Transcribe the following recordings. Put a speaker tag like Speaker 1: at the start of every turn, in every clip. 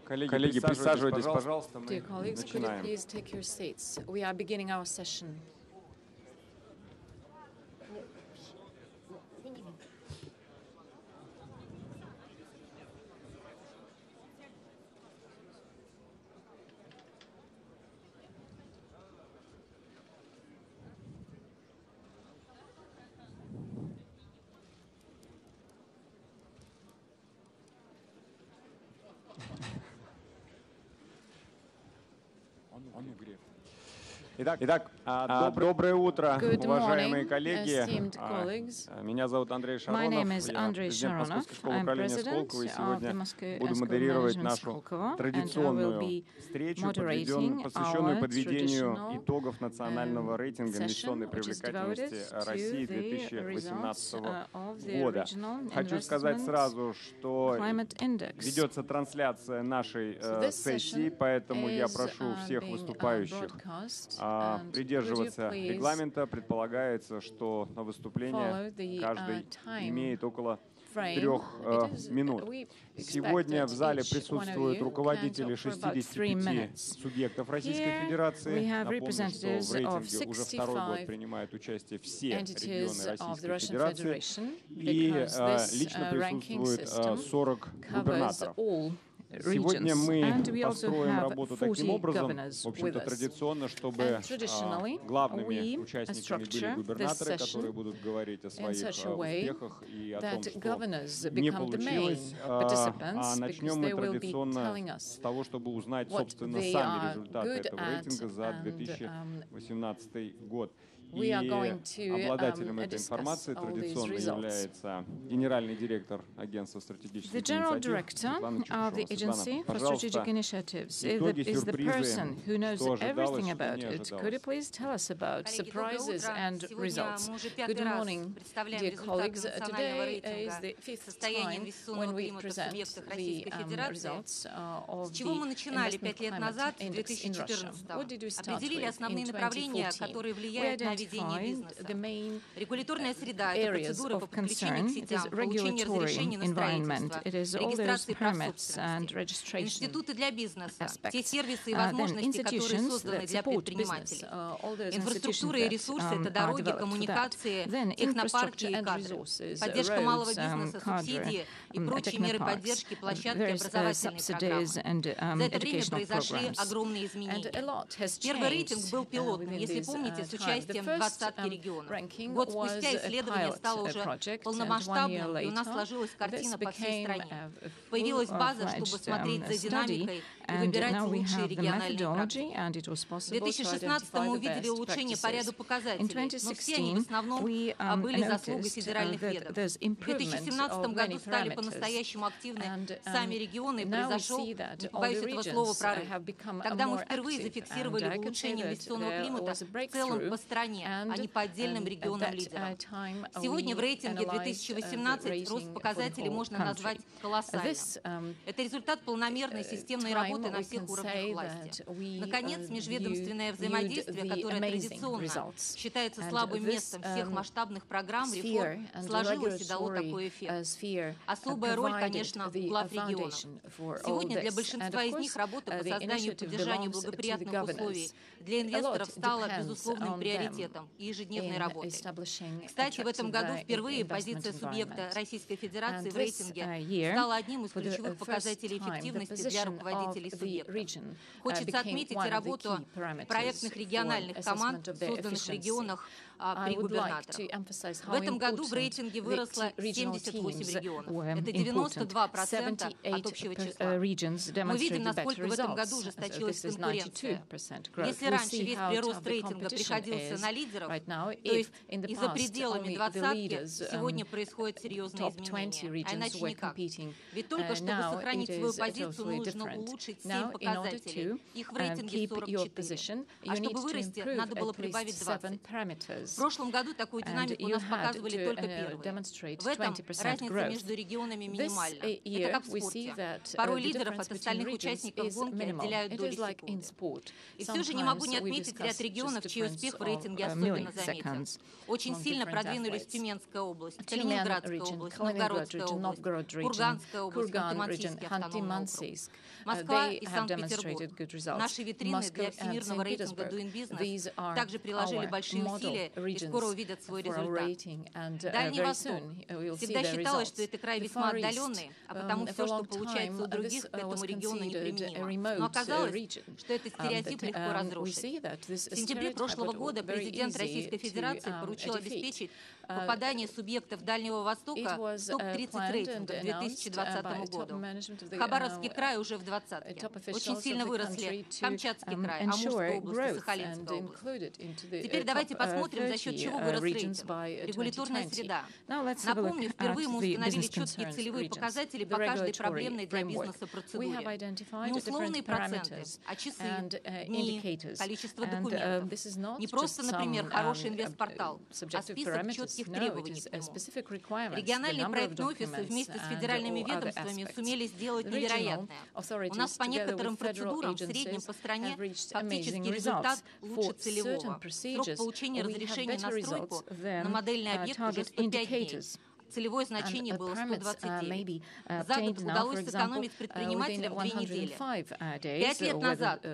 Speaker 1: Коллеги, присаживайтесь, пожалуйста, мы
Speaker 2: Dear colleagues, could you
Speaker 1: начинаем.
Speaker 2: please take your seats? We are beginning our session.
Speaker 1: Итак, доброе утро,
Speaker 2: Good
Speaker 1: уважаемые
Speaker 2: morning,
Speaker 1: коллеги.
Speaker 2: esteemed colleagues.
Speaker 1: Меня зовут Андрей
Speaker 2: My
Speaker 1: Шаронов,
Speaker 2: name is
Speaker 1: я
Speaker 2: Andrei
Speaker 1: президент
Speaker 2: Sharonov.
Speaker 1: Московской школы
Speaker 2: I'm
Speaker 1: управления
Speaker 2: president
Speaker 1: Сколково, и
Speaker 2: of the
Speaker 1: сегодня
Speaker 2: Moscow
Speaker 1: буду
Speaker 2: School
Speaker 1: модерировать
Speaker 2: Management
Speaker 1: нашу
Speaker 2: Skolkovo, and I will
Speaker 1: традиционную
Speaker 2: be
Speaker 1: встречу,
Speaker 2: moderating
Speaker 1: посвященную
Speaker 2: our
Speaker 1: подведению
Speaker 2: traditional
Speaker 1: итогов национального рейтинга инвестиционной
Speaker 2: session, which is
Speaker 1: привлекательности
Speaker 2: devoted
Speaker 1: России
Speaker 2: to the
Speaker 1: 2018
Speaker 2: results of the
Speaker 1: года.
Speaker 2: regional
Speaker 1: Хочу сказать
Speaker 2: investment
Speaker 1: сразу, что
Speaker 2: climate index.
Speaker 1: ведется трансляция нашей
Speaker 2: This
Speaker 1: сессии,
Speaker 2: session
Speaker 1: поэтому я
Speaker 2: is
Speaker 1: прошу всех
Speaker 2: being
Speaker 1: выступающих
Speaker 2: broadcast, and could you
Speaker 1: придерживаться
Speaker 2: please
Speaker 1: регламента. Предполагается, что на выступление
Speaker 2: follow the
Speaker 1: каждый
Speaker 2: time
Speaker 1: имеет около
Speaker 2: frame.
Speaker 1: 3
Speaker 2: It is,
Speaker 1: минут.
Speaker 2: we
Speaker 1: Сегодня в
Speaker 2: expect
Speaker 1: зале
Speaker 2: that each one of
Speaker 1: присутствуют
Speaker 2: you can
Speaker 1: руководители
Speaker 2: talk for about 3
Speaker 1: 65
Speaker 2: minutes.
Speaker 1: субъектов Российской
Speaker 2: Here
Speaker 1: Федерации.
Speaker 2: we have
Speaker 1: Напомню, что в
Speaker 2: representatives
Speaker 1: рейтинге
Speaker 2: of
Speaker 1: уже второй год
Speaker 2: 65
Speaker 1: принимают участие все
Speaker 2: entities
Speaker 1: регионы
Speaker 2: of the
Speaker 1: Российской
Speaker 2: Russian
Speaker 1: Федерации.
Speaker 2: Federation,
Speaker 1: И
Speaker 2: because this
Speaker 1: лично
Speaker 2: ranking
Speaker 1: присутствует
Speaker 2: system
Speaker 1: 40
Speaker 2: covers
Speaker 1: губернаторов.
Speaker 2: all
Speaker 1: Сегодня
Speaker 2: regions.
Speaker 1: мы
Speaker 2: And we also
Speaker 1: построим
Speaker 2: have
Speaker 1: работу
Speaker 2: 40
Speaker 1: таким образом,
Speaker 2: governors
Speaker 1: в
Speaker 2: with
Speaker 1: общем-то,
Speaker 2: us.
Speaker 1: традиционно, чтобы
Speaker 2: And traditionally,
Speaker 1: главными
Speaker 2: we
Speaker 1: участниками были
Speaker 2: structure this
Speaker 1: губернаторы,
Speaker 2: session
Speaker 1: которые будут говорить о
Speaker 2: in
Speaker 1: своих
Speaker 2: such a way
Speaker 1: успехах и о том,
Speaker 2: that
Speaker 1: что
Speaker 2: governors
Speaker 1: не
Speaker 2: become the
Speaker 1: получилось.
Speaker 2: main participants,
Speaker 1: Начнем
Speaker 2: because
Speaker 1: мы
Speaker 2: they will be
Speaker 1: традиционно
Speaker 2: telling
Speaker 1: с
Speaker 2: us
Speaker 1: того, чтобы узнать,
Speaker 2: what
Speaker 1: собственно,
Speaker 2: they
Speaker 1: сами
Speaker 2: are
Speaker 1: результаты
Speaker 2: good
Speaker 1: этого
Speaker 2: at,
Speaker 1: рейтинга за
Speaker 2: and
Speaker 1: 2018 год.
Speaker 2: we are
Speaker 1: И
Speaker 2: going to
Speaker 1: обладателем этой
Speaker 2: discuss
Speaker 1: информации
Speaker 2: all these
Speaker 1: традиционно
Speaker 2: results.
Speaker 1: является генеральный директор Агентства
Speaker 2: The
Speaker 1: стратегических
Speaker 2: general
Speaker 1: инициатив
Speaker 2: director
Speaker 1: Светлана
Speaker 2: of the
Speaker 1: Чепушева.
Speaker 2: Agency for
Speaker 1: Пожалуйста,
Speaker 2: Strategic Initiatives
Speaker 1: итоги,
Speaker 2: is the
Speaker 1: сюрпризы,
Speaker 2: person who knows
Speaker 1: что ожидалось,
Speaker 2: everything
Speaker 1: что
Speaker 2: about
Speaker 1: не
Speaker 2: it. Could you
Speaker 1: ожидалось.
Speaker 2: please tell us about surprises and results? Good morning, dear colleagues. Today is the fifth time when we present the results of the investment climate index in Russia. What did we start with in 2014? We identified the main areas of concern. It is regulatory environment. It is all those permits and registration aspects. Then institutions that support business, all those institutions that are developed for that. Then infrastructure and resources, roads, cadre, technoparks, various subsidies and educational programs. And a lot has changed within this time. The first ranking was a pilot project, and 1 year later, this became a full-fledged study, and now we have the methodology, and it was possible to identify the best practices. In 2016, we noticed that there's improvement of many parameters, and now we see that all the regions have become more active, and I could say that there was a breakthrough, and at that time
Speaker 3: Сегодня в
Speaker 2: we
Speaker 3: рейтинге
Speaker 2: analyzed
Speaker 3: 2018 рост показателей можно назвать колоссальным. Это результат полномерной системной работы на всех уровнях власти. Наконец, межведомственное взаимодействие, которое традиционно считается слабым местом всех масштабных программ реформ, сложилось и дало такой эффект. Особая роль, конечно, глав регионов. Сегодня для большинства из них работа по созданию и поддержанию благоприятных условий для инвесторов стала безусловным приоритетом и ежедневной работой. Кстати, в этом году впервые позиция субъекта Российской Федерации в рейтинге стала одним из ключевых показателей эффективности для руководителей субъекта. Хочется отметить и работу проектных региональных команд, созданных в регионах при губернаторах. В этом году в рейтинге выросло 78 регионов. Это 92% от общего числа. Мы видим, насколько в этом году ужесточилась конкуренция. Если раньше весь прирост рейтинга приходился на лидеров, то есть и за пределами двадцатки, сегодня происходят серьезные изменения, а иначе никак. Ведь только чтобы сохранить свою позицию, нужно улучшить 7 показателей. Их в рейтинге 44. А чтобы вырасти, надо было прибавить 20. В прошлом году такую динамику у нас показывали только первые. В этом разница между регионами минимальна. Это как в спорте. Порой лидеров от остальных участников гонки отделяют доли секунды. И все же не могу не отметить ряд регионов, чей успех в рейтинге особенно заметен. Очень сильно продвинулись Тюменская область, Калининградская область, Новгородская область, Курганская область, Ханты-Мансийский автономный округ. Москва и Санкт-Петербург. Наши витрины для всемирного рейтинга Doing Business также приложили большие усилия и скоро увидят свой результат. Дальний Восток. Всегда считалось, что это край весьма отдаленный, а потому все, что получается у других, к этому региону неприменимо. Но оказалось, что этот стереотип легко разрушить. В сентябре прошлого года президент Российской Федерации поручил обеспечить попадание субъектов Дальнего Востока в топ-30 рейтинга к 2020 году. Хабаровский край уже в 20-ке. Очень сильно выросли Камчатский край, Амурская область и Сахалинская область. Теперь давайте посмотрим, за счет чего вырос рейтинг. Регуляторная среда. Напомню, впервые мы установили четкие целевые показатели по каждой проблемной для бизнеса процедуре. Не условные проценты, а часы, дни, количество документов. Не просто, например, хороший инвестпортал, а список четких требований к нему. Региональные проектные офисы вместе с федеральными ведомствами сумели сделать невероятное. У нас по некоторым процедурам в среднем по стране фактический результат лучше целевого. Срок получения разрешения на стройку на модельный объект уже 105 дней. Целевое значение было 129. За год удалось сэкономить предпринимателям 2 недели. 5 лет назад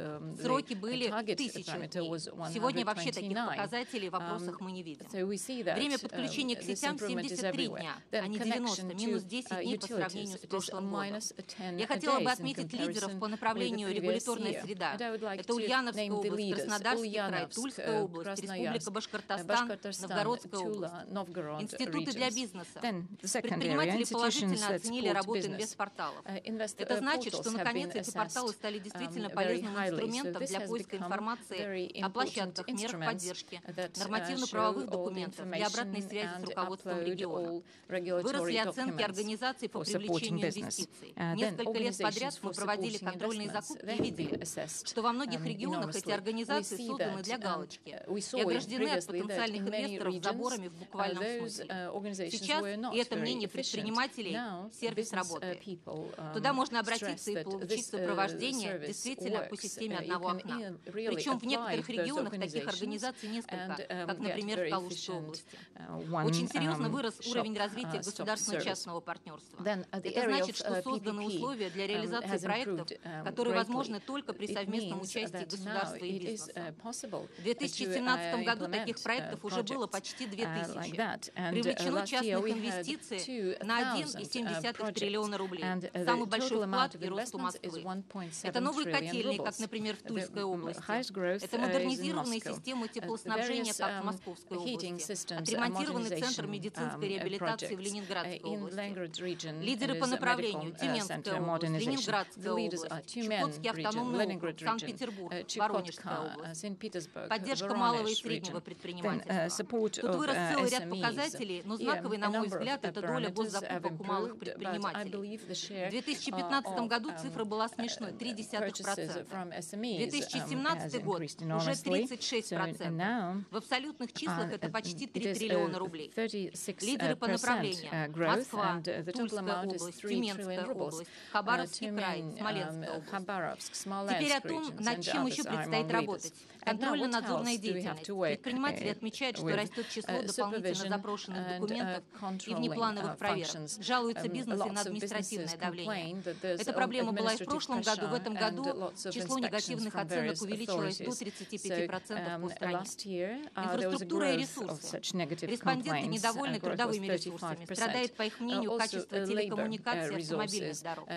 Speaker 3: сроки были 1000 дней. Сегодня вообще таких показателей в вопросах мы не видим. Время подключения к сетям 73 дня, а не 90, минус 10 дней по сравнению с прошлым годом. Я хотела бы отметить лидеров по направлению регуляторная среда. Это Ульяновская область, Краснодарский край, Тульская область, Республика Башкортостан, Новгородская область. Институты для бизнеса. Предприниматели положительно оценили работу инвестпорталов. Это значит, что наконец эти порталы стали действительно полезным инструментом для поиска информации о площадках, мерах поддержки, нормативно-правовых документов для обратной связи с руководством региона. Выросли оценки организаций по привлечению инвестиций. Несколько лет подряд мы проводили контрольные закупки и видели, что во многих регионах эти организации созданы для галочки и ограждены от потенциальных инвесторов заборами в буквальном смысле. Сейчас, и это мнение предпринимателей, сервис работает. Туда можно обратиться и получить сопровождение действительно по системе одного окна. Причем в некоторых регионах таких организаций несколько, как, например, в Калужской области. Очень серьезно вырос уровень развития государственно-частного партнерства. Это значит, что созданы условия для реализации проектов, которые возможны только при совместном участии государства и бизнеса. В 2017 году таких проектов уже было почти 2000. Привлечено частных инвестиций на 1,7 триллиона рублей. Самый большой вклад и рост у Москвы. Это новые котельные, как, например, в Тульской области. Это модернизированные системы теплоснабжения, как в Московской области. Отремонтированный центр медицинской реабилитации в Ленинградской области. Лидеры по направлению: Тюменская область, Ленинградская область, Чукотский автономный округ, Санкт-Петербург, Воронежская область. Поддержка малого и среднего предпринимательства. Тут вырос целый ряд показателей, но знаковый, на мой взгляд, это доля госзакупок у малых предпринимателей. В 2015 году цифра была смешной — 0,3%. 2017 год уже 36%. В абсолютных числах это почти 3 триллиона рублей. Лидеры по направлению: Москва, Тульская область, Тюменская область, Хабаровский край, Смоленская область. Теперь о том, над чем еще предстоит работать. Контрольно-надзорная деятельность. Предприниматели отмечают, что растет число дополнительно запрошенных документов и внеплановых проверок. Жалуются бизнесы на административное давление. Эта проблема была и в прошлом году. В этом году число негативных оценок увеличилось до 35% по стране. Инфраструктура и ресурсы. Респонденты недовольны трудовыми ресурсами. Страдает, по их мнению, качество телекоммуникаций и автомобильных дорог.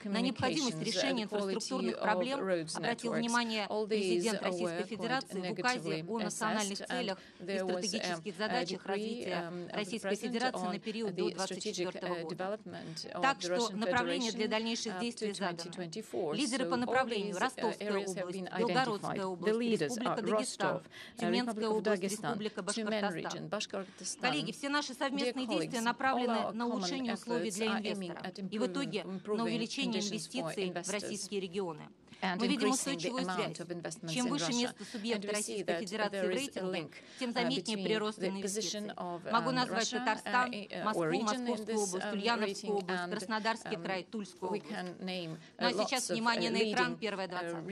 Speaker 3: На необходимость решения инфраструктурных проблем обратил внимание президент Российской Федерации в указе о национальных целях и стратегических задачах развития Российской Федерации на период до 2024 года. Так что направления для дальнейших действий заданы. Лидеры по направлению: Ростовская область, Белгородская область, Республика Дагестан, Тюменская область, Республика Башкортостан. Коллеги, все наши совместные действия направлены на улучшение условий для инвесторов и в итоге на увеличение инвестиций в российские регионы. Мы видим устойчивую связь. Чем выше место субъекта Российской Федерации в рейтинге, тем заметнее прирост инвестиций. Могу назвать Татарстан, Москву, Московскую область, Ульяновскую область, Краснодарский край, Тульскую область. Ну а сейчас внимание на экран, первая двадцатка.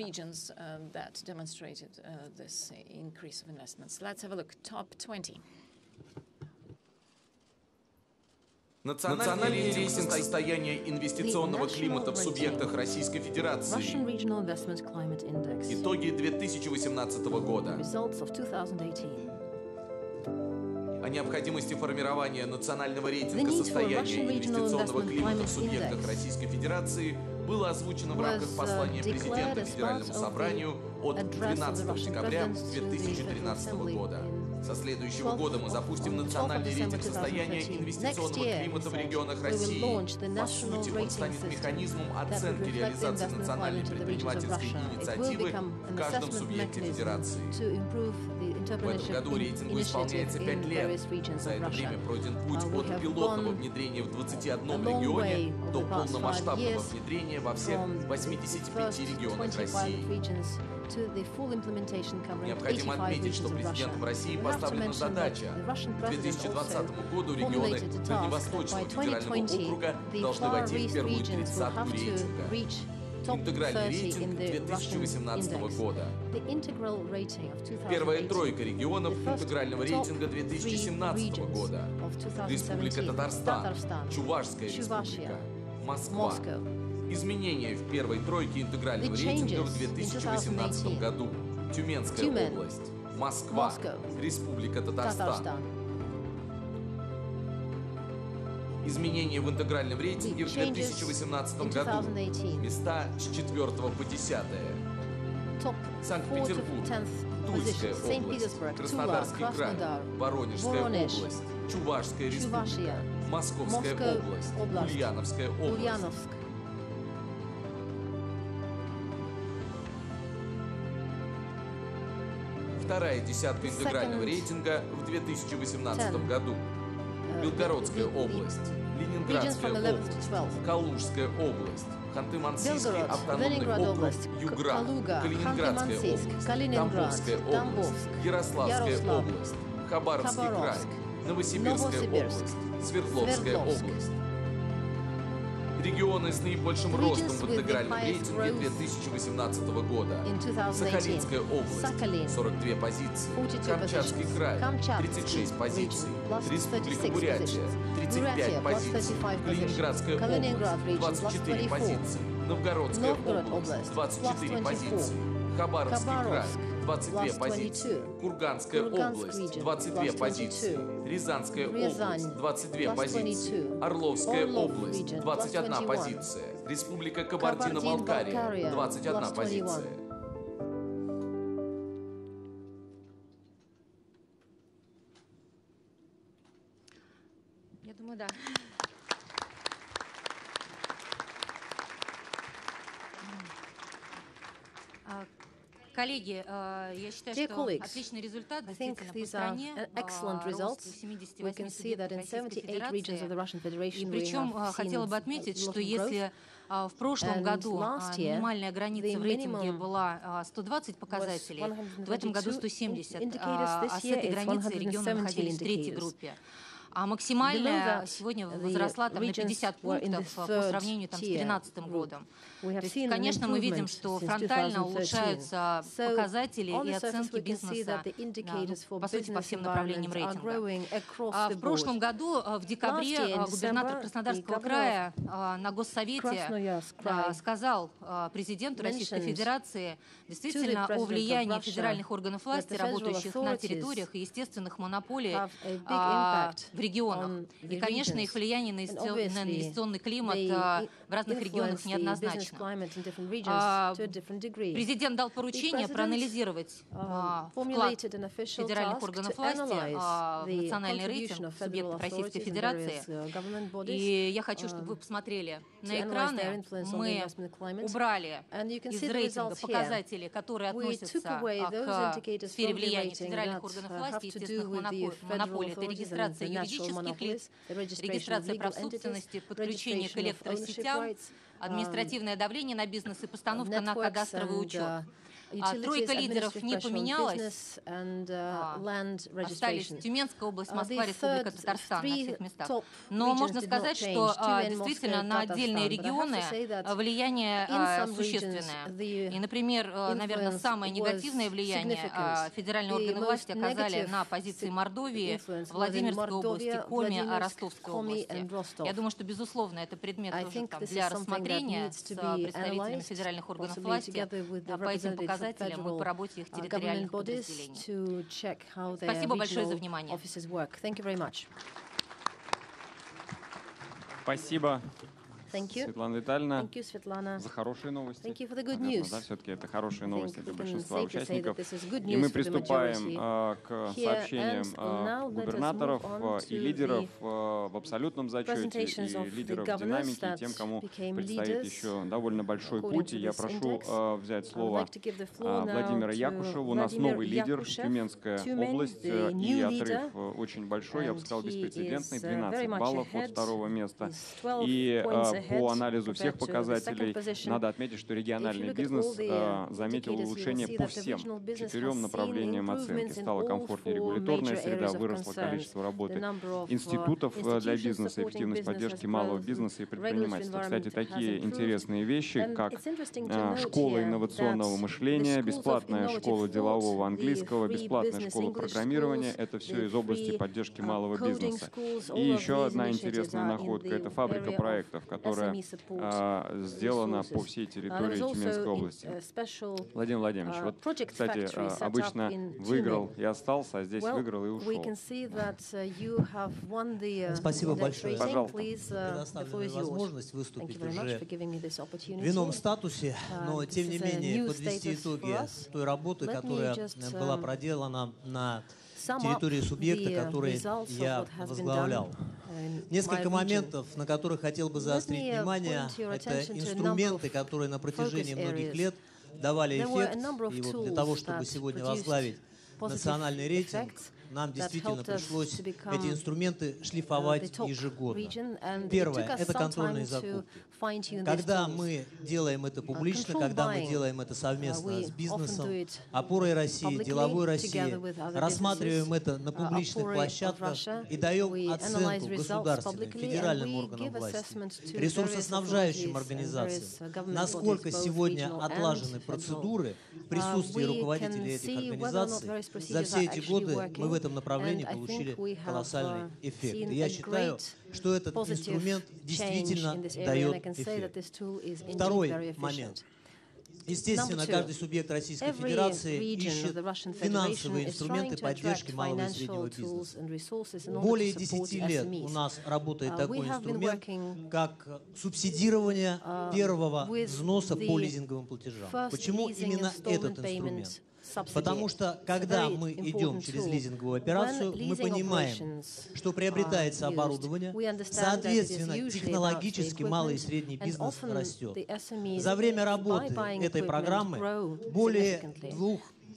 Speaker 4: Национальный рейтинг состояния инвестиционного климата в субъектах Российской Федерации. Итоги 2018 года. О необходимости формирования национального рейтинга состояния инвестиционного климата в субъектах Российской Федерации было озвучено в рамках послания президента Федеральному собранию от 12 декабря 2013 года. Со следующего года мы запустим национальный рейтинг состояния инвестиционного климата в регионах России. По сути, он станет механизмом оценки реализации национальной предпринимательской инициативы в каждом субъекте Федерации. В этом году рейтингу исполняется 5 лет. За это время пройден путь от пилотного внедрения в 21 регионе до полномасштабного внедрения во всех 85 регионах России. Необходимо отметить, что президентом России поставлена задача. К 2020 году регионы Дальневосточного федерального округа должны войти в первую тридцатку рейтинга. Интегральный рейтинг 2018 года. Первая тройка регионов интегрального рейтинга 2017 года. Республика Татарстан, Чувашская республика, Москва. Изменения в первой тройке интегрального рейтинга в 2018 году. Тюменская область, Москва, Республика Татарстан. Изменения в интегральном рейтинге в 2018 году. Места с 4 по 10. Санкт-Петербург, Тульская область, Краснодарский край, Воронежская область, Чувашская республика, Московская область, Ульяновская область. Вторая десятка интегрального рейтинга в 2018 году. Белгородская область, Ленинградская область, Калужская область, Ханты-Мансийский автономный округ Югра, Калининградская область, Тамбовская область, Ярославская область, Хабаровский край, Новосибирская область, Свердловская область. Регионы с наибольшим ростом в интегральном рейтинге 2018 года. Сахалинская область, 42 позиции. Камчатский край, 36 позиций. Республика Бурятия, 35 позиций. Калининградская область, 24 позиции. Новгородская область, 24 позиции. Хабаровский край, 22 позиции. Курганская область, 22 позиции. Рязанская область, 22 позиции. Орловская область, 21 позиция. Республика Кабардино-Балкария, 21 позиция.
Speaker 3: Я думаю, да. Коллеги, я считаю, что отличный результат действительно по стране. Рост в 78 субъектах Российской Федерации. И причем хотела бы отметить, что если в прошлом году минимальная граница в рейтинге была 120 показателей, то в этом году 170. А с этой границей регионы находились в третьей группе. А максимальная сегодня возросла там, на 50 пунктов по сравнению там, с 2013 годом. То есть, конечно, мы видим, что фронтально улучшаются показатели и оценки бизнеса, по сути, по всем направлениям рейтинга. В прошлом году, в декабре, губернатор Краснодарского края на Госсовете сказал президенту Российской Федерации действительно о влиянии федеральных органов власти, работающих на территориях и естественных монополий в регионах. И, конечно, их влияние на инвестиционный климат в разных регионах неоднозначно. Президент дал поручение проанализировать вклад федеральных органов власти в национальный рейтинг субъектов Российской Федерации. И я хочу, чтобы вы посмотрели на экраны. Мы убрали из рейтинга показатели, которые относятся к сфере влияния федеральных органов власти и естественных монополий. Это регистрация юридических лиц, регистрация прав собственности, подключение к электросетям, административное давление на бизнес и постановка на кадастровый учет. Тройка лидеров не поменялась. Остались Тюменская область, Москва, Республика Татарстан на всех местах. Но можно сказать, что действительно на отдельные регионы влияние существенное. И, например, наверное, самое негативное влияние федеральные органы власти оказали на позиции Мордовии, Владимирской области, Коми, Ростовской области. Я думаю, что, безусловно, это предмет тоже для рассмотрения с представителями федеральных органов власти по этим показателям и по работе их территориальных подразделений. Спасибо большое за внимание.
Speaker 1: Спасибо, Светлана Витальевна, за хорошие новости. Наверное, да, все-таки это хорошие новости для большинства участников. И мы приступаем к сообщениям губернаторов и лидеров в абсолютном зачете, и лидеров динамики, и тем, кому предстоит еще довольно большой путь. И я прошу взять слово Владимира Якушева. У нас новый лидер, Тюменская область, и отрыв очень большой, я бы сказал, беспрецедентный, 12 баллов от второго места. И по анализу всех показателей надо отметить, что региональный бизнес заметил улучшение по всем 4 направлениям оценки. Стала комфортнее регуляторная среда, выросло количество работы институтов для бизнеса, эффективность поддержки малого бизнеса и предпринимательства. Кстати, такие интересные вещи, как школа инновационного мышления, бесплатная школа делового английского, бесплатная школа программирования, это все из области поддержки малого бизнеса. И еще одна интересная находка — это фабрика проектов, которая сделана по всей территории Тюменской области. Владимир Владимирович, вот, кстати, обычно выиграл и остался, а здесь выиграл и ушел.
Speaker 5: Спасибо большое.
Speaker 1: Пожалуйста.
Speaker 5: Предоставленную возможность выступить уже в ином статусе, но тем не менее подвести итоги той работы, которая была проделана на территории субъекта, который я возглавлял. Несколько моментов, на которых хотел бы заострить внимание, это инструменты, которые на протяжении многих лет давали эффект. И вот для того, чтобы сегодня возглавить национальный рейтинг, нам действительно пришлось эти инструменты шлифовать ежегодно. Первое – это контрольные закупки. Когда мы делаем это публично, когда мы делаем это совместно с бизнесом, опорой России, деловой России, рассматриваем это на публичных площадках и даем оценку государственным, федеральным органам власти, ресурсоснабжающим организациям, насколько сегодня отлажены процедуры в присутствии руководителей этих организаций. За все эти годы мы в этом направлении получили колоссальный эффект. И я считаю, что этот инструмент действительно дает эффект. Второй момент. Естественно, каждый субъект Российской Федерации ищет финансовые инструменты поддержки малого и среднего бизнеса. Более 10 лет у нас работает такой инструмент, как субсидирование первого взноса по лизинговым платежам. Почему именно этот инструмент? Потому что, когда мы идем через лизинговую операцию, мы понимаем, что приобретается оборудование, соответственно, технологически малый и средний бизнес растет. За время работы этой программы более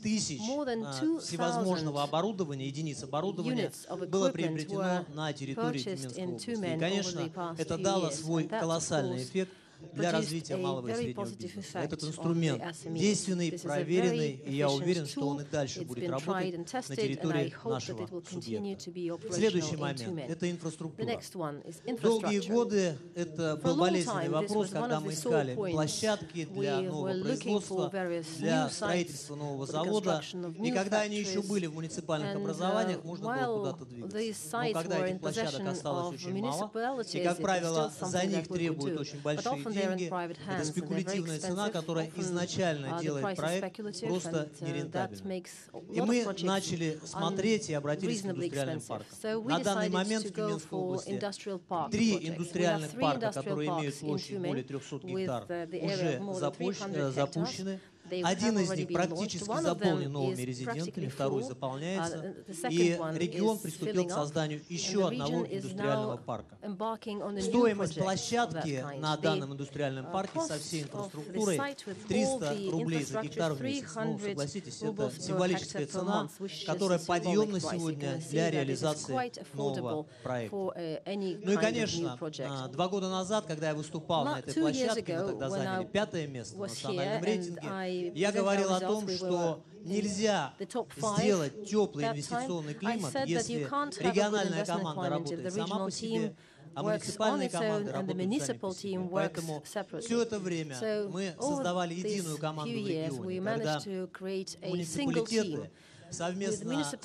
Speaker 5: 2000 всевозможного оборудования, единиц оборудования было приобретено на территории Тюменской области. И, конечно, это дало свой колоссальный эффект для развития малого и среднего бизнеса. Этот инструмент действенный, проверенный, и я уверен, что он и дальше будет работать на территории нашего субъекта. Следующий момент – это инфраструктура. Долгие годы это был болезненный вопрос, когда мы искали площадки для нового производства, для строительства нового завода, и когда они еще были в муниципальных образованиях, можно было куда-то двигаться. Но когда этих площадок осталось очень мало, и, как правило, за них требуют очень большие деньги, это спекулятивная цена, которая изначально делает проект просто нерентабельным. И мы начали смотреть и обратились к индустриальным паркам. На данный момент в Тюменской области 3 индустриальных парка, которые имеют площадь более 300 гектар, уже запущены. Один из них практически заполнен новыми резидентами, второй заполняется, и регион приступил к созданию еще одного индустриального парка. Стоимость площадки на данном индустриальном парке со всей инфраструктурой 300 рублей за гектар в месяц. Ну, согласитесь, это символическая цена, которая подъемна сегодня для реализации нового проекта. Ну и, конечно, 2 года назад, когда я выступал на этой площадке, мы тогда заняли 5-е место в национальном рейтинге, я говорил о том, что нельзя сделать теплый инвестиционный климат, если региональная команда работает сама по себе, а муниципальные команды работают сами по себе. Поэтому все это время мы создавали единую команду в регионе, когда муниципалитеты совместно с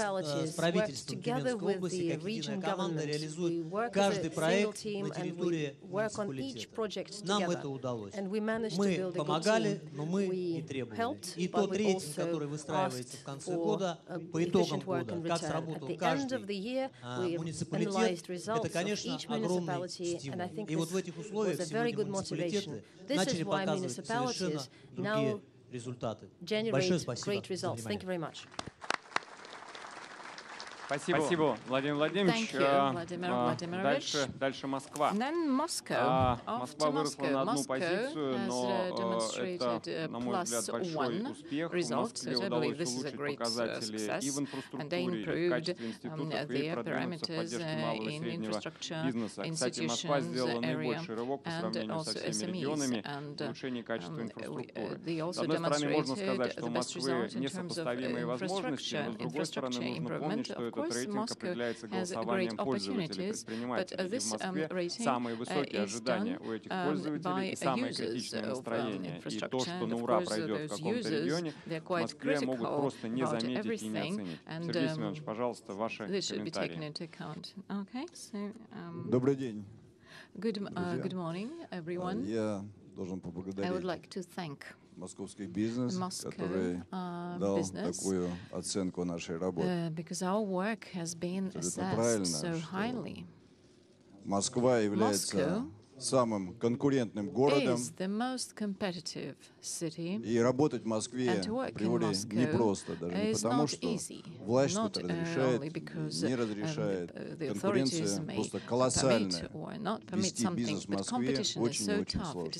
Speaker 5: правительством Тюменской области, как единая команда, реализует каждый проект на территории муниципалитета. Нам это удалось. Мы помогали, но мы и требовали. И тот рейтинг, который выстраивается в конце года, по итогам года, как сработал каждый муниципалитет, это, конечно, огромный стимул. И вот в этих условиях сегодня муниципалитеты начали показывать совершенно другие результаты. Большое спасибо за внимание.
Speaker 1: Спасибо, Владимир Владимирович. Дальше Москва. Москва выросла на одну позицию, но это, на мой взгляд, большой успех. В Москве удалось улучшить показатели и в инфраструктуре, и в качестве институтов, и продвинуться в поддержке малого и среднего бизнеса. Кстати, Москва сделала наибольший рывок по сравнению со всеми регионами в улучшении качества инфраструктуры. С одной стороны, можно сказать, что у Москвы несопоставимые возможности, но с другой стороны, нужно помнить, что этот рейтинг определяется голосованием пользователей и предпринимателей. И в Москве самые высокие ожидания у этих пользователей и самые критичные настроения. И то, что на ура пройдет в каком-то регионе, в Москве могут просто не заметить и не оценить. Сергей Семенович, пожалуйста, ваши комментарии.
Speaker 6: Добрый день.
Speaker 2: Good morning, everyone.
Speaker 6: Я должен поблагодарить московский бизнес, который дал такую оценку нашей работе. Абсолютно правильно, Москва является самым конкурентным городом, и работать в Москве априори непросто, даже не потому, что власть что-то разрешает, не разрешает. Конкуренция просто колоссальная. Вести бизнес в Москве очень и очень сложно.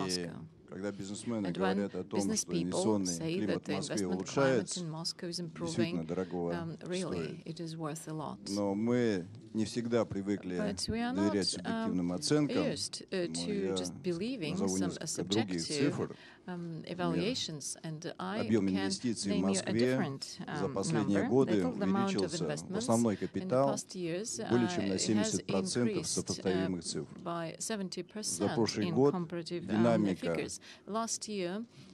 Speaker 6: И когда бизнесмены говорят о том, что инвестиционный климат в Москве улучшается, действительно дорогого стоит. Но мы не всегда привыкли доверять субъективным оценкам. Я назову несколько других цифр. Объем инвестиций в Москве за последние годы увеличился в основной капитал более чем на 70% сопоставимых цифр. За прошлый год динамика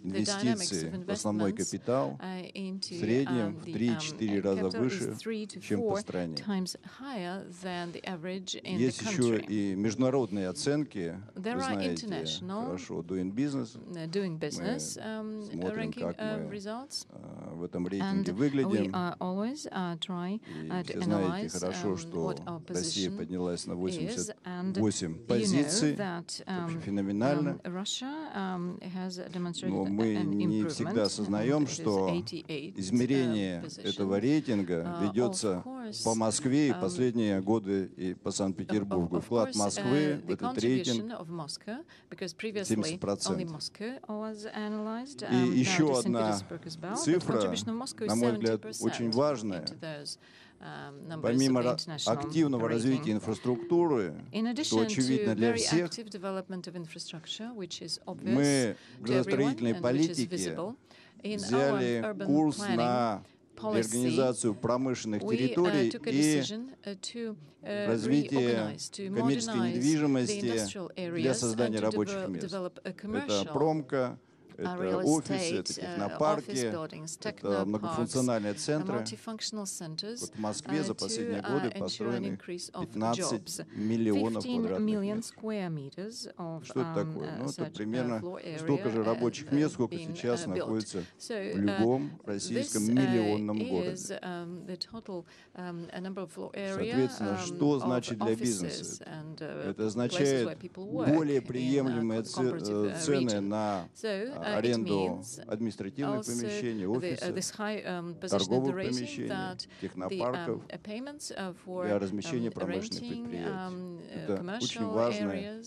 Speaker 6: инвестиций в основной капитал в среднем в 3-4 раза выше, чем по стране. Есть еще и международные оценки, вы знаете хорошо, Doing Business. Мы смотрим, как мы в этом рейтинге выглядим. И все знаете хорошо, что Россия поднялась на 88 позиций. Это вообще феноменально. Но мы не всегда осознаем, что измерение этого рейтинга ведется по Москве и последние годы и по Санкт-Петербургу. Вклад Москвы в этот рейтинг 70%. И еще одна цифра, на мой взгляд, очень важная. Помимо активного развития инфраструктуры, что очевидно для всех, мы в градостроительной политике взяли курс на реорганизацию промышленных территорий и развитие коммерческой недвижимости для создания рабочих мест. Это промка, это офисы, это технопарки, это многофункциональные центры. Вот в Москве за последние годы построены 15 миллионов квадратных метров. Что это такое? Ну, это примерно столько же рабочих мест, сколько сейчас находится в любом российском миллионном городе. Соответственно, что значит для бизнеса? Это означает более приемлемые цены на аренду административных помещений, офисов, торговых помещений, технопарков для размещения промышленных предприятий. Это очень важное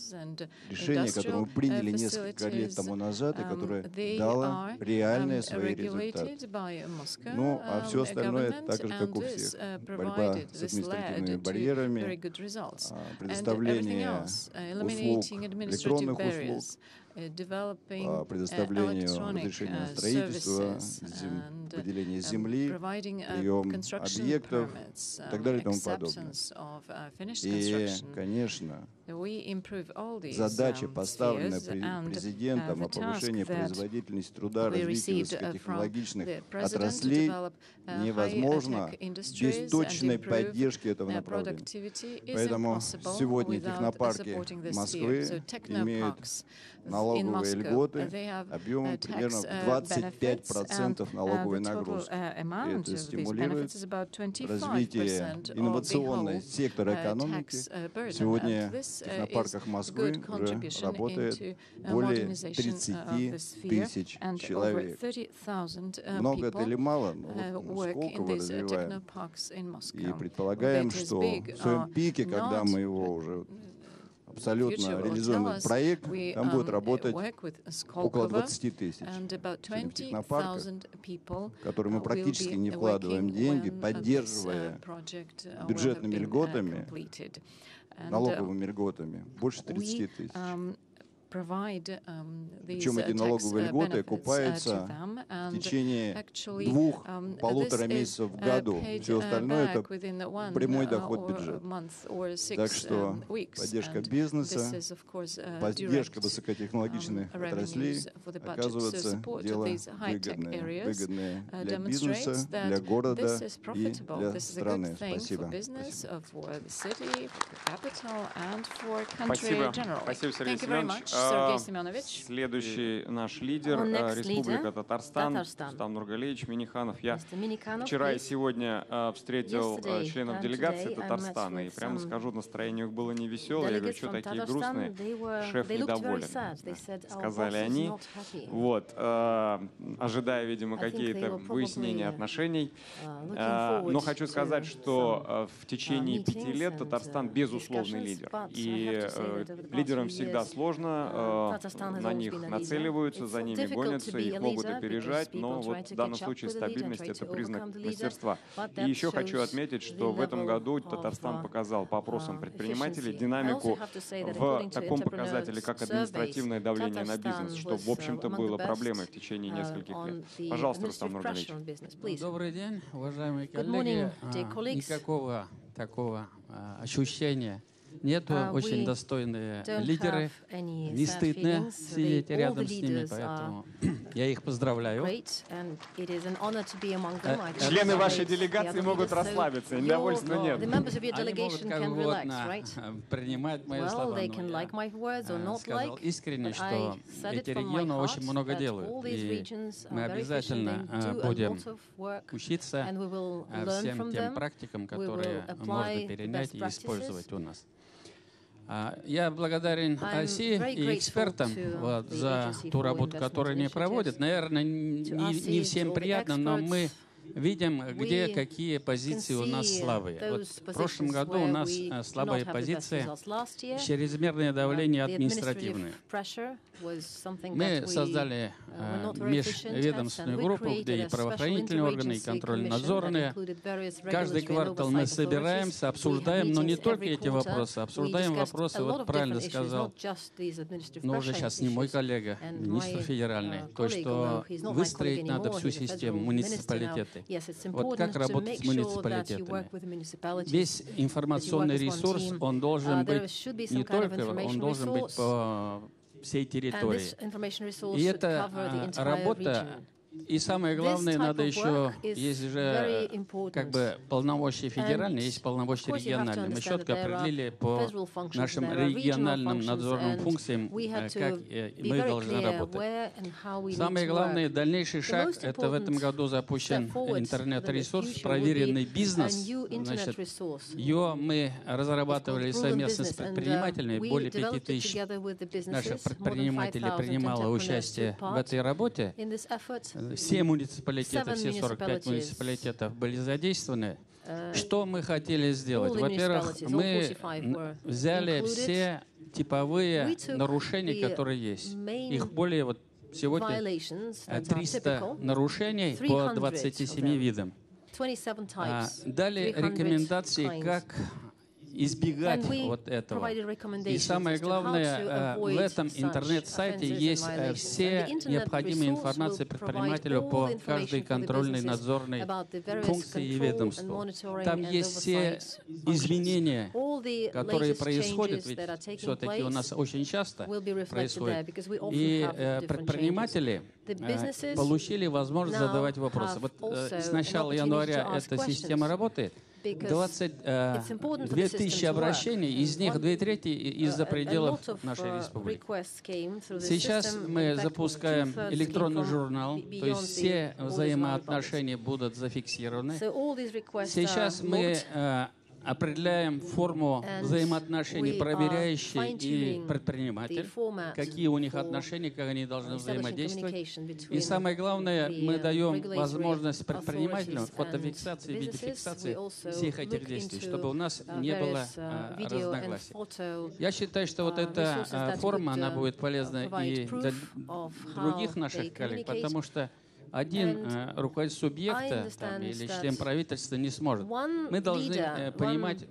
Speaker 6: решение, которое мы приняли несколько лет тому назад и которое дало реальные свои результаты. Ну, а все остальное так же, как у всех. Борьба с административными барьерами, предоставление услуг, электронных услуг, предоставлению разрешения на строительство, выделение земли, прием объектов и так далее и тому подобное. И, конечно, задача, поставленная президентом о повышении производительности труда, развитии высокотехнологичных отраслей, невозможно без точной поддержки этого направления. Поэтому сегодня технопарки Москвы имеют налоговые льготы объемом примерно 25% налоговой нагрузки. И это стимулирует развитие инновационного сектора экономики. Сегодня в технопарках Москвы уже работает более 30 тысяч человек. Много это или мало? Ну, вот Сколково развиваем. И предполагаем, что в своем пике, когда мы его уже абсолютно реализуем этот проект, там будет работать около 20 тысяч технопарков, в которые мы практически не вкладываем деньги, поддерживая бюджетными льготами, налоговыми льготами, больше 30 тысяч. Причем эти налоговые льготы окупаются в течение 2-1,5 месяцев в году. Все остальное — это прямой доход бюджета. Так что поддержка бизнеса, поддержка высокотехнологичных отраслей оказывается дело выгодное. Выгодное для бизнеса, для города и для страны. Спасибо.
Speaker 1: Спасибо, Сергей Семенович. Следующий наш лидер — Республика Татарстан, Рустам Нургалиевич Минниханов. Я вчера и сегодня встретил членов делегации Татарстана, и прямо скажу, настроение у них было невеселое. Я говорю, что такие грустные? Шеф недоволен, сказали они. Вот, ожидая, видимо, какие-то выяснения отношений. Но хочу сказать, что в течение 5 лет Татарстан безусловный лидер. И лидерам всегда сложно. На них нацеливаются, за ними гонятся, их могут опережать, но вот в данном случае стабильность — это признак мастерства. И еще хочу отметить, что в этом году Татарстан показал по опросам предпринимателей динамику в таком показателе, как административное давление на бизнес, что, в общем-то, было проблемой в течение нескольких лет. Пожалуйста, Рустам Нургалиевич.
Speaker 7: Добрый день, уважаемые коллеги. Никакого такого ощущения нету, очень достойные лидеры, не стыдно сидеть рядом с ними, поэтому я их поздравляю.
Speaker 1: Члены вашей делегации могут расслабиться, недовольства нет.
Speaker 7: Они могут как угодно принимать мои слова, но я сказал искренне, что эти регионы очень много делают, и мы обязательно будем учиться всем тем практикам, которые можно перенять и использовать у нас. Я благодарен России и экспертам за ту работу, которую они проводят. Наверное, не всем приятно, но мы видим, где какие позиции у нас слабые. Вот в прошлом году у нас слабая позиция — чрезмерное давление административное. Мы создали межведомственную группу, где и правоохранительные органы, и контрольно-надзорные. Каждый квартал мы собираемся, обсуждаем, но не только эти вопросы, обсуждаем вопросы, вот правильно сказал, но уже сейчас не мой коллега, министр федеральный, то, что выстроить надо всю систему муниципалитеты. Вот как работать с муниципалитетами. Весь информационный ресурс, он должен быть не только, он должен быть всей территории. И это работа. И самое главное, надо еще, есть же как бы полномочия федеральные, есть полномочия региональные. Мы четко определили по нашим региональным надзорным функциям, как мы должны работать. Самый главный дальнейший шаг — это в этом году запущен интернет-ресурс, проверенный бизнес. Значит, ее мы разрабатывали совместно с предпринимателями. Более 5000 наших предпринимателей принимало участие в этой работе. Все муниципалитеты, все 45 муниципалитетов были задействованы. Что мы хотели сделать? Во-первых, мы взяли все типовые нарушения, которые есть. Их более вот сегодня 300 нарушений по 27 видам. Дали рекомендации, как избегать вот этого. И самое главное, в этом интернет-сайте есть все необходимые информации предпринимателю по каждой контрольной надзорной функции и ведомству. Там есть все изменения, которые происходят, ведь все-таки у нас очень часто происходит. И предприниматели получили возможность задавать вопросы. Вот с начала января эта система работает. 22 тысячи обращений, из них 2/3 из-за пределов нашей республики. Сейчас мы запускаем электронный журнал, то есть все взаимоотношения будут зафиксированы. Сейчас мы определяем форму взаимоотношений проверяющий и предприниматель, какие у них отношения, как они должны взаимодействовать. И самое главное, мы даем возможность предпринимателям фотофиксации, видеофиксации всех этих действий, чтобы у нас не было разногласий. Я считаю, что вот эта форма, она будет полезна и для других наших коллег, потому что один руководитель субъекта там, или член правительства не сможет. Мы должны понимать,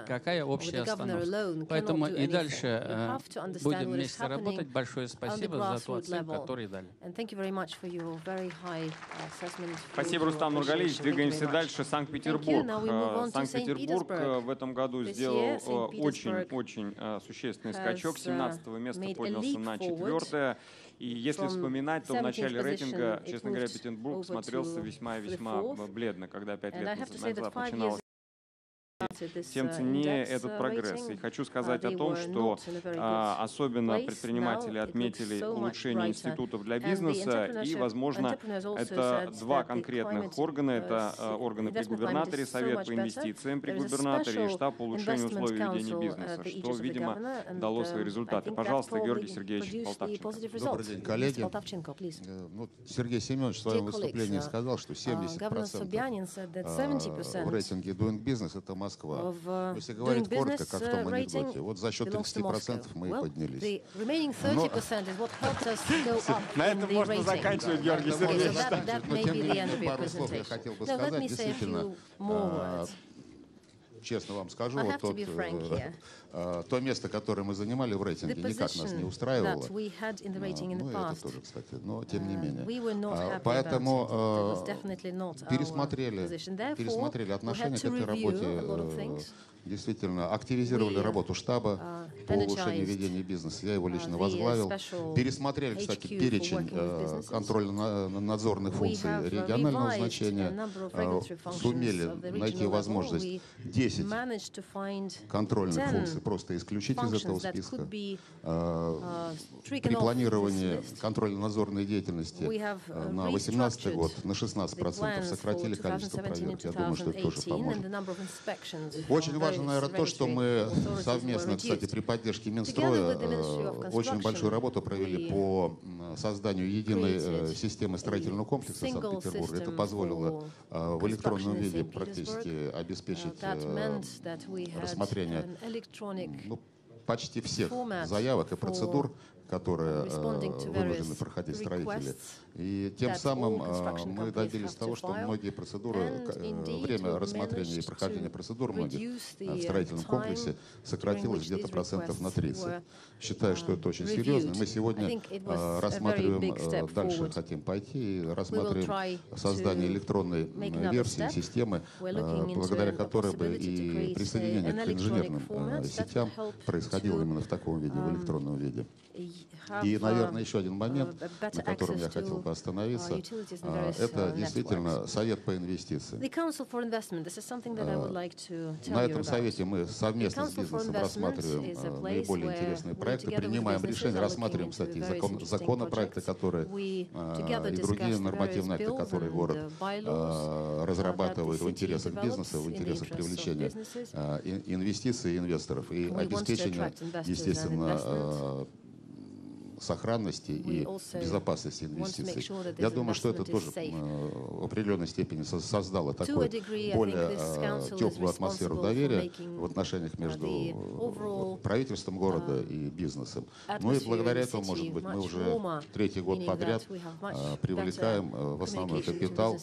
Speaker 7: какая общая остановка. Поэтому и дальше будем вместе работать. Большое спасибо за ту оценку, которую дали.
Speaker 1: Спасибо, Рустам Нургалиевич. Двигаемся дальше. Санкт-Петербург. Санкт-Петербург в этом году сделал очень существенный скачок. С 17-го места поднялся на 4-е. И если вспоминать, то в начале рейтинга, честно говоря, Петербург смотрелся весьма бледно, когда 5 лет назад начиналось. Тем ценнее этот прогресс. И хочу сказать о том, что особенно предприниматели отметили улучшение институтов для бизнеса, и, возможно, это два конкретных органа. Это органы при губернаторе, Совет по инвестициям при губернаторе и штаб по улучшению условий ведения бизнеса, что, видимо, дало свои результаты. Пожалуйста, Георгий Сергеевич Полтавченко.
Speaker 8: Добрый день, коллеги. Сергей Семенович в своем выступлении сказал, что 70% в рейтинге Doing Business — это Москва. Если говорить коротко, как в том анекдоте, вот за счет 30% мы и поднялись.
Speaker 1: На этом можно заканчивать, Георгий Сергеевич.
Speaker 8: Но тем не менее, пару слов я хотел бы сказать. Действительно, честно вам скажу, вот то место, которое мы занимали в рейтинге, никак нас не устраивало. Ну, это тоже, кстати, но тем не менее. Поэтому пересмотрели отношение к этой работе, действительно активизировали работу штаба по улучшению ведения бизнеса. Я его лично возглавил. Пересмотрели, кстати, перечень контрольно-надзорных функций регионального значения. Сумели найти возможность 10 контрольных функций просто исключить из этого списка. При планировании контрольно-надзорной деятельности на 2018 год на 16% сократили количество проверок. Я думаю, что это тоже поможет. Очень важно, наверное, то, что мы совместно, кстати, при поддержке Минстроя очень большую работу провели по созданию единой системы строительного комплекса Санкт-Петербурга. Это позволило в электронном виде практически обеспечить рассмотрение почти всех заявок и процедур которые вынуждены проходить строители. И тем самым мы добились того, что многие процедуры, время рассмотрения и прохождения процедур многих в строительном комплексе сократилось где-то процентов на 30. Считаю, что это очень серьезно. Мы сегодня рассматриваем, дальше хотим пойти, и рассматриваем создание электронной версии системы, благодаря которой бы и присоединение к инженерным сетям происходило именно в таком виде, в электронном виде. И, наверное, еще один момент, на котором я хотел бы остановиться, это действительно Совет по инвестициям. На этом совете мы совместно с бизнесом рассматриваем наиболее интересные проекты, принимаем решения, рассматриваем, кстати, законопроекты, которые и другие нормативные акты, которые город разрабатывает в интересах бизнеса, в интересах привлечения инвестиций и инвесторов и обеспечения, естественно, сохранности и безопасности инвестиций. Я думаю, что это тоже в определенной степени создало такую более теплую атмосферу доверия в отношениях между правительством города и бизнесом. Ну и благодаря этому, может быть, мы уже третий год подряд привлекаем в основной капитал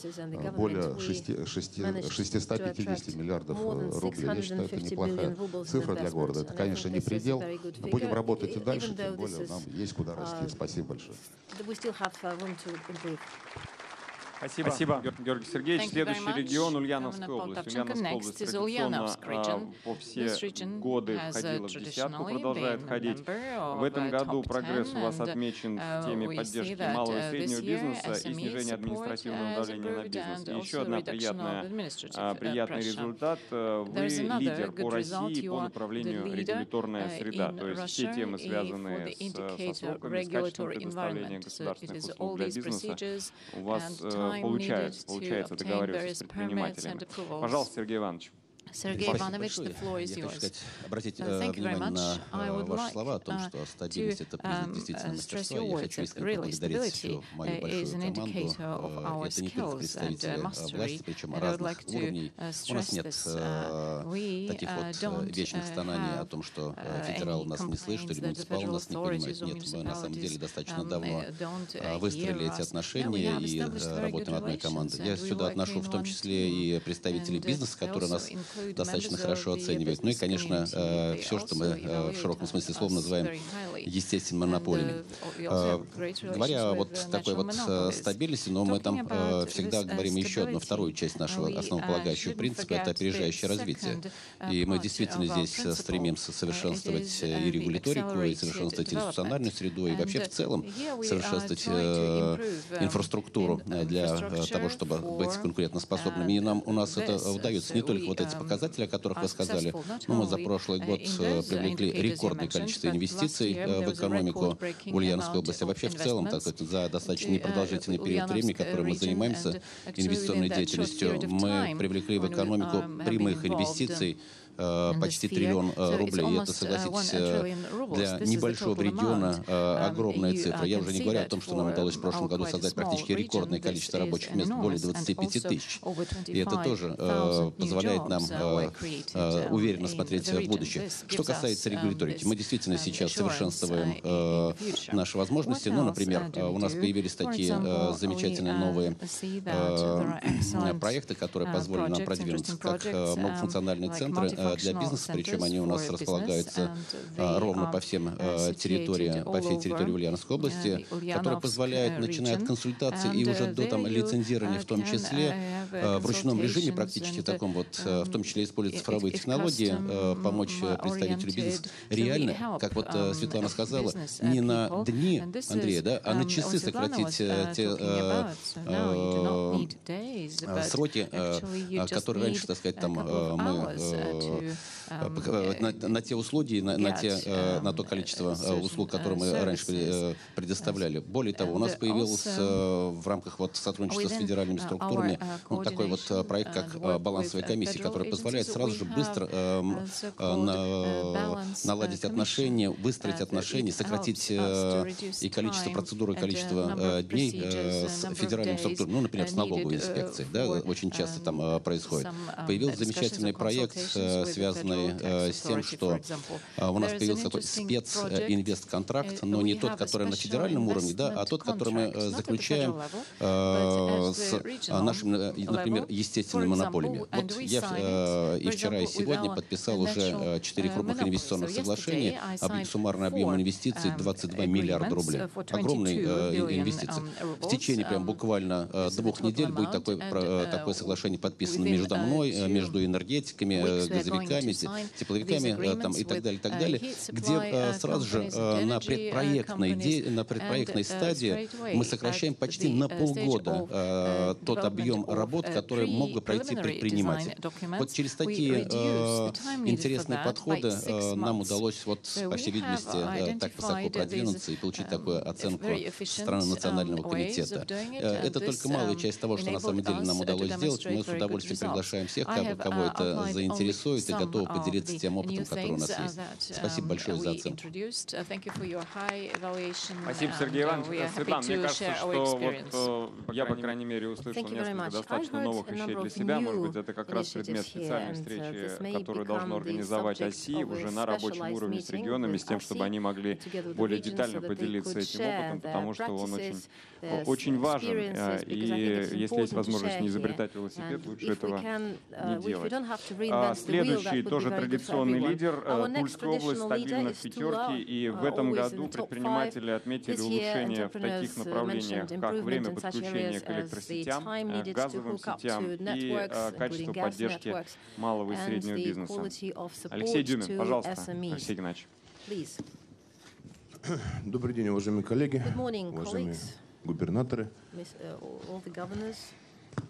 Speaker 8: более 650 миллиардов рублей. Я считаю, это неплохая цифра для города. Это, конечно, не предел. Будем работать и дальше, тем более нам есть куда расти. Спасибо большое.
Speaker 1: Спасибо, Георгий Сергеевич. Следующий регион — Ульяновская область. Ульяновская область традиционно по все годы входила в десятку, продолжает ходить. В этом году прогресс у вас отмечен в теме поддержки малого и среднего бизнеса и снижения административного давления на бизнес. И еще одна приятный результат. Вы лидер по России по направлению регуляторная среда. То есть все темы, связанные со сроками, с качеством предоставления государственных услуг для бизнеса, у вас получается договариваться с предпринимателями. Пожалуйста, Сергей Иванович.
Speaker 9: Сергей Иванович, the floor is yours. Обратить внимание на ваши слова о том, что стабильность — это признак действительного мастерства. Я хочу искренне поблагодарить всю мою большую команду. Это не только представители власти, причем разных уровней. У нас нет таких вот вечных стонаний о том, что федерал нас не слышит или муниципал нас не понимает. Нет, мы на самом деле достаточно давно выстроили эти отношения и работаем над одной командой. Я сюда отношу в том числе и представителей бизнеса, которые нас достаточно хорошо оценивает. Ну и, конечно, все, что мы в широком смысле слова называем естественными монополиями. Говоря вот такой вот стабильности, но мы там всегда говорим еще одну вторую часть нашего основополагающего принципа — это опережающее развитие. И мы действительно здесь стремимся совершенствовать и регуляторику, и совершенствовать институциональную среду, и вообще в целом совершенствовать инфраструктуру для того, чтобы быть конкурентоспособными. И у нас это удается не только вот эти показатели, о которых вы сказали, но мы за прошлый год привлекли рекордное количество инвестиций в экономику Ульяновской области. А вообще в целом, так сказать, за достаточно непродолжительный период времени, который мы занимаемся инвестиционной деятельностью, мы привлекли в экономику прямых инвестиций почти триллион рублей. И это, согласитесь, для небольшого региона огромная цифра. Я уже не говорю о том, что нам удалось в прошлом году создать практически рекордное количество рабочих мест, более 25 тысяч. И это тоже позволяет нам уверенно смотреть в будущее. Что касается регуляторики, мы действительно сейчас совершенствуем наши возможности. Ну, например, у нас появились такие замечательные новые проекты, которые позволили нам продвинуться, как многофункциональные центры для бизнеса, причем они у нас располагаются ровно по всей территории Ульяновской области, которые позволяют, начиная от консультаций и уже до лицензирования в том числе, в ручном режиме практически таком вот, в том числе используя цифровые технологии, помочь представителю бизнеса реально, как вот Светлана сказала, не на дни, Андрея, да, а на часы сократить те сроки, которые раньше, так сказать, там мы на те услуги, на то количество услуг, которые мы раньше предоставляли. Более того, у нас появился в рамках вот сотрудничества с федеральными структурами такой вот проект, как балансовая комиссия, который позволяет сразу же быстро наладить отношения, выстроить отношения, сократить и количество процедур, и количество дней с федеральным структуром, ну, например, с налоговой инспекцией, да, очень часто там происходит. Появился замечательный проект связанный с тем, что у нас появился такой специнвестконтракт, но не тот, который на федеральном уровне, да, а тот, который мы заключаем с нашими, например, естественными монополиями. Вот я и вчера, и сегодня подписал уже 4 крупных инвестиционных соглашения, суммарный объем инвестиций 22 миллиарда рублей. Огромные инвестиции. В течение прям буквально 2 недель будет такое соглашение подписано между мной, между энергетиками, газовиками, тепловиками там, и так далее, где сразу же на предпроектной стадии мы сокращаем почти на полгода тот объем работ, который мог бы пройти предприниматель. Вот через такие интересные подходы нам удалось, вот, по всей видимости, так высоко продвинуться и получить такую оценку со стороны Национального комитета. Это только малая часть того, что на самом деле нам удалось сделать. Мы с удовольствием приглашаем всех, кого это заинтересует, и готовы поделиться тем опытом, который у нас есть. Спасибо большое за оценку.
Speaker 1: Спасибо, Сергей Иванович. Светлана, мне кажется, что вот я, по крайней мере, услышал несколько достаточно новых вещей для себя. Может быть, это как раз предмет специальной встречи, которую должно организовать ОСИ уже на рабочем уровне с регионами, с тем, чтобы они могли более детально поделиться этим опытом, потому что он очень важен. И если есть возможность не изобретать велосипед, лучше этого не делать. Следующий, тоже традиционный лидер, Тульская область, стабильно в пятерке. И в этом году предприниматели отметили улучшение в таких направлениях, как время подключения к электросетям, к газовым сетям и качество поддержки малого и среднего бизнеса. Алексей Дюмин, пожалуйста, Алексей Геннадьевич.
Speaker 10: Добрый день, уважаемые коллеги, уважаемые губернаторы.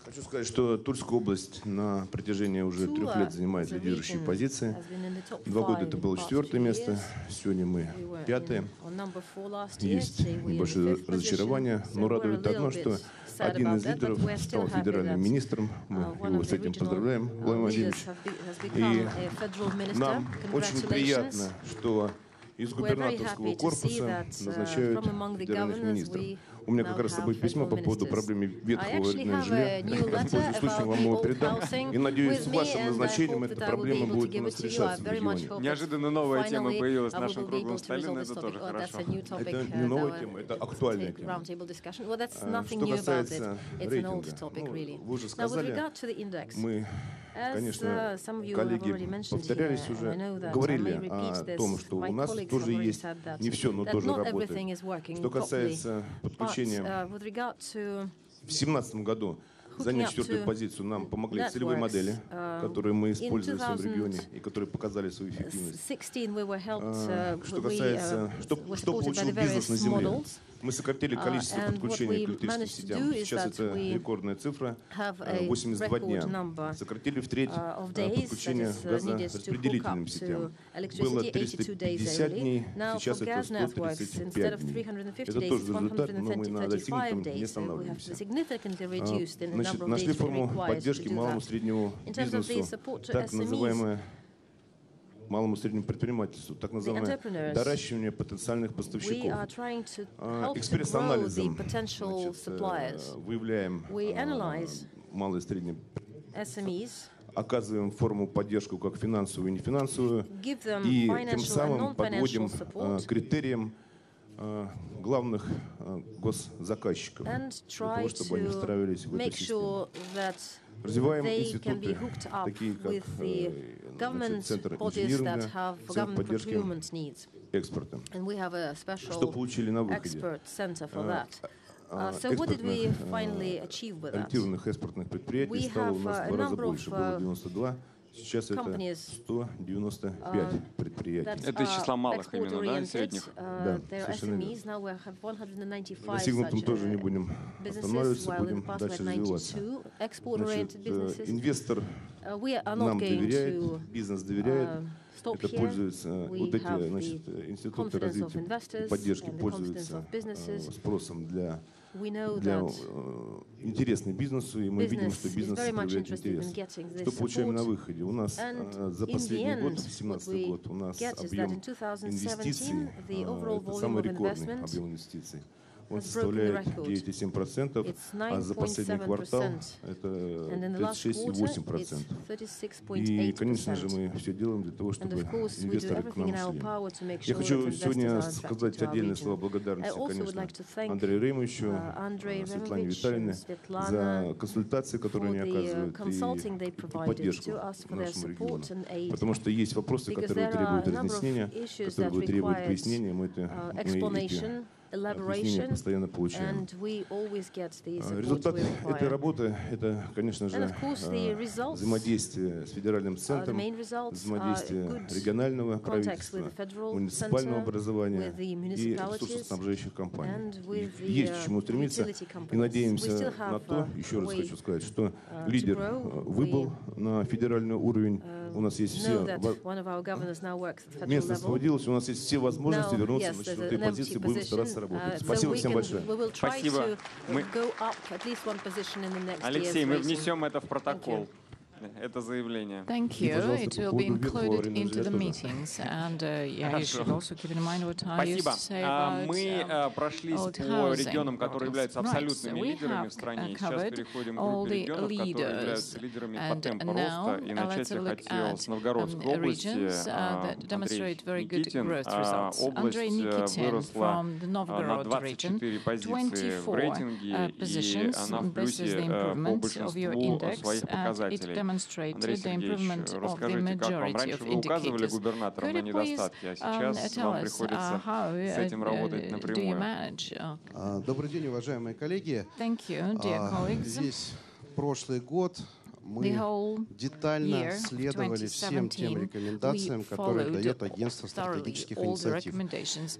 Speaker 10: Хочу сказать, что Тульская область на протяжении уже 3 лет занимает лидирующие позиции. 2 года это было 4-е место, сегодня мы 5-е. Есть небольшое разочарование, но радует одно, что один из лидеров стал федеральным министром. Мы его с этим поздравляем, Владимир Владимирович. И нам очень приятно, что из губернаторского корпуса назначают федеральных министров. У меня как раз с собой письмо по поводу проблемы ветхого жилья. Пользуясь случаем, вам его передам. И надеюсь, с вашим назначением эта проблема будет у нас решаться в регионе.
Speaker 1: Неожиданно новая тема появилась в нашем круглом столе, но это тоже хорошо.
Speaker 10: Это не новая тема, это актуальная тема. Что касается рейтинга, вы уже сказали, мы, конечно, коллеги повторялись уже, говорили о том, что у нас тоже есть не все, но тоже работает. Что касается подключения, в 2017 году занять 4-ю позицию нам помогли целевые модели, которые мы используем в своем регионе и которые показали свою эффективность. Что касается, что получил бизнес на земле, мы сократили количество подключений к электрическим сетям. Сейчас это рекордная цифра, 82 дня. Сократили втреть подключение к газораспределительным сетям. Было 350 дней, сейчас это 135 дней. Это тоже результат, но мы на достигнутом не останавливаемся. Значит, нашли форму поддержки малому и среднему бизнесу, так называемое малому и среднему предпринимательству, так называемое доращивание потенциальных поставщиков. Экспресс-анализом выявляем малые и средние, оказываем форму поддержку как финансовую и нефинансовую, и тем самым подводим к критериям главных госзаказчиков, для того, чтобы они встраивались в эту систему. Развиваем институты, такие как Центр инжиниринга, Центр поддержки экспорта. Что получили на выходе? Ориентированных экспортных предприятий стало у нас в 2 раза больше, было 92. Сейчас это 195 предприятий.
Speaker 1: Это из числа малых именно, да, средних?
Speaker 10: Да, совершенно верно. На достигнутом тоже не будем останавливаться, будем дальше развиваться. Значит, инвестор нам доверяет, бизнес доверяет. Это пользуется, вот эти, значит, институты развития и поддержки пользуются спросом для интересный бизнесу, и мы видим, что бизнес проявляет интерес. Что получаем на выходе? У нас за последний год, 2017 год, у нас объем инвестиций, это самый рекордный объем инвестиций, он составляет 9,7%, а за последний квартал это 36,8%. И, конечно же, мы все делаем для того, чтобы инвесторы к нам шли. Я хочу сегодня сказать отдельные слова благодарности, конечно, Андрею Ремовичу, Светлане Витальевне за консультации, которые они оказывают, и поддержку нашему региону. Потому что есть вопросы, которые требуют разъяснения, которые требуют пояснения, мы эти объяснения постоянно получаем. Результат этой работы — это, конечно же, взаимодействие с федеральным центром, взаимодействие регионального правительства, муниципального образования и ресурсоснабжающих компаний. Есть к чему стремиться, и надеемся на то, еще раз хочу сказать, что лидер выбыл на федеральный уровень. У нас есть все место освободилось, у нас есть все возможности вернуться на четвертой позиции, будем стараться работать. Спасибо всем большое.
Speaker 1: Спасибо. Алексей, мы внесем это в протокол. Это заявление.
Speaker 2: Thank you. It will be included into the meetings, and you should also keep in mind what I used to say about
Speaker 1: Мы прошлись по регионам, которые являются абсолютными лидерами в стране. Сейчас переходим к группе регионов, которые являются лидерами по темпу роста. И начать я хотел с Новгородской области. Андрей Никитин. Область выросла на 24 позиции в рейтинге, и она в плюсе по большинству своих показателей. Андрей Сергеевич, расскажите, как вам раньше вы указывали губернаторам на недостатки, а сейчас вам приходится с этим работать напрямую?
Speaker 11: Добрый день, уважаемые коллеги. Здесь прошлый год мы детально следовали всем тем рекомендациям, которые дает Агентство стратегических инициатив.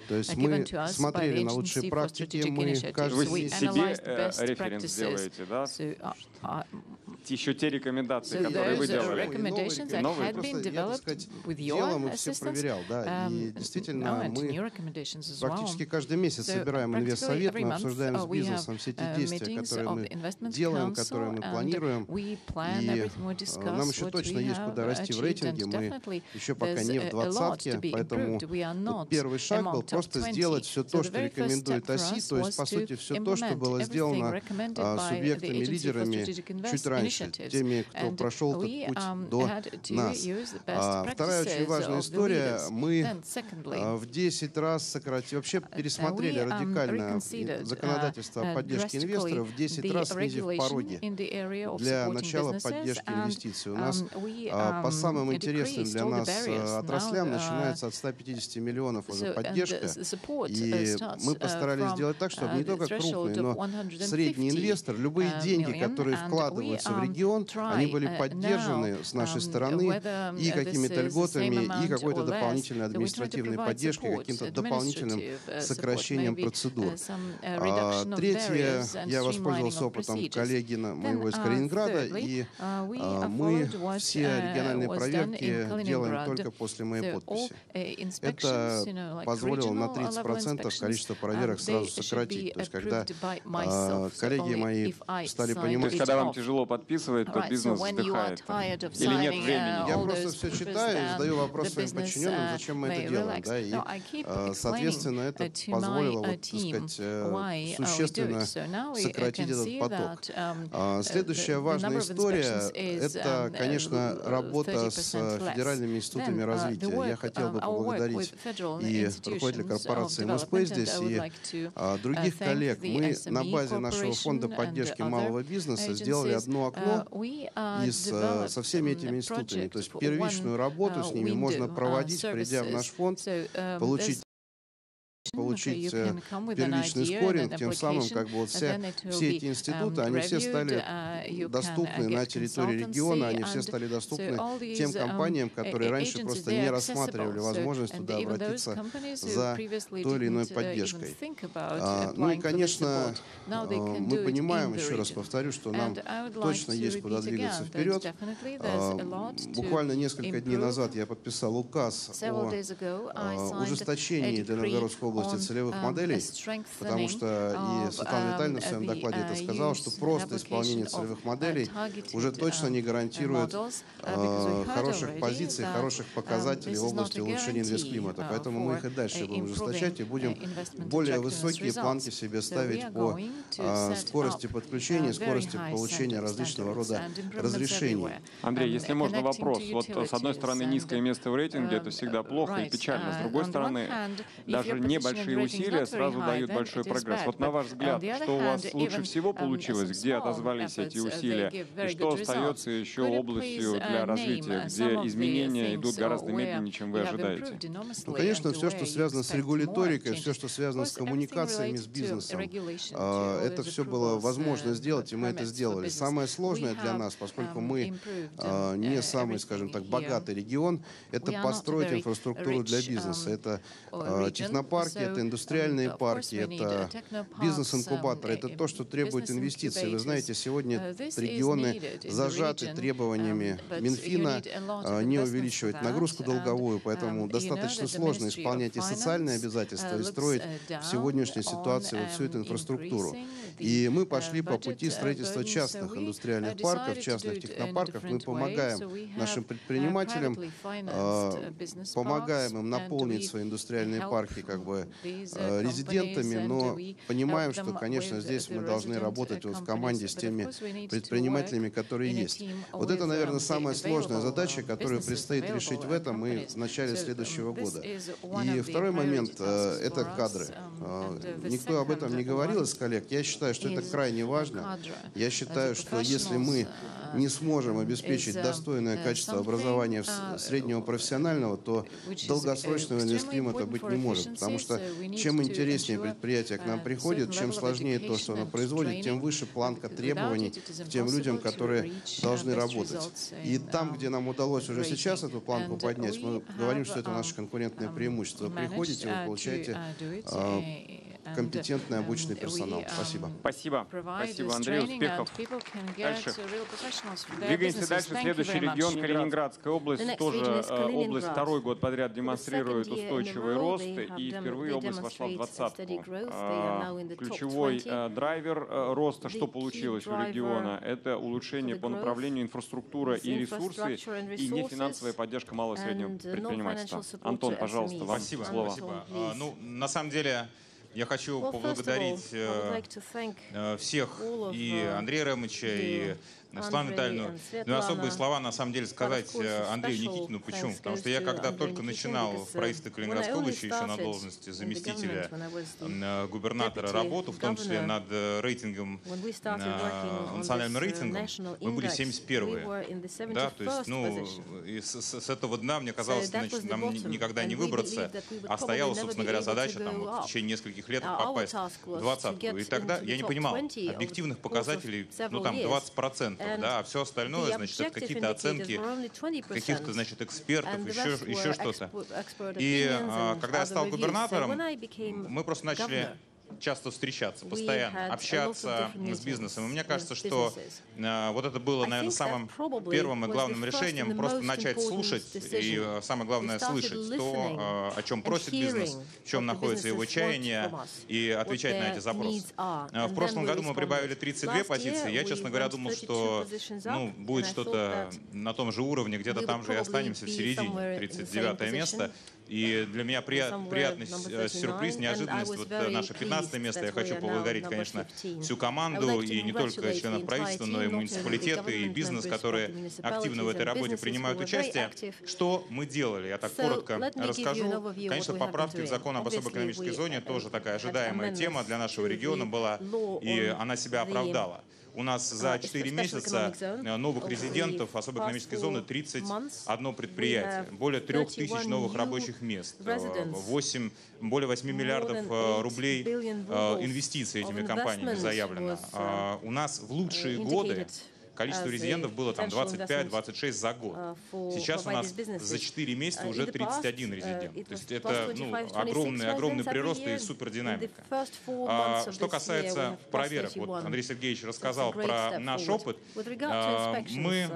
Speaker 11: То есть мы смотрели на лучшие практики, мы каждый
Speaker 1: Вы себе референс делаете, да? Еще те рекомендации, которые вы делали.
Speaker 11: Новые просто, делом и все проверял, да. И действительно, мы практически каждый месяц собираем инвестсовет, мы обсуждаем с бизнесом все те действия, которые мы делаем, которые мы планируем. И нам еще точно есть куда расти в рейтинге. Мы еще пока не в двадцатке, поэтому первый шаг был просто сделать все то, что рекомендует ОСИ, то есть, по сути, все то, что было сделано субъектами-лидерами чуть раньше, теми, кто прошел этот путь до нас. Вторая очень важная история. Мы в 10 раз сократили, вообще пересмотрели радикально законодательство о поддержке инвесторов, в 10 раз снизив пороги для начала поддержки инвестиций. У нас по самым интересным для нас отраслям начинается от 150 миллионов уже поддержка. И мы постарались сделать так, чтобы не только крупный, но средний инвестор, любые деньги, которые вкладываются в регион, они были поддержаны с нашей стороны и какими-то льготами, и какой-то дополнительной административной поддержкой, каким-то дополнительным сокращением процедур. Третье, я воспользовался опытом коллеги моего из Калининграда, и мы все региональные проверки делаем только после моей подписи. Это позволило на 30% количество проверок сразу сократить. То есть, когда коллеги мои стали понимать...
Speaker 1: То есть, когда вам тяжело подписывать, то бизнес вздыхает. Или нет времени?
Speaker 11: Я просто все читаю и задаю вопрос своим подчиненным, зачем мы это делаем. Да? И, соответственно, это позволило, вот, так сказать, существенно сократить этот поток. Следующая важная история — это, конечно, работа с федеральными институтами развития. Я хотел бы поблагодарить и руководителя корпорации МСП здесь, и других коллег. Мы на базе нашего фонда поддержки малого бизнеса сделали одно окно со всеми этими институтами. То есть первичную работу с ними можно проводить, придя в наш фонд, получить первичный скоринг, тем самым как бы вот все эти институты, они все стали доступны на территории региона, они все стали доступны тем компаниям, которые раньше просто не рассматривали возможность туда обратиться за той или иной поддержкой. Ну и, конечно, мы понимаем, еще раз повторю, что нам точно есть куда двигаться вперед. Буквально несколько дней назад я подписал указ о ужесточении для Новгородской области области целевых моделей, потому что и Светлана Витальевна в своем докладе это сказала, что просто исполнение целевых моделей уже точно не гарантирует хороших позиций, хороших показателей в области улучшения инвестклимата. Поэтому мы их и дальше будем ужесточать и будем более высокие планки себе ставить по скорости подключения, скорости получения различного рода разрешений.
Speaker 1: Андрей, если можно вопрос. Вот с одной стороны низкое место в рейтинге — это всегда плохо и печально. С другой стороны, даже небольшие усилия сразу дают большой прогресс. Вот на ваш взгляд, что у вас лучше всего получилось, где отозвались эти усилия, и что остается еще областью для развития, где изменения идут гораздо медленнее, чем вы ожидаете?
Speaker 11: Ну, конечно, все, что связано с регуляторикой, все, что связано с коммуникациями с бизнесом, это все было возможно сделать, и мы это сделали. Самое сложное для нас, поскольку мы не самый, скажем так, богатый регион, это построить инфраструктуру для бизнеса. Это технопарки, это индустриальные парки, это бизнес-инкубаторы, это то, что требует инвестиций. Вы знаете, сегодня регионы зажаты требованиями Минфина не увеличивать нагрузку долговую, поэтому достаточно сложно исполнять и социальные обязательства, и строить в сегодняшней ситуации вот всю эту инфраструктуру. И мы пошли по пути строительства частных индустриальных парков, частных технопарков. Мы помогаем нашим предпринимателям, помогаем им наполнить свои индустриальные парки как бы резидентами, но понимаем, что, конечно, здесь мы должны работать вот в команде с теми предпринимателями, которые есть. Вот это, наверное, самая сложная задача, которую предстоит решить в этом и в начале следующего года. И второй момент — это кадры. Никто об этом не говорил из коллег. Я считаю, что это крайне важно. Я считаю, что если мы не сможем обеспечить достойное качество образования среднего профессионального, то долгосрочного инвестклимата быть не может. Потому что чем интереснее предприятие к нам приходит, чем сложнее то, что оно производит, тем выше планка требований к тем людям, которые должны работать. И там, где нам удалось уже сейчас эту планку поднять, мы говорим, что это наше конкурентное преимущество. Вы приходите, вы получаете компетентный обученный персонал. Спасибо.
Speaker 1: Спасибо. Спасибо, Андрей. Успехов. Дальше. Двигаемся дальше. Следующий регион — Калининградская область. Тоже область второй год подряд демонстрирует устойчивый рост. И впервые область вошла в двадцатку. Ключевой драйвер роста, что получилось у региона, это улучшение по направлению инфраструктура и ресурсы, и нефинансовая поддержка малого и среднего предпринимательства. Антон, пожалуйста, вам слово.
Speaker 12: Спасибо. Ну, на самом деле, я хочу поблагодарить всех, и Андрея Ремыча, и Светлану Витальевну. Ну и особые слова, на самом деле, сказать Андрею Никитину. Почему? Потому что я, когда только начинал в правительстве Калининградской области, еще на должности заместителя губернатора, работу, в том числе над рейтингом, национальным рейтингом, мы были 71-е. Да, то есть, ну, и с этого дна, мне казалось, значит, нам никогда не выбраться, а стояла, собственно говоря, задача там, вот, в течение нескольких лет попасть в двадцатку. И тогда я не понимал объективных показателей, ну там 20%. Да, а все остальное, значит, это какие-то оценки каких-то, значит, экспертов, еще что-то. И когда я стал губернатором, мы просто начали часто встречаться, постоянно общаться с бизнесом. И мне кажется, что вот это было, наверное, самым первым и главным решением — просто начать слушать и, самое главное, слышать то, о чем просит бизнес, в чем находится его чаяние, и отвечать на эти запросы. В прошлом году мы прибавили 32 позиции. Я, честно говоря, думал, что будет что-то на том же уровне, где-то там же и останемся в середине, 39-е место. И для меня приятный сюрприз, неожиданность. Вот наше 15-е место. Я хочу поблагодарить, конечно, всю команду, и не только членов правительства, но и муниципалитеты, и бизнес, которые активно в этой работе принимают участие. Что мы делали? Я так коротко расскажу. Конечно, поправки в закон об особой экономической зоне тоже такая ожидаемая тема для нашего региона была, и она себя оправдала. У нас за 4 месяца новых резидентов особой экономической зоны 31 предприятие, более 3000 новых рабочих мест, более 8 миллиардов рублей инвестиций этими компаниями заявлено. У нас в лучшие годы количество резидентов было там 25-26 за год. Сейчас у нас за 4 месяца уже 31 резидент. То есть это огромный прирост и супердинамика. Что касается проверок, вот Андрей Сергеевич рассказал про наш опыт. Мы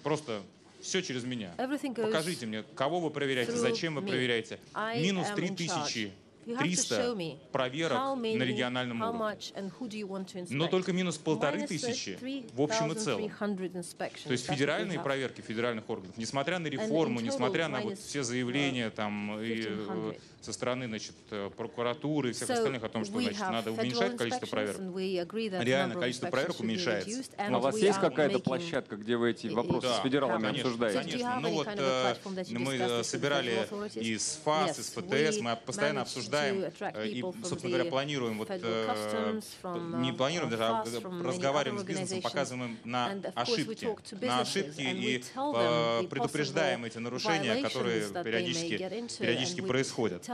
Speaker 12: просто все через меня. Покажите мне, кого вы проверяете, зачем вы проверяете. Минус 3000 300 проверок на региональном уровне. Но только минус 1500 в общем и целом. То есть федеральные проверки федеральных органов, несмотря на реформу, несмотря на вот все заявления там, и, со стороны, значит, прокуратуры и всех остальных о том, что, значит, надо уменьшать количество проверок, реально количество проверок уменьшается.
Speaker 1: Но у вас есть какая-то площадка, где вы эти вопросы с федералами обсуждаете?
Speaker 12: Конечно. Ну вот мы собирали и с ФАС, и с ФТС, мы постоянно обсуждаем и, собственно говоря, планируем, вот, не планируем даже, а разговариваем с бизнесом, показываем на ошибки и предупреждаем эти нарушения, которые периодически происходят.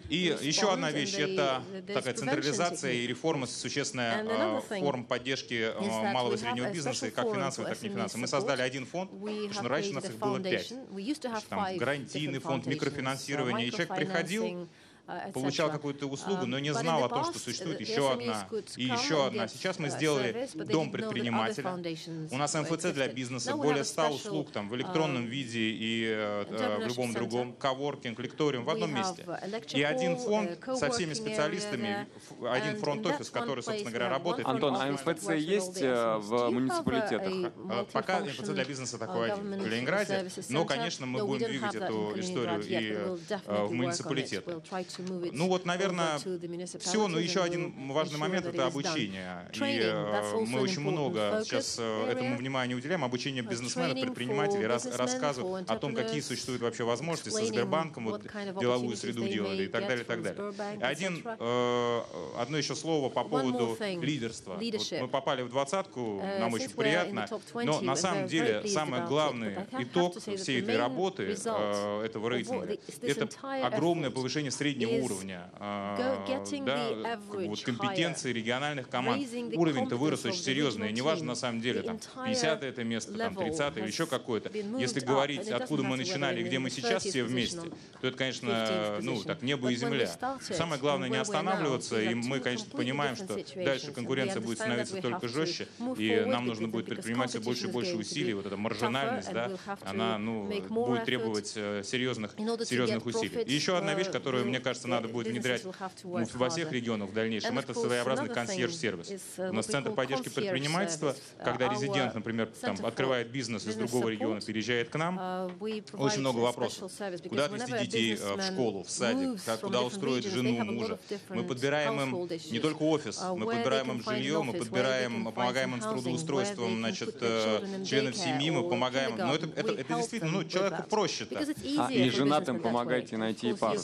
Speaker 12: И еще одна вещь — это такая централизация и реформа, существенная форма поддержки малого и среднего бизнеса, как финансовой, так и нефинансовой. Мы создали один фонд, потому что раньше у нас их было 5. Там гарантийный фонд, микрофинансирование. И человек приходил, получал какую-то услугу, но не знал о том, что существует еще одна и еще одна. Сейчас мы сделали дом предпринимателя. У нас МФЦ для бизнеса, более 100 услуг там, в электронном виде и в любом другом, коворкинг, лекториум в одном месте. И один фонд со всеми специалистами, один фронт-офис, который, собственно говоря, работает.
Speaker 1: Антон, а МФЦ есть в муниципалитетах?
Speaker 12: Пока МФЦ для бизнеса такой один в Ленинграде, но, конечно, мы будем двигать эту историю и в муниципалитеты. Ну вот, наверное, все, но еще один важный момент — это обучение. И мы очень много сейчас этому внимания уделяем. Обучение бизнесменов, предпринимателей, рассказывают о том, какие существуют вообще возможности. Со Сбербанком вот, деловую среду делали и так далее, и так далее. Одно еще слово по поводу лидерства. Вот мы попали в 20-ку, нам очень приятно, но на самом деле самый главный итог всей этой работы, этого рейтинга, это огромное повышение среднего уровня, вот, компетенции региональных команд. Уровень-то вырос очень серьезно, и неважно на самом деле, там, 50-е это место, там, 30-е или еще какое-то. Если говорить, откуда мы начинали и где мы сейчас все вместе, то это, конечно, ну, так, небо и земля. Самое главное — не останавливаться, и мы, конечно, понимаем, что дальше конкуренция будет становиться только жестче, и нам нужно будет предпринимать все больше и больше усилий. Вот эта маржинальность, да, она, ну, будет требовать серьезных усилий. И еще одна вещь, которую, мне кажется, надо будет внедрять во всех регионах в дальнейшем, это своеобразный консьерж-сервис. У нас Центр поддержки предпринимательства, когда резидент, например, там, открывает бизнес из другого региона, переезжает к нам, очень много вопросов. Куда отвезти детей в школу, в садик, куда устроить жену, мужа. Мы подбираем им не только офис, мы подбираем им жилье, мы помогаем им с трудоустройством, значит, членов семьи, мы помогаем. Но это действительно, ну, человеку проще-то.
Speaker 1: И женатым помогаете найти пару.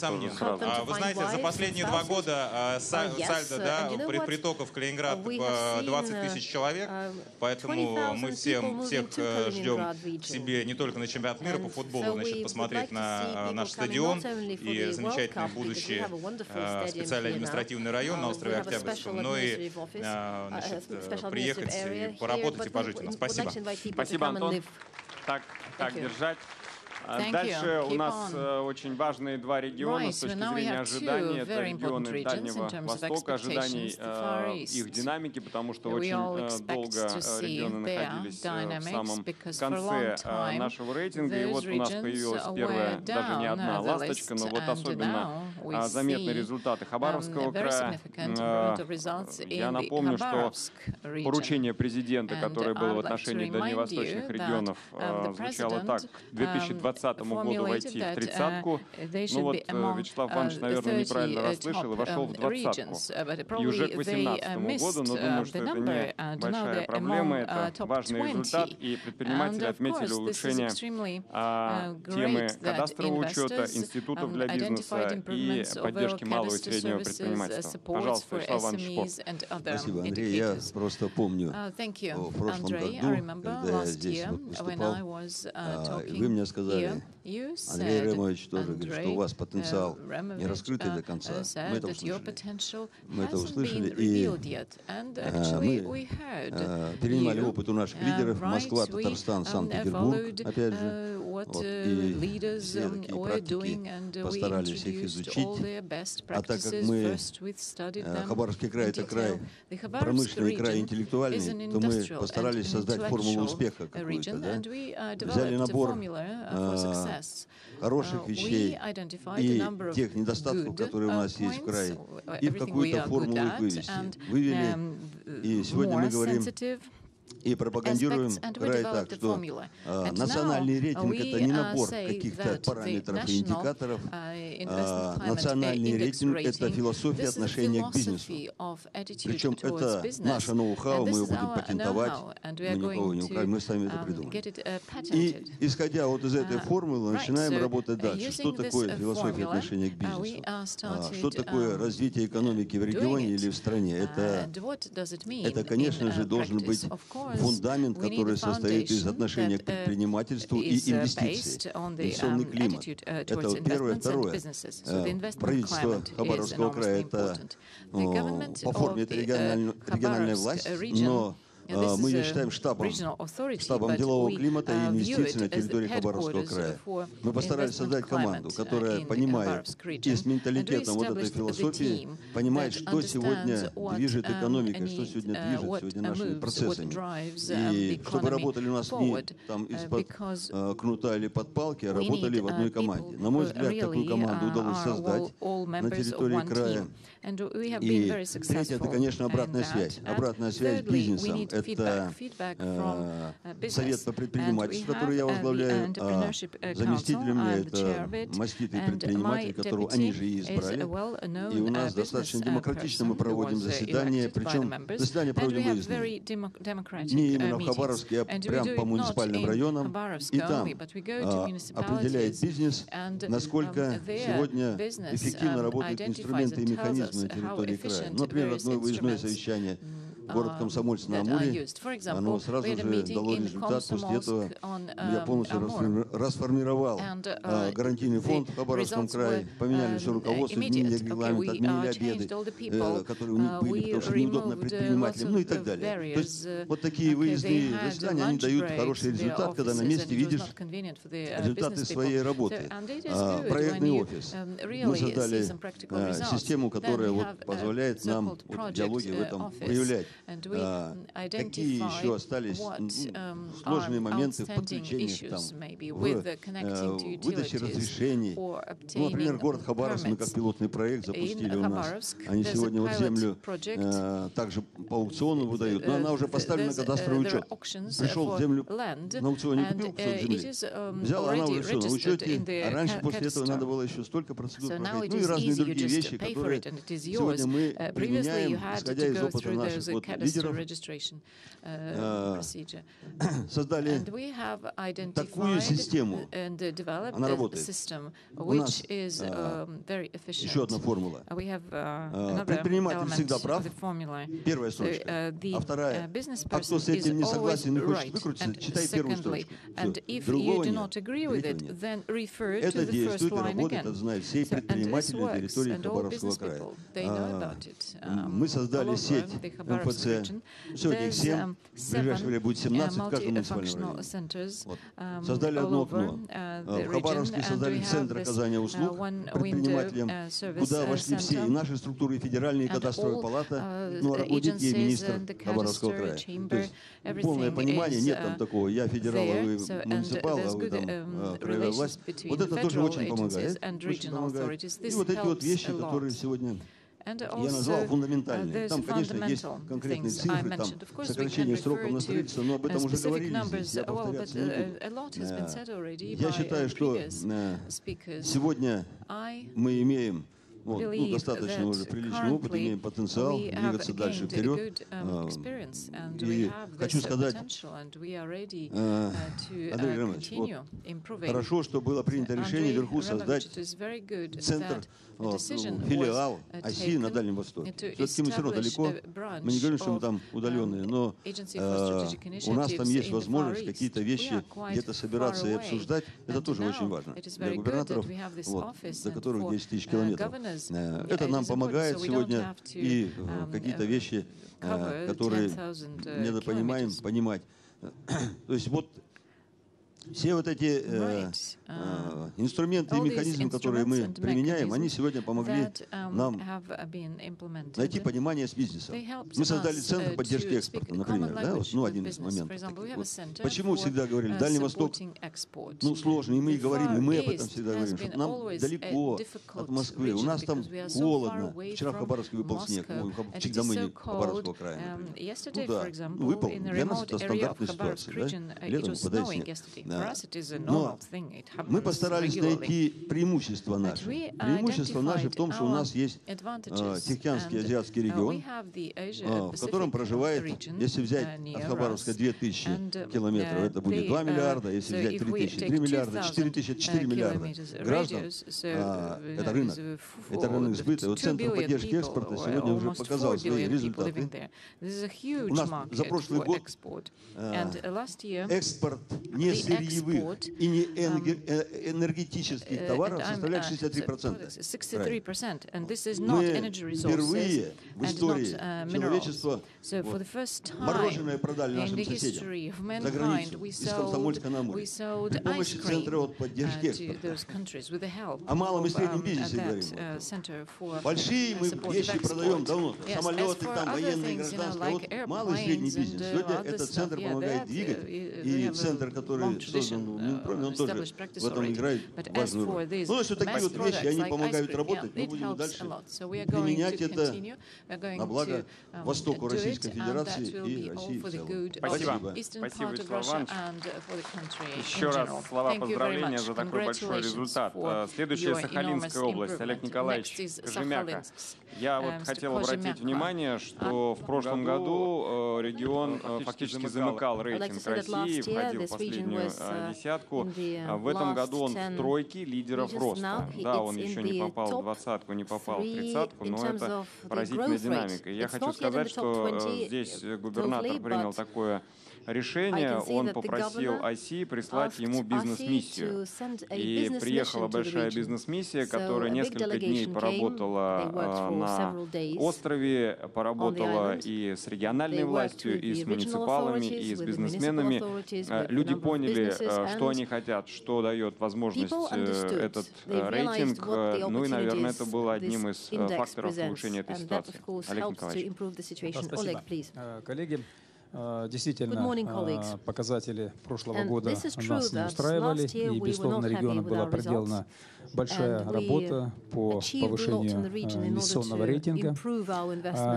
Speaker 12: Вы знаете, за последние 2 года сальдо, да, притоков в Калининград 20 тысяч человек, поэтому мы всех ждем к себе не только на чемпионат мира по футболу, значит, посмотреть на наш стадион и замечательный будущий специальный административный район на острове Октябрьском, но и, значит, приехать и поработать и пожить у нас. Спасибо.
Speaker 1: Спасибо, Антон. Так держать. Дальше у нас очень важные 2 региона с точки зрения ожиданий. Это регионы Дальнего Востока, ожиданий их динамики, потому что очень долго регионы находились в самом конце нашего рейтинга. И вот у нас появилась первая, даже не одна ласточка, но вот особенно заметные результаты Хабаровского края. Я напомню, что поручение президента, которое было в отношении дальневосточных регионов, звучало так: к 2020 году войти в 30-ку. Ну вот Вячеслав Иванович, наверное, неправильно расслышал и вошел в 20-ку. И уже к 2018 году, но думаю, что это не большая проблема, это важный результат. И предприниматели отметили улучшение темы кадастрового учета, институтов для бизнеса и поддержки малого и среднего предпринимательства. Пожалуйста, Вячеслав Иванович Поп.
Speaker 13: Спасибо, Андрей. Я просто помню, в прошлом году, когда я здесь выступал, вы мне сказали, Андрей Ремович тоже говорит, что у вас потенциал не раскрытый до конца. Мы это услышали. И мы перенимали опыт у наших лидеров: Москва, Татарстан, Санкт-Петербург, опять же. Вот, и все такие практики постарались их изучить. А так как мы, Хабаровский край — это край, промышленный край, интеллектуальный, то мы постарались создать формулу успеха какую-то. Да? Взяли набор хороших вещей и тех недостатков, которые у нас есть в крае, и в какую-то формулу их вывели. И сегодня мы говорим и пропагандируем край так, что национальный рейтинг — это не набор каких-то параметров и индикаторов. Национальный рейтинг — это философия отношения к бизнесу. Причем это наше ноу-хау, мы его будем патентовать, мы никого не украдем, мы сами это придумали. И исходя вот из этой формулы, начинаем работать дальше. Что такое философия отношения к бизнесу? Что такое развитие экономики в регионе или в стране? Это, конечно же, должен быть фундамент, который состоит из отношения к предпринимательству и инвестиций, инвестиционный климат. Это вот первое. Второе. Правительство Хабаровского края — это по форме это региональная власть, но мы ее считаем штабом делового климата и инвестиций на территории Хабаровского края. Мы постарались создать команду, которая понимает и с менталитетом вот этой философии, понимает, что сегодня движет экономикой, что сегодня движет нашими процессами. И чтобы работали у нас не там из-под кнута или под палки, а работали в одной команде. На мой взгляд, такую команду удалось создать на территории края. И третье — это, конечно, обратная связь. Обратная связь с бизнесом. Это совет по предпринимательству, который я возглавляю, а заместителем мне это маститый предприниматель, которого они же и избрали. И у нас достаточно демократично мы проводим заседания, причем заседания проводим выездные. Не именно в Хабаровске, а прямо по муниципальным районам. И там определяет бизнес, насколько сегодня эффективно работают инструменты и механизмы на территории края. Например, одно выездное совещание город Комсомольск-на-Амуре, оно сразу же дало результат. После этого я полностью расформировал гарантийный фонд в Хабаровском крае, поменяли все руководство, изменили регламент, отменили обеды, которые у них были, потому что неудобно предпринимателям, ну и так далее. То есть вот такие выездные заседания, они дают хороший результат, когда на месте видишь результаты своей работы. Проектный офис. Мы создали систему, которая вот позволяет нам в диалоге в этом проявлять. Какие еще остались сложные моменты в подключениях, там, в выдаче разрешений. Ну, например, город Хабаровск мы как пилотный проект запустили у нас. Они сегодня вот землю также по аукциону выдают, но она уже поставлена на кадастровый учет. Пришел землю на аукционе, купил кусок земли, взял, она уже все на учете, а раньше после этого надо было еще столько процедур проходить. Ну и разные другие вещи, которые сегодня мы применяем, исходя из опыта наших вот лидеров, создали такую систему. Она работает. У нас еще одна формула. Предприниматель всегда прав. Первая строчка. А вторая. А кто с этим не согласен и хочет выкрутиться, читай первую строчку. Все. Другого нет. Это действует и работает, это знают все предприниматели на территории Хабаровского края. Мы создали сеть МФЦ. Сегодня их 7, в ближайшее время будет 17 в каждом муниципальном районе. Вот. Создали одно окно. В Хабаровске создали центр оказания услуг предпринимателям, куда вошли все и наши структуры, и федеральные, и кадастровая палата, ну, а работники и министр Хабаровского края. То есть полное понимание, нет там такого, я федерал, а вы муниципал, а вы там краевая власть. Вот это тоже очень помогает. Очень помогает. И вот эти вот вещи, которые сегодня я назвал фундаментальные. Там, конечно, есть конкретные цифры, там сокращение сроков на строительство, но об этом уже говорили здесь, я повторяться не буду. Я считаю, что сегодня мы имеем достаточно уже приличный опыт, имеем потенциал двигаться дальше вперед. И хочу сказать, Андрей Романович, хорошо, что было принято решение вверху создать центр, филиал ОСИ на Дальнем Востоке. Все-таки мы все равно далеко, мы не говорим, что мы там удаленные, но у нас там есть возможность какие-то вещи где-то собираться и обсуждать. Это тоже очень важно для губернаторов, до которых 10 тысяч километров. Это нам помогает сегодня и какие-то вещи, которые недопонимаем, понимать. То есть вот все вот эти инструменты и механизмы, которые мы применяем, они сегодня помогли нам найти понимание с бизнесом. Мы создали Центр поддержки экспорта, например. Да? Вот, ну, один из моментов. Вот. Почему всегда говорили, Дальний Восток, ну, сложно, и мы и говорим, и мы об этом всегда говорим, что нам далеко от Москвы, у нас там холодно. Вчера в Хабаровске выпал снег, в Чикдамыне Хабаровского края. Ну да, выпал. Для нас это стандартная ситуация. Да? Летом выпадает снег. Да. Но мы постарались найти преимущества наши. Преимущество наше в том, что у нас есть Тихоокеанский азиатский регион, в котором проживает, если взять от Хабаровска 2000 километров, это будет 2 миллиарда, если взять 3000, 3 миллиарда, 4000, 4 миллиарда граждан. Это рынок сбыта. Вот Центр поддержки экспорта сегодня уже показал свои результаты. У нас за прошлый год экспорт не сырьевых и не энергетических товаров составляет 63%. Мы впервые в истории человечества мороженое продали нашим соседям за границу, из Комсомольска-на-Амуре, при помощи Центра поддержки экспорта. О малом и среднем бизнесе говорим. Большие мы вещи продаем давно, самолеты, там, военные, гражданские. Вот малый и средний бизнес. Сегодня этот центр помогает двигать, и центр, который создан в Минпроме, он тоже в этом играет важную роль. Ну, если такие вот вещи, они помогают работать, мы будем дальше применять это на благо Востоку Российской Федерации и России в целом.
Speaker 1: Спасибо. Спасибо, Вячеслав Иванович. Еще раз слова поздравления за такой большой результат. Следующая Сахалинская область. Олег Николаевич Кожемяка. Я вот хотел обратить внимание, что в прошлом году регион фактически замыкал рейтинг России, входил в последнюю десятку. В этом году он в тройке лидеров роста. Да, он еще не попал в двадцатку, не попал в тридцатку, но это поразительная динамика. И я хочу сказать, что здесь губернатор принял такое решение, он попросил IC прислать ему бизнес-миссию. И приехала большая бизнес-миссия, которая несколько дней поработала на острове, поработала и с региональной властью, и с муниципалами, и с бизнесменами. Люди поняли, что они хотят, что дает возможность этот рейтинг. Ну и, наверное, это было одним из факторов улучшения этой ситуации. Олег Николаевич.
Speaker 14: Спасибо. Коллеги, действительно, показатели прошлого года нас не устраивали, и, безусловно, региону была проделана большая работа по повышению инвестиционного рейтинга.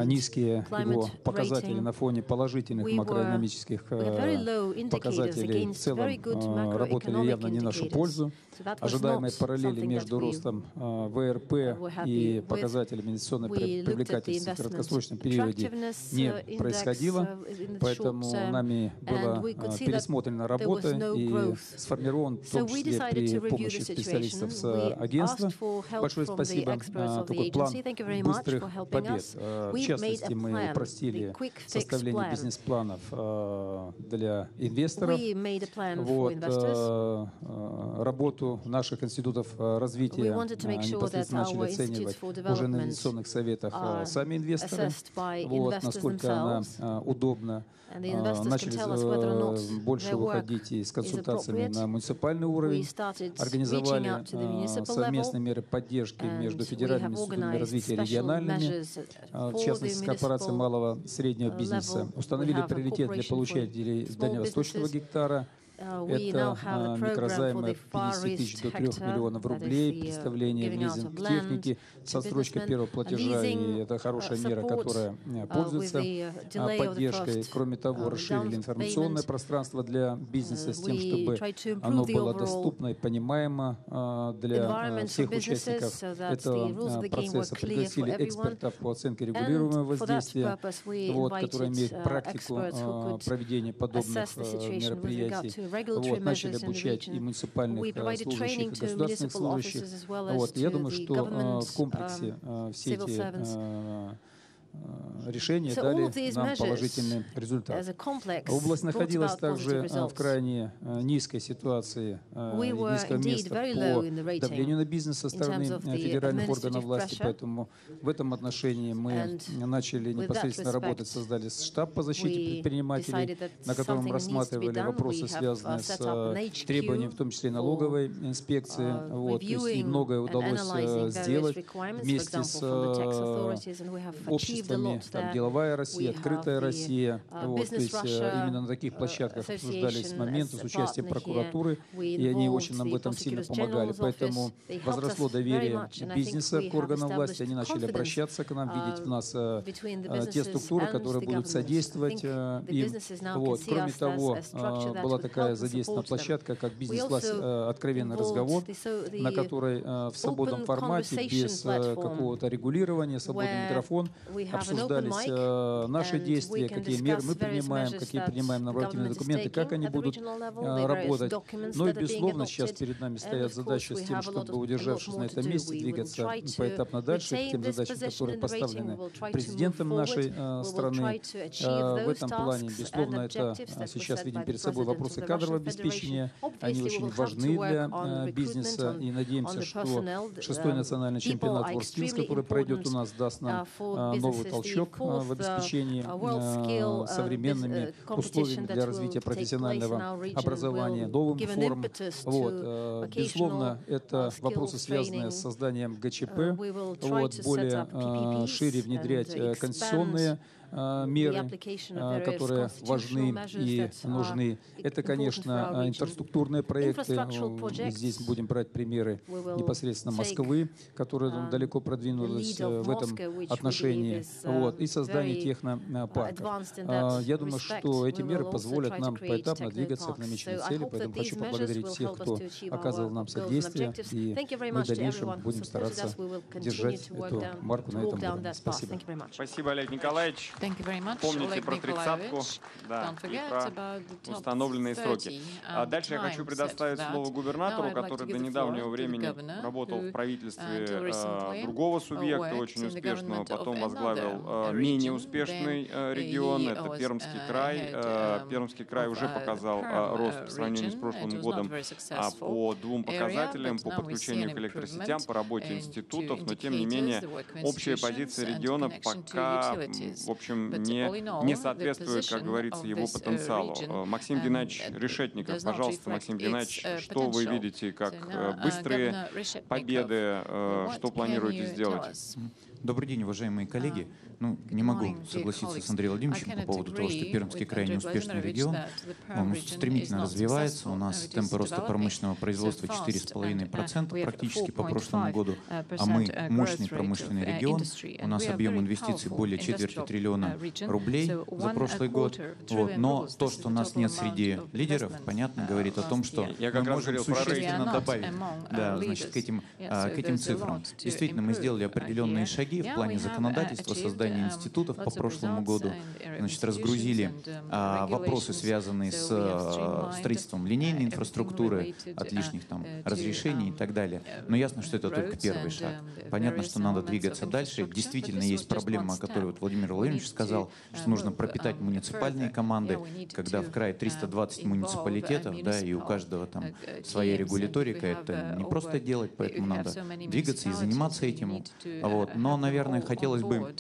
Speaker 14: Низкие его показатели на фоне положительных макроэкономических показателей в целом работали явно не в нашу пользу. Ожидаемые параллели между ростом ВРП и показателями инвестиционной привлекательности в краткосрочном периоде не происходило, поэтому нами была пересмотрена работа и сформирован, в том числе при помощи специалистов с агентства. Большое спасибо. Такой план быстрых побед. В частности, мы упростили составление бизнес-планов для инвесторов. Вот, работу наших институтов развития непосредственно начали оценивать уже на инвестиционных советах сами инвесторы. Вот, насколько она удобна. Начали больше выходить и с консультациями на муниципальный уровень, организовали совместные меры поддержки между федеральными институтами развития и региональными, в частности, с корпорацией малого и среднего бизнеса. Установили приоритет для получателей дальневосточного гектара. Это микрозаймы от 50 тысяч до 3 миллионов рублей, представление в лизинг техники с отсрочкой первого платежа, и это хорошая мера, которая пользуется поддержкой. Кроме того, расширили информационное пространство для бизнеса с тем, чтобы оно было доступно и понимаемо для всех участников этого процесса. Пригласили экспертов по оценке регулируемого воздействия, которые имеют практику проведения подобных мероприятий. Вот, начали обучать и муниципальных служащих, и государственных служащих. Вот, я думаю, что в комплексе все эти решения дали нам положительный результат. Область находилась также в крайне низкой ситуации, низкого места по давлению на бизнес со стороны федеральных органов власти, поэтому в этом отношении мы начали непосредственно работать, создали штаб по защите предпринимателей, на котором рассматривали вопросы, связанные с требованием, в том числе налоговой инспекции. Вот, и многое удалось сделать вместе с обществами, там, Деловая Россия, Открытая Россия. Вот, то есть именно на таких площадках обсуждались моменты с участием прокуратуры, и они очень нам в этом сильно помогали. Поэтому возросло доверие бизнеса к органам власти, они начали обращаться к нам, видеть в нас те структуры, которые будут содействовать им. Вот. Кроме того, была такая задействована площадка, как бизнес-класс «Откровенный разговор», на которой в свободном формате, без какого-то регулирования, свободный микрофон, обсуждались наши действия, какие меры мы принимаем, какие принимаем нормативные документы, как они будут работать. Но и, безусловно, сейчас перед нами стоят задачи с тем, чтобы, удержавшись на этом месте, двигаться поэтапно дальше к тем задачам, которые поставлены президентом нашей страны. В этом плане, безусловно, это сейчас видим перед собой вопросы кадрового обеспечения. Они очень важны для бизнеса, и надеемся, что 6-й национальный чемпионат WorldSkills, который пройдет у нас, даст нам новый толчок в обеспечении современными условиями для развития профессионального образования, новым форм. Вот. Безусловно, это вопросы, связанные с созданием ГЧП, вот, более шире внедрять конституционные меры, которые важны и нужны. Это, конечно, инфраструктурные проекты. Здесь будем брать примеры непосредственно Москвы, которая далеко продвинулась в этом отношении. Вот, и создание технопарков. Я думаю, что эти меры позволят нам поэтапно двигаться к намеченной цели, поэтому хочу поблагодарить всех, кто оказывал нам содействие, и мы в дальнейшем будем стараться держать эту марку на этом уровне. Спасибо.
Speaker 1: Спасибо, Олег Николаевич. Помните про тридцатку, да, и про установленные сроки. Дальше я хочу предоставить слово губернатору, который до недавнего времени работал в правительстве другого субъекта, очень успешного, потом возглавил менее успешный регион, это Пермский край. Пермский край уже показал рост по сравнению с прошлым годом по двум показателям, по подключению к электросетям, по работе институтов, но тем не менее общая позиция региона пока, в общем, не соответствует, как говорится, его потенциалу. Максим Геннадьевич Решетников, пожалуйста, Максим Геннадьевич, что вы видите как быстрые победы, что планируете сделать?
Speaker 15: Добрый день, уважаемые коллеги. Ну, не могу согласиться с Андреем Владимировичем по поводу того, что Пермский крайне успешный регион. Он стремительно развивается. У нас темпы роста промышленного производства 4,5% практически по прошлому году. А мы мощный промышленный регион. У нас объем инвестиций более $250 триллиона рублей за прошлый год. Вот. Но то, что нас нет среди лидеров, понятно, говорит о том, что мы можем существенно добавить, да, значит, к этим цифрам. Действительно, мы сделали определенные шаги в плане законодательства, создания институтов по прошлому году, значит, разгрузили вопросы, связанные с строительством линейной инфраструктуры, от лишних там разрешений и так далее. Но ясно, что это только первый шаг. Понятно, что надо двигаться дальше. Действительно, есть проблема, о которой вот Владимир Владимирович сказал, что нужно пропитать муниципальные команды, когда в крае 320 муниципалитетов, да, и у каждого там своя регуляторика, это не просто делать, поэтому надо двигаться и заниматься этим. Вот. Но, наверное, хотелось бы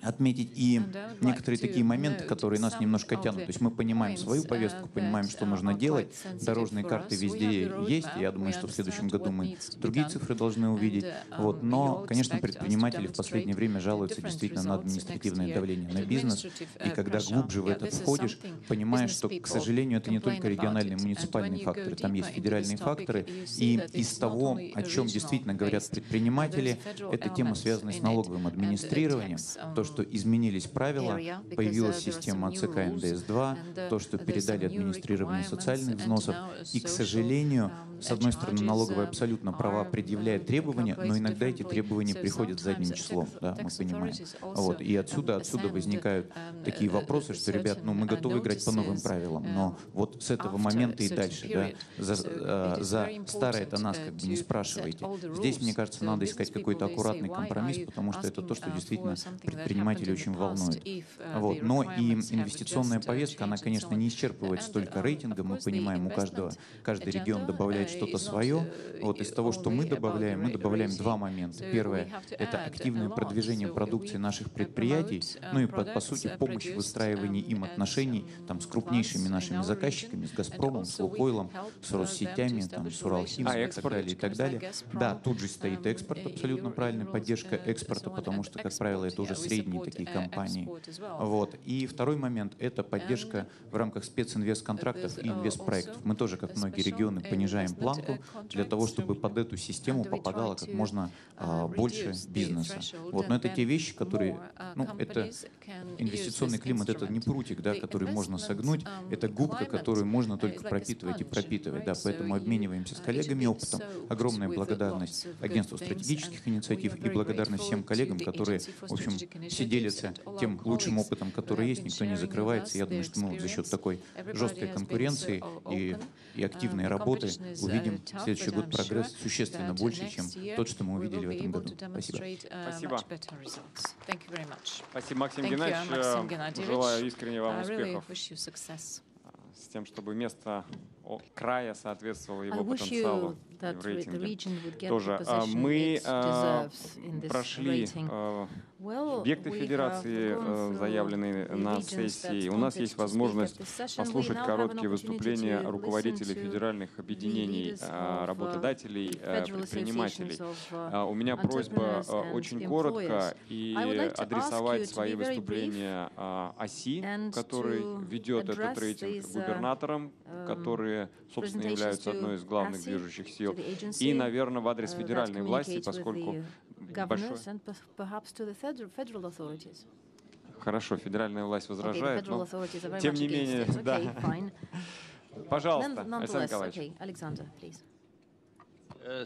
Speaker 15: отметить и некоторые такие моменты, которые нас немножко тянут. То есть мы понимаем свою повестку, понимаем, что нужно делать. Дорожные карты везде есть. Я думаю, что в следующем году мы другие цифры должны увидеть. Вот. Но, конечно, предприниматели в последнее время жалуются действительно на административное давление на бизнес. И когда глубже в это входишь, понимаешь, что, к сожалению, это не только региональные муниципальные факторы, там есть федеральные факторы. И из того, о чем действительно говорят предприниматели, это тема, связанная с налоговым администрированием. То, что изменились правила, появилась система АЦК НДС-2, то, что передали администрирование социальных взносов. И, к сожалению, с одной стороны, налоговая абсолютно права предъявляет требования, но иногда эти требования приходят задним числом, да, мы понимаем. Вот. И отсюда возникают такие вопросы, что, ребят, ну, мы готовы играть по новым правилам, но вот с этого момента и дальше, да, за старое это нас как бы не спрашивайте. Здесь, мне кажется, надо искать какой-то аккуратный компромисс, потому что это то, что действительно предпринимателей очень волнует. Вот. Но и инвестиционная повестка, она, конечно, не исчерпывает столько рейтинга, мы понимаем, каждый регион добавляет что-то свое. Вот из того, что мы добавляем два момента. Первое — это активное продвижение продукции наших предприятий, ну и, по сути, помощь в выстраивании им отношений там, с крупнейшими нашими заказчиками, с «Газпромом», с «Лукойлом», с Россетями, там, с «Уралхимом» и так далее. Да, тут же стоит экспорт, абсолютно правильная поддержка экспорта, потому что, как правило, это уже средние такие компании. Вот. И второй момент — это поддержка в рамках специнвестконтрактов и инвестпроектов. Мы тоже, как многие регионы, понижаем планку для того, чтобы под эту систему попадало как можно больше бизнеса. Вот. Но это те вещи, которые, ну, это инвестиционный климат, это не прутик, да, который можно согнуть, это губка, которую можно только пропитывать и пропитывать. Да. Поэтому обмениваемся с коллегами опытом. Огромная благодарность Агентству стратегических инициатив и благодарность всем коллегам, которые, в общем, все делятся тем лучшим опытом, который есть, никто не закрывается. Я думаю, что мы вот за счет такой жесткой конкуренции и активной работы увидим в следующий год прогресс существенно больше, чем тот, что мы увидели в этом году. Спасибо.
Speaker 1: Спасибо. Спасибо, Максим Геннадьевич. Желаю искренне вам успехов с тем, чтобы место края соответствовало его потенциалу в рейтинге. Тоже мы прошли объекты федерации, заявленные на сессии. У нас есть возможность послушать короткие выступления руководителей федеральных объединений работодателей, предпринимателей. У меня просьба очень коротко и адресовать свои выступления ОСИ, который ведет этот рейтинг, губернаторам, которые, собственно, являются одной из главных движущих сил, и, наверное, в адрес федеральной власти, поскольку большое... Хорошо, федеральная власть возражает, но тем не менее, да. Пожалуйста, Александр Николаевич.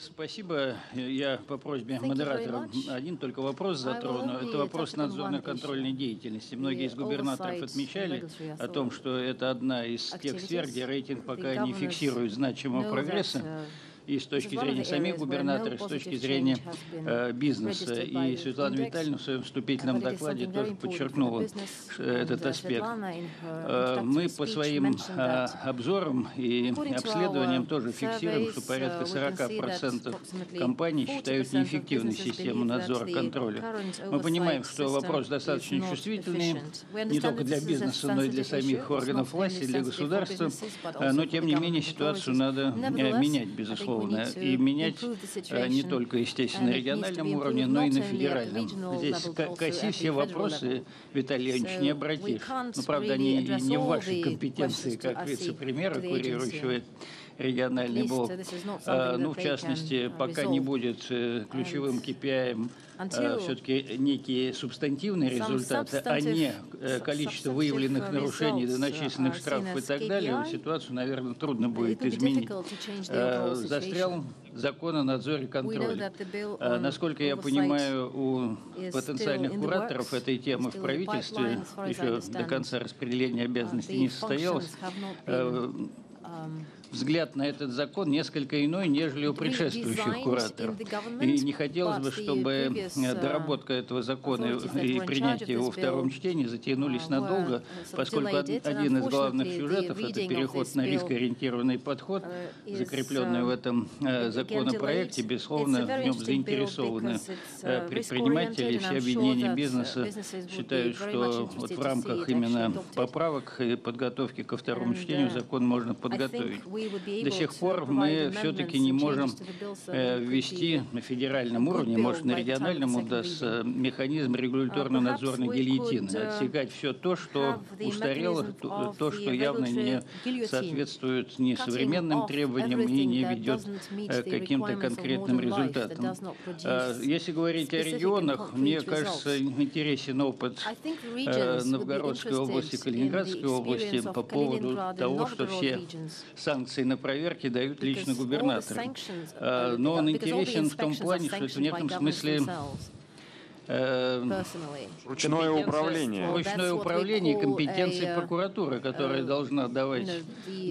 Speaker 16: Спасибо. Я по просьбе модератора один только вопрос затрону. Это вопрос надзорно-контрольной деятельности. Многие из губернаторов отмечали о том, что это одна из тех сфер, где рейтинг пока не фиксирует значимого прогресса. И с точки зрения самих губернаторов, с точки зрения бизнеса. И Светлана Витальевна в своем вступительном докладе тоже подчеркнула этот аспект. Мы по своим обзорам и обследованиям тоже фиксируем, что порядка 40% компаний считают неэффективной систему надзора контроля. Мы понимаем, что вопрос достаточно чувствительный не только для бизнеса, но и для самих органов власти, для государства. Но тем не менее ситуацию надо менять, безусловно. И менять не только, естественно, на региональном уровне, но и на федеральном. Здесь к оси все вопросы, Виталий Леонидович, не обратишь. Но, правда, они не в вашей компетенции, как вице-премьера, курирующего региональный блок. Ну, в частности, пока не будет ключевым KPI все-таки некие субстантивные результаты, а не количество выявленных нарушений, доначисленных штрафов и так далее, ситуацию, наверное, трудно будет изменить. Застрял закон о надзоре и контроле. Насколько я понимаю, у потенциальных кураторов этой темы в правительстве еще до конца распределения обязанностей не состоялось. Взгляд на этот закон несколько иной, нежели у предшествующих кураторов. И не хотелось бы, чтобы доработка этого закона и принятие его во втором чтении затянулись надолго, поскольку один из главных сюжетов — это переход на рискоориентированный подход, закрепленный в этом законопроекте. Безусловно, в нем заинтересованы предприниматели, все объединения бизнеса считают, что вот в рамках именно поправок и подготовки ко второму чтению закон можно подготовить. До сих пор мы все-таки не можем ввести на федеральном уровне, может, на региональном удастся, механизм регуляторно-надзорной гильотины, отсекать все то, что устарело, то, что явно не соответствует ни современным требованиям и не ведет к каким-то конкретным результатам. Если говорить о регионах, мне кажется, интересен опыт Новгородской области, Калининградской области по поводу того, что все санкции на проверки дают лично губернаторы. Но он интересен в том плане, что это в некотором смысле
Speaker 1: ручное управление.
Speaker 16: Ручное управление и компетенции прокуратуры, которая должна давать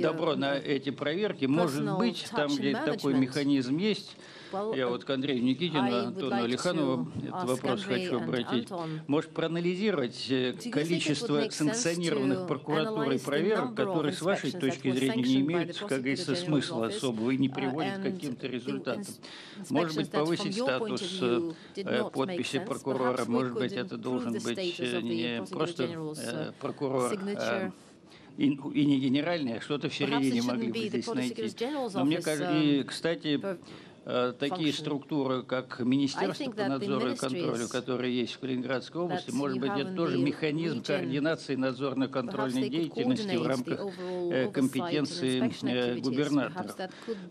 Speaker 16: добро на эти проверки. Может быть, там, где такой механизм есть, я вот к Андрею Никитину, Антону Алиханову этот вопрос хочу обратить. Может проанализировать количество санкционированных прокуратурой проверок, которые, с вашей точки зрения, не имеют, как говорится, смысла особого и не приводят к каким-то результатам? Может быть, повысить статус подписи прокурора? Может быть, это должен быть не просто прокурор, и не генеральный, а что-то в середине могли бы здесь найти. Но мне кажется, и, кстати, такие структуры, как Министерство по надзору и контролю, которые есть в Калининградской области, может быть, это тоже механизм координации надзорно-контрольной деятельности в рамках компетенции губернаторов.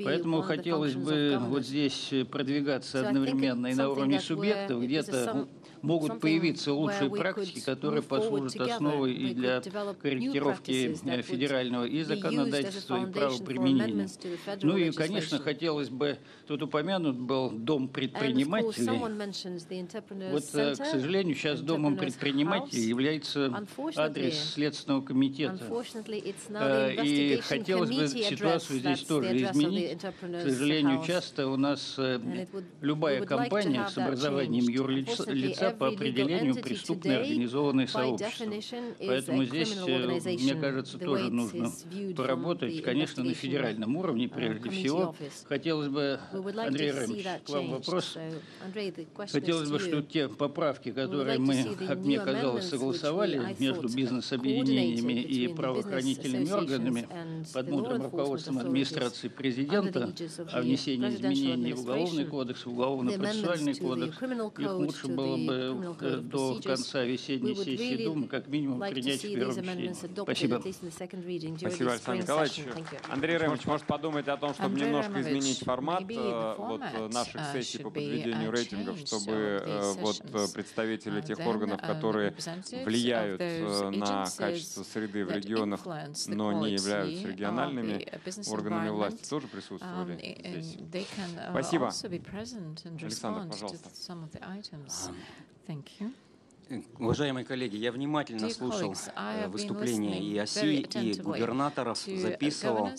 Speaker 16: Поэтому хотелось бы вот здесь продвигаться одновременно и на уровне субъектов, где-то могут появиться лучшие практики, которые послужат основой и для корректировки федерального и законодательства, и правоприменения. Ну и, конечно, хотелось бы, тут упомянут был Дом предпринимателей. Вот, к сожалению, сейчас Домом предпринимателей является адрес Следственного комитета. И хотелось бы ситуацию здесь тоже изменить. К сожалению, часто у нас любая компания с образованием юрлица по определению преступное организованное сообщество. Поэтому здесь, мне кажется, тоже нужно поработать, конечно, на федеральном уровне прежде всего. Хотелось бы, Андрей Рамович, к вам вопрос. Хотелось бы, что те поправки, которые мы, как мне казалось, согласовали между бизнес-объединениями и правоохранительными органами под мудрым руководством администрации президента о внесении изменений в Уголовный кодекс, в Уголовно-процессуальный кодекс, их лучше было бы до конца весенней сессии Думы как минимум принять в первом чтении. Спасибо.
Speaker 1: Спасибо, Александр Николаевич. Андрей Ремович, может подумать о том, чтобы немножко изменить формат вот, наших сессий по подведению рейтингов, чтобы вот, представители тех органов, которые влияют на качество среды в регионах, но не являются региональными органами власти, тоже присутствовали здесь. Спасибо. Александр, пожалуйста.
Speaker 9: Уважаемые коллеги, я внимательно слушал выступления и ОСИ, и губернаторов, записывал.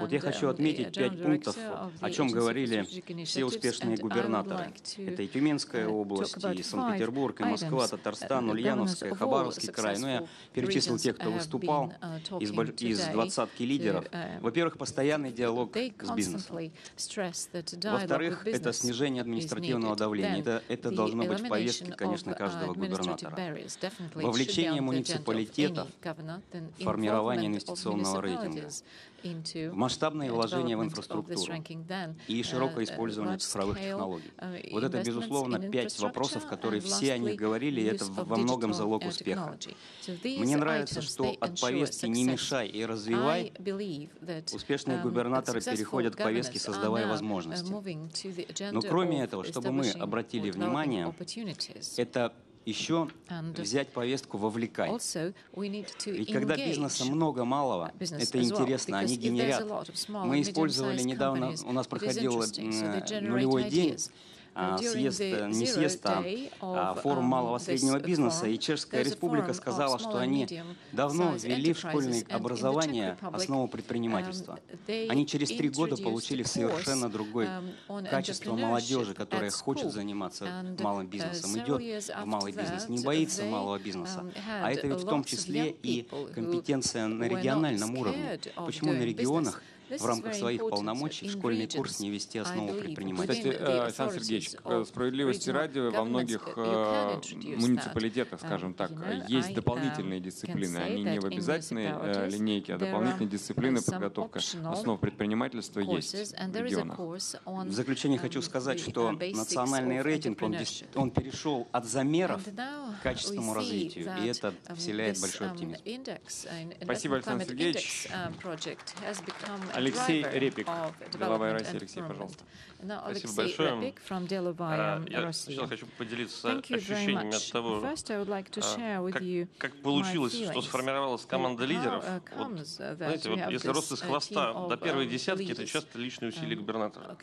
Speaker 9: Вот я хочу отметить 5 пунктов, о чем говорили все успешные губернаторы. Это и Тюменская область, и Санкт-Петербург, и Москва, Татарстан, Ульяновская, Хабаровский край. Но я перечислил тех, кто выступал из 20-ки лидеров. Во-первых, постоянный диалог с бизнесом. Во-вторых, это снижение административного давления. Это должно быть в повестке, конечно, каждого губернатора. Вовлечение муниципалитетов в формирование инвестиционного рейтинга, масштабные вложения в инфраструктуру и широкое использование цифровых технологий. Вот это, безусловно, 5 вопросов, которые все о них говорили, и это во многом залог успеха. Мне нравится, что от повестки «не мешай и развивай» успешные губернаторы переходят к повестке «создавая возможности». Но кроме этого, чтобы мы обратили внимание, это еще взять повестку «вовлекай». Ведь когда бизнеса много малого, это интересно, они генерят. Мы использовали недавно, у нас проходил нулевой день, съезд, не съезд, а форум малого и среднего бизнеса, и Чешская Республика сказала, что они давно ввели в школьное образование основу предпринимательства. Они через 3 года получили совершенно другое качество молодежи, которая хочет заниматься малым бизнесом, идет в малый бизнес, не боится малого бизнеса. А это ведь в том числе и компетенция на региональном уровне. Почему на регионах в рамках своих полномочий в школьный курс не ввести основу предпринимательства?
Speaker 1: Кстати, Александр Сергеевич, справедливости ради, во многих муниципалитетах, скажем так, есть дополнительные дисциплины. Они не в обязательной линейке, а дополнительные дисциплины, подготовка основ предпринимательства есть в регионах.
Speaker 9: В заключение хочу сказать, что национальный рейтинг, он перешел от замеров к качественному развитию, и это вселяет большой оптимизм.
Speaker 1: Спасибо, Александр Сергеевич. Алексей Репик, Деловая Россия. Алексей, пожалуйста.
Speaker 12: Спасибо большое. Я сначала хочу поделиться ощущениями от того, как получилось, что сформировалась команда лидеров. Вот, знаете, вот если рост из хвоста до первой десятки, это часто личные усилия губернатора.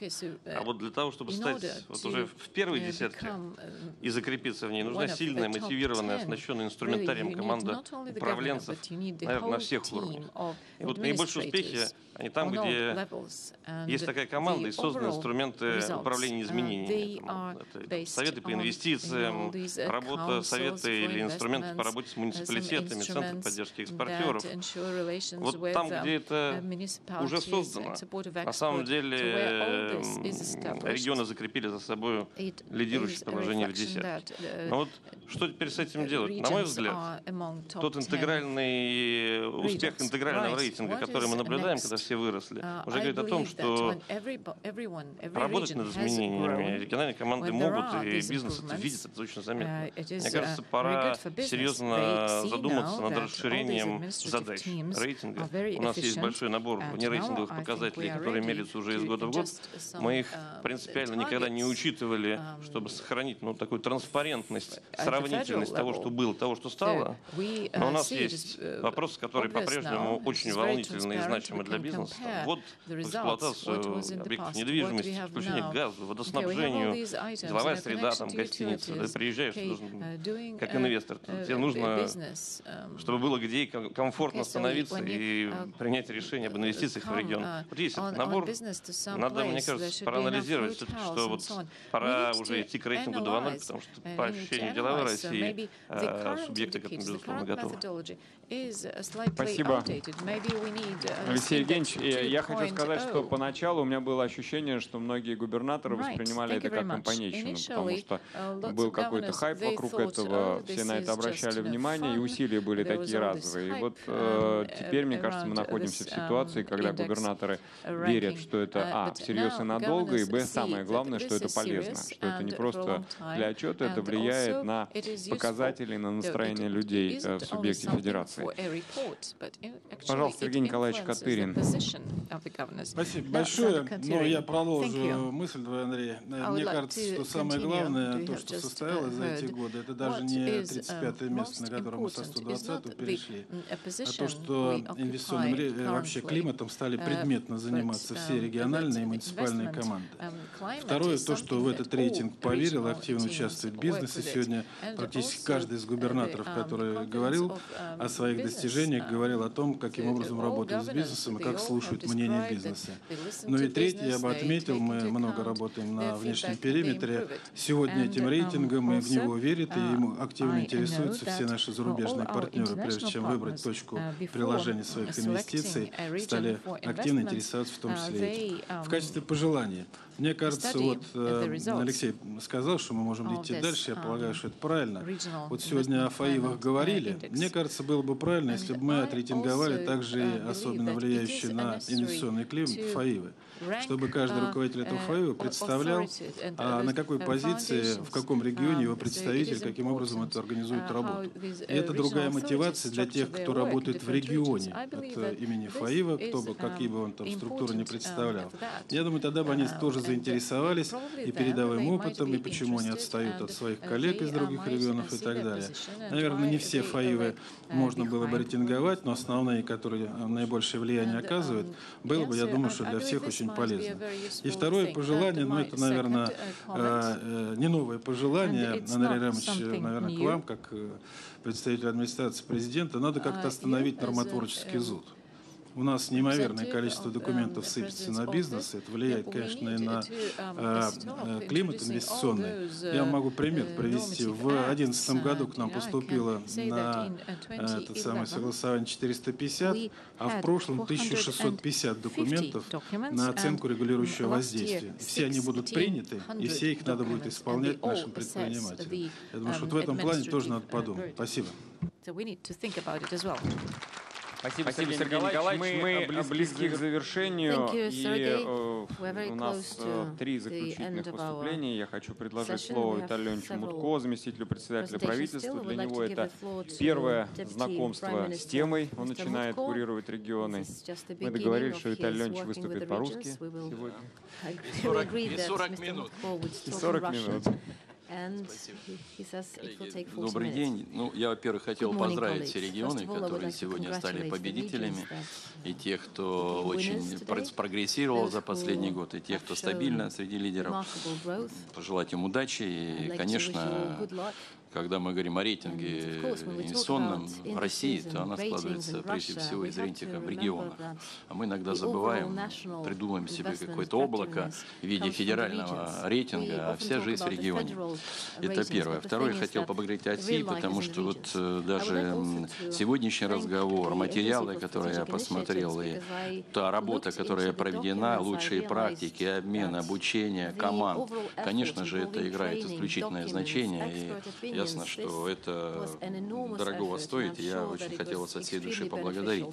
Speaker 12: А вот для того, чтобы стать вот уже в первой десятке и закрепиться в ней, нужна сильная, мотивированная, оснащенная инструментарием команда управленцев, наверное, на всех уровнях. И вот наибольшие успехи, они там, где есть такая команда и созданы инструменты управления изменениями. Это советы по инвестициям, работа совета или инструменты по работе с муниципалитетами, центры поддержки экспортеров. Вот там, где это уже создано, на самом деле регионы закрепили за собой лидирующее положение в десятке. Но вот что теперь с этим делать? На мой взгляд, тот интегральный успех интегрального рейтинга, который мы наблюдаем, когда все выросли, уже говорит о том, что работать над изменениями региональные команды могут, и бизнес это видит, это очень заметно. Мне кажется, пора серьезно задуматься над расширением задач рейтинга. У нас есть большой набор нерейтинговых показателей, которые меряются уже из года в год. Мы их принципиально никогда не учитывали, чтобы сохранить такую транспарентность, сравнительность того, что было, того, что стало. Но у нас есть вопросы, которые по-прежнему очень волнительны и значимы для бизнеса. Вот в эксплуатацию объектов недвижимости, подключение к газу, водоснабжению, деловая среда, там, гостиница. Ты приезжаешь, ты должен, как инвестор, тебе нужно, чтобы было где и комфортно остановиться и принять решение об инвестициях в регион. Вот есть этот набор. Надо, мне кажется, проанализировать, что вот пора уже идти к рейтингу 2.0, потому что по ощущению деловой России субъекты к этому, безусловно, готовы.
Speaker 1: Спасибо. Алексей Евгеньевич, я хочу сказать, что поначалу у меня было ощущение, что многие губернаторы воспринимали это как компанейщину, потому что был какой-то хайп вокруг этого, все на это обращали внимание, и усилия были такие разовые. И вот теперь, мне кажется, мы находимся в ситуации, когда губернаторы верят, что это всерьез и надолго, и самое главное, что это полезно, что это не просто для отчета, это влияет на показатели, на настроение людей в субъекте федерации. Пожалуйста, Сергей Николаевич Катырин.
Speaker 17: Спасибо большое. Но я продолжу мысль твою, Андрей. Мне кажется, что самое главное, то, что состоялось за эти годы, это даже не 35-е место, на котором мы со 120-го перешли, а то, что инвестиционным вообще климатом стали предметно заниматься все региональные и муниципальные команды. Второе, то, что в этот рейтинг поверил, активно участвует в бизнесе. Сегодня практически каждый из губернаторов, который говорил о своих достижениях, говорил о том, каким образом работают с бизнесом и как слушают мнение бизнеса. Ну и третье, я бы отметил, мы много работаем на внешнем периметре. Сегодня этим рейтингом и в него верят, и ему активно интересуются все наши зарубежные партнеры. Прежде чем выбрать точку приложения своих инвестиций, стали активно интересоваться в том числе этим. В качестве пожелания. Мне кажется, вот Алексей сказал, что мы можем идти дальше, я полагаю, что это правильно. Вот сегодня о ФАИВах говорили. Мне кажется, было бы правильно, если бы мы отрейтинговали также и особенно влияющие на инвестиционный климат ФАИВы, чтобы каждый руководитель этого ФАИВа представлял, на какой позиции, в каком регионе его представитель, каким образом это организует работу. И это другая мотивация для тех, кто работает в регионе от имени ФАИВа, кто бы, какие бы он там структуры не представлял. Я думаю, тогда бы они тоже заинтересовались и передовым опытом, и почему они отстают от своих коллег из других регионов и так далее. Наверное, не все ФАИВы можно было бы рейтинговать, но основные, которые наибольшее влияние оказывают, было бы, я думаю, что для всех очень полезно. И второе пожелание, ну это, наверное, не новое пожелание, Андрей Ремович, наверное, к вам, как представителю администрации президента, надо как-то остановить нормотворческий зуд. У нас неимоверное количество документов сыпется на бизнес. Это влияет, конечно, и на климат инвестиционный. Я могу пример привести. В 2011 году к нам поступило на это самое согласование 450, а в прошлом 1650 документов на оценку регулирующего воздействия. Все они будут приняты, и все их надо будет исполнять нашим предпринимателям. Я думаю, что вот в этом плане тоже надо подумать. Спасибо.
Speaker 1: Спасибо, Сергей Николаевич. Мы близки к завершению, и у нас 3 заключительных выступления. Я хочу предложить слово Виталию Леонидовичу Мутко, заместителю председателя правительства. Для него это первое знакомство с темой. Он начинает курировать регионы. Мы договорились, что Виталий Леонидович выступит по-русски сегодня.
Speaker 18: 40 минут.
Speaker 1: 40 минут.
Speaker 18: Добрый день. Ну, я, во-первых, хотел поздравить все регионы, которые сегодня стали победителями, и тех, кто очень прогрессировал за последний год, и тех, кто стабильно среди лидеров. Пожелать им удачи и, конечно, когда мы говорим о рейтинге инвестиционном в России, то она складывается прежде всего из рейтинга в регионах. А мы иногда забываем, придумаем себе какое-то облако в виде федерального рейтинга, а вся жизнь в регионе. Это первое. Второе, я хотел поблагодарить АТСИ, потому что вот даже сегодняшний разговор, материалы, которые я посмотрел, и та работа, которая проведена, лучшие практики, обмен, обучение, команд, конечно же, это играет исключительное значение. И ясно, что это дорогого стоит, и я очень хотел вас от всей души поблагодарить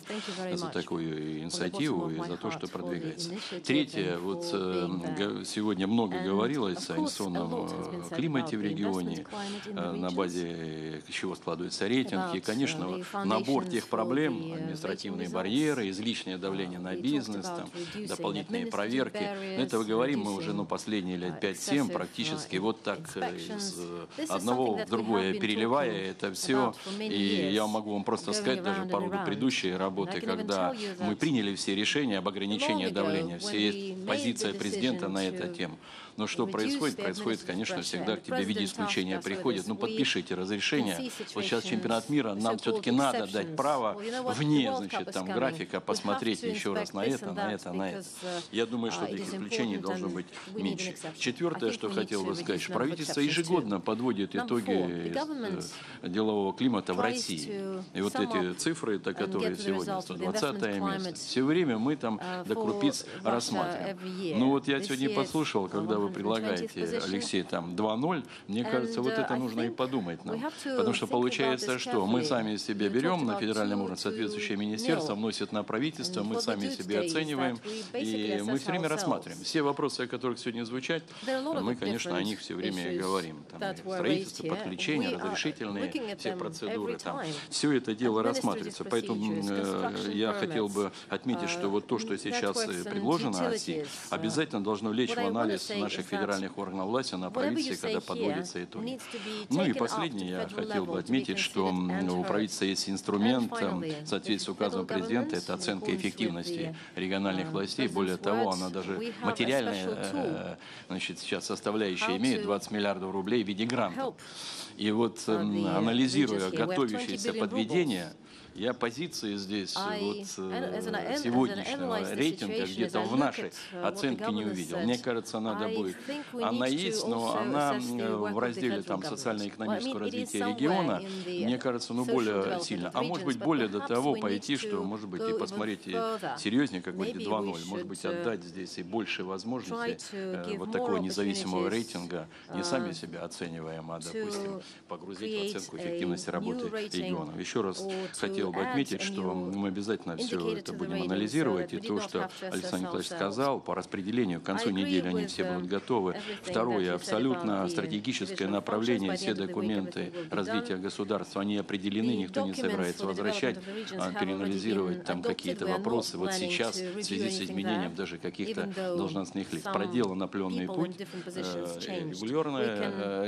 Speaker 18: за такую инициативу и за то, что продвигается. Третье, вот сегодня много говорилось о инвестиционном климате в регионе, на базе чего складывается рейтинг, и, конечно, набор тех проблем, административные барьеры, излишнее давление на бизнес, там, дополнительные проверки. Это мы говорим мы уже последние лет 5-7 практически вот так из одного в другое переливая это все. И я могу вам просто сказать, даже по роду предыдущей работы, когда мы приняли все решения об ограничении давления, все есть позиция президента на эту тему. Но что происходит? Происходит, конечно, всегда к тебе в виде исключения приходит. Ну, подпишите разрешение. Вот сейчас чемпионат мира, нам все-таки надо дать право вне, значит, там графика посмотреть еще раз на это, на это, на это. Я думаю, что этих исключений должно быть меньше. Четвертое, что хотел бы сказать, что правительство ежегодно подводит итоги делового климата в России. И вот эти цифры, которые сегодня 120-е место, все время мы там до крупиц рассматриваем. Ну вот я сегодня послушал, когда вы предлагаете, Алексей, там 2-0, мне кажется, вот это нужно и подумать нам. Потому что получается, что мы сами себе берем на федеральном уровне, соответствующее министерство вносит на правительство, мы сами себе оцениваем, и мы все время рассматриваем. Все вопросы, о которых сегодня звучат, мы, конечно, о них все время говорим. Там, строительство, подключение, разрешительные, все процедуры, там, все это дело рассматривается. Поэтому я хотел бы отметить, что вот то, что сейчас предложено России, обязательно должно лечь в анализ наших федеральных органов власти на правительстве, когда подводятся итоги. Ну и последнее, я хотел бы отметить, что у правительства есть инструмент, в соответствии с указом президента, это оценка эффективности региональных властей. Более того, она даже материальная, значит, сейчас составляющая имеет 20 миллиардов рублей в виде грантов. И вот анализируя готовящееся подведение, я позиции здесь вот сегодняшнего рейтинга где-то в нашей оценке не увидел. Мне кажется, надо будет. Она есть, но она в разделе там социально-экономического развития региона, мне кажется, ну более сильно. А может быть, более до того пойти, что, может быть, и посмотреть серьезнее, как будет 2-0. Может быть, отдать здесь и больше возможностей вот такого независимого рейтинга, не сами себя оцениваем, а, допустим, погрузить в оценку эффективности работы регионов. Еще раз хотел бы отметить, что мы обязательно все это будем анализировать, и то, что Александр Николаевич сказал, по распределению к концу недели они все будут готовы. Второе, абсолютно стратегическое направление, все документы развития государства, они определены, никто не собирается возвращать, переанализировать там какие-то вопросы. Вот сейчас, в связи с изменением даже каких-то должностных лиц, проделан определенный путь,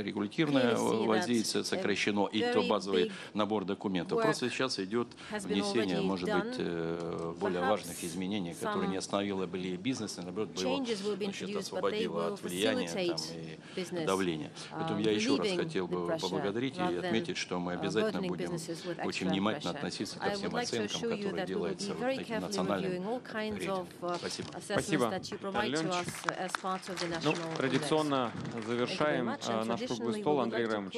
Speaker 18: регулятивное воздействие сокращено, и то базовый набор документов. Просто сейчас идет внесение, может быть, более важных изменений, которые не остановило бы бизнес, а наоборот, бы его, значит, освободило от влияния там, и давления. Поэтому я еще раз хотел бы поблагодарить и отметить, что мы обязательно будем очень внимательно относиться ко всем оценкам, которые делаются вот таким национальным рейтингом. Спасибо.
Speaker 1: Спасибо, Виталий Леонидович. Ну, традиционно завершаем наш круглый стол. Андрей Ремович,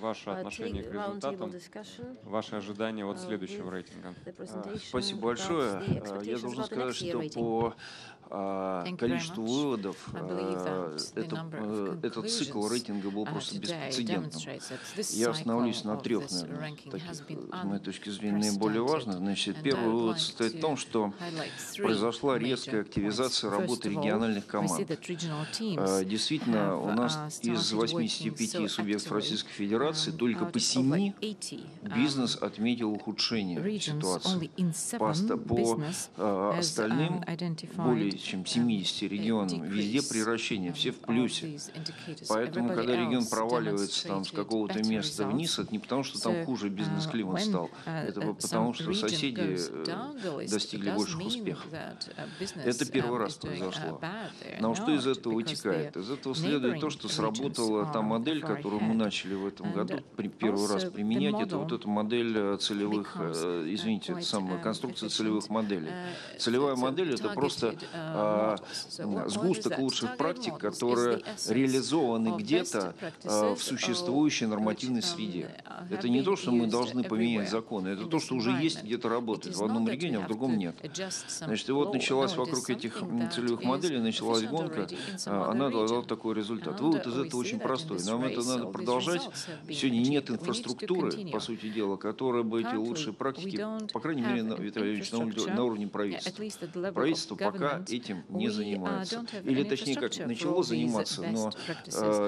Speaker 1: ваше отношение к результатам, ваши ожидания от следующего рейтинга.
Speaker 19: Спасибо большое. Я должен сказать, что по количеству выводов этот цикл рейтинга был просто беспрецедентным. Я остановлюсь на трех, наверное, таких, с моей точки зрения, наиболее важных. Значит, первый вывод состоит в том, что произошла резкая активизация работы региональных команд. Действительно, у нас из 85 субъектов Российской Федерации только по 7 бизнес отметил ухудшение ситуации. По остальным, более чем 70 регионам, везде превращение, все в плюсе. Поэтому, когда регион проваливается там с какого-то места вниз, это не потому, что там хуже бизнес-климат стал, это потому, что соседи достигли больших успехов. Это первый раз произошло. Но что из этого вытекает? Из этого следует то, что сработала та модель, которую мы начали в этом году первый раз применять. Это вот эта модель целевых, извините, это самая конструкция целевых моделей. Целевая модель — это просто сгусток лучших практик, которые реализованы где-то в существующей нормативной среде. Это не то, что мы должны поменять законы, это то, что уже есть, где-то работает. В одном регионе, а в другом нет. Значит, и вот началась вокруг этих целевых моделей, началась гонка, она дала такой результат. Вывод из этого очень простой. Нам это надо продолжать. Сегодня нет инфраструктуры, по сути дела, которая бы эти лучшие практики, по крайней мере, на уровне правительства. Правительство пока этим не занимается. Или, точнее, как начало заниматься, но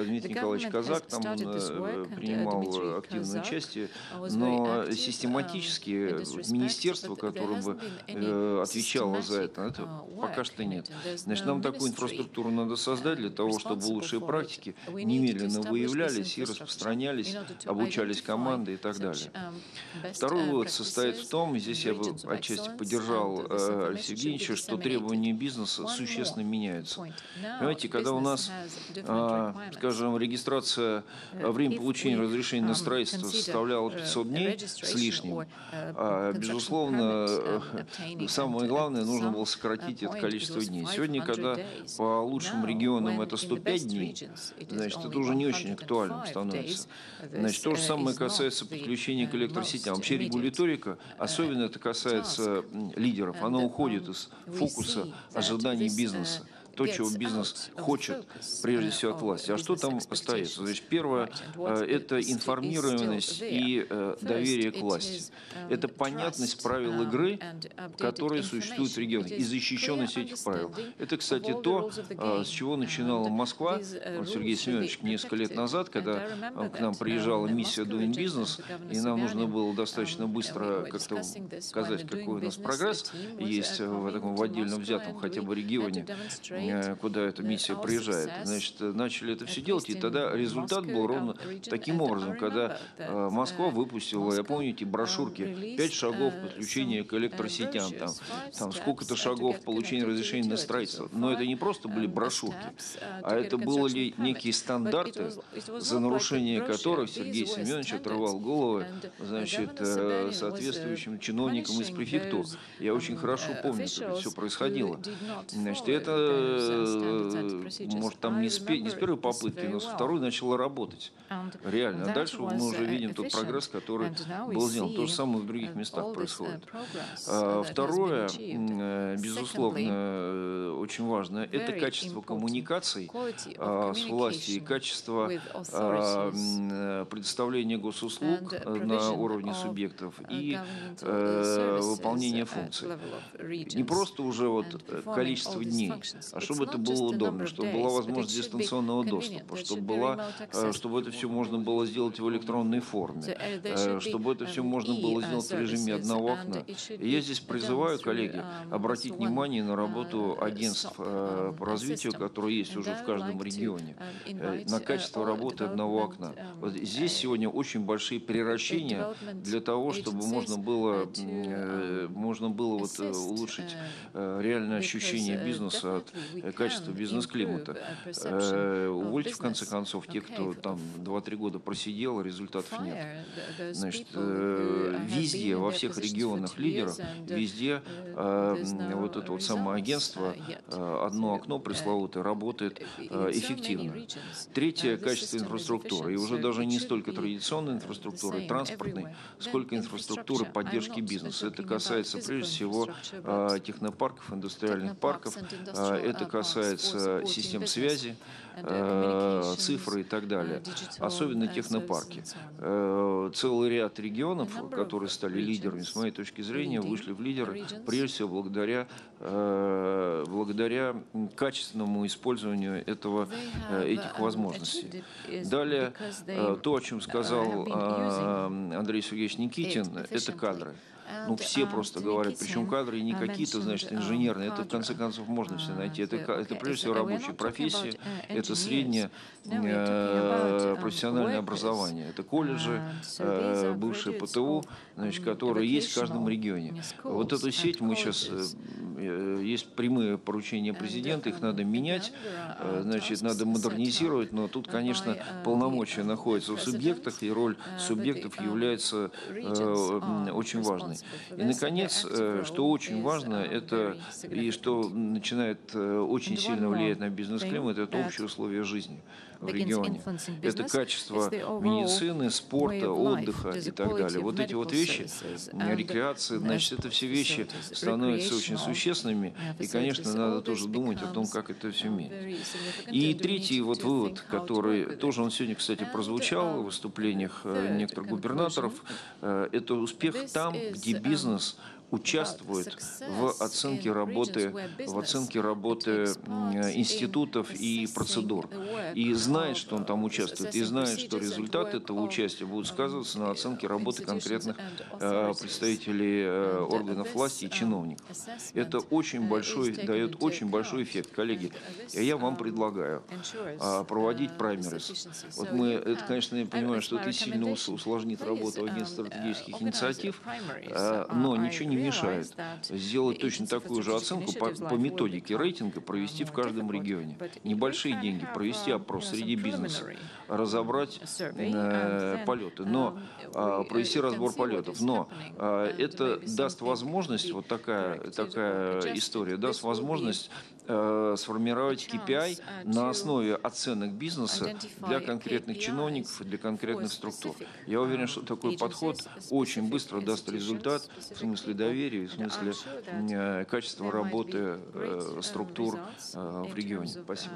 Speaker 19: Дмитрий Николаевич Казак там принимал активное участие, но систематически министерство, которое бы отвечало за это пока что нет. Значит, нам такую инфраструктуру надо создать для того, чтобы лучшие практики немедленно выявлялись и распространялись, обучались команды и так далее. Второй вывод состоит в том, и здесь я бы отчасти поддержал Алексея Евгеньевича, что требования бизнеса существенно меняются. Понимаете, когда у нас, скажем, регистрация, время получения разрешения на строительство составляло 500 дней с лишним, безусловно, самое главное, нужно было сократить это количество дней. Сегодня, когда по лучшим регионам это 105 дней, значит, это уже не очень актуальным становится. Значит, то же самое касается подключения к электросетям. Вообще регуляторика, особенно это касается лидеров, она уходит из фокуса ожиданий бизнеса. То, чего бизнес хочет, прежде всего, от власти. А что там остается? Значит, первое – это информированность и доверие к власти. Это понятность правил игры, которые существуют в регионе, и защищенность этих правил. Это, кстати, то, с чего начинала Москва, Сергей Семенович, несколько лет назад, когда к нам приезжала миссия Doing Business, и нам нужно было достаточно быстро как-то сказать, какой у нас прогресс есть в отдельно взятом хотя бы регионе, куда эта миссия приезжает. Значит, начали это все делать, и тогда результат был ровно таким образом, когда Москва выпустила, я помню, эти брошюрки, 5 шагов подключения к электросетям, там сколько-то шагов получения разрешения на строительство. Но это не просто были брошюрки, а это были некие стандарты, за нарушение которых Сергей Семенович отрывал головы, значит, соответствующим чиновникам из префектур. Я очень хорошо помню, как это все происходило. Значит, это может, там не с первой попытки, но со второй начало работать. Реально. А дальше мы уже видим тот прогресс, который был сделан. То же самое в других местах происходит. Второе, безусловно, очень важно, это качество коммуникаций с властью и качество предоставления госуслуг на уровне субъектов и выполнения функций. Не просто уже вот количество дней, а чтобы это было удобно, чтобы была возможность дистанционного доступа, чтобы это все можно было сделать в электронной форме, чтобы это все можно было сделать в режиме одного окна. И я здесь призываю, коллеги, обратить внимание на работу агентств по развитию, которые есть уже в каждом регионе, на качество работы одного окна. Вот здесь сегодня очень большие превращения для того, чтобы можно было вот улучшить реальное ощущение бизнеса от качества бизнес-климата. Увольте, в конце концов, тех, кто там 2-3 года просидел, результатов нет. Значит, везде, во всех регионах лидеров, везде вот это вот самое агентство, одно окно пресловутое, работает эффективно. Третье – качество инфраструктуры. И уже даже не столько традиционной инфраструктуры, транспортной, сколько инфраструктуры поддержки бизнеса. Это касается, прежде всего, технопарков, индустриальных парков. Это это касается систем связи, цифры и так далее, особенно технопарки. Целый ряд регионов, которые стали лидерами, с моей точки зрения, вышли в лидеры, прежде всего благодаря качественному использованию этих возможностей. Далее, то, о чем сказал Андрей Сергеевич Никитин, это кадры. Ну, все просто говорят, причем кадры не какие-то, значит, инженерные, это в конце концов можно все найти. Это прежде всего рабочие профессии, это среднее профессиональное образование, это колледжи, бывшие ПТУ, значит, которые есть в каждом регионе. Вот эту сеть мы сейчас, есть прямые поручения президента, их надо менять, значит, надо модернизировать, но тут, конечно, полномочия находятся в субъектах, и роль субъектов является очень важной. И, наконец, что очень важно, это и что начинает очень сильно влиять на бизнес-климат, это общие условия жизни в регионе. Это качество медицины, спорта, отдыха и так далее. Вот эти вот вещи, рекреации, значит, это все вещи становятся очень существенными, и, конечно, надо тоже думать о том, как это все мерить. И третий вот вывод, который тоже он сегодня, кстати, прозвучал в выступлениях некоторых губернаторов, это успех там, где бизнес участвует в оценке работы институтов и процедур. И знает, что он там участвует, и знает, что результаты этого участия будут сказываться на оценке работы конкретных представителей органов власти и чиновников. Это очень большой, дает очень большой эффект. Коллеги, я вам предлагаю проводить праймерис. Вот мы, это, конечно, я понимаю, что это сильно усложнит работу агентства стратегических инициатив, но ничего не мешает сделать точно такую же оценку по методике рейтинга, провести в каждом регионе. Небольшие деньги, провести опрос среди бизнеса, разобрать полеты, но провести разбор полетов. Но это даст возможность, вот такая история, даст возможность сформировать KPI на основе оценок бизнеса для конкретных чиновников и для конкретных структур. Я уверен, что такой подход очень быстро даст результат в смысле доверия, в смысле качества работы структур в регионе. Спасибо.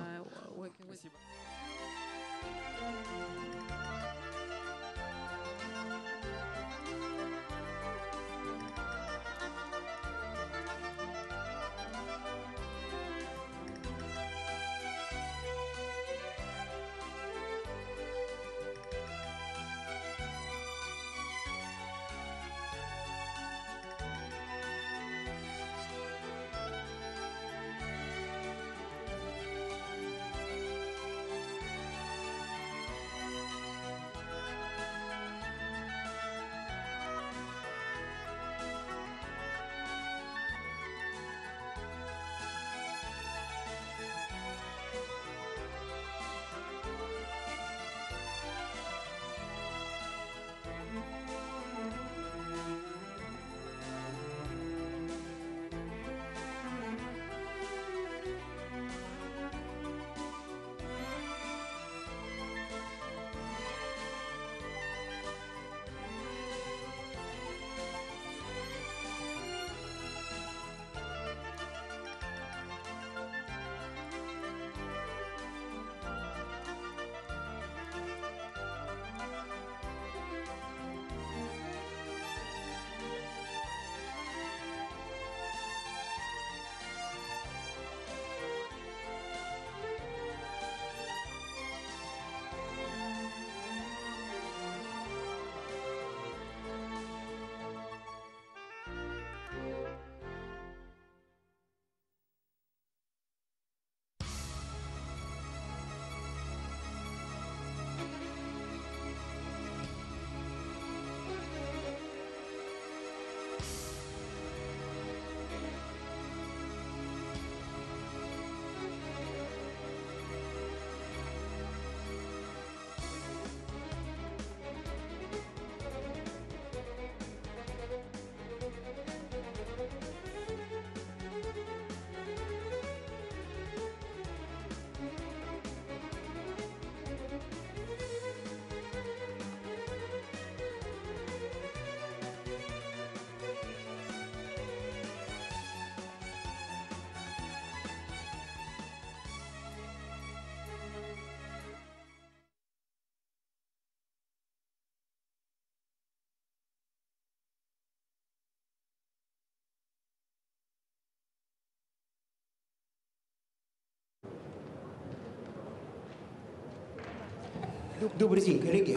Speaker 11: Добрый день, коллеги.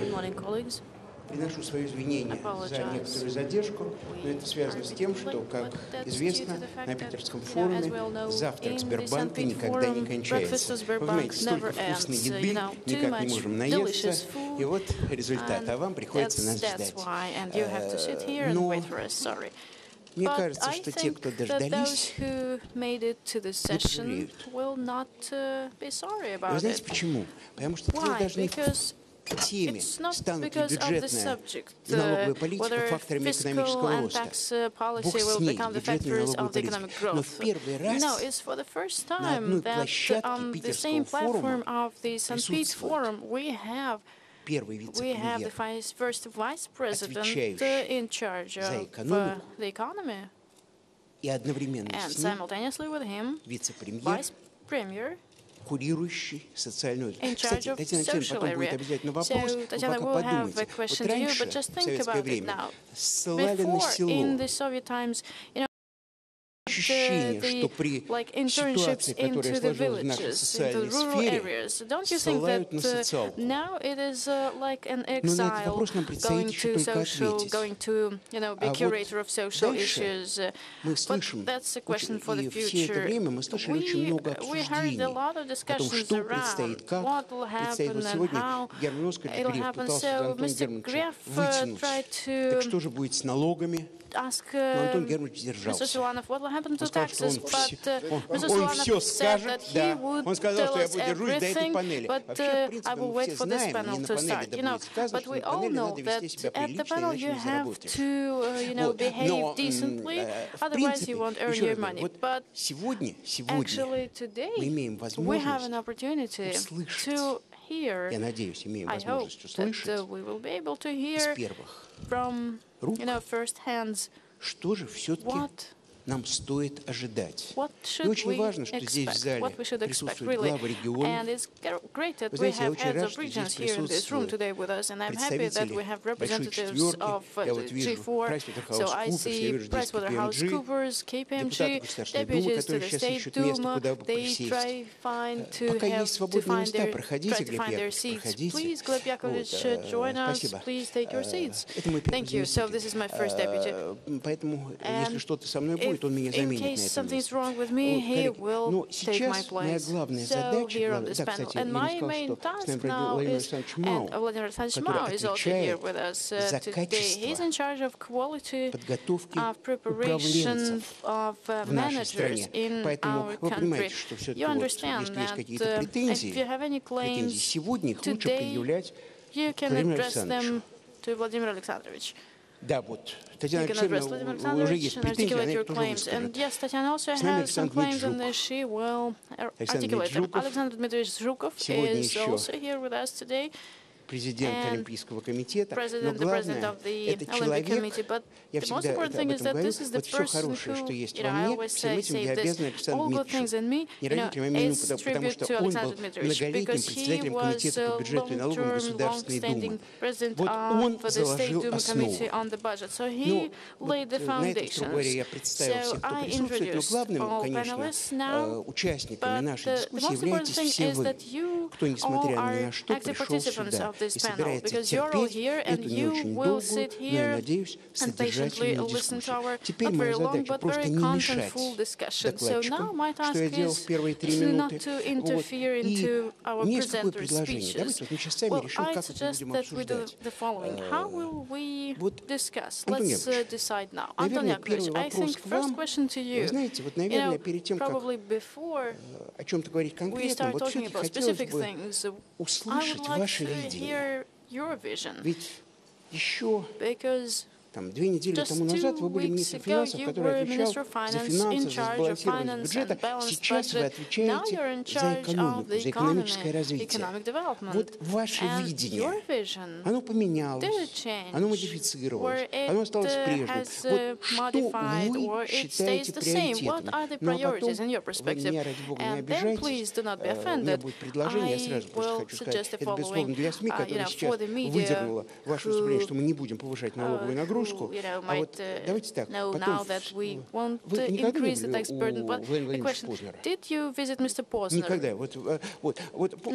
Speaker 11: Приношу свои извинения за некоторую задержку, но это связано с тем, что, как известно, на Питерском форуме завтрак Сбербанка никогда не кончается. Вы знаете, столько вкусной еды, никак не можем наесться, и вот результат, а вам приходится нас ждать. Но мне кажется, что те, кто дождались, не пожалеют. Вы знаете почему? Потому что дело даже не в теме, станут ли бюджетная и налоговая политика факторами экономического роста. Бог с ней, бюджетная и налоговая политика. Но в первый раз на одной площадке Питерского форума присутствует первый вице-премьер, отвечающий за экономику, и одновременно с ним вице-премьер, курирующий социальную... Кстати, Татьяна Алексеевна, потом будет обязательно вопрос, вы пока подумайте. Вот раньше, в советское время, ссылали на село. Ощущение, что при ситуации, которая сложилась в нашей социальной сфере, ссылают на социалку. Но на этот вопрос нам предстоит еще только ответить. А вот дальше мы слышим, и все это время мы слышали очень много обсуждений о том, что предстоит, как предстоит. Вот сегодня Герман Оскарович Греф пытался Антона Германовича вытянуть. Так что же будет с налогами? Но Антон Германович держался. Он сказал, что он все скажет, да. Он сказал, что я буду держусь до этой панели. Вообще, в принципе, мы все знаем, не на панели да будет сказано, что на панели надо вести себя прилично, иначе не заработаешь. Но, в принципе, еще раз говорю, вот сегодня мы имеем возможность услышать, я надеюсь, имеем возможность услышать из первых рук, что же все-таки нам стоит ожидать. И очень важно, что здесь в зале присутствуют главы регионов. Вы знаете, я очень рад, что здесь присутствуют представители большой четверки. Я вот вижу PricewaterhouseCoopers, я вижу депутаты Государственной Думы, которые сейчас ищут место, куда бы присесть. Пока есть свободные места, проходите, Глеб Яковлевич, проходите. Спасибо. Это мой первый заместитель. Поэтому, если что-то со мной будет, он меня заменит на этом месте. Но сейчас моя главная задача, да, кстати, я не сказал, что с нами Владимир Александрович Мау, который отвечает за качество подготовки управленцев в нашей стране. Поэтому вы понимаете, что все-таки вот, если есть какие-то претензии сегодня их лучше предъявлять Владимиру Александровичу. Да, вот. Татьяна Алексеевна, уже есть претензии, она их тоже выскажет. С нами Александр Дмитриевич Жуков. Сегодня еще президент Олимпийского комитета, но главное, это человек, я всегда об этом говорю, вот все хорошее, что есть во мне, всем этим я обязан Александру Дмитриевичу, не родителям, а именно потому что он был многолетним председателем комитета по бюджету и налогам Государственной Думы. Вот он заложил основу. Ну, вот на этом, строго говоря, я представил всех, кто присутствует, но главным, конечно, участниками нашей дискуссии являетесь все вы, кто, несмотря ни на что, пришел сюда и собирается терпеть эту не очень долгую, но, я надеюсь, содержательную дискуссию. Теперь моя задача просто не мешать докладчикам, что я делал в первые 3 минуты. Вот. И у меня есть такое предложение. Давайте вот мы сейчас сами решим, как это будем обсуждать. Вот, Антон Германович, наверное, первый вопрос к вам. Вы знаете, вот, наверное, перед тем, как о чем-то говорить конкретно, вот все-таки хотелось бы услышать ваше видение. Ведь еще там 2 недели тому назад вы были министром финансов, который отвечал за финансы, за сбалансированность бюджета. Сейчас вы отвечаете за экономику, за экономическое развитие. Вот ваше видение, оно поменялось, оно модифицировалось, оно осталось прежним. Вот что вы считаете приоритетом? Ну а потом, вы меня, ради бога, не обижайтесь. У меня будет предложение, я сразу просто хочу сказать, это безусловно для СМИ, которая сейчас выдернула ваше выступление, что мы не будем повышать налоговую нагрузку.
Speaker 3: might know now that we won't increase the tax burden. But a question, did you visit Mr. Posner?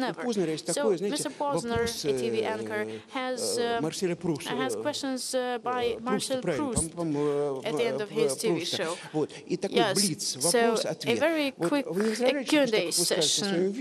Speaker 3: Never. So Mr. Posner, a TV anchor, has questions by Marcel Proust at the end of his TV show. Yes, so a very quick Q&A session.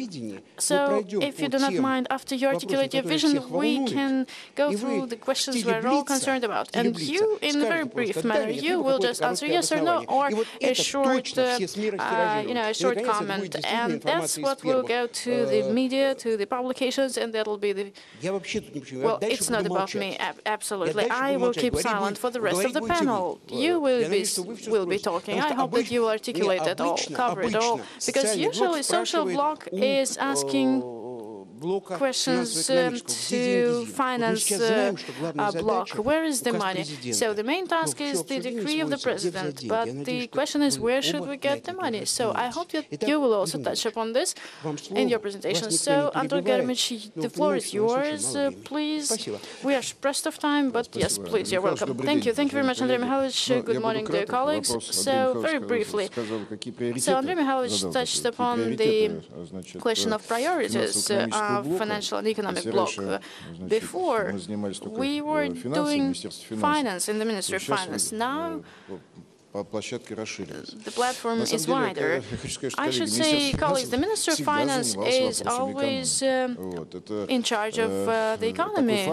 Speaker 3: So if you do not mind, after you articulate your vision, we can go through the questions we're all concerned about. And you, in a very brief manner, you will just answer yes or no, or a short, a short comment. And that's what will go to the media, to the publications, and that'll be the... Well, it's not about me, absolutely. I will keep silent for the rest of the panel. You will be talking. I hope that you will articulate it all, cover it all, because usually Social Bloc is asking questions to finance bloc. Where is the money? So the main task is the decree of the president, but the question is, where should we get the money? So I hope that you will also touch upon this in your presentation. So, Andrei Germich, the floor is yours. Please. We are pressed of time, but yes, please, you're welcome. Thank you. Thank you very much, Andrei Mikhailovich. Good morning, dear colleagues. So, very briefly. So, Andrei Mikhailovich touched upon the question of priorities of financial and economic bloc. Before, we were doing finance in the Ministry of Finance. Now, the platform is wider. I should say, colleagues, the Minister of Finance is always in charge of the economy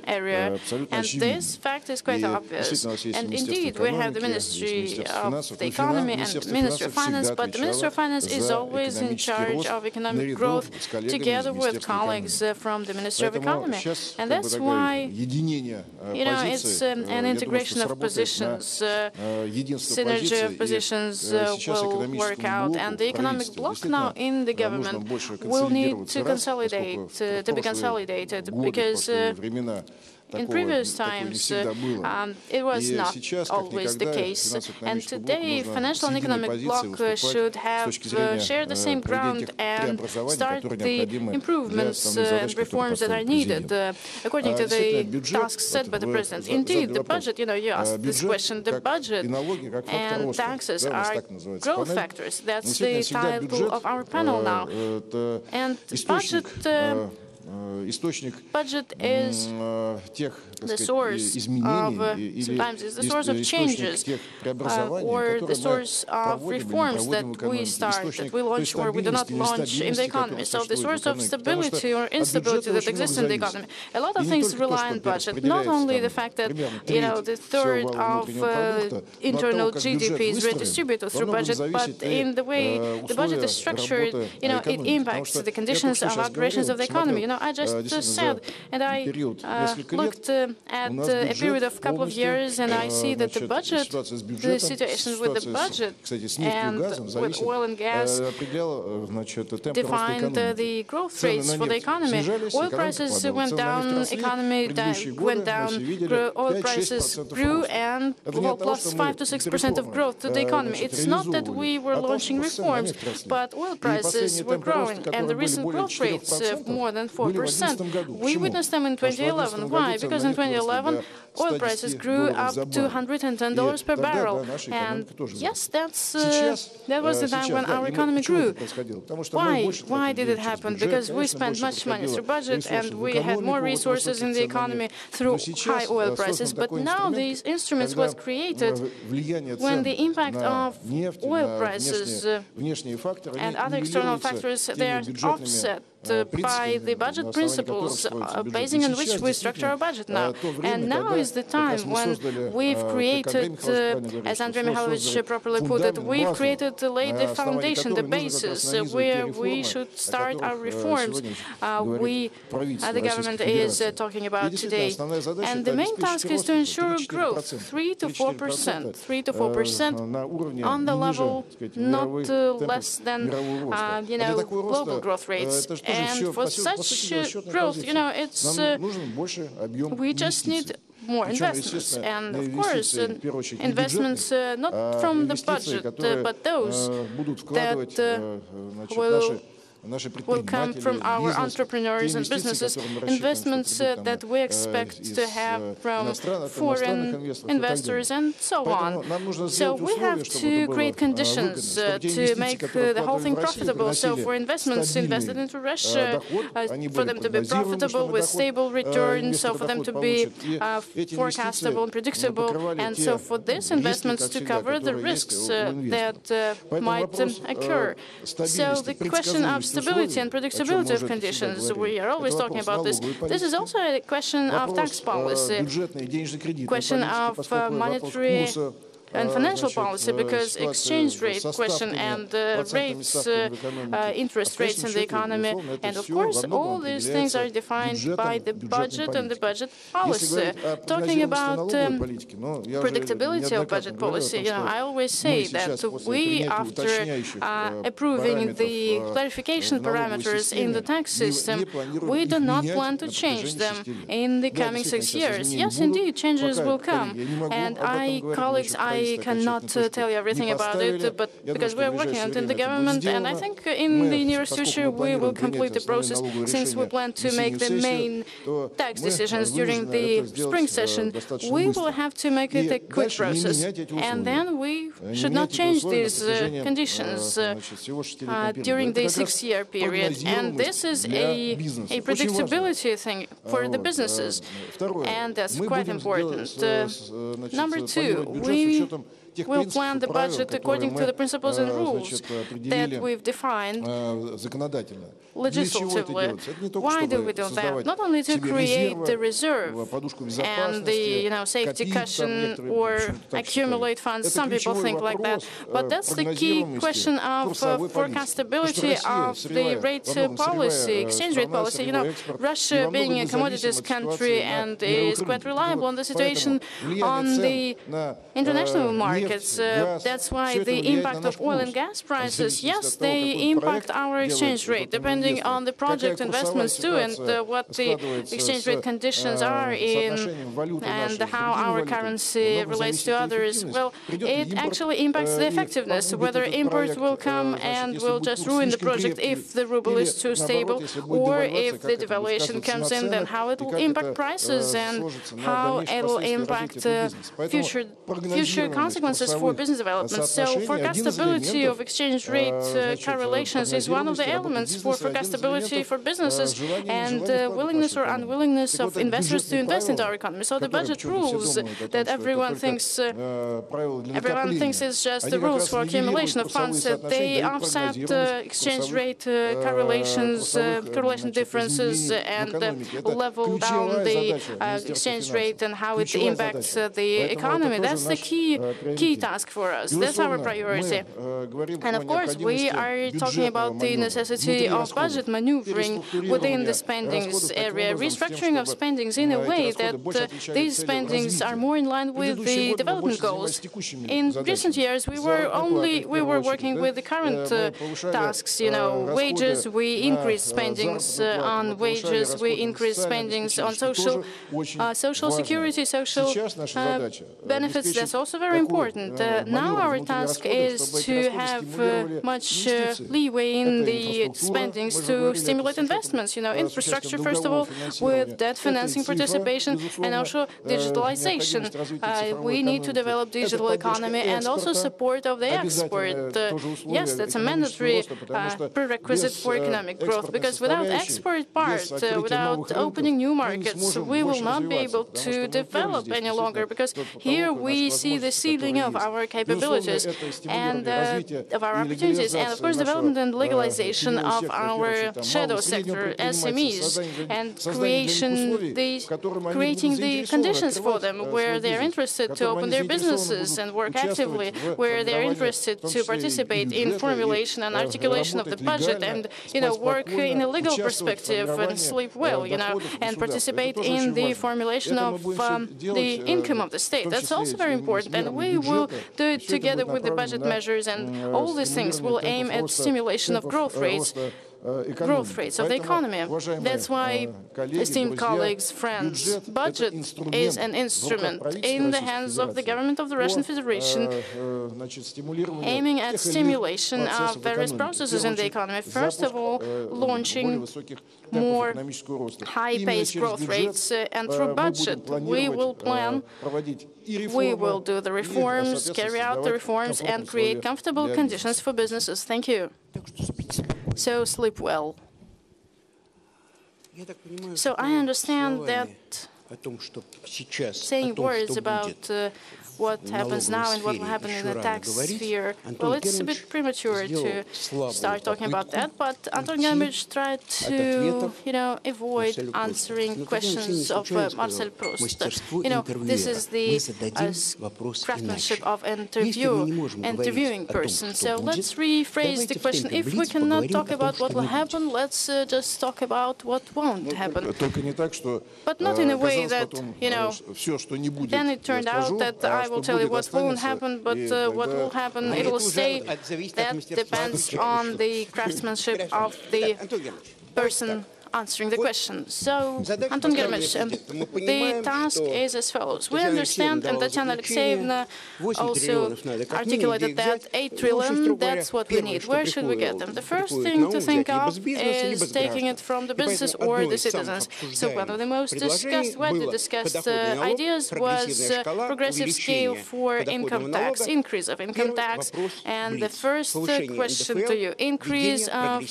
Speaker 3: area, and this fact is quite obvious. And indeed, we have the Ministry of the Economy and the Ministry of Finance, but the Minister of Finance is always in charge of economic growth together with colleagues from the Ministry of Economy. And that's why, it's an integration of positions, synergy of positions will work out, and the economic bloc now in the government will need to consolidate, to be consolidated, because in previous times, it was not always the case. And today, financial and economic bloc should have share the same ground and start the improvements and reforms that are needed according to the tasks set by the president. Indeed, the budget, you asked this question, the budget and taxes are growth factors. That's the title of our panel now. And budget is the source of, sometimes it's the source of changes, or the source of reforms that we start, that we launch or we do not launch in the economy. So the source of stability or instability that exists in the economy. A lot of things rely on budget, not only the fact that, the third of internal GDP is redistributed through budget, but in the way the budget is structured, it impacts the conditions of operations of the economy. I just said, and I looked at a period of a couple of years, and I see that the budget, the situation with the budget and with oil and gas defined the growth rates for the economy. Oil prices went down, economy went down, oil prices grew, and plus 5 to 6% of growth to the economy. It's not that we were launching reforms, but oil prices were growing, and the recent growth rates of more than 4%. We witnessed them in 2011. Why? Because in 2011, oil prices grew up to $110 per barrel. And yes, that was the time when our economy grew. Why? Why did it happen? Because we spent much money through budget, and we had more resources in the economy through high oil prices. But now these instruments was created when the impact of oil prices and other external factors, they are offset by the budget principles, basing on which we structure our budget now. And now is the time when we've created, as Andrei Mikhailovich properly put it, we've created, laid the foundation, the basis where we should start our reforms. The government is talking about today. And the main task is to ensure growth, 3 to 4%, 3 to 4% on the level not less than, global growth rates. And for such growth, we just need more investments. And of course, investments not from the budget, but those that will
Speaker 2: will come from our entrepreneurs and businesses, investments that we expect to have from foreign investors and so on. So we have to create conditions to make the whole thing profitable. So for investments invested into Russia, for them to be profitable with stable returns, so for them to be forecastable and predictable, and so for these investments to cover the risks that might occur. So the question of stability and predictability of conditions, we are always talking about this. This is also a question of tax policy, question of monetary and financial policy, because exchange rate question and rates, interest rates in the economy, and of course all these things are defined by the budget and the budget policy. Talking about predictability of budget policy, I always say that we, after approving the clarification parameters in the tax system, we do not plan to change them in the coming 6 years. Yes, indeed, changes will come, and colleagues, I cannot tell you everything about it, but because we are working on it in the government, and I think in the nearest future we will complete the process, since we plan to make the main tax decisions during the spring session. We will have to make it a quick process, and then we should not change these conditions during the 6-year period. And this is a predictability thing for the businesses, and that's quite important. Number two, we will plan the budget according to the principles and rules that we've defined legislatively. Why do we do that? Not only to create the reserve and the safety cushion or accumulate funds. Some people think like that, but that's the key question of forecastability of the rate policy, exchange rate policy. Russia being a commodities country and is quite reliable on the situation on the international markets. That's why the impact of oil and gas prices, yes, they impact our exchange rate, depending on the project investments too, and what the exchange rate conditions are in, and how our currency relates to others. Well, it actually impacts the effectiveness, whether imports will come and will just ruin the project if the ruble is too stable, or if the devaluation comes in, then how it will impact prices and how it will impact future consequences for business development. So forecastability of exchange rate correlations is one of the elements for forecastability for businesses, and willingness or unwillingness of investors to invest into our economy. So the budget rules that everyone thinks is just the rules for accumulation of funds, they offset exchange rate correlation differences and level down the exchange rate and how it impacts the economy. That's the key task for us. That's our priority. And of course, we are talking about the necessity of budget maneuvering within the spendings area, restructuring of spendings in a way that these spendings are more in line with the development goals. In recent years, we were working with the current tasks, wages. We increased spendings on wages. We increased spendings on social security, social benefits. That's also very important. Now our task is to have much leeway in the spendings to stimulate investments, infrastructure, first of all, with debt financing participation and also digitalization. We need to develop digital economy and also support of the export. Yes, that's a mandatory prerequisite for economic growth, because without export part, without opening new markets, we will not be able to develop any longer, because here we see the ceiling of our capabilities and of our opportunities, and of course development and legalization of our shadow sector, SMEs, and creating the conditions for them where they're interested to open their businesses and work actively, where they're interested to participate in formulation and articulation of the budget and work in a legal perspective and sleep well, and participate in the formulation of the income of the state. That's also very important, and we will do it together with the budget measures, and all these things will aim at stimulation of growth rates. growth rates of the economy. That's why, esteemed colleagues, friends, budget is an instrument in the hands of the government of the Russian Federation aiming at stimulation of various processes in the economy. First of all, launching more high-paced growth rates, and through budget we will plan, we will do the reforms, carry out the reforms, and create comfortable conditions for businesses. Thank you. So sleep well. So I understand that saying words about what happens now and what will happen in the tax sphere, well, it's a bit premature to start talking about that, but Anton Germich tried to, avoid answering questions of Marcel Proust. This is the craftsmanship of interviewing person. So let's rephrase the question. If we cannot talk about what will happen, let's just talk about what won't happen. But not in a way that, then it turned out that I will tell you what won't happen, but what will happen, it will stay. That depends on the craftsmanship of the person answering the question. So, Anton Germich, the task is as follows. We understand, and Tatiana Alexeyevna also articulated that 8 trillion, that's what we need. Where should we get them? The first thing to think of is taking it from the businesses or the citizens. So one of the most widely discussed ideas was progressive scale for income tax, increase of income tax. And the first question to you, increase of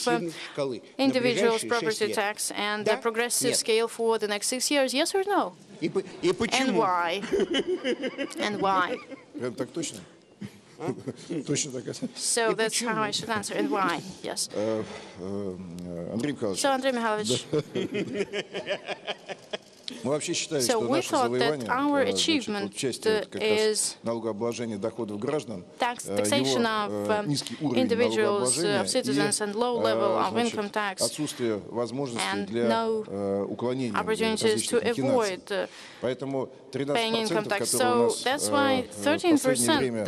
Speaker 2: individuals' property tax and the progressive scale for the next 6 years, yes or no? And why? And why? So that's how I should answer. And why? Yes. So, Andrei Mikhailovich, so we thought that our achievement is taxation of individuals, of citizens, and low level of income tax, and no opportunities to avoid paying income tax. So that's why 13%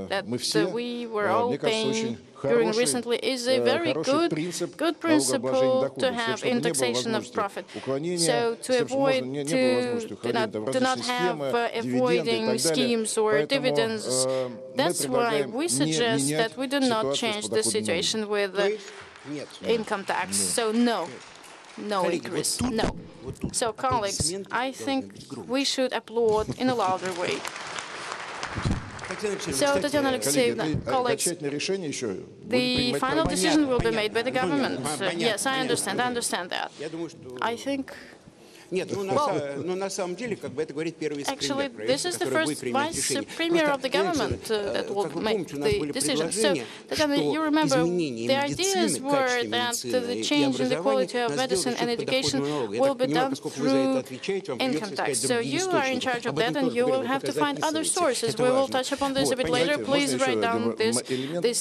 Speaker 2: that we were all paying during recently is a very good principle to have indexation of profit. So to avoid, to not have avoiding schemes or dividends, that's why we suggest that we do not change the situation with income tax. So no increase, no. So colleagues, I think we should applaud in a louder way. So, Tatiana Alexeyevna, colleagues, the final decision will be made by the government. Yes, I understand that. I think... Well, actually, this is the first vice premier of the government that will make the decision. So, you remember, the ideas were that the change in the quality of medicine and education will be done through income tax. So you are in charge of that, and you will have to find other sources. We will touch upon this a bit later. Please write down this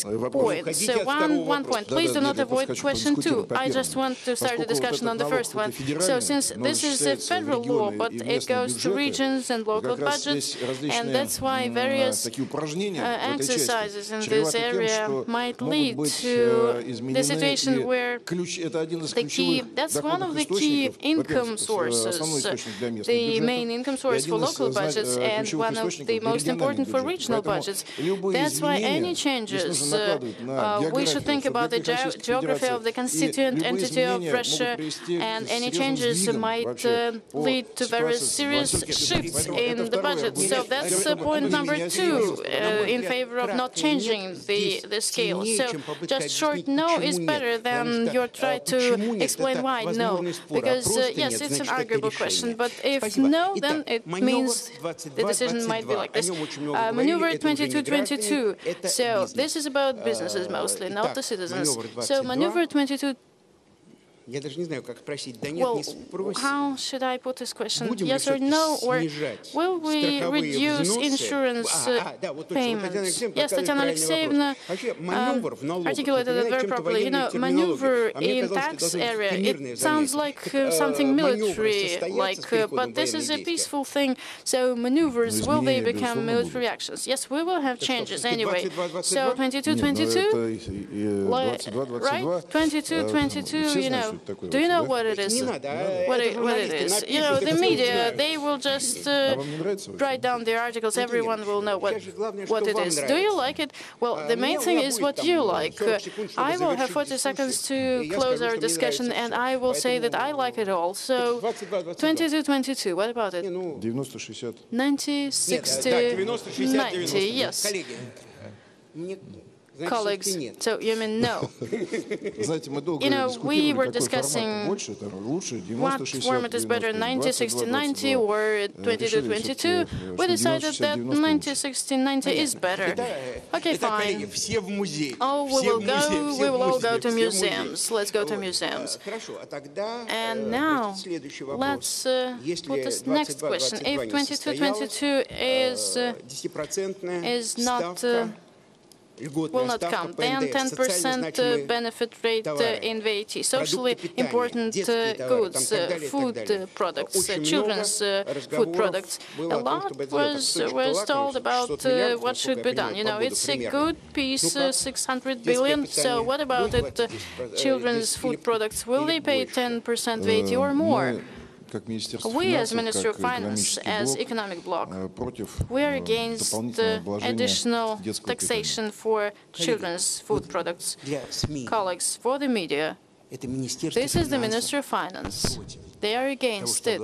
Speaker 2: point. So one point. Please do not avoid question 2. I just want to start the discussion on the first one. So since this is a federal law, but it goes to regions and local budgets, and that's why various exercises in this area might lead to the situation where that's one of the key income sources, the main income source for local budgets and one of the most important for regional budgets. That's why any changes, we should think about the geography of the constituent entity of Russia, and any changes might lead to very serious shifts in the budget. So that's point number 2 in favor of not changing the scale. So just short no is better than your try to explain why no. Because yes, it's an arguable question, but if no, then it means the decision might be like this. Maneuver 2222. So this is about businesses mostly, not the citizens. So maneuver 2222. how should I put this question? Yes or no? Or will we reduce insurance payments? Yes, Tatiana Alexeyevna articulated it very properly. You know, maneuver in tax area, it sounds like something military-like, but this is a peaceful thing. So maneuvers, will they become military actions? Yes, we will have changes anyway. So 22-22, right? 22-22, you know. Do you know what it is? What it is? You know, the media, they will just write down their articles. Everyone will know what it is. Do you like it? Well, the main thing is what you like. I will have 40 seconds to close our discussion, and I will say that I like it all. So 22-22, what about it? 90-60-90, yes. Colleagues, so you mean no? You know, we were discussing what format is better, 90-60-90 or 22-22. We decided that 90-60-90 is better. Okay, fine. Oh, we will all go to museums. Let's go to museums. And now, let's put this next question. If 22-22 is not will not count, then 10% benefit rate in VAT. Socially important goods, food products, children's food products. A lot was told about what should be done. You know, it's a good piece, 600 billion. So what about it? Children's food products, will they pay 10% VAT or more? We, as Ministry of Finance, as economic bloc, we are against additional taxation for children's food products. Colleagues, for the media, this is the Ministry of Finance. They are against it,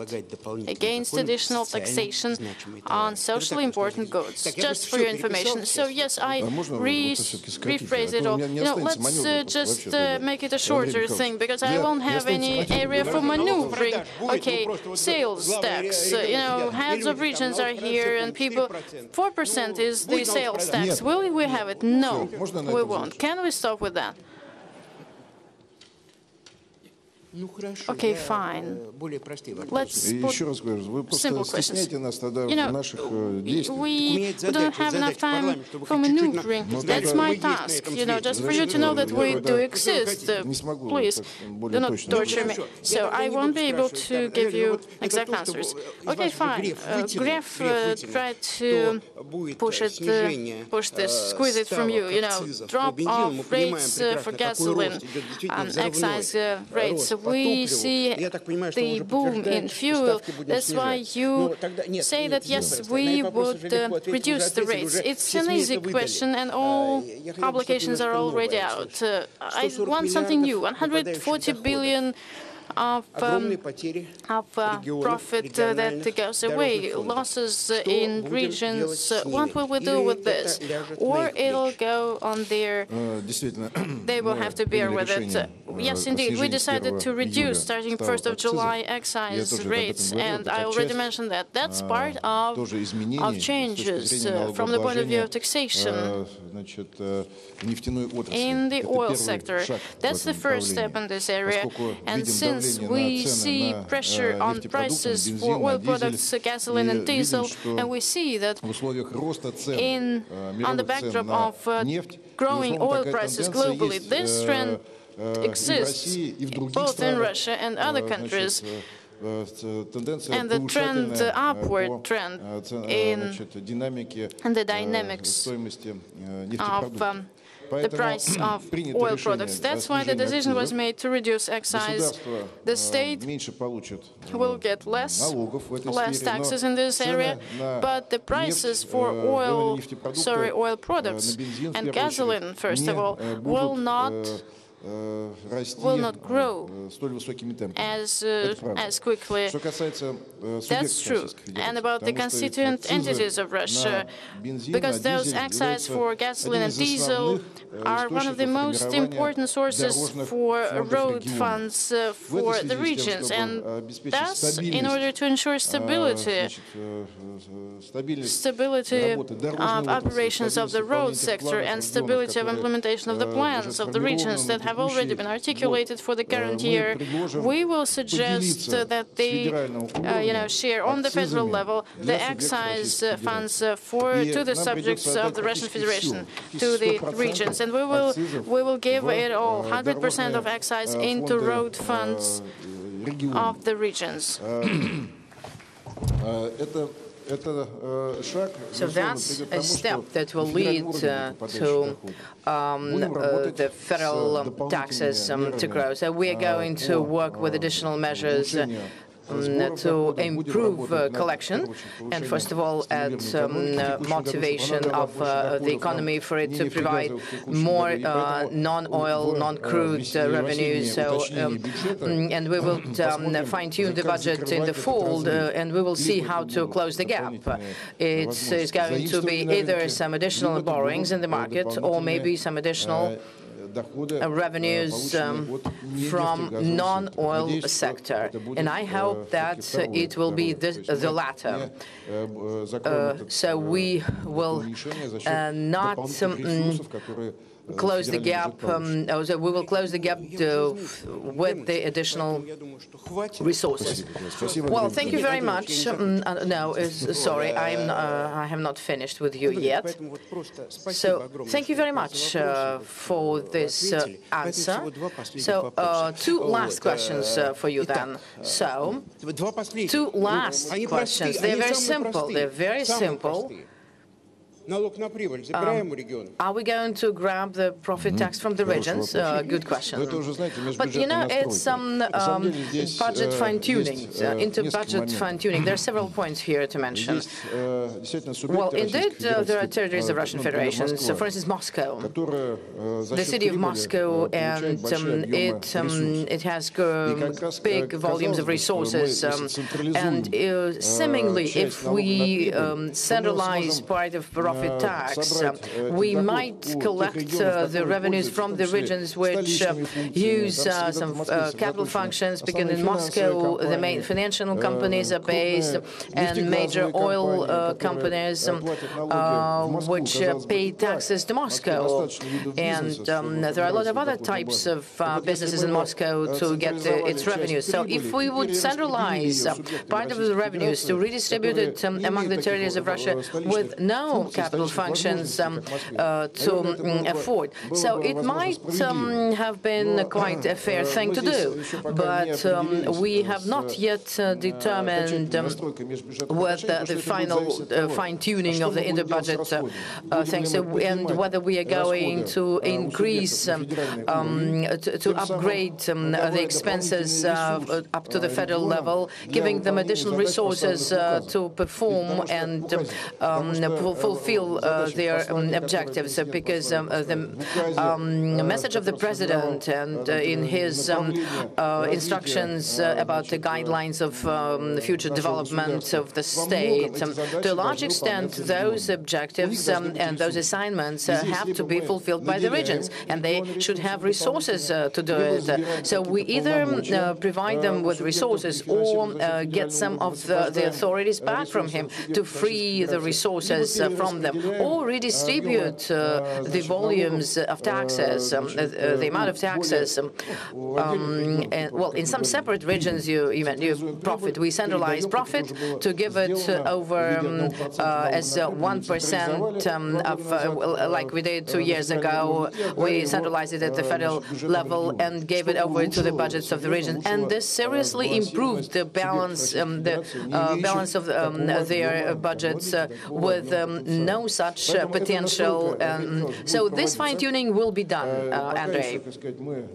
Speaker 2: against additional taxation on socially important goods, just for your information. So yes, I rephrase it all. You know, let's just make it a shorter thing, because I won't have any area for maneuvering. Okay, sales tax, you know, heads of regions are here, and people, 4% is the sales tax. Will we have it? No, we won't. Can we stop with that? Okay, fine. Let's put simple questions. You know, we don't have enough time for maneuvering. That's my task, you know, just for you to know that we do exist. Please, do not torture me. So I won't be able to give you exact answers. Okay, fine. Gref tried to push this, squeeze it from you, you know, drop off rates for gasoline, excise rates. We see the boom in fuel. That's why you say that, yes, we would reduce the rates. It's an easy question, and all publications are already out. I want something new, 140 billion of profit that goes away, losses in regions. What will we do with this? Or it'll go on their... They will have to bear with it. Yes, indeed, we decided to reduce, starting 1st of July, excise rates, and I already mentioned that. That's part of changes from the point of view of taxation in the oil sector. That's the first step in this area, and since we see pressure on prices for oil products, gasoline and diesel, and we see that on the backdrop of growing oil prices globally, this trend exists both in Russia and other countries. And the trend, upward trend in the dynamics of the price of oil products. That's why the decision was made to reduce excise. The state will get less taxes in this area, but the prices for oil products and gasoline, first of all, will not grow as quickly. That's true. And about the constituent entities of Russia, because those excise for gasoline and diesel are one of the most important sources for road funds for the regions, and thus, in order to ensure stability of operations of the road sector and stability of implementation of the plans of the regions that have already been articulated for the current year, we will suggest that they share on the federal level the excise funds to the subjects of the Russian Federation, to the regions, and we will give it all 100% of excise into road funds of the regions. So that's a step that will lead to the federal taxes to grow. So we are going to work with additional measures to improve collection, and first of all, add motivation of the economy for it to provide more non-oil, non-crude revenues. So, and we will fine-tune the budget in the fall, and we will see how to close the gap. It's going to be either some additional borrowings in the market, or maybe some additional revenues from non-oil sector, and I hope that it will be the latter. So we will not close the gap. So we will close the gap with the additional resources. Well, thank you very much. No, sorry, I have not finished with you yet. So thank you very much for this answer. So two last questions for you then. So two last questions. They're very simple. They're very simple. Are we going to grab the profit tax from the regions? Good question. But you know, it's budget fine-tuning, into budget fine-tuning. There are several points here to mention. Well, indeed, there are territories of Russian Federation. So, for instance, Moscow, the city of Moscow, and it has big volumes of resources. And seemingly, if we centralize part of profit tax, we might collect the revenues from the regions which use some capital functions, because in Moscow the main financial companies are based, and major oil companies which pay taxes to Moscow. And there are a lot of other types of businesses in Moscow to get its revenues. So if we would centralize part of the revenues to redistribute it among the territories of Russia with no capital functions to afford. So it might have been quite a fair thing to do, but we have not yet determined what the final fine-tuning of the inter-budget things, and whether we are going to increase, to upgrade the expenses up to the federal level, giving them additional resources to perform and fulfill their objectives, because the message of the president and in his instructions about the guidelines of the future development of the state, to a large extent those objectives and those assignments have to be fulfilled by the regions, and they should have resources to do it. So we either provide them with resources or get some of the authorities back from him to free the resources from them, or redistribute the volumes of taxes, the amount of taxes. And, well, in some separate regions, we centralize profit to give it over as 1% of, like we did 2 years ago. We centralized it at the federal level and gave it over to the budgets of the region, and this seriously improved the balance, balance of their budgets with no such potential. So this fine-tuning will be done, Andrei.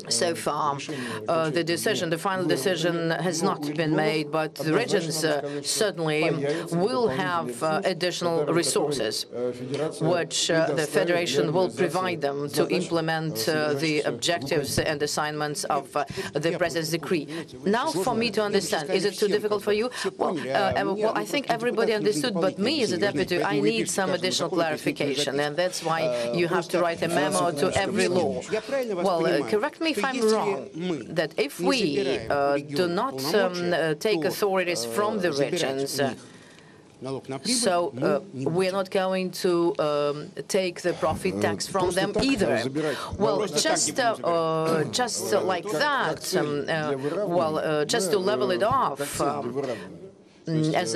Speaker 2: So far, the final decision has not been made, but the regions certainly will have additional resources, which the Federation will provide them to implement the objectives and assignments of the President's decree. Now, for me to understand, is it too difficult for you? Well, I think everybody understood, but me as a deputy, I need some additional clarification, and that's why you have to write a memo to every law. Well, correct me if I'm wrong, that if we do not take authorities from the regions, So we're not going to take the profit tax from them either. Well, just like that, just to level it off, as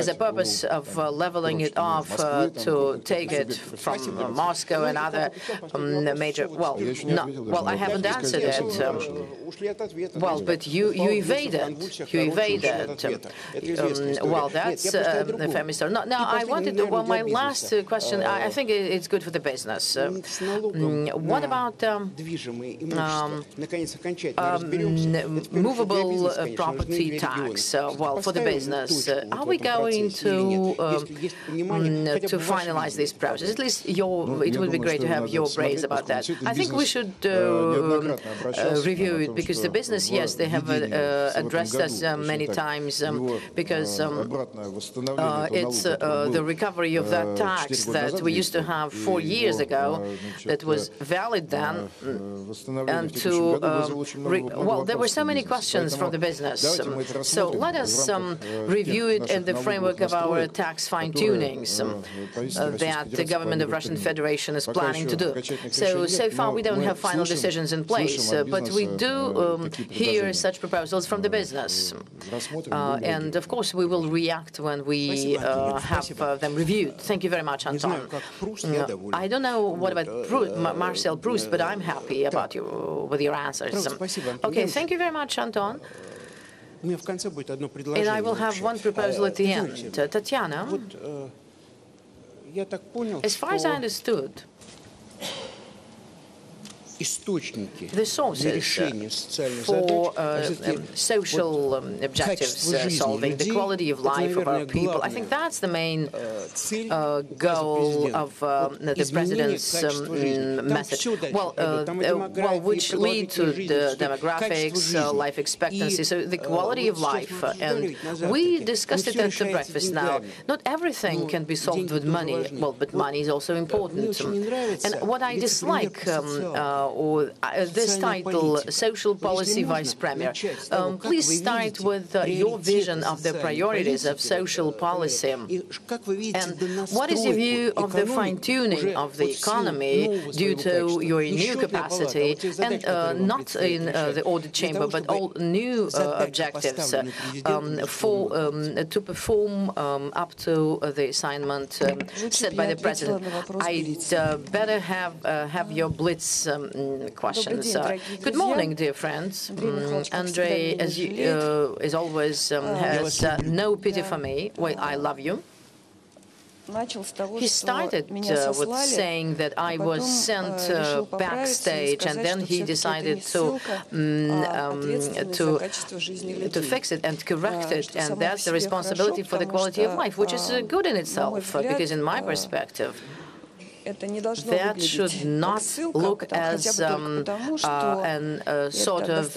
Speaker 2: a purpose of leveling it off to take it from Moscow and other major. Well, I haven't answered it. Well, but you evaded. You evaded. Well, that's a famous story. Now, I wanted to. Well, my last question. I think it's good for the business. What about movable property tax? Well, for the business. Are we going to finalize this process? At least it would be great to have your brains about that. I think we should review it because the business, yes, they have addressed us many times because it's the recovery of that tax that we used to have 4 years ago that was valid then, and well, there were so many questions from the business. So let us review it in the framework of our tax fine-tunings that the government of Russian Federation is planning to do. So far we don't have final decisions in place, but we do hear such proposals from the business. And of course we will react when we have them reviewed. Thank you very much, Anton. I don't know what about Marcel Proust, but I'm happy about with your answers. Okay, thank you very much, Anton. And I will have one proposal at the end. Tatiana, as far as I understood, the sources for social objectives solving, the quality of life of our people. I think that's the main goal of the President's message. Well, which lead to the demographics, life expectancy, so the quality of life. And we discussed it at the breakfast now. Not everything can be solved with money. Well, but money is also important. And what I dislike or this title, Social Policy Vice Premier. Please start with your vision of the priorities of social policy. And what is your view of the fine-tuning of the economy due to your new capacity, and not in the audit chamber, but all new objectives to perform up to the assignment set by the President? I'd better have your blitz questions. Good morning, dear friends. Andrei, as always, has no pity for me. Well, I love you. He started with saying that I was sent backstage, and then he decided to fix it and correct it, and that's the responsibility for the quality of life, which is good in itself, because in my perspective, that should not look as sort of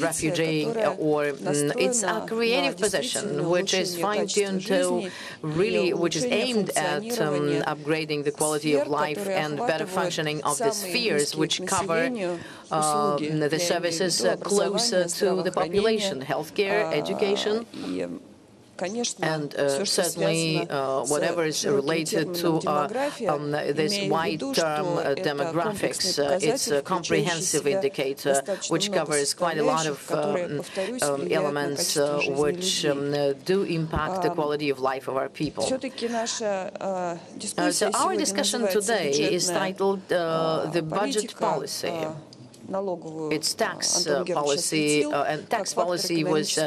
Speaker 2: refugee, or it's a creative position which is fine-tuned to really, which is aimed at upgrading the quality of life and better functioning of the spheres which cover the services closer to the population, healthcare, education, and certainly whatever is related to this wide term demographics. It's a comprehensive indicator which covers quite a lot of elements which do impact the quality of life of our people. So our discussion today is titled the budget policy. Its tax policy, and tax policy was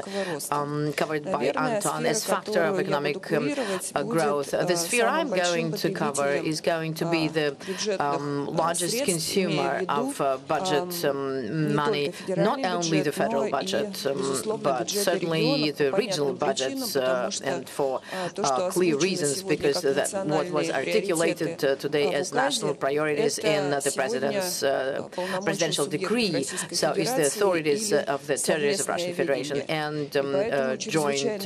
Speaker 2: covered by Anton as factor of economic growth. The sphere I'm going to cover is going to be the largest consumer of budget money, not only the federal budget, but certainly the regional budgets, and for clear reasons, because that's what was articulated today as national priorities in the presidential decree, so it's the authorities of the territories of Russian Federation and joint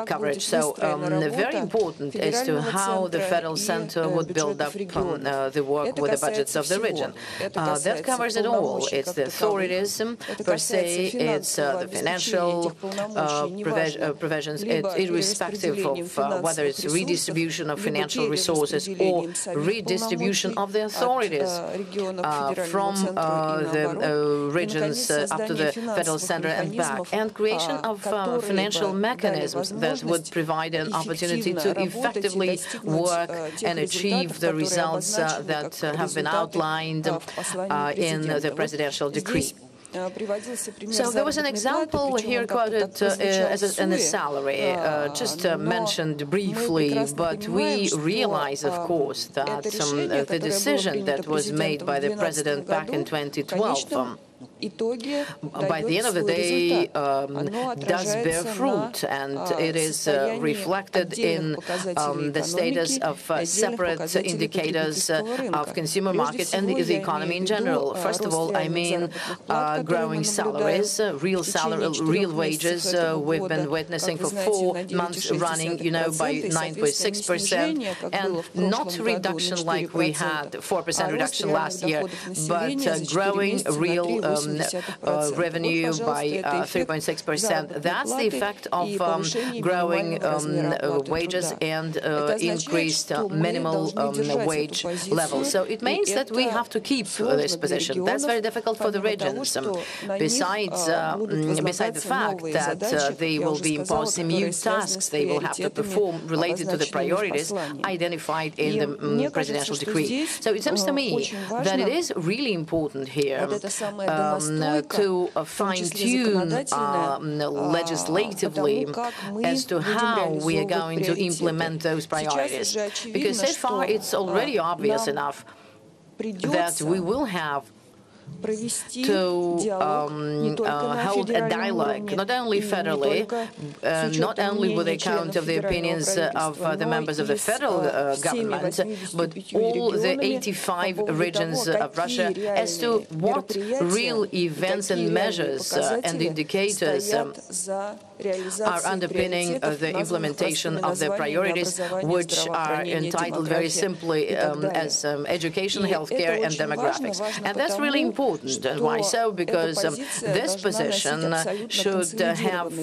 Speaker 2: coverage. So very important as to how the federal center would build up the work with the budgets of the region. That covers it all. It's the authorities per se, it's the financial provisions, irrespective of whether it's redistribution of financial resources or redistribution of the authorities from the regions up to the federal center and back, and creation of financial mechanisms that would provide an opportunity to effectively work and achieve the results that have been outlined in the presidential decree. So there was an example here quoted as a salary, just mentioned briefly, but we realize, of course, that the decision that was made by the president back in 2012 by the end of the day does bear fruit, and it is reflected in the status of separate indicators of consumer market and the economy in general. First of all, I mean growing salaries, real wages. We've been witnessing for 4 months running, by 9.6%, and not reduction like we had, 4% reduction last year, but growing real revenue by 3.6%. That's the effect of growing wages and increased minimal wage level. So it means that we have to keep this position. That's very difficult for the regions. Besides the fact that they will be imposed new tasks they will have to perform related to the priorities identified in the presidential decree. So it seems to me that it is really important here to fine-tune legislatively as to how we are going to implement those priorities. Because so far it's already obvious enough that we will have to hold a dialogue, not only federally, not only with account of the opinions of the members of the federal government, but all the 85 regions of Russia as to what real events and measures and indicators are underpinning the implementation of the priorities, which are entitled very simply as education, healthcare, and demographics. And that's really important. And why so? Because this position should have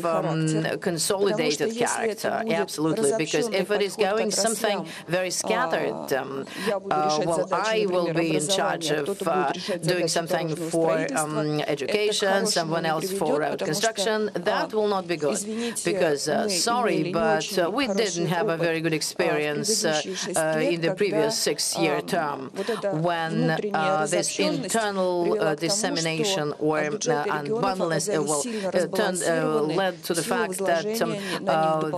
Speaker 2: consolidated character, absolutely. Because if it is going something very scattered, well, I will be in charge of doing something for education, someone else for road construction. That will not be good. Because, sorry, but we didn't have a very good experience in the previous 6-year term when this internal dissemination or unbundleness led to the fact that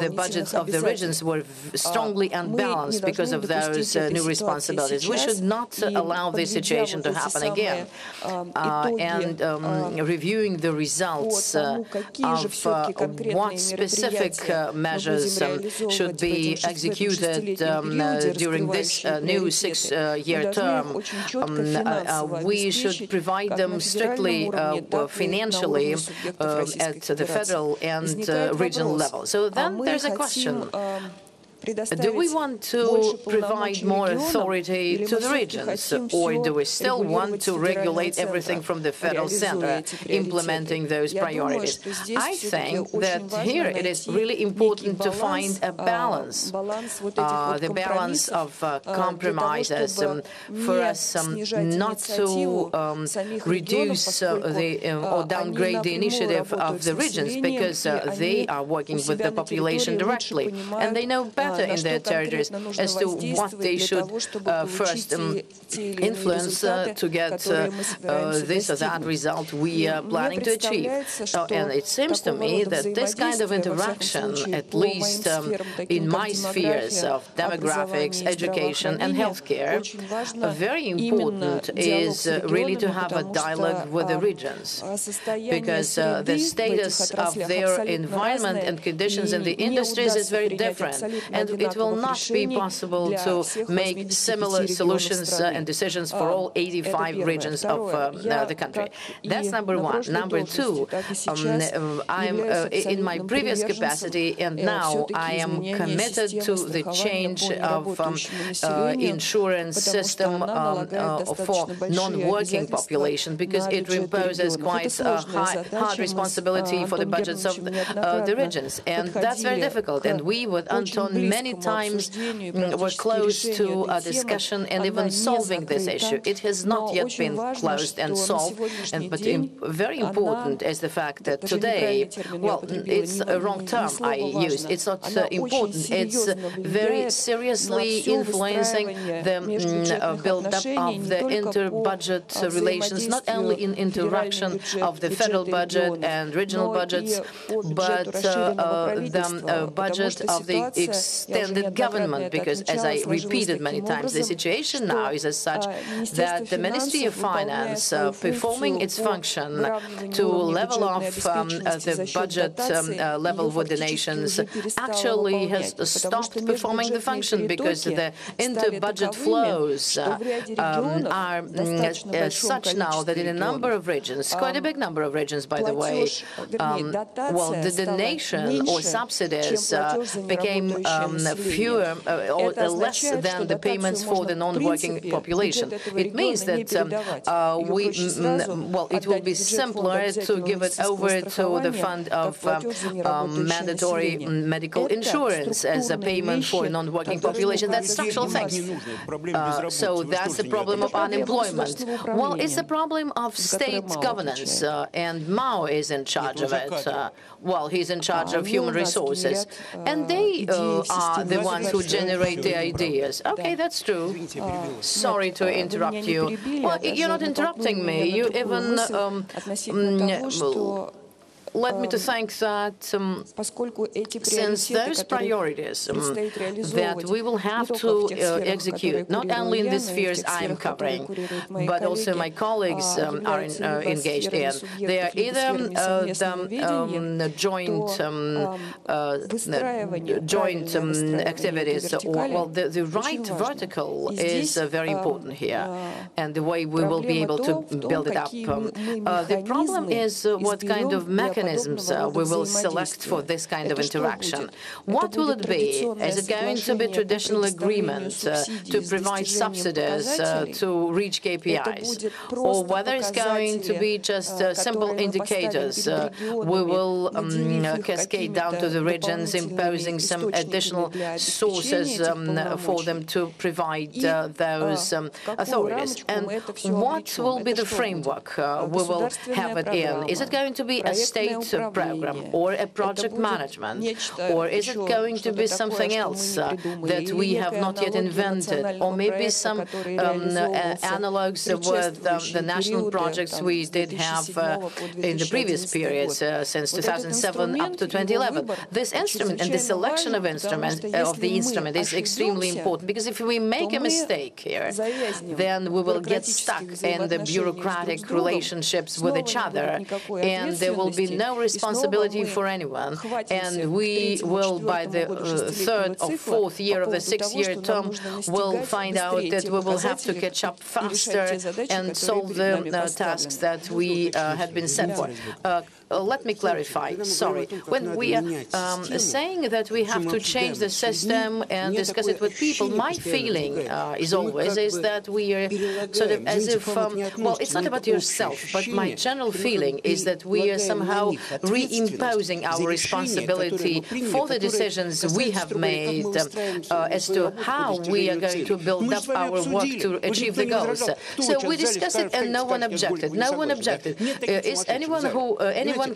Speaker 2: the budgets of the regions were strongly unbalanced because of those new responsibilities. We should not allow this situation to happen again. And reviewing the results of what specific measures should be executed during this new 6-year term, we should provide them strictly financially at the federal and regional level. So then there's a question. Do we want to provide more authority to the regions, or do we still want to regulate everything from the federal center, implementing those priorities? I think that here it is really important to find a balance, the balance of compromises for us not to reduce or downgrade the initiative of the regions, because they are working with the population directly, and they know better in their territories as to what they should first influence to get this or that result we are planning to achieve. And it seems to me that this kind of interaction, at least in my spheres of demographics, education and healthcare, very important is really to have a dialogue with the regions, because the status of their environment and conditions in the industries is very different. And that it will not be possible to make similar solutions and decisions for all 85 regions of the country. That's number one. Number two, I'm in my previous capacity, and now I am committed to the change of insurance system for non-working population, because it imposes quite a hard responsibility for the budgets of the regions, and that's very difficult. And we with Anton many times were close to a discussion and even solving this issue. It has not yet been closed and solved, but very important is the fact that today, well, it's a wrong term I used. It's not important. It's very seriously influencing the build-up of the inter-budget relations, not only in interaction of the federal budget and regional budgets, but the budget of the extended government, because, as I repeated many times, the situation now is as such that the Ministry of Finance, performing its function to level off the budget level with the nations, actually has stopped performing the function, because the inter-budget flows are such now that in a number of regions, quite a big number of regions, by the way, well, the donation or subsidies became fewer or less than the payments for the non-working population. It means that well, it will be simpler to give it over to the fund of mandatory medical insurance as a payment for non-working population. That's structural things. So that's the problem of unemployment. Well, it's a problem of state governance, and Mao is in charge of it. Well, he's in charge of human resources, and they are the ones who generate the ideas. Okay, that's true. Sorry to interrupt you. Well, you're not interrupting me. You even led me to think that since those priorities that we will have to execute, not only in the spheres I'm covering, but also my colleagues are engaged in, they are either the joint activities, or, well, the right vertical is very important here, and the way we will be able to build it up. The problem is what kind of mechanisms we will select for this kind of interaction. What will it be? Is it going to be traditional agreement to provide subsidies to reach KPIs? Or whether it's going to be just simple indicators we will cascade down to the regions, imposing some additional sources for them to provide those authorities? And what will be the framework we will have it in? Is it going to be a state program or a project management, or is it going to be something else that we have not yet invented, or maybe some analogs with the national projects we did have in the previous periods since 2007 up to 2011? This instrument and the selection of the instrument is extremely important, because if we make a mistake here, then we will get stuck in the bureaucratic relationships with each other, and there will be no responsibility for anyone, and we will, by the third or fourth year of the six-year term, will find out that we will have to catch up faster and solve the tasks that we had been set for. Let me clarify, sorry. When we are saying that we have to change the system and discuss it with people, my feeling is always that we are sort of as if, well, it's not about yourself, but my general feeling is that we are somehow reimposing our responsibility for the decisions we have made as to how we are going to build up our work to achieve the goals. So we discussed it and no one objected. No one objected. Is anyone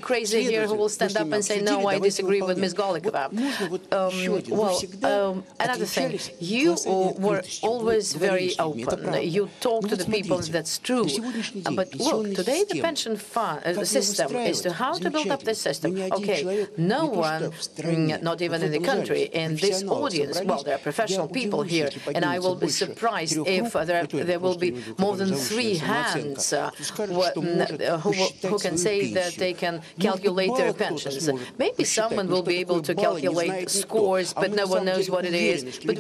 Speaker 2: crazy here who will stand up and say, no, I disagree with Ms. Golikova? Another thing, you were always very open. You talk to the people, that's true. But look, today the pension fund system is to how to build up this system. Okay, no one, not even in the country, in this audience, well, there are professional people here, and I will be surprised if there will be more than 3 hands who can say that they can can calculate their pensions. Maybe someone will be able to calculate scores, but no one knows what it is. But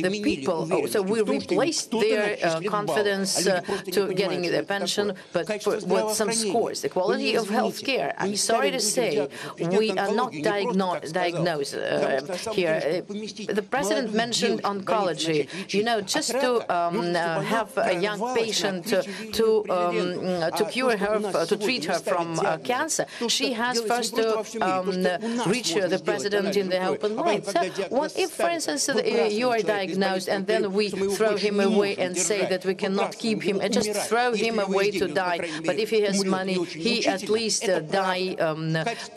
Speaker 2: the people, so we replaced their confidence to getting their pension, but with some scores. The quality of healthcare, I'm sorry to say, we are not diagnosed here. The president mentioned oncology. You know, just to have a young patient to cure her, to treat her from cancer, she has first to reach the president in the open line. So what if, for instance, you are diagnosed and then we throw him away and say that we cannot keep him and just throw him away to die? But if he has money, he at least die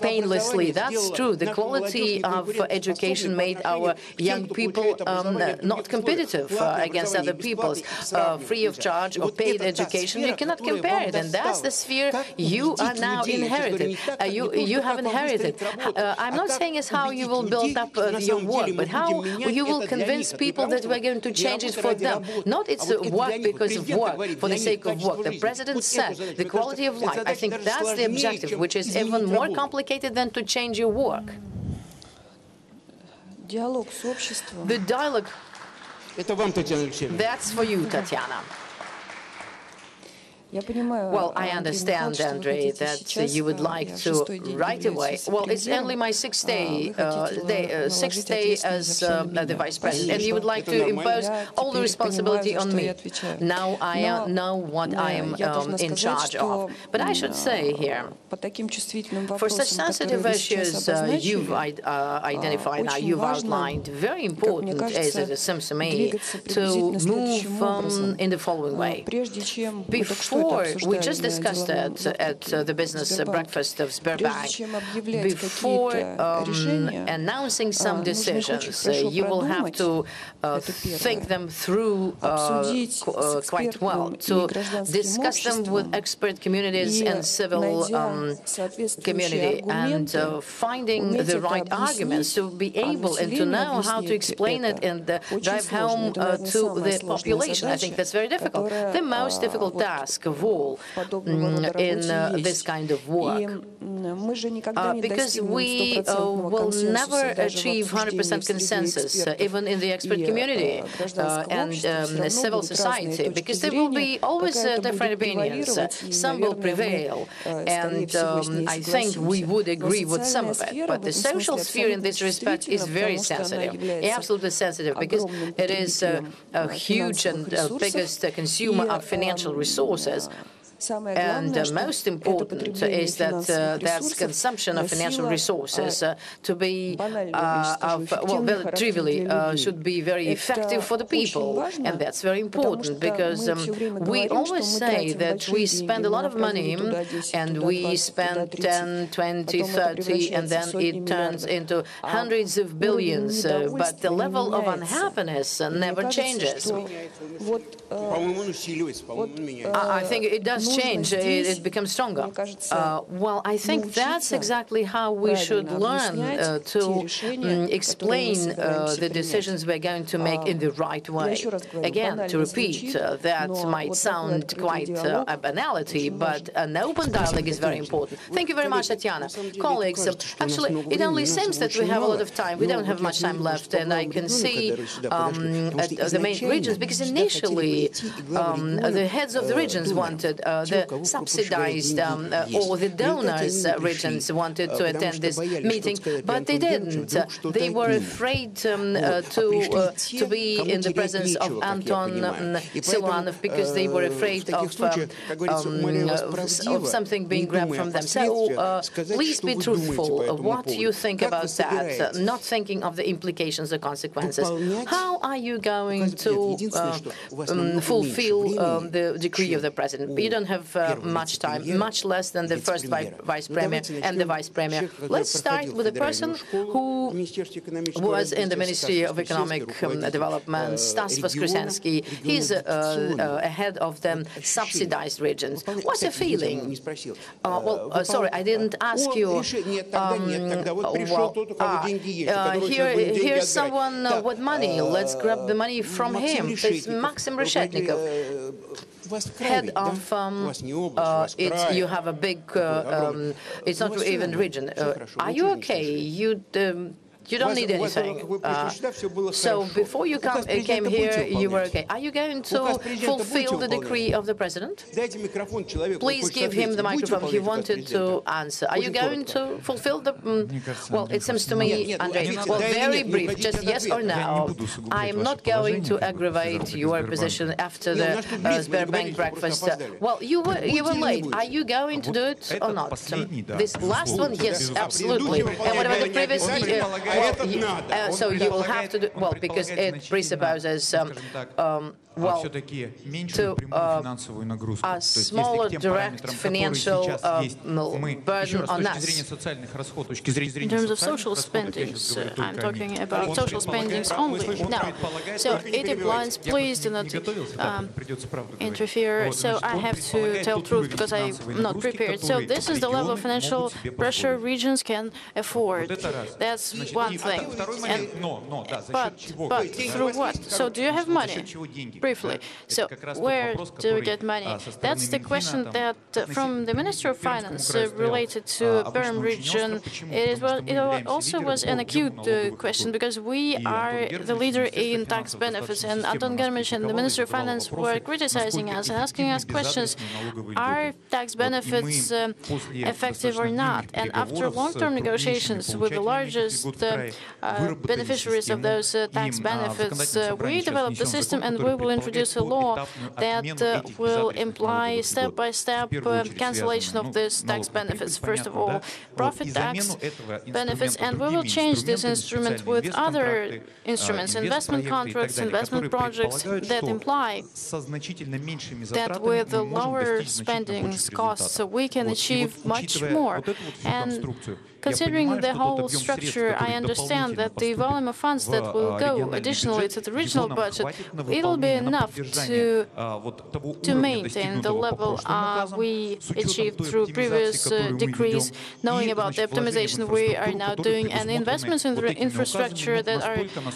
Speaker 2: painlessly. That's true. The quality of education made our young people not competitive against other people's. Free of charge or paid education, you cannot compare it. And that's the sphere you are now inherited. You have inherited. I'm not saying it's how you will build up your work, but how you will convince people that we're going to change it for them. Not it's work because of work, for the sake of work. The president said the quality of life. I think that's the objective, which is even more complicated than to change your work. The dialogue. That's for you, Tatiana. Well, I understand, Andrei, that you would like to right away. Well, it's only my sixth day as the vice president, and you would like to impose all the responsibility on me. Now I know what I am in charge of. But I should say here, for such sensitive issues you've identified now, you've outlined, very important is, it seems to me, to move in the following way. We just discussed it at the business breakfast of Sberbank. Before announcing some decisions, you will have to think them through quite well, to discuss them with expert communities and civil community, and finding the right arguments to be able and to know how to explain it and drive home to the population. I think that's very difficult. The most difficult task of all in this kind of work. Because we will never achieve 100% consensus, even in the expert community and civil society, because there will be always different opinions. Some will prevail, and I think we would agree with some of it. But the social sphere in this respect is very sensitive, absolutely sensitive, because it is a huge and biggest consumer of financial resources. And most important is that that's consumption of financial resources to be, very trivially, should be very effective for the people. And that's very important, because we always say that we spend a lot of money, and we spend 10, 20, 30, and then it turns into hundreds of billions. But the level of unhappiness never changes. I think it does change. It becomes stronger. Well, I think that's exactly how we should learn to explain the decisions we're going to make in the right way. Again, to repeat, that might sound quite a banality, but an open dialogue is very important. Thank you very much, Tatiana. Colleagues, actually, it only seems that we have a lot of time. We don't have much time left, and I can see the main regions, because initially the heads of the regions wanted the subsidized or the donors' regions wanted to attend this meeting, but they didn't. They were afraid to be in the presence of Anton Siluanov, because they were afraid of something being grabbed from them. So please be truthful. What do you think about that? Not thinking of the implications or consequences. How are you going to fulfill the decree of the president? You don't have much time, much less than the first vice premier and the vice premier. Let's start with a person who was in the Ministry of Economic Development, Stas Voskresensky. He's ahead of the subsidized regions. What's the feeling? Sorry, I didn't ask you. Here's someone with money. Let's grab the money from him. It's Maxim Reshetnikov. head of, you have a big, it's not even region. Are you okay? You don't need anything. So before you came here, you were okay. Are you going to fulfill the decree of the president? Please give him the microphone. He wanted to answer. Are you going to fulfill the... well, it seems to me, Andrei, well, very brief, just yes or no. I am not going to aggravate your position after the Sberbank breakfast. Well, you were late. Are you going to do it or not? This last one, yes, absolutely. And what about the previous year? So you will have to do, well, because it presupposes well, to a smaller direct financial burden on us. In terms of social spendings, I'm talking about social spendings only. No. So it implies, please do not interfere. So I have to tell truth because I'm not prepared. So this is the level of financial pressure regions can afford. That's one thing. And, but through what? So do you have money? Briefly. So where do we get money? That's the question that from the Minister of Finance related to Perm region. It also was an acute question because we are the leader in tax benefits, and Anton Germich and the Minister of Finance were criticizing us and asking us questions: are tax benefits effective or not? And after long-term negotiations with the largest beneficiaries of those tax benefits, we developed the system, and we will introduce a law that will imply step-by-step cancellation of these tax benefits. First of all, profit tax benefits, and we will change this instrument with other instruments, investment contracts, investment projects that imply that with the lower spending costs, we can achieve much more. And considering the whole structure, I understand that the volume of funds that will go additionally to the regional budget, it will be enough to maintain the level we achieved through previous decrees, knowing about the optimization we are now doing and investments in the infrastructure that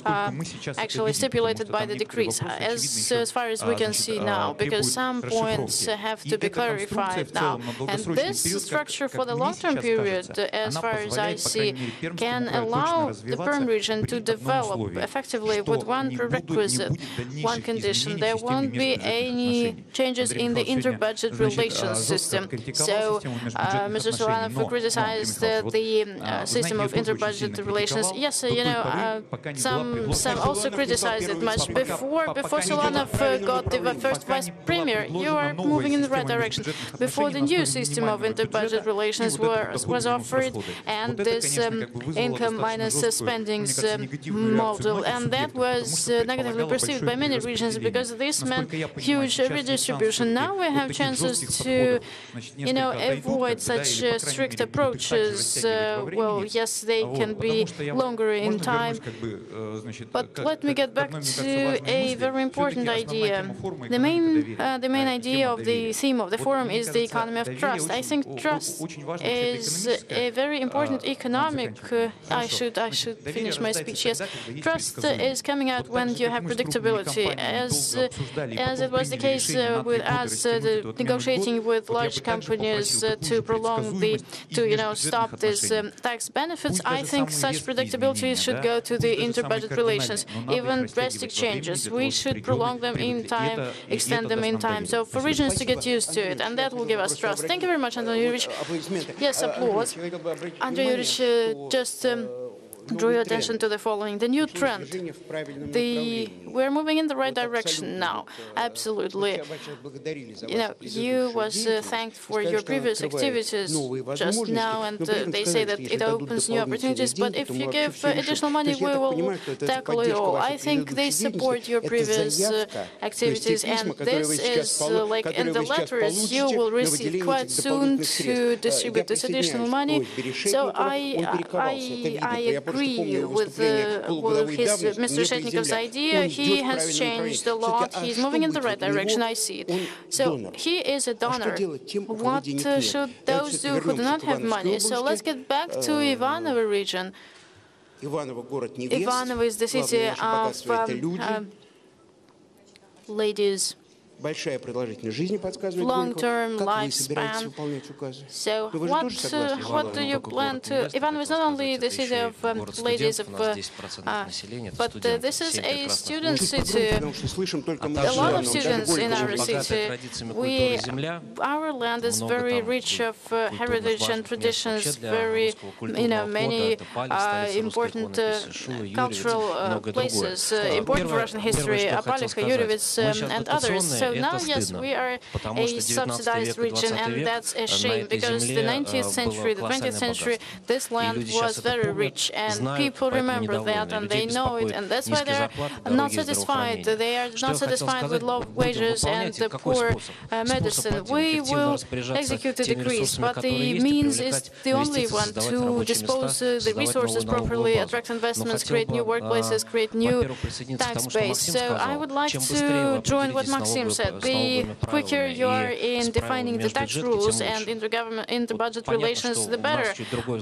Speaker 2: are actually stipulated by the decrees, as far as we can see now, because some points have to be clarified now. And this structure for the long-term period, as far as I see, can allow the Perm region to develop effectively with one prerequisite, one condition. There won't be any changes in the inter-budget relations system. So Mr. Siluanov criticized the system of inter-budget relations. Yes, you know, some also criticized it much. Before Siluanov got the first vice premier, you are moving in the right direction. Before the new system of inter-budget relations was offered, and this income minus spendings model, and that was negatively perceived by many regions because this meant huge redistribution. Now we have chances to, you know, avoid such strict approaches. Well, yes, they can be longer in time, but let me get back to a very important idea. The main idea of the theme of the forum is the economy of trust. I think trust is a very important economic. I should finish my speech. Yes, trust is coming out when you have predictability, as it was the case with us negotiating with large companies to prolong stop these tax benefits. I think such predictability should go to the inter-budget relations. Even drastic changes, we should prolong them in time, extend them in time, so for regions to get used to it, and that will give us trust. Thank you very much, Anton Yurevich. Yes, applause. Andrei Yurevich just drew your attention to the following: the new trend. We're moving in the right direction now. Absolutely. You know, you was thanked for your previous activities just now, and they say that it opens new opportunities. But if you give additional money, we will tackle it all. I think they support your previous activities, and this is like in the letters you will receive quite soon to distribute this additional money. So I agree with his Mr. Shetnikov's idea. He has changed a lot. He's moving in the right direction. I see it. So he is a donor. What should those do who do not have money? So let's get back to Ivanovo region. Ivanovo is the city of ladies long-term lifespan. So what do you plan to... Ivano is not only the city of ladies of... but this is a student city. A lot of students in our city. Our land is very rich of heritage and traditions, very, many important cultural places, important for Russian history, Apalivka, Yurevets, and others. So now, yes, we are a subsidized region, and that's a shame, because the 19th century, the 20th century, this land was very rich, and people remember that, and they know it, and that's why they're not satisfied. They are not satisfied with low wages and poor medicine. We will execute the decrees, but the means is the only one to dispose the resources properly, attract investments, create new workplaces, create new tax base. So I would like to join what Maxim said. The quicker you are in defining the tax rules and inter-budget relations, the better.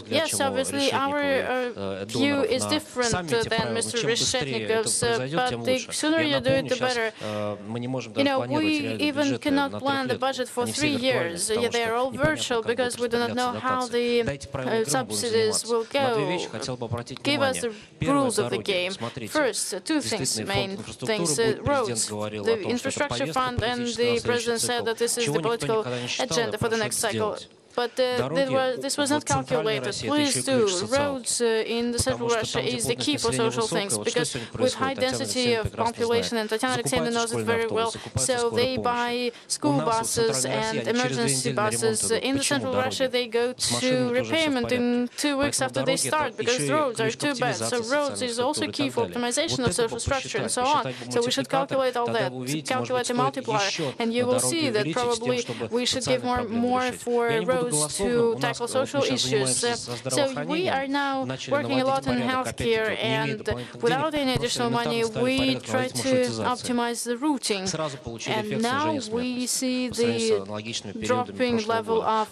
Speaker 2: Yes, obviously our view is different than Mr. Reshetnikov's, but the sooner you do it, the better. We even cannot plan the budget for 3 years. They are all virtual because we do not know how the subsidies will go. Give us the rules of the game. First, two things, main things, roads, the infrastructure fund, and the president said that this is the political agenda for the next cycle. But this was not calculated. Please do. Roads in the central Russia is the key for social things, because with high density of population, and Tatiana Alexeyevna knows it very well, so they buy school buses and emergency buses. In the central Russia, they go to repairment in 2 weeks after they start, because roads are too bad. So roads is also key for optimization of social structure and so on. So we should calculate all that, calculate the multiplier, and you will see that probably we should give more for roads to tackle social issues. So we are now working a lot on healthcare, and without any additional money, we try to optimize the routing. And now we see the dropping level of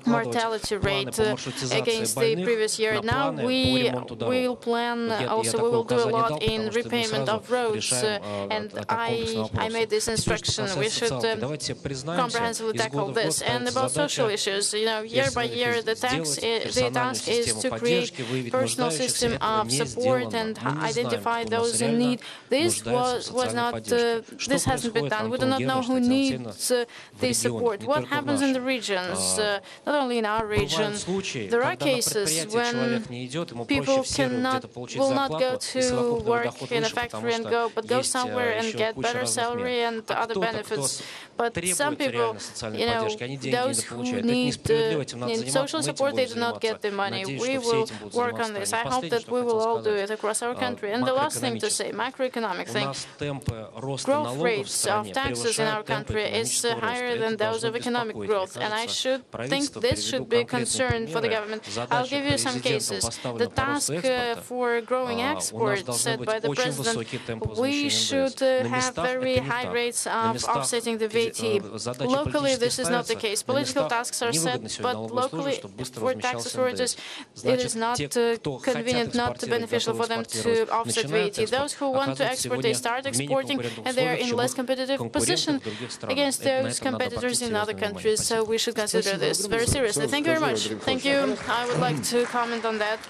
Speaker 2: mortality rate against the previous year. Now we will plan, also we will do a lot in repayment of roads, and I made this instruction. We should comprehensively tackle this. And about social issues, year by year, the task is to create personal system of support and identify those in need. This hasn't been done. We do not know who needs this support. What happens in the regions, not only in our region, there are cases when people will not go to work in a factory but go somewhere and get better salary and other benefits. But some people, those who need social support, they do not get the money. We will work on this. I hope that we will all do it across our country. And the last thing to say, macroeconomic thing. Growth rates of taxes in our country is higher than those of economic growth. And I think this should be a concern for the government. I'll give you some cases. The task for growing exports set by the president, we should have very high rates of offsetting the VAT. Locally, this is not the case. Political tasks are set, but locally, for tax authorities, it is not convenient, not beneficial for them to offset VAT. Those who want to export, they start exporting, and they are in less competitive position against those competitors in other countries. So we should consider this very seriously. Thank you very much. Thank you. I would like to comment on that.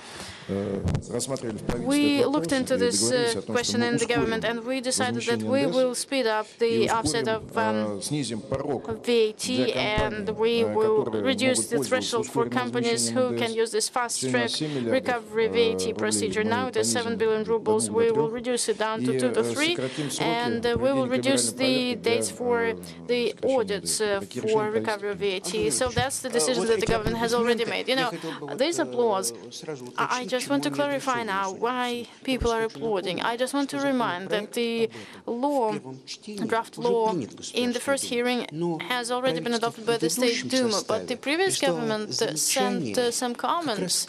Speaker 2: We looked into this question in the government, and we decided that we will speed up the offset of VAT, and we will reduce the threshold for companies who can use this fast-track recovery VAT procedure. Now it is 7 billion rubles. We will reduce it down to 2 to 3, and we will reduce the dates for the audits for recovery of VAT. So that's the decision that the government has already made. There's applause. I just want to clarify now why people are applauding. I just want to remind that the draft law in the first hearing has already been adopted by the State Duma, but the previous government sent some comments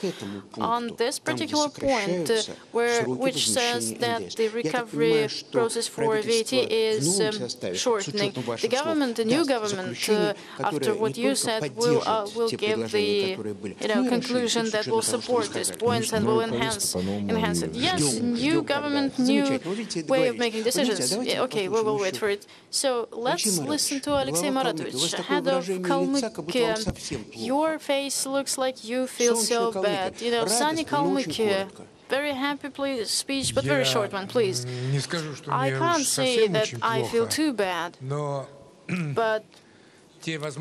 Speaker 2: on this particular point, which says that the recovery process for VAT is shortening. The government, the new government, after what you said, will give the conclusion that will support these points.
Speaker 3: and will enhance it. Yes, new government, new way of making decisions. Yeah, okay, we will wait for it. So let's listen to Alexey Maratovich, head of Kalmykia. Your face looks like you feel so bad. You know, sunny Kalmykia. Very happy speech, but very short one, please. I can't say that I feel too bad, but those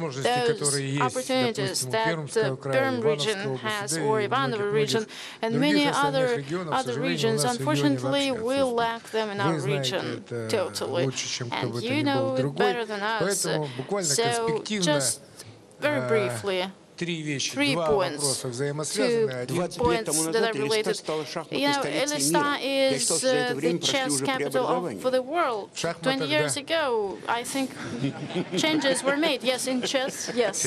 Speaker 3: opportunities that the Perm region has, or Ivanovo region, and many other regions, unfortunately, we lack them in our region totally. And you know it better than us. So just very briefly, 3 points, 2 points that are related. You know, Elista is the chess capital of the world. 20 years ago, I think changes were made. Yes, in chess, yes.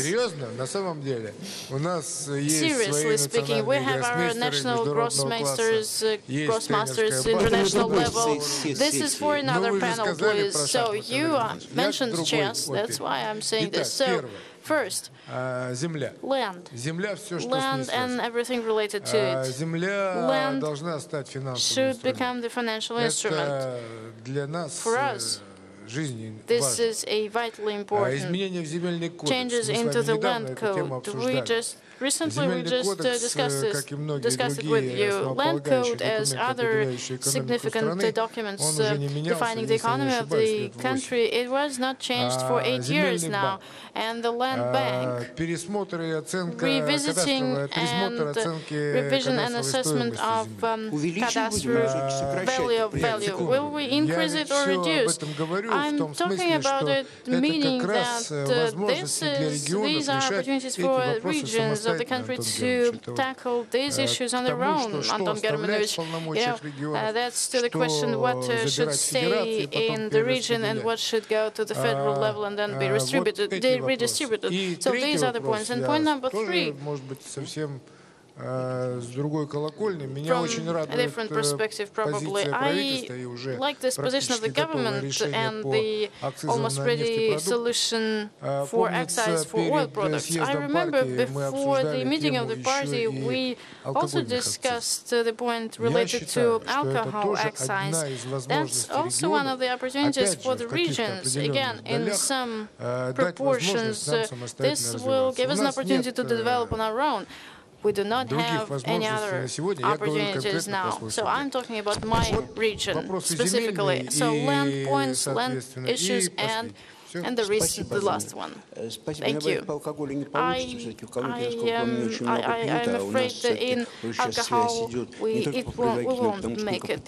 Speaker 3: Seriously speaking, we have our national grossmasters, international level. This is for another panel, please. So you mentioned chess, that's why I'm saying this. So, first, land and everything related to it. Land should become the financial instrument. For us, this is a vitally important changes into the land code. Recently, we just discussed it with you. Land code, as other significant documents defining the economy of the country, it was not changed for 8 years now. And the land bank, revisiting and revision and assessment of cadastral value. Will we increase it or reduce? I'm talking about it, meaning that these are opportunities for regions of the country to tackle these issues on their own, Anton Germanovich. You know, that's to the question what should stay in the region and what should go to the federal level and then be redistributed. So these are the points. And point number 3. From a different perspective, probably. I like this position of the government and the almost ready solution for excise for oil products. I remember before the meeting of the party, we also discussed the point related to alcohol excise. That's also one of the opportunities for the regions. Again, in some proportions, this will give us an opportunity to develop on our own. We do not have any other opportunities now. So I'm talking about my region specifically. So land points, land issues, and the last one. Thank you. I'm afraid that in alcohol we won't make it.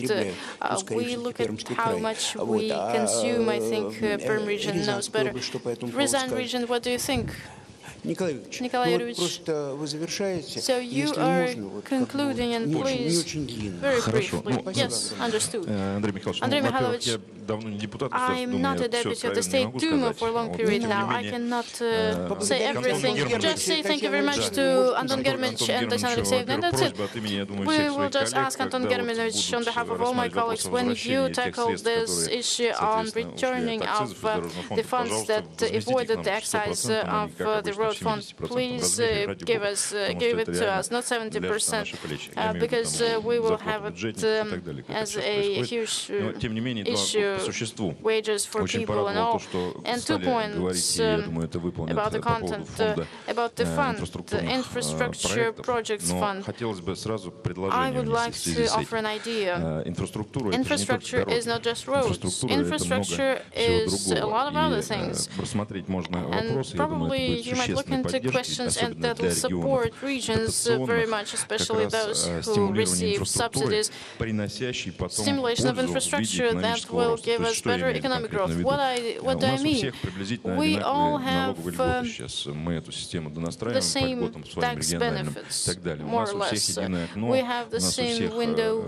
Speaker 3: We look at how much we consume. I think Perm region knows better. Ryazan region, what do you think? Nikolai Yuryevich, so you are concluding, and please, very briefly. Yes, understood. Andrei Mikhailovich, I'm not a deputy of the State Duma for a long period now. I cannot say everything. Just say thank you very much to Anton Germanovich and Tatyana Alexeyevna, and that's it. We will just ask Anton Germanovich on behalf of all my colleagues, when you tackle this issue on returning of the funds that avoided the excise of the road fund, please give it to us, not 70%, because we will have it as a huge issue, wages for people and all. And 2 points about the content, about the fund, the infrastructure projects fund. I would like to offer an idea. Infrastructure is not just roads. Infrastructure is a lot of other things. And probably you might look into questions and that will support regions very much, especially those who receive subsidies. Stimulation of infrastructure that will give us better economic growth. What do I mean? We all have the same tax benefits, more or less. We have the same window,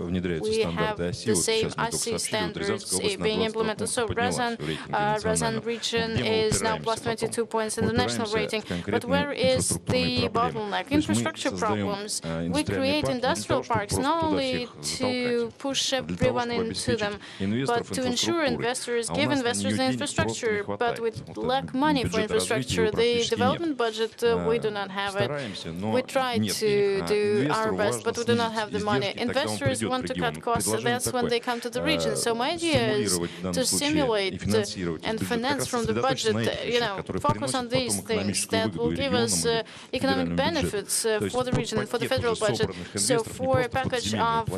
Speaker 3: we have the same IC standards being implemented. So Ryazan region is now plus 22 points in the national rating. But where is the bottleneck? Infrastructure problems. We create industrial parks not only to push everyone into them, but to ensure investors, give investors the infrastructure, but we lack money for infrastructure. The development budget, we do not have it. We try to do our best, but we do not have the money. Investors want to cut costs, that's when they come to the region. So my idea is to stimulate and finance from the budget, focus on these things that will give us economic benefits for the region and for the federal budget. So for a package of,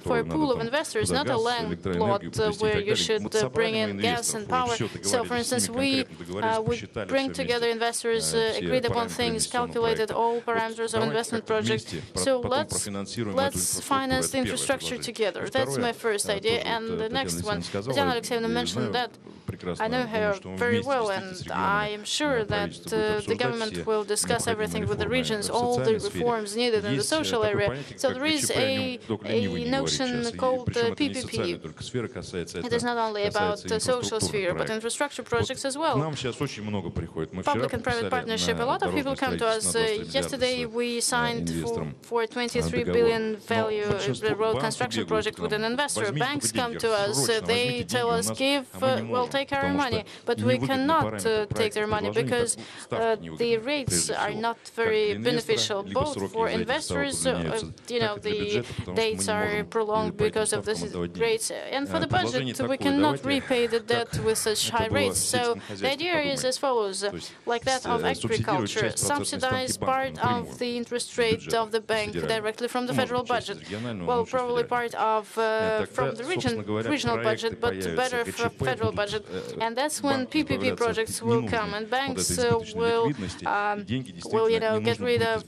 Speaker 3: for a pool of investors, not a land plot where you should bring in gas and power. So for instance, we bring together investors, agreed upon things, calculated all parameters of investment projects. So let's finance the infrastructure together. That's my first idea. And the next one, Tatiana Alexeyevna mentioned that. I know her very well, and I am sure that the government will discuss everything with the regions, all the reforms needed in the social area. So there is a notion called PPP. It is not only about the social sphere, but infrastructure projects as well. Public and private partnership. A lot of people come to us. Yesterday we signed for 23 billion value road construction project with an investor. Banks come to us. They tell us, we'll take our money, but we cannot take their money because the rates are not very beneficial, both for investors, the dates are prolonged because of the rates, and for the budget, we cannot repay the debt with such high rates. So the idea is as follows, like that of agriculture, subsidize part of the interest rate of the bank directly from the federal budget. Well, probably part of from the regional budget, but better for federal budget. And that's when PPP projects will come, and banks will get rid of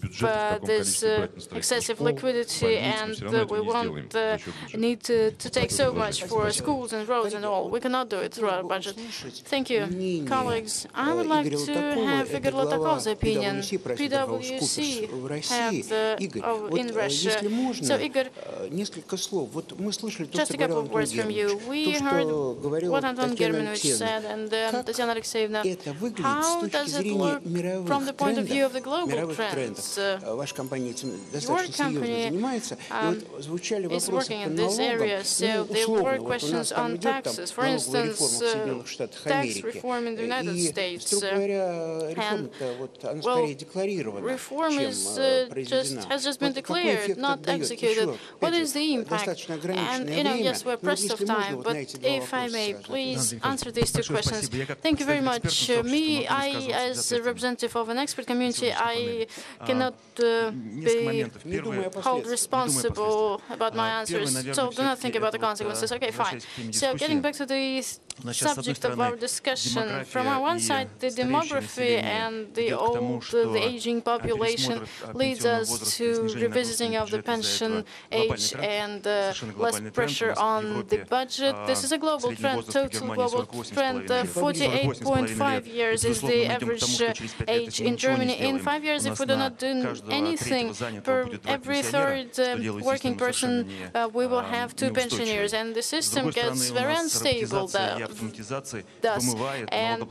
Speaker 3: this excessive liquidity, and we won't need to take so much for schools and roads and all. We cannot do it through our budget. Thank you. Colleagues, I would like to have Igor Lotakov's opinion. PwC in Russia. So, Igor, just a couple of words from you. We heard what Anton Germanovich said, and Tatiana Alexeyevna, how does it look from the point of view of the global trends? Your company is working in this area, so there were questions on taxes. For instance, tax reform in the United States. And, well, reform is has just been declared, not executed. What is the impact? And, yes, we're pressed of time, but if I may, please answer these two questions. Thank you very much. As a representative of an expert community, I cannot be held responsible about my answers, so do not think about the consequences. Okay, fine. So getting back to the subject of our discussion, from our one side, the demography and the aging population leads us to revisiting of the pension age and less pressure on the budget. This is a global trend, total global trend. 48.5 years is the average age in Germany. In 5 years, if we do not do anything, per every third working person, we will have 2 pensioners, and the system gets very unstable. And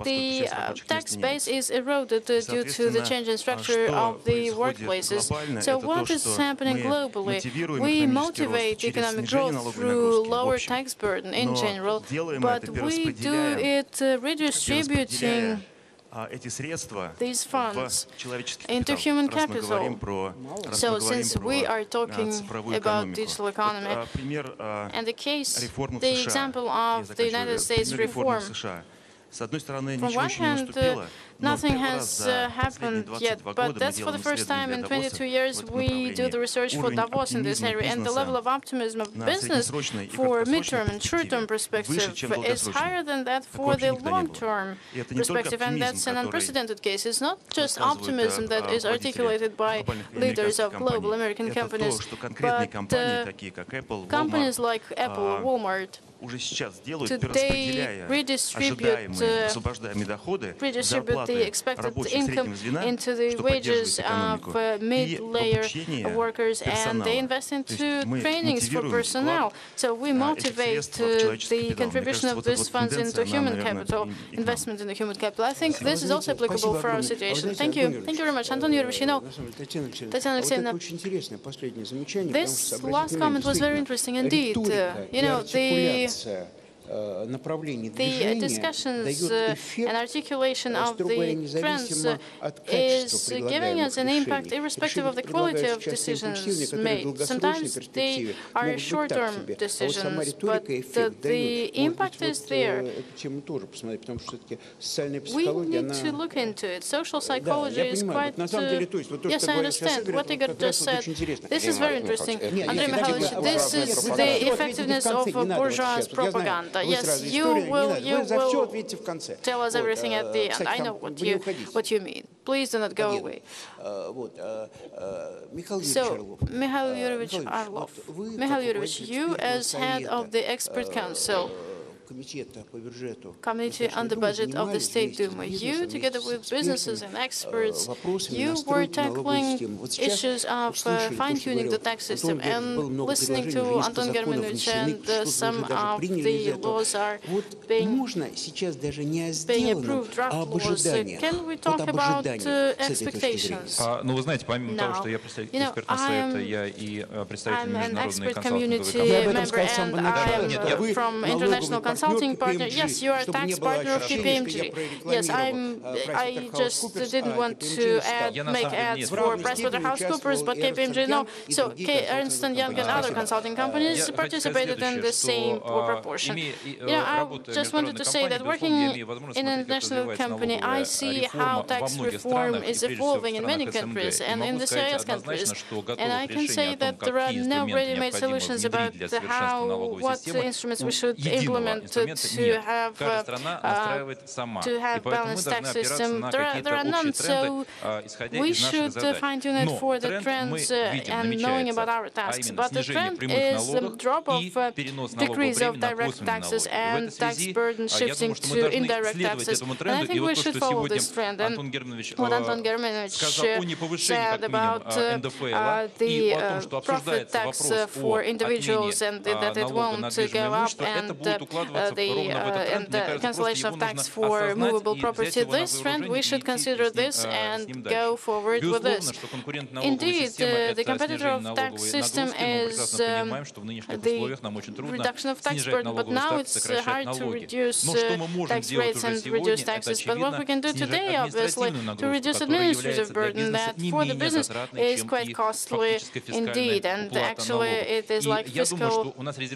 Speaker 3: the tax base is eroded due to the change in structure of the workplaces. So what is happening globally? We motivate economic growth through lower tax burden in general, but we do it redistributing these funds into human capital. So since we are talking about digital economy, and the example of the United States reform, from one hand, nothing has happened yet, but that's for the first time in 22 years we do the research for Davos in this area, and the level of optimism of business for midterm and short-term perspective is higher than that for the long-term perspective, and that's an unprecedented case. It's not just optimism that is articulated by leaders of global American companies, but companies like Apple, Walmart,
Speaker 20: уже сейчас делают, перераспределяя ожидаемые освобождаемые доходы, зарплаты рабочих среднего звена,
Speaker 3: into the
Speaker 20: что
Speaker 3: wages
Speaker 20: поддерживает
Speaker 3: of
Speaker 20: экономику,
Speaker 3: mid-layer
Speaker 20: обучение
Speaker 3: workers, and they invest into trainings for personnel. So we motivate the contribution of these funds into human capital, investment in the human capital. I think this is also applicable for our situation. Thank you. Thank you very much. Anton Yurovich, you know, Tatiana Alexeyevna, this last comment was very interesting indeed. You know, the discussions and articulation of the trends is giving us an impact irrespective of the quality of decisions made. Sometimes they are short-term decisions, but the impact is there. We need to look into it. Social psychology is quite... Yes, I understand what Igor just said. This is very interesting. Andrei Mikhailovich, this is the effectiveness of bourgeois propaganda. Yes, you will tell us everything at the end. I know what you mean. Please do not go away. So, Mikhail Yurovich Orlov. Mikhail Yurovich, you as head of the expert council, Committee on the Budget of the State Duma, you, together with businesses and experts, you were tackling issues of fine-tuning the tax system, and listening to Anton Germanovich, and some of the laws are being approved, draft laws. Can we talk about expectations?
Speaker 12: Ну, вы знаете, помимо того, что я представитель экспертного совета, я и представитель международной
Speaker 3: консалтинговой компании. Consulting partner. Yes, you are a tax partner of KPMG. Yes, I just didn't want to make ads for PricewaterhouseCoopers, but KPMG no. So Ernst & Young and other consulting companies participated in the same proportion. You know, I just wanted to say that working in an international company, I see how tax reform is evolving in many countries and in the CIS countries. And I can say that there are no ready-made solutions about what instruments we should implement to have balanced tax system. There are none, so we should fine-tune it for the trends and knowing about our tasks. But the trend is a drop of decrease of direct taxes and tax burden shifting to indirect taxes. And I think we should follow this trend. And what Anton Germanovich said about the profit tax for individuals and that it won't go up, and the cancellation of tax for movable property, this trend, we should consider this and go forward with this. Indeed, the competitor of tax system is the reduction of tax burden, but now it's hard to reduce tax rates and reduce taxes. But what we can do today, obviously, to reduce administrative burden, that for the business is quite costly indeed, and actually it is like fiscal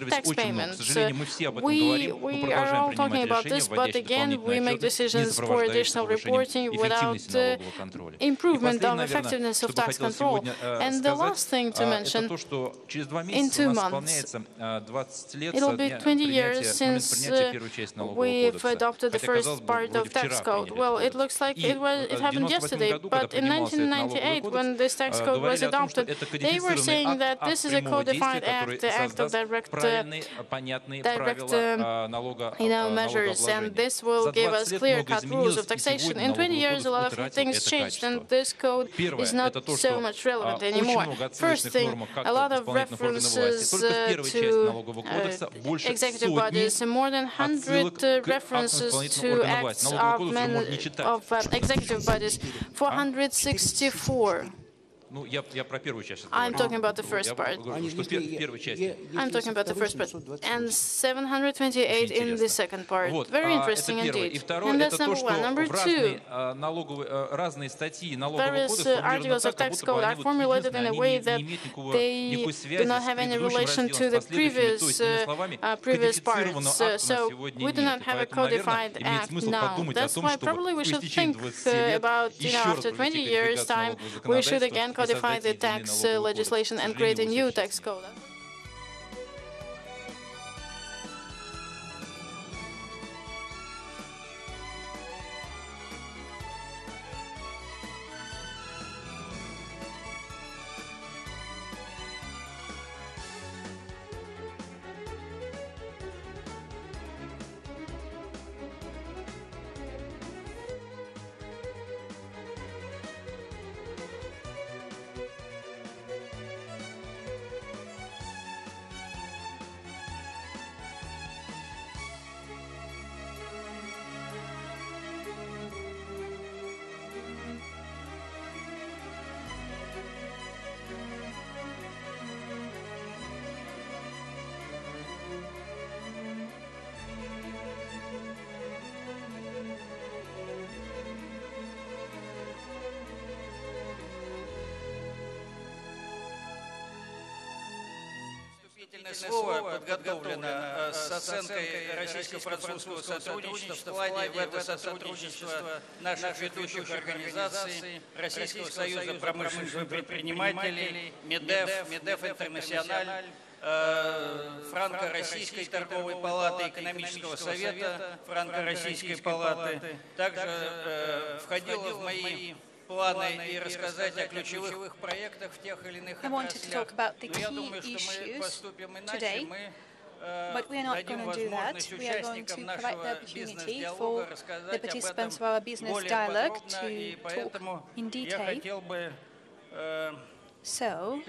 Speaker 3: tax payments. We are all talking about this, but again, we make decisions for additional reporting without improvement of effectiveness of tax control. And the last thing to mention, in 2 months, it'll be 20 years since we've adopted the first part of tax code. Well, it looks like it happened yesterday, but in 1998, when this tax code was adopted, they were saying that this is a codified act, the act of direct measures, and this will give us clear-cut rules of taxation. In 20 years, a lot of things changed, and this code is not so much relevant anymore. First thing, a lot of references to executive bodies, more than 100 references to acts of executive bodies, 464. I'm talking about the first part. I'm talking about the first part. And 728 in the second part. Very interesting indeed. And that's number one. Number two, various articles of tax code are formulated in a way that they do not have any relation to the previous parts. So we do not have a codified act now. That's why probably we should think about, after 20 years' time, we should again codify the tax legislation and create a new tax code.
Speaker 21: слово подготовлено с оценкой российско-французского сотрудничества. В плане в это сотрудничество наших ведущих организаций, Российского союза промышленных предпринимателей, МЕДЕФ Интернациональ, Франко-Российской торговой палаты, Экономического совета Франко-Российской палаты. Также входило в мои планы и рассказать о ключевых проектах в тех или иных отраслях. Но я думаю, что мы поступим иначе. Мы дадим возможность участникам нашего бизнес-диалога рассказать об этом более подробно, и поэтому я хотел бы
Speaker 22: So,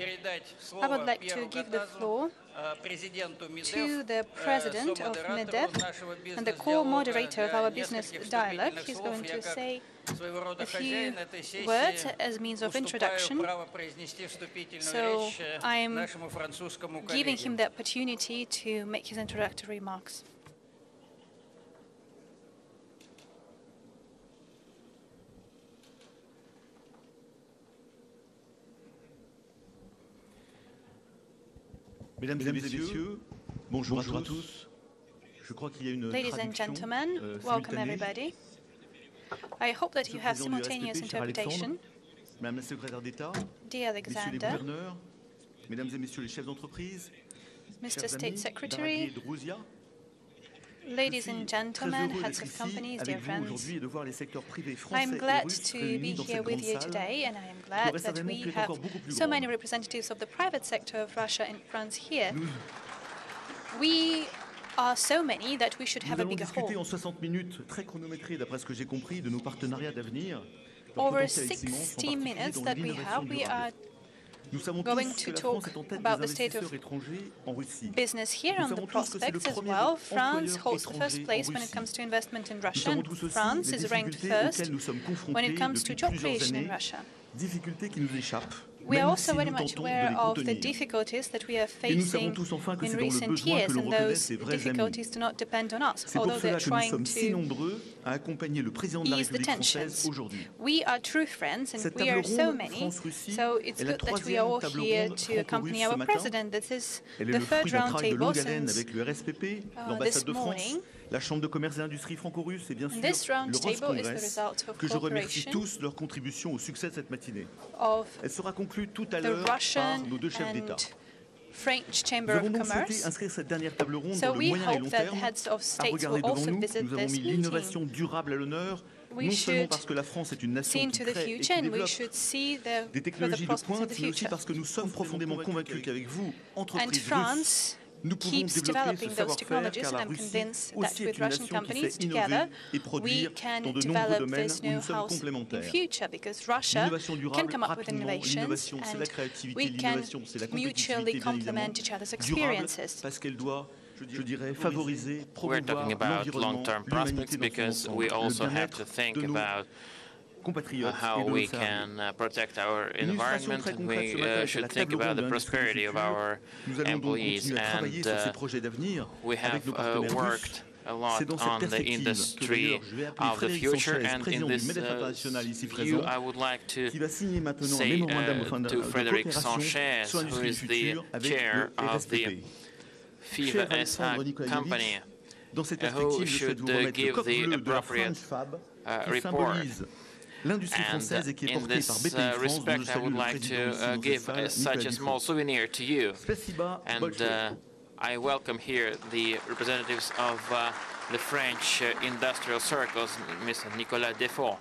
Speaker 22: I would like to give the floor to the president of MEDEF and the co-moderator of our business dialogue. He's going to say a few words as means of introduction. So, I'm giving him the opportunity to make his introductory remarks.
Speaker 23: Mesdames et messieurs, bonjour à tous. Je crois qu'il y a une
Speaker 22: Ladies and gentlemen, welcome everybody. I hope that you have simultaneous interpretation.
Speaker 23: Madame la secrétaire d'État,
Speaker 22: Dear
Speaker 23: Messieurs les
Speaker 22: Alexander,
Speaker 23: gouverneurs, Mesdames et Messieurs les chefs d'entreprise,
Speaker 22: Mr. State Secretary,
Speaker 23: Druzia,
Speaker 22: ladies and gentlemen, heads of companies, dear friends, I'm glad to be here with you today, and I am glad that we have so many representatives of the private sector of Russia and France here. We are so many that we should have a bigger hall.
Speaker 23: En 60 minutes, très chronométré d'après ce que j'ai compris de nos partenariats d'avenir.
Speaker 22: Over 60 minutes that we have, we are going to talk about the state of business here and the prospects as well. France holds the first place when it comes to investment in Russia, and France is ranked first when it comes to job creation in Russia. We are also very much aware of the difficulties that we are facing in recent years, and those difficulties do not depend on us, although they are trying to ease the tensions. We are true friends, and we are so many, so it's good that we are all here to accompany our president. This is the third round table since this morning.
Speaker 23: La Chambre de commerce et d'industrie franco-russe et bien sûr le Roscongress, que je remercie tous de leur contribution au succès de cette matinée. Elle sera conclue tout à l'heure par nos deux chefs d'État.
Speaker 22: Nous
Speaker 23: avons donc souhaité inscrire cette dernière table ronde dans le moyen et long terme. À regarder devant nous, nous avons mis l'innovation durable à l'honneur, non seulement parce que la France est une nation qui crée et qui développe des technologies de pointe, mais aussi parce que nous sommes profondément convaincus qu'avec vous, entreprises russes, nous pouvons développer ce savoir-faire, car la Russie aussi est une nation qui sait innover et produire dans de nombreux domaines où nous sommes complémentaires. L'innovation durable, rapidement, l'innovation c'est la créativité, l'innovation c'est la compétitivité, bien évidemment. Durable parce qu'elle doit, je dirais, favoriser, promouvoir l'environnement, l'humanité dans son ensemble, le bien-être de nos
Speaker 24: how we can protect our environment, and we should think about the prosperity of our employees. And we have worked a lot on the industry of the future, and in this view I would like to say to Frédéric Sanchez, who is the chair of the FIFA SA company, who should give the appropriate report. And in this respect, I would like to give such a small souvenir to you. And I welcome here the representatives of the French industrial circles, Mr. Nicolas Defoe.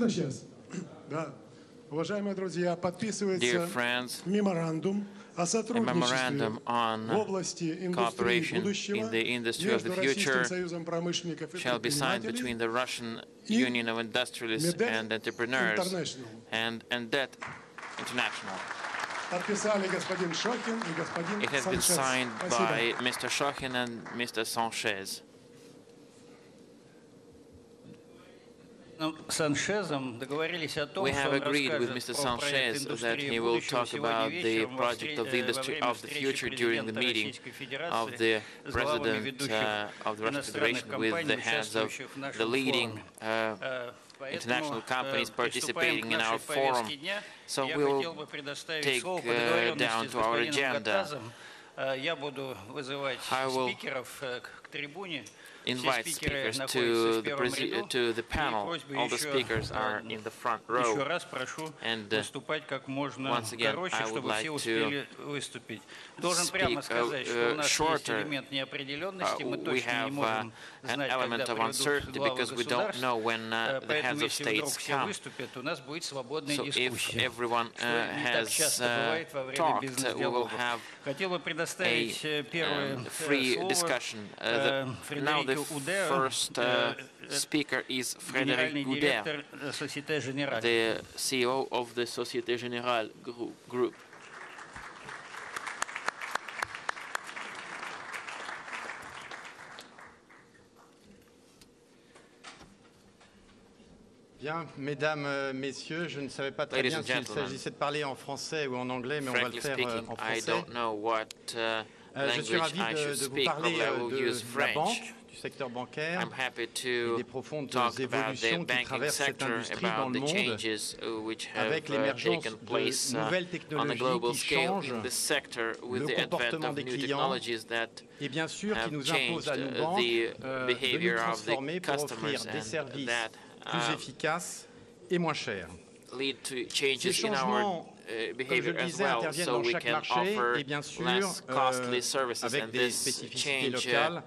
Speaker 23: Сейчас. Да. Уважаемые друзья, подписывается
Speaker 24: меморандум о сотрудничестве в области индустрии будущего между Российским союзом промышленников и предпринимателей
Speaker 23: between
Speaker 24: the Russian Union of Industrialists and Entrepreneurs and that International.
Speaker 23: Подписали господин Шохин и господин
Speaker 24: It has been signed by Mr. Shokhin and Mr. Sanchez. We have agreed with Mr. Sanchez that he will talk about the project of the industry of the future during the meeting of the President of the Russian Federation with the heads of the leading international companies participating in our forum. So we will take down to our agenda. I will invite speakers to the panel. All the speakers are in the front row. And once again, I would like to speak shorter. We have an element of uncertainty because we don't know when the heads of states come. So if everyone has talked, we will have a free discussion. Now the first speaker is Frédéric Goudet, the CEO of the Société Générale Group.
Speaker 4: Bien, mesdames, messieurs, je ne savais pas très bien s'il s'agissait de parler en français ou en anglais, mais on va le faire en français. Je suis ravi de vous parler de la banque, du secteur bancaire et des profondes évolutions qui traversent cette industrie dans le monde avec l'émergence de nouvelles technologies qui changent le comportement des clients et bien sûr qui nous imposent à nos banques de nous transformer pour offrir des services plus efficaces et moins chers. Ces changements, comme je le disais, interviennent dans chaque marché et bien sûr avec des spécificités locales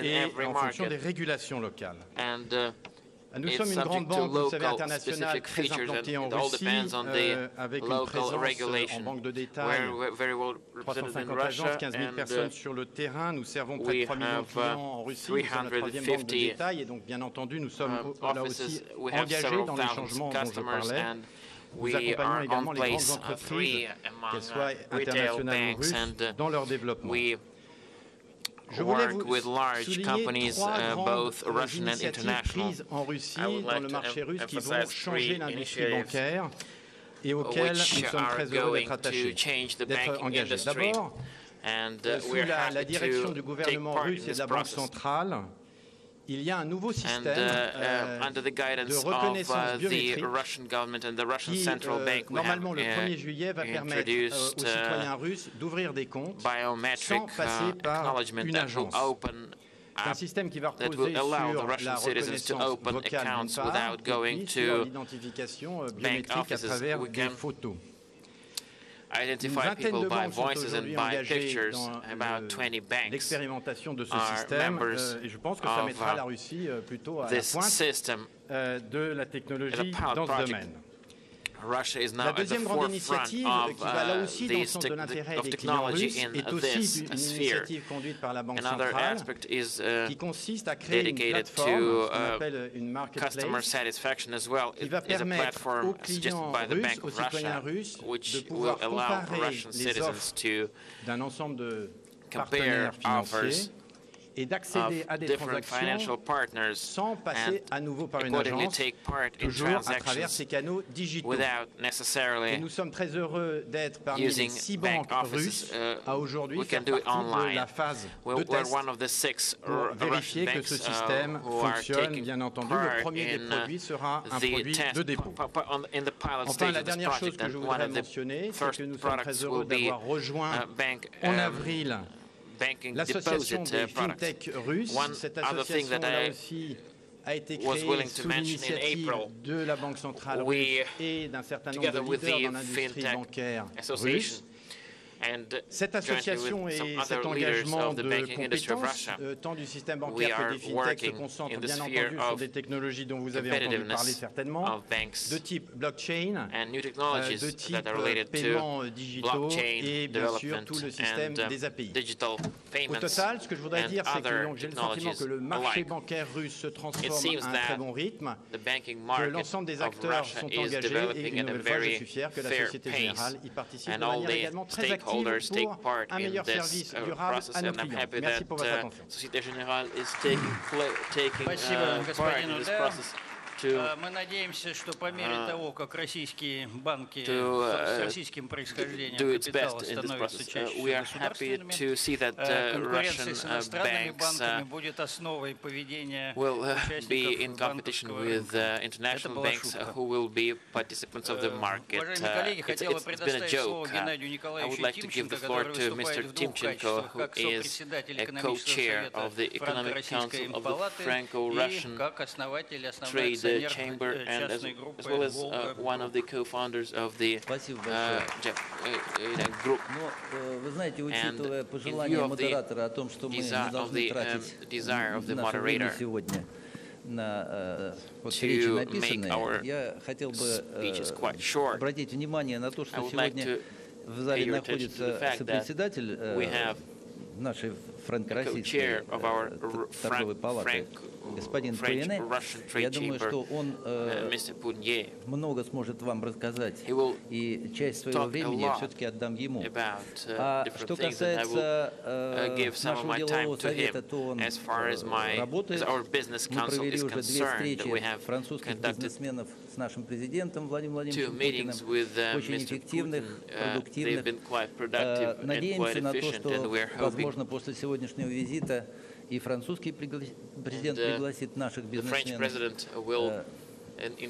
Speaker 4: et en fonction des régulations locales. Nous sommes une grande banque, vous savez, internationale très implantée en Russie, avec une présence en banque de détail, 350 agences, 15 000 personnes sur le terrain. Nous servons près de 3 millions de clients en Russie. Nous sommes la troisième banque de détail et donc, bien entendu, nous sommes là aussi engagés dans les changements dont je parlais. Nous accompagnons également les grandes entreprises, qu'elles soient internationales ou russes, dans leur développement. Je voulais vous souligner trois grandes initiatives prises en Russie, dans le marché russe, qui vont changer l'industrie bancaire et auxquelles nous sommes très heureux d'être attachés, d'être engagés. D'abord, sous la direction du gouvernement russe et de la Banque centrale, il y a un nouveau système de reconnaissance biométrique qui, normalement, le 1er juillet, va permettre aux citoyens russes d'ouvrir des comptes sans passer par une agence. C'est un système qui va reposer sur la reconnaissance vocale d'une part, et puis sur l'identification biométrique à travers des photos.
Speaker 24: Identify people by voices and by pictures. About 20 banks are members of this system
Speaker 4: de la technologie dans ce domaine.
Speaker 24: Russia is now
Speaker 4: la deuxième grande initiative qui va là aussi dans le sens de l'intérêt des clients russes est aussi une initiative conduite par la Banque centrale qui consiste à créer une plateforme qu'on appelle une marketplace qui va permettre aux clients russes, aux citoyens russes de pouvoir comparer les offres d'un ensemble de partenaires financiers et d'accéder à des transactions sans passer à nouveau par une agence, toujours à travers ces canaux digitaux. Et nous sommes très heureux d'être parmi les 6 banques russes à aujourd'hui faire partie de la phase de test pour vérifier que ce système fonctionne. Bien entendu, le premier des produits sera un produit de dépôt. Enfin, la dernière chose que je voudrais mentionner, c'est que nous sommes très heureux d'avoir rejoint en avril l'association des FinTech russes. Cette association là aussi a été créée sous l'initiative de la Banque centrale russe et d'un certain nombre de leaders dans l'industrie bancaire russe. Cette association et cet engagement de compétences, tant du système bancaire que des FinTech, se concentrent bien entendu sur des technologies dont vous avez entendu parler certainement, de type blockchain, de type paiements digitaux et bien sûr tout le système des API. Au total, ce que je voudrais dire, c'est que j'ai le sentiment que le marché bancaire russe se transforme à un très bon rythme, que l'ensemble des acteurs sont engagés et une nouvelle fois, je suis fier que la Société Générale y participe de manière également très active pour un meilleur service durable à nos clients. Merci pour votre attention.
Speaker 24: Société Générale is taking part in this process.
Speaker 21: Мы надеемся, что по мере того, как российские банки с российским происхождением капитала становятся чаще государственными, конкуренция с иностранными банками будет основой поведения участников банковского рынка. Это была шутка. Уважаемые коллеги, хотел бы предоставить слово Геннадию Николаевичу Тимченко, который выступает в двух качествах, как сопредседатель экономического совета Франко-Российской палаты и как основатель
Speaker 24: Chamber and as well as one of the co-founders of the group. And in view of the desire of the moderator to make our speeches quite short, I would like to pay your attention to the fact that we have the co-chair of our French-Russian Trade Chamber, Mr. Poudnier.
Speaker 5: Много сможет вам рассказать, и часть своего времени все-таки отдам ему. А что касается нашего делового совета, то он работает. Мы провели уже 2 встречи французских бизнесменов с нашим президентом Владимиром Владимировичем Путиным, очень эффективных, продуктивных. Надеемся на то, что, возможно, после сегодняшнего визита и французский президент пригласит наших бизнесменов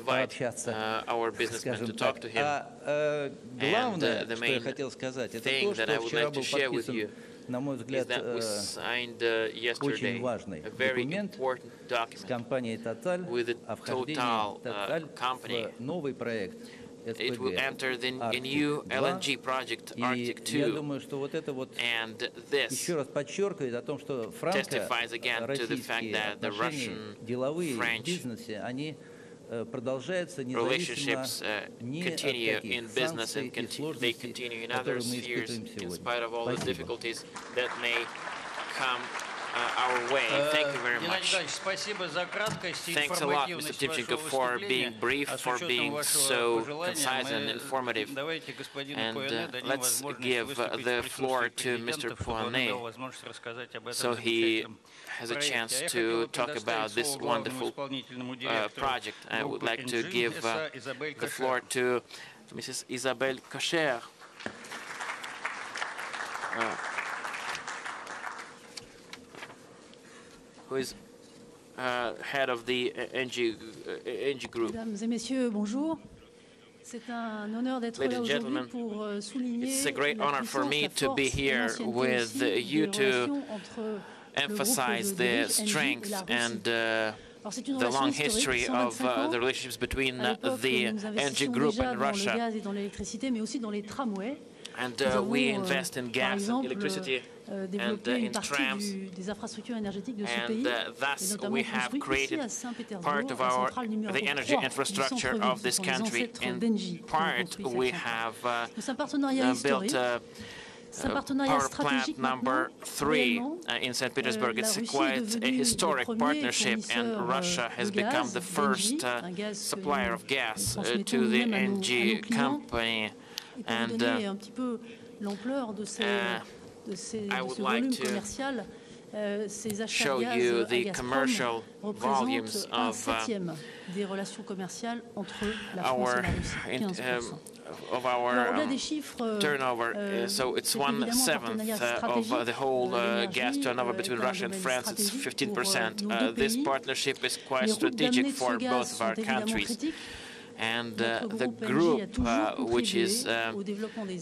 Speaker 5: пообщаться, скажем так. А главное, что я хотел сказать, это то, что вчера был подписан, на мой взгляд, очень важный документ с компанией Total о вхождении Total в новый проект.
Speaker 24: It will enter the new LNG project, Arctic 2, and this testifies again to the fact that the Russian-French relationships continue in business and they continue in other spheres in spite of all the difficulties that may come our way. Thank you very much. Thanks a lot, Mr. Timchenko, for being brief, for being so concise and informative. And let's give the floor to Mr. Poinet, so he has a chance to talk about this wonderful project. I would like to give the floor to Mrs. Isabelle Cocher. Who is head of the NG Group.
Speaker 6: Mesdames et messieurs, bonjour. C'est un honneur d'être là aujourd'hui pour souligner
Speaker 24: it's a great honor for me to be here with you to emphasize the strength and the long history of the relationships between the NG Group and Russia. And we invest in gas and electricity and in trams, and thus we have created part of the energy infrastructure of this country. In part, we have built power plant number 3 in St. Petersburg. It's quite a historic partnership, and Russia has become the first supplier of gas to the NG company. And I would like to show you the commercial volumes of our turnover. So it's 1/7 of the whole gas turnover between Russia and France. It's 15%. This partnership is quite strategic for both of our countries. And the group, which is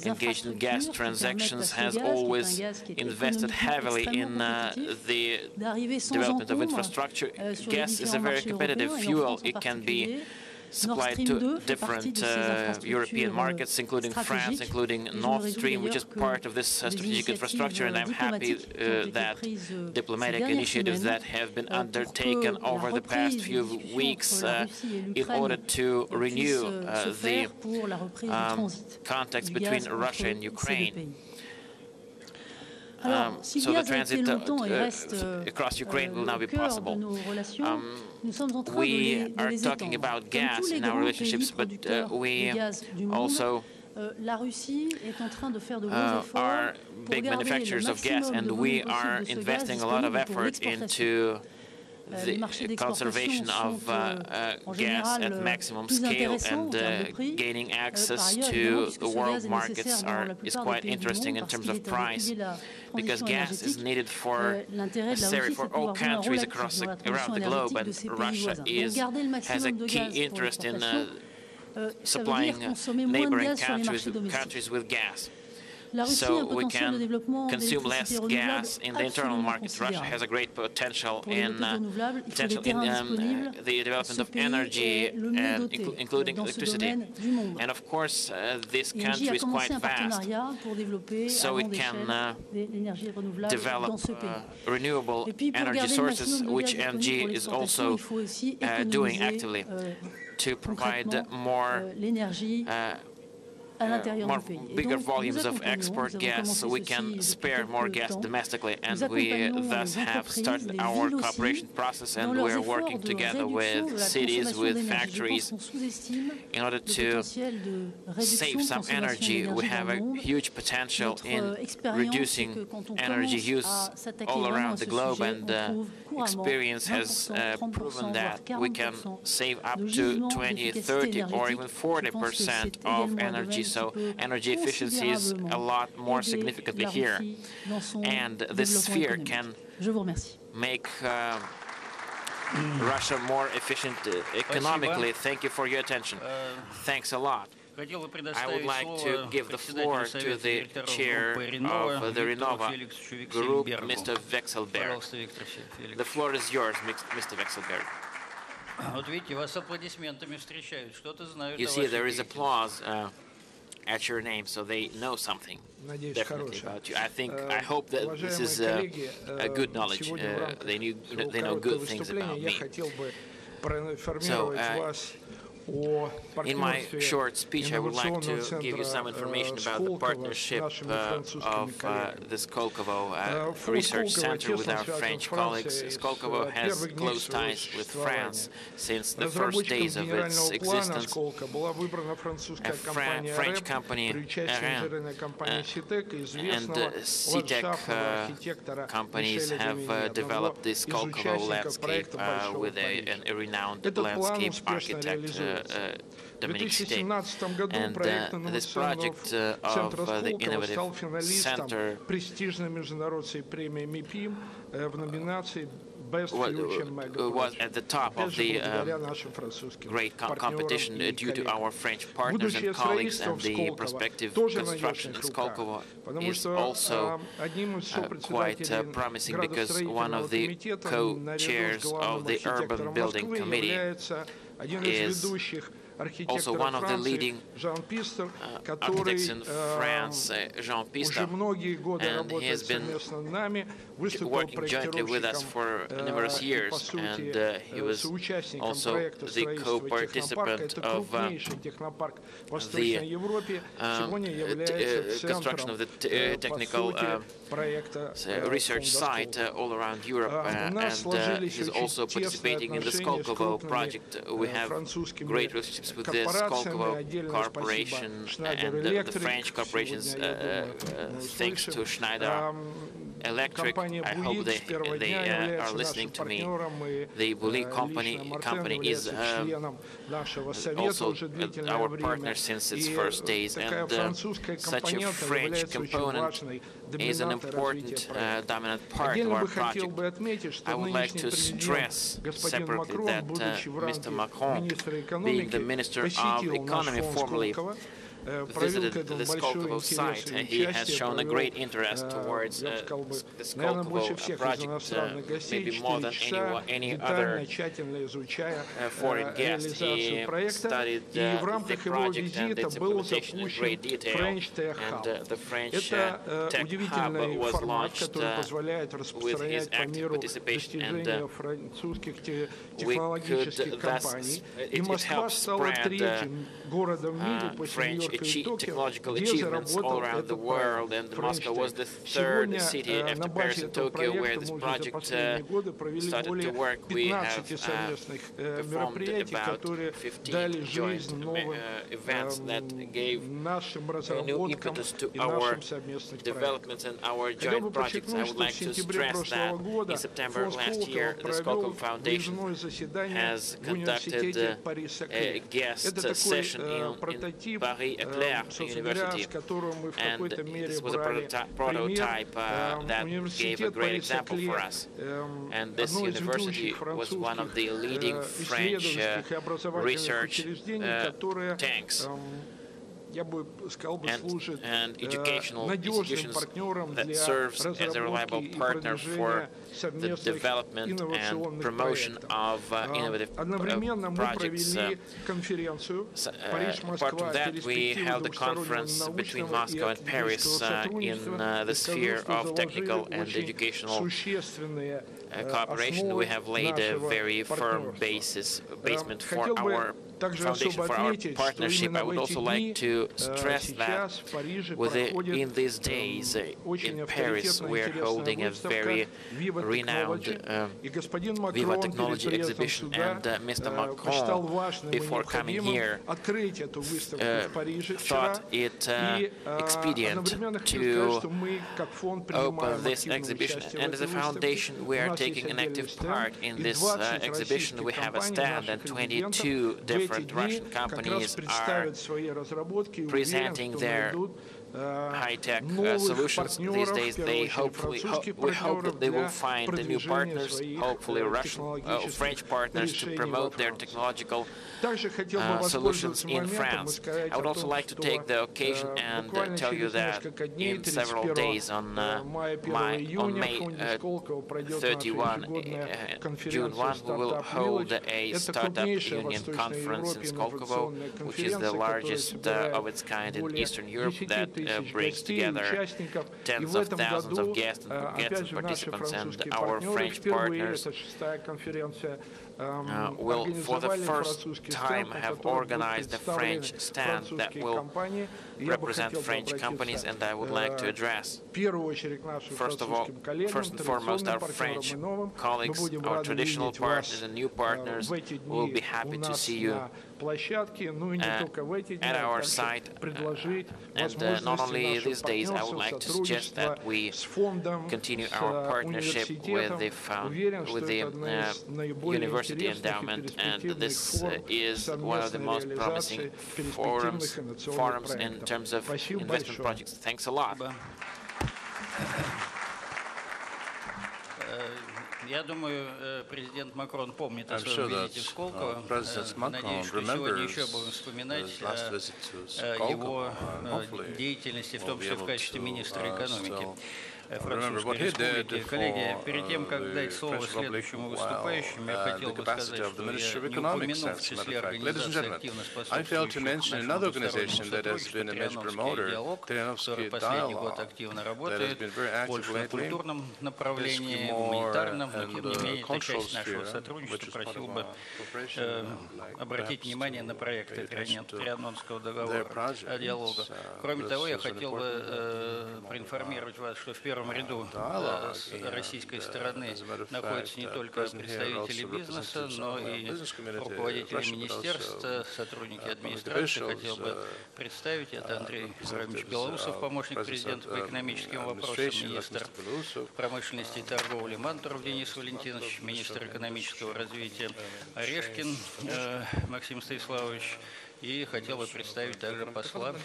Speaker 24: engaged in gas transactions, has always invested heavily in the development of infrastructure. Gas is a very competitive fuel. It can be supplied to different European markets, including France, including Nord Stream, which is part of this strategic infrastructure. And I'm happy that diplomatic initiatives that have been undertaken over the past few weeks in order to renew the contacts between Russia and Ukraine. So the transit across Ukraine will now be possible. We are talking about gas in our relationships, but we also are big manufacturers of gas, and we are investing a lot of effort into the conservation of gas at maximum scale and gaining access to the world markets is quite interesting in terms of price, because gas is needed for all countries around the globe, and Russia has a key interest in supplying neighboring countries with gas. So we can consume less gas in the internal market. Russia has a great potential in the development of energy, including electricity. And of course, this country is quite fast, so it can develop renewable energy sources, which ENGIE is also doing actively to provide bigger volumes of export gas, so we can spare more gas domestically, and we thus have started our cooperation process, and we are working together with cities, with factories, in order to save some energy. We have a huge potential in reducing energy use all around the globe, and experience has proven that we can save up to 20, 30, or even 40% of energy. So energy efficiency is a lot more significantly here, and this sphere can make Russia more efficient economically. Thank you for your attention. Thanks a lot. I would like to give the floor to the chair of the Renova Group, Mr. Vekselberg. The floor is yours, Mr. Vekselberg. You see, there is applause at your name, so they know something definitely about you. I hope that this is a good knowledge. They know good things about me. So, in my short speech, I would like to give you some information about the partnership of the Skolkovo Research Center with our French colleagues. Skolkovo has close ties with France since the first days of its existence. A French company, Aran, and CITEC companies have developed the Skolkovo landscape with a renowned landscape architect, Dominic Stay. And this project of the Innovative Center was at the top of the great competition due to our French partners and colleagues, and the prospective construction in Skolkovo is also quite promising, because one of the co-chairs of the Urban Building Committee is also one of the leading architects in France, Jean Pista, and he has been working jointly with us for numerous years, and he was also the co-participant of the construction of the technical research site all around Europe, and he's also participating in the Skolkovo project. We have great relationships with the Skolkovo Corporation and the French corporations, thanks to Schneider Electric. I hope they are listening to me. The Bouli company is also our partner since its first days, and such a French component is an important dominant part of our project. I would like to stress separately that Mr. Macron, being the Minister of Economy, formerly visited the Skolkovo site, and he has shown a great interest towards the Skolkovo project, maybe more than any other foreign guest. He studied the project and its implementation in great detail, and the French Tech Hub was launched with his active participation, and it helps spread French technological achievements all around the world, and Moscow was the third city after Paris and Tokyo where this project started to work. We have performed about 15 joint events that gave a new impetus to our developments and our joint projects. I would like to stress that in September last year, the Skolkovo Foundation has conducted a guest session in Paris-Éclair University, and this was a prototype that gave a great example for us. And this university was one of the leading French research tanks and educational institutions that serves as a reliable partner for the development and promotion of innovative projects. Apart from that, we held a conference between Moscow and Paris in the sphere of technical and educational cooperation. We have laid a very firm basement for our foundation, for our partnership. I would also like to stress that in these days in Paris we are holding a very renowned Viva Technology exhibition, and Mr. Macron, before coming here, thought it expedient to open this exhibition. And as a foundation, we are taking an active part in this exhibition. We have a stand, and 22 different Russian companies are presenting their high-tech solutions these days. We hope that they will find the new partners, hopefully French partners, to promote their technological solutions in France. I would also like to take the occasion and tell you that in several days, on May 31, June 1, we will hold a Startup Union conference in Skolkovo, which is the largest of its kind in Eastern Europe, that brings together tens of thousands of guests and participants, and our French partners will, for the first time, have organized a French stand that will represent French companies, and I would like to address, first and foremost, our French colleagues, our traditional partners and new partners. Will be happy to see you at our site. And not only these days, I would like to suggest that we continue our partnership with the University Endowment, and this is one of the most promising forums in terms of investment projects. Thanks a lot.
Speaker 21: Я думаю, президент Макрон помнит о своем визите в Сколково. Надеюсь, что сегодня еще будем вспоминать о его деятельности, в том числе в качестве министра экономики Французской Республики. Коллеги, перед тем, как дать слово следующему выступающему, я хотел бы сказать, что я не упомянул в числе организаций, активно способствующих нашему двустороннему сотрудничеству Триановский диалог, который последний год активно работает, больше на культурном направлении, гуманитарном, но тем не менее это часть нашего сотрудничества. Просил бы обратить внимание на проекты Трианонского договора, диалога. Кроме того, я хотел бы проинформировать вас, что в первом ряду с российской стороны находятся не только представители бизнеса, но и руководители министерств, сотрудники администрации. Хотел бы представить, это Андрей Иванович Белоусов, помощник президента по экономическим вопросам, министр промышленности и торговли Мантуров Денис Валентинович, министр экономического развития Орешкин Максим Станиславович. И хотел бы представить также посла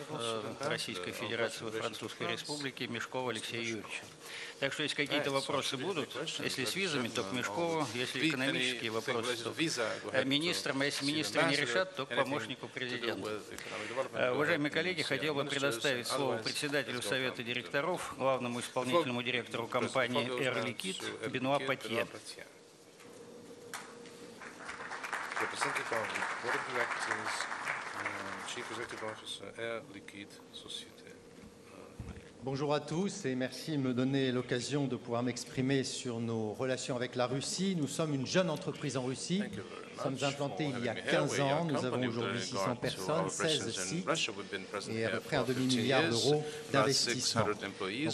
Speaker 21: Российской Федерации во Французской Республике Мешкова Алексея Юрьевича. Так что, если какие-то вопросы будут, если с визами, то к Мешкову, если экономические вопросы, то к министрам, а если министры не решат, то к помощнику президента. Уважаемые коллеги, хотел бы предоставить слово председателю Совета директоров, главному исполнительному директору компании Air Liquide Бенуа Патье.
Speaker 7: Chief Executive Officer, Air Liquide Société. Bonjour à tous et merci de me donner l'occasion de pouvoir m'exprimer sur nos relations avec la Russie. Nous sommes une jeune entreprise en Russie. Nous sommes implantés il y a 15 ans. Nous avons aujourd'hui 600 personnes, 16 sites et à peu près un demi-milliard d'euros d'investissement.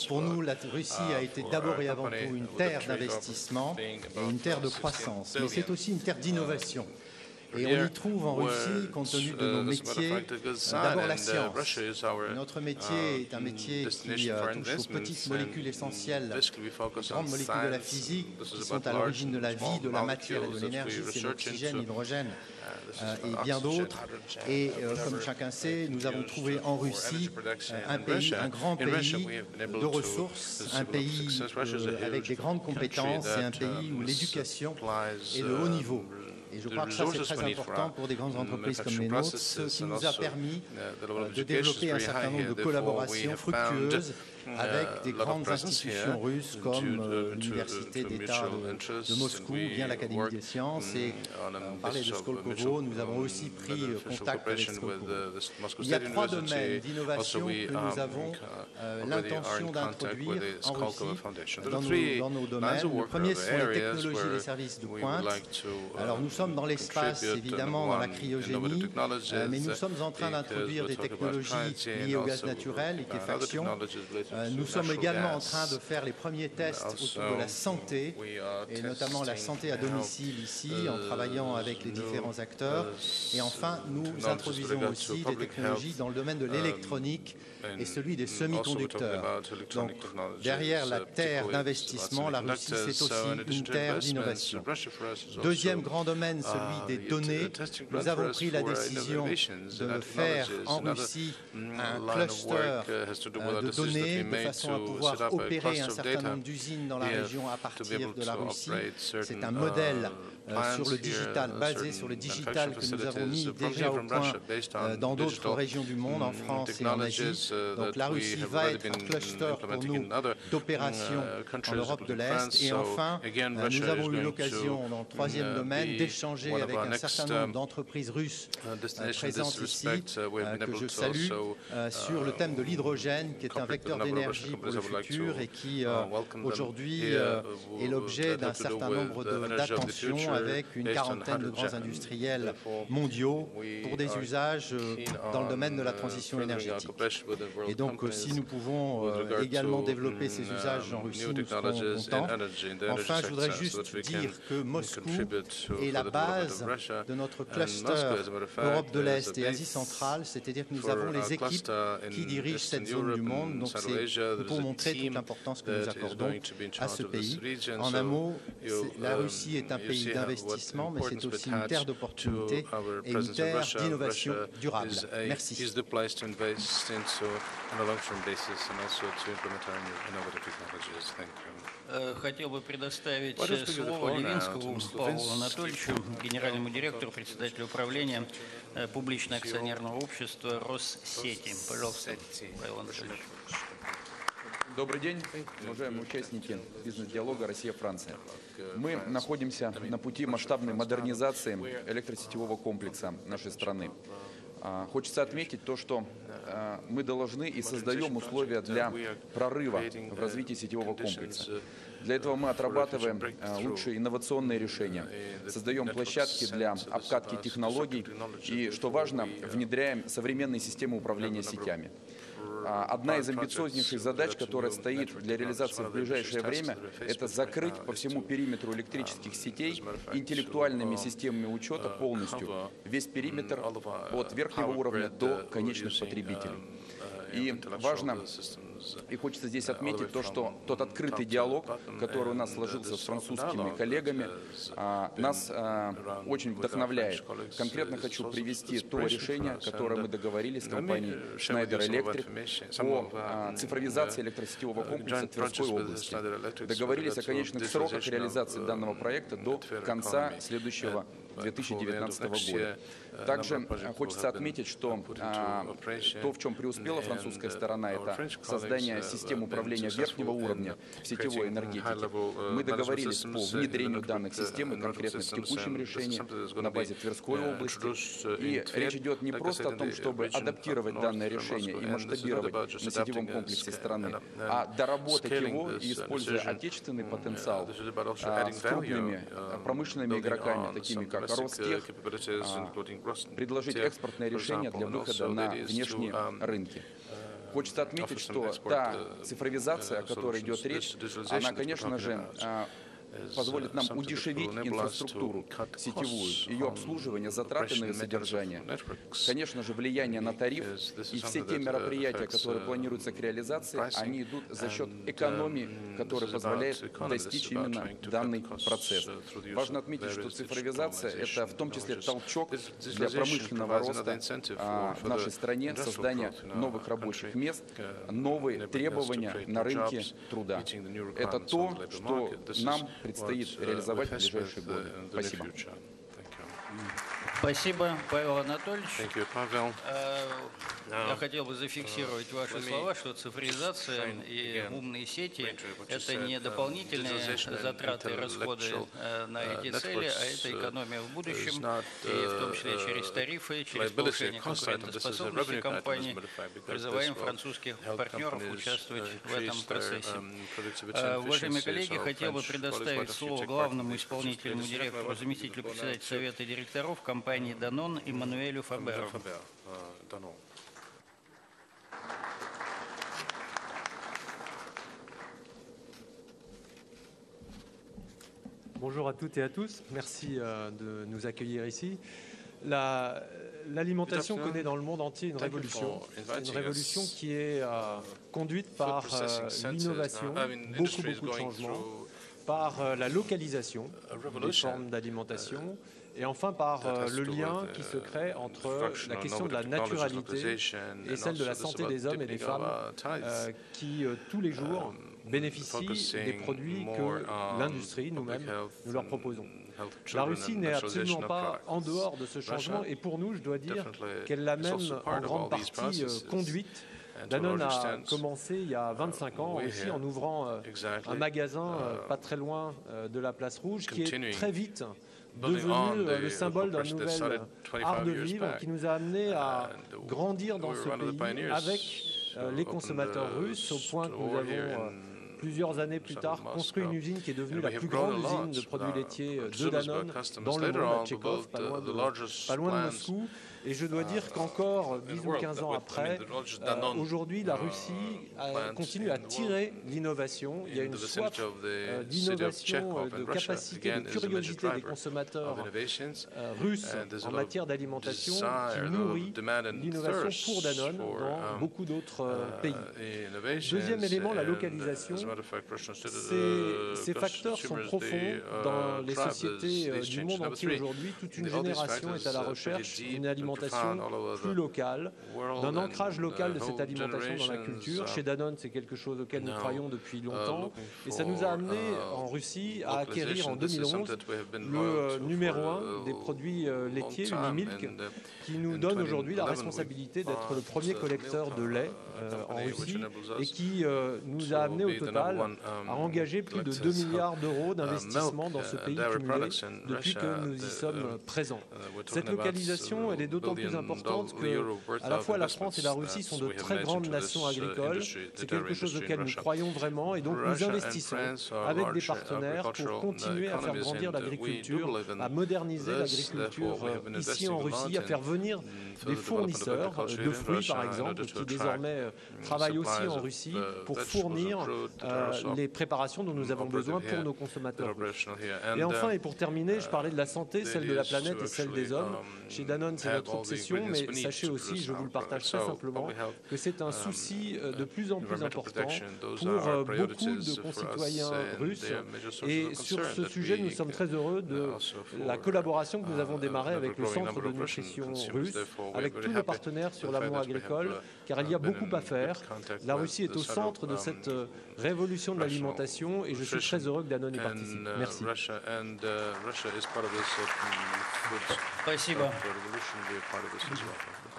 Speaker 7: Pour nous, la Russie a été d'abord et avant tout une terre d'investissement et une terre de croissance. Mais c'est aussi une terre d'innovation. Et on y trouve en Russie, compte tenu de nos métiers, d'abord la science. Notre métier est un métier qui touche aux petites molécules essentielles, aux grandes molécules de la physique, qui sont à l'origine de la vie, de la matière et de l'énergie, c'est l'oxygène, l'hydrogène et bien d'autres. Et comme chacun sait, nous avons trouvé en Russie un pays, un grand pays de ressources, un pays avec des grandes compétences et un pays où l'éducation est de haut niveau. Et je crois que ça, c'est très important pour des grandes entreprises comme les nôtres, ce qui nous a permis de développer un certain nombre de collaborations fructueuses avec des grandes institutions russes comme l'Université d'État de Moscou, bien l'Académie des sciences. Et on parlait de Skolkovo, nous avons aussi pris contact avec Skolkovo. Il y a 3 domaines d'innovation que nous avons l'intention d'introduire en Russie dans nos domaines. Le premier, ce sont les technologies et les services de pointe. Alors nous sommes dans l'espace, évidemment, dans la cryogénie, mais nous sommes en train d'introduire des technologies liées au gaz naturel, liquéfaction. Nous sommes également en train de faire les premiers tests autour de la santé, et notamment la santé à domicile ici, en travaillant avec les différents acteurs. Et enfin, nous introduisons aussi des technologies dans le domaine de l'électronique et celui des semi-conducteurs. Donc, derrière la terre d'investissement, la Russie, c'est aussi une terre d'innovation. Deuxième grand domaine, celui des données. Nous avons pris la décision de faire en Russie un cluster de données de façon à pouvoir opérer un certain nombre d'usines dans la région à partir de la Russie. C'est un modèle sur le digital, basé sur le digital que nous avons mis déjà au point dans d'autres régions du monde, en France et en Asie. Donc la Russie va être un cluster pour nous d'opérations en Europe de l'Est. Et enfin, nous avons eu l'occasion, dans le troisième domaine, d'échanger avec un certain nombre d'entreprises russes présentes ici, que je salue, sur le thème de l'hydrogène, qui est un vecteur d'énergie pour le futur et qui aujourd'hui est l'objet d'un certain nombre d'attentions avec une quarantaine de grands industriels mondiaux pour des usages dans le domaine de la transition énergétique. Et donc, si nous pouvons également développer ces usages en Russie, nous serons contents. Enfin, je voudrais juste dire que Moscou est la base de notre cluster Europe de l'Est et Asie centrale, c'est-à-dire que nous avons les équipes qui dirigent cette zone du monde. Donc, c'est pour montrer toute l'importance que nous accordons à ce pays. En un mot, la Russie est un pays d'investissement, mais c'est aussi une terre d'opportunités et une terre d'innovation durable. Merci.
Speaker 21: Хотел бы предоставить слово Левинскому Павлу Анатольевичу, генеральному директору, председателю управления публичного акционерного общества Россети. Пожалуйста, Павел Анатольевич.
Speaker 8: Добрый день, уважаемые участники бизнес-диалога «Россия-Франция». Мы находимся на пути масштабной модернизации электросетевого комплекса нашей страны. Хочется отметить то, что мы должны и создаем условия для прорыва в развитии сетевого комплекса. Для этого мы отрабатываем лучшие инновационные решения, создаем площадки для обкатки технологий и, что важно, внедряем современные системы управления сетями. Одна из амбициознейших задач, которая стоит для реализации в ближайшее время, это закрыть по всему периметру электрических сетей интеллектуальными системами учета полностью весь периметр от верхнего уровня до конечных потребителей. И важно, и хочется здесь отметить то, что тот открытый диалог, который у нас сложился с французскими коллегами, нас очень вдохновляет. Конкретно хочу привести то решение, которое мы договорились с компанией Schneider Electric по цифровизации электросетевого комплекса Тверской области. Договорились о конечных сроках реализации данного проекта до конца следующего 2019 года. Также хочется отметить, что то, в чем преуспела французская сторона, это создание систем управления верхнего уровня в сетевой энергетике. Мы договорились по внедрению данных систем, и конкретно в текущем решении на базе Тверской области. И речь идет не просто о том, чтобы адаптировать данное решение и масштабировать на сетевом комплексе страны, а доработать его и, используя отечественный потенциал, с крупными промышленными игроками, такими как Ростех, предложить экспортное решение для выхода на внешние рынки. Хочется отметить, что та цифровизация, о которой идет речь, она, конечно же, позволит нам удешевить инфраструктуру сетевую, ее обслуживание, затраты на ее содержание. Конечно же, влияние на тариф и все те мероприятия, которые планируются к реализации, они идут за счет экономии, которая позволяет достичь именно данный процесс. Важно отметить, что цифровизация – это в том числе толчок для промышленного роста в нашей стране, создания новых рабочих мест, новые требования на рынке труда. Это то, что нам предстоит реализовать в ближайшие годы. Спасибо.
Speaker 16: Спасибо, Павел Анатольевич. Я хотел бы зафиксировать ваши слова, что цифровизация и умные сети – это не дополнительные затраты и расходы на эти цели, а это экономия в будущем, и в том числе через тарифы, через повышение конкурентоспособности компаний. Призываем французских партнеров участвовать в этом процессе. Уважаемые коллеги, хотел бы предоставить слово главному исполнительному директору, заместителю председателя Совета директоров компании Danone Эммануэлю Фаберу.
Speaker 10: Bonjour à toutes et à tous, merci de nous accueillir ici. L'alimentation connaît dans le monde entier une révolution qui est conduite par l'innovation, beaucoup de changements, par la localisation des formes d'alimentation, et enfin par le lien qui se crée entre la question de la naturalité et celle de la santé des hommes et des femmes qui, tous les jours, bénéficient des produits que l'industrie, nous-mêmes, nous leur proposons. La Russie n'est absolument pas en dehors de ce changement et pour nous, je dois dire qu'elle l'a même en grande partie conduite. Danone a commencé il y a 25 ans en Russie en ouvrant un magasin pas très loin de la Place Rouge qui est très vite devenu le symbole d'un nouvel art de vivre qui nous a amené à grandir dans ce pays avec les consommateurs russes au point que nous avons plusieurs années plus tard, construit une usine qui est devenue la plus grande usine de produits laitiers de Danone dans le monde, à Tchekhov, pas loin de Moscou. Et je dois dire qu'encore 10 ou 15 ans après, aujourd'hui, la Russie continue à tirer l'innovation. Il y a une soif d'innovation, de capacité, de curiosité des consommateurs russes en matière d'alimentation qui nourrit l'innovation pour Danone dans beaucoup d'autres pays. Deuxième élément, la localisation. Ces facteurs sont profonds dans les sociétés du monde entier aujourd'hui. Toute une génération est à la recherche d'une alimentation plus locale, d'un ancrage local de cette alimentation dans la culture. Chez Danone, c'est quelque chose auquel nous croyons depuis longtemps. Et ça nous a amené en Russie à acquérir en 2011 le numéro 1 des produits laitiers, Unimilk, qui nous donne aujourd'hui la responsabilité d'être le premier collecteur de lait en Russie et qui nous a amené au total à engager plus de 2 milliards d'euros d'investissement dans ce pays cumulé depuis que nous y sommes présents. Cette localisation, elle est d'autant plus importante que à la fois la France et la Russie sont de très grandes nations agricoles. C'est quelque chose auquel nous croyons vraiment et donc nous investissons avec des partenaires pour continuer à faire grandir l'agriculture, à moderniser l'agriculture ici en Russie, à faire venir des fournisseurs de fruits par exemple qui désormais travaillent aussi en Russie pour fournir les préparations dont nous avons besoin pour nos consommateurs. Et enfin et pour terminer, je parlais de la santé, celle de la planète et celle des hommes. Chez Danone, c'est notre notre obsession, mais sachez aussi, je vous le partage très simplement, que c'est un souci de plus en plus important pour beaucoup de concitoyens russes. Et sur ce sujet, nous sommes très heureux de la collaboration que nous avons démarrée avec le Centre de nutrition russe, avec tous nos partenaires sur l'amont agricole, car il y a beaucoup à faire. La Russie est au centre de cette révolution de l'alimentation et je suis très heureux que Danone y participe. Merci.
Speaker 21: Спасибо.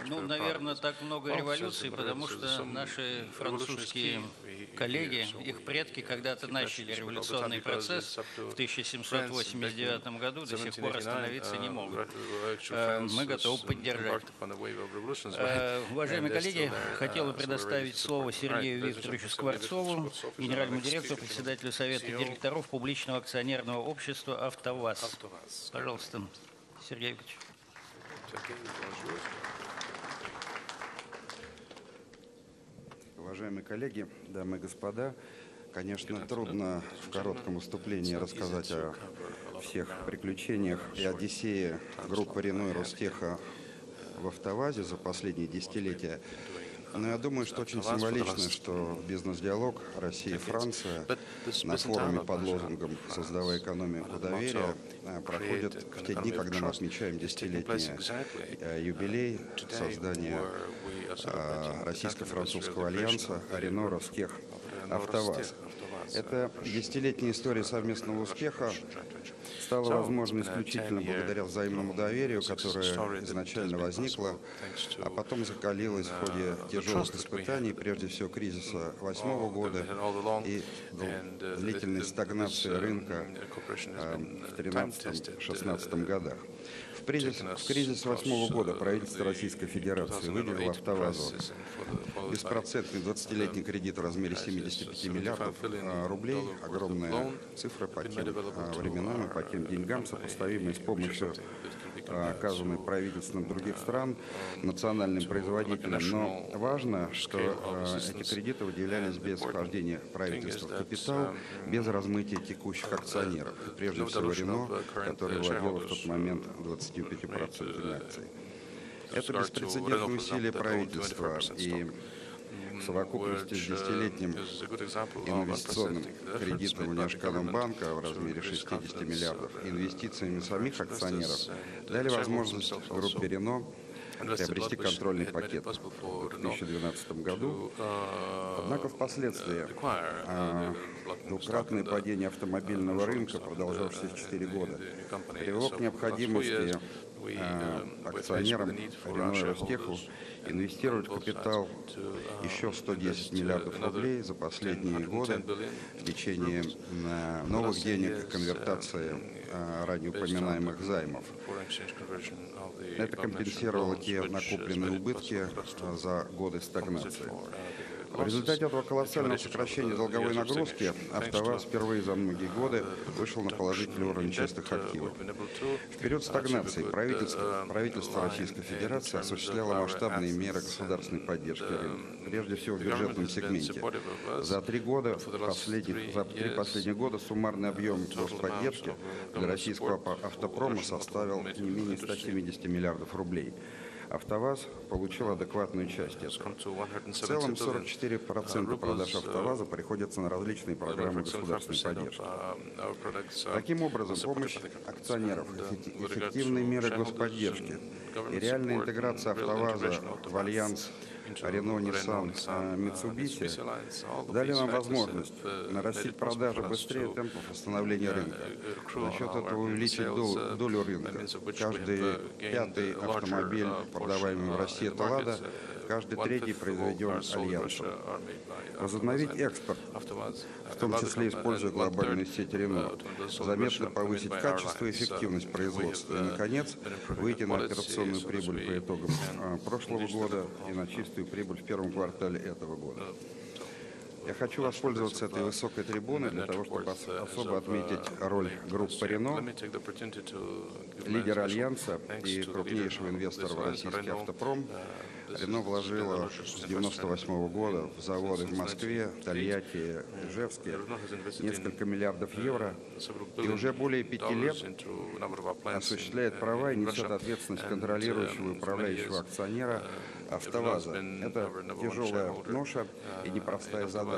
Speaker 21: Ну, наверное, так много революций, потому что наши французские коллеги, их предки когда-то начали революционный процесс в 1789 году, до сих пор остановиться не могут. Мы готовы поддержать. Уважаемые коллеги, хотел бы предоставить слово Сергею Викторовичу Скворцову, генеральному директору, председателю Совета директоров публичного акционерного общества «АвтоВАЗ». Пожалуйста, Сергей Викторович.
Speaker 9: Уважаемые коллеги, дамы и господа, конечно, трудно в коротком выступлении рассказать о всех приключениях и одиссее группы Renault и Ростеха в «АвтоВАЗе» за последние десятилетия. Но я думаю, что очень символично, что бизнес-диалог Россия и Франция на форуме под лозунгом «Создавая экономику доверия» проходит в те дни, когда мы отмечаем десятилетний юбилей создания Российско-французского альянса Renault, Ростех, АвтоВАЗ. Эта десятилетняя история совместного успеха стала возможной исключительно благодаря взаимному доверию, которое изначально возникло, а потом закалилось в ходе тяжелых испытаний, прежде всего кризиса 2008 года и длительной стагнации рынка в 2013-2016 годах. В кризис 2008 года правительство Российской Федерации выделило «АвтоВАЗу» беспроцентный 20-летний кредит в размере 75 миллиардов рублей. Огромная цифра по тем временам и по тем деньгам, сопоставимые с помощью, оказанной правительством других стран, национальным производителям. Но важно, что эти кредиты выделялись без вхождения правительства в капитал, без размытия текущих акционеров. Прежде всего Renault, который владел в тот момент 25% акций. Это беспрецедентные усилия правительства и в совокупности с десятилетним инвестиционным кредитом Внешэкономбанка в размере 60 миллиардов и инвестициями самих акционеров дали возможность группе Renault приобрести контрольный пакет в 2012 году. Однако впоследствии двукратное падение автомобильного рынка, продолжавшееся 4 года, привело к необходимости акционерам Renault и Ростеху инвестировать в капитал еще 110 миллиардов рублей за последние годы в течение новых денег и конвертации ранее упоминаемых займов. Это компенсировало те накопленные убытки за годы стагнации. В результате этого колоссального сокращения долговой нагрузки АвтоВАЗ впервые за многие годы вышел на положительный уровень чистых активов. В период стагнации правительство Российской Федерации осуществляло масштабные меры государственной поддержки рынка, прежде всего в бюджетном сегменте. За три последних года суммарный объем господдержки для российского автопрома составил не менее 170 миллиардов рублей. АвтоВАЗ получил адекватную часть этого. В целом 44% продаж АвтоВАЗа приходится на различные программы государственной поддержки. Таким образом, помощь акционеров, эффективные меры господдержки и реальная интеграция АвтоВАЗа в альянс Renault, Nissan, Mitsubishi дали нам возможность нарастить продажи быстрее темпов восстановления рынка. За счет этого увеличить долю рынка. Каждый пятый автомобиль, продаваемый в России, это «Лада», каждый третий произведен альянсом. Возобновить экспорт, в том числе используя глобальную сеть Renault, заметно повысить качество и эффективность производства. И, наконец, выйти на операционную прибыль по итогам прошлого года и на чистую прибыль в первом квартале этого года. Я хочу воспользоваться этой высокой трибуной для того, чтобы особо отметить роль группы «Рено», лидера Альянса и крупнейшего инвестора в российский автопром. Рено вложила с 1998 года в заводы в Москве, Тольятти, Ижевске несколько миллиардов евро и уже более 5 лет осуществляет права и несет ответственность контролирующего и управляющего акционера АвтоВАЗа. Это тяжелая ноша и непростая задача.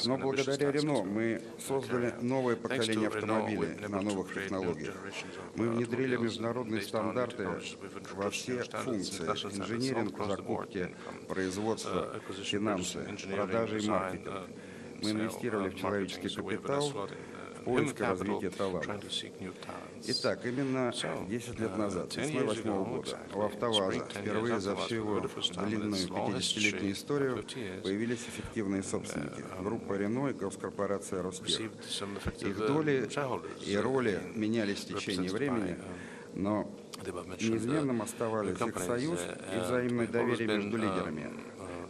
Speaker 9: Но благодаря Рено мы создали новое поколение автомобилей на новых технологиях. Мы внедрили международные стандарты во все функции: инжиниринг, закупки, производство, финансы, продажи и маркетинг. Мы инвестировали в человеческий капитал, в поиск и развитие талантов. Итак, именно 10 лет назад, весной 2008 года, у АвтоВАЗа впервые за всю его длинную 50-летнюю историю появились эффективные собственники. Группа Рено и госкорпорация Ростех. Их доли и роли менялись в течение времени, но неизменным оставались их союз и взаимное доверие между лидерами.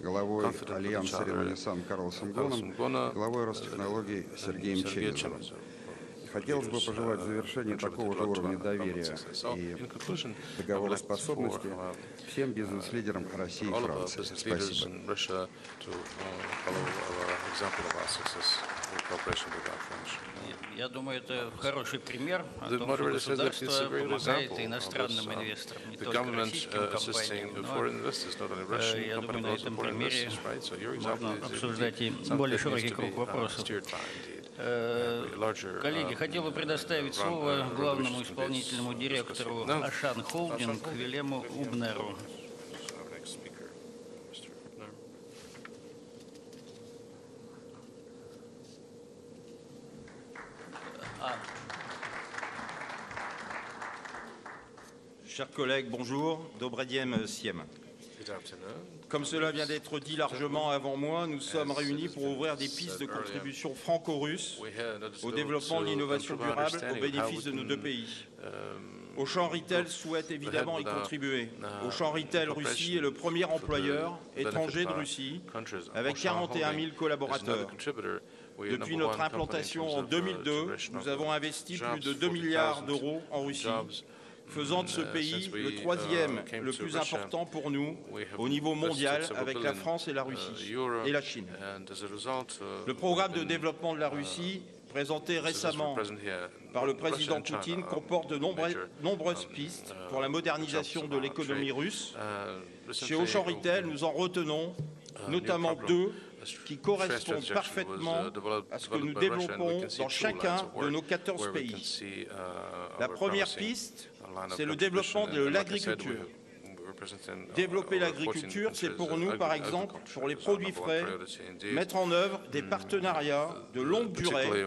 Speaker 9: Главой Альянса Рено-Ниссан Карлосом Гоном, главой Ростехнологий Сергеем Черезовым. Хотелось бы пожелать завершения такого же уровня доверия и договороспособности всем бизнес-лидерам России и Франции. Спасибо.
Speaker 16: Я думаю, это хороший пример о том, что государство помогает иностранным инвесторам, не только российским компаниям, но, я думаю, на этом примере можно обсуждать и более широкий круг вопросов. Коллеги, хотел бы предоставить слово главному исполнительному директору Ашан Холдинг Вилему Убнеру.
Speaker 13: Chers collègues, bonjour. Добрый день всем. Comme cela vient d'être dit largement avant moi, nous sommes réunis pour ouvrir des pistes de contribution franco-russe au développement de l'innovation durable au bénéfice de nos deux pays. Auchan Retail souhaite évidemment y contribuer. Auchan Retail Russie est le premier employeur étranger de Russie avec 41 000 collaborateurs. Depuis notre implantation en 2002, nous avons investi plus de 2 milliards d'euros en Russie, faisant de ce pays le troisième le plus important pour nous au niveau mondial avec la France et la Russie et la Chine. Le programme de développement de la Russie, présenté récemment par le président Poutine, comporte de nombreuses pistes pour la modernisation de l'économie russe. Chez Auchan Retail, nous en retenons notamment deux qui correspondent parfaitement à ce que nous développons dans chacun de nos 14 pays. La première piste, c'est le développement de l'agriculture. Développer l'agriculture, c'est pour nous, par exemple, pour les produits frais, mettre en œuvre des partenariats de longue durée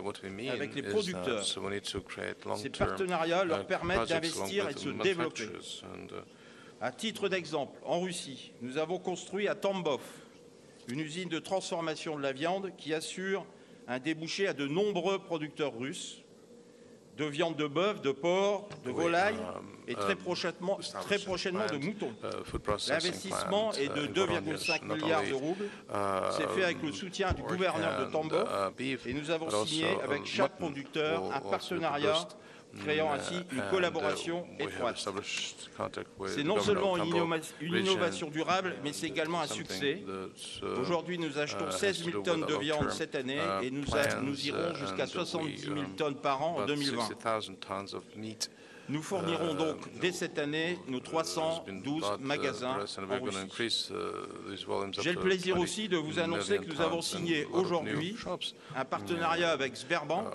Speaker 13: avec les producteurs. Ces partenariats leur permettent d'investir et de se développer. À titre d'exemple, en Russie, nous avons construit à Tambov une usine de transformation de la viande qui assure un débouché à de nombreux producteurs russes de viande de bœuf, de porc, de volaille et très prochainement de moutons. L'investissement est de 2,5 milliards de roubles. C'est fait avec le soutien du gouverneur de Tambov et nous avons signé avec chaque producteur un partenariat créant ainsi une collaboration étroite. C'est non seulement une innovation durable, mais c'est également un succès. Aujourd'hui, nous achetons 16 000 tonnes de viande cette année et nous irons jusqu'à 70 000 tonnes par an en 2020. Nous fournirons donc dès cette année nos 312 magasins en Russie. J'ai le plaisir aussi de vous annoncer que nous avons signé aujourd'hui un partenariat avec Sberbank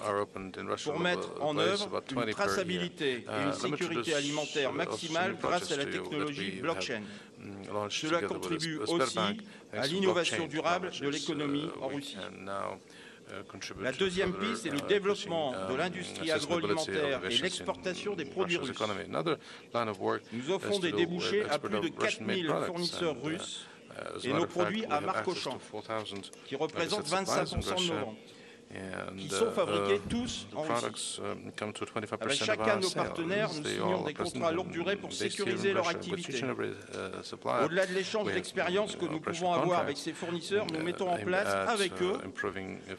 Speaker 13: pour mettre en œuvre une traçabilité et une sécurité alimentaire maximale grâce à la technologie blockchain. Cela contribue aussi à l'innovation durable de l'économie en Russie. La deuxième piste est le développement de l'industrie agroalimentaire et l'exportation des produits russes. Nous offrons des débouchés à plus de 4 000 fournisseurs russes et nos produits à marque Auchan, qui représentent 25% de nos ventes. qui sont fabriqués tous en Russie. Avec chacun de nos partenaires, nous signons des contrats à longue durée pour sécuriser leur activité. Au-delà de l'échange d'expériences que nous pouvons avoir avec ces fournisseurs, nous mettons en place avec eux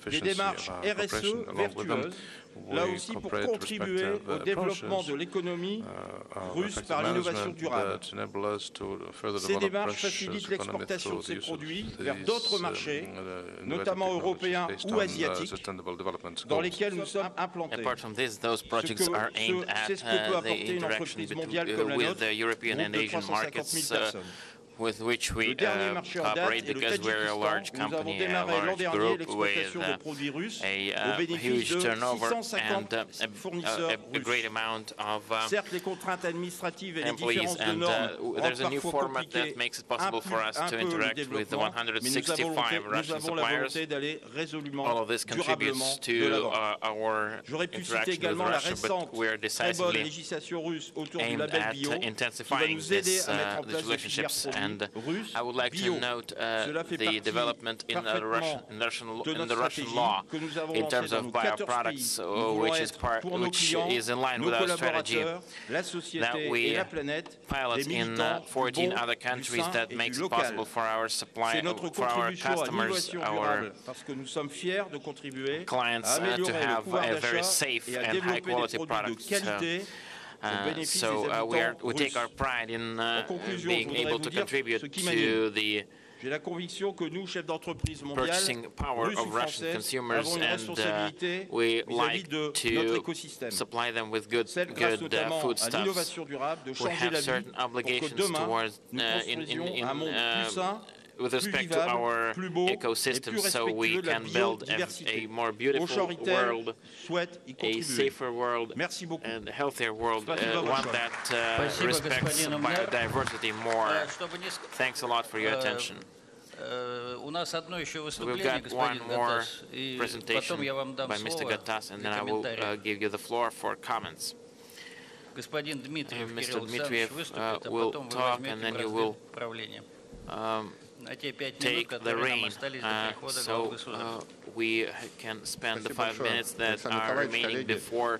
Speaker 13: des démarches RSE vertueuses, là aussi pour contribuer au développement de l'économie russe par l'innovation durable. Ces démarches facilitent l'exportation de ces produits vers d'autres marchés, notamment européens ou asiatiques, dans lesquels nous sommes implantés. C'est ce que peut apporter une entreprise mondiale comme la nôtre, groupe de 350 000 personnes.
Speaker 24: With which we operate because we're a large company, a large group with a huge turnover and a great amount of employees. And there's a new format that makes it possible for us to interact with the 165 Russian suppliers. All of this contributes to our interaction with Russia, but we're decisively aimed at intensifying these relationships. And I would like to note the development in the Russian law in terms of bioproducts, which is in line with our strategy that we pilot in 14 other countries that makes it possible for our customers, our clients to have a very safe and high quality product. So we take our pride in being able to contribute to the purchasing power of Russian consumers, and we like to supply them with good foodstuffs. We have certain obligations towards with respect to our ecosystem, so we can build a more beautiful world, a safer world, and a healthier world, one that respects biodiversity more. Thanks a lot for your attention. We've got one more presentation by Mr. Gatas, and then I will give you the floor for comments. Mr. Dmitriev will talk, and then you will take the reign, so we can spend the 5 minutes that are remaining before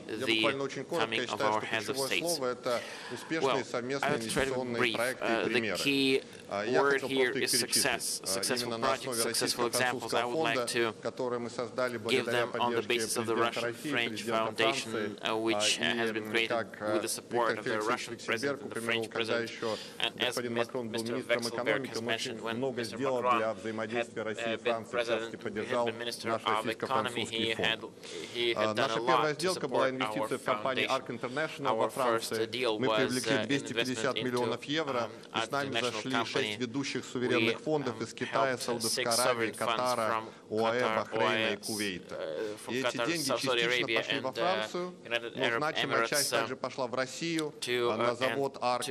Speaker 24: the coming of our heads of states. Well, I will try to be brief. The key word here is success. Successful projects, successful examples. I would like to give them on the basis of the Russian-French Foundation, which has been created with the support of the Russian president and the French president. And as Mr. Vekselberg has mentioned, when Mr. Macron had been president, he had been Minister of Economy, he had done a lot to support our foundation. Our first deal was investment into international company.
Speaker 9: ведущих суверенных фондов из Китая, Саудовской Аравии, Катара, ОАЭ, Бахрейна и Кувейта. И эти деньги частично пошли во Францию, но значимая часть также пошла в Россию, на завод ARC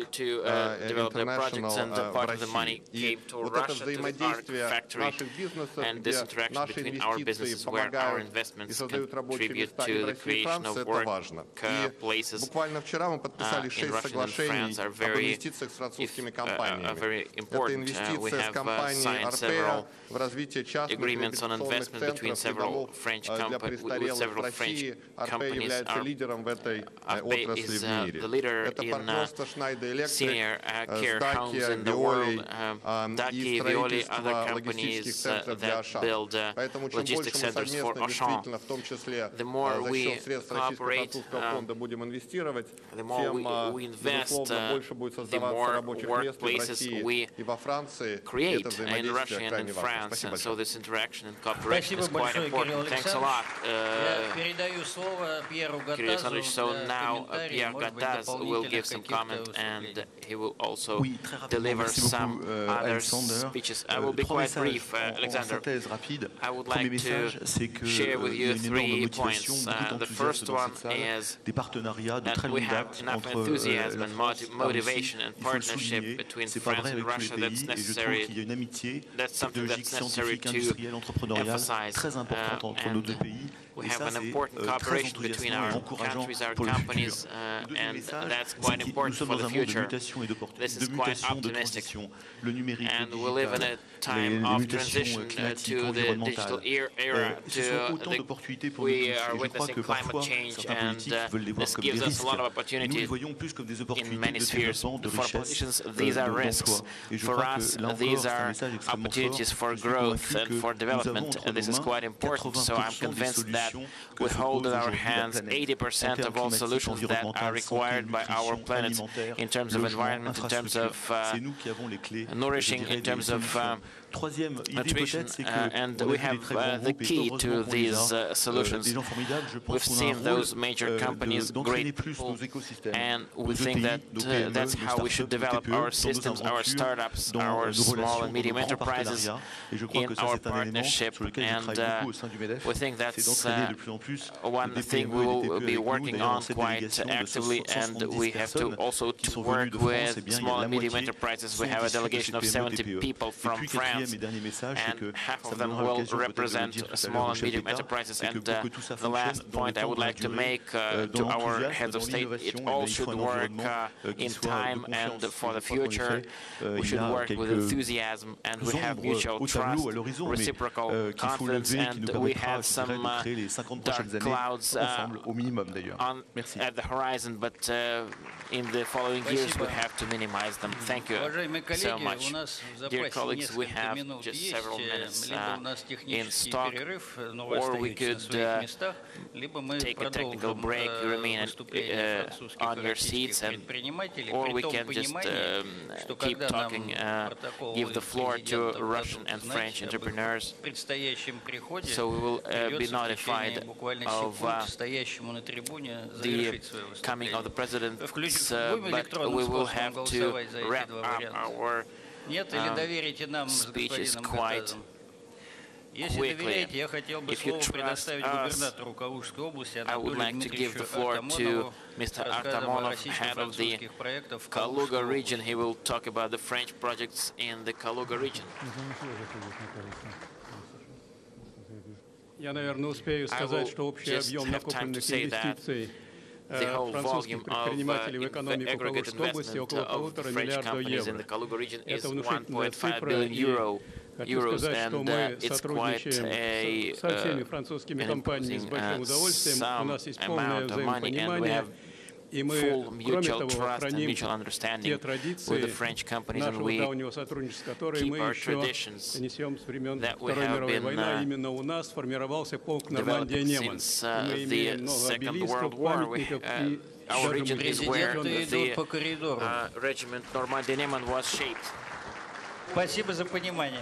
Speaker 9: International в России. И вот это взаимодействие наших бизнесов, где наши инвестиции помогают и создают рабочие места и в России, и Франции, это важно. И буквально вчера мы подписали 6 соглашений об инвестициях с французскими компаниями. Это инвестиция с компанией Арпея в развитие частных реабилитационных центров и домов для престарелых в России. Арпея является лидером в этой отрасли в мире. Это партнерство Schneider Electric с Dacia, Veolia и строительство логистических центров для Ашан. Поэтому чем больше мы совместно, действительно, в том числе за счет средств Российско-французского фонда будем инвестировать, тем, безусловно, больше будет создаваться рабочих мест в России и во Франции. Это взаимодействие крайне важно. Спасибо
Speaker 24: большое. So this interaction and cooperation is quite important. Thanks a lot, Kirill Alexandrovich. So now Pierre Gattaz will give some comment, and he will also deliver some other speeches. I will be quite brief, Alexander. I would like to share with you 3 points. The first one is that we have enough enthusiasm and motivation and partnership between France and Russia that's necessary. That's something that's necessary to emphasize. And We have an important cooperation between our countries, our companies, and that's quite important for the future. This is quite optimistic. And we live in a time of transition to the digital era. We are witnessing climate change, and this gives us a lot of opportunities in many spheres. For politicians, these are risks. For us, these are opportunities for growth and for development. This is quite important. So I'm convinced that we hold in our hands 80% of all solutions that are required by our planet in terms of environment, in terms of nourishing, in terms of nutrition, and we have the key to these solutions. We've seen those major companies, great people, and we think that that's how we should develop our systems, our startups, our small and medium enterprises in our partnership. And we think that's one thing we will be working on quite actively, and we have to also work with small and medium enterprises. We have a delegation of 70 people from France, and half of them will represent small and medium enterprises. And the last point I would like to make to our heads of state, it all should work in time and for the future. We should work with enthusiasm, and we have mutual trust, reciprocal confidence, and we have some dark clouds at the horizon, but in the following years we have to minimize them. Thank you so much. Dear colleagues, we have just several minutes in stock, or we could take a technical break, remain on your seats, and or we can just keep talking, give the floor to Russian and French entrepreneurs. So we will be notified of the coming of the president, but we will have to wrap up our speeches quite quickly. If you trust us, I would like to give the floor to Mr. Artamonov, head of the Kaluga region. He will talk about the French projects in the Kaluga region.
Speaker 14: Я, наверное, успею сказать, что общий объем накопленных инвестиций французских предпринимателей в экономику Калужской области около $1,5 миллиарда евро. Это внушительная цифра, и хочу сказать, что мы сотрудничаем со всеми французскими компаниями с большим удовольствием. У нас есть полное взаимопонимание. И мы, кроме того, храним те традиции нашего давнего сотрудничества, которые мы еще несем с времен Второй мировой войны. Именно у нас сформировался полк Нормандия-Неман. Мы имеем много обелисков, памятников и
Speaker 21: Президенты идут по коридору. Спасибо за понимание.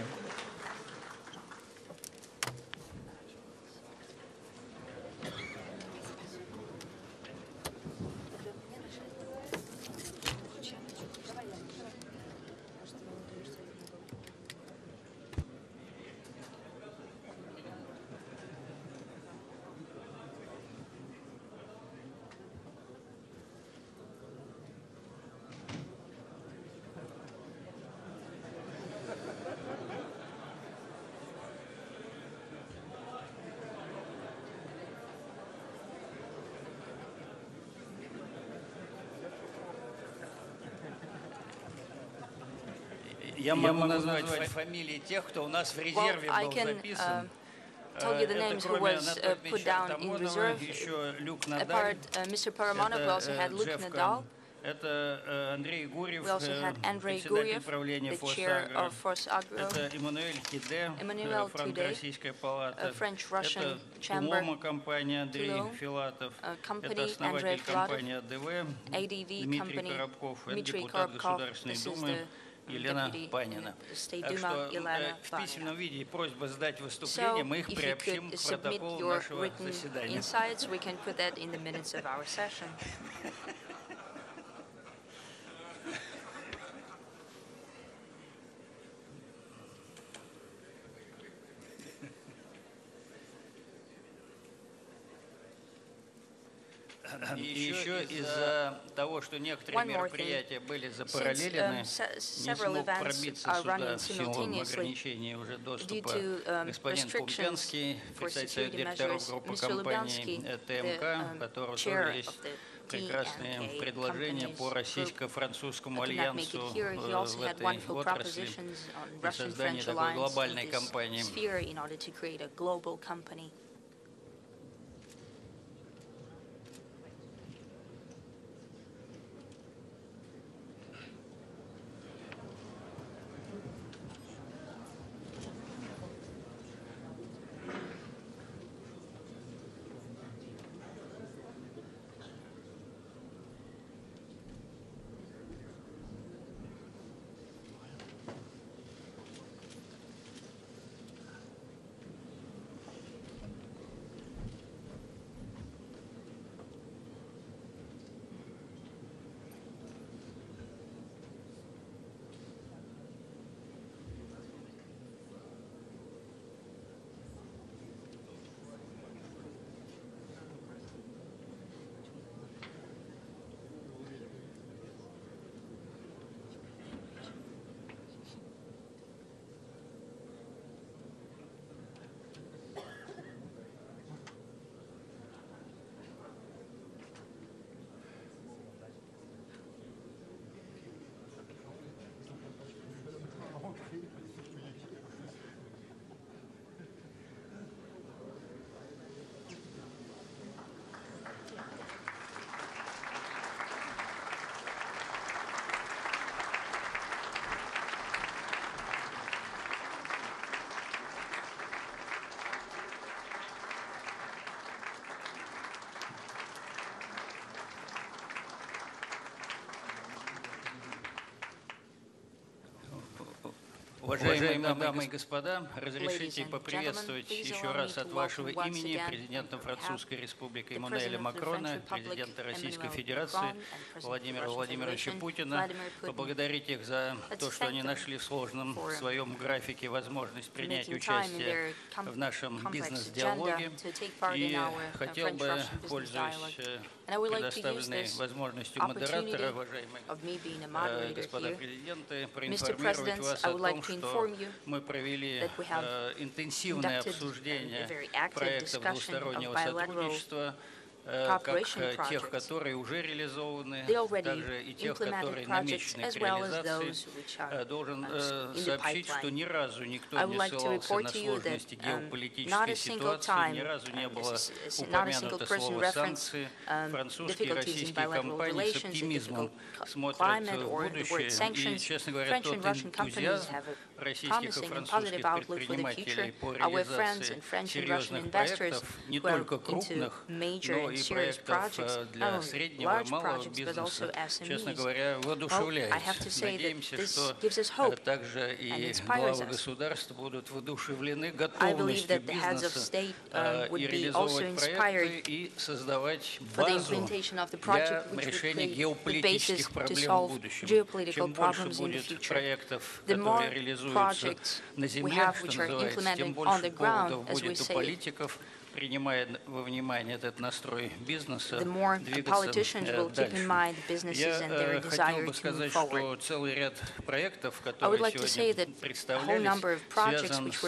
Speaker 21: Я могу назвать фамилии тех, кто у нас в резерве был записан.
Speaker 15: Tell you the names who was put down in reserve. Apart Mr. Paramonov, we also had Luke Nadal. We also had Andrei Guryev, the chair of Force Agro. Emmanuel Kide, a French-Russian chamber. Toulon, a company, Andrei Filatov. ADV company, Dmitry Korobkov. This is the
Speaker 21: Елена Панина. Так что в письменном виде просьба сдать выступление, мы их приобщим к протоколу нашего заседания. И еще из-за того, что некоторые мероприятия были запараллелены, не смог пробиться сюда в силу ограничений уже доступа господин Лубянский, председатель директоров группы компании ТМК, которого тоже есть прекрасные предложения по российско-французскому альянсу в этой отрасли и созданию такой глобальной компании. Уважаемые дамы и господа, разрешите поприветствовать еще раз от вашего имени президента Французской Республики Эммануэля Макрона, президента Российской Федерации Владимира Владимировича Путина, поблагодарить их за то, что они нашли в сложном своем графике возможность принять участие в нашем бизнес-диалоге. И хотел бы, пользуясь предоставленной возможностью модератора, уважаемые господа президенты, проинформировать вас о том, что мы провели интенсивное обсуждение проектов двустороннего сотрудничества, как тех, которые уже реализованы, также и тех, которые намечены к реализации. Должен сообщить, что ни разу никто не ссылался на сложности геополитической ситуации, ни разу не было упомянуто слово «санкции». Французские и российские компании с оптимизмом смотрят в будущее. И, честно говоря, тот энтузиазм российских и французских предпринимателей по реализации серьезных проектов, не только крупных, но и проектов для среднего и малого бизнеса, честно говоря, воодушевляет. Надеемся, что также и главы государств будут воодушевлены готовностью бизнеса и реализовывать проекты и создавать базу для решения геополитических проблем в будущем. Чем больше будет проектов, которые реализуются на земле, что называется, тем больше поводов будет у политиков, принимая во внимание этот настрой бизнеса, двигаться дальше. Я хотел бы сказать, что целый ряд проектов, которые сегодня представлялись, связан с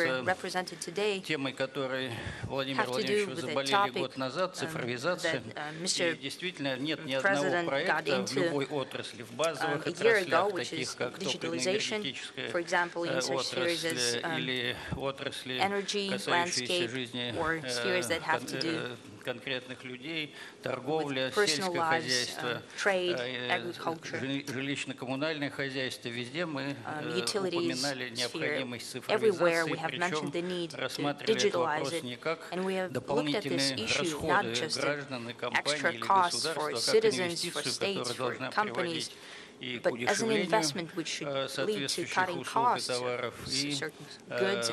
Speaker 21: темой, которой Владимир Владимирович заболели год назад, цифровизация. И действительно нет ни одного проекта в любой отрасли, в базовых отраслях, таких как топливно-энергетическая отрасль или отрасли, касающиеся жизни конкретных людей, торговля, сельское хозяйство, жилищно-коммунальное хозяйство. Везде мы упоминали необходимость цифровизации, причем рассматривали этот вопрос не как дополнительные расходы граждан и компаний или государства, а как инвестицию, которая должна приводить и к удешевлению соответствующих услуг и товаров и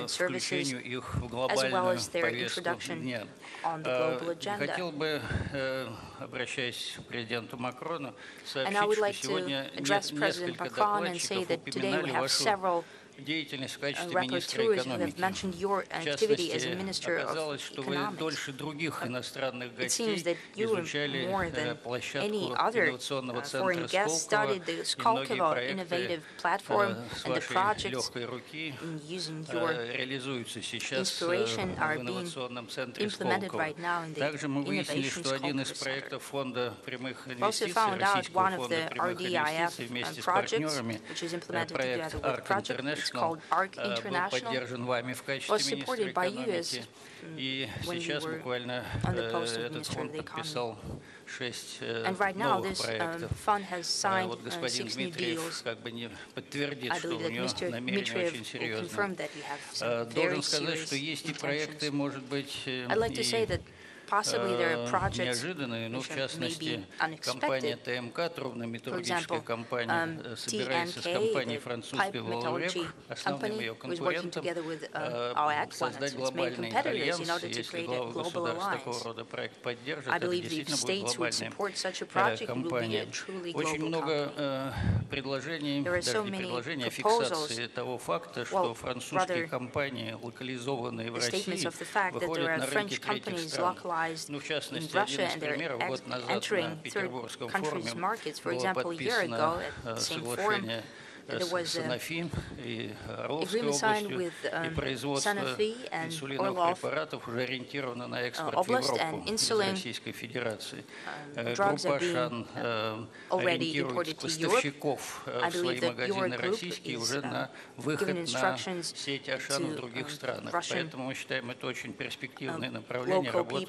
Speaker 21: включению их в глобальную повестку дня. Хотел бы, обращаясь к президенту Макрону, сообщить, что сегодня несколько докладчиков упоминали вашу деятельность в качестве министра экономики. В частности, оказалось, что вы дольше других иностранных гостей изучали площадку инновационного центра Сколково, и многие проекты с вашей легкой руки реализуются сейчас в инновационном центре Сколково. Также мы выяснили, что один из проектов фонда прямых инвестиций, Российского фонда прямых инвестиций вместе с партнерами, проект ARC International, был поддержан вами в качестве министра экономики. И сейчас буквально этот фонд подписал 6 новых проектов. Вот господин Дмитриев как бы не подтвердит, что у него намерения очень серьезные. Должен сказать, что есть и проекты, может быть, неожиданные, но в частности компания ТМК, трубно-металлургическая компания, собирается с компанией французской Волрек, основным ее конкурентом, создать глобальный альянс. Если главы государств такого рода проект поддержат, это действительно будет глобальная компания. Очень много предложений, даже не предложений, а фиксации того факта, что французские компании, локализованные в России, выходят на рынки третьих стран. Ну, в частности, один из примеров, год назад на Петербургском форуме было подписано соглашение с Sanofi и Орловской областью, и производство инсулиновых препаратов уже ориентировано на экспорт в Европу из Российской Федерации. Группа Ашан ориентирует поставщиков в свои магазины российские уже на выход на сеть Ашан в других странах. Поэтому мы считаем, это очень перспективное направление работы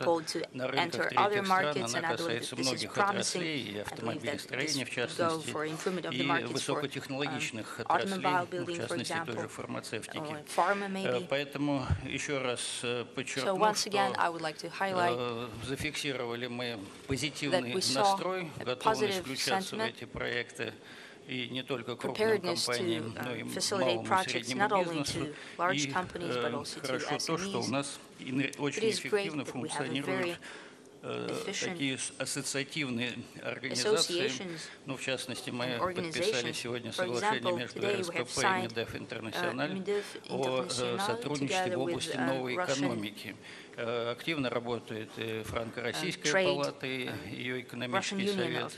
Speaker 21: на рынках третьих стран. Она касается многих отраслей, и автомобилестроения в частности, и высокотехнологичных отраслей, в частности той же фармацевтики. Поэтому еще раз подчеркну, что зафиксировали мы позитивный настрой, готовность включаться в эти проекты и не только крупным компаниям, но и малому и среднему бизнесу. И хорошо то, что у нас очень эффективно функционируют такие ассоциативные организации, ну, в частности, мы подписали сегодня соглашение между РСПП и МИДЭФ Интернациональ о сотрудничестве в области новой экономики. Активно работает и Франко-Российская палата, и ее экономический совет.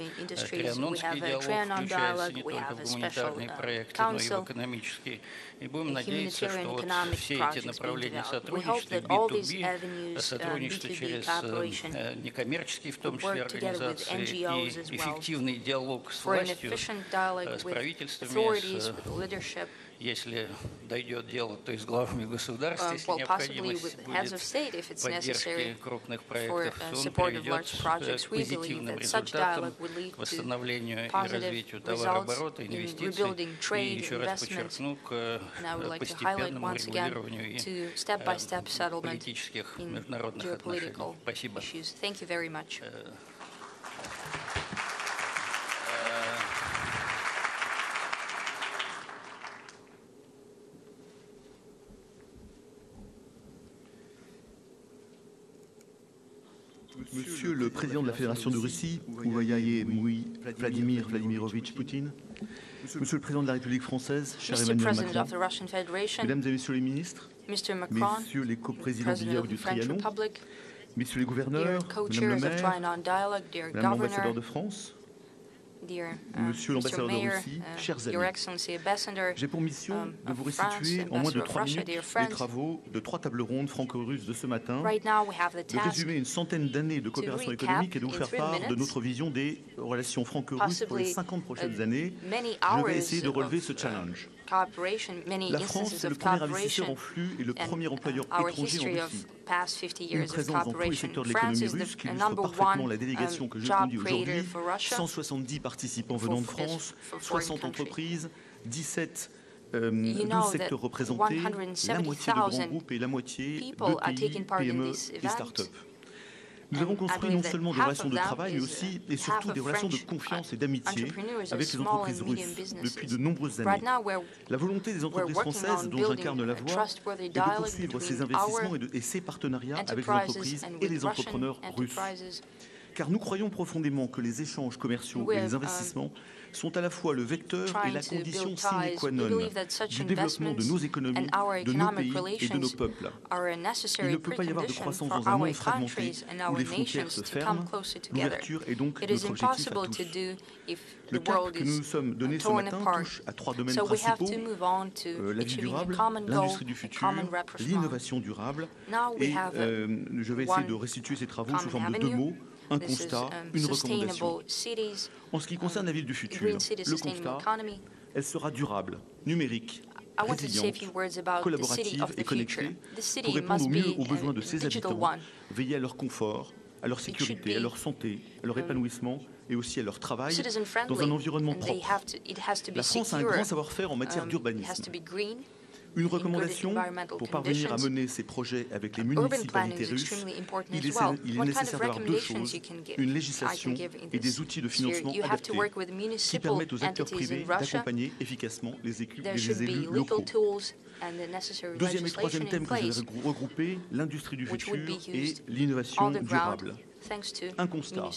Speaker 21: Трианонский диалог включается не только в гуманитарные проекты, но и в экономические. И будем надеяться, что вот все эти направления сотрудничества, B2B, сотрудничество через некоммерческие, в том числе, организации, и эффективный диалог с властью, с правительствами, если дойдет дело, то и с главами государств, если необходимость будет поддержки крупных проектов, то он приведет к позитивным результатам, к восстановлению и развитию товарооборота, инвестиций, и еще раз подчеркну, к постепенному регулированию и политических международных отношений. Спасибо.
Speaker 23: Monsieur le Président de la Fédération de Russie, Ouvayaye Vladimir Vladimirovitch Poutine, Monsieur le Président de la République française, cher Emmanuel Macron, Mesdames et Messieurs les ministres, Messieurs les coprésidents du dialogue du Trianon, Messieurs les gouverneurs, Madame le maire, Madame l'ambassadeur de France, Monsieur l'ambassadeur de Russie, chers amis, j'ai pour mission de vous restituer en moins de 3 minutes les travaux de 3 tables rondes franco-russes de ce matin, de résumer une centaine d'années de coopération économique et de vous faire part de notre vision des relations franco-russes pour les 50 prochaines années. Je vais essayer de relever ce challenge. La France est le premier investisseur en flux et le premier employeur étranger en Russie. Une présence dans tous les secteurs de l'économie russe qui illustre parfaitement la délégation que je conduis aujourd'hui. 170 participants venant de France, 60 entreprises, 12 secteurs représentés, la moitié de grands groupes et la moitié de pays, PME et start-up. Nous avons construit non seulement des relations de travail, mais aussi et surtout des relations de confiance et d'amitié avec les entreprises russes depuis de nombreuses années. La volonté des entreprises françaises, dont j'incarne la voix, est de poursuivre ces investissements et ces partenariats avec les entreprises et les entrepreneurs russes. car nous croyons profondément que les échanges commerciaux et les investissements sont à la fois le vecteur et la condition sine qua non du développement de nos économies, de nos pays et de nos peuples. Il ne peut pas y avoir de croissance dans un monde fragmenté où les frontières se ferment. L'ouverture est donc notre objectif à tous. Le cap que nous nous sommes donné ce matin touche à 3 domaines principaux, la vie durable, l'industrie du futur, l'innovation durable. Et je vais essayer de restituer ces travaux sous forme de 2 mots, un constat, une recommandation. En ce qui concerne la ville du futur, le constat, elle sera durable, numérique, résiliente, collaborative et connectée pour répondre au mieux aux besoins de ses habitants, veiller à leur confort, à leur sécurité, à leur santé, à leur épanouissement et aussi à leur travail dans un environnement propre. La France a un grand savoir-faire en matière d'urbanisme. Une recommandation, pour parvenir à mener ces projets avec les municipalités russes, il est nécessaire d'avoir 2 choses, une législation et des outils de financement adaptés qui permettent aux acteurs privés d'accompagner efficacement les élus locaux. Deuxième et troisième thème que je vais regrouper, l'industrie du futur et l'innovation durable. Un constat,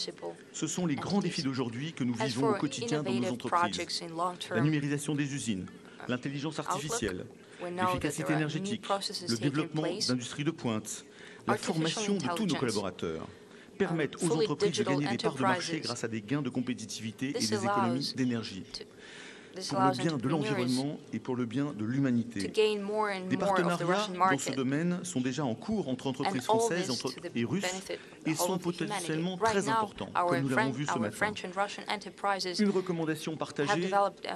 Speaker 23: ce sont les grands défis d'aujourd'hui que nous vivons au quotidien dans nos entreprises. La numérisation des usines, l'intelligence artificielle, l'efficacité énergétique, le développement d'industries de pointe, la formation de tous nos collaborateurs permettent aux entreprises de gagner des parts de marché grâce à des gains de compétitivité et des économies d'énergie. Pour le bien de l'environnement et pour le bien de l'humanité. Des partenariats dans ce domaine sont déjà en cours entre entreprises françaises et russes et sont potentiellement très importants, comme nous l'avons vu ce matin. Une recommandation partagée,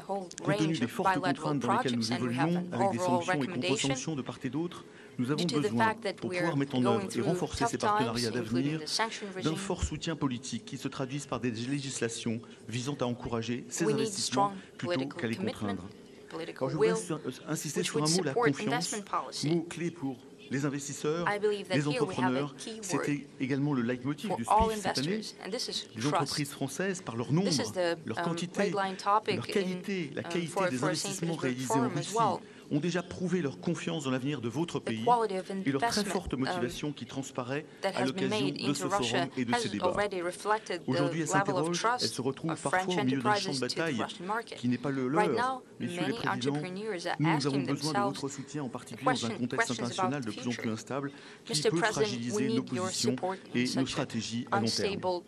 Speaker 23: compte tenu des fortes contraintes dans lesquelles nous évoluons, avec des sanctions et contre-sanctions de part et d'autre, nous avons besoin, pour pouvoir mettre en œuvre et renforcer ces partenariats d'avenir, d'un fort soutien politique qui se traduise par des législations visant à encourager ces investissements plutôt qu'à les contraindre. Alors, je voudrais insister sur un mot, la confiance, mot clé pour les investisseurs, les entrepreneurs. C'était également le leitmotiv du SPIF cette année. Les entreprises françaises, par leur nombre, leur quantité, leur qualité, la qualité des investissements réalisés en Russie, ont déjà prouvé leur confiance dans l'avenir de votre pays et leur très forte motivation qui transparaît à l'occasion de ce forum et de ces débats. Aujourd'hui, elles s'interrogent, elles se retrouvent parfois au milieu d'un champ de bataille qui n'est pas le leur. Messieurs les présidents, nous avons besoin de votre soutien, en particulier dans un contexte international de plus en plus instable qui peut fragiliser nos positions et nos stratégies à long terme.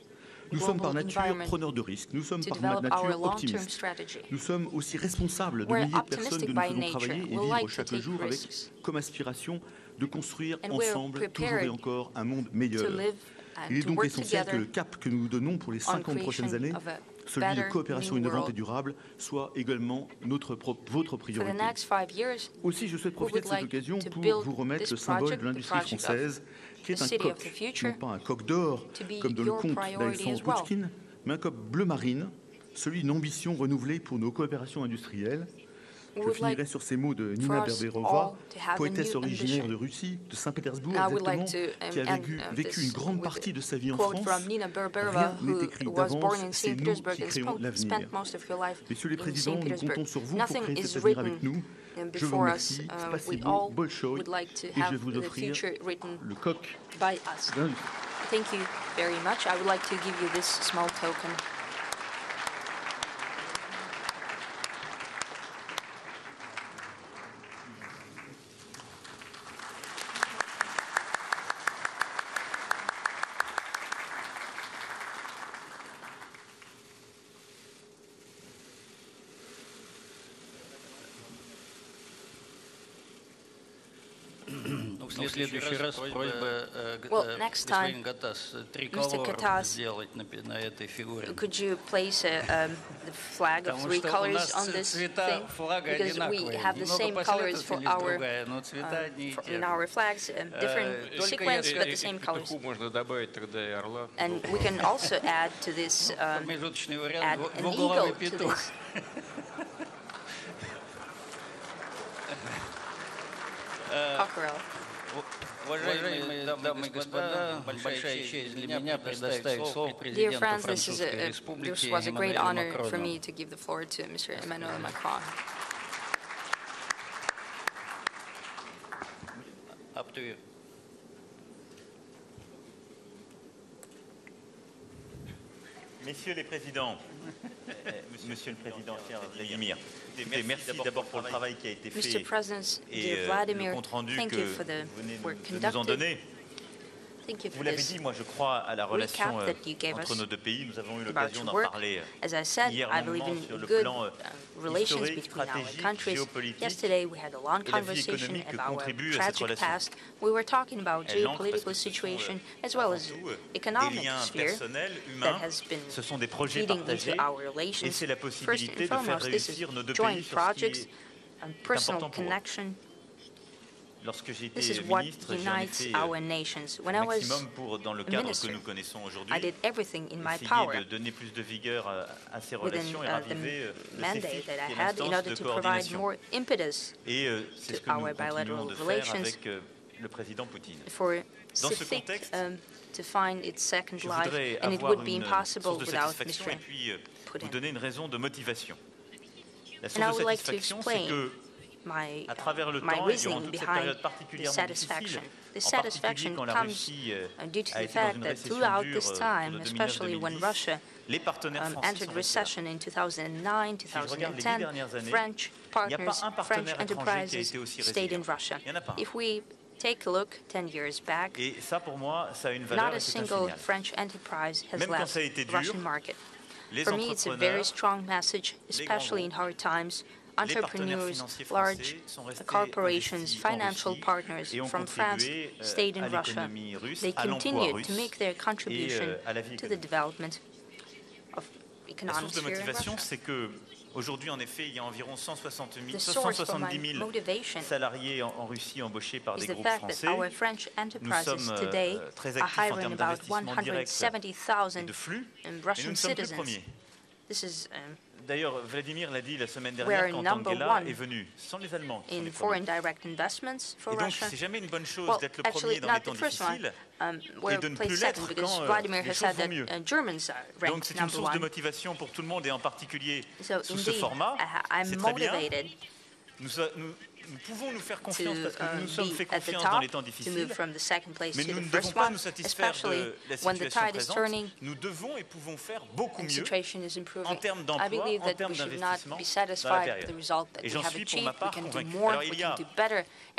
Speaker 23: Nous sommes par nature preneurs de risques, nous sommes par nature optimistes. Nous sommes aussi responsables de milliers de personnes que nous faisons travailler et vivre chaque jour avec comme aspiration de construire ensemble, toujours et encore, un monde meilleur. Il est donc essentiel que le cap que nous nous donnons pour les 50 prochaines années, celui de coopération innovante et durable, soit également votre priorité. Aussi, je souhaite profiter de cette occasion pour vous remettre le symbole de l'industrie française, qui est un coq, non pas un coq d'or, comme dans le conte d'Alexandre Pouchkine, mais un coq bleu marine, celui d'une ambition renouvelée pour nos coopérations industrielles. Je finirai sur ces mots de Nina Berberova, poétesse originaire de Russie, de Saint-Pétersbourg exactement, qui a vécu une grande partie de sa vie en France. Rien n'est écrit d'avance, c'est nous qui créons l'avenir. Messieurs les présidents, nous comptons sur vous pour créer cet avenir avec nous. Je vous remercie, spasibo, bolshoi, et je vais vous offrir le coq d'un livre.
Speaker 15: Thank you very much. I would like to give you this small token.
Speaker 21: В следующий раз просьба господин Гатас триколор сделать на этой фигуре.
Speaker 15: Could you place the flag of 3 colors on this thing? Because we have the same colors for in our flags, different sequence but the same colors. And we can also add to this add an eagle to this. Cockerel.
Speaker 21: Уважаемые дамы и господа, большая честь для меня предоставить слово президенту Французской Республики Эммануэлю Макрону. Up to you.
Speaker 1: Messieurs les présidents, Monsieur le Président, cher Vladimir, merci d'abord pour le travail qui a été fait et le compte-rendu que vous venez de nous en donner. Vous l'avez dit, moi je crois à la relation entre nos deux pays. Nous avons eu l'occasion d'en parler hier longuement sur le plan historique, stratégique, géopolitique.
Speaker 3: Yesterday we had a long conversation about our tragic past. We were talking about geopolitical situation as well as economic sphere that has been feeding into our relations. First and foremost, this is joint projects and personal connection. This is what unites our nations. When I was a minister, I did everything in my power within the mandate that I had in order to provide more impetus to our bilateral relations for CIFIC to find its second life, and it would be impossible without Mr. Putin. And I would like to explain my reasoning behind the satisfaction. The satisfaction comes due to the fact that throughout this time, especially when Russia entered recession in 2009, 2010, French partners, French enterprises stayed in Russia. If we take a look 10 years back, not a single French enterprise has left the Russian market. For me, it's a very strong message, especially in hard times. Entrepreneurs, large corporations, financial partners from France stayed in Russia. They continued to make their contribution to the development of economic sphere in Russia.
Speaker 1: Aujourd'hui, en effet, il y a environ 170 000 salariés en Russie embauchés par des groupes français. Nous sommes très actifs en termes d'investissement direct et de flux, et nous ne sommes plus premiers. D'ailleurs, Vladimir l'a dit la semaine dernière quand Angela est venue, sans les Allemands. Et donc, c'est jamais une bonne chose d'être le premier dans les temps difficiles et de ne plus l'être quand les choses vont mieux. Donc, c'est une source de motivation pour tout le monde et en particulier sous ce format. C'est très bien. Nous pouvons nous faire confiance parce que nous nous sommes fait confiance dans les temps difficiles, mais nous ne devons pas nous satisfaire de la situation présente. Nous devons et pouvons faire beaucoup mieux en termes d'emploi, en termes d'investissement dans la période. Et j'en suis pour ma part convaincu. Alors il y a,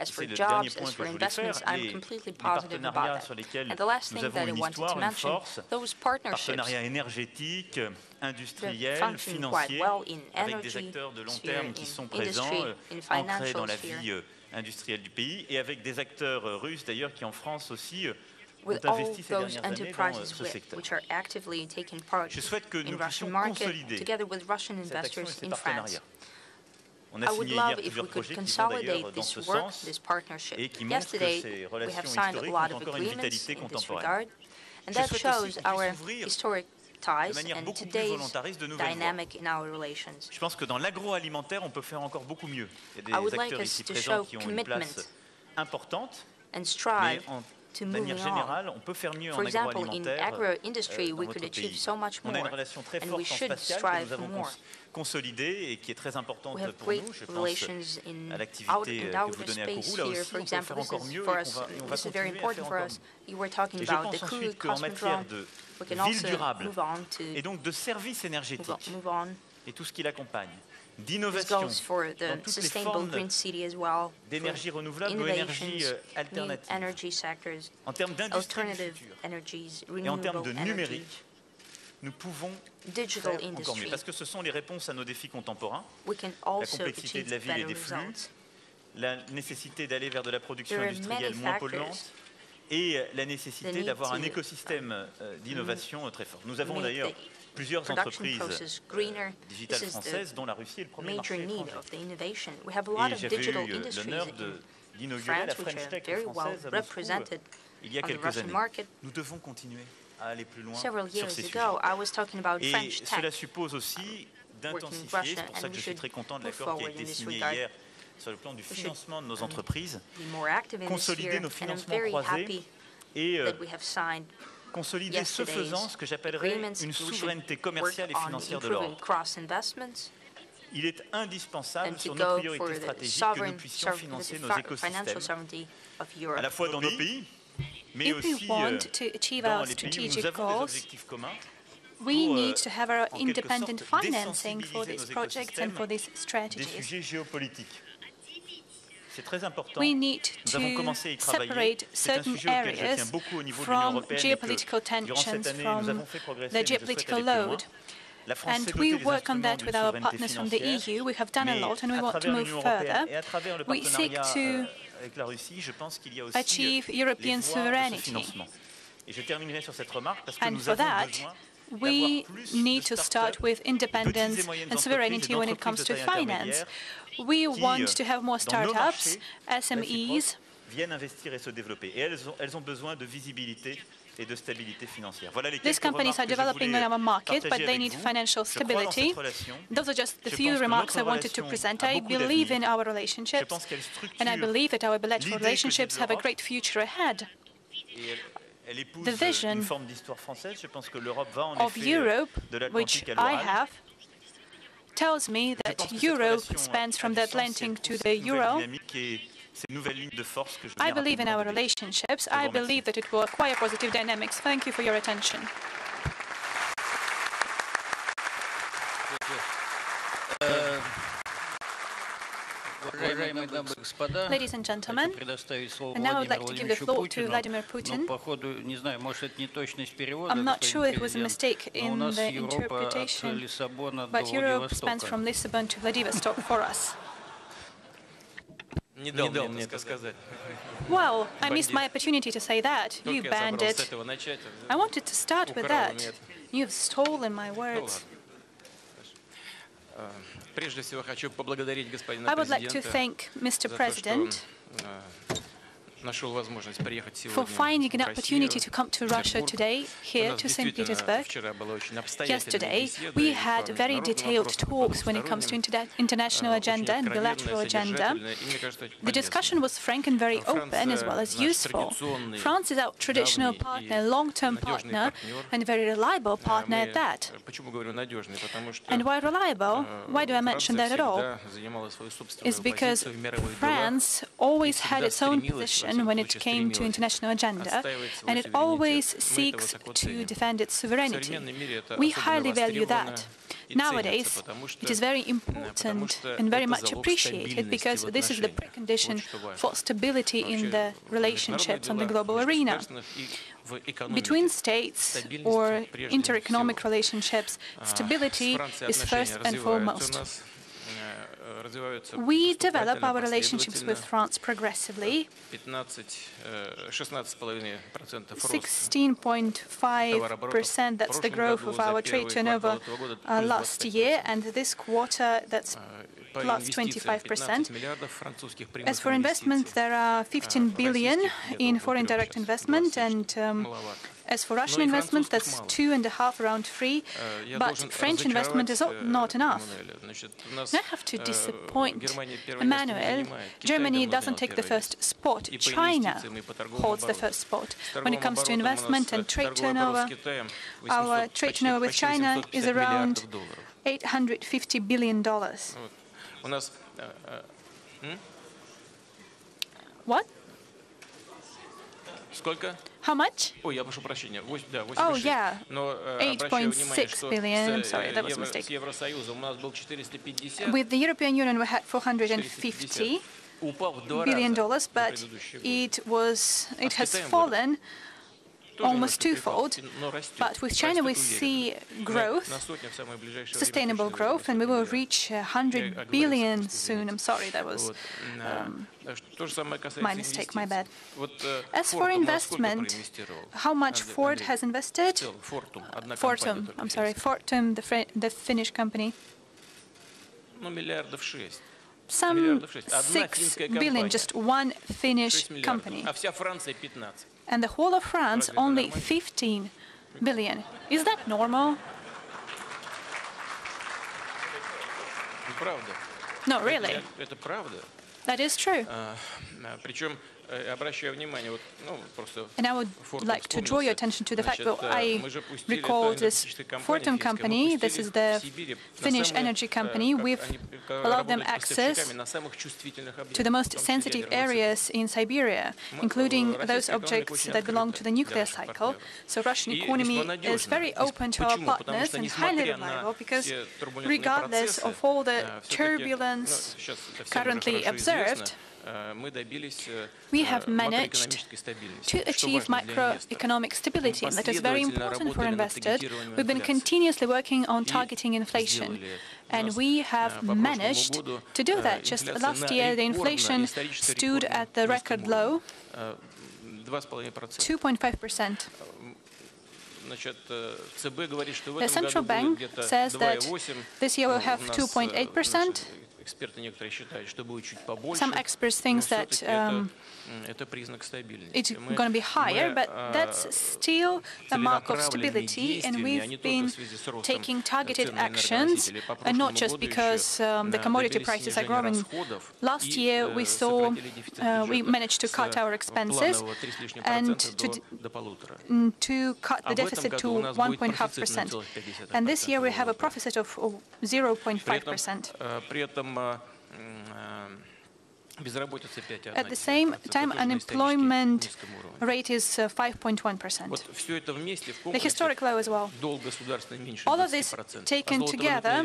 Speaker 1: c'est le dernier point que je voulais faire, les partenariats sur lesquels nous avons une histoire, une force, partenariats énergétiques, industriels, financiers, avec des acteurs de long terme qui sont présents, ancrés dans la vie industrielle du pays, et avec des acteurs russes d'ailleurs qui en France aussi ont investi ces dernières années dans ce secteur. Je souhaite que nous puissions consolider cette action et ces partenariats. On a signé hier plusieurs projets qui vont d'ailleurs dans ce sens et qui montrent que ces relations historiques ont encore une vitalité contemporaine. Je souhaite aussi qu'on puisse ouvrir de manière beaucoup plus volontariste de nouvelles voies. Je pense que dans l'agroalimentaire, on peut faire encore beaucoup mieux. Il y a des acteurs ici présents qui ont une place importante, mais de manière générale, on peut faire mieux en agroalimentaire dans notre pays. On a une relation très forte en spatial que nous avons consolidée et qui est très importante pour nous. Je pense à l'activité que vous donnez à Kourou. Là aussi, on peut faire encore mieux et on va continuer à faire encore mieux. Et je pense ensuite qu'en matière de ville durable et donc de services énergétiques et tout ce qui l'accompagne, d'innovation dans toutes les formes d'énergie renouvelable ou énergie alternative, en termes d'industrie du futur et en termes de numérique, nous pouvons faire encore mieux. Parce que ce sont les réponses à nos défis contemporains, la complexité de la ville et des flux, la nécessité d'aller vers de la production industrielle moins polluante, et la nécessité d'avoir un écosystème d'innovation très fort. Nous avons d'ailleurs plusieurs entreprises digitales françaises, dont la Russie est le premier marché étranger. Et j'avais eu l'honneur d'inaugurer la French Tech française à Moscou il y a quelques années. Nous devons continuer à aller plus loin sur ces sujets. Et cela suppose aussi d'intensifier, c'est pour ça que je suis très content de l'accord qui a été signé hier sur le plan du financement de nos entreprises, consolider nos financements croisés et consolider ce faisant ce que j'appellerais une souveraineté commerciale et financière de l'ordre. Il est indispensable sur nos priorités stratégiques que nous puissions financer nos écosystèmes, à la fois dans nos pays, mais aussi dans les pays où nous avons des objectifs communs,
Speaker 22: we need to have our independent financing for these projects and for these strategies. We need to separate certain areas from geopolitical tensions, from the geopolitical load. And we work on that with our partners from the EU. We have done a lot and we want to move further. We seek to achieve European sovereignty. And for that, we need to start with independence and sovereignty when it comes to finance. We want to have more startups, SMEs, these companies are developing in our market, but they need financial stability. Those are just the few remarks I wanted to present. I believe in our relationships, and I believe that our bilateral relationships have a great future ahead. The vision of Europe, which I have, tells me that Europe spans from the Atlantic to the Euro. I believe in our relationships. I believe that it will acquire positive dynamics. Thank you for your attention. Ladies and gentlemen, and now I would like to give the floor to Vladimir Putin. I'm not sure it was a mistake in the interpretation, but Europe spans from Lisbon to Vladivostok for us. Well, I missed my opportunity to say that, you bandit. I wanted to start with that. You've stolen my words. I would like to thank Mr. President for finding an opportunity to come to Russia today, here to St. Petersburg. Yesterday, we had very detailed talks when it comes to international agenda and bilateral agenda. The discussion was frank and very open, as well as useful. France is our traditional partner, long-term partner, and a very reliable partner at that. And why reliable? Why do I mention that at all? It's because France always had its own position when it came to international agenda, and it always seeks to defend its sovereignty. We highly value that. Nowadays, it is very important and very much appreciated because this is the precondition for stability in the relationships on the global arena. Between states or inter-economic relationships, stability is first and foremost. We develop our relationships with France progressively. 16.5%, that's the growth of our trade turnover last year, and this quarter, that's plus 25%. As for investment, there are 15 billion in foreign direct investment, and as for Russian investment, that's 2.5, around 3. But French investment is not enough. And I have to disappoint Emmanuel. Germany doesn't take the first spot. China holds the first spot. When it comes to investment and trade turnover, our trade turnover with China is around $850 billion. What? How much? Oh, yeah, 8.6 billion. I'm sorry, that was a mistake. With the European Union, we had $450 billion, but it has fallen almost twofold. But with China, we see growth, sustainable growth, and we will reach 100 billion soon. I'm sorry, that was my mistake, my bad. As for investment, how much Ford has invested? Fortum, I'm sorry, Fortum, the Finnish company. Some 6 billion, just one Finnish company. And the whole of France, only 15 billion. Is that normal? No, really. That is true. And I would like to draw your attention to the fact that I recall this Fortum company. This is the Finnish energy company. We've allowed them access to the most sensitive areas in Siberia, including those objects that belong to the nuclear cycle. So Russian economy is very open to our partners and highly reliable because regardless of all the turbulence currently observed, we have managed to achieve macroeconomic stability. That is very important for investors. We've been continuously working on targeting inflation, and we have managed to do that. Just last year, the inflation stood at the record low, 2.5%. The central bank says that this year we'll have 2.8%. Some experts think that it's going to be higher, but that's still a mark of stability, and we've been taking targeted actions, and not just because the commodity prices are growing. Last year, we saw we managed to cut our expenses and to cut the deficit to 1.5%. And this year, we have a deficit of 0.5%. At the same time, unemployment rate is 5.1%. The historic low as well. All of this taken together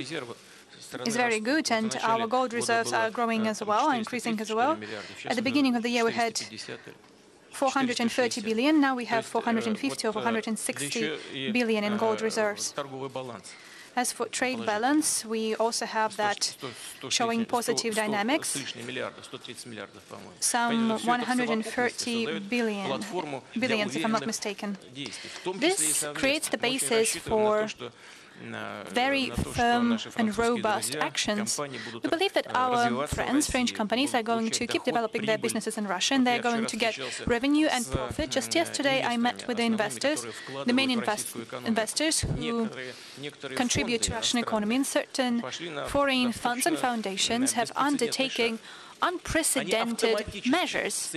Speaker 22: is very good, and our gold reserves are growing as well, increasing as well. At the beginning of the year, we had 430 billion. Now we have 450 or 460 billion in gold reserves. As for trade balance, we also have that showing positive dynamics, some 130 billions, if I'm not mistaken. This creates the basis for very firm and robust actions. We believe that our friends, French companies, are going to keep developing their businesses in Russia, and they're going to get revenue and profit. Just yesterday, I met with the investors, the main investors who contribute to Russian economy, and certain foreign funds and foundations have undertaken unprecedented measures.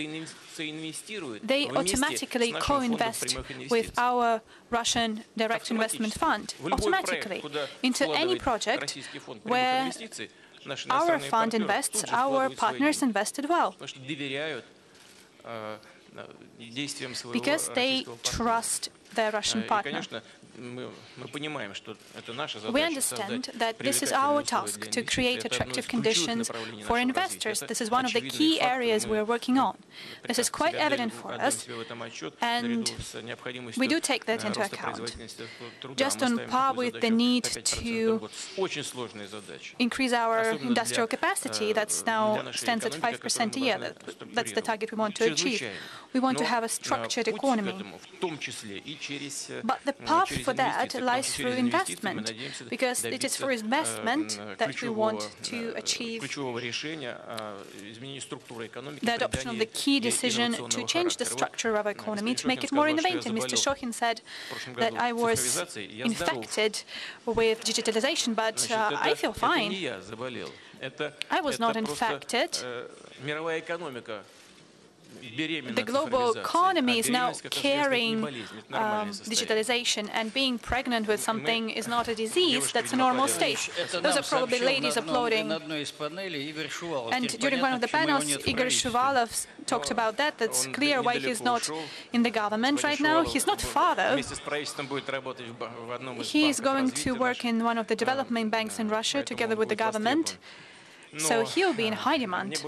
Speaker 22: They automatically co-invest with our Russian direct investment fund, automatically, into any project where our fund invests, our partners invested well, because they trust their Russian partner. We understand that this is our task, to create attractive conditions for investors. This is one of the key areas we're working on. This is quite evident for us, and we do take that into account. Just on par with the need to increase our industrial capacity, that's now stands at 5% a year. That's the target we want to achieve. We want to have a structured economy. But the path for that lies through investment, because it is through investment that we want to achieve the adoption of the key decision to change the structure of our economy, to make it more innovative. Mr. Shokhin said that I was infected with digitalization, but I feel fine. I was not infected. The global economy is now carrying digitalization, and being pregnant with something is not a disease, that's a normal state. Those are probably ladies applauding. And during one of the panels, Igor Shuvalov talked about that. That's clear why he's not in the government right now. He's not far, though. He is going to work in one of the development banks in Russia together with the government. So he'll be in high demand.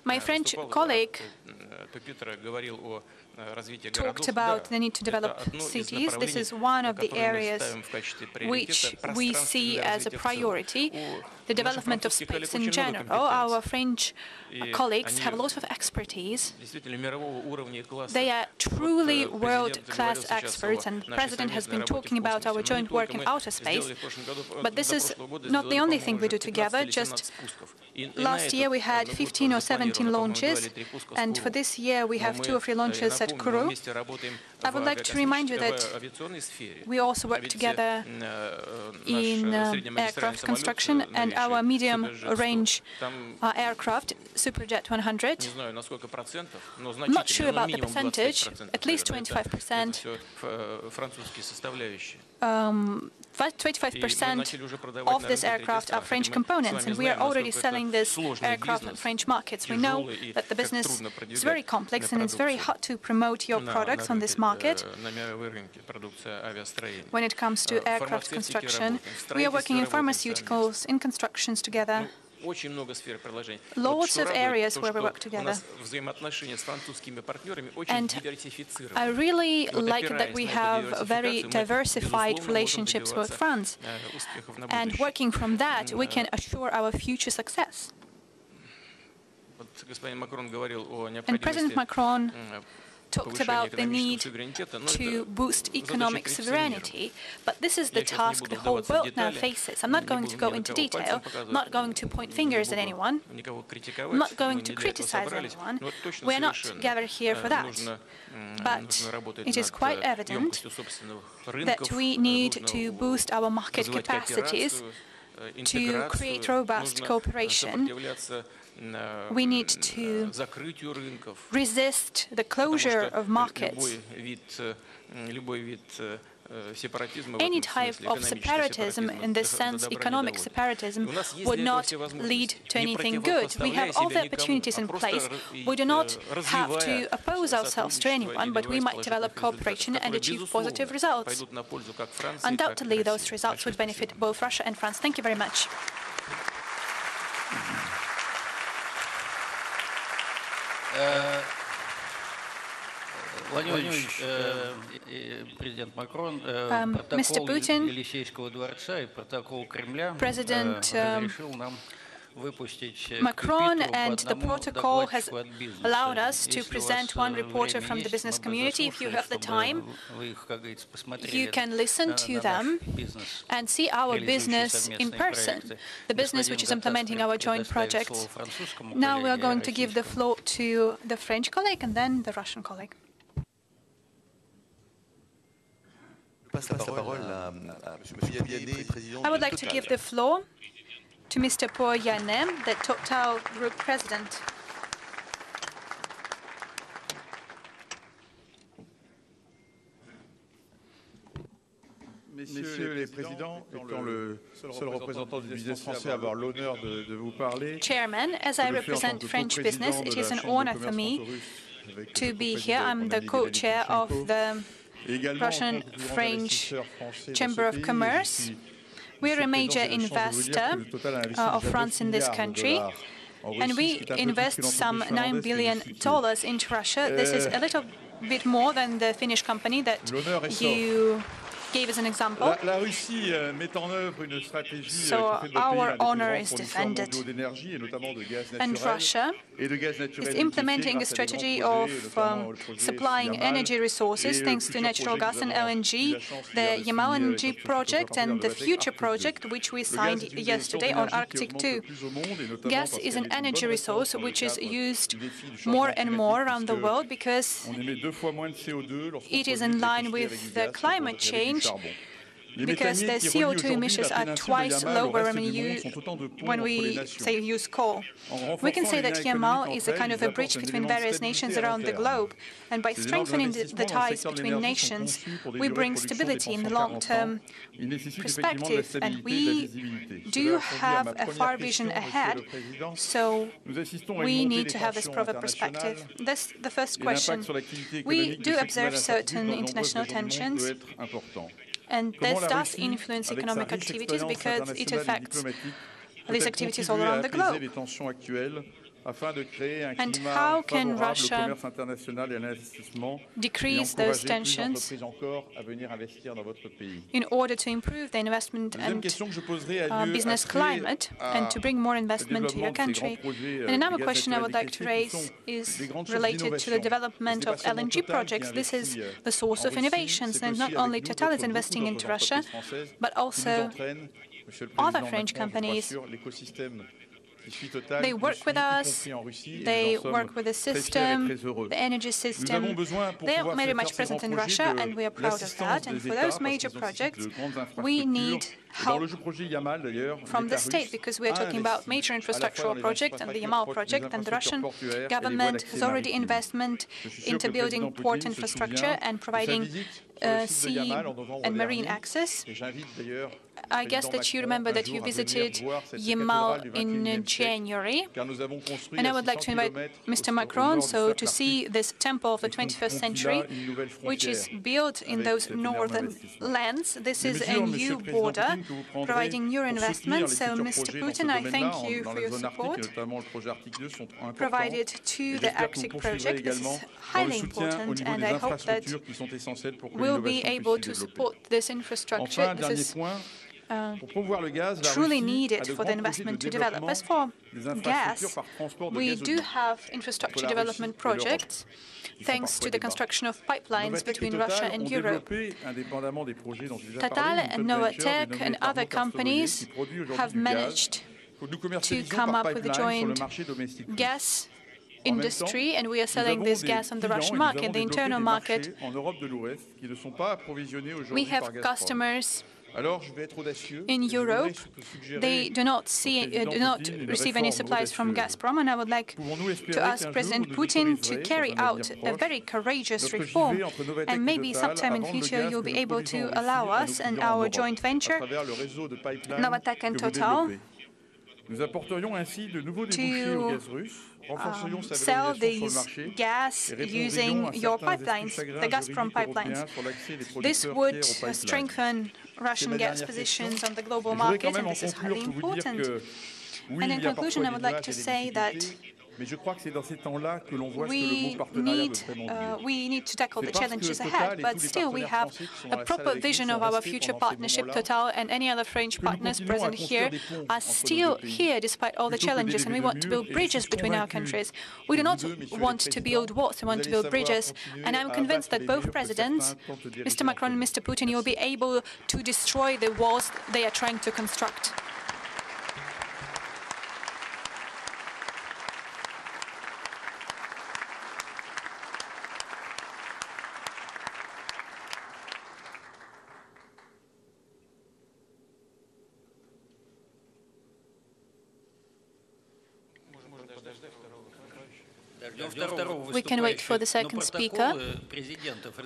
Speaker 22: My French colleague talked about the need to develop cities. This is one of the areas which we see as a priority, the development of space in general. Our French colleagues have a lot of expertise. They are truly world-class experts, and the President has been talking about our joint work in outer space. But this is not the only thing we do together. Just last year we had 15 or 17 launches, and for this year we have 2 or 3 launches at Kourou. I would like to remind you that we also work together in aircraft construction and and our medium-range aircraft, Superjet 100. I'm not sure about the percentage, at least 25%. 25% of this aircraft are French components, and we are already selling this aircraft on French markets. We know that the business is very complex and it's very hard to promote your products on this market. When it comes to aircraft construction, we are working in pharmaceuticals, in constructions together. Lots of areas where we work together. And I really like that we have very diversified relationships with France. And working from that, we can assure our future success. And President Macron talked about the need to boost economic sovereignty, but this is the task the whole world now faces. I'm not going to go into detail, I'm not going to point fingers at anyone, I'm not going to criticize anyone. We're not gathered here for that. But it is quite evident that we need to boost our market capacities to create robust cooperation. We need to resist the closure of markets. Any type of separatism, in this sense, economic separatism, would not lead to anything good. We have all the opportunities in place. We do not have to oppose ourselves to anyone, but we might develop cooperation and achieve positive results. Undoubtedly, those results would benefit both Russia and France. Thank you very much.
Speaker 3: Mr.
Speaker 22: Putin, President Macron and the protocol has allowed us to present one reporter from the business community. If you have the time, you can listen to them and see our business in person, the business which is implementing our joint projects. Now we are going to give the floor to the French colleague and then the Russian colleague. I would like to give the floor to Mr. Poyanem, the Total Group President.
Speaker 11: Messieurs les présidents, étant le seul représentant du business français à avoir l'honneur de vous parler.
Speaker 22: Chairman, as I represent French business, it is an honor for me to be here. I'm the co-chair of the Russian-French Chamber of Commerce. We are a major investor of France in this country, and we invest some $9 billion into Russia. This is a little bit more than the Finnish company that you gave as an example. So our honor is defended. And Russia is implementing a strategy of supplying energy resources thanks to natural gas and LNG, the Yamal LNG project and the future project which we signed yesterday on Arctic 2. Gas is an energy resource which is used more and more around the world because it is in line with the climate change, because the CO2 emissions are twice lower when we say use coal. We can say that Yamal is a kind of a bridge between various nations around the globe, and by strengthening the ties between nations, we bring stability in the long-term perspective, and we do have a far vision ahead, so we need to have this proper perspective. That's the first question. We do observe certain international tensions, and this does influence economic activities because it affects these activities all around the globe. And how can Russia decrease those tensions in order to improve the investment and business climate and to bring more investment to your country? And another question I would like to raise is related to the development of LNG projects. This is the source of innovations, and not only Total is investing into Russia, but also other French companies They work with us, they work with the system, the energy system. They are very much present in Russia, and we are proud of that. And for those major projects, we need help from the state, because we are talking about major infrastructural projects and the Yamal project, and the Russian government has already investment into building port infrastructure and providing sea and marine access. I guess that you remember that you visited Yamal in January, and I would like to invite Mr. Macron to see this temple of the 21st century, which is built in those northern lands. This is a new border, providing new investments. So, Mr. Putin, I thank you for your support provided to the Arctic project. This is highly important, and I hope that we'll be able to support this infrastructure. This is truly needed for the investment to develop. As for gas, we do have infrastructure development projects thanks to the construction of pipelines between Russia and Europe. Total and Novatek and other companies have managed to come up with a joint gas industry, and we are selling this gas on the Russian market. In the internal market, we have customers in Europe. They do not receive any supplies from Gazprom, and I would like to ask President Putin to carry out a very courageous reform, and maybe sometime in future you'll be able to allow us and our joint venture, Novatek and Total, to sell these gas using your pipelines, the Gazprom pipelines. This would strengthen Russian gas positions on the global market, and this is highly important. And in conclusion, I would like to say that we need to tackle the challenges ahead, but still we have a proper vision of our future partnership. Total and any other French partners present here are still here despite all the challenges, and we want to build bridges between our countries. We do not want to build walls, we want to build bridges, and I'm convinced that both presidents, Mr. Macron and Mr. Putin, will be able to destroy the walls they are trying to construct. We can wait for the second speaker,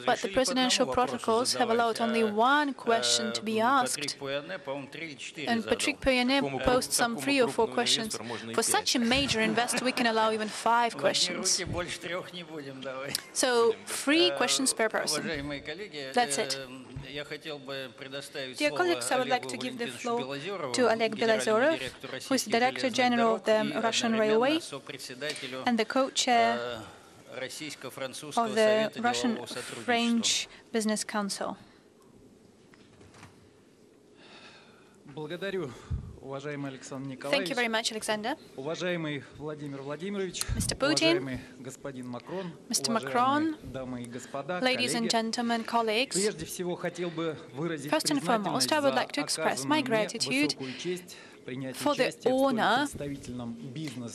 Speaker 22: but the presidential protocols have allowed only one question to be asked, and Patrick Pouyanné posed some 3 or 4 questions. For such a major investor, we can allow even 5 questions. So 3 questions per person. That's it. Dear colleagues, I would like to give the floor to Oleg Belozorov, who is the Director General of the Russian Railway and the co-chair of the Russian-French Business Council. Thank you very much, Alexander. Mr. Putin, Mr. Macron, ladies and gentlemen, colleagues, first and foremost, I would like to express my gratitude for the honor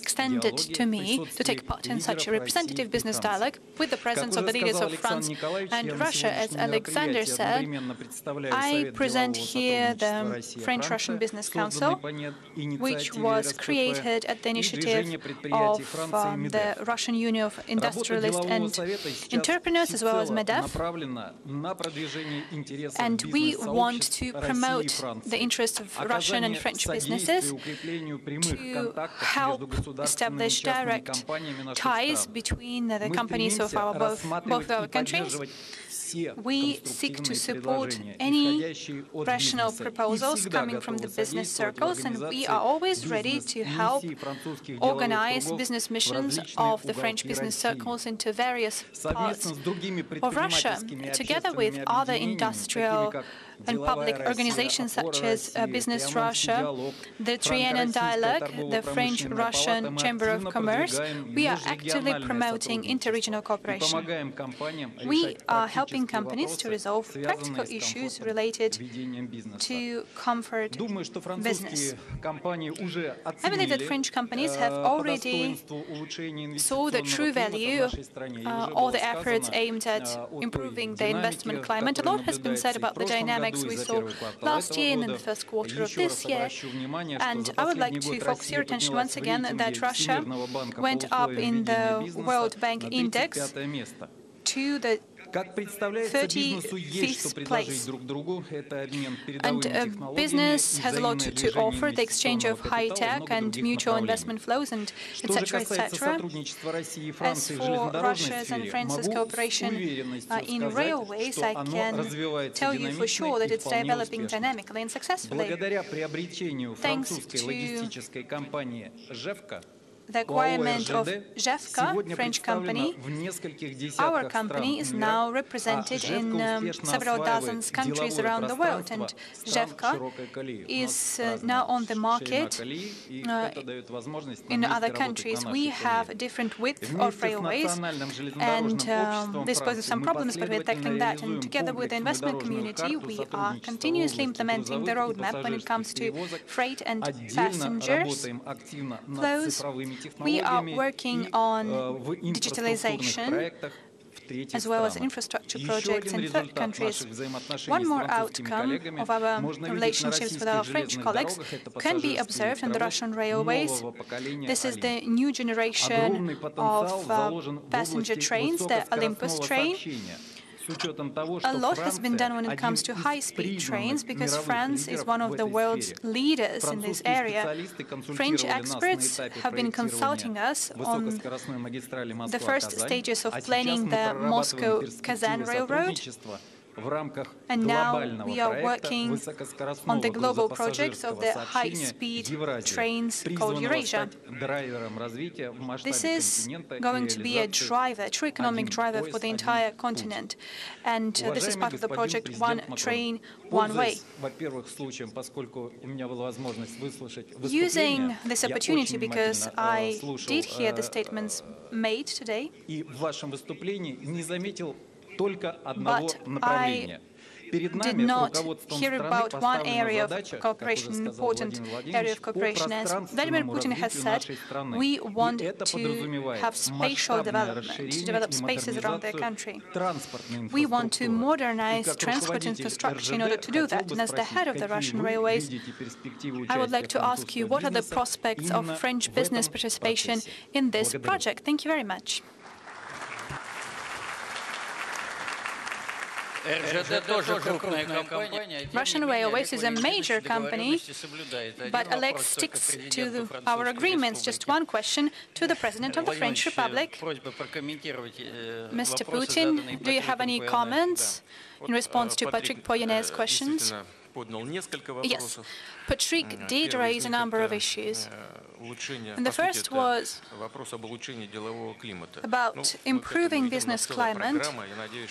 Speaker 22: extended to me to take part in such a representative business dialogue with the presence of the leaders of France and Russia. As Alexander said, I present here the French-Russian Business Council, which was created at the initiative of the Russian Union of Industrialists and Entrepreneurs, as well as MEDEF. And we want to promote the interests of Russian and French businesses to help establish direct ties between the companies of both our countries. We seek to support any rational proposals coming from the business circles, and we are always ready to help organize business missions of the French business circles into various parts of Russia, together with other industrial and public organizations such as Business Russia, the Triennial Dialogue, the French-Russian Chamber of Commerce. We are actively promoting interregional cooperation. We are helping helping companies to resolve practical issues related to comfort business. I believe that French companies have already saw the true value all the efforts aimed at improving the investment climate. A lot has been said about the dynamics we saw last year and in the first quarter of this year. And I would like to focus your attention once again that Russia went up in the World Bank Index to the 35th place. And business has a lot to offer, the exchange of high-tech and mutual investment flows, and etc., etc. As for Russia's and France's cooperation in railways, I can tell you for sure that it's developing dynamically and successfully. Thanks to the acquirement of Zhevka, French company, our company is now represented in several dozen countries around the world, and Zhevka is now on the market in other countries. We have a different width of railways, and this poses some problems, but we're tackling that. And together with the investment community, we are continuously implementing the roadmap when it comes to freight and passengers flows. We are working on digitalization as well as infrastructure projects in third countries. One more outcome of our relationships with our French colleagues can be observed in the Russian railways. This is the new generation of passenger trains, the Olympus train. A lot has been done when it comes to high-speed trains because France is one of the world's leaders in this area. French experts have been consulting us on the first stages of planning the Moscow-Kazan Railroad. And now we are working on the global projects of the high-speed trains called Eurasia. This is going to be a driver, a true economic driver for the entire continent. And this is part of the project One Train, One Way. Using this opportunity, because I did hear the statements made today, but I did not hear about one area of cooperation, an important area of cooperation. As Vladimir Putin has said, we want to have spatial development, to develop spaces around the country. We want to modernize transport infrastructure in order to do that. And as the head of the Russian railways, I would like to ask you, what are the prospects of French business participation in this project? Thank you very much. Russian Railways is a major company, but Alex sticks to our agreements. Just one question to the President of the French Republic. Mr. Putin, do you have any comments in response to Patrick Poyenet's questions? Yes, Patrick did raise a number of issues. And the first was about improving business climate.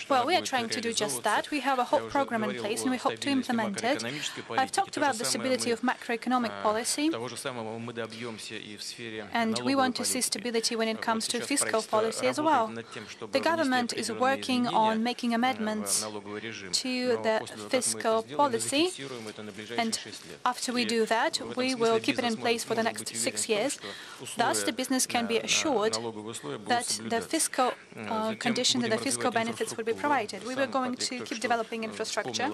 Speaker 22: Well, we are trying to do just that. We have a whole program in place and we hope to implement it. I've talked about the stability of macroeconomic policy, and we want to see stability when it comes to fiscal policy as well. The government is working on making amendments to the fiscal policy, and after we do that, we will keep it in place for the next 6 years. Thus, the business can be assured that the fiscal conditions and the fiscal benefits will be provided. We were going to keep developing infrastructure.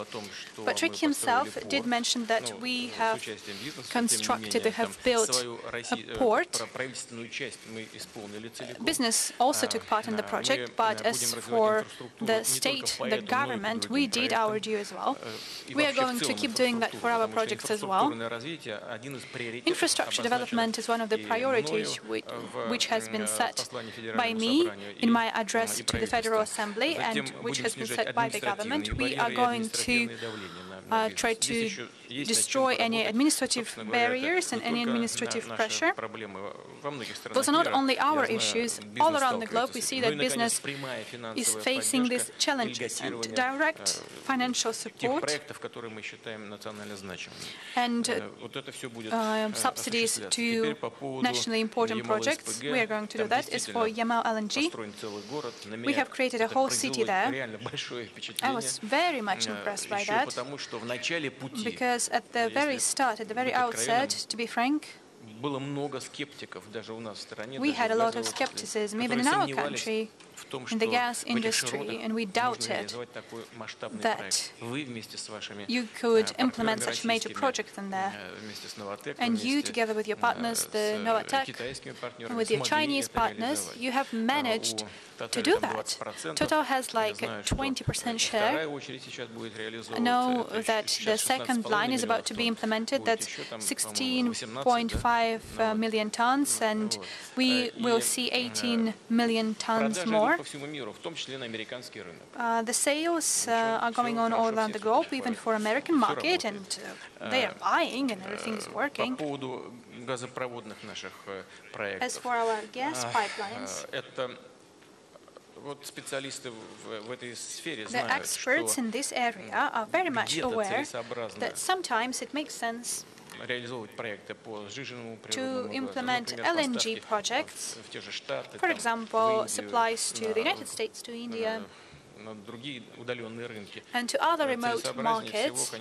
Speaker 22: Patrick himself did mention that we have constructed, we have built a port. Business also took part in the project, but as for the state, the government, we did our due as well. We are going to keep doing that for our projects as well. Infrastructure development is one of the priorities which has been set by me in my address to the Federal Assembly and which has been set by the government. We are going to try to destroy any administrative barriers and any administrative pressure. Those are not only our issues. All around the globe, we see that business is facing these challenges, and direct financial support and subsidies to nationally important projects. We are going to do that. As for Yamal LNG, we have created a whole city there. I was very much impressed by that, because at the very start, at the very outset, to be frank, we had a lot of skepticism, even in our country, in the gas industry, and we doubted that you could implement such a major project in there. And you, together with your partners, the Novatek, and with your Chinese partners, you have managed to do that. Total has like a 20% share. I know that the second line is about to be implemented. That's 16.5 million tons, and we will see 18 million tons more. The sales are going on all around the globe, even for American market, and they are buying, and everything is working. As for our gas pipelines, the experts in this area are very much aware that sometimes it makes sense to implement LNG projects, for example, supplies to the United States, to India, and to other remote markets.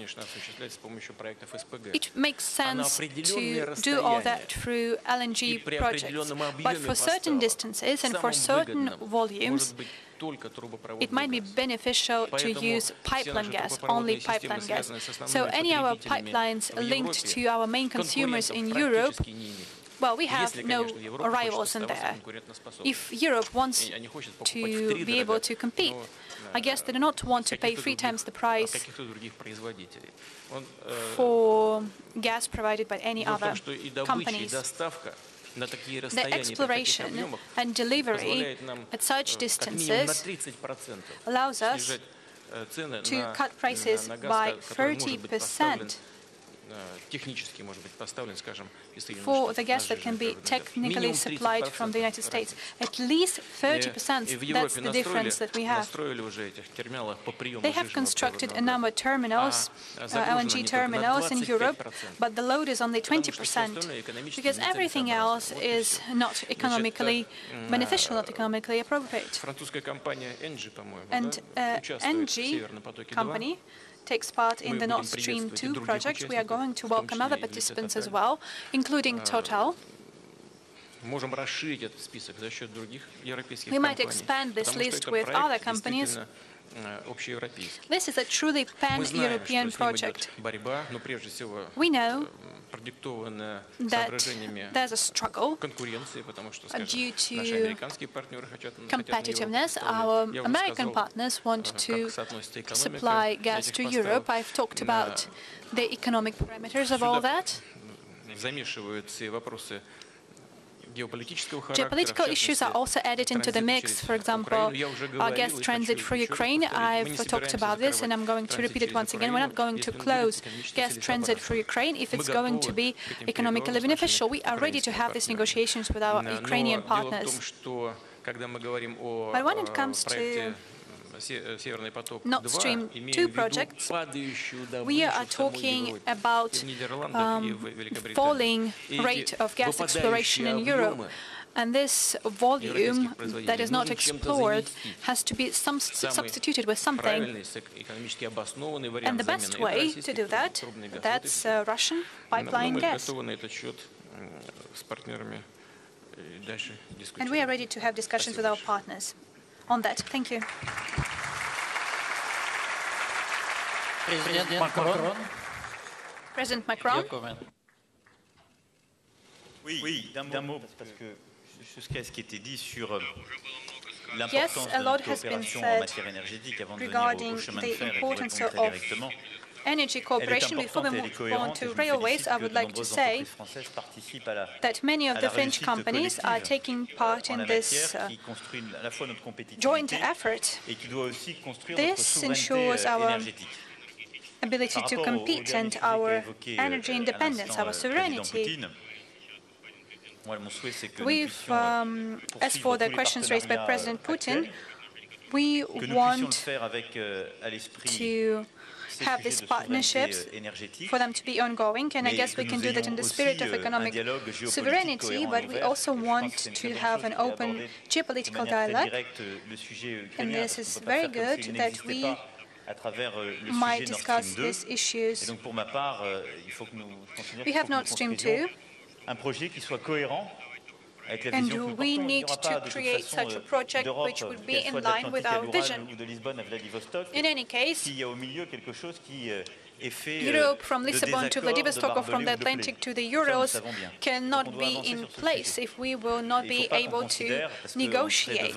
Speaker 22: It makes sense to do all that through LNG projects. But for certain distances and for certain volumes, it might be beneficial to use pipeline gas, only pipeline gas. So any of our pipelines linked to our main consumers in Europe, well, we have no rivals in there. If Europe wants to be able to compete, I guess they do not want to pay 3 times the price for gas provided by any other companies. The exploration and delivery at such distances allows us to cut prices by 30%. For the gas that can be technically supplied from the United States, at least 30%, that's the difference that we have. They have constructed a number of terminals, LNG terminals in Europe, but the load is only 20%, because everything else is not economically beneficial, not economically appropriate. And ENGIE company takes part in the Nord Stream 2 project. We are going to welcome other participants as well, including Total. We might expand this list with other companies. This is a truly pan-European project. We know that there's a struggle due to competitiveness. Our American partners want to supply gas to Europe. I've talked about the economic parameters of all that. Geopolitical issues are also added into the mix. For example, gas transit through Ukraine. I've talked about this, and I'm going to repeat it once again. We're not going to close gas transit through Ukraine if it's going to be economically beneficial. We are ready to have these negotiations with our Ukrainian partners. But when it comes to Nord Stream 2 projects, we are talking about falling rate of gas exploration in Europe. And this volume that is not explored has to be substituted with something. And the best way to do that, that's Russian pipeline gas. And we are ready to have discussions with our partners on that. Thank you. President Macron.
Speaker 1: Oui, d'un mot, parce que jusqu'à ce qui était dit sur l'importance de notre coopération en matière énergétique avant de venir au chemin de fer et de répondre très directement.
Speaker 22: Energy cooperation. Before we move on to railways, I would like to say that many of the French companies are taking part in this joint effort. This ensures our ability to compete and our energy independence, our sovereignty. As for the questions raised by President Putin, we want to have these partnerships for them to be ongoing, and I guess we can do that in the spirit of economic sovereignty, but we also want to have an open geopolitical dialogue, and this is very good that we might discuss these issues. We have Nord Stream 2, and we need to create such a project which would be in line with our vision. In any case, Europe from Lisbon to Vladivostok or from the Atlantic to the Urals cannot be in place if we will not be able to negotiate.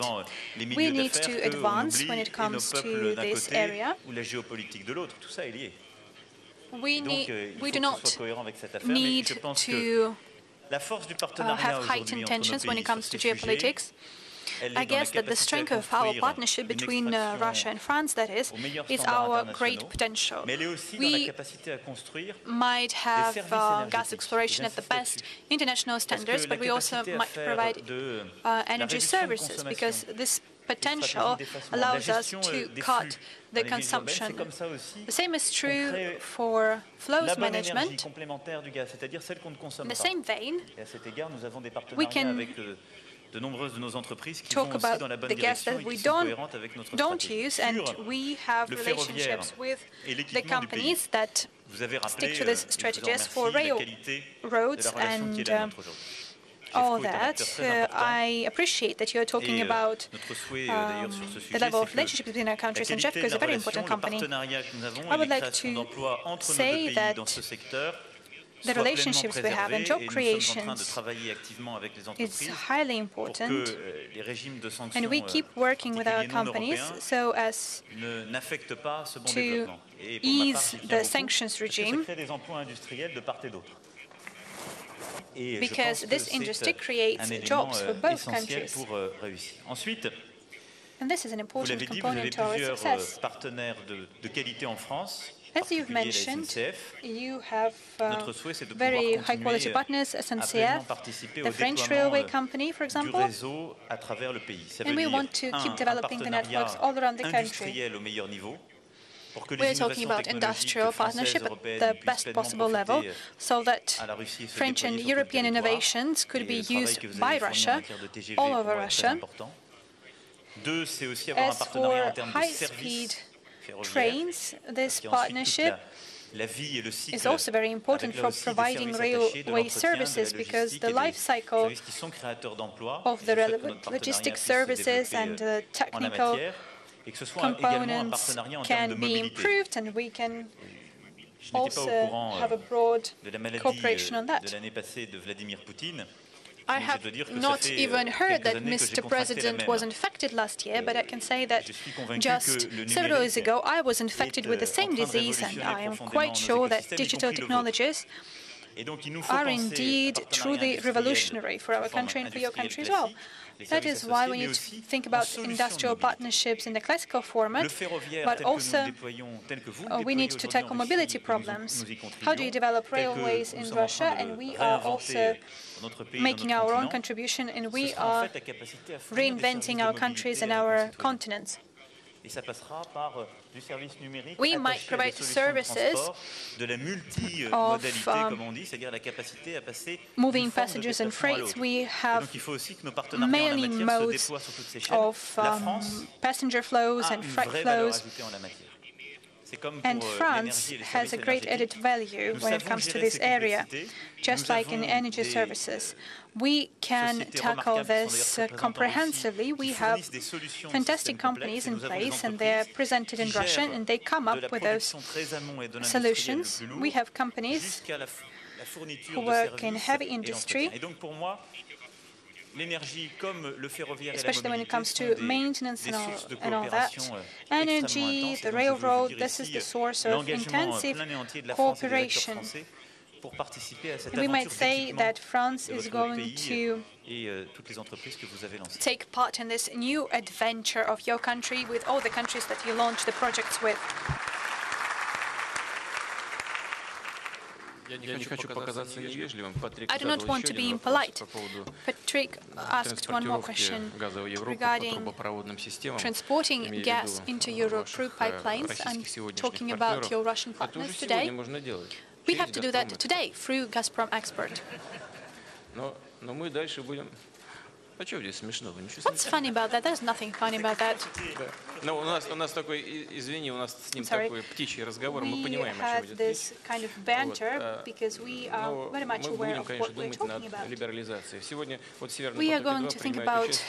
Speaker 22: We need to advance when it comes to this area. We do not need to have heightened tensions when it comes to geopolitics. I guess that the strength of our partnership between Russia and France, that is our great potential. We might have gas exploration at the best international standards, but we also might provide energy services, because this potential allows us to cut the consumption. The same is true for flows management. In the same vein, we can talk about the gas that we don't use, and we have relationships with the companies that stick to these strategies for railroads and all that. I appreciate that you're talking about the level of relationship between our countries, and JEFCO is a very important company. I would like to say that the relationships we have and job creations is highly important, and we keep working with our companies so as to ease the sanctions regime, because this industry creates jobs for both countries. And this is an important component to our success. As you've mentioned, you have very high-quality partners, SNCF, the French railway company, for example, and we want to keep developing the networks all around the country. We're talking about industrial partnership at the best possible level, so that French and European innovations could be used by Russia, all over Russia. As for high-speed trains, this partnership is also very important for providing railway services, because the life cycle of the relevant logistics services and technical components can be improved, and we can also have a broad cooperation on that. I have not even heard that Mr. President was infected last year, but I can say that just several years ago I was infected with the same disease, and I am quite sure that digital technologies are indeed truly revolutionary for our country and for your country as well. That is why we need to think about industrial partnerships in the classical format, but also we need to tackle mobility problems. How do you develop railways in Russia? And we are also making our own contribution, and we are reinventing our countries and our continents. We might provide services of moving passengers and freight. We have many modes of passenger flows and freight flows. And France has a great added value when it comes to this area, just like in energy services. We can tackle this comprehensively. We have fantastic companies in place, and they're presented in Russia, and they come up with those solutions. We have companies who work in heavy industry, especially when it comes to maintenance and all that. Energy, the railroad, this is the source of intensive cooperation. And we might say that France is going to take part in this new adventure of your country with all the countries that you launch the projects with. I do not want to be impolite. Patrick asked one more question regarding transporting gas into Europe through pipelines. I'm talking about your Russian partners today. We have to do that today through Gazprom Export. What's funny about that? There's nothing funny about that. We had this kind of banter because we are very much aware of what we're talking about. We are going to think about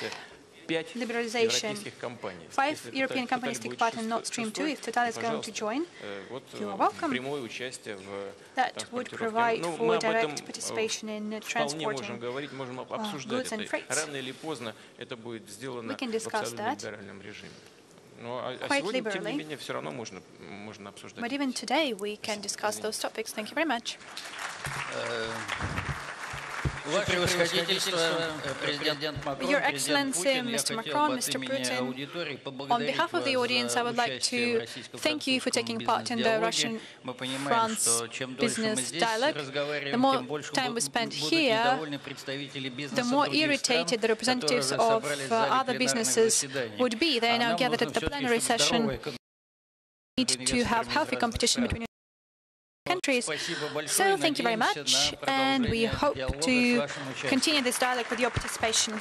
Speaker 22: liberalization. 5 European companies take part in Nord Stream 2. If Total is going to join, you are welcome. That would provide for direct participation in transporting goods and freights. We can discuss that quite liberally. But even today, we can discuss those topics. Thank you very much. Your Excellency, Mr. Macron, Mr. Putin, on behalf of the audience, I would like to thank you for taking part in the Russian-France business dialogue. The more time we spend here, the more irritated the representatives of other businesses would be. They are now gathered at the plenary session. We need to have healthy competition between countries. So thank you very much, and we hope to continue this dialogue with your participation.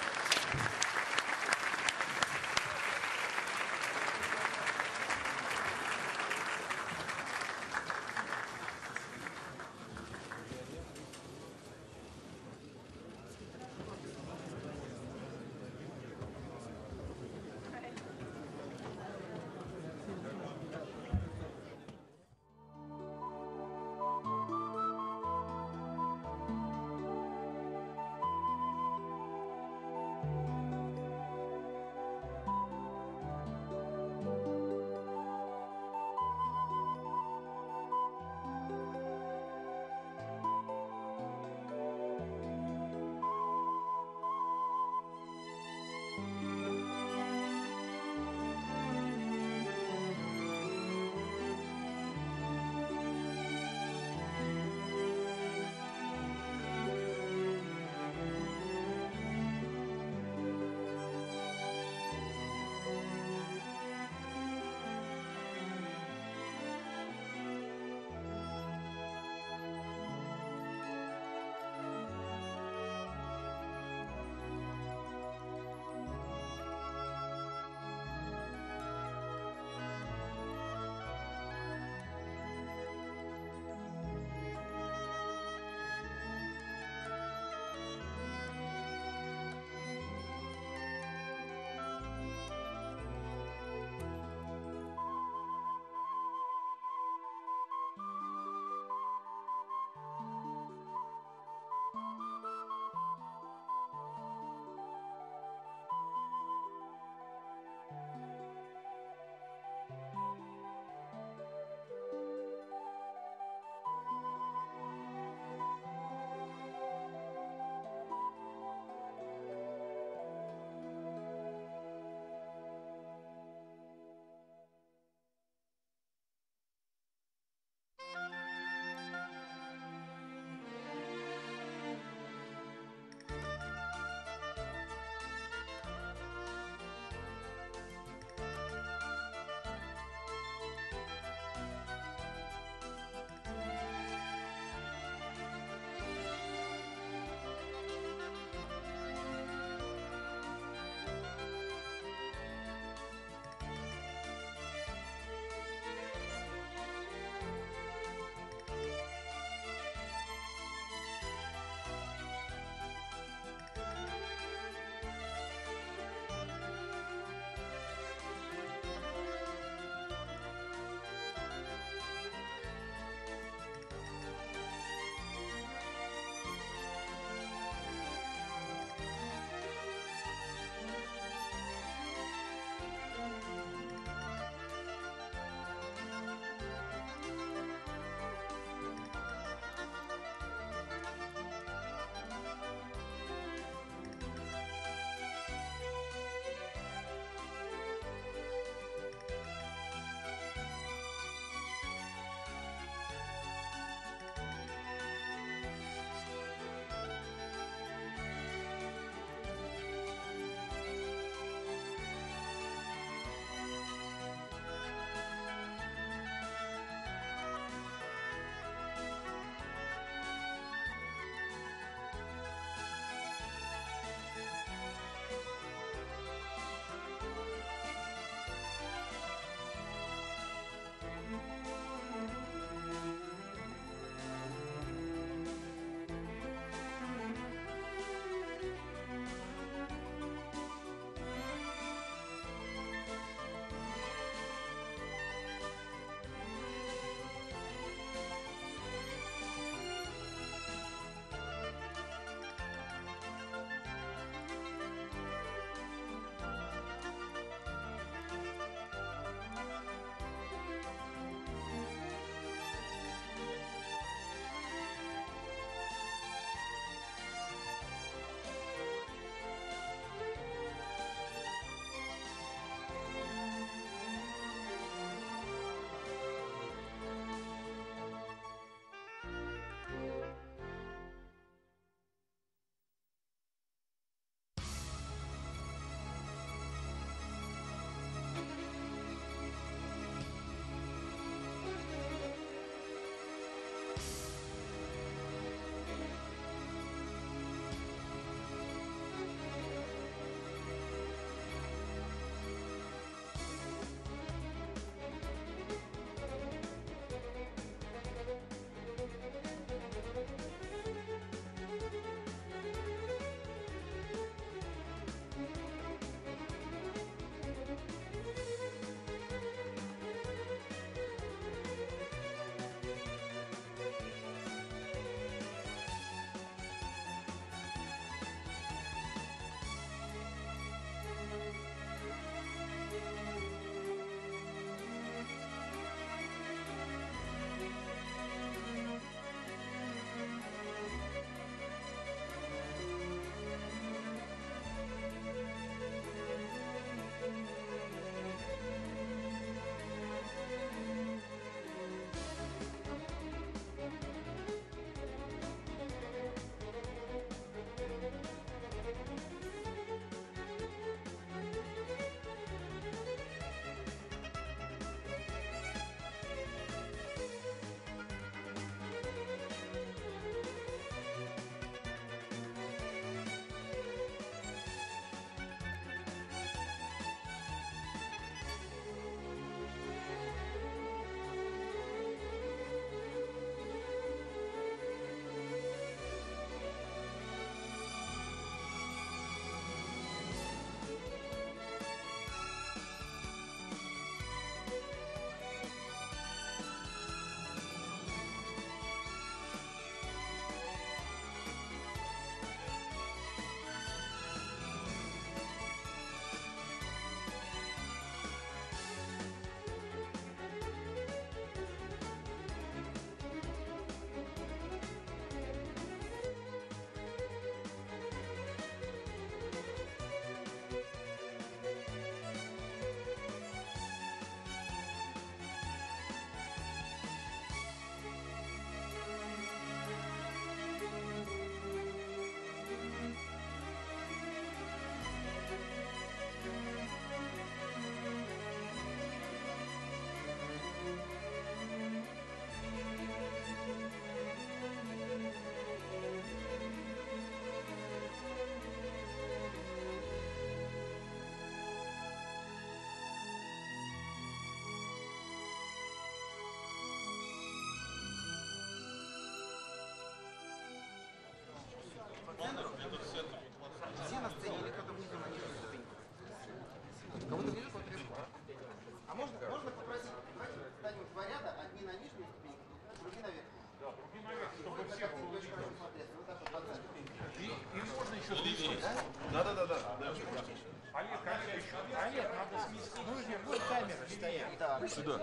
Speaker 23: Сюда.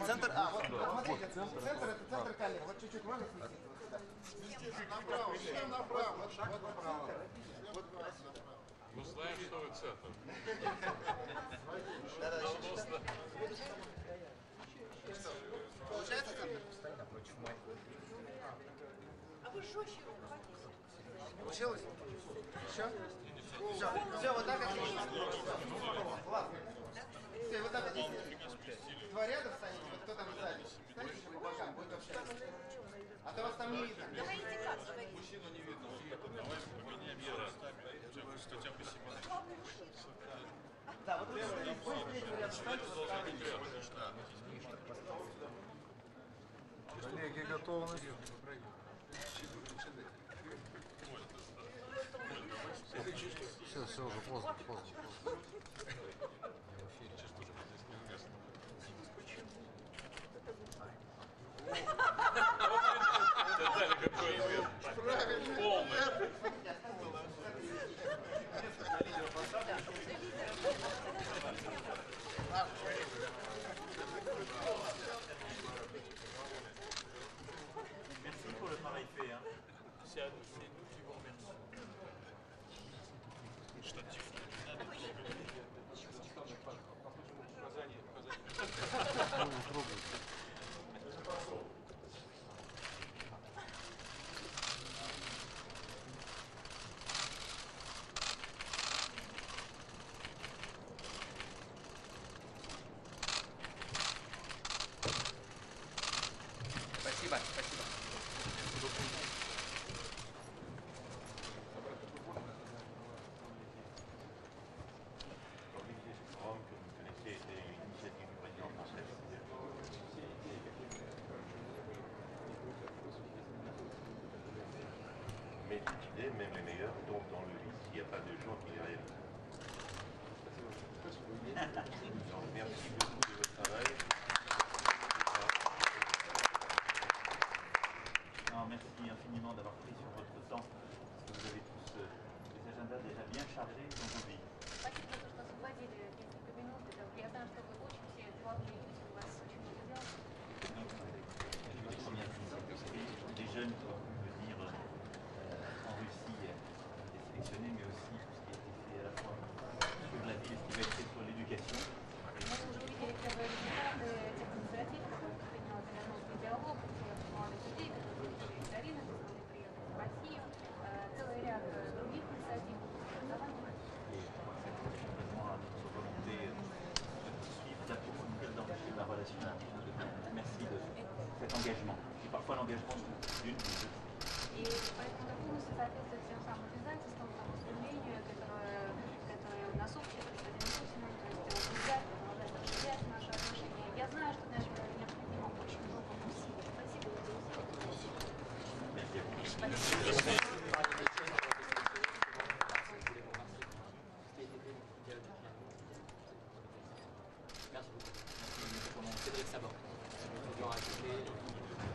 Speaker 2: Центр, вот, смотрите, центр это центр колена. Вот чуть-чуть можно сместиться? Направо, еще направо, вот направо. Вот сюда.
Speaker 23: Ну знаешь, что вы центр.
Speaker 2: Получается центр?
Speaker 22: А вы жестче руководите.
Speaker 2: Получилось? Еще? Все, вот так отлично. Ладно. Все, вот так отлично. Два ряда встанете, вот кто там сзади. Встаньте по бокам, будет общаться. А то вас там не видно.
Speaker 22: Давайте как?
Speaker 23: Мужчину не видно. Давай поменяем местами. Что тебя посимано.
Speaker 2: Да, вот вы третий ряд встаньте.
Speaker 23: Коллеги, готовность. Все, уже поздно.
Speaker 1: Merci pour le travail fait.
Speaker 23: C'est nous qui vous remercions. Штатив не надо.
Speaker 2: Спасибо, спасибо.
Speaker 17: Mais les idées, même les meilleures, tombent dans le lit s'il n'y a pas de gens qui les réalisent. Donc, merci beaucoup de votre travail.
Speaker 1: Non, merci infiniment d'avoir pris sur votre temps, parce que vous avez tous des agendas déjà bien chargés dans vos vies.
Speaker 22: Спасибо за то, что освободили несколько минут. Я знаю, что вы очень все деловые люди, у вас очень много дел.
Speaker 1: Des jeunes qui ont pu venir en Russie et sélectionner, mais aussi tout ce qui a été fait à la fois sur la ville, ce qui va être fait sur l'éducation.
Speaker 22: Мы уже увидели первые результаты тех инициатив, которые принял Зеленский диалог, тех молодых людей, которые были викторины, которые приехали в Россию, целый ряд других инициатив по образованию.
Speaker 1: La relation. Merci de cet engagement. Et parfois l'engagement d'une ou deux.
Speaker 22: И поэтому это полностью соответствует тем самым обязательствам, тому стремлению, которое у нас общее с господином Путиным, то есть взять, продолжать расширять наши отношения. Я знаю, что для этого необходимо очень много усилий. Спасибо за усилия.
Speaker 18: Cédric Sabin, étudiant à HEC,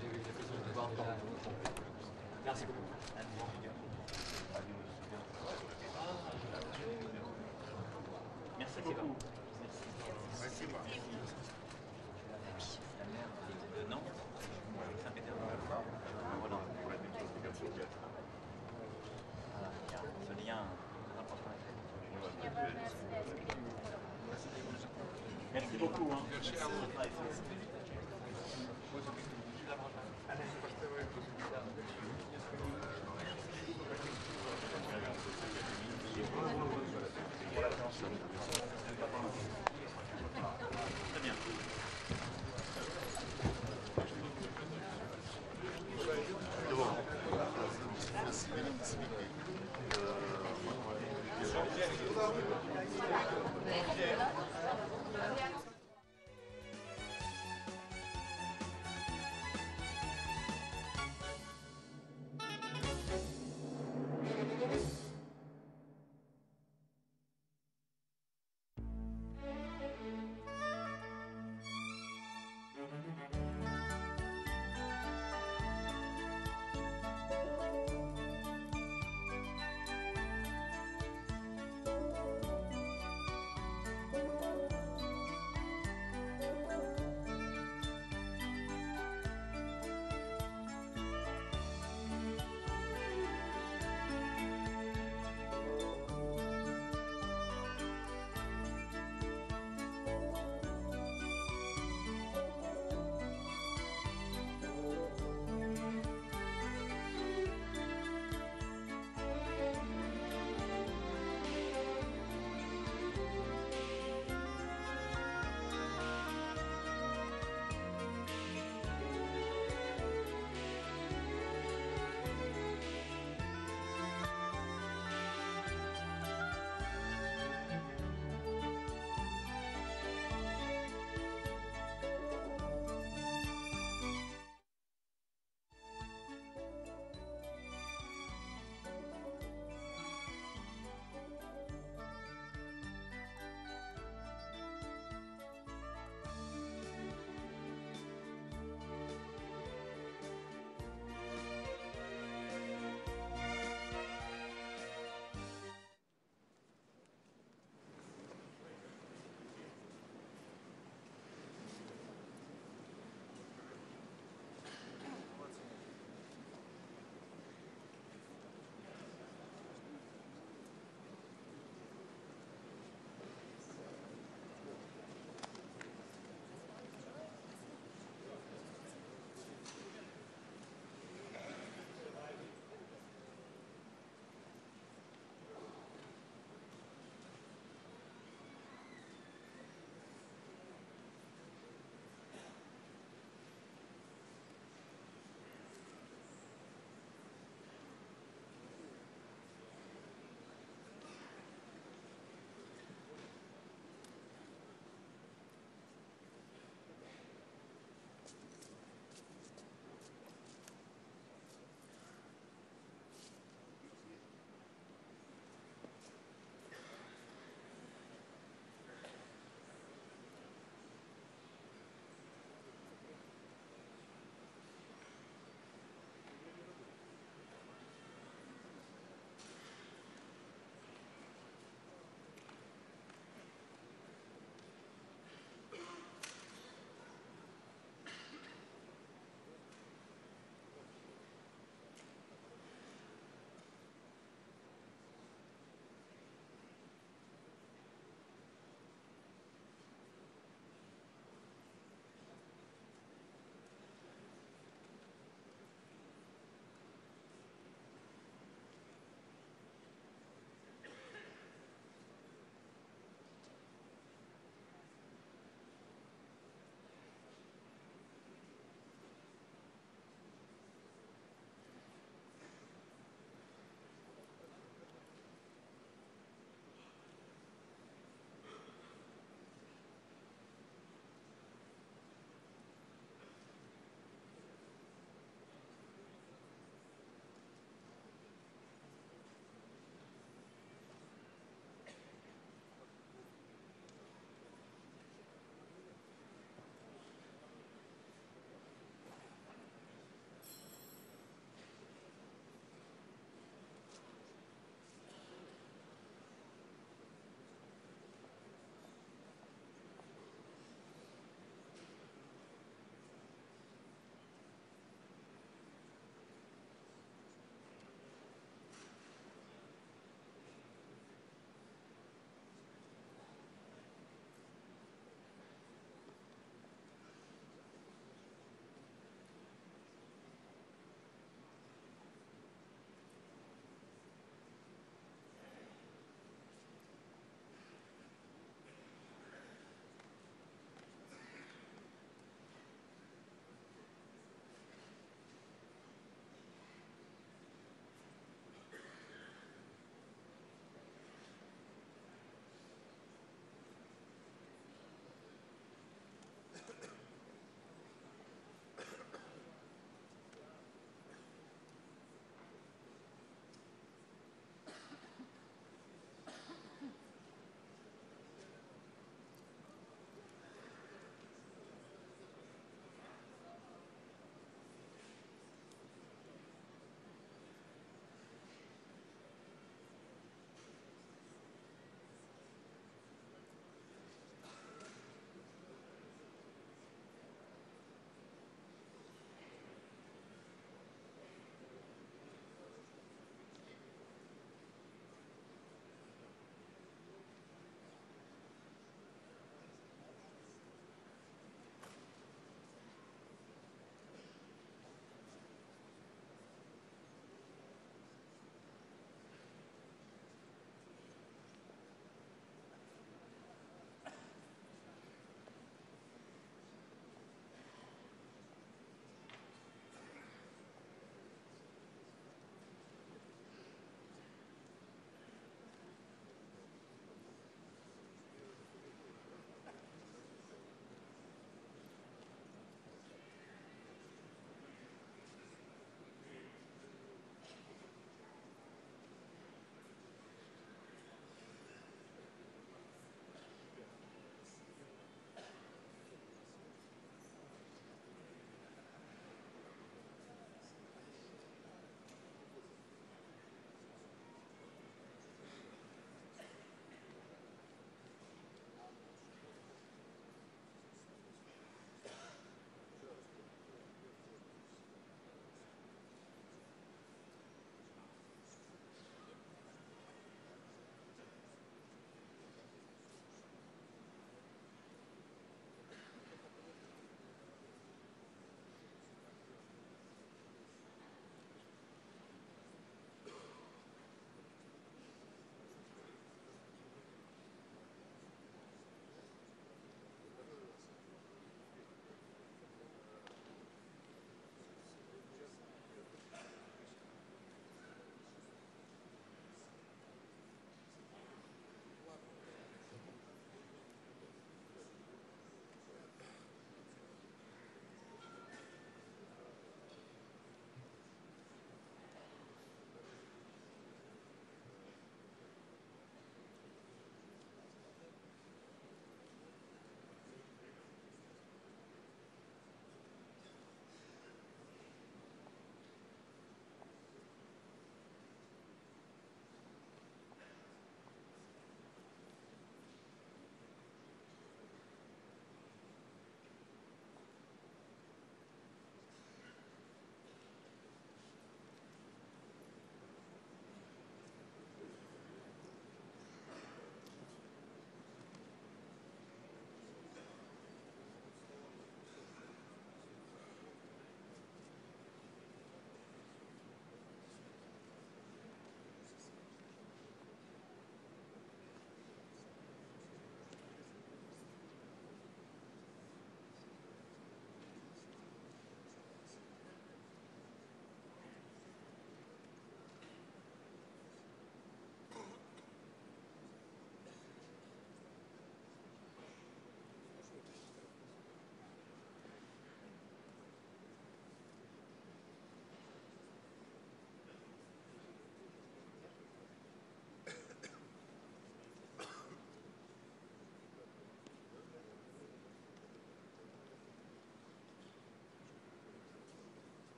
Speaker 18: j'ai eu l'occasion de voir dans Merci beaucoup.
Speaker 1: Merci beaucoup.
Speaker 23: Merci.
Speaker 1: La mère de Nantes, Saint-Pétersbourg. Voilà. Il y a ce lien important. Merci beaucoup. Merci à vous. Très bien.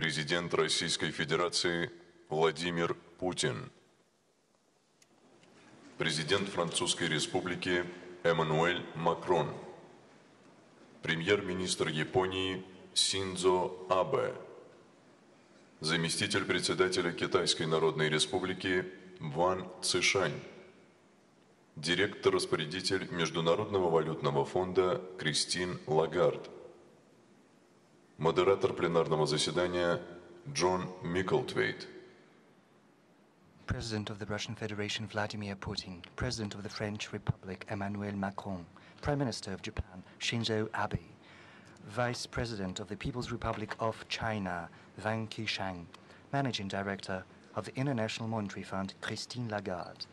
Speaker 17: президент Российской Федерации Владимир Путин, президент Французской Республики Эммануэль Макрон, премьер-министр Японии Синдзо Абе, заместитель председателя Китайской Народной Республики Ван Цишань, директор-распорядитель Международного валютного фонда Кристин Лагард, модератор пленарного заседания Джон Микклтвейт.
Speaker 4: President of the Russian Federation Vladimir Putin, President of the French Republic Emmanuel Macron, Prime Minister of Japan Shinzo Abe, Vice President of the People's Republic of China Wang Qishan, Managing Director of the International Monetary Fund Christine Lagarde,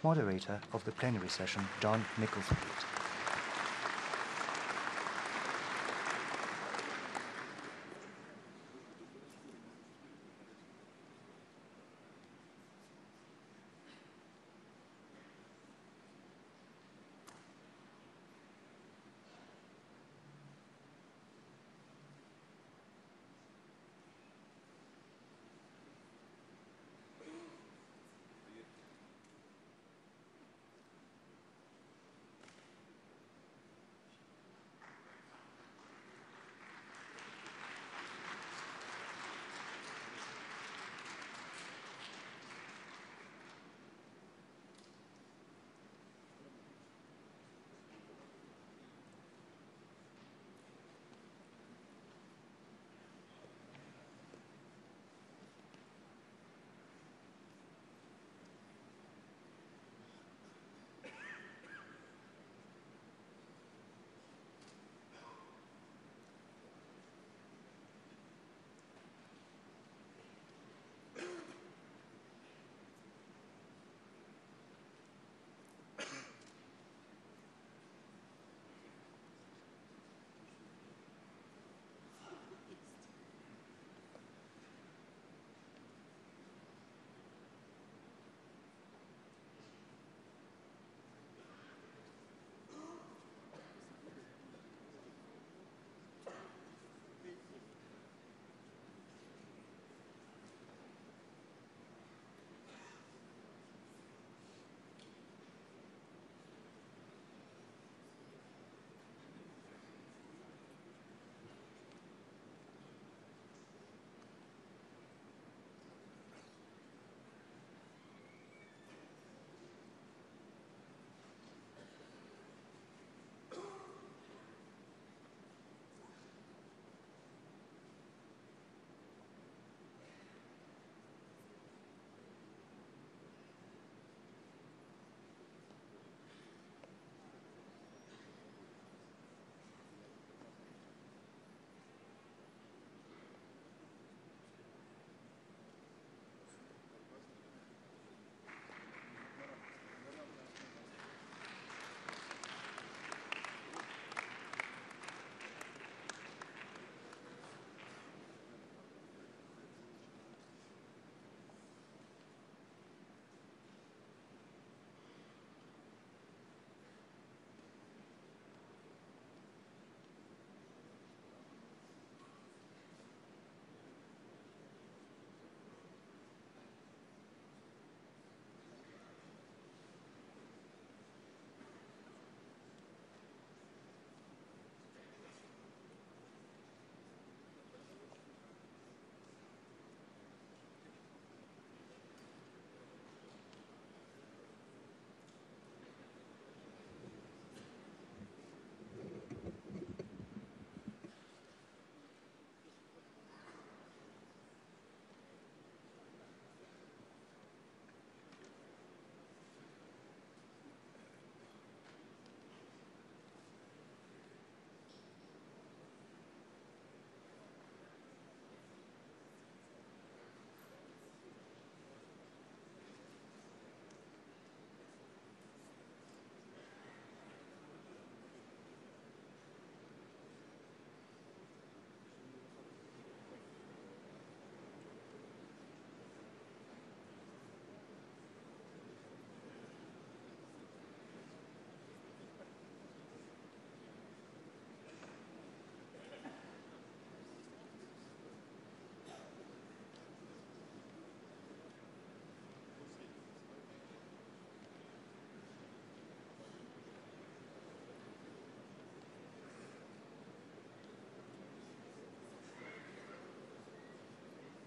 Speaker 4: Moderator of the plenary session John Micklethwaite.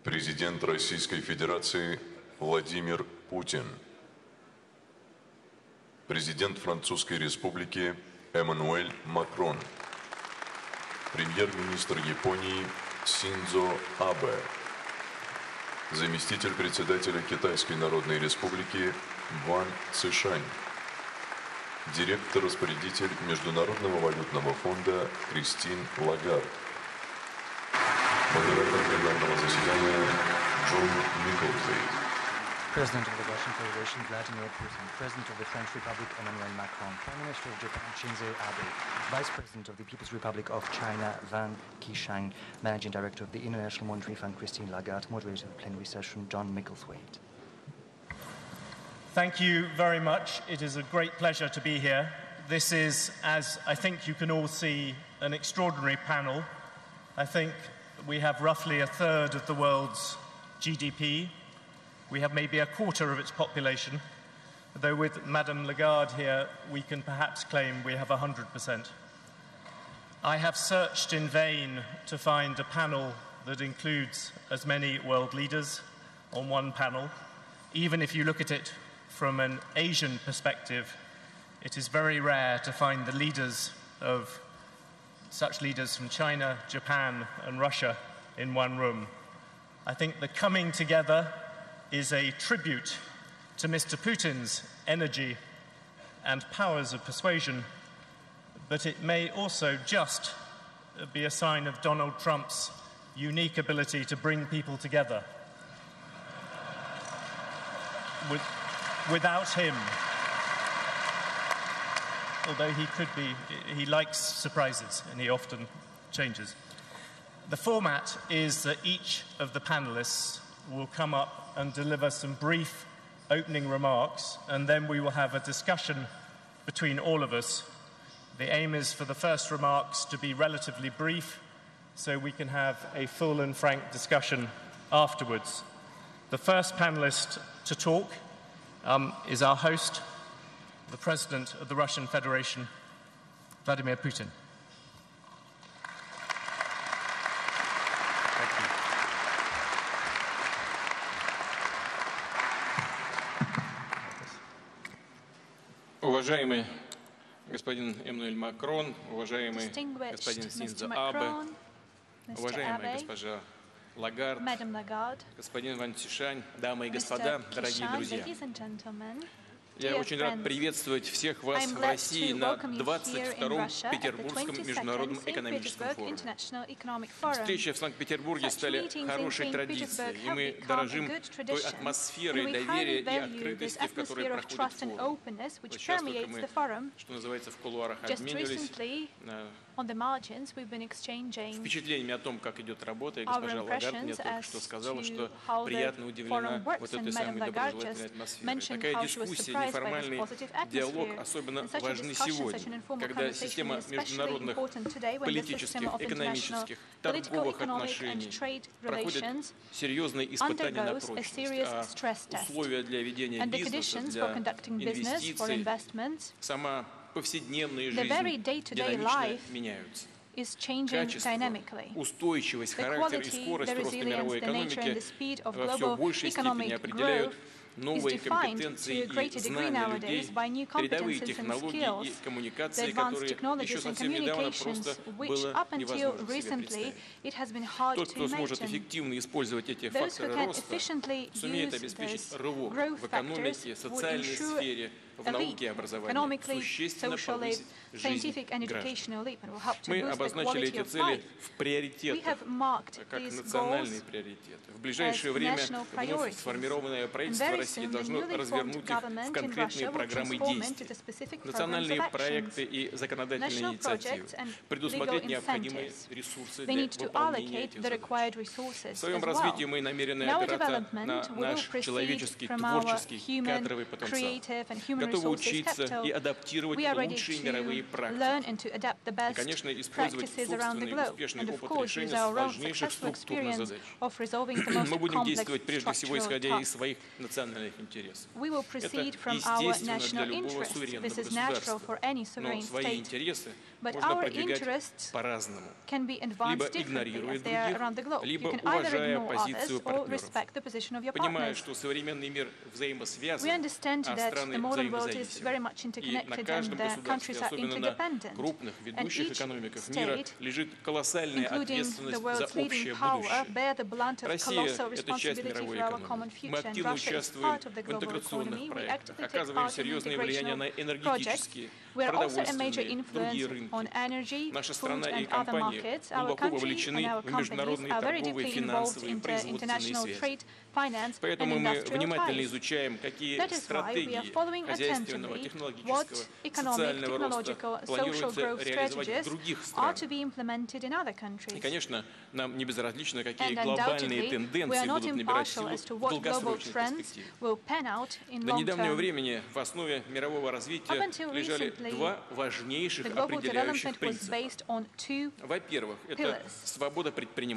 Speaker 17: Президент Российской Федерации Владимир Путин. Президент Французской Республики Эммануэль Макрон. Премьер-министр Японии Синдзо Абе. Заместитель председателя Китайской Народной Республики Ван Цишань. Директор-распорядитель Международного валютного фонда Кристин Лагард. Модератор пленарного заседания Джон Микклсвейт.
Speaker 4: President of the Russian Federation Vladimir Putin, President of the French Republic Emmanuel Macron, Prime Minister of Japan Shinzo Abe, Vice President of the People's Republic of China Wang Qishan, Managing Director of the International Monetary Fund Christine Lagarde, Moderator of the plenary session John Micklethwaite.
Speaker 5: Thank you very much. It is a great pleasure to be here. This is, as I think you can all see, an extraordinary panel. I think we have roughly a third of the world's GDP. We have maybe a quarter of its population, though with Madame Lagarde here, we can perhaps claim we have 100%. I have searched in vain to find a panel that includes as many world leaders on one panel. Even if you look at it from an Asian perspective, it is very rare to find the leaders of such leaders from China, Japan, and Russia in one room. I think the coming together is a tribute to Mr. Putin's energy and powers of persuasion, but it may also just be a sign of Donald Trump's unique ability to bring people together. Without him, although he likes surprises and he often changes. The format is that each of the panelists will come up and deliver some brief opening remarks, and then we will have a discussion between all of us. The aim is for the first remarks to be relatively brief, so we can have a full and frank discussion afterwards. The first panelist to talk is our host, the President of the Russian Federation, Vladimir Putin.
Speaker 12: Уважаемый господин Эммануэль Макрон, уважаемый господин Синдзо Абе, уважаемая госпожа Лагард, господин Ван Цишань, дамы и господа, дорогие друзья. Я очень рад приветствовать всех вас в России на 22-м Петербургском международном экономическом форуме. Встречи в Санкт-Петербурге стали хорошей традицией, и мы дорожим той атмосферой доверия и открытости, в которой проходит форум. Вот сейчас только мы, что называется, в кулуарах обменивались впечатлениями о том, как идет работа, и госпожа Лагард мне только что сказала, что приятно удивлена вот этой самой доброжелательной атмосферой. Такая дискуссия, неформальный диалог особенно важны сегодня, когда система международных политических, экономических, торговых отношений проходит серьезные испытания на прочность, а условия для ведения бизнеса, для инвестиций, сама повседневная жизнь динамично меняются. Качество, устойчивость, характер и скорость роста мировой экономики во все большей степени определяют новые компетенции и знания людей, передовые технологии и коммуникации, которые еще совсем недавно просто было невозможно себе представить. Тот, кто сможет эффективно использовать эти факторы роста, сумеет обеспечить рывок в экономике, социальной сфере, в науке и образовании, существенно повысить жизнь граждан. Мы обозначили эти цели в приоритетах, как национальные приоритеты. В ближайшее время вновь сформированное правительство России должно развернуть их в конкретные программы действий, национальные проекты и законодательные инициативы, предусмотреть необходимые ресурсы для выполнения этих задач. В своем развитии мы намерены опираться на наш человеческий, творческий, кадровый потенциал, готовы учиться и адаптировать лучшие мировые практики. И, конечно, использовать собственный успешный опыт решения важнейших структурных задач. Мы будем действовать прежде всего исходя из своих национальных
Speaker 22: we will proceed from our national interests. This is natural for any sovereign state. But our interests can be advanced differently as they are around the globe. You can either ignore others or respect the position of your partners. We understand that the modern world is very much interconnected and the countries are interdependent. And each state, including the world's leading power, bear the brunt of colossal responsibility for our common future. And Russia is part of the global economy. We actively take part in integrational projects. We are also a major influence on energy, food and other markets. Our country and our companies are very deeply involved in international trade, finance and industrial ties. That is why we are following attentively what economic, technological, social growth strategies are to be implemented in other countries. And undoubtedly, we are not impartial as to what global trends will pan out in long term. Up until recently, the global development was based on two pillars.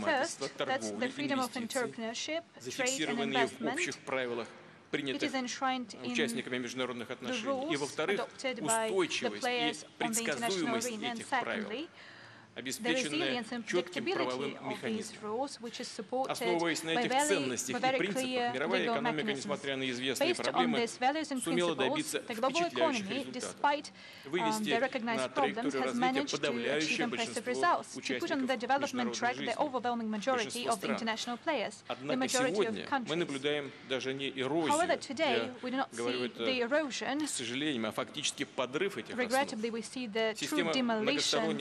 Speaker 22: First, that's the freedom of entrepreneurship, trade and investment. It is enshrined in the rules adopted by the players on the international arena. And secondly, the resilience and predictability of these rules, which is supported by very clear legal mechanisms. Based on these values and principles, the global economy, despite the recognized problems, has managed to achieve impressive results, to put on the development track the overwhelming majority of the international players, the majority of countries. However, today we do not see the erosion. Regrettably, we see the true demolition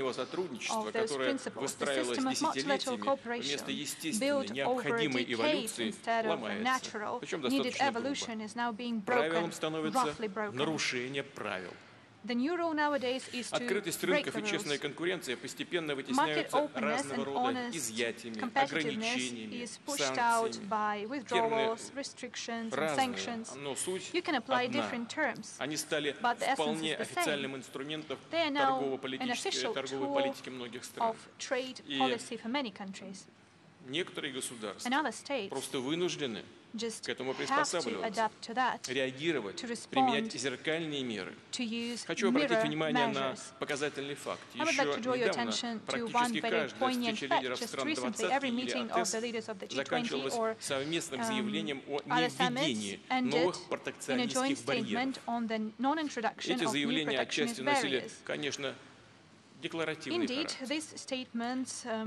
Speaker 22: of those principles. The system of multilateral cooperation built over decades instead of a natural, needed evolution is now being broken, roughly broken. The new rule nowadays is to break the rules. Market openness and honest competitiveness is pushed out by withdrawals, restrictions and sanctions. You can apply different terms, but the essence is the same. They are now an official tool of trade policy for many countries. And other states just have to adapt to that, to respond, to use mirror measures. I would like to draw your attention to one very poignant fact. Just recently, every meeting of the leaders of the G20 or other summits ended in a joint statement on the non-introduction of new protectionist barriers. Indeed, these statements did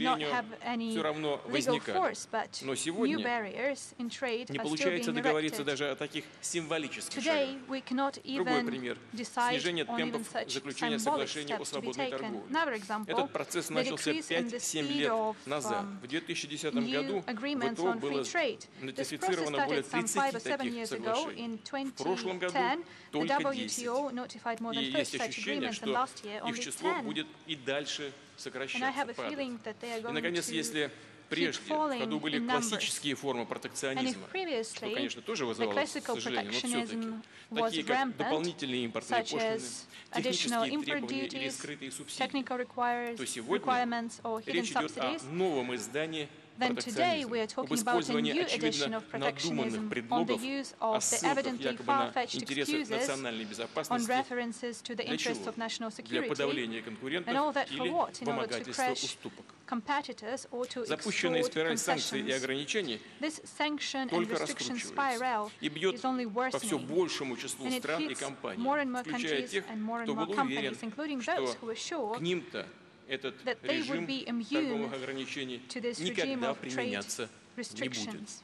Speaker 22: not have any legal force, but new barriers in trade are still being erected. Today, we cannot even decide on even such symbolic steps to be taken. Another example, the decrease in the speed of new agreements on free trade. This process started some 5 or 7 years ago. In 2010, the WTO notified more than 30 such agreements, and last year only 10. And I have a feeling that they are going to keep falling in numbers. And if previously the classical protectionism was rampant, such as additional import duties, technical requirements or hidden subsidies, then today we are talking about a new edition of protectionism on the use of the evidently far-fetched excuses on references to the interests of national security, and all that for what? In order to crush competitors or to extort concessions. This sanction and restriction spiral is only worsening, and it hits more and more countries and more companies, including those who are sure that they would be immune to this regime of trade restrictions,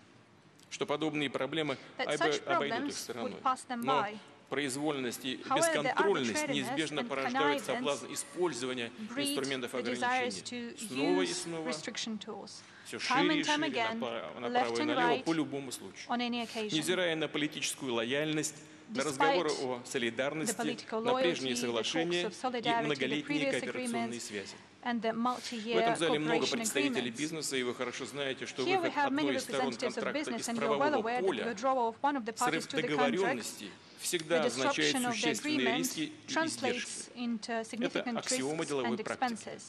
Speaker 22: that such problems would pass them by.
Speaker 13: Произвольность и бесконтрольность неизбежно порождают соблазн использования инструментов ограничений снова и снова, все шире и шире, направо и налево, по любому случаю. Невзирая на политическую лояльность, на разговоры о солидарности, на прежние соглашения и многолетние кооперационные связи. В этом зале много представителей бизнеса, и вы хорошо знаете, что выход одной из сторон контракта из правового поля, срыв договоренности всегда означает существенные риски и издержки. Это аксиома деловой практики.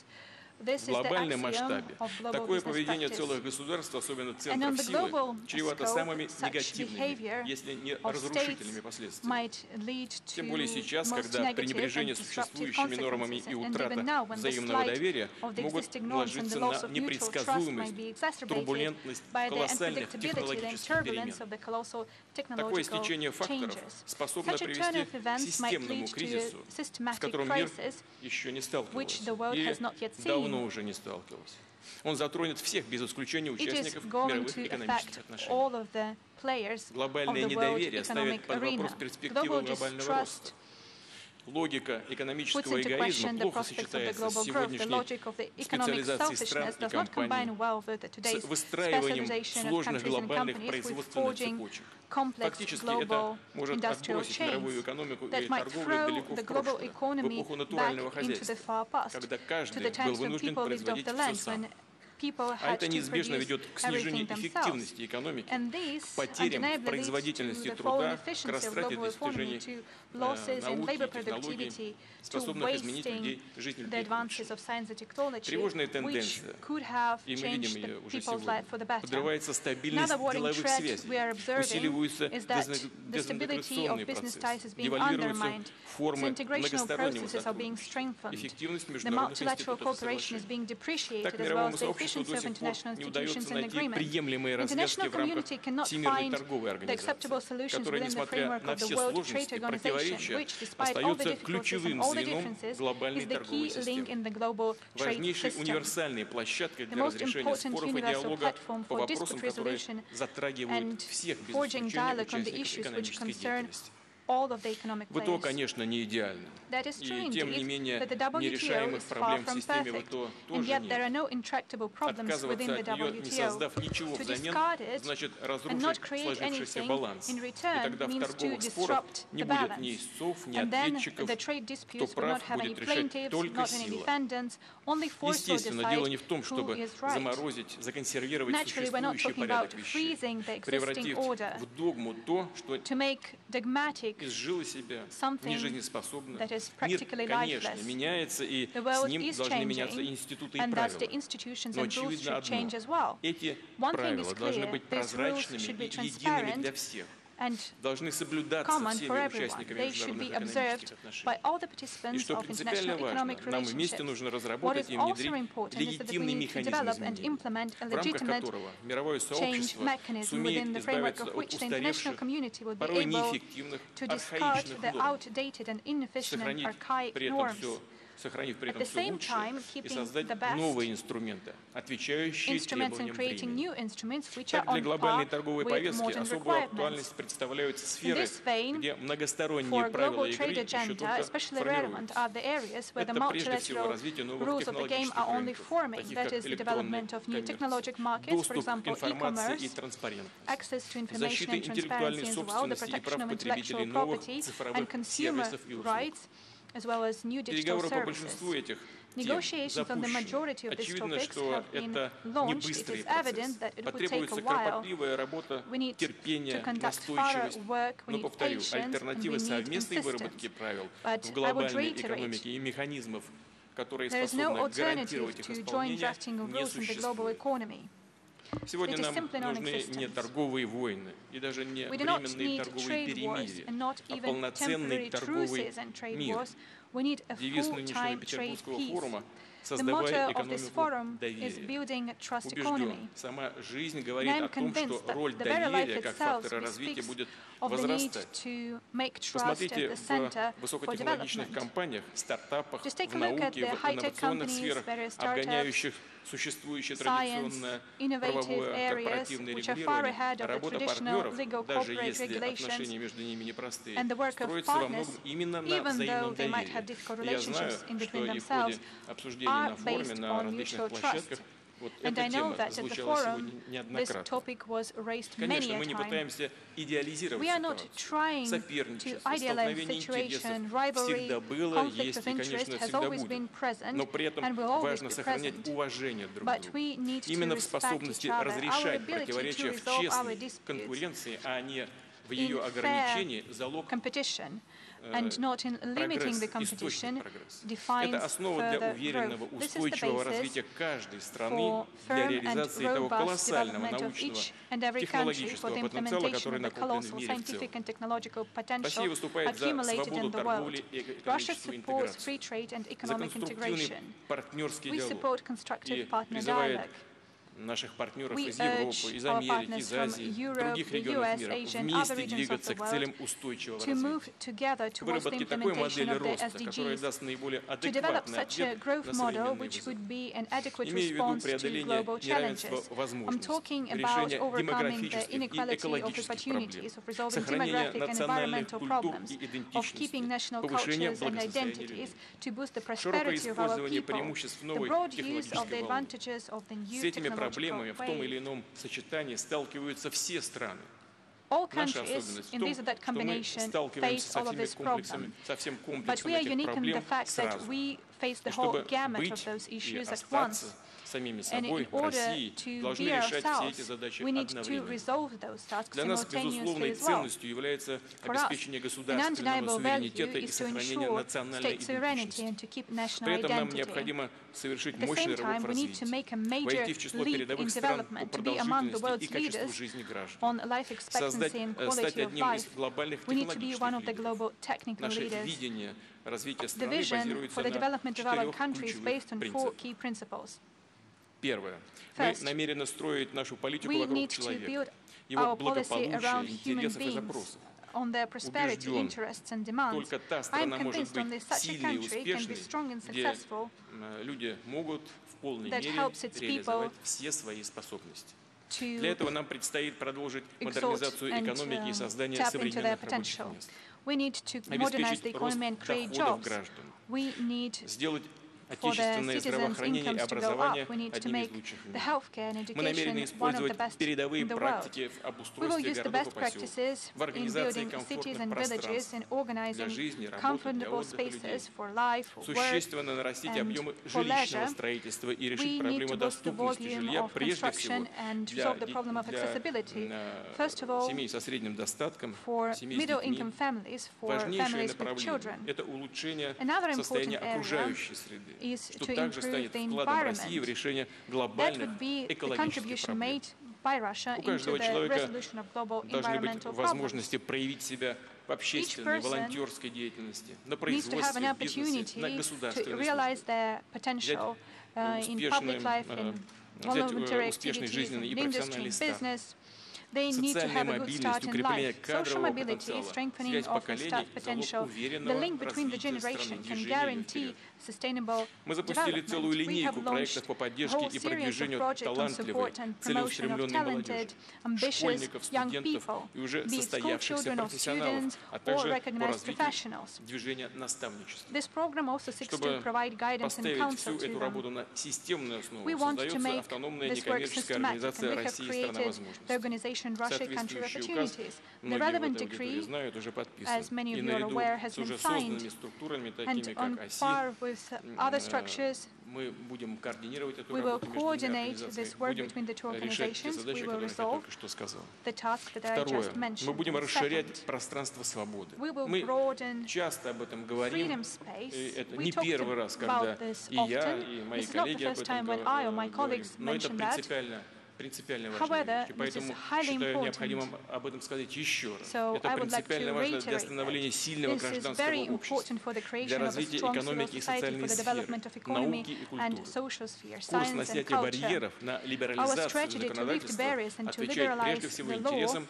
Speaker 12: В глобальном масштабе такое поведение целых государств, особенно центров силы, чревато самыми негативными, если не разрушительными последствиями. Тем более сейчас, когда пренебрежение существующими нормами и утрата взаимного доверия могут наложиться на непредсказуемость, турбулентность колоссальных технологических перемен. Такое стечение факторов способно привести к системному кризису, с которым мир еще не сталкивался или давно уже не сталкивался. Он затронет всех без исключения участников мировых экономических отношений. Глобальное недоверие ставит под вопрос перспективу глобального роста. Логика экономического эгоизма плохо сочетается с сегодняшней специализацией стран и компаний, с выстраиванием сложных глобальных производственных цепочек. Фактически это может отбросить мировую экономику и торговлю далеко в прошлое, в эпоху натурального хозяйства, когда каждый был вынужден производить все сам. А это неизбежно ведет к снижению эффективности экономики, к потерям в производительности труда, к растрате достижений науки, технологий, способных изменить людей жизненный путь. Тревожная тенденция, и мы видим ее уже сегодня, подрывается стабильность деловых связей, усиливаются дезинтеграционные процессы, девальвируются формы многостороннего сотрудничества, эффективность международных институтов соглашений. Так мировому сообществу до сих пор не удается найти приемлемые развязки в рамках Всемирной торговой организации, которая, несмотря на все сложности и противоречия, остается ключевым звеном глобальной торговой системы, важнейшей универсальной площадкой для разрешения споров и диалога по вопросам, которые затрагивают всех без исключения участников экономической деятельности. ВТО, конечно, не идеально, и тем не менее нерешаемых проблем в системе ВТО тоже нет. Отказываться от нее, не создав ничего взамен, значит разрушить сложившийся баланс. И тогда в торговых спорах не будет ни истцов, ни ответчиков, кто прав, будет решать только сила. Естественно, дело не в том, чтобы заморозить, законсервировать существующий порядок вещей, превратив в догму то, что изжил из себя нежизнеспособно. Мир, конечно, меняется, и с ним должны меняться институты и правила. Но очевидно одно. Эти правила должны быть прозрачными и едиными для всех. Должны соблюдаться всеми участниками международных экономических отношений. И что принципиально важно, нам вместе нужно разработать и внедрить легитимный механизм изменений, в рамках которого мировое сообщество сумеет избавиться от устаревших, порой неэффективных, архаичных норм, сохранив при этом все лучшее и создать новые инструменты, отвечающие требованиям времени. Так, для глобальной торговой повестки особую актуальность представляют сферы, где многосторонние правила игры еще только формируются. Это прежде всего развитие новых технологических рынков, таких как электронный коммерс, доступ к информации и транспарентность, защита интеллектуальной собственности и прав потребителей новых цифровых сервисов и услуг. Переговоры по большинству этих тем запущены. Очевидно, что это не быстрый процесс. Потребуется кропотливая работа, терпение, настойчивость. Но, повторю, альтернативы совместной выработки правил в глобальной экономике и механизмов, которые способны гарантировать их исполнение, не существует. Сегодня нам нужны не торговые войны и даже не временные торговые перемирия, а полноценный торговый мир. Девиз нынешнего Петербургского форума «Создавая экономику доверия». Убежден, сама жизнь говорит о том, что роль доверия как фактора развития будет возрастать. Посмотрите в высокотехнологичных компаниях, стартапах, в науке, в инновационных сферах, обгоняющих существующее традиционное правовое корпоративное регулирование, работа партнеров, даже если отношения между ними непростые, строится во многом именно на взаимном доверии. И я знаю, что и в ходе обсуждений на форуме, на различных площадках, вот эта тема звучала сегодня неоднократно. Конечно, мы не пытаемся идеализировать ситуацию. Соперничество, столкновение интересов всегда было, есть и, конечно, всегда будет. Но при этом важно сохранять уважение друг к другу. Именно в способности разрешать противоречия в честной конкуренции, а не
Speaker 22: in fair competition and not in limiting the competition defines further growth. This is the basis for firm and robust development of each and every country for the implementation of the colossal scientific and technological potential accumulated in the world. Russia supports free trade and economic integration. We support constructive partner dialogue. We urge our partners from Europe, the US, Asia, and other regions of the world to move together towards the implementation of the SDGs, to develop such a growth model which would be an adequate response to global challenges. I'm talking about overcoming the inequality of opportunities, of resolving demographic and environmental problems, of keeping national cultures and identities, to boost the prosperity of our people, the broad use of the advantages of the new technology.
Speaker 12: Проблемами в том или ином сочетании сталкиваются все страны.
Speaker 22: All countries in this or that combination face all of these problems, but we are unique in the fact that we face the whole gamut of those issues at once. And in order to be ourselves, we need to resolve those tasks simultaneously as well. For us, an undeniable value is to ensure state sovereignty and to keep national identity. At the same time, we need to make a major leap in development, to be among the world's leaders on life expectancy and quality of life. We need to be one of the global technical leaders. The vision for the development of our country is based on 4 key principles.
Speaker 12: Первое. Мы намерены строить нашу политику вокруг человека,
Speaker 22: его благополучия, интересов и запросов. On their prosperity, interests and demands. I am convinced only such a country can be strong and successful that helps its people
Speaker 12: Для этого нам предстоит продолжить модернизацию экономики и создание современных рабочих мест.
Speaker 22: We need to modernize the economy and create jobs. We need for the citizens' incomes to go up, we need to make the healthcare and education one of the best in the world. We will use the best practices in building cities and villages and organizing comfortable spaces for life, for work, and for leisure. We need to boost the volume of construction and resolve the problem of accessibility. First of all, for middle-income families, for families with children. Another important area is to improve the environment. That would be the contribution made by Russia into the resolution of global environmental problems. Each person needs to have an opportunity to realize their potential in public life, in voluntary activities, in industry, in business. They need to have a good start in life. Social mobility, strengthening of the staff potential, the link between the generations can guarantee sustainable development. We have launched a whole series of projects on support and promotion of talented, ambitious young people, be it school children or students or recognized professionals. This program also seeks to provide guidance and counsel to them. We want to make this work systematic, and we have created the organization Russia Country Opportunities. The relevant decree, as many of you are aware, has been signed, and on par with other structures, we will coordinate this work between the 2 organizations. We will resolve the task that I just mentioned. Second, we will broaden freedom space. We talked about this often. It's not the first time when I or my colleagues mentioned that. However, this is highly important, so I would like to reiterate that this is very important for the creation of a strong civil society, for the development of economy and social sphere, science and culture. Our strategy to lift barriers and to liberalize the law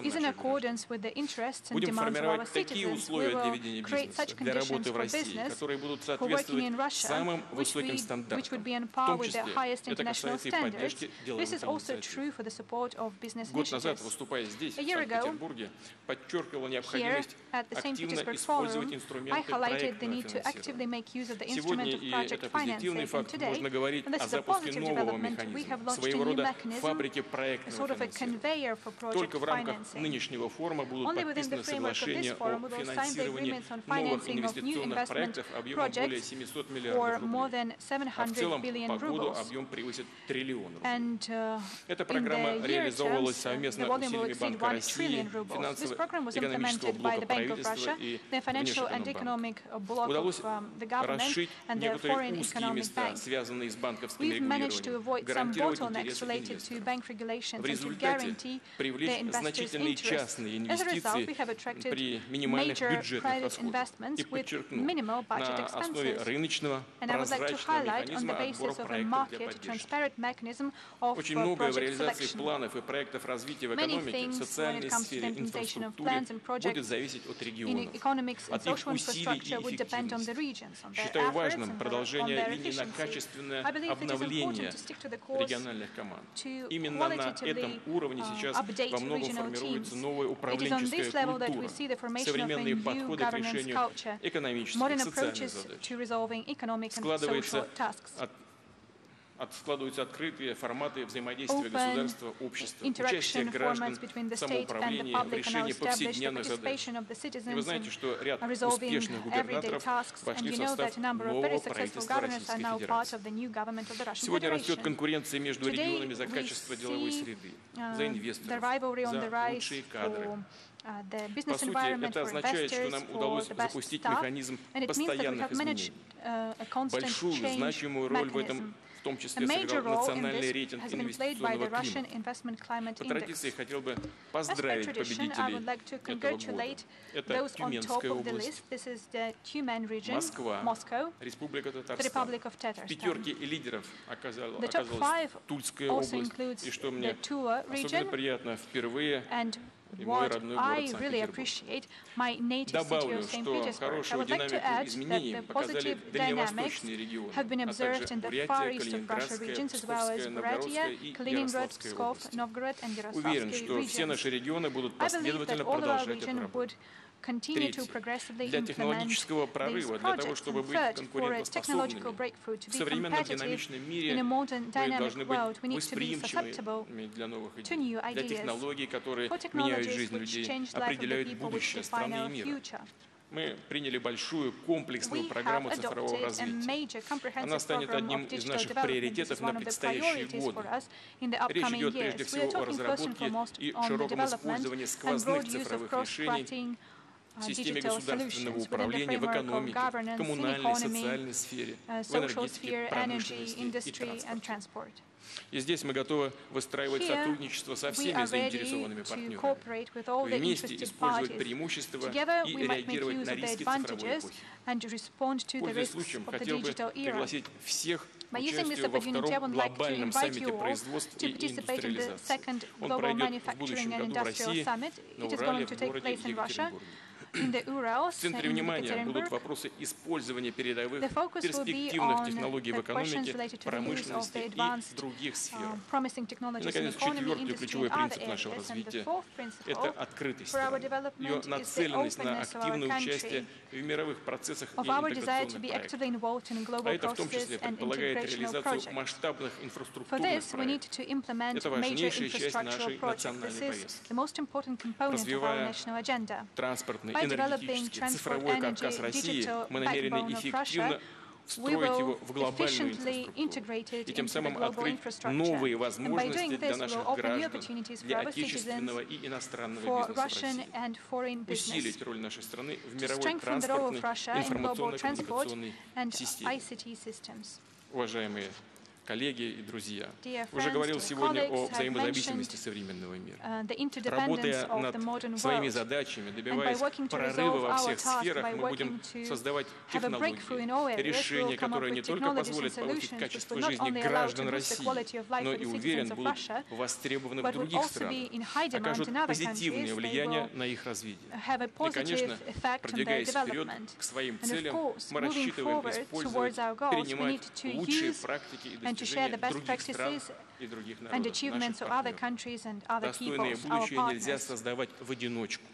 Speaker 22: is in accordance with the interests and demands of our citizens. We will create such conditions for business for working in Russia, which would be on par with the highest international standards. This is also true for the support of business initiatives. A year ago, here at the St. Petersburg Forum, I highlighted the need to actively make use of the instrument of project financing. And today, and this is a positive development, we have launched a new mechanism, a sort of a conveyor for project financing. Only within the framework of this forum, we will sign the agreements on financing of new investment projects for more than 700 billion rubles. And
Speaker 12: Эта программа реализовывалась совместно усилиями Банка России, финансово-экономического блока правительства и внешэкономбанка. Удалось расшить некоторые узкие места, связанные с банковским регулированием, гарантировать интересы инвесторов. В результате привлечь значительные частные инвестиции при минимальных бюджетных расходах и, подчеркну, на основе рыночного прозрачного механизма отбора проектов для поддержки. Очень многое в реализации планов и проектов развития в экономике, социальной сфере, инфраструктуре будет зависеть от регионов, от их усилий и эффективности. Считаю важным продолжение линии на качественное обновление региональных команд. Именно на этом уровне сейчас во многом формируется новая управленческая культура, современные подходы к решению экономических, социальных задач. Складываются открытые форматы взаимодействия государства, общества, участия граждан в самоуправлении, в решении повседневных задач. И вы знаете, что ряд успешных губернаторов вошли в состав нового правительства Российской Федерации. Сегодня растет конкуренция между регионами за качество деловой среды, за инвесторов, за лучшие кадры. По сути, это означает, что нам удалось запустить механизм постоянных изменений. Большую, значимую роль в этом в том числе сыграл национальный рейтинг инвестиционного климата. По традиции хотел бы поздравить победителей этого года. Это Тюменская область, Москва, Республика Татарстан. В пятерке лидеров оказалась Тульская область. И что мне особенно приятно, впервые и мой родной город Санкт-Петербург. Добавлю, что хорошую динамику изменений показали дальневосточные регионы, а также Бурятия, Калининградская, Псковская, Новгородская и Ярославская области. Уверен, что все наши регионы будут последовательно продолжать эту работу. Третье. Для технологического прорыва, для того, чтобы быть конкурентоспособными, в современном динамичном мире мы должны быть восприимчивыми для новых идей, для технологий, которые меняют жизнь людей, определяют будущее страны и мира. Мы приняли большую комплексную программу цифрового развития. Она станет одним из наших приоритетов на предстоящие годы. Речь идет прежде всего о разработке и широком использовании сквозных цифровых решений в системе государственного управления, в экономике, в коммунальной, социальной сфере, в энергетике, промышленности и транспорте. И здесь мы готовы выстраивать сотрудничество со всеми заинтересованными партнерами, вместе использовать преимущества и реагировать на риски цифровой эпохи. Пользуясь случаем, хотел бы пригласить всех к участию во втором глобальном саммите производства и индустриализации. Он пройдет в будущем году в России, на Урале, в городе Екатеринбурге. В центре внимания будут вопросы использования передовых перспективных технологий в экономике, промышленности и других сферах. И, наконец, четвертый ключевой принцип нашего развития – это открытость страны, ее нацеленность на активное участие в мировых процессах и интеграционных проектах. А это в том числе предполагает реализацию масштабных инфраструктурных проектов. Это важнейшая часть нашей национальной повестки. Развивая транспортный, энергетический, цифровой каркас России, мы намерены эффективно встроить его в глобальную инфраструктуру и тем самым открыть новые возможности для наших граждан, для отечественного и иностранного бизнеса в России, усилить роль нашей страны в мировой транспортной, информационно-коммуникационной системе. Уважаемые коллеги и друзья, уже говорил сегодня о взаимозависимости современного мира. Работая над своими задачами, добиваясь прорыва во всех сферах, мы будем создавать технологии, решения, которые не только позволят повысить качество жизни граждан России, но и, уверен, будут востребованы в других странах, окажут позитивное влияние на их развитие. И, конечно, продвигаясь вперед к своим целям, мы рассчитываем использовать, принимать лучшие практики и достижения других стран и других народов, наших партнеров. Достойное будущее нельзя создавать в одиночку.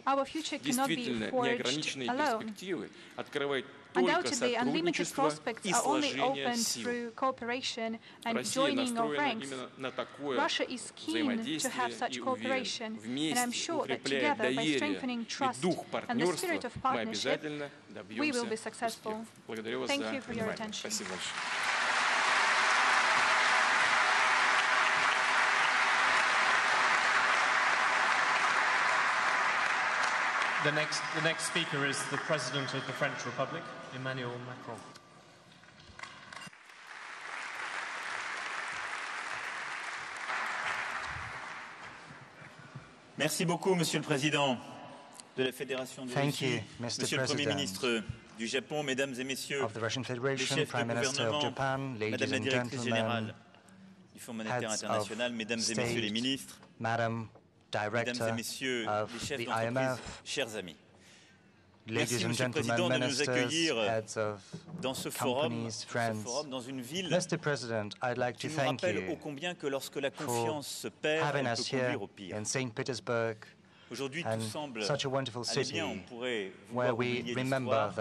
Speaker 12: Действительно, неограниченные перспективы открывают только сотрудничество и сложение сил. Россия настроена именно на такое взаимодействие и уверен. Вместе, укрепляя доверие и дух партнерства, мы обязательно добьемся успеха. Благодарю вас за внимание. Спасибо большое.
Speaker 5: The next speaker is the President of the French Republic, Emmanuel Macron.
Speaker 1: Merci beaucoup, Monsieur le Président de la Fédération de Russie, Monsieur le Premier ministre du Japon, Mesdames et Messieurs les chefs de gouvernement, Madame la Directrice Générale du Fonds monétaire international, Mesdames et Messieurs les ministres, Mesdames et Messieurs les chefs d'entreprise, chers amis. Merci, Monsieur le Président, de nous accueillir dans ce forum, dans une ville qui nous rappelle ô combien que lorsque la confiance se perd, elle peut conduire au pire. Aujourd'hui, tout semble aller bien, on pourrait vouloir oublier l'histoire.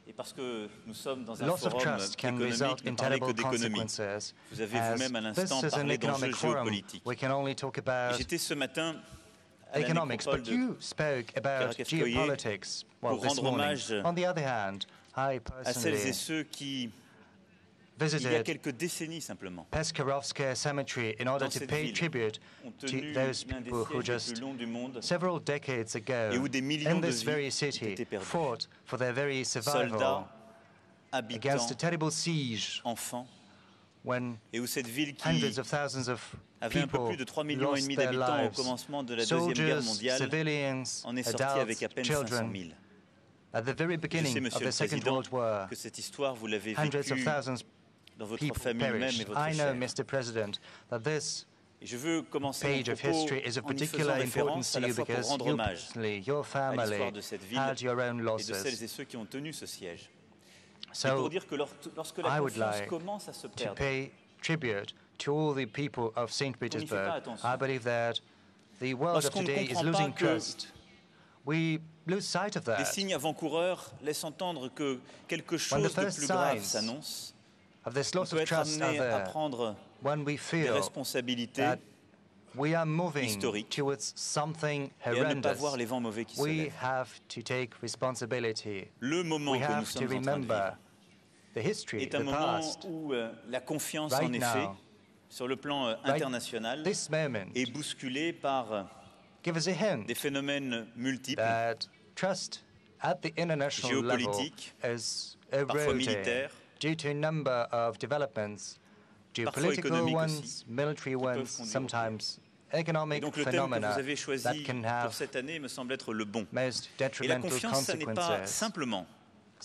Speaker 1: Et parce que nous sommes dans un forum économique, ne parlez que d'économie. Vous avez vous-même à l'instant parlé d'enjeux géopolitiques. J'étais ce matin à la nécropole de Karakovskoye pour rendre hommage à celles et ceux qui, il y a quelques décennies simplement,
Speaker 4: Peskarovskaya Cemetery in order to pay tribute to those people who just several decades ago in this very city fought for their very survival against a terrible siege when hundreds of thousands of people lost their lives. Soldiers, civilians, adults, children. At the very beginning of the Second World War, hundreds of thousands people perished. I know, Mr. President, that this page of history is of particular importance to you because you personally, your family, had your own losses. So I would like to pay tribute to all the people of St. Petersburg. I believe that the world of today is losing trust. We lose sight of that.
Speaker 1: Des signes avant-coureurs laissent entendre que quelque chose de plus grave s'annonce. On peut être amené à prendre des responsabilités historiques et à ne pas voir les vents mauvais qui se lèvent. Le moment que nous sommes en train de vivre est un moment où la confiance, en effet, sur le plan international, est bousculée par des phénomènes multiples, géopolitiques, parfois militaires,
Speaker 4: due to a number of developments, geopolitical ones, military ones, sometimes economic phenomena that can have
Speaker 1: cette année me semble être le bon.
Speaker 4: Most
Speaker 1: Et la
Speaker 4: detrimental
Speaker 1: confiance, ce n'est pas
Speaker 4: consequences.
Speaker 1: simplement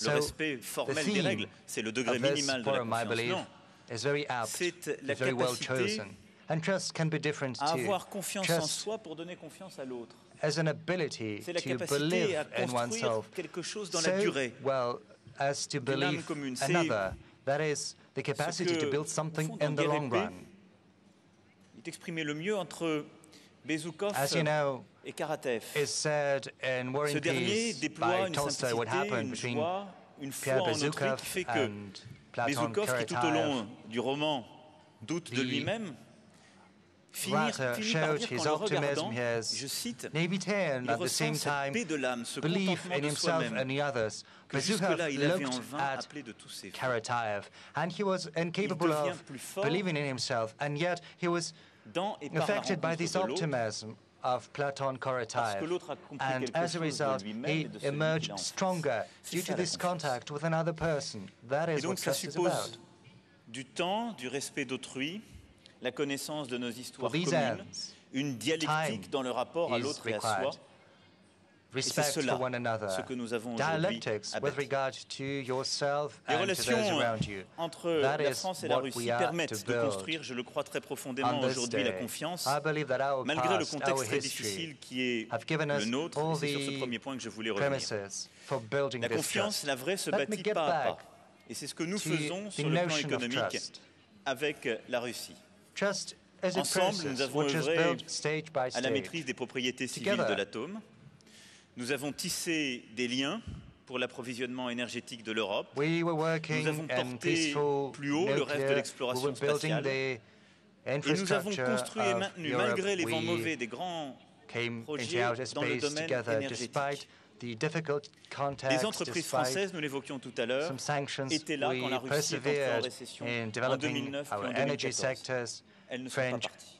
Speaker 1: le respect formel des règles, c'est le degré
Speaker 4: Of this
Speaker 1: minimal de la
Speaker 4: forum, I
Speaker 1: confiance.
Speaker 4: believe,
Speaker 1: Non,
Speaker 4: is very apt,
Speaker 1: c'est la
Speaker 4: is very well
Speaker 1: capacité
Speaker 4: chosen. And trust can be different
Speaker 1: à
Speaker 4: too.
Speaker 1: avoir confiance en
Speaker 4: Trust
Speaker 1: soi pour donner confiance à l'autre.
Speaker 4: as an ability
Speaker 1: C'est la
Speaker 4: to
Speaker 1: capacité
Speaker 4: believe
Speaker 1: à
Speaker 4: in
Speaker 1: construire
Speaker 4: oneself
Speaker 1: quelque chose dans la
Speaker 4: so
Speaker 1: durée.
Speaker 4: well as to
Speaker 1: D'une âme
Speaker 4: believe
Speaker 1: commune. C'est
Speaker 4: another. That is the capacity
Speaker 1: que,
Speaker 4: to build
Speaker 1: au
Speaker 4: something
Speaker 1: fond,
Speaker 4: in
Speaker 1: dans
Speaker 4: the
Speaker 1: Guerre et
Speaker 4: long
Speaker 1: Paix,
Speaker 4: run.
Speaker 1: Il est exprimé le mieux entre Bezoukov
Speaker 4: As you know,
Speaker 1: et Karatev.
Speaker 4: is said in War
Speaker 1: Ce
Speaker 4: and
Speaker 1: dernier
Speaker 4: Peace
Speaker 1: déploie
Speaker 4: by
Speaker 1: une
Speaker 4: Tolstoy what
Speaker 1: simplicité,
Speaker 4: happened
Speaker 1: une
Speaker 4: between
Speaker 1: joie, une
Speaker 4: Pierre
Speaker 1: foi en autrui
Speaker 4: Bezoukov
Speaker 1: qui fait que
Speaker 4: and Platon
Speaker 1: Bezoukov, qui tout au
Speaker 4: Karatev
Speaker 1: long du roman doute de lui-même, finit par
Speaker 4: writer
Speaker 1: dire
Speaker 4: showed
Speaker 1: qu'en
Speaker 4: his
Speaker 1: le
Speaker 4: optimism,
Speaker 1: regardant,
Speaker 4: his
Speaker 1: je cite,
Speaker 4: naivete,
Speaker 1: il
Speaker 4: at the
Speaker 1: ressent
Speaker 4: same
Speaker 1: cette
Speaker 4: time
Speaker 1: paix de l'âme, ce
Speaker 4: belief
Speaker 1: contentement
Speaker 4: in
Speaker 1: de
Speaker 4: himself
Speaker 1: soi-même,
Speaker 4: and the others.
Speaker 1: que
Speaker 4: Bezoukov
Speaker 1: jusque-là il avait en
Speaker 4: looked
Speaker 1: vain
Speaker 4: at
Speaker 1: appelé de tous ses voeux.
Speaker 4: Karatev, and he was incapable
Speaker 1: devient
Speaker 4: of
Speaker 1: plus fort
Speaker 4: believing in himself, and yet he was
Speaker 1: Dans et par la
Speaker 4: affected by
Speaker 1: rencontre
Speaker 4: this
Speaker 1: de l'autre,
Speaker 4: optimism of Platon
Speaker 1: parce que
Speaker 4: Karatev,
Speaker 1: l'autre a compris
Speaker 4: and
Speaker 1: quelque
Speaker 4: as a
Speaker 1: chose de
Speaker 4: result,
Speaker 1: lui-même et
Speaker 4: he
Speaker 1: de celui qu'il a
Speaker 4: emerged
Speaker 1: en face.
Speaker 4: stronger
Speaker 1: C'est
Speaker 4: due
Speaker 1: ça,
Speaker 4: to
Speaker 1: la
Speaker 4: this
Speaker 1: confiance.
Speaker 4: contact with another person. That
Speaker 1: Et
Speaker 4: is what
Speaker 1: donc ça
Speaker 4: trust is
Speaker 1: suppose
Speaker 4: about.
Speaker 1: du temps, du respect d'autrui, la connaissance de nos histoires
Speaker 4: For these
Speaker 1: communes,
Speaker 4: ends,
Speaker 1: une dialectique
Speaker 4: time
Speaker 1: dans le rapport à
Speaker 4: is
Speaker 1: l'autre et à
Speaker 4: required.
Speaker 1: soi.
Speaker 4: Respect
Speaker 1: c'est cela,
Speaker 4: for one another.
Speaker 1: ce que nous avons aujourd'hui
Speaker 4: Dialectics
Speaker 1: à
Speaker 4: with
Speaker 1: Bête.
Speaker 4: regard to yourself
Speaker 1: Les
Speaker 4: and to those
Speaker 1: relations
Speaker 4: around you.
Speaker 1: entre
Speaker 4: That
Speaker 1: la
Speaker 4: is
Speaker 1: France et la
Speaker 4: what
Speaker 1: Russie
Speaker 4: we are
Speaker 1: permettent
Speaker 4: to
Speaker 1: de
Speaker 4: build
Speaker 1: construire, je le crois très profondément
Speaker 4: on this
Speaker 1: aujourd'hui, la
Speaker 4: day.
Speaker 1: confiance,
Speaker 4: I believe that our
Speaker 1: malgré le
Speaker 4: past,
Speaker 1: contexte
Speaker 4: our
Speaker 1: très
Speaker 4: history
Speaker 1: difficile qui est
Speaker 4: have given
Speaker 1: le
Speaker 4: us
Speaker 1: nôtre, et
Speaker 4: all
Speaker 1: c'est sur ce
Speaker 4: the
Speaker 1: premier point que je voulais revenir.
Speaker 4: premises for building
Speaker 1: La
Speaker 4: this
Speaker 1: confiance,
Speaker 4: trust.
Speaker 1: la vraie, se
Speaker 4: Let me
Speaker 1: bâtit
Speaker 4: get
Speaker 1: pas à
Speaker 4: back
Speaker 1: pas. Et c'est ce que nous
Speaker 4: to
Speaker 1: faisons
Speaker 4: the
Speaker 1: sur le plan
Speaker 4: notion of
Speaker 1: économique
Speaker 4: trust.
Speaker 1: avec la Russie.
Speaker 4: Trust is a
Speaker 1: Ensemble,
Speaker 4: process
Speaker 1: nous avons
Speaker 4: which is
Speaker 1: œuvré
Speaker 4: built stage by
Speaker 1: à la
Speaker 4: stage.
Speaker 1: maîtrise des propriétés civiles
Speaker 4: Together.
Speaker 1: de l'atome. Nous avons tissé des liens pour l'approvisionnement énergétique de l'Europe.
Speaker 4: We were
Speaker 1: Nous
Speaker 4: working
Speaker 1: avons
Speaker 4: in
Speaker 1: porté
Speaker 4: peaceful
Speaker 1: plus haut le rêve de
Speaker 4: nuclear. We
Speaker 1: l'exploration
Speaker 4: were building
Speaker 1: spatiale.
Speaker 4: the
Speaker 1: Et nous avons
Speaker 4: infrastructure
Speaker 1: construit et
Speaker 4: of
Speaker 1: maintenu,
Speaker 4: Europe.
Speaker 1: malgré les vents
Speaker 4: We
Speaker 1: mauvais, des grands
Speaker 4: came
Speaker 1: projets
Speaker 4: into outer
Speaker 1: dans le
Speaker 4: space
Speaker 1: domaine
Speaker 4: together
Speaker 1: énergétique.
Speaker 4: despite the difficult
Speaker 1: Les
Speaker 4: contacts,
Speaker 1: entreprises
Speaker 4: despite
Speaker 1: françaises, nous l'évoquions tout à l'heure,
Speaker 4: some sanctions.
Speaker 1: étaient là quand la
Speaker 4: We
Speaker 1: Russie est entrée en
Speaker 4: persevered
Speaker 1: récession
Speaker 4: in
Speaker 1: en
Speaker 4: developing
Speaker 1: 2009 puis
Speaker 4: our
Speaker 1: en
Speaker 4: energy
Speaker 1: 2014.
Speaker 4: sectors.
Speaker 1: Elles ne sont pas
Speaker 4: French
Speaker 1: parties.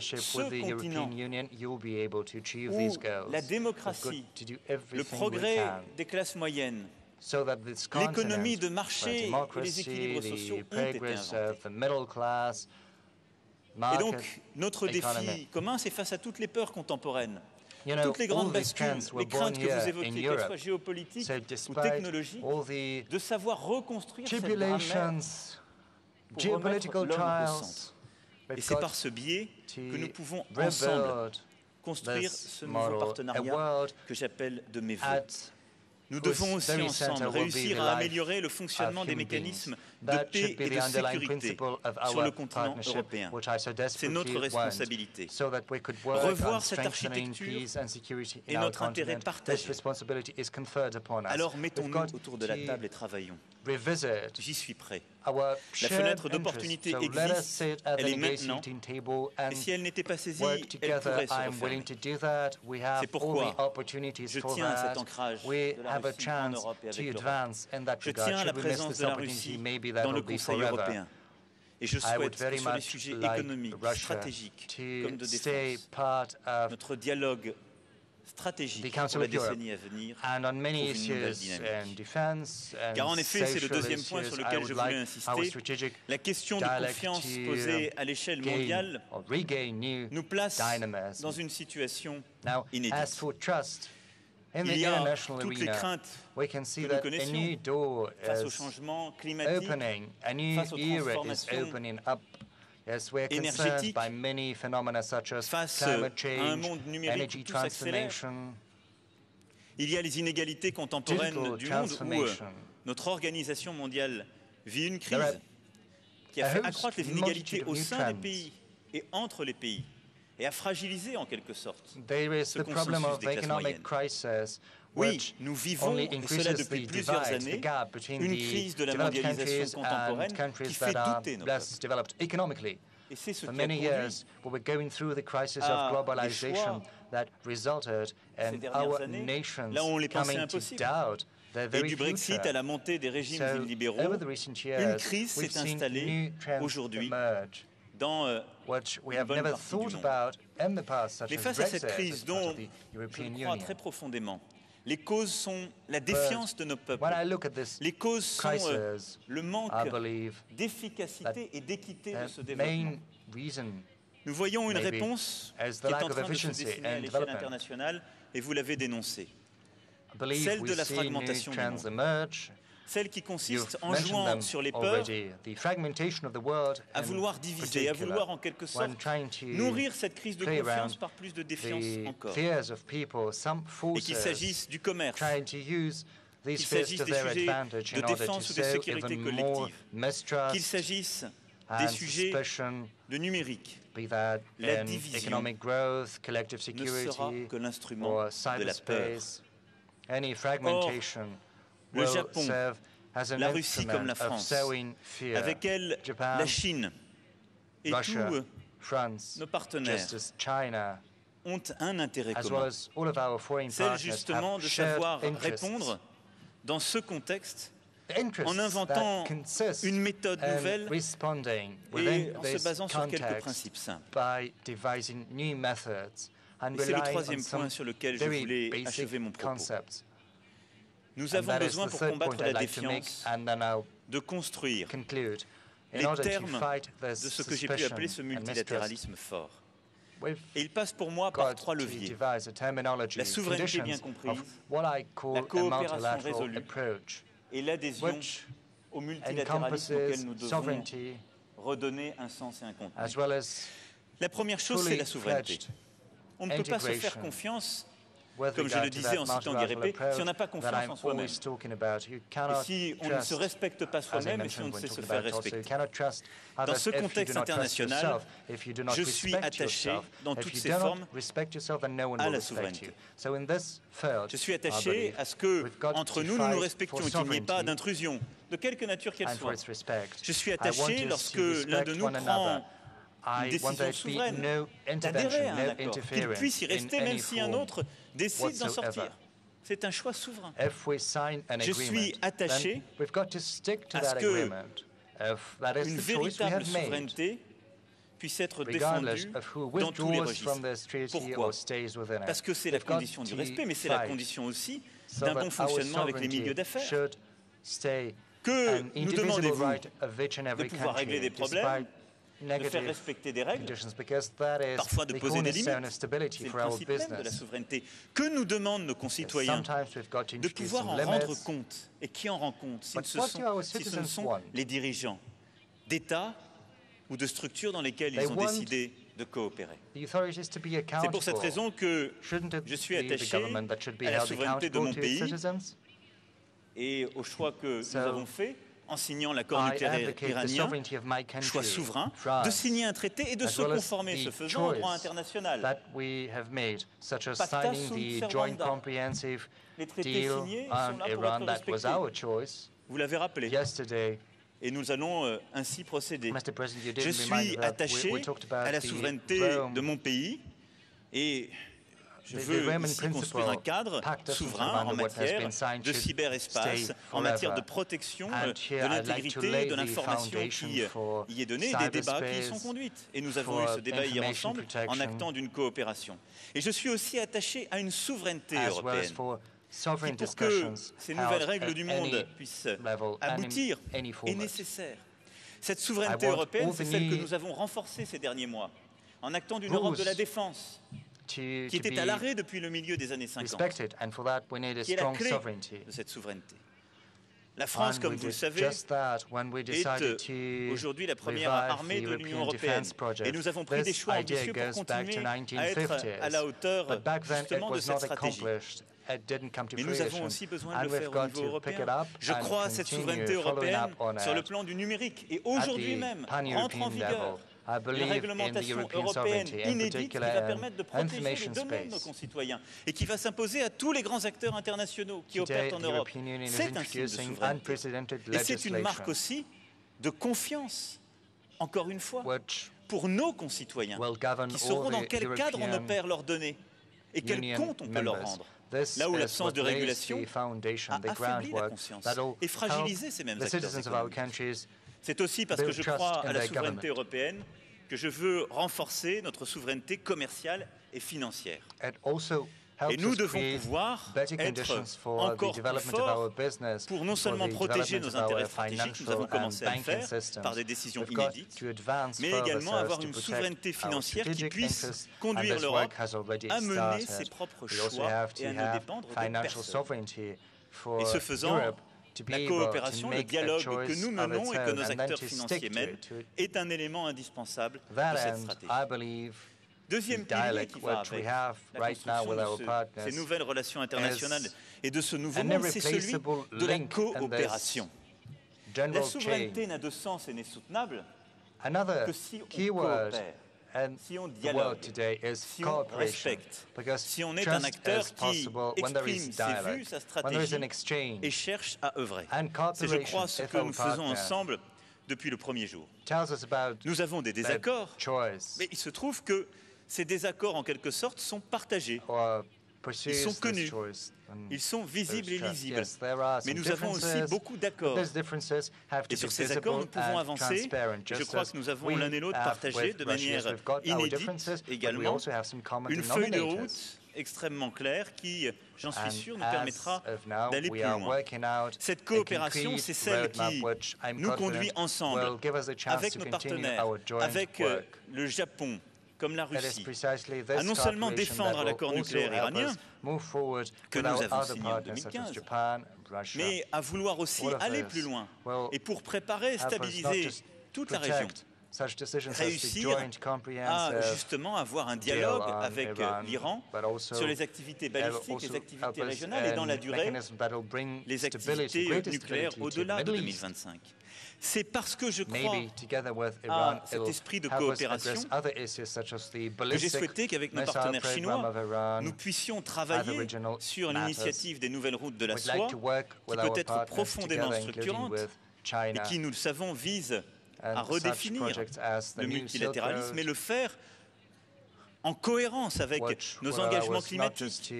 Speaker 1: ce continent, où la démocratie, le progrès des classes moyennes, l'économie de marché et les équilibres sociaux ont été inventés. Et donc, notre défi commun, c'est face à toutes les peurs contemporaines, toutes les grandes bascules, les craintes que vous évoquez, qu'elles soient géopolitiques ou technologiques, de savoir reconstruire cette grammaire pour remettre l'homme au centre. Et c'est par ce biais que nous pouvons ensemble construire ce nouveau partenariat que j'appelle de mes vœux. Nous devons aussi ensemble réussir à améliorer le fonctionnement des mécanismes de paix et de sécurité sur le continent européen. C'est notre responsabilité. Revoir cette architecture est notre intérêt partagé. Alors mettons-nous autour de la table et travaillons. J'y suis prêt. La fenêtre d'opportunité existe, elle est maintenant, et si elle n'était pas saisie, elle pourrait se refermer. C'est pourquoi je tiens à cet ancrage de la Russie en Europe et avec l'Europe. Je tiens à la présence de la Russie dans le Conseil européen. Et je souhaite que sur les sujets économiques, stratégiques, comme de défense, notre dialogue stratégique pour la décennie à venir trouve une nouvelle dynamique. Car en effet, c'est le deuxième point sur lequel je voulais insister, la question de confiance posée à l'échelle mondiale nous place dans une situation inédite. Il y a toutes les craintes que nous connaissions face au changement climatique, face aux transformations énergétique, face à un monde numérique où tout s'accélère. Il y a les inégalités contemporaines du monde où notre organisation mondiale vit une crise qui a fait accroître les inégalités au sein des pays et entre les pays et a fragilisé en quelque sorte ce consensus des classes moyennes. Oui, nous vivons, et cela depuis plusieurs années, une crise de la mondialisation contemporaine qui fait douter nos peuples. Et c'est ce qui a conduit à des choix ces dernières années, là où on les pensait impossibles. Et du Brexit à la montée des régimes illibéraux, une crise s'est installée aujourd'hui dans une bonne partie du monde. Mais face à cette crise dont je crois très profondément, les causes sont la défiance de nos peuples. Les causes sont le manque d'efficacité et d'équité de ce développement. Nous voyons une réponse qui est en train de se dessiner à l'échelle internationale, et vous l'avez dénoncée. Celle de la fragmentation du monde. Celle qui consiste, en jouant sur les peurs, à vouloir diviser, à vouloir en quelque sorte nourrir cette crise de confiance par plus de défiance encore. Et qu'il s'agisse du commerce, qu'il s'agisse des sujets de défense ou de sécurité collective, qu'il s'agisse des sujets de numérique, la division ne sera que l'instrument de la peur. Or, le Japon, la Russie comme la France, avec elle la Chine et tous nos partenaires ont un intérêt commun, celle justement de savoir répondre dans ce contexte en inventant une méthode nouvelle et en se basant sur quelques principes simples. Et c'est le troisième point sur lequel je voulais achever mon propos. Nous avons besoin, pour combattre la défiance, de construire les termes de ce que j'ai pu appeler ce multilatéralisme fort. Et il passe pour moi par trois leviers. La souveraineté bien comprise, la coopération résolue et l'adhésion au multilatéralisme auquel nous devons redonner un sens et un contenu. La première chose, c'est la souveraineté. On ne peut pas se faire confiance, comme je le disais en citant Guérépé, si on n'a pas confiance en soi-même. Et si on ne se respecte pas soi-même et si on ne sait se faire respecter. Dans ce contexte international, je suis attaché, dans toutes ses formes, à la souveraineté. Je suis attaché à ce que, entre nous, nous nous respections et qu'il n'y ait pas d'intrusion, de quelque nature qu'elle soit. Je suis attaché lorsque l'un de nous prend une décision souveraine d'adhérer à un accord, qu'il puisse y rester même si un autre décide d'en sortir. C'est un choix souverain. Je suis attaché à ce que une véritable souveraineté puisse être défendue dans tous les registres. Pourquoi? Parce que c'est la condition du respect, mais c'est la condition aussi d'un bon fonctionnement avec les milieux d'affaires. Que nous demandez-vous de pouvoir régler des problèmes, de faire respecter des règles, parfois de poser des limites. C'est le principe même de la souveraineté. Que nous demandent nos concitoyens? De pouvoir en rendre compte. Et qui en rend compte si ce ne sont les dirigeants d'États ou de structures dans lesquelles ils ont décidé de coopérer. C'est pour cette raison que je suis attaché à la souveraineté de mon pays et au choix que nous avons fait en signant l'accord nucléaire iranien, choix sourain, de signer un traité et de se conformer, ce faisant, au droit international. Pacta sunt servanda. Les traités signés sont là pour être respectés. Vous l'avez rappelé. Et nous allons ainsi procéder. Je suis attaché à la souveraineté de mon pays et je veux ici construire un cadre souverain en matière de cyberespace, en matière de protection de l'intégrité de l'information qui y est donnée et des débats qui y sont conduits. Et nous avons eu ce débat hier ensemble en actant d'une coopération. Et je suis aussi attaché à une souveraineté européenne. Et pour que ces nouvelles règles du monde puissent aboutir est nécessaire. Cette souveraineté européenne, c'est celle que nous avons renforcée ces derniers mois, en actant d'une Europe de la défense, qui était à l'arrêt depuis le milieu des années 50, qui est la clé de cette souveraineté. La France, comme vous le savez, est aujourd'hui la première armée de l'Union européenne. Et nous avons pris des choix ambitieux pour continuer à être à la hauteur justement de cette stratégie. Mais nous avons aussi besoin de le faire au niveau européen. Je crois à cette souveraineté européenne sur le plan du numérique. Et aujourd'hui même rentre en vigueur une réglementation européenne inédite qui va permettre de protéger les données de nos concitoyens et qui va s'imposer à tous les grands acteurs internationaux qui opèrent en Europe. C'est un signe de souveraineté. Et c'est une marque aussi de confiance, encore une fois, pour nos concitoyens qui sauront dans quel cadre on opère leurs données et quel compte on peut leur rendre. Là où l'absence de régulation a affaibli la conscience et fragilisé ces mêmes acteurs économiques. C'est aussi parce que je crois à la souveraineté européenne que je veux renforcer notre souveraineté commerciale et financière. Et nous devons pouvoir être encore plus forts pour non seulement protéger nos intérêts stratégiques, nous avons commencé à le faire par des décisions inédites, mais également avoir une souveraineté financière qui puisse conduire l'Europe à mener ses propres choix et à ne dépendre de personne. Et ce faisant, la coopération, le dialogue que nous menons et que nos acteurs financiers mènent est un élément indispensable de cette stratégie. Deuxième pilier qui va avec la construction de ces nouvelles relations internationales et de ce nouveau monde, c'est celui de la coopération. La souveraineté n'a de sens et n'est soutenable que si on coopère, si on dialogue, si on respecte, si on est un acteur qui exprime ses vues, sa stratégie et cherche à œuvrer. C'est, je crois, ce que nous faisons ensemble depuis le premier jour. Nous avons des désaccords, mais il se trouve que ces désaccords, en quelque sorte, sont partagés. Ils sont connus, ils sont visibles et lisibles. Mais nous avons aussi beaucoup d'accords. Et sur ces accords, nous pouvons avancer. Et je crois que nous avons l'un et l'autre partagé de manière inédite également une feuille de route extrêmement claire qui, j'en suis sûr, nous permettra d'aller plus loin. Cette coopération, c'est celle qui nous conduit ensemble, avec nos partenaires, avec le Japon, comme la Russie, à non seulement défendre l'accord nucléaire iranien, que nous avons signé en 2015, mais à vouloir aussi aller plus loin. Et pour préparer, stabiliser toute la région, réussir à justement avoir un dialogue avec l'Iran sur les activités balistiques, les activités régionales et dans la durée, les activités nucléaires au-delà de 2025. C'est parce que je crois à cet esprit de coopération que j'ai souhaité qu'avec nos partenaires chinois, nous puissions travailler sur l'initiative des nouvelles routes de la soie, qui peut être profondément structurante et qui, nous le savons, vise à redéfinir le multilatéralisme et le faire en cohérence avec nos engagements climatiques,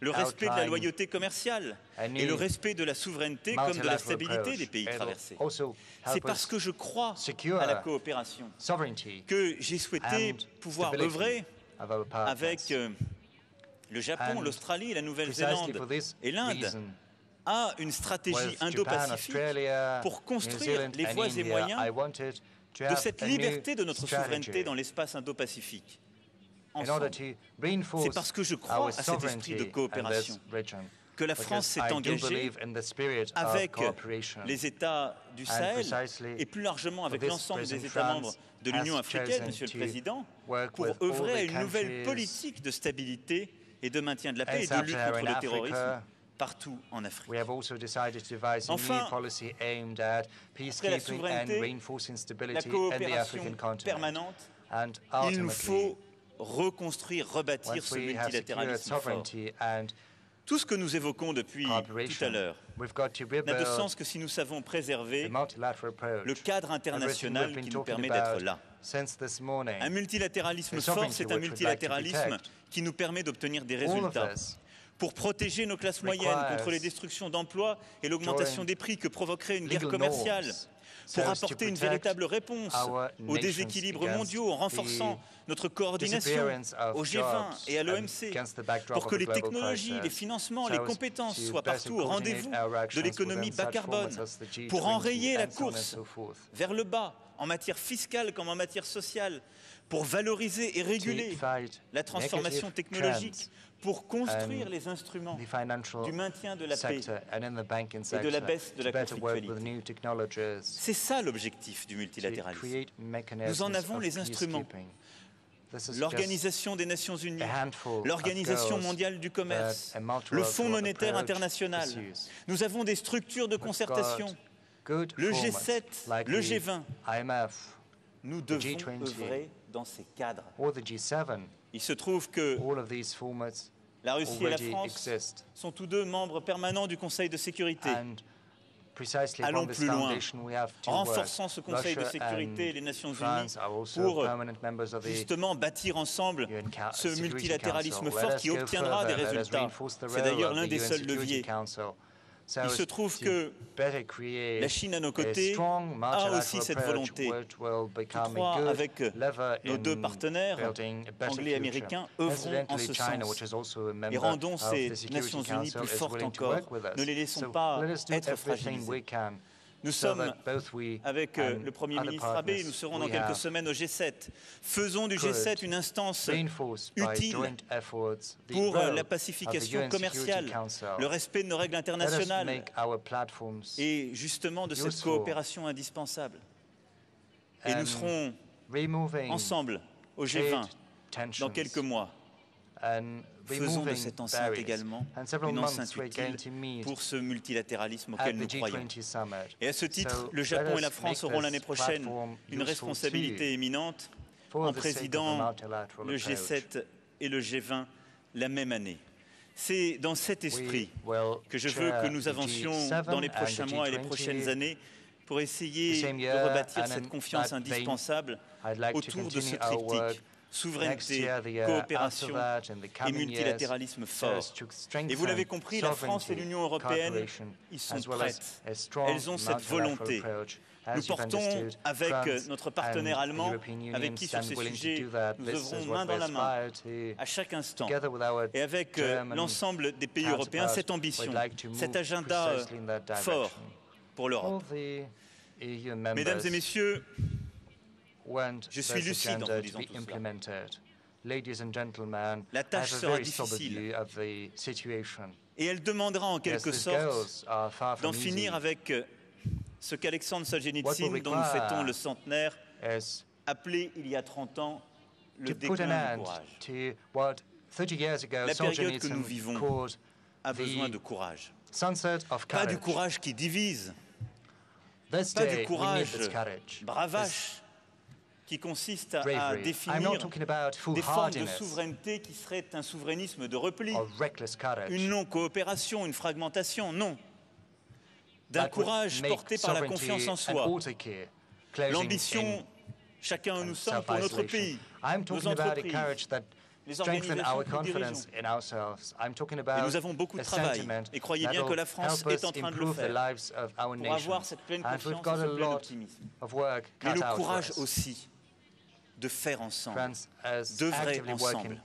Speaker 1: le respect de la loyauté commerciale et le respect de la souveraineté comme de la stabilité des pays traversés. C'est parce que je crois à la coopération que j'ai souhaité pouvoir œuvrer avec le Japon, l'Australie, la Nouvelle-Zélande et l'Inde à une stratégie indo-pacifique pour construire les voies et moyens de cette liberté de notre souveraineté dans l'espace indo-pacifique. C'est parce que je crois à cet esprit de coopération que la France s'est engagée avec les États du Sahel et plus largement avec l'ensemble des États membres de l'Union africaine, Monsieur le Président, pour œuvrer à une nouvelle politique de stabilité et de maintien de la paix et de lutte contre le terrorisme partout en Afrique. Enfin, après la souveraineté, la coopération permanente, il nous faut reconstruire, rebâtir ce multilatéralisme fort. Tout ce que nous évoquons depuis tout à l'heure n'a de sens que si nous savons préserver le cadre international qui nous permet d'être là. Un multilatéralisme fort, c'est un multilatéralisme qui nous permet d'obtenir des résultats. Pour protéger nos classes moyennes contre les destructions d'emplois et l'augmentation des prix que provoquerait une guerre commerciale, pour apporter une véritable réponse aux déséquilibres mondiaux en renforçant notre coordination au G20 et à l'OMC, pour que les technologies, les financements, les compétences soient partout au rendez-vous de l'économie bas carbone, pour enrayer la course vers le bas en matière fiscale comme en matière sociale, pour valoriser et réguler la transformation technologique, pour construire les instruments du maintien de la paix et de la baisse de la conflictualité. C'est ça l'objectif du multilatéralisme. Nous en avons les instruments. L'Organisation des Nations Unies, l'Organisation mondiale du commerce, le Fonds monétaire international. Nous avons des structures de concertation, le G7, le G20. Nous devons œuvrer dans ces cadres. Il se trouve que la Russie et la France sont tous deux membres permanents du Conseil de sécurité. Allons plus loin, renforçant ce Conseil de sécurité et les Nations Unies pour justement bâtir ensemble ce multilatéralisme fort qui obtiendra des résultats. C'est d'ailleurs l'un des seuls leviers. Il se trouve que la Chine à nos côtés a aussi cette volonté. Tous trois, avec nos deux partenaires, anglais et américains, œuvrons en ce sens. Et rendons ces Nations Unies plus fortes encore. Ne les laissons pas être fragilisées. Nous sommes avec le Premier ministre Abe, nous serons dans quelques semaines au G7. Faisons du G7 une instance utile pour la pacification commerciale, le respect de nos règles internationales et justement de cette coopération indispensable. Et nous serons ensemble au G20 dans quelques mois. Faisons de cette enceinte également une enceinte utile pour ce multilatéralisme auquel nous croyons. Et à ce titre, le Japon et la France auront l'année prochaine une responsabilité éminente en présidant le G7 et le G20 la même année. C'est dans cet esprit que je veux que nous avancions dans les prochains mois et les prochaines années pour essayer de rebâtir cette confiance indispensable autour de ce triptyque. Souveraineté, coopération et multilatéralisme fort. Et vous l'avez compris, la France et l'Union européenne y sont prêtes. Elles ont cette volonté. Nous portons avec notre partenaire allemand, avec qui sur ces sujets nous œuvrons main dans la main, à chaque instant, et avec l'ensemble des pays européens, cette ambition, cet agenda fort pour l'Europe. Mesdames et messieurs, je suis lucide en vous disant tout cela. La tâche sera difficile et elle demandera en quelque sorte d'en finir avec ce qu'Alexandre Solzhenitsyn, dont nous fêtons le centenaire, appelait il y a 30 ans le déclin du courage. La période que nous vivons a besoin de courage. Pas du courage qui divise, pas du courage bravache, qui consiste à définir des formes de souveraineté qui seraient un souverainisme de repli, une non-coopération, une fragmentation, non. D'un courage porté par la confiance en soi, l'ambition, chacun où nous sommes pour notre pays, nos entreprises, les organisations que nous dirigeons. Et nous avons beaucoup de travail, et croyez bien que la France est en train de le faire pour avoir cette pleine confiance et ce plein optimisme. Mais le courage aussi de faire ensemble, d'œuvrer ensemble,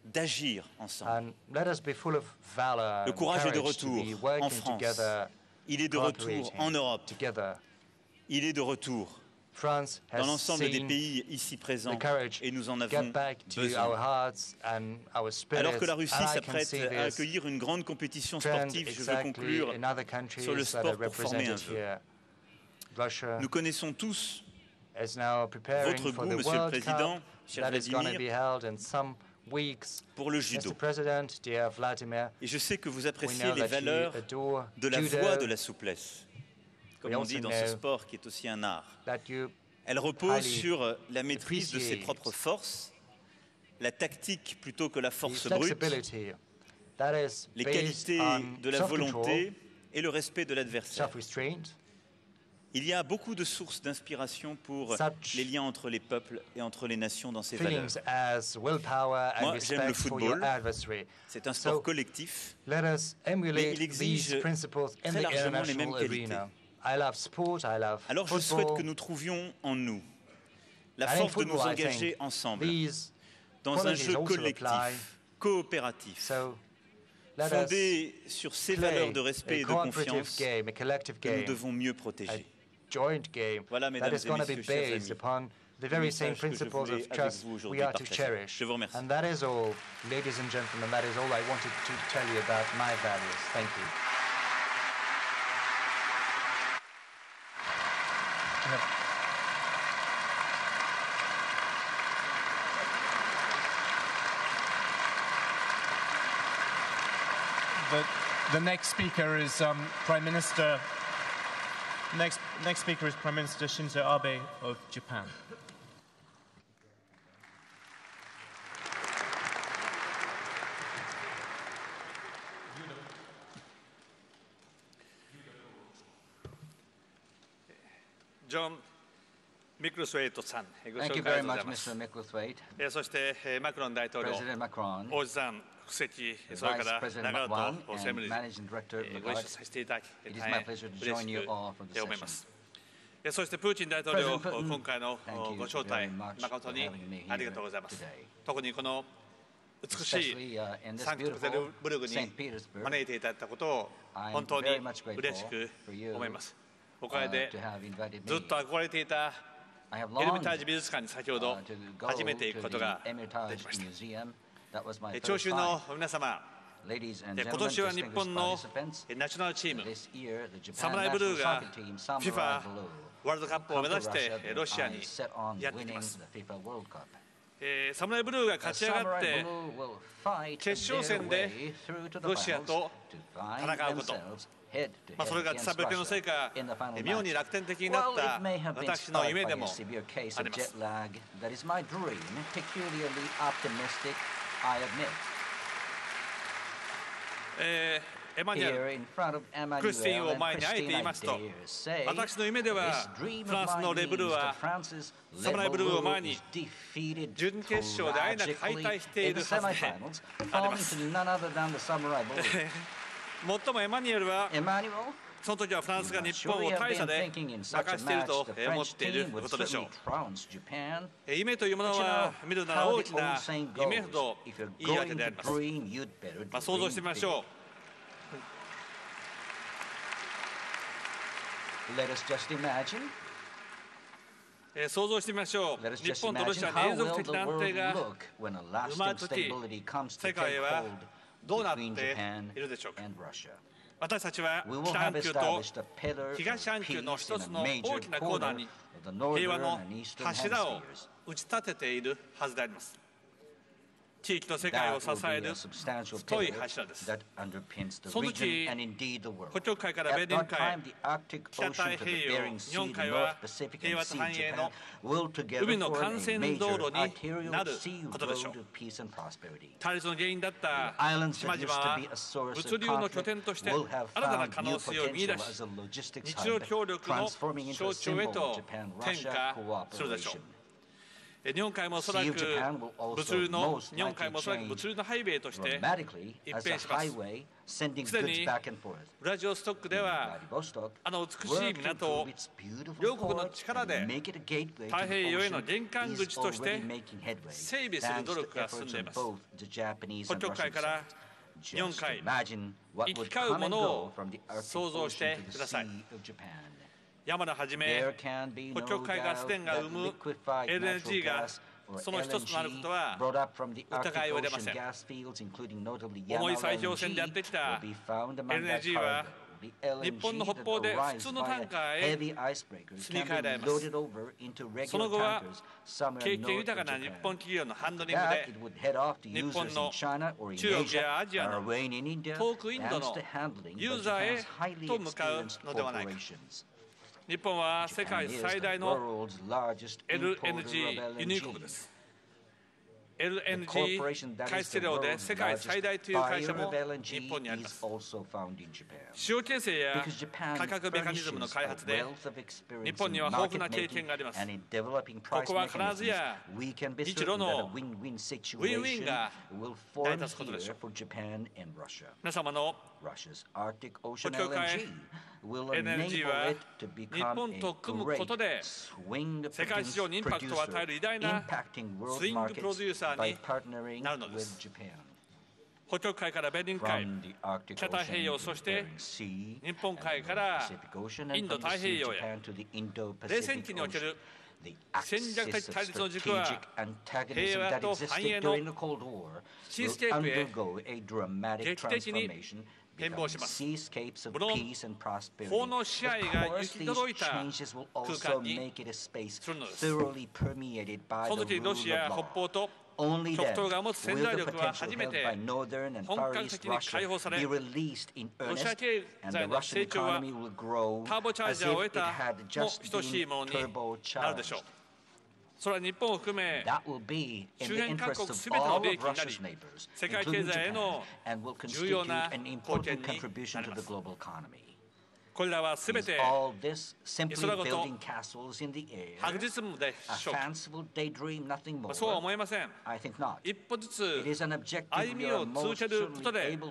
Speaker 1: d'agir ensemble. Le courage est de retour en France, il est de retour en Europe, il est de retour dans l'ensemble des pays ici présents, et nous en avons besoin. Alors que la Russie s'apprête à accueillir une grande compétition sportive, je veux conclure sur le sport pour former un vœu. Nous connaissons tous votre goût, Monsieur le Président, cher Vladimir, pour le judo. Et je sais que vous appréciez les valeurs de la voie de la souplesse, comme on dit dans ce sport qui est aussi un art. Elle repose sur la maîtrise de ses propres forces, la tactique plutôt que la force brute, les qualités de la volonté et le respect de l'adversaire. Il y a beaucoup de sources d'inspiration pour les liens entre les peuples et entre les nations dans ces valeurs. Moi, j'aime le football. C'est un sport collectif, mais il exige très largement les mêmes qualités. Alors, je souhaite que nous trouvions en nous la force de nous engager ensemble dans un jeu collectif, coopératif, fondé sur ces valeurs de respect et de confiance que nous devons mieux protéger. Voilà, mesdames et messieurs, chers amis,
Speaker 4: the very same principles of trust we are to cherish. And that is all, ladies and gentlemen, that is all I wanted to tell you about my values. Thank you.
Speaker 5: The next speaker is Prime Minister. Next speaker is Prime Minister Shinzo Abe of Japan.
Speaker 6: John Micklethwaite-san,
Speaker 7: Thank you very much, Mr. Micklethwaite.
Speaker 6: そしてマクロン大統領、
Speaker 7: President Macron,
Speaker 6: 王子さん、副席、それから
Speaker 7: Vice President
Speaker 6: 長尾
Speaker 7: Macron,
Speaker 6: と専務
Speaker 7: and Managing Director
Speaker 6: ご一緒
Speaker 7: Lagarde.
Speaker 6: させていただき、
Speaker 7: It is
Speaker 6: 大
Speaker 7: my
Speaker 6: 変
Speaker 7: pleasure to
Speaker 6: 嬉
Speaker 7: join
Speaker 6: し
Speaker 7: you all for
Speaker 6: く
Speaker 7: this
Speaker 6: 思います
Speaker 7: session.。
Speaker 6: そしてプーチン大統領、
Speaker 7: President Putin,
Speaker 6: 今回の
Speaker 7: thank you
Speaker 6: ご招待
Speaker 7: very much
Speaker 6: 誠に
Speaker 7: for having me
Speaker 6: ありが
Speaker 7: here
Speaker 6: とうございます。
Speaker 7: today.
Speaker 6: 特にこの美しい
Speaker 7: Especially in this
Speaker 6: サンクトペテ
Speaker 7: beautiful
Speaker 6: ルブルクに
Speaker 7: St. Petersburg,
Speaker 6: 招いていただいたことを
Speaker 7: I am
Speaker 6: 本当に
Speaker 7: very much
Speaker 6: 嬉し
Speaker 7: grateful
Speaker 6: く
Speaker 7: for you
Speaker 6: 思います。おかげで
Speaker 7: to have invited
Speaker 6: ずっ
Speaker 7: me.
Speaker 6: と憧れていた
Speaker 7: I have
Speaker 6: エルミ
Speaker 7: longed
Speaker 6: タージ美術館に先ほど
Speaker 7: to go
Speaker 6: 初めて行く
Speaker 7: to
Speaker 6: こと
Speaker 7: the
Speaker 6: がで
Speaker 7: Hermitage
Speaker 6: きました。
Speaker 7: Museum. That was my
Speaker 6: 聴
Speaker 7: first
Speaker 6: 衆の
Speaker 7: time.
Speaker 6: 皆様、
Speaker 7: Ladies and
Speaker 6: 今
Speaker 7: gentlemen,
Speaker 6: 年は日
Speaker 7: distinguished
Speaker 6: 本の
Speaker 7: participants,
Speaker 6: ナショナルチーム
Speaker 7: this year the Japan
Speaker 6: サムライブル
Speaker 7: national
Speaker 6: ーが
Speaker 7: soccer team,
Speaker 6: FIFA
Speaker 7: Samurai Blue,
Speaker 6: ワールドカップを
Speaker 7: come
Speaker 6: 目
Speaker 7: to
Speaker 6: 指して
Speaker 7: Russia
Speaker 6: ロシア
Speaker 7: and
Speaker 6: に
Speaker 7: set on
Speaker 6: やってき
Speaker 7: winning
Speaker 6: ます。
Speaker 7: the FIFA World Cup.
Speaker 6: サムライブルーが
Speaker 7: The
Speaker 6: 勝ち上がっ
Speaker 7: Samurai
Speaker 6: て
Speaker 7: Blue will fight
Speaker 6: 決勝
Speaker 7: their
Speaker 6: 戦で
Speaker 7: way through to the
Speaker 6: ロシア
Speaker 7: finals
Speaker 6: と
Speaker 7: to
Speaker 6: 戦
Speaker 7: find
Speaker 6: うこと。
Speaker 7: themselves head to
Speaker 6: それ
Speaker 7: head
Speaker 6: が津
Speaker 7: against
Speaker 6: 田のせい
Speaker 7: Russia
Speaker 6: か
Speaker 7: in the final
Speaker 6: 妙に
Speaker 7: match.
Speaker 6: 楽天的になっ
Speaker 7: Well,
Speaker 6: た
Speaker 7: it may have been
Speaker 6: 私の
Speaker 7: sparked
Speaker 6: 夢
Speaker 7: by
Speaker 6: で
Speaker 7: a
Speaker 6: も
Speaker 7: severe case
Speaker 6: あ
Speaker 7: of
Speaker 6: ります
Speaker 7: jet lag. That is my dream, peculiarly optimistic, I admit.
Speaker 6: エマニュエ
Speaker 7: Here
Speaker 6: ル
Speaker 7: in front of
Speaker 6: クリスティン
Speaker 7: Emmanuel
Speaker 6: を
Speaker 7: and
Speaker 6: 前にあえて
Speaker 7: Christine,
Speaker 6: 言
Speaker 7: I
Speaker 6: いますと
Speaker 7: dare say,
Speaker 6: 私の夢では
Speaker 7: this dream
Speaker 6: フラン
Speaker 7: of
Speaker 6: スの
Speaker 7: mine
Speaker 6: レブルー
Speaker 7: means
Speaker 6: は
Speaker 7: that France's
Speaker 6: サムライブルーを前
Speaker 7: Lebanon
Speaker 6: に
Speaker 7: is defeated
Speaker 6: 準決勝であえなく敗
Speaker 7: tragically
Speaker 6: 退してい
Speaker 7: in
Speaker 6: る
Speaker 7: the
Speaker 6: はずで
Speaker 7: semifinals,
Speaker 6: あり
Speaker 7: falling
Speaker 6: ます
Speaker 7: to none other than the Samurai Blue.
Speaker 6: もっともエマニュエルは
Speaker 7: Emmanuel,
Speaker 6: その時はフランスが
Speaker 7: you
Speaker 6: 日本
Speaker 7: surely
Speaker 6: を
Speaker 7: have
Speaker 6: 大
Speaker 7: been
Speaker 6: 差で
Speaker 7: thinking in
Speaker 6: 負
Speaker 7: such
Speaker 6: か
Speaker 7: a
Speaker 6: している
Speaker 7: match
Speaker 6: と
Speaker 7: the
Speaker 6: 思っ
Speaker 7: French
Speaker 6: ている
Speaker 7: team
Speaker 6: こ
Speaker 7: would
Speaker 6: とでしょ
Speaker 7: certainly trounce Japan.
Speaker 6: う。夢というもの
Speaker 7: But you
Speaker 6: は
Speaker 7: know
Speaker 6: 見るなら
Speaker 7: how
Speaker 6: 大
Speaker 7: the
Speaker 6: きな
Speaker 7: old saying
Speaker 6: 夢ほ
Speaker 7: goes,
Speaker 6: ど
Speaker 7: if you're
Speaker 6: いいわけ
Speaker 7: going
Speaker 6: であ
Speaker 7: to
Speaker 6: ります。
Speaker 7: dream, you'd better
Speaker 6: 想像して
Speaker 7: dream
Speaker 6: みま
Speaker 7: big.
Speaker 6: しょう。
Speaker 7: Let us just imagine.
Speaker 6: 想像してみましょう。
Speaker 7: Let us
Speaker 6: 日
Speaker 7: just
Speaker 6: 本とロ
Speaker 7: imagine
Speaker 6: シアに
Speaker 7: how
Speaker 6: 連続
Speaker 7: will
Speaker 6: 的
Speaker 7: the
Speaker 6: な安
Speaker 7: world
Speaker 6: 定が
Speaker 7: look when a
Speaker 6: 生まれ
Speaker 7: lasting
Speaker 6: た時、
Speaker 7: stability comes to
Speaker 6: 世
Speaker 7: take
Speaker 6: 界は
Speaker 7: hold
Speaker 6: どうなっ
Speaker 7: between
Speaker 6: て
Speaker 7: Japan
Speaker 6: いるでしょうか。
Speaker 7: and Russia.
Speaker 6: 私たちは
Speaker 7: We will
Speaker 6: 北
Speaker 7: have
Speaker 6: 半球と
Speaker 7: established a pillar of
Speaker 6: 東半球の
Speaker 7: peace
Speaker 6: 一つ
Speaker 7: in
Speaker 6: の
Speaker 7: a
Speaker 6: 大
Speaker 7: major
Speaker 6: きなコーナー
Speaker 7: corner
Speaker 6: に
Speaker 7: of the
Speaker 6: 平和
Speaker 7: northern
Speaker 6: の
Speaker 7: and eastern
Speaker 6: 柱を
Speaker 7: hemispheres.
Speaker 6: 打ち立てているはずであります。地域と世界を
Speaker 7: That
Speaker 6: 支
Speaker 7: will
Speaker 6: え
Speaker 7: be a
Speaker 6: る
Speaker 7: substantial
Speaker 6: 太い
Speaker 7: pillar
Speaker 6: 柱です
Speaker 7: that。underpins the
Speaker 6: その
Speaker 7: region
Speaker 6: 時
Speaker 7: and indeed the world.
Speaker 6: 北極海から
Speaker 7: At
Speaker 6: ベーデン
Speaker 7: that
Speaker 6: 海
Speaker 7: time, the Arctic
Speaker 6: 北
Speaker 7: Ocean
Speaker 6: 太
Speaker 7: to the
Speaker 6: 平洋
Speaker 7: Bering
Speaker 6: 日
Speaker 7: Sea,
Speaker 6: 本
Speaker 7: the
Speaker 6: 海
Speaker 7: North
Speaker 6: は
Speaker 7: Pacific
Speaker 6: 平
Speaker 7: and
Speaker 6: 和と
Speaker 7: Sea
Speaker 6: 繁栄
Speaker 7: Japan
Speaker 6: の
Speaker 7: will together
Speaker 6: 海の
Speaker 7: form
Speaker 6: 幹
Speaker 7: a
Speaker 6: 線道
Speaker 7: major
Speaker 6: 路に
Speaker 7: arterial
Speaker 6: なる
Speaker 7: sea
Speaker 6: ことでしょう。
Speaker 7: road of peace and prosperity.
Speaker 6: 対立の原因だった島
Speaker 7: Islands
Speaker 6: 々
Speaker 7: that used
Speaker 6: は
Speaker 7: to be a source
Speaker 6: 物
Speaker 7: of
Speaker 6: 流の拠
Speaker 7: conflict
Speaker 6: 点として
Speaker 7: will have
Speaker 6: 新たな
Speaker 7: found
Speaker 6: 可
Speaker 7: new
Speaker 6: 能性を見出
Speaker 7: potential
Speaker 6: し
Speaker 7: as a logistics
Speaker 6: 日露
Speaker 7: hub,
Speaker 6: 協力の
Speaker 7: transforming into
Speaker 6: 象
Speaker 7: a
Speaker 6: 徴へ
Speaker 7: symbol
Speaker 6: と
Speaker 7: of Japan-Russia
Speaker 6: 転化するでしょう。
Speaker 7: cooperation.
Speaker 6: 日本海もおそら
Speaker 7: Sea
Speaker 6: く
Speaker 7: of Japan will
Speaker 6: 物
Speaker 7: also
Speaker 6: 流の
Speaker 7: most
Speaker 6: 日本海
Speaker 7: likely
Speaker 6: もおそらく
Speaker 7: change
Speaker 6: 物流のハイウェイとして
Speaker 7: dramatically
Speaker 6: 一
Speaker 7: as a
Speaker 6: 変します。
Speaker 7: highway sending
Speaker 6: すで
Speaker 7: goods
Speaker 6: に
Speaker 7: back and forth.
Speaker 6: ウラジオストックでは
Speaker 7: Vladivostok
Speaker 6: あの美しい
Speaker 7: worked to
Speaker 6: 港を
Speaker 7: improve its beautiful
Speaker 6: 両国の
Speaker 7: ports
Speaker 6: 力
Speaker 7: and
Speaker 6: で
Speaker 7: make it a gateway
Speaker 6: 太
Speaker 7: to the
Speaker 6: 平洋への
Speaker 7: ocean
Speaker 6: 玄関
Speaker 7: is
Speaker 6: 口として
Speaker 7: already making headway
Speaker 6: 整備する
Speaker 7: thanks
Speaker 6: 努
Speaker 7: to
Speaker 6: 力が進ん
Speaker 7: efforts
Speaker 6: でい
Speaker 7: of
Speaker 6: ます。
Speaker 7: both the Japanese
Speaker 6: 北
Speaker 7: and
Speaker 6: 極海
Speaker 7: Russian
Speaker 6: から
Speaker 7: sides.
Speaker 6: 日本
Speaker 7: Just
Speaker 6: 海
Speaker 7: imagine what
Speaker 6: 行き
Speaker 7: would
Speaker 6: 交う
Speaker 7: come
Speaker 6: も
Speaker 7: and
Speaker 6: のを
Speaker 7: go from the Arctic
Speaker 6: 想像し
Speaker 7: Ocean
Speaker 6: て
Speaker 7: to
Speaker 6: く
Speaker 7: the
Speaker 6: ださい。
Speaker 7: Sea of Japan.
Speaker 12: 山田はじめ北極海ガス田が生む LNG がその一つとなることは疑いは出ません。重い砕氷船でやってきた LNG は日本の北方で普通のタンカーへ積み替えられます。その後は経験豊かな日本企業のハンドリングで日本の中国やアジアの遠くインドのユーザーへと向かうのではないか。日本は世界最大の LNG 輸入国です。LNG 排出量で世界最大という会社も日本にあります。市場形成や価格メカニズムの開発で日本には豊富な経験があります。ここは必ずや日露のウィンウィンが成り立つことでしょう。皆様の北極海LNG は日本と組むことで世界市場にインパクトを与える偉大なスイングプロデューサーになるのです。北極海からベリング海、北太平洋、そして日本海からインド太平洋へ、冷戦期における戦略的対立の軸は平和と繁栄のシースケープへ劇的に変貌します。無論、法の支配が行き届いた空間にするのです。その時、ロシア北方と極東が持つ潜在力は初めて本格的に解放され、ロシア経済の成長はターボチャージャーを得たも等しいものになるでしょう。それは日本を含め周辺各国すべての利益になり、世界経済への重要な貢献になります。これらはすべて空ごと白日夢でしょうか。そうは思えません。一歩ずつ歩みを続けることで必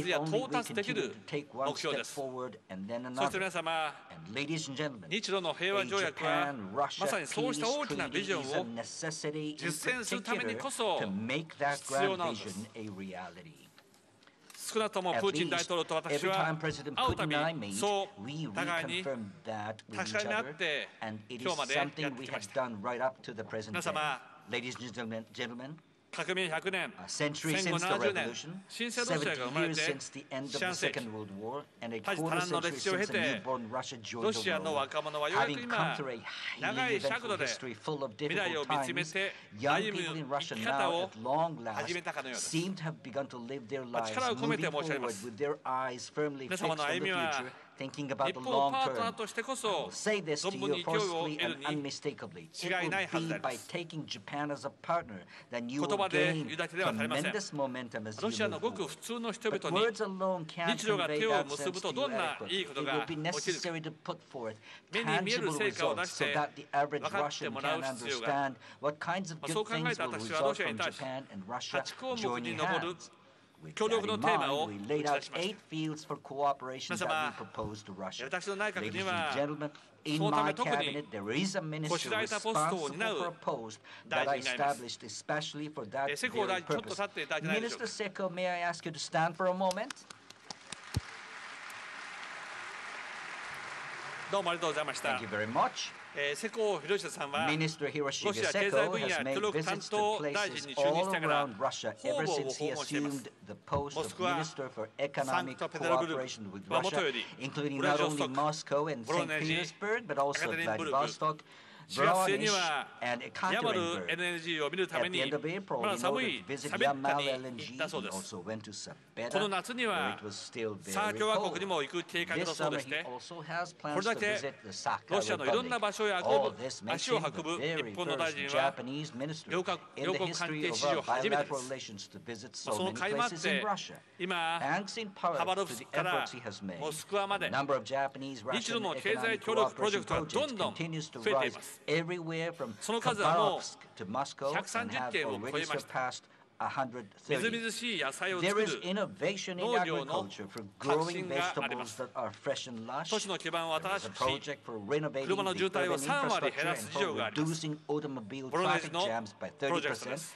Speaker 12: ずや到達できる目標です。そして皆様、日露の平和条約はまさにそうした大きなビジョンを実践するためにこそ必要なのです。少なくともプーチン大統領と私は会うたびそう互いに確かになって今日までやってきました。皆様、革命100年、戦後70年、新生ロシアが生まれて四半世紀、多事多難の歴史を経て、ロシアの若者はようやく今、長い尺度で未来を見つめて歩む生き方を始めたかのようです。力を込めて申し上げます。皆様の歩みは日本をパートナーとしてこそ存分に勢いを得るに違いないはずであります。言葉で言うだけでは足りません。ロシアのごく普通の人々に日露が手を結ぶとどんないいことが起きるか、目に見える成果を出して分かってもらう必要がある。そう考えた私はロシアに対し8項目に上る協力のテーマを打ち出しました。皆様、私の内閣にはそのため特にこしらえたポストを担う大臣がいます。世耕大臣、ちょっと立っていただけないでしょうか。どうもありがとうございました。世耕弘久さんはロシア経済分野協力担当大臣に就任してから方々を訪問しています。モスクワ、サンクトペテルブルクはもとよりウラジオストク、ボロネジ、エカテリンブルク、4月末にはヤマル NNG を見るためにまだ寒いサベッタに行ったそうです。この夏にはサー共和国にも行く計画だそうでして、これだけロシアのいろんな場所へ足を運ぶ日本の大臣は両国関係史上初めてです。その甲斐もあって今ハバロフスクからモスクワまで日露の経済協力プロジェクトがどんどん増えています。その数はもう130件を超えました。みずみずしい野菜を作る農業の革新があります。都市の基盤を新しくし、車の渋滞を3割減らす事業があります。ボロネジのプロジェクトです。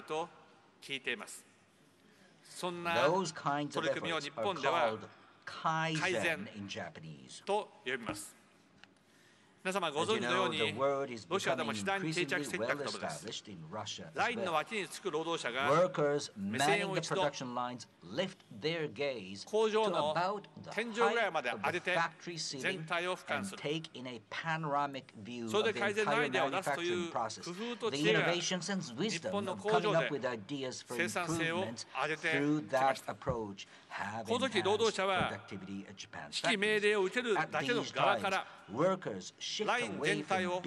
Speaker 12: ると聞いています。そんな取り組みを日本では改善と呼びます。皆様ご存知のように、ロシアでも次第に定着していったことです。ラインの脇につく労働者が目線を一度工場の天井ぐらいまで上げて全体を俯瞰する。それで改善のアイデアを出すという工夫と知恵が日本の工場で生産性を上げてきました。この時労働者は指揮命令を受けるだけの側からライン全体を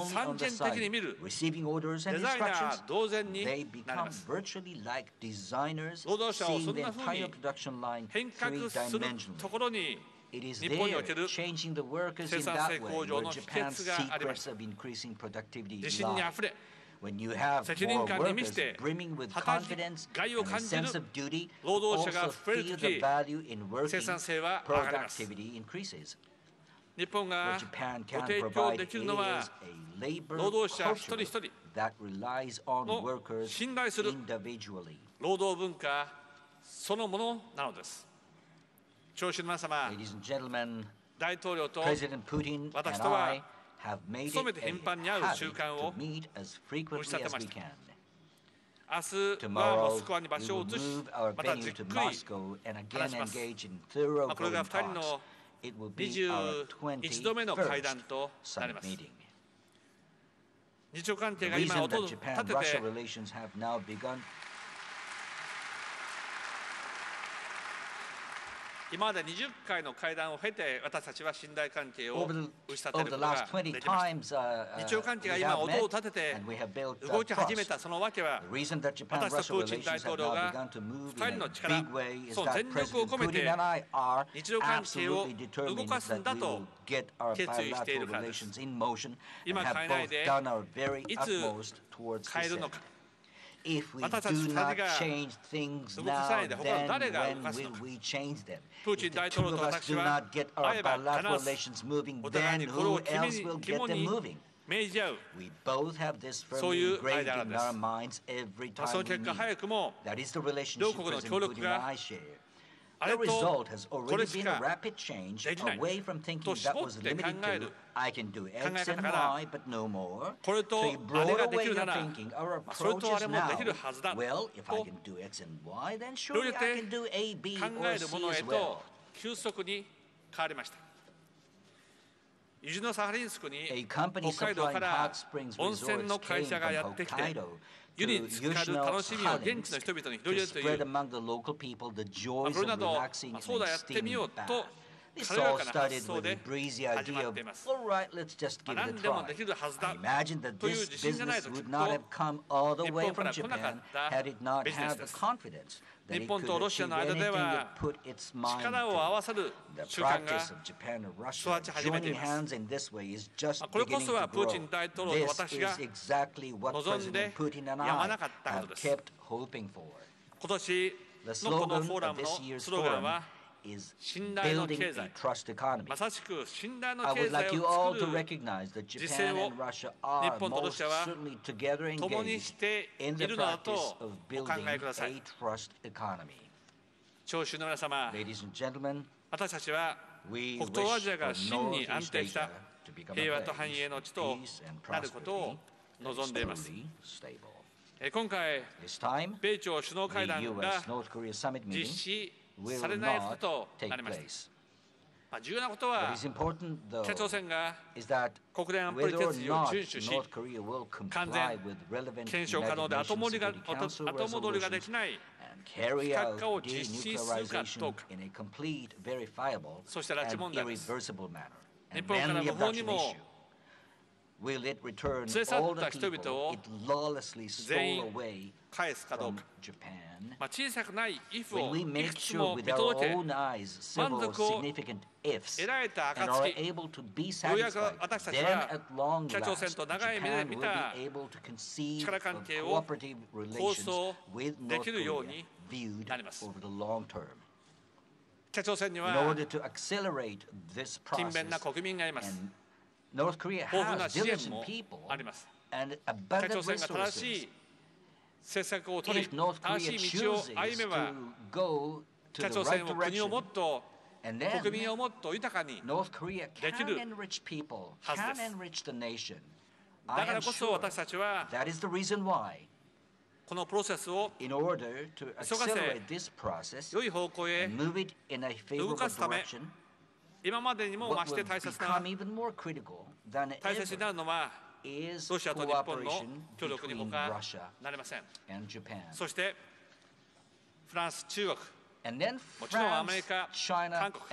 Speaker 12: 三元的に見るデザイナー同然になります。労働者をそんなふうに変革するところに日本における生産性向上の秘訣がありました。自信にあふれ
Speaker 7: When you have more workers brimming with confidence and a sense of duty, also feel the value in working, productivity increases. What Japan can provide is a labor culture that relies on workers individually.
Speaker 12: 労働文化そのものなのです。聴衆の皆様、大統領と私とは努めて頻繁に会う習慣を打ち立てました。明日はモスクワに場所を移し、またじっくり話します。これが2人の21度目の会談となります。日朝関係が今音を立てて今まで20回の会談を経て私たちは信頼関係を打ち立てることができました。日朝関係が今音を立てて動き始めたその訳は私とプーチン大統領が2人の力、その全力を込めて日朝関係を動かすんだと決意しているからです。今変えないでいつ変えるのか。
Speaker 7: If we do not change things now, then when will we change them? If the two of us do not get our bilateral relations moving, then who else will get them moving? We both have this firmly engraved in our minds every time we meet. That is the relationship President Putin and I share. The result has already been a rapid change away from thinking that was limited to I can do X and Y but no more, to a broader way of thinking. Our approach is now, well, if I can do X and Y, then surely I can do A, B, or C as well.
Speaker 12: 急速に変わりました。ユジノサハリンスクに北海道から温泉の会社がやってきて、湯に浸かる楽しみを現地の人々に広げるという、これなどそうだやってみようと軽やかな発想で始まっています。何でもできるはずだという自信がないときっと日本から来なかったビジネスです。日本とロシアの間では力を合わせる習慣が育ち始めています。これこそはプーチン大統領と私が望んでやまなかったことです。今年のこのフォーラムのスローガンは信頼の経済、まさしく信頼の経済を作る時勢を日本とロシアは共にしているのだとお考えください。聴衆の皆様、私たちは北東アジアが真に安定した平和と繁栄の地となることを望んでいます。今回、米朝首脳会談が実施されないこととなりました。重要なことは、北朝鮮が国連安保理決議を遵守し、完全、検証可能で後戻りができない非核化を実施するかどうか、そして拉致問題です。日本から無法にも連れ去った人々を全員返すかどうか、小さくないイフをいくつも見届け、満足を得られた暁、ようやく私たちは北朝鮮と長い目で見た力関係を構想できるようになります。北朝鮮には勤勉な国民がいます。豊富な支援もあります。北朝鮮が正しい政策を取り、正しい道を歩めば、北朝鮮を国をもっと、国民をもっと豊かにできるはずです。だからこそ私たちは、このプロセスを急がせ、良い方向へ動かすため、今までにも増して大切になるのは、ロシアと日本の協力に他なりません。そして、フランス、中国、もちろんアメリカ、韓国、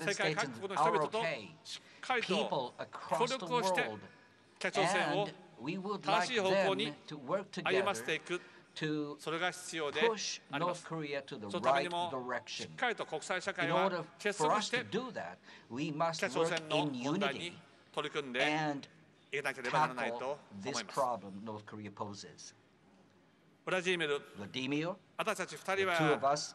Speaker 12: 世界各国の人々としっかりと協力をして、北朝鮮を正しい方向に歩ませていく。それが必要であります。そのためにもしっかりと国際社会は結束して北朝鮮の問題に取り組んで
Speaker 7: tackle this problem North Korea poses.
Speaker 12: ウラジーミル、
Speaker 7: Vladimir,
Speaker 12: 私たち2
Speaker 7: the
Speaker 12: 人
Speaker 7: two
Speaker 12: は
Speaker 7: of us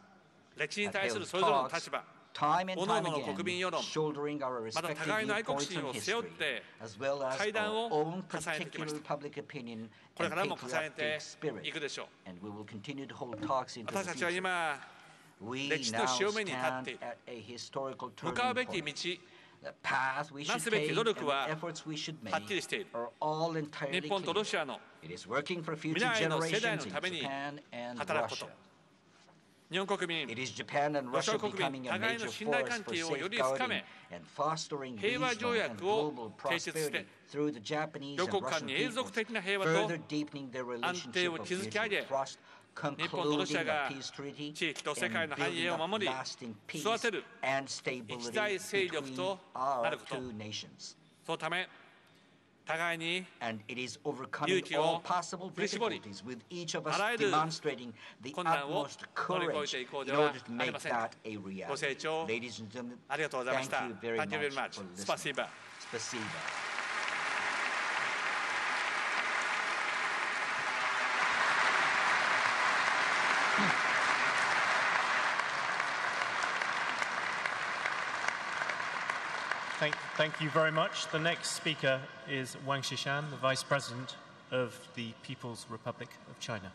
Speaker 12: 歴史に
Speaker 7: have
Speaker 12: 対する
Speaker 7: held
Speaker 12: それぞれの
Speaker 7: talks
Speaker 12: 立場、
Speaker 7: time and
Speaker 12: 各々
Speaker 7: time
Speaker 12: の国民
Speaker 7: again,
Speaker 12: 世論、
Speaker 7: shouldering our
Speaker 12: また
Speaker 7: respective
Speaker 12: 互いの愛国
Speaker 7: viewpoints
Speaker 12: 心
Speaker 7: and
Speaker 12: を背負っ
Speaker 7: history,
Speaker 12: て
Speaker 7: as well as
Speaker 12: 会談
Speaker 7: our
Speaker 12: を
Speaker 7: own
Speaker 12: 重ねてきま
Speaker 7: particular
Speaker 12: した。
Speaker 7: public opinion
Speaker 12: これ
Speaker 7: and
Speaker 12: からも重ねて
Speaker 7: patriotic
Speaker 12: いく
Speaker 7: spirit.
Speaker 12: でしょう。
Speaker 7: And we will continue to hold talks into
Speaker 12: 私
Speaker 7: the
Speaker 12: たちは
Speaker 7: future.
Speaker 12: 今、
Speaker 7: We
Speaker 12: 歴史
Speaker 7: now
Speaker 12: の潮目に立ってい
Speaker 7: stand
Speaker 12: る。
Speaker 7: at a historical
Speaker 12: 向かう
Speaker 7: turning
Speaker 12: べき
Speaker 7: point.
Speaker 12: 道、
Speaker 7: The path we
Speaker 12: な
Speaker 7: should
Speaker 12: すべき
Speaker 7: take
Speaker 12: 努
Speaker 7: and
Speaker 12: 力
Speaker 7: the
Speaker 12: は
Speaker 7: efforts we should
Speaker 12: はっきり
Speaker 7: make
Speaker 12: している。
Speaker 7: are all entirely
Speaker 12: 日本とロ
Speaker 7: clear.
Speaker 12: シアの
Speaker 7: It is working for
Speaker 12: 未
Speaker 7: future
Speaker 12: 来の世代の
Speaker 7: generations in
Speaker 12: ために
Speaker 7: Japan and
Speaker 12: 働くこと
Speaker 7: Russia.
Speaker 12: 日本国民、
Speaker 7: It is Japan and
Speaker 12: ロシ
Speaker 7: Russia
Speaker 12: ア国民、
Speaker 7: becoming a
Speaker 12: 互い
Speaker 7: major
Speaker 12: の信頼
Speaker 7: force
Speaker 12: 関
Speaker 7: for
Speaker 12: 係をより深
Speaker 7: safeguarding
Speaker 12: め、
Speaker 7: and fostering
Speaker 12: 平和条
Speaker 7: regional
Speaker 12: 約
Speaker 7: and
Speaker 12: を
Speaker 7: global
Speaker 12: 締結して、
Speaker 7: prosperity through the Japanese
Speaker 12: 両
Speaker 7: and
Speaker 12: 国間
Speaker 7: Russian
Speaker 12: に永
Speaker 7: peoples,
Speaker 12: 続的な平和と
Speaker 7: further deepening their
Speaker 12: 安定
Speaker 7: relationship
Speaker 12: を
Speaker 7: of
Speaker 12: 築き上
Speaker 7: mutual
Speaker 12: げ、
Speaker 7: trust,
Speaker 12: 日本とロシア
Speaker 7: concluding
Speaker 12: が
Speaker 7: a peace treaty,
Speaker 12: 地域と世界
Speaker 7: and
Speaker 12: の繁栄
Speaker 7: building
Speaker 12: を
Speaker 7: up
Speaker 12: 守り、
Speaker 7: lasting
Speaker 12: 育
Speaker 7: peace
Speaker 12: てる
Speaker 7: and
Speaker 12: 一
Speaker 7: stability
Speaker 12: 大勢力
Speaker 7: between
Speaker 12: とな
Speaker 7: our
Speaker 12: ること。
Speaker 7: two nations.
Speaker 12: そのため、互いに
Speaker 7: And it is
Speaker 12: 勇
Speaker 7: overcoming
Speaker 12: 気を
Speaker 7: all possible
Speaker 12: 振り絞り、
Speaker 7: difficulties with each of us
Speaker 12: あらゆる
Speaker 7: demonstrating the
Speaker 12: 困難を
Speaker 7: utmost
Speaker 12: 乗り越
Speaker 7: courage
Speaker 12: えていこう
Speaker 7: in
Speaker 12: では
Speaker 7: order to
Speaker 12: あり
Speaker 7: make
Speaker 12: ません。
Speaker 7: that a
Speaker 12: ご清
Speaker 7: reality.
Speaker 12: 聴
Speaker 7: Ladies and gentlemen,
Speaker 12: ありがとうございました。
Speaker 7: thank you very
Speaker 12: Thank you very
Speaker 7: much
Speaker 12: much.
Speaker 7: for listening.
Speaker 12: スパシーバ。
Speaker 7: Spasiba.
Speaker 5: Thank you very much. The next speaker is Wang Xishan, the Vice President of the People's Republic of China.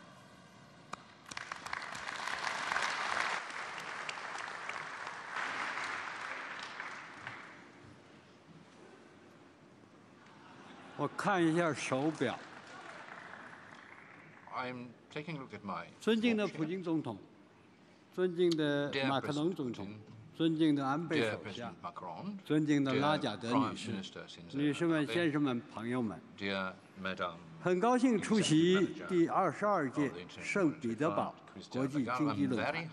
Speaker 17: I'm taking a look at my
Speaker 8: 尊敬的普京总统，尊敬的马克龙总统，尊敬的安倍首相，尊敬的拉贾德女士、女士们、先生们、朋友们，很高兴出席第22届圣彼得堡国际经济论坛。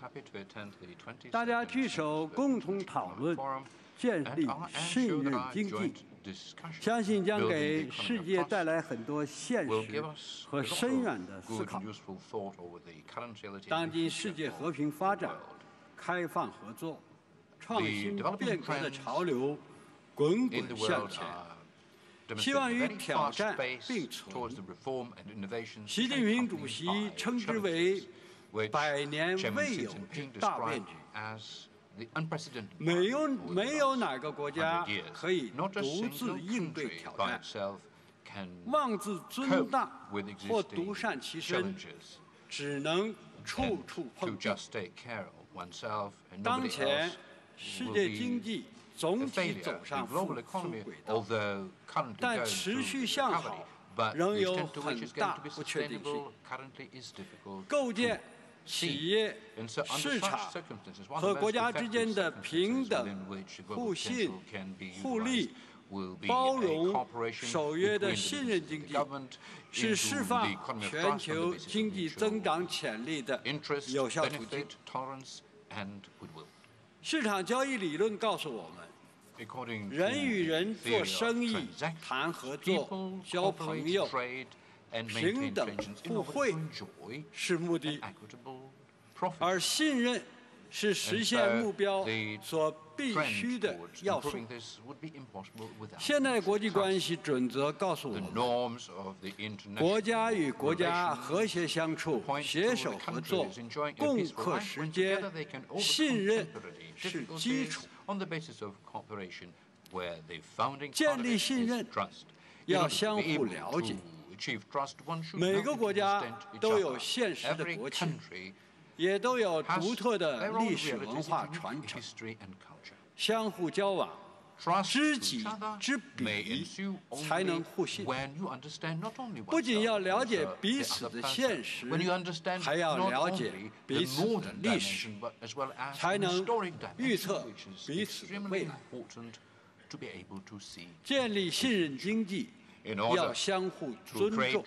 Speaker 8: 大家聚首共同讨论建立信任经济，相信将给世界带来很多现实和深远的思考。当今世界和平发展、开放合作、创新变革的潮流滚滚向前，希望与挑战并存。习近平主席称之为百年未有之大变局。没有哪个国家可以独自应对挑战，妄自尊大或独善其身，只能处处碰壁。当前世界经济总体走上复苏轨道，但持续向好仍有很大不确定性。构建企业、市场和国家之间的平等、互信、互利、包容、守约的信任经济，是释放全球经济增长潜力的有效途径。市场交易理论告诉我们，人与人做生意、谈合作、交朋友，平等互惠是目的，而信任是实现目标所必须的要素。现代国际关系准则告诉我们，国家与国家和谐相处、携手合作、共克时艰，信任是基础。建立信任要相互了解。每个国家都有现实的国情，也都有独特的历史文化传承，相互交往，知己知彼，才能互信。不仅要了解彼此的现实，还要了解彼此的历史，才能预测彼此的未来。建立信任经济要相互尊重，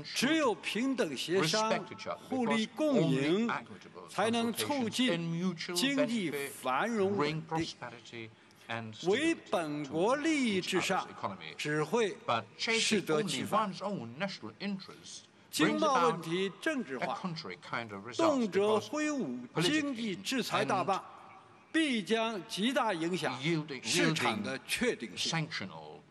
Speaker 8: 只有平等协商、互利共赢，才能促进经济繁荣稳定。唯本国利益至上，只会适得其反。经贸问题政治化，动辄挥舞经济制裁大棒，必将极大影响市场的确定性。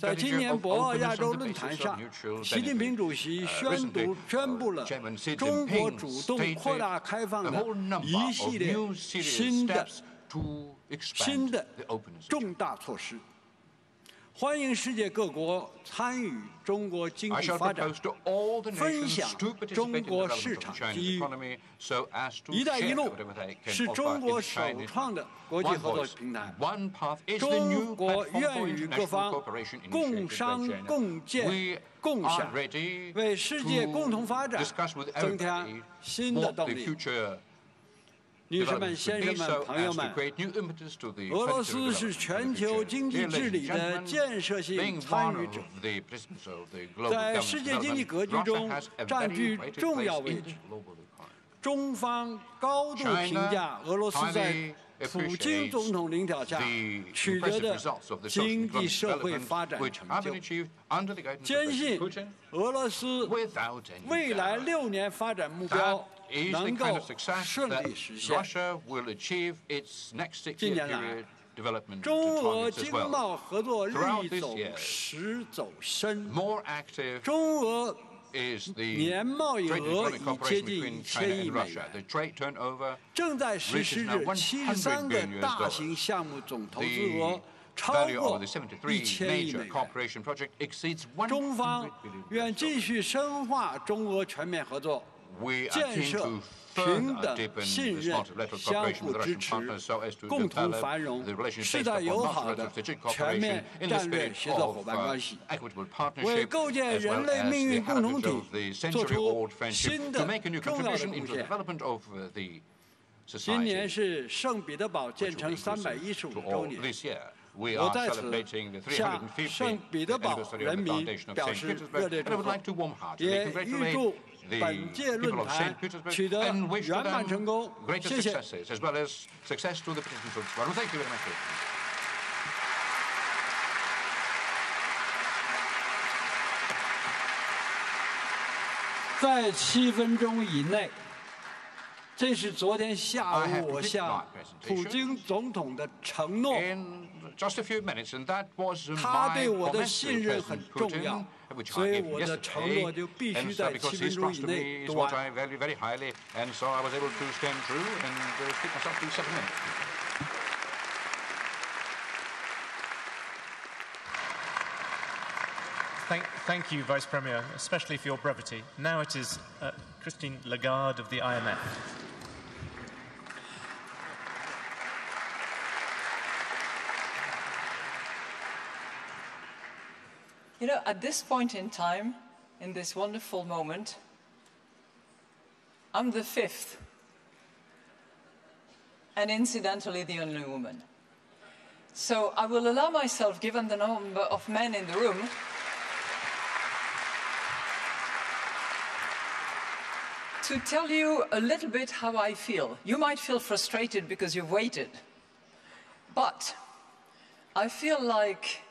Speaker 8: 在今年博鳌亚洲论坛上，习近平主席宣布了中国主动扩大开放的一系列新的重大措施。 欢迎世界各国参与中国经济发展，分享中国市场机遇。“一带一路”是中国首创的国际合作平台，中国愿与各方共商、共建、共享，为世界共同发展增添新的动力。 女士们、先生们、朋友们，俄罗斯是全球经济治理的建设性参与者，在世界经济格局中占据重要位置。中方高度评价俄罗斯在普京总统领导下取得的经济社会发展成就，坚信俄罗斯未来6年发展目标能够顺利实现。近年来，中俄经贸合作日益走实走深，中俄年贸易额已接近1000亿美元，正在实施着73个大型项目，总投资额超过1000亿美元。中方愿继续深化中俄全面合作，建设平等、信任、相互支持、共同繁荣、世代友好的全面战略协作伙伴关系，为构建人类命运共同体做出新的重要的贡献。今年是圣彼得堡建成315周年，我在此向圣彼得堡人民表示热烈祝贺，也预祝本届论坛取得圆满成功。谢谢。在7分钟以内，这是昨天下午我向普京总统的承诺。他对我的信任很重要，所以我的承诺就必须在7分钟以内读完。
Speaker 5: Thank you, Vice Premier, especially for your brevity. Now it is Christine Lagarde of the IMF.
Speaker 10: You know, at this point in time, in this wonderful moment, I'm the 5th, and incidentally the only woman. So I will allow myself, given the number of men in the room, to tell you a little bit how I feel. You might feel frustrated because you've waited, but I feel like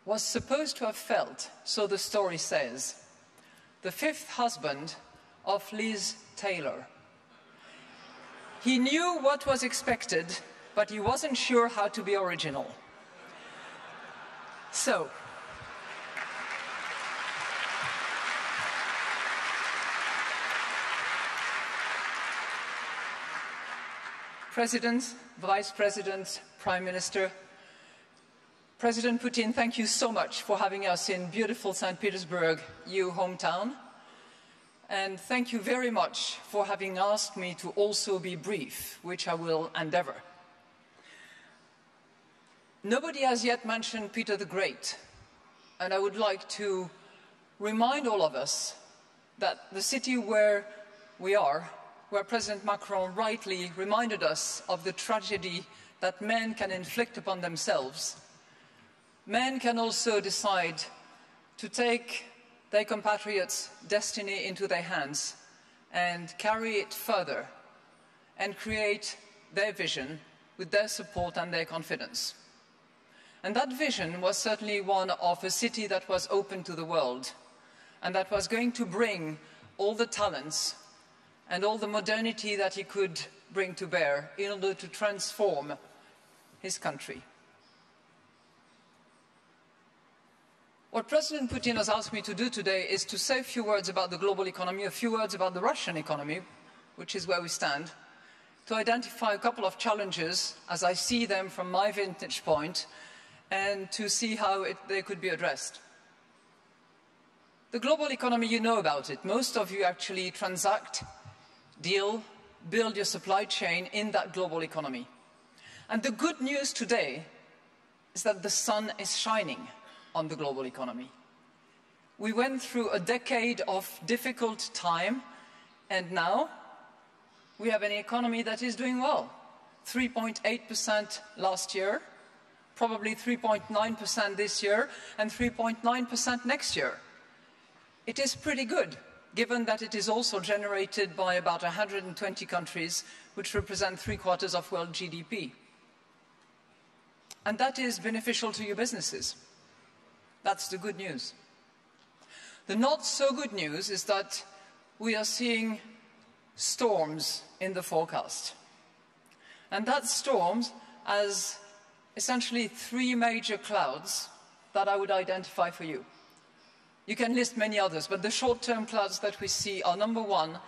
Speaker 10: was supposed to have felt, so the story says, the 5th husband of Liz Taylor. He knew what was expected, but he wasn't sure how to be original. So, President, Vice President, Prime Minister, President Putin, thank you so much for having us in beautiful St. Petersburg, your hometown. And thank you very much for having asked me to also be brief, which I will endeavor. Nobody has yet mentioned Peter the Great, and I would like to remind all of us that the city where we are, where President Macron rightly reminded us of the tragedy that men can inflict upon themselves, men can also decide to take their compatriots' destiny into their hands and carry it further and create their vision with their support and their confidence. And that vision was certainly one of a city that was open to the world and that was going to bring all the talents and all the modernity that he could bring to bear in order to transform his country. What President Putin has asked me to do today is to say a few words about the global economy, a few words about the Russian economy, which is where we stand, to identify a couple of challenges as I see them from my vantage point, and to see how they could be addressed. The global economy, you know about it. Most of you actually transact, deal, build your supply chain in that global economy. And the good news today is that the sun is shining on the global economy. We went through a decade of difficult time, and now we have an economy that is doing well. 3.8% last year, probably 3.9% this year, and 3.9% next year. It is pretty good. given that it is also generated by about 120 countries, which represent 3/4 of world GDP. And that is beneficial to your businesses. That's the good news. The not so good news is that we are seeing storms in the forecast. And that storms as essentially 3 major clouds that I would identify for you. You can list many others, but the short-term clouds that we see are, number one,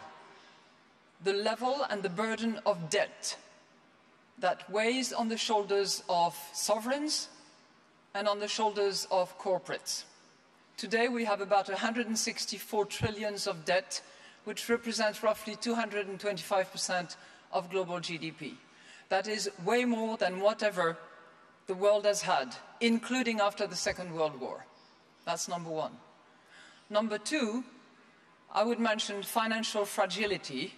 Speaker 10: the level and the burden of debt that weighs on the shoulders of sovereigns and on the shoulders of corporates. Today we have about 164 trillion of debt, which represents roughly 225% of global GDP. That is way more than whatever the world has had, including after the Second World War. That's number one. Number two, I would mention financial fragility,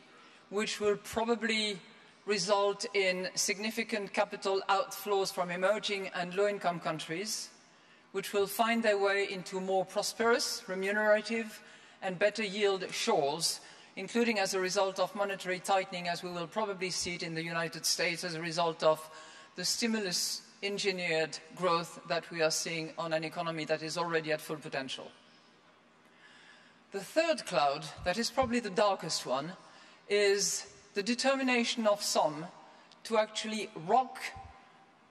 Speaker 10: which will probably result in significant capital outflows from emerging and low-income countries, which will find their way into more prosperous, remunerative, and better yield shores, including as a result of monetary tightening, as we will probably see it in the United States as a result of the stimulus-engineered growth that we are seeing on an economy that is already at full potential. The third cloud, that is probably the darkest one, is the determination of some to actually rock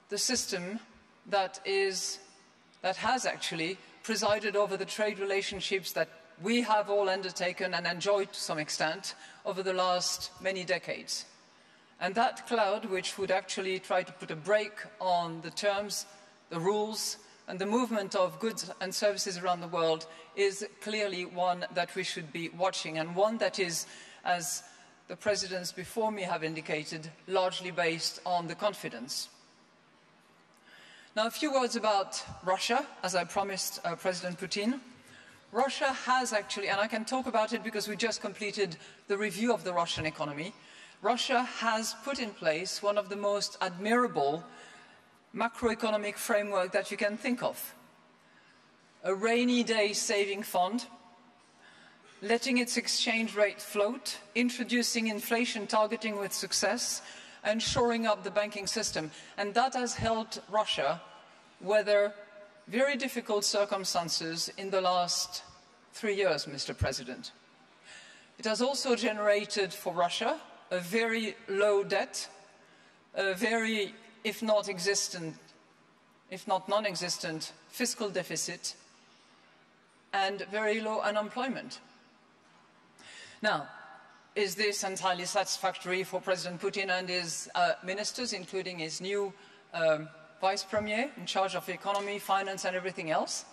Speaker 10: the system that has actually presided over the trade relationships that we have all undertaken and enjoyed to some extent over the last many decades. And that cloud, which would actually try to put a brake on the terms, the rules, and the movement of goods and services around the world, is clearly one that we should be watching, and one that is, as the presidents before me have indicated, largely based on the confidence. Now, a few words about Russia, as I promised President Putin. Russia has actually, and I can talk about it because we just completed the review of the Russian economy, Russia has put in place one of the most admirable macroeconomic framework that you can think of. A rainy day saving fund, letting its exchange rate float, introducing inflation targeting with success, and shoring up the banking system. And that has helped Russia weather very difficult circumstances in the last 3 years, Mr. President. It has also generated for Russia a very low debt, a very, if not non-existent, fiscal deficit, and very low unemployment. Now, is this entirely satisfactory for President Putin and his ministers, including his new vice premier in charge of economy, finance, and everything else?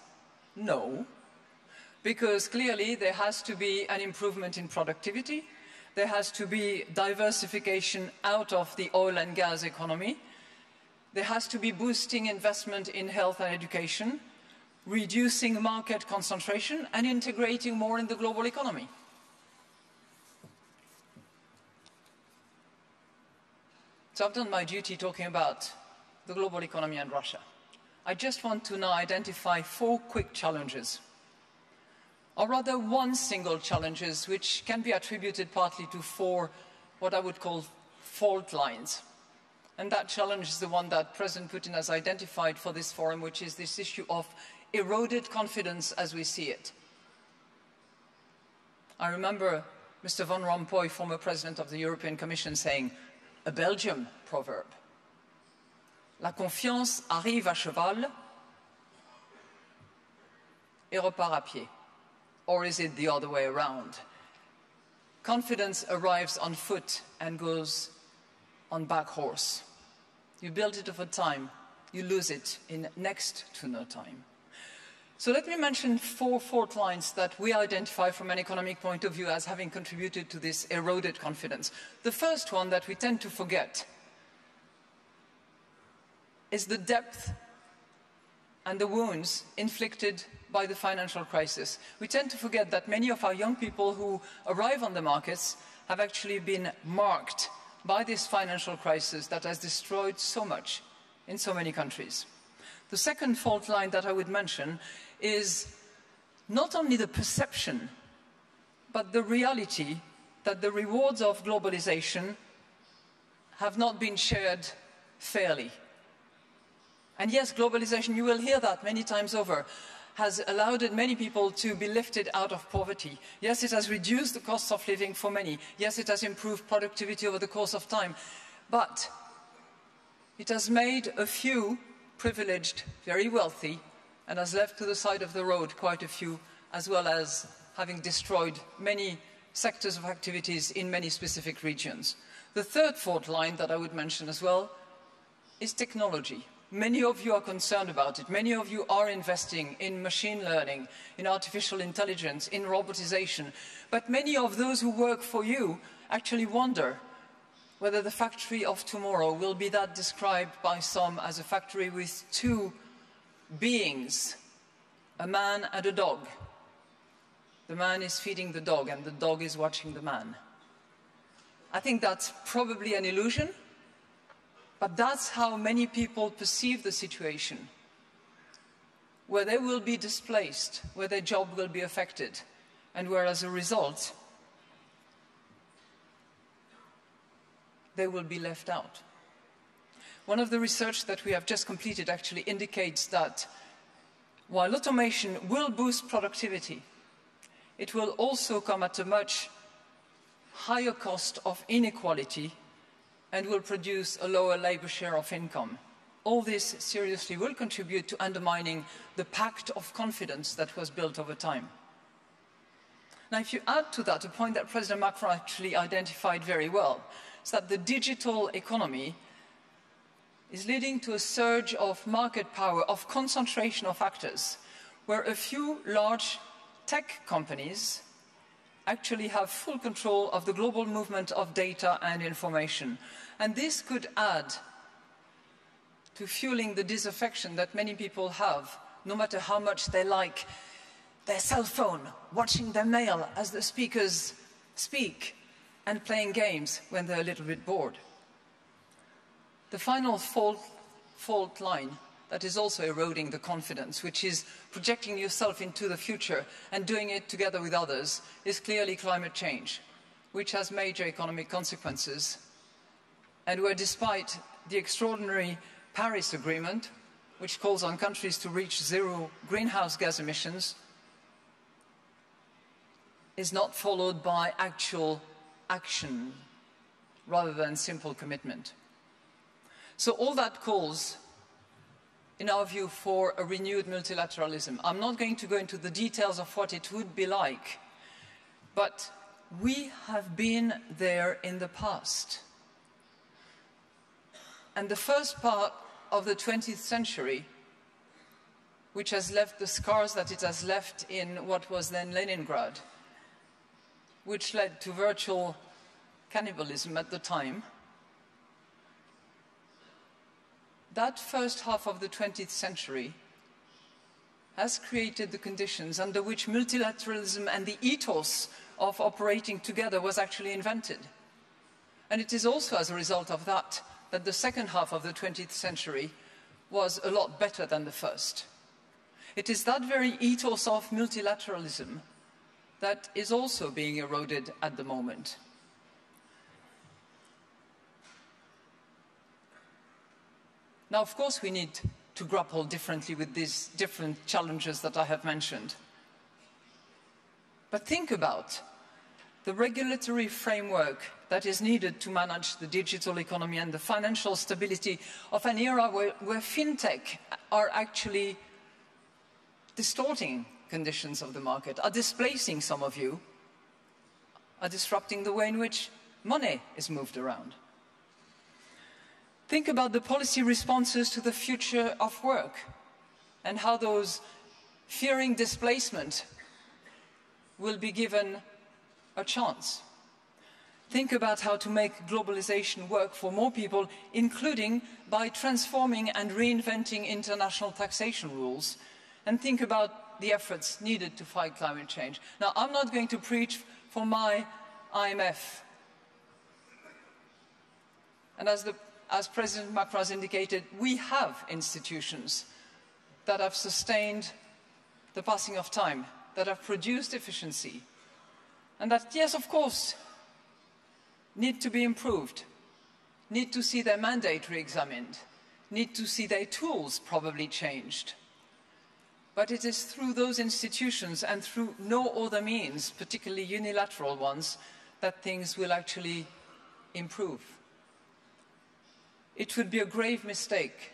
Speaker 10: No, because clearly there has to be an improvement in productivity, there has to be diversification out of the oil and gas economy, there has to be boosting investment in health and education, reducing market concentration, and integrating more in the global economy. So I've done my duty talking about the global economy and Russia. I just want to now identify 4 quick challenges, or rather one single challenge, which can be attributed partly to 4 what I would call fault lines. And that challenge is the one that President Putin has identified for this forum, which is this issue of eroded confidence as we see it. I remember Mr. Van Rompuy, former president of the European Commission, saying, a Belgian proverb, la confiance arrive à cheval et repart à pied. Or is it the other way around? Confidence arrives on foot and goes on back horse. You build it over time, you lose it in next to no time. So let me mention 4 fault lines that we identify from an economic point of view as having contributed to this eroded confidence. The first one that we tend to forget is the depth and the wounds inflicted by the financial crisis. We tend to forget that many of our young people who arrive on the markets have actually been marked by this financial crisis that has destroyed so much in so many countries. The second fault line that I would mention is not only the perception but the reality that the rewards of globalization have not been shared fairly. And yes, globalization, you will hear that many times over, has allowed many people to be lifted out of poverty. Yes, it has reduced the cost of living for many. Yes, it has improved productivity over the course of time. But it has made a few privileged, very wealthy, and has left to the side of the road quite a few, as well as having destroyed many sectors of activities in many specific regions. The third fault line that I would mention as well is technology. Many of you are concerned about it. Many of you are investing in machine learning, in artificial intelligence, in robotization. But many of those who work for you actually wonder whether the factory of tomorrow will be that described by some as a factory with two beings, a man and a dog. The man is feeding the dog and the dog is watching the man. I think that's probably an illusion, but that's how many people perceive the situation, where they will be displaced, where their job will be affected, and where as a result, they will be left out. One of the research that we have just completed actually indicates that while automation will boost productivity, it will also come at a much higher cost of inequality and will produce a lower labor share of income. All this seriously will contribute to undermining the pact of confidence that was built over time. Now, if you add to that a point that President Macron actually identified very well, is that the digital economy is leading to a surge of market power, of concentration of actors, where a few large tech companies actually have full control of the global movement of data and information. And this could add to fueling the disaffection that many people have, no matter how much they like their cell phone, watching their mail as the speakers speak, and playing games when they're a little bit bored. The final fault line that is also eroding the confidence, which is projecting yourself into the future and doing it together with others, is clearly climate change, which has major economic consequences, and where despite the extraordinary Paris Agreement, which calls on countries to reach zero greenhouse gas emissions, is not followed by actual action rather than simple commitment. So all that calls, in our view, for a renewed multilateralism. I'm not going to go into the details of what it would be like, but we have been there in the past. And the first part of the 20th century, which has left the scars that it has left in what was then Leningrad, which led to virtual cannibalism at the time, that first half of the 20th century has created the conditions under which multilateralism and the ethos of operating together was actually invented. And it is also as a result of that that the second half of the 20th century was a lot better than the first. It is that very ethos of multilateralism that is also being eroded at the moment. Now, of course, we need to grapple differently with these different challenges that I have mentioned. But think about the regulatory framework that is needed to manage the digital economy and the financial stability of an era where fintech are actually distorting conditions of the market, are displacing some of you, are disrupting the way in which money is moved around. Think about the policy responses to the future of work and how those fearing displacement will be given a chance. Think about how to make globalization work for more people, including by transforming and reinventing international taxation rules. And think about the efforts needed to fight climate change. Now, I'm not going to preach for my IMF. And as President Macron has indicated, we have institutions that have sustained the passing of time, that have produced efficiency, and that, yes, of course, need to be improved, need to see their mandate re-examined, need to see their tools probably changed. But it is through those institutions and through no other means, particularly unilateral ones, that things will actually improve. It would be a grave mistake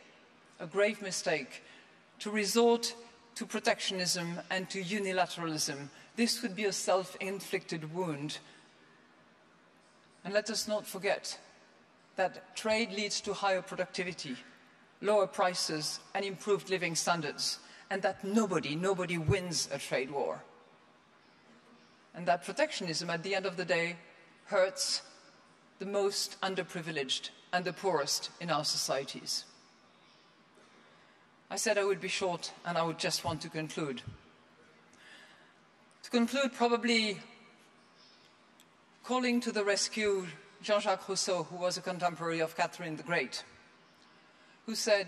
Speaker 10: to resort to protectionism and to unilateralism. This would be a self-inflicted wound. And let us not forget that trade leads to higher productivity, lower prices, and improved living standards, and that nobody wins a trade war. And that protectionism, at the end of the day, hurts the most underprivileged and the poorest in our societies. I said I would be short, and I would just want to conclude. To conclude, probably calling to the rescue Jean-Jacques Rousseau, who was a contemporary of Catherine the Great, who said,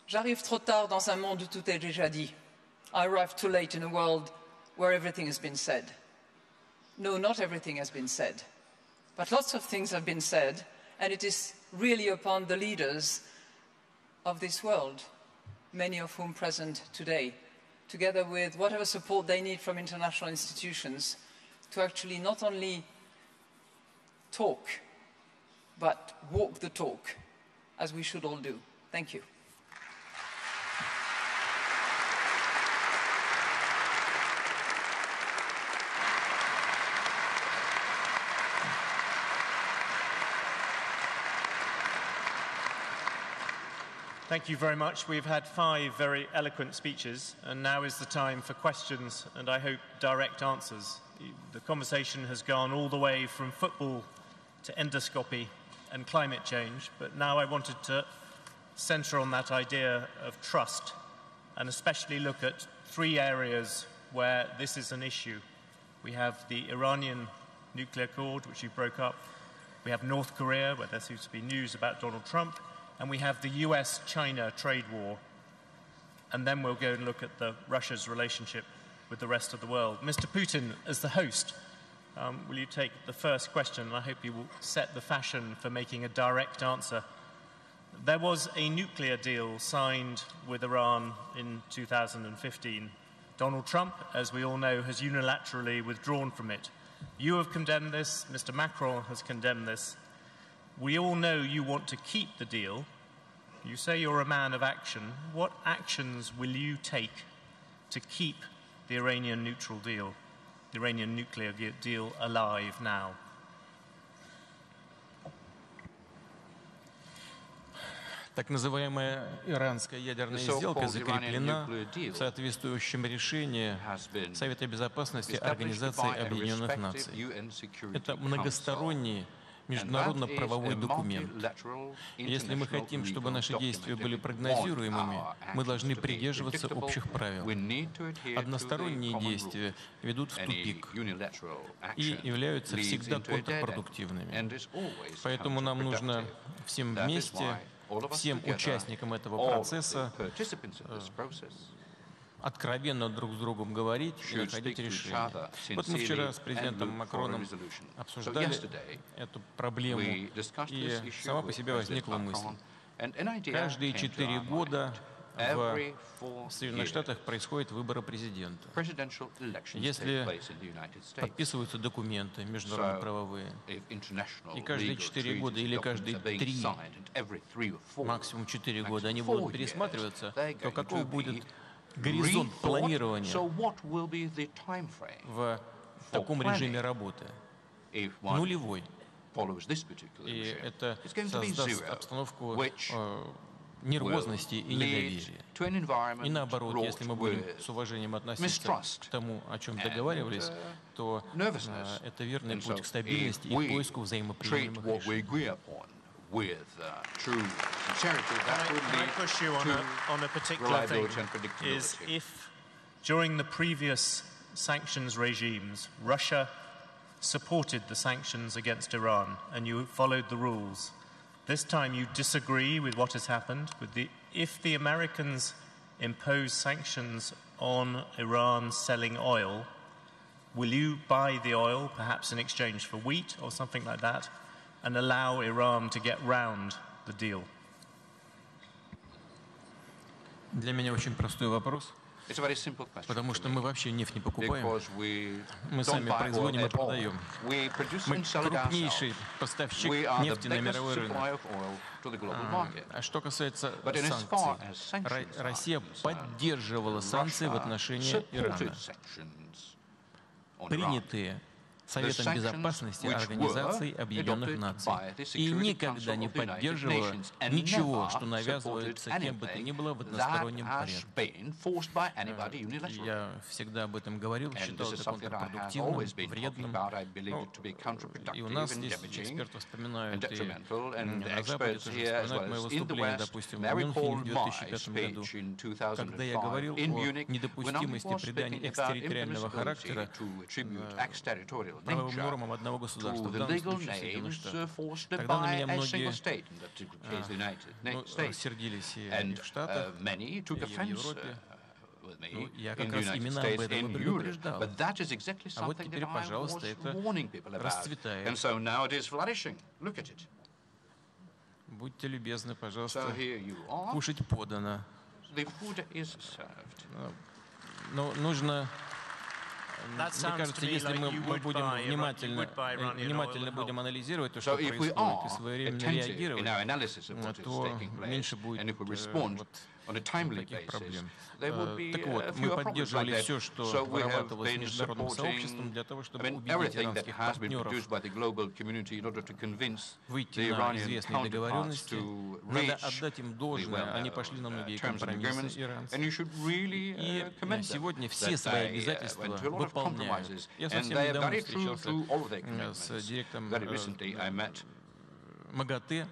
Speaker 10: "J'arrive trop tard dans un monde où tout est déjà dit. I arrive too late in a world where everything has been said." No, not everything has been said, but lots of things have been said, and it is really upon the leaders of this world, many of whom present today, together with whatever support they need from international institutions, to actually not only talk, but walk the talk, as we should all do. Thank you.
Speaker 5: Thank you very much. We've had 5 very eloquent speeches, and now is the time for questions and, I hope, direct answers. The conversation has gone all the way from football to endoscopy and climate change, but now I wanted to centre on that idea of trust and especially look at 3 areas where this is an issue. We have the Iranian nuclear accord, which you broke up. We have North Korea, where there seems to be news about Donald Trump. And we have the US-China trade war. And then we'll go and look at Russia's relationship with the rest of the world. Mr. Putin, as the host, will you take the first question? And I hope you will set the fashion for making a direct answer. There was a nuclear deal signed with Iran in 2015. Donald Trump, as we all know, has unilaterally withdrawn from it. You have condemned this. Mr. Macron has condemned this. We all know you want to keep the deal. You say you're a man of action. What actions will you take to keep the Iranian nuclear deal alive now?
Speaker 9: Так называемая иранская ядерная сделка закреплена в соответствующем решении Совета Безопасности Организации Объединенных Наций. Это многосторонний международно-правовой документ. Если мы хотим, чтобы наши действия были прогнозируемыми, мы должны придерживаться общих правил. Односторонние действия ведут в тупик и являются всегда контрпродуктивными. Поэтому нам нужно всем вместе, всем участникам этого процесса откровенно друг с другом говорить и находить решения. Вот мы вчера с президентом Макроном обсуждали эту проблему, и сама по себе возникла мысль. Каждые 4 года в Соединенных Штатах происходят выборы президента. Если подписываются документы международно-правовые, и каждые 4 года или каждые 3, максимум 4 года они будут пересматриваться, то каков будет горизонт планирования в таком режиме работы? Нулевой. И это создаст обстановку нервозности и недоверия. И наоборот, если мы будем с уважением относиться к тому, о чем договаривались, то это верный путь к стабильности и к поиску взаимоприемлемых решений.
Speaker 1: With true sincerity, that would lead push you on a particular thing is if during the previous sanctions regimes Russia supported the sanctions against Iran and you followed the rules, this time you disagree with what has happened. If the Americans impose sanctions on Iran selling oil,
Speaker 5: Will you buy the oil, perhaps in exchange for wheat or something like that, and allow Iran to get round the deal?
Speaker 9: Для меня очень простой вопрос. Потому что мы вообще нефть не покупаем. Мы сами производим и продаем. Мы крупнейший поставщик нефти на мировой рынок. А что касается санкций, Россия поддерживала санкции в отношении Ирана, принятые Советом Безопасности Организации Объединенных Наций, и никогда не поддерживала ничего, что навязывается кем бы то ни было в одностороннем порядке. Я всегда об этом говорил, считал это контрпродуктивным, вредным. И у нас здесь эксперты вспоминают, и на Западе тоже вспоминают мое выступление, допустим, в Мюнхене в 2005 году, когда я говорил о недопустимости придания экстерриториального характера правовым нормам одного государства, в данном случае Соединенных Штатов. Тогда на меня многие сердились и в Штатах, и в Европе. Ну, я как раз именно об этом и предупреждал. А вот теперь, пожалуйста, это расцветает. Будьте любезны, пожалуйста, кушать подано. Но нужно... Мне кажется, если мы будем внимательно будем анализировать то, что происходит, и своевременно реагировать, то меньше будет таких проблем. Так вот, мы поддерживали все, что вырабатывалось международным сообществом для того, чтобы убедить иранских партнеров выйти на известные договоренности. Надо отдать им должное, они пошли на многие компромиссы, иранцы. И сегодня все свои обязательства выполняют. Я совсем недавно встречался с директором МАГАТЭ,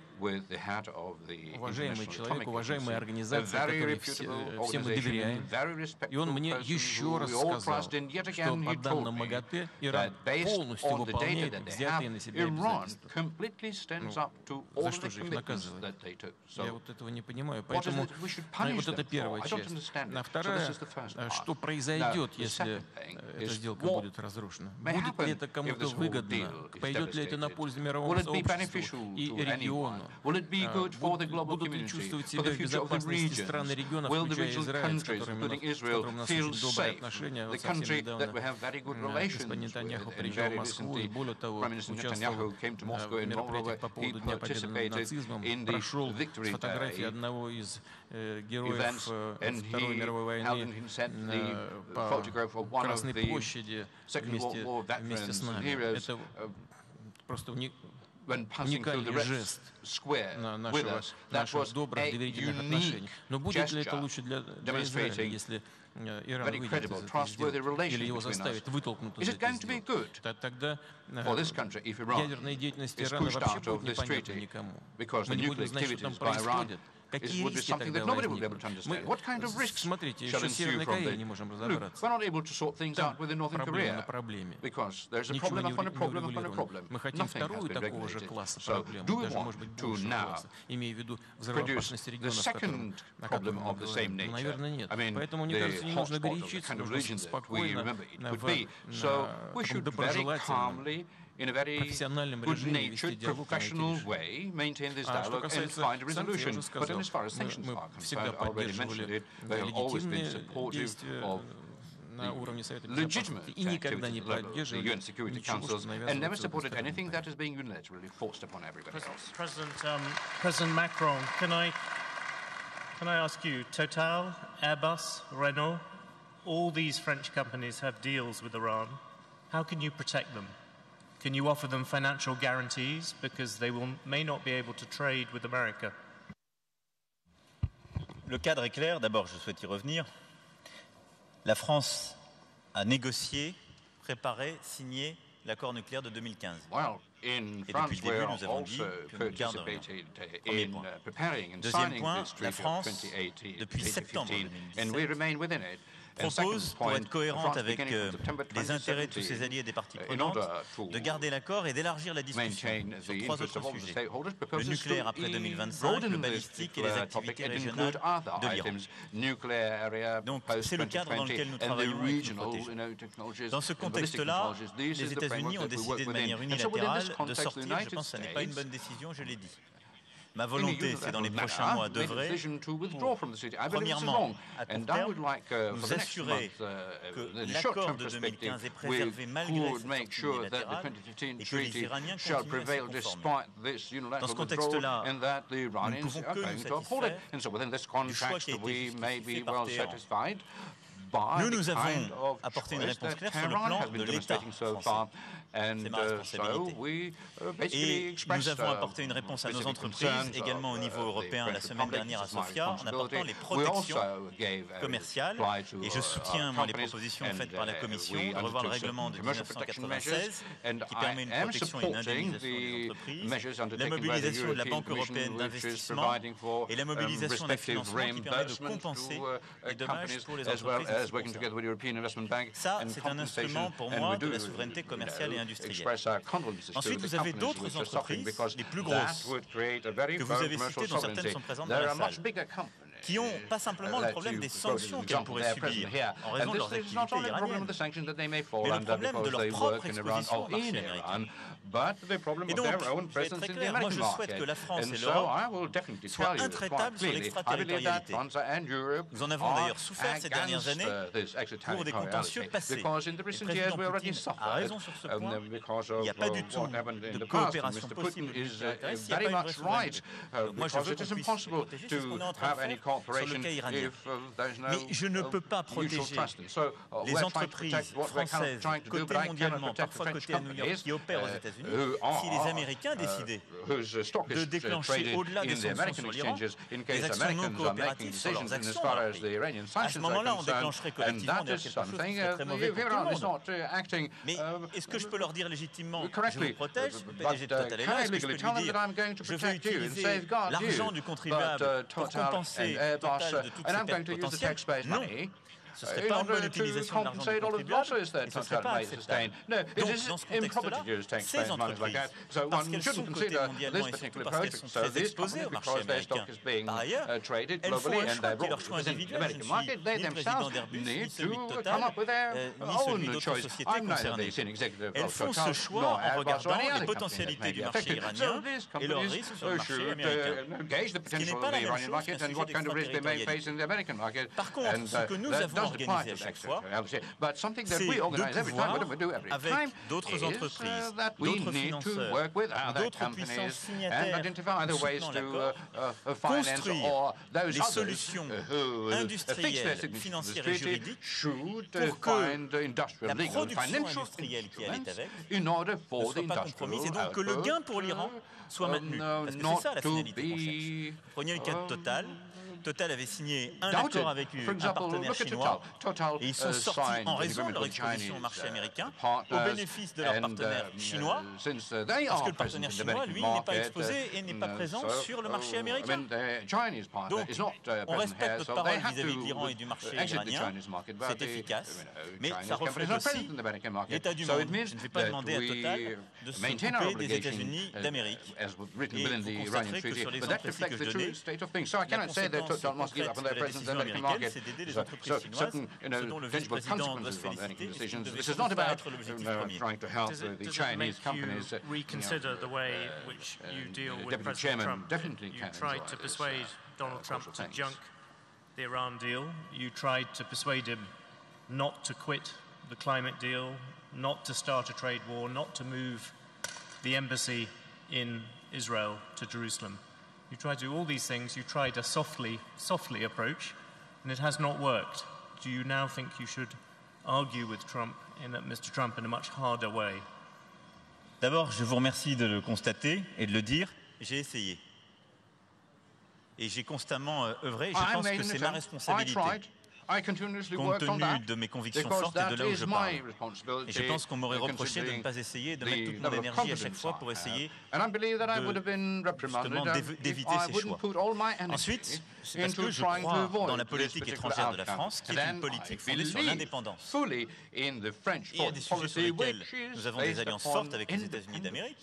Speaker 9: уважаемый человек, уважаемая организация, которой все мы доверяем. И он мне еще раз сказал, что по данным МАГАТЭ Иран полностью выполняет взятые на себя обязательства. За что же их наказывать? Я вот этого не понимаю. Поэтому вот это первая часть. А вторая, что произойдет, если эта сделка будет разрушена? Будет ли это кому-то выгодно? Пойдет ли это на пользу мировому сообществу и региону? Будут ли чувствовать себя в безопасности страны региона, включая Израиль, с которым у нас очень добрые отношения? Вот совсем недавно господин Нетаньяху приезжал в Москву и, более того, участвовал в мероприятиях по поводу Дня Победы над нацизмом, прошел с фотографией одного из героев Второй мировой войны по Красной площади вместе с нами. Это просто уникальный жест наших добрых доверительных отношений. Но будет ли это лучше для Израиля, если Иран выйдет из этой сделки, или его заставить вытолкнуть из этой сделки? Тогда ядерная деятельность Ирана вообще будет непонятна никому. Мы не будем знать, что там происходит. Какие риски тогда возникнут? Мы, смотрите, еще с Северной Кореей не можем разобраться. Там проблема на проблеме. Ничего не урегулировано. Мы хотим вторую такого же класса проблему, даже, может быть, большего класса, имея в виду взрывоопасность регионов, о котором мы говорим. Наверное, нет. Поэтому, мне кажется, не нужно горячиться, нужно спокойно, в доброжелательном, профессиональном режиме вести диалог на эти решения. А что касается санкций, я уже сказал, мы всегда поддерживали легитимные действия на уровне Совета Безопасности и никогда не поддерживали ничего, что навязывается
Speaker 5: President Macron, can I ask you, Total, Airbus, Renault, all these French companies have deals with Iran. How can you protect them? Can you offer them financial guarantees because they may not be able to trade with America?
Speaker 1: Le cadre est clair. D'abord, je souhaite y revenir. La France a négocié, préparé, signé l'accord nucléaire de 2015. Et depuis le début, nous avons dit que nous le garderions. Premier point. Deuxième point, la France, depuis septembre 2017, propose, pour être cohérente avec les intérêts de tous ses alliés et des parties prenantes, de garder l'accord et d'élargir la discussion sur 3 autres sujets. Le nucléaire après 2025, le balistique et les activités régionales de l'Iran. Donc c'est le cadre dans lequel nous travaillons avec nos protégés. Dans ce contexte-là, les États-Unis ont décidé de manière unilatérale de sortir. Je pense que ce n'est pas une bonne décision, je l'ai dit. Ma volonté, c'est dans les prochains mois d'œuvrer pour, premièrement, à court terme, nous assurer que l'accord de 2015 est préservé malgré cette sortie unilatérale et que les Iraniens continuent à s'y conformer. Dans ce contexte-là, nous ne pouvons que nous satisfaire du choix qui a été fait par Téhéran. Nous avons apporté une réponse claire sur le plan de l'État français. C'est ma responsabilité. Et nous avons apporté une réponse à nos entreprises, également au niveau européen, la semaine dernière à Sofia, en apportant les protections commerciales. Et je soutiens, moi, les propositions faites par la Commission de revoir le règlement de 1996 qui permet une protection et une indemnisation des entreprises, la mobilisation de la Banque européenne d'investissement et la mobilisation d'un financement qui permet de compenser les dommages pour les entreprises. Ça, c'est un instrument pour moi de la souveraineté commerciale et industrielle. Ensuite, vous avez d'autres entreprises, les plus grosses, que vous avez citées, dont certaines sont présentes dans la salle, qui n'ont pas simplement le problème des sanctions qu'elles pourraient subir en raison de leurs activités iraniennes, mais le problème de leur propre exposition au marché américain. Et donc, je vais être très clair, moi je souhaite que la France et l'Europe soient intraitables sur l'extraterritorialité. Nous en avons d'ailleurs souffert ces dernières années pour des contentieux passés. Le président Poutine a raison sur ce point. Il n'y a pas du tout de coopération possible s'il n'y a pas une vraie souveraineté. Donc moi je veux qu'on puisse protéger, c'est ce qu'on est en train de faire sur le cas iranien. Mais je ne peux pas protéger les entreprises françaises cotées mondialement, parfois cotées à New York, qui opèrent aux États-Unis, si les Américains décidaient de déclencher au-delà des sanctions sur l'Iran des actions non coopératives sur leurs actions. À ce moment-là, on déclencherait collectivement quelque chose qui serait très mauvais pour tout le monde. Mais est-ce que je peux leur dire légitimement je vous protège, le PDG de Total est là, est-ce que je peux lui dire je vais utiliser l'argent du contribuable pour compenser Total de toutes ses pertes potentielles? Non. Ce ne serait pas une bonne utilisation de l'argent du contribuable et ce ne serait pas acceptable. Donc, dans ce contexte-là, ces entreprises, parce qu'elles sont cotées mondialement et surtout parce qu'elles sont très exposées au marché américain, par ailleurs, elles font un choix qui est leur choix individuel. Je ne suis ni le président d'Airbus, ni celui de Total, ni celui d'autres sociétés concernées. Elles font ce choix en regardant les potentialités du marché iranien et leurs risques sur le marché américain. Ce qui n'est pas la même chose qu'un sujet d'extraterritorialité. Par contre, ce que nous avons organisé à chaque fois, c'est de pouvoir, avec d'autres entreprises, d'autres financeurs, d'autres puissances signataires soutenant l'accord, construire les solutions industrielles, financières et juridiques pour que la production industrielle qui allait avec ne soit pas compromise et donc que le gain pour l'Iran soit maintenu. Parce que c'est ça la finalité qu'on cherche. Prenez le cas de Total. Total avait signé un accord avec un partenaire chinois et ils sont sortis en raison de leur exposition au marché américain au bénéfice de leur partenaire chinois parce que le partenaire chinois, lui, n'est pas exposé et n'est pas présent sur le marché américain. Donc, on respecte notre parole vis-à-vis de l'Iran et du marché iranien, c'est efficace, mais ça reflète aussi l'état du monde. Je ne vais pas demander à Total de se couper des États-Unis d'Amérique. Et vous constaterez que sur l'exemple précis que je donnais, la conséquence concrète de la décision américaine, c'est d'aider les entreprises chinoises, ce dont le vice-président doit se féliciter, et ce ne devait pas être l'objectif premier.
Speaker 12: Does it make you reconsider the way which you deal with President Trump? You tried to persuade Donald Trump to junk the Iran deal. You tried to persuade him not to quit the climate deal, not to start a trade war, not to move the embassy in Israel to Jerusalem. You tried to do all these things. You tried a softly approach, and it has not worked. Do you now think you should argue with Mr. Trump in a much harder way?
Speaker 1: D'abord, je vous remercie de le constater et de le dire. J'ai essayé. Et j'ai constamment œuvré. Je pense que c'est ma responsabilité. compte tenu de mes convictions fortes et de là où je parle. Et je pense qu'on m'aurait reproché de ne pas essayer de mettre toute mon énergie à chaque fois pour essayer justement d'éviter ces choix. Ensuite, c'est parce que je crois dans la politique étrangère de la France, qui est une politique fondée sur l'indépendance. Et il y a des sujets sur lesquels nous avons des alliances fortes avec les États-Unis d'Amérique.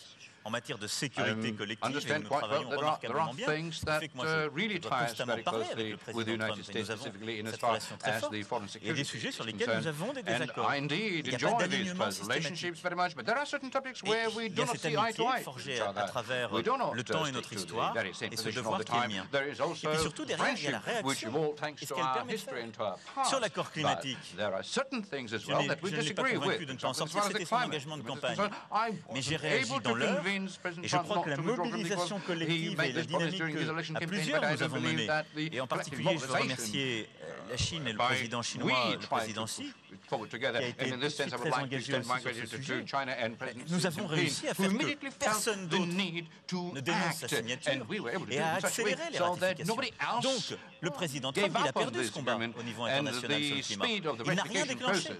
Speaker 1: En matière de sécurité collective, et nous travaillons remarquablement bien, ce qui fait que moi je dois constamment parler avec le président Trump, et nous avons cette relation très forte. Il y a des sujets sur lesquels nous avons des désaccords. Il n'y a pas d'alignement systématique. Il y a cette amitié forgée à travers le temps et notre histoire, et ce devoir qui est le mien. Et puis surtout, derrière, il y a la réaction, et ce qu'elle permet de faire. Sur l'accord climatique, je ne l'ai pas convaincu de ne pas en sortir, c'était son engagement de campagne. Mais j'ai réagi dans l'heure. Et je crois que la mobilisation collective et la dynamique à plusieurs nous avons menée, et en particulier je veux remercier la Chine et le président chinois, le président Xi, qui a été très engagé aussi sur ce sujet. Nous avons réussi à faire que personne d'autre ne dénonce sa signature et à accélérer les ratifications. Donc, le président Trump, il a perdu ce combat au niveau international sur le climat. Il n'a rien déclenché,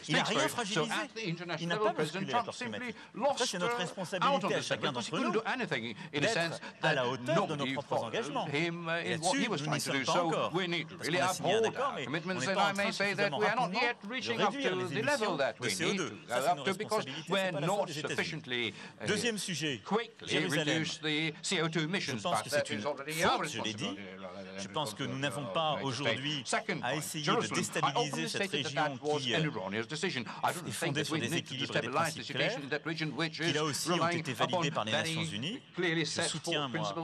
Speaker 1: il n'a rien fragilisé, il n'a pas bousculé l'accord climatique. Ça, c'est notre responsabilité à chacun d'entre nous d'être à la hauteur de nos propres engagements. Et là-dessus, nous n'y sommes pas encore. Parce qu'on a signé un accord, mais on n'est pas en train suffisamment rapidement de réduire les émissions de CO2. Ça, c'est nos responsabilités, c'est pas la faute des États-Unis. Deuxième sujet, Jérusalem. Je pense que c'est une faute, je l'ai dit. Je pense que nous n'avons pas aujourd'hui à essayer de déstabiliser cette région qui est fondée sur des équilibres et des principes clairs, qui là aussi ont été validés par les Nations Unies. Je soutiens, moi,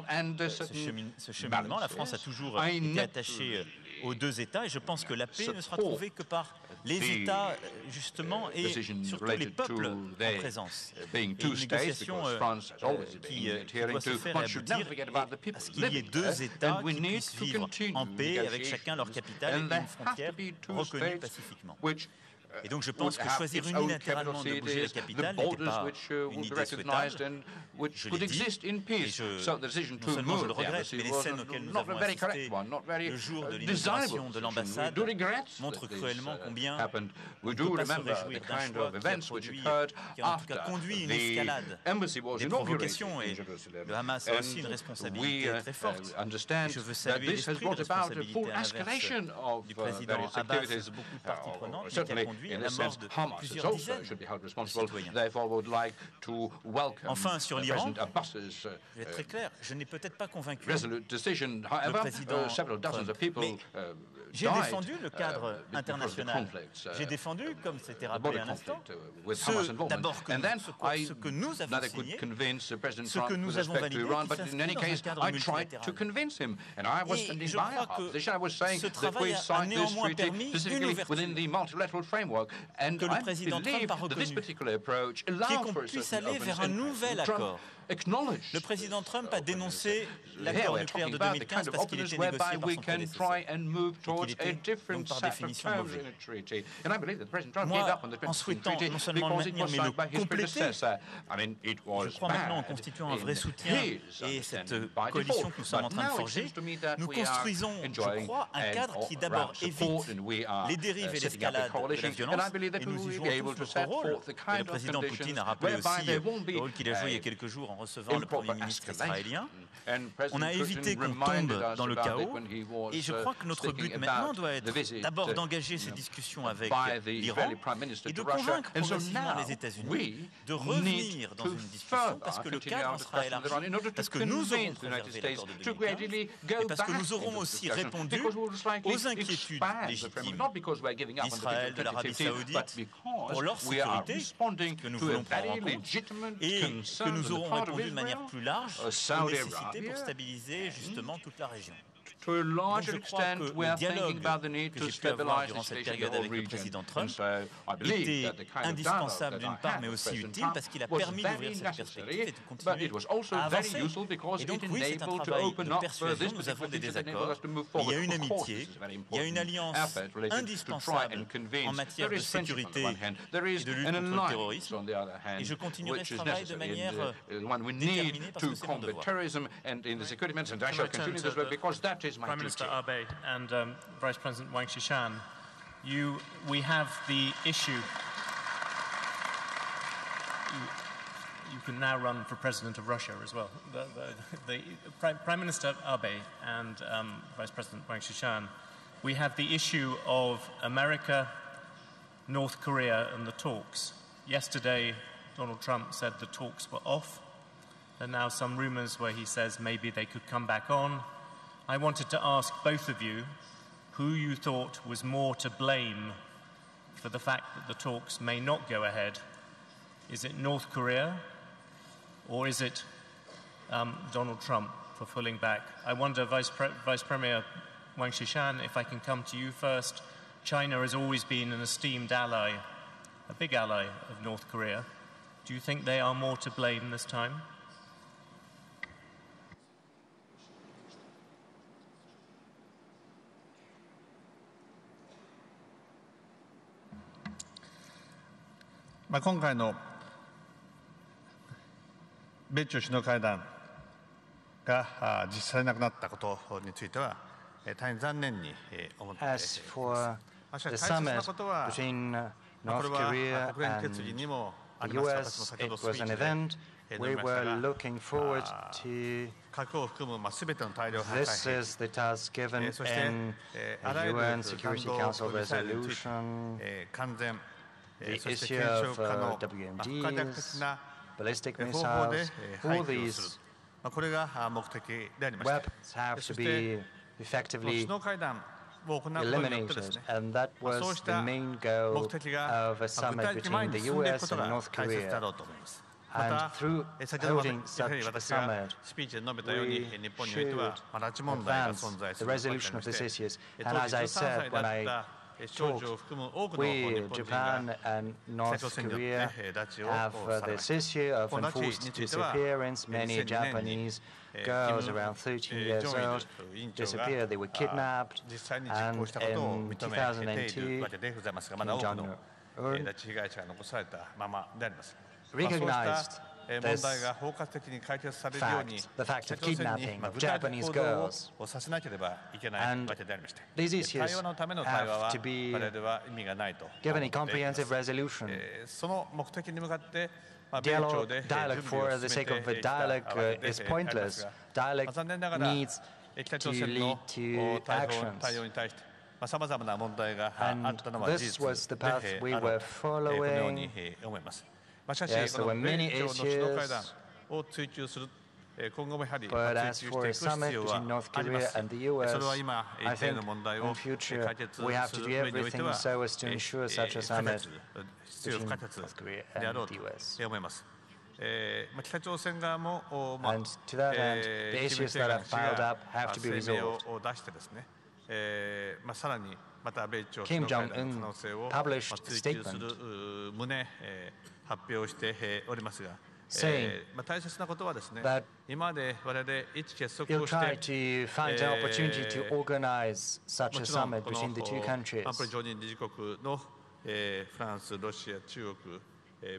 Speaker 1: ce cheminement. La France a toujours été attachée aux deux États et je pense que la paix ne sera trouvée que par les États, justement, et surtout les peuples en présence. Et une négociation qui doit se faire et aboutir à ce qu'il y ait deux États qui puissent vivre en paix avec chacun leur capitale et une frontière reconnue pacifiquement. Et donc je pense que choisir unilatéralement de bouger la capitale n'était pas une idée souhaitable. Je l'ai dit, et non seulement je le regrette, mais les scènes auxquelles nous avons assisté le jour de l'inauguration de l'ambassade montrent cruellement combien on ne peut pas se réjouir d'un choix qui a en tout cas conduit une escalade des provocations, et le Hamas a aussi une responsabilité très forte. Et je veux saluer l'esprit de responsabilité à l'inverse du président Abbas, beaucoup de parties prenantes, mais qui a conduit à la mort de plusieurs dizaines de citoyens. Enfin, sur l'Iran, je vais être très clair, je n'ai peut-être pas convaincu le président Trump, mais j'ai défendu le cadre international. J'ai défendu, comme c'était rappelé un instant, d'abord ce que nous avons signé, ce que nous avons validé, qui s'inscrit dans un cadre multilatéral. Et je crois que ce travail a néanmoins permis une ouverture que le président Trump a reconnue, qui est qu'on puisse aller vers un nouvel accord. Le président Trump a dénoncé l'accord nucléaire de 2015 parce qu'il était négocié par son prédécesseur et qu'il était donc par définition mauvais. Moi, en souhaitant non seulement le maintenir mais le compléter, je crois maintenant en constituant un vrai soutien et cette coalition que nous sommes en train de forger, nous construisons, je crois, un cadre qui d'abord évite les dérives et l'escalade de la violence, et nous y jouons tous notre rôle. Et le président Poutine a rappelé aussi le rôle qu'il a joué il y a quelques jours en recevant le Premier ministre israélien. On a évité qu'on tombe dans le chaos, et je crois que notre but maintenant doit être d'abord d'engager ces discussions avec l'Iran et de convaincre progressivement les États-Unis de revenir dans une discussion parce que le cadre sera élargi, parce que nous aurons préservé l'accord de 2015 et parce que nous aurons aussi répondu aux inquiétudes légitimes d'Israël, de l'Arabie Saoudite pour leur sécurité, que nous voulons prendre en compte, et que nous aurons répondu de manière plus large aux nécessités pour stabiliser justement toute la région. Donc je crois que le dialogue que j'ai pu avoir durant cette période avec le président Trump était indispensable d'une part, mais aussi utile parce qu'il a permis d'ouvrir cette perspective et de continuer à avancer. Et donc oui, c'est un travail de persuasion, nous avons des désaccords, mais il y a une amitié, il y a une alliance indispensable en matière de sécurité et de lutte contre le terrorisme, et je continuerai ce travail de manière déterminée parce que c'est mon devoir. Prime Minister Abe and Vice President Wang Qishan, we have the issue. You can now run for President of Russia as well. The Prime Minister Abe and Vice President Wang Qishan, we have the issue of America, North Korea, and the talks. Yesterday, Donald Trump said the talks were off. There are now some rumors where he says maybe they could come back on. I wanted to ask both of you who you thought was more to blame for the fact that the talks may not go ahead. Is it North Korea, or is it Donald Trump for pulling back? I wonder, Vice Premier Wang Qishan, if I can come to you first. China has always been an esteemed ally, a big ally of North Korea. Do you think they are more to blame this time?
Speaker 11: 今回の米中首脳会談が実施されなくなったことについては大変残念に思っています。しかし大切なことは、これは国連決議にもあります。私も先ほどスピーチで述べましたが、核を含むすべての大量破壊兵器、そしてあらゆる弾道ミサイルについて完全、そして検証可能、不可逆的な
Speaker 4: ballistic
Speaker 11: 方法
Speaker 4: missiles,
Speaker 11: で
Speaker 4: all
Speaker 11: 廃棄をする。これが目的でありました。
Speaker 4: weapons have
Speaker 11: そ
Speaker 4: to
Speaker 11: して
Speaker 4: be effectively
Speaker 11: 首脳会談を行うことによってですね、
Speaker 4: eliminated, and that
Speaker 11: そう
Speaker 4: was
Speaker 11: し
Speaker 4: the
Speaker 11: た
Speaker 4: main
Speaker 11: 目
Speaker 4: goal
Speaker 11: 的が
Speaker 4: of a
Speaker 11: 具
Speaker 4: summit
Speaker 11: 体的に前
Speaker 4: between
Speaker 11: に
Speaker 4: the
Speaker 11: 進んでいくこ
Speaker 4: US
Speaker 11: と
Speaker 4: and
Speaker 11: が
Speaker 4: North
Speaker 11: 大切だ
Speaker 4: Korea.
Speaker 11: ろうと思います。ま
Speaker 4: And
Speaker 11: た、
Speaker 4: through
Speaker 11: 先ほど
Speaker 4: holding
Speaker 11: やはり
Speaker 4: such a
Speaker 11: 私が
Speaker 4: summit,
Speaker 11: スピーチで述べたように、
Speaker 4: we
Speaker 11: 日本においては
Speaker 4: should
Speaker 11: 拉致問題が
Speaker 4: advance
Speaker 11: 存在す
Speaker 4: the
Speaker 11: るわけであり
Speaker 4: resolution
Speaker 11: ま
Speaker 4: of
Speaker 11: し
Speaker 4: these
Speaker 11: て、
Speaker 4: issues.
Speaker 11: 当
Speaker 4: And
Speaker 11: 時
Speaker 4: as I
Speaker 11: 13
Speaker 4: said
Speaker 11: 歳だ
Speaker 4: when
Speaker 11: っ
Speaker 4: I
Speaker 11: た少女を含む多くの日
Speaker 4: we,
Speaker 11: 本人が
Speaker 4: Japan and
Speaker 11: 北
Speaker 4: North
Speaker 11: 朝鮮によっ
Speaker 4: Korea
Speaker 11: て拉致
Speaker 4: have
Speaker 11: をされま
Speaker 4: this
Speaker 11: した。
Speaker 4: issue of
Speaker 11: この拉致
Speaker 4: enforced
Speaker 11: については
Speaker 4: disappearance. Many
Speaker 11: 2002
Speaker 4: Japanese
Speaker 11: 年に
Speaker 4: girls around 13 years old
Speaker 11: 委員長が
Speaker 4: disappeared. They were kidnapped.
Speaker 11: 実際に実行したことを
Speaker 4: And
Speaker 11: 認
Speaker 4: in
Speaker 11: めているわけでございますが、まだ多くの
Speaker 4: Kim
Speaker 11: 拉致被害者が残されたままであります。
Speaker 4: recognized
Speaker 11: 問題が包括的に解決されるように
Speaker 4: the fact
Speaker 11: 北
Speaker 4: of
Speaker 11: 朝鮮に
Speaker 4: kidnapping of
Speaker 11: 具体的
Speaker 4: Japanese
Speaker 11: 行動
Speaker 4: girls.
Speaker 11: をさせなければいけないわけでありまして、
Speaker 4: These issues
Speaker 11: 対話のための対話は
Speaker 4: have to be
Speaker 11: 我々は意味がないと思ってい
Speaker 4: given a
Speaker 11: ます。
Speaker 4: comprehensive resolution.
Speaker 11: その目的に向かって米朝で準
Speaker 4: Dialogue
Speaker 11: 備を
Speaker 4: for the
Speaker 11: 進
Speaker 4: sake
Speaker 11: め
Speaker 4: of
Speaker 11: て
Speaker 4: a
Speaker 11: きたわ
Speaker 4: dialogue
Speaker 11: けでありま
Speaker 4: is
Speaker 11: す
Speaker 4: pointless.
Speaker 11: が、
Speaker 4: Dialogue
Speaker 11: 残念ながら
Speaker 4: needs
Speaker 11: 北朝
Speaker 4: to
Speaker 11: 鮮
Speaker 4: lead
Speaker 11: の
Speaker 4: to
Speaker 11: 対応に対してさまざまな問題があ
Speaker 4: And
Speaker 11: ったのは事
Speaker 4: this
Speaker 11: 実
Speaker 4: was the
Speaker 11: で
Speaker 4: path we
Speaker 11: ある
Speaker 4: were
Speaker 11: このよう
Speaker 4: following.
Speaker 11: に思います。しかし、
Speaker 4: Yes,
Speaker 11: こ
Speaker 4: there
Speaker 11: の
Speaker 4: were
Speaker 11: 米
Speaker 4: many
Speaker 11: 朝の首脳会談
Speaker 4: issues.
Speaker 11: を追求する、今後もやはり追
Speaker 4: But
Speaker 11: 求
Speaker 4: as
Speaker 11: してい
Speaker 4: for a
Speaker 11: く必
Speaker 4: summit
Speaker 11: 要
Speaker 4: between
Speaker 11: は
Speaker 4: North
Speaker 11: あります
Speaker 4: Korea
Speaker 11: し、
Speaker 4: and the
Speaker 11: そ
Speaker 4: US,
Speaker 11: れは今、一
Speaker 4: I
Speaker 11: 定
Speaker 4: think
Speaker 11: の問題
Speaker 4: in
Speaker 11: を
Speaker 4: future
Speaker 11: 解決
Speaker 4: we have
Speaker 11: す
Speaker 4: to
Speaker 11: る
Speaker 4: do
Speaker 11: 上において
Speaker 4: everything
Speaker 11: は、
Speaker 4: so as to ensure such a
Speaker 11: 不可
Speaker 4: summit
Speaker 11: 欠、必要不可
Speaker 4: between
Speaker 11: 欠
Speaker 4: North Korea
Speaker 11: であろう
Speaker 4: and the US.
Speaker 11: と思います。北朝鮮側も、
Speaker 4: And to that end, the issues that are piled up have to be
Speaker 11: 声明
Speaker 4: resolved.
Speaker 11: を出してですね、さらにまた米朝
Speaker 4: Kim
Speaker 11: 首脳会談の可
Speaker 4: Jong-un
Speaker 11: 能性を
Speaker 4: published a
Speaker 11: 追求する
Speaker 4: statement
Speaker 11: 旨、発表をしておりますが、
Speaker 4: saying
Speaker 11: 大切なことはですね、
Speaker 4: that
Speaker 11: 今まで我々一致結束
Speaker 4: he'll
Speaker 11: をし
Speaker 4: try
Speaker 11: て、
Speaker 4: to find an opportunity to organize such
Speaker 11: も
Speaker 4: a
Speaker 11: ちろん
Speaker 4: summit
Speaker 11: この
Speaker 4: between the two countries.
Speaker 11: 安保理常任理事国の、フランス、ロシア、中国、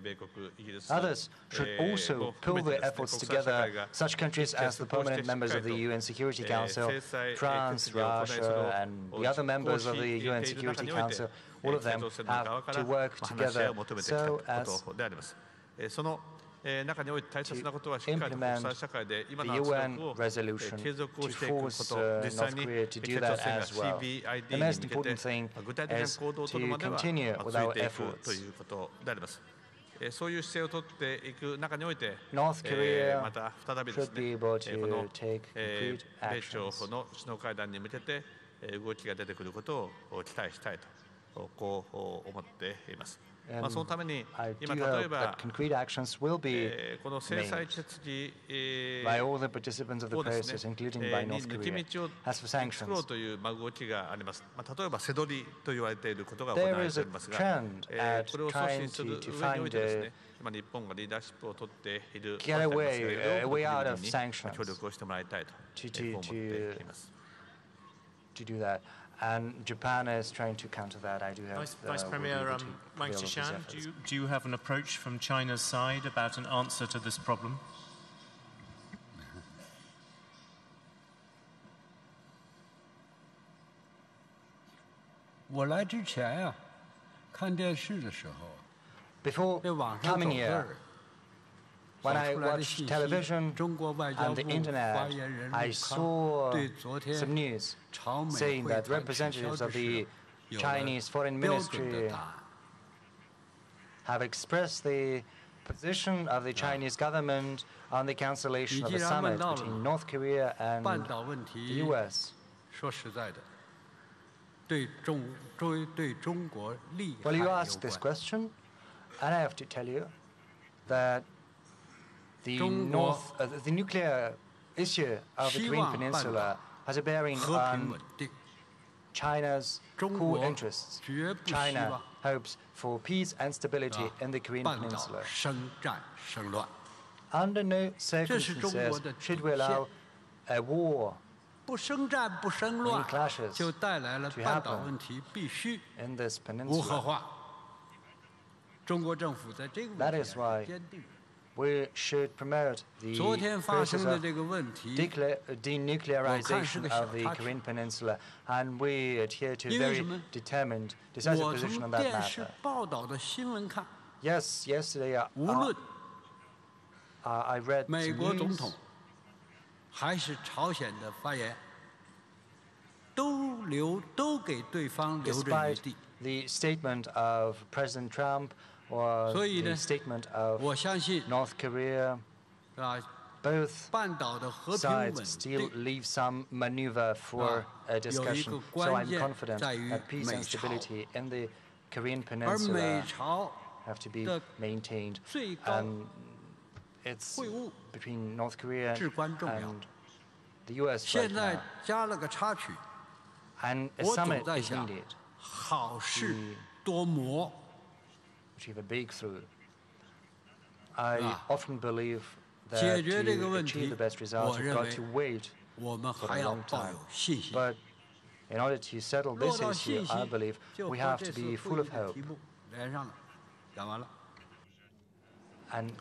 Speaker 11: 米国、イギリス、
Speaker 4: Others should also pull their efforts together. Such countries as the permanent members of the UN Security Council, France, Russia, and the other members of the UN Security Council, all of them have to work together so as
Speaker 11: その中において大切なことはしっかりと国際社会で今の
Speaker 4: the
Speaker 11: 圧
Speaker 4: UN
Speaker 11: 力を
Speaker 4: resolution
Speaker 11: 継続を
Speaker 4: to
Speaker 11: していくこ
Speaker 4: force
Speaker 11: と、実際
Speaker 4: North
Speaker 11: に
Speaker 4: Korea to
Speaker 11: 北
Speaker 4: do
Speaker 11: 朝
Speaker 4: that
Speaker 11: 鮮が
Speaker 4: as well.
Speaker 11: CBID
Speaker 4: The
Speaker 11: に
Speaker 4: most
Speaker 11: 向け
Speaker 4: important
Speaker 11: て
Speaker 4: thing
Speaker 11: 具体的な
Speaker 4: is
Speaker 11: 行動を取るま
Speaker 4: to
Speaker 11: では
Speaker 4: continue
Speaker 11: 続
Speaker 4: with
Speaker 11: いて
Speaker 4: our
Speaker 11: いくと
Speaker 4: efforts.
Speaker 11: いうことであります。そういう姿勢を取っていく中において、
Speaker 4: North Korea
Speaker 11: また再びです
Speaker 4: should be
Speaker 11: ね、
Speaker 4: able
Speaker 11: こ
Speaker 4: to
Speaker 11: の
Speaker 4: take concrete
Speaker 11: 米朝
Speaker 4: actions.
Speaker 11: の首脳会談に向けて動きが出てくることを期待したいとこう思っています。そのために
Speaker 4: I
Speaker 11: 今
Speaker 4: do
Speaker 11: 例え
Speaker 4: hope
Speaker 11: ば
Speaker 4: that concrete actions will be
Speaker 11: この制裁
Speaker 4: made
Speaker 11: 決議
Speaker 4: by all the participants of the
Speaker 11: をですね
Speaker 4: process, including by
Speaker 11: に
Speaker 4: North
Speaker 11: 抜け
Speaker 4: Korea.
Speaker 11: 道を
Speaker 4: As for
Speaker 11: 作ろう
Speaker 4: sanctions,
Speaker 11: という動きがあります。例えば、背取りと言われていることが行わ
Speaker 4: there
Speaker 11: れ
Speaker 4: is
Speaker 11: てお
Speaker 4: a
Speaker 11: りますが、
Speaker 4: trend at
Speaker 11: これを促
Speaker 4: trying
Speaker 11: 進する
Speaker 4: to
Speaker 11: 上においてです
Speaker 4: find
Speaker 11: ね、今日本がリーダーシップを取っている
Speaker 4: get away, a way out of
Speaker 11: に
Speaker 4: sanctions
Speaker 11: 協力をしてもらいたいと思っています。
Speaker 4: to do that. And Japan is trying to counter that. I do hope
Speaker 1: Vice Premier Wang Qishan, do you have an approach from China's side about an answer to this problem?
Speaker 4: Before coming here, when I watched television and the internet, I saw some news saying that representatives of the Chinese Foreign Ministry have expressed the position of the Chinese government on the cancellation of the summit between North Korea and the US. Well, you asked this question, and I have to tell you that the nuclear issue of the Korean Peninsula has a bearing on China's core interests. China hopes for peace and stability in the Korean Peninsula. Under no circumstances should we allow a war, any clashes, to happen in this peninsula. That is why we should promote the process of denuclearization of the Korean Peninsula, and we adhere to a very determined, decisive position on that matter. Yes, yesterday I read some news. Despite the statement of President Trump or the statement of North Korea, both sides still leave some maneuver for a discussion. So I'm confident that peace and stability in the Korean Peninsula have to be maintained. And it's between North Korea and the US right now. And a summit is needed to achieve a breakthrough. I often believe that to achieve the best results, we've got to wait for a long time. But in order to settle this issue, I believe we have to be full of hope. And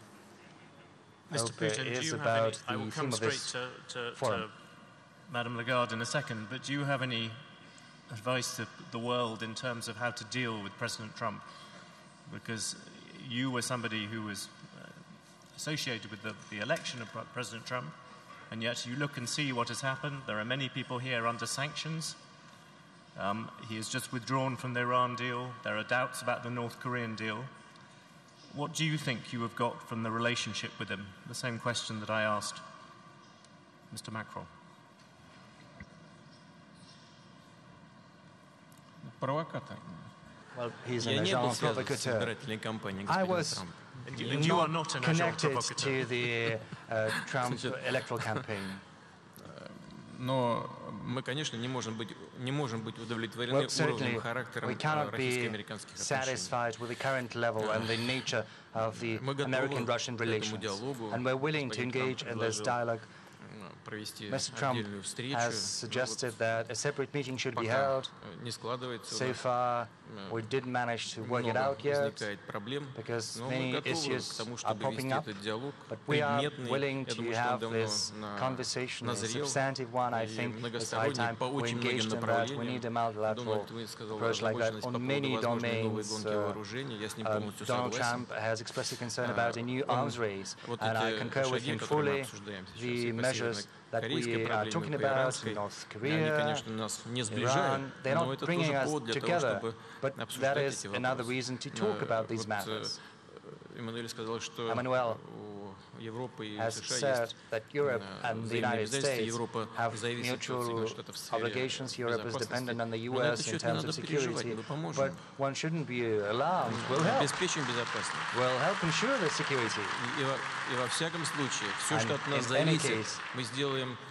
Speaker 5: Mr. Putin, do you have any, I will come straight to Madame Lagarde in a second, but do you have any advice to the world in terms of how to deal with President Trump? Because you were somebody who was associated with the election of President Trump, and yet you look and see what has happened. There are many people here under sanctions. He has just withdrawn from the Iran deal. There are doubts about the North Korean deal. What do you think you have got from the relationship with him? The same question that I asked Mr. Macron.
Speaker 4: Well, he's an agent provocateur. I was not connected to the Trump electoral campaign.
Speaker 9: Но мы, конечно, не можем быть удовлетворены уровнем характера российско-американских отношений.
Speaker 4: Satisfied with the current level and the nature of the American-Russian relations, and we're willing to engage in this dialogue. Mr. Trump has suggested that a separate meeting should be held. So far, we didn't manage to work it out yet because many issues are popping up. But we are willing to have this conversation, a substantive one. I think it's high time we engaged in that. We need a multilateral approach like that on many domains. Donald Trump has expressed a concern about a new arms race, and I concur with him fully. The measures that we are talking about in North Korea, Iran, they're not bringing us together, but that is another reason to talk about these matters. Emmanuel has said that Europe and the United States have mutual obligations. Europe is dependent on the US in terms of security, but one shouldn't be alarmed. We'll help. We'll help ensure the security. And in any case,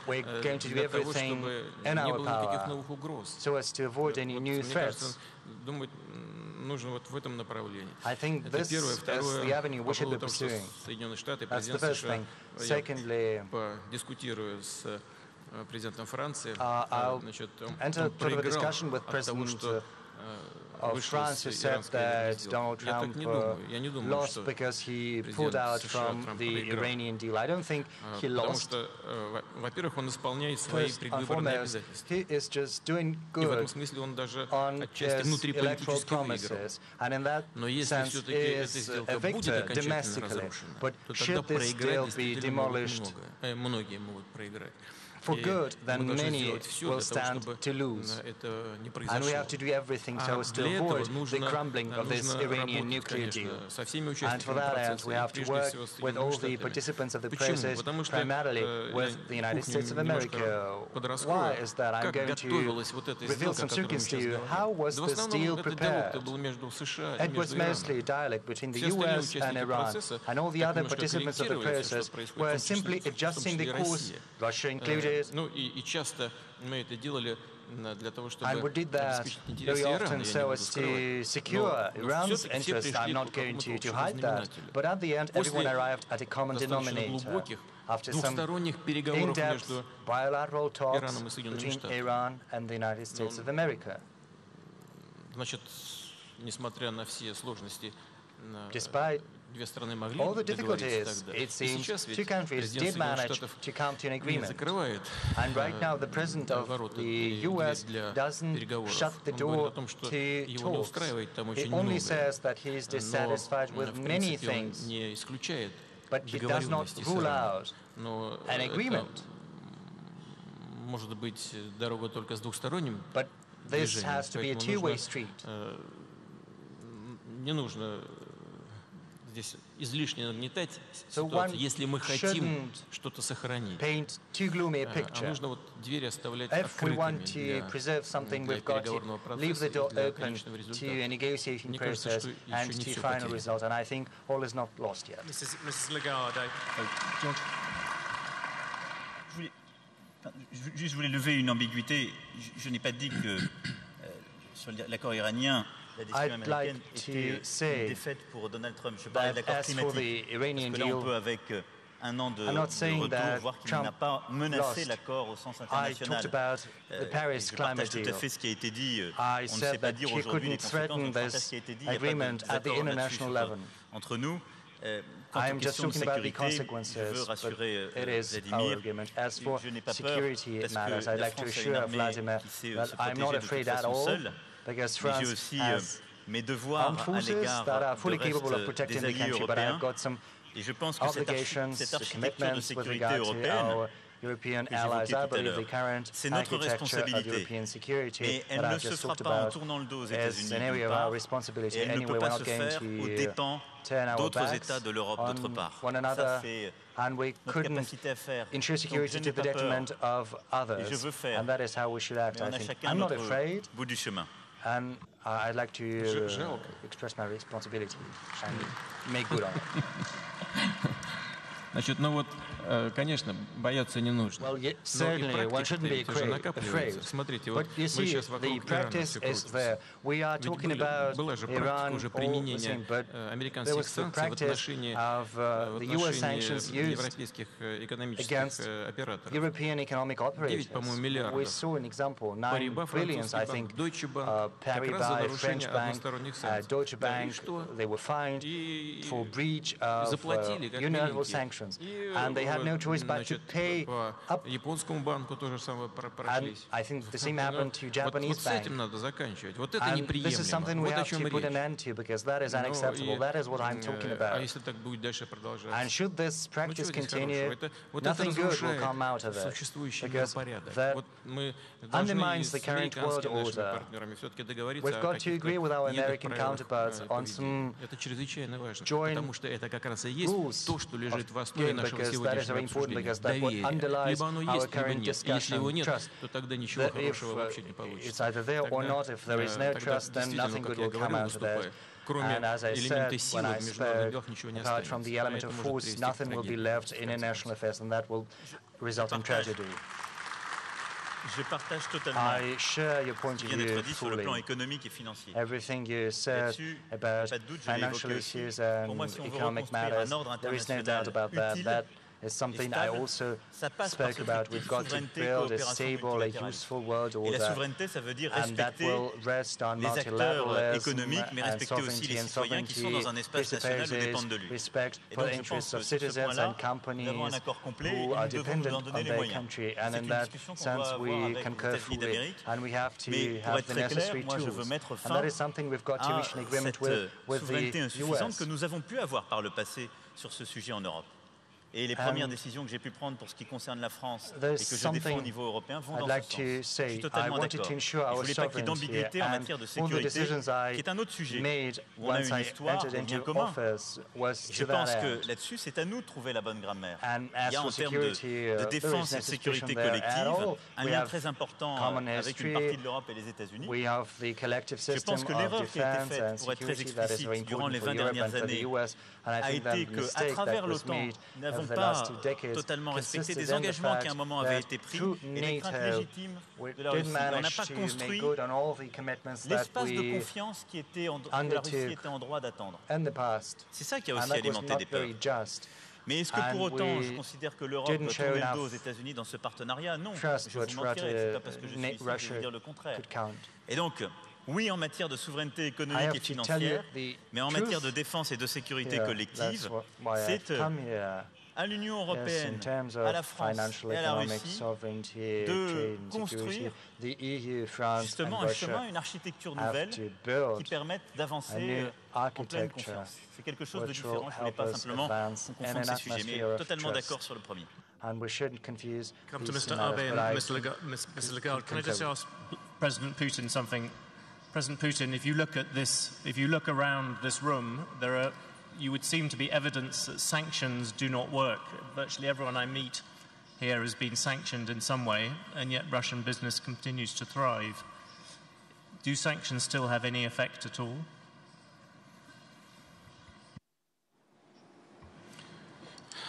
Speaker 4: we're going to do everything in our power so as to avoid any new threats. I think this is the avenue we should be pursuing. That's the first thing. Secondly, I'll enter a discussion with President of France who said that Donald Trump lost because he pulled out from the Iranian deal. I don't think he lost. First and foremost, he is just doing good on his electoral promises, and in that sense is a victor domestically. But should this deal be demolished for good, then many will stand to lose. And we have to do everything so as to avoid the crumbling of this Iranian nuclear deal. And for that end, we have to work with all the participants of the process, primarily with the United States of America. Why is that? I'm going to reveal some secrets to you. How was this deal prepared? It was mostly a dialogue between the US and Iran, and all the other participants of the process were simply adjusting the course, Russia included. And we did that very often so as to secure Iran's interest. I'm not going to hide that. But at the end, everyone arrived at a common denominator. After some in-depth bilateral talks between Iran and the United States of America. Despite all the difficulties, it seems two countries did manage to come to an agreement. And right now, the president of the US doesn't shut the door to talks. He only says that he is dissatisfied with many things, but he does not rule out an agreement. But this has to be a two-way street.
Speaker 9: Здесь излишне нагнетать ситуацию, если мы хотим что-то сохранить.
Speaker 4: Нужно
Speaker 9: вот двери оставлять открытыми для переговорного процесса и для конечного результата. Мне кажется, что еще не все потеряно.
Speaker 1: Mrs. Lagarde, je voulais lever une ambiguïté. Je n'ai pas dit que sur l'accord iranien, la décision américaine était une défaite pour Donald Trump. Je parlais de l'accord climatique, parce que là on peut avec un an de retour voir qu'il n'a pas menacé l'accord au sens international. Je partage tout à fait ce qui a été dit. On ne sait pas dire aujourd'hui les conséquences, donc je partage ce qui a été dit. Il n'y a pas d'accord là-dessus entre nous. Quant aux questions de sécurité, je veux rassurer Vladimir, je n'ai pas peur parce que la France a une armée qui sait se protéger de toute façon seule. Mais j'ai aussi mes devoirs à l'égard du reste des alliés européens. Et je pense que cette architecture de sécurité européenne, c'est notre responsabilité. Et elle ne se fera pas en tournant le dos aux États-Unis d'une part, et elle ne peut pas se faire aux dépens d'autres États de l'Europe d'autre part. Ça, c'est notre capacité à faire. Donc je n'ai pas peur. Et je veux faire. Mais on a chacun notre bout du chemin.
Speaker 4: And I'd like to express my responsibility and make good on it.
Speaker 9: Значит, ну вот, конечно, бояться не нужно. Но и практика все же накапливается. Смотрите, вот мы сейчас вокруг Ирана все крутимся. Было же практика уже применения американских санкций в отношении европейских экономических операторов. 9, по-моему, миллиардов. Борьба французский банк, Deutsche Bank, как раз за нарушение односторонних санкций. Да, и что? И заплатили как минимум.
Speaker 4: And they had no choice but to pay up. And I think the same happened to Japanese bank. And this is something we have to put an end to because that is unacceptable. That is what I'm talking about. And should this practice continue, nothing good will come out of it because that undermines the current world order. We've got to agree with our American counterparts on some joint rules of game because that is very important because that what underlies our current discussion, trust. If it's either there or not, if there is no trust, then nothing good will come out of that. And as I said when I spoke, apart from the element of force, nothing will be left in international affairs, and that will result in tragedy. I share your point of view fully. Everything you said about financial issues and economic matters, there is no doubt about that. That is something I also spoke about. We've got to build a stable, a useful world order, and that will rest on multilateralism and sovereignty. And sovereignty presupposes respect for the interests of citizens and companies who are dependent on their country. And in that sense, we concur fully, and we have to have the necessary tools. And that is something we've got to reach an agreement with the US.
Speaker 1: Que nous avons pu avoir par le passé sur ce sujet en Europe. Et les premières décisions que j'ai pu prendre pour ce qui concerne la France et que je défends au niveau européen vont dans ce sens. Je suis totalement d'accord. Je ne voulais pas qu'il y ait d'ambiguïté en matière de sécurité, qui est un autre sujet, où on a une histoire, un bien commun. Je pense que là-dessus, c'est à nous de trouver la bonne grammaire. Il y a en termes de défense et de sécurité collective un lien très important avec une partie de l'Europe et les États-Unis. Je pense que l'erreur qui a été faite, pour être très explicite, durant les 20 dernières années, a été qu'à travers l'OTAN, nous n'avons pas totalement respecté des engagements qui à un moment avaient été pris et les craintes légitimes de la Russie. On n'a pas construit l'espace de confiance que la Russie était en droit d'attendre. C'est ça qui a aussi alimenté des peurs. Mais est-ce que pour autant, je considère que l'Europe doit tourner le dos aux États-Unis dans ce partenariat? Non, je vous mentirais, c'est pas parce que je suis ici que je vais dire le contraire. Et donc, oui, en matière de souveraineté économique et financière, mais en matière de défense et de sécurité collective, c'est à l'Union européenne, à la France et à la Russie de construire justement un chemin, une architecture nouvelle qui permette d'avancer en pleine confiance. C'est quelque chose de différent, je ne voulais pas simplement confondre ces sujets, mais totalement d'accord sur le premier.
Speaker 4: And we shouldn't confuse
Speaker 5: Come to Mr. Abe and Mr. Lagarde. Can I just ask President Putin something? President Putin, if you look at this, if you look around this room, you would seem to be evidence that sanctions do not work. Virtually everyone I meet here has been sanctioned in some way, and yet Russian business continues to thrive. Do sanctions still have any effect at all?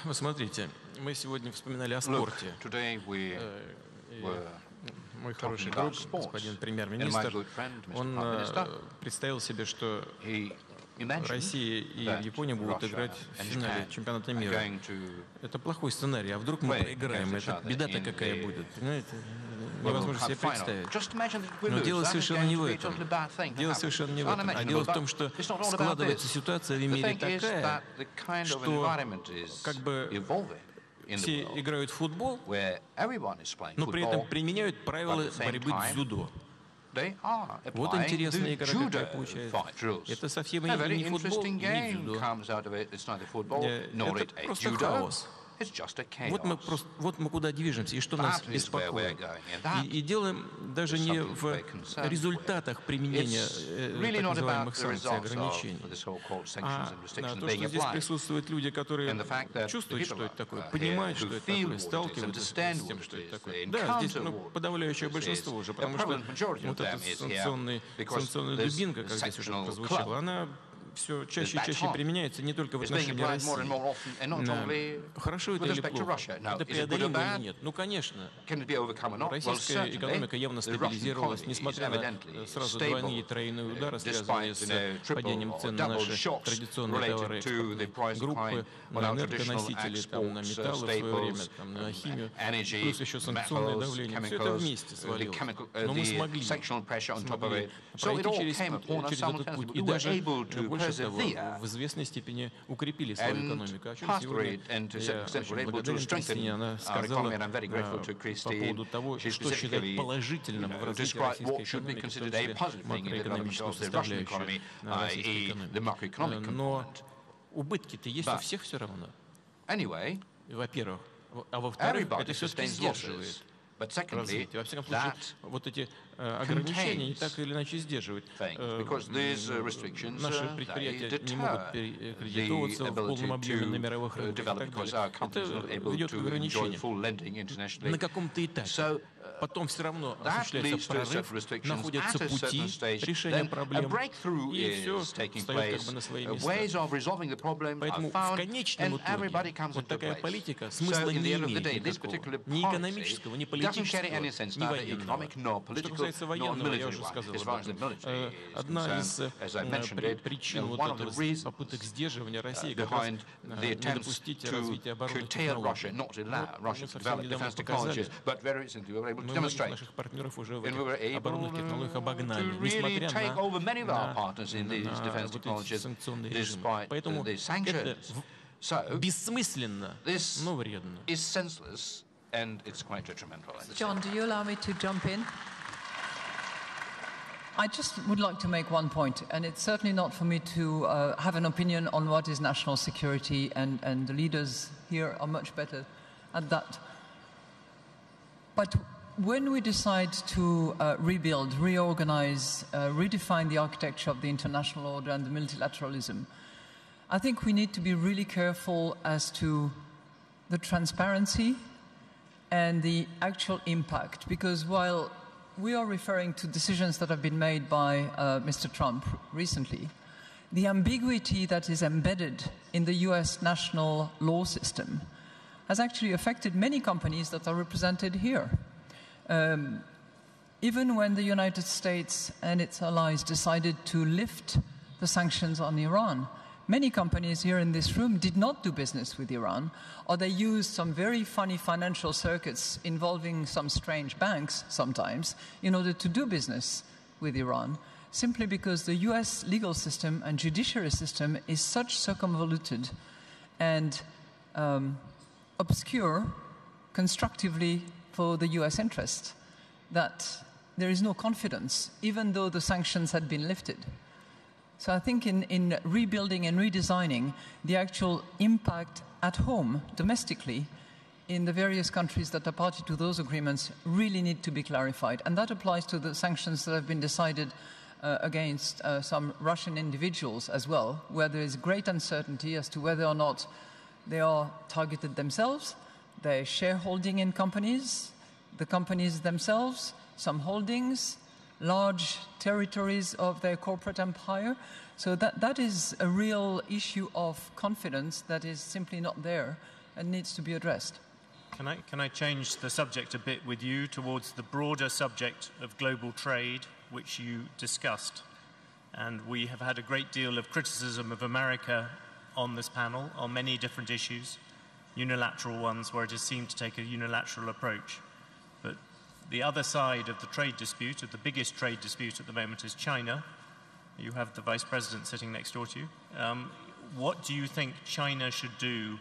Speaker 9: Вы смотрите, мы сегодня вспоминали о спорте. Мой хороший друг, господин премьер-министр, он представил себе, что Россия и Япония будут играть в финале чемпионата мира. Это плохой сценарий, а вдруг мы проиграем? Это беда-то какая будет, понимаете? Невозможно себе представить. Но дело совершенно не в этом. Дело совершенно не в этом. А дело в том, что складывается ситуация в мире такая, что как бы все играют в футбол, но при этом применяют правила борьбы дзюдо. Вот интересная игра какая получается. Это совсем не футбол, не дзюдо. Это просто хаос. Вот мы куда движемся и что нас беспокоит. И дело даже не в результатах применения так называемых санкций, ограничений, а то, что здесь присутствуют люди, которые чувствуют, что это такое, понимают, что это такое, сталкиваются с тем, что это такое. Да, здесь подавляющее большинство уже, потому что вот эта санкционная дубинка, как здесь уже прозвучало, она все чаще и чаще применяется не только в отношении России. Хорошо это или плохо? Это преодолимо или нет? Ну, конечно. Российская экономика явно стабилизировалась, несмотря на сразу двойные и тройные удары, связанные с падением цен на наши традиционные товары экспортной группы, на энергоносители, там, на металлы в свое время, там, на химию, плюс еще санкционное давление. Все это вместе свалилось. Но мы смогли пройти через этот путь и даже больше того, в известной степени укрепили свою экономику. О чем сегодня я очень благодарен Кристине. Она сказала по поводу того, что считает положительным в развитии российской экономики, в том числе макроэкономическую составляющую российской экономики. Но убытки-то есть у всех все равно. Во-первых. А во-вторых, это все-таки сдерживает развитие. Во всяком случае, вот эти ограничения не так или иначе сдерживают. Наши предприятия не могут перекредитовываться в полном объеме на мировых рынках и так далее. Это ведет к ограничениям. На каком-то этапе. Потом все равно осуществляется прорыв, находятся пути решения проблем, и все встает как бы на свои места. Поэтому в конечном итоге вот такая политика смысла не имеет никакого. Ни экономического, ни политического, ни военного. Что касается военного, я уже сказал об этом. Одна из причин вот этого попыток сдерживания России как раз не допустить развития оборонных технологий. Мы совсем недавно показали, мы многих наших партнеров уже в этих оборонных технологиях обогнали, несмотря на вот эти санкционные режимы. Поэтому это бессмысленно, но вредно.
Speaker 16: John, do you allow me to jump in? I just would like to make one point, and it's certainly not for me to have an opinion on what is national security, and the leaders here are much better at that. But when we decide to rebuild, reorganize, redefine the architecture of the international order and the multilateralism, I think we need to be really careful as to the transparency and the actual impact, because while we are referring to decisions that have been made by Mr. Trump recently, the ambiguity that is embedded in the US national law system has actually affected many companies that are represented here. Even when the United States and its allies decided to lift the sanctions on Iran, many companies here in this room did not do business with Iran, or they used some very funny financial circuits involving some strange banks sometimes in order to do business with Iran, simply because the US legal system and judiciary system is such circumvoluted and obscure constructively for the US interest that there is no confidence, even though the sanctions had been lifted. So I think in rebuilding and redesigning, the actual impact at home, domestically, in the various countries that are party to those agreements really need to be clarified. And that applies to the sanctions that have been decided against some Russian individuals as well, where there is great uncertainty as to whether or not they are targeted themselves, their shareholding in companies, the companies themselves, some holdings, large territories of their corporate empire. So that is a real issue of confidence that is simply not there and needs to be addressed.
Speaker 5: Can I change the subject a bit with you towards the broader subject of global trade, which you discussed? And we have had a great deal of criticism of America on this panel on many different issues, unilateral ones where it has seemed to take a unilateral approach. But the other side of the trade dispute, of the biggest trade dispute at the moment, is China. You have the Vice President sitting next door to you. What do you think China should do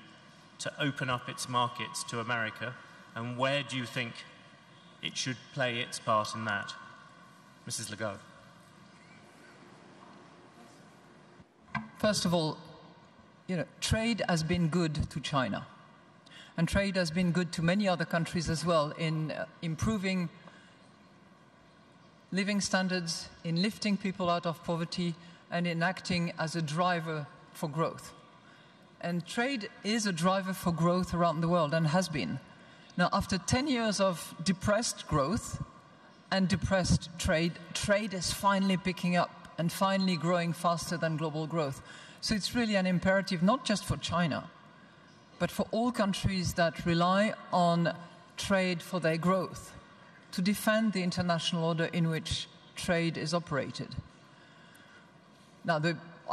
Speaker 5: to open up its markets to America, and where do you think it should play its part in that? Mrs. Lagarde.
Speaker 16: First of all, trade has been good to China. And trade has been good to many other countries as well in improving living standards, in lifting people out of poverty, and in acting as a driver for growth. And trade is a driver for growth around the world and has been. Now, after 10 years of depressed growth and depressed trade, trade is finally picking up and finally growing faster than global growth. So it's really an imperative not just for China, but for all countries that rely on trade for their growth, to defend the international order in which trade is operated. Now,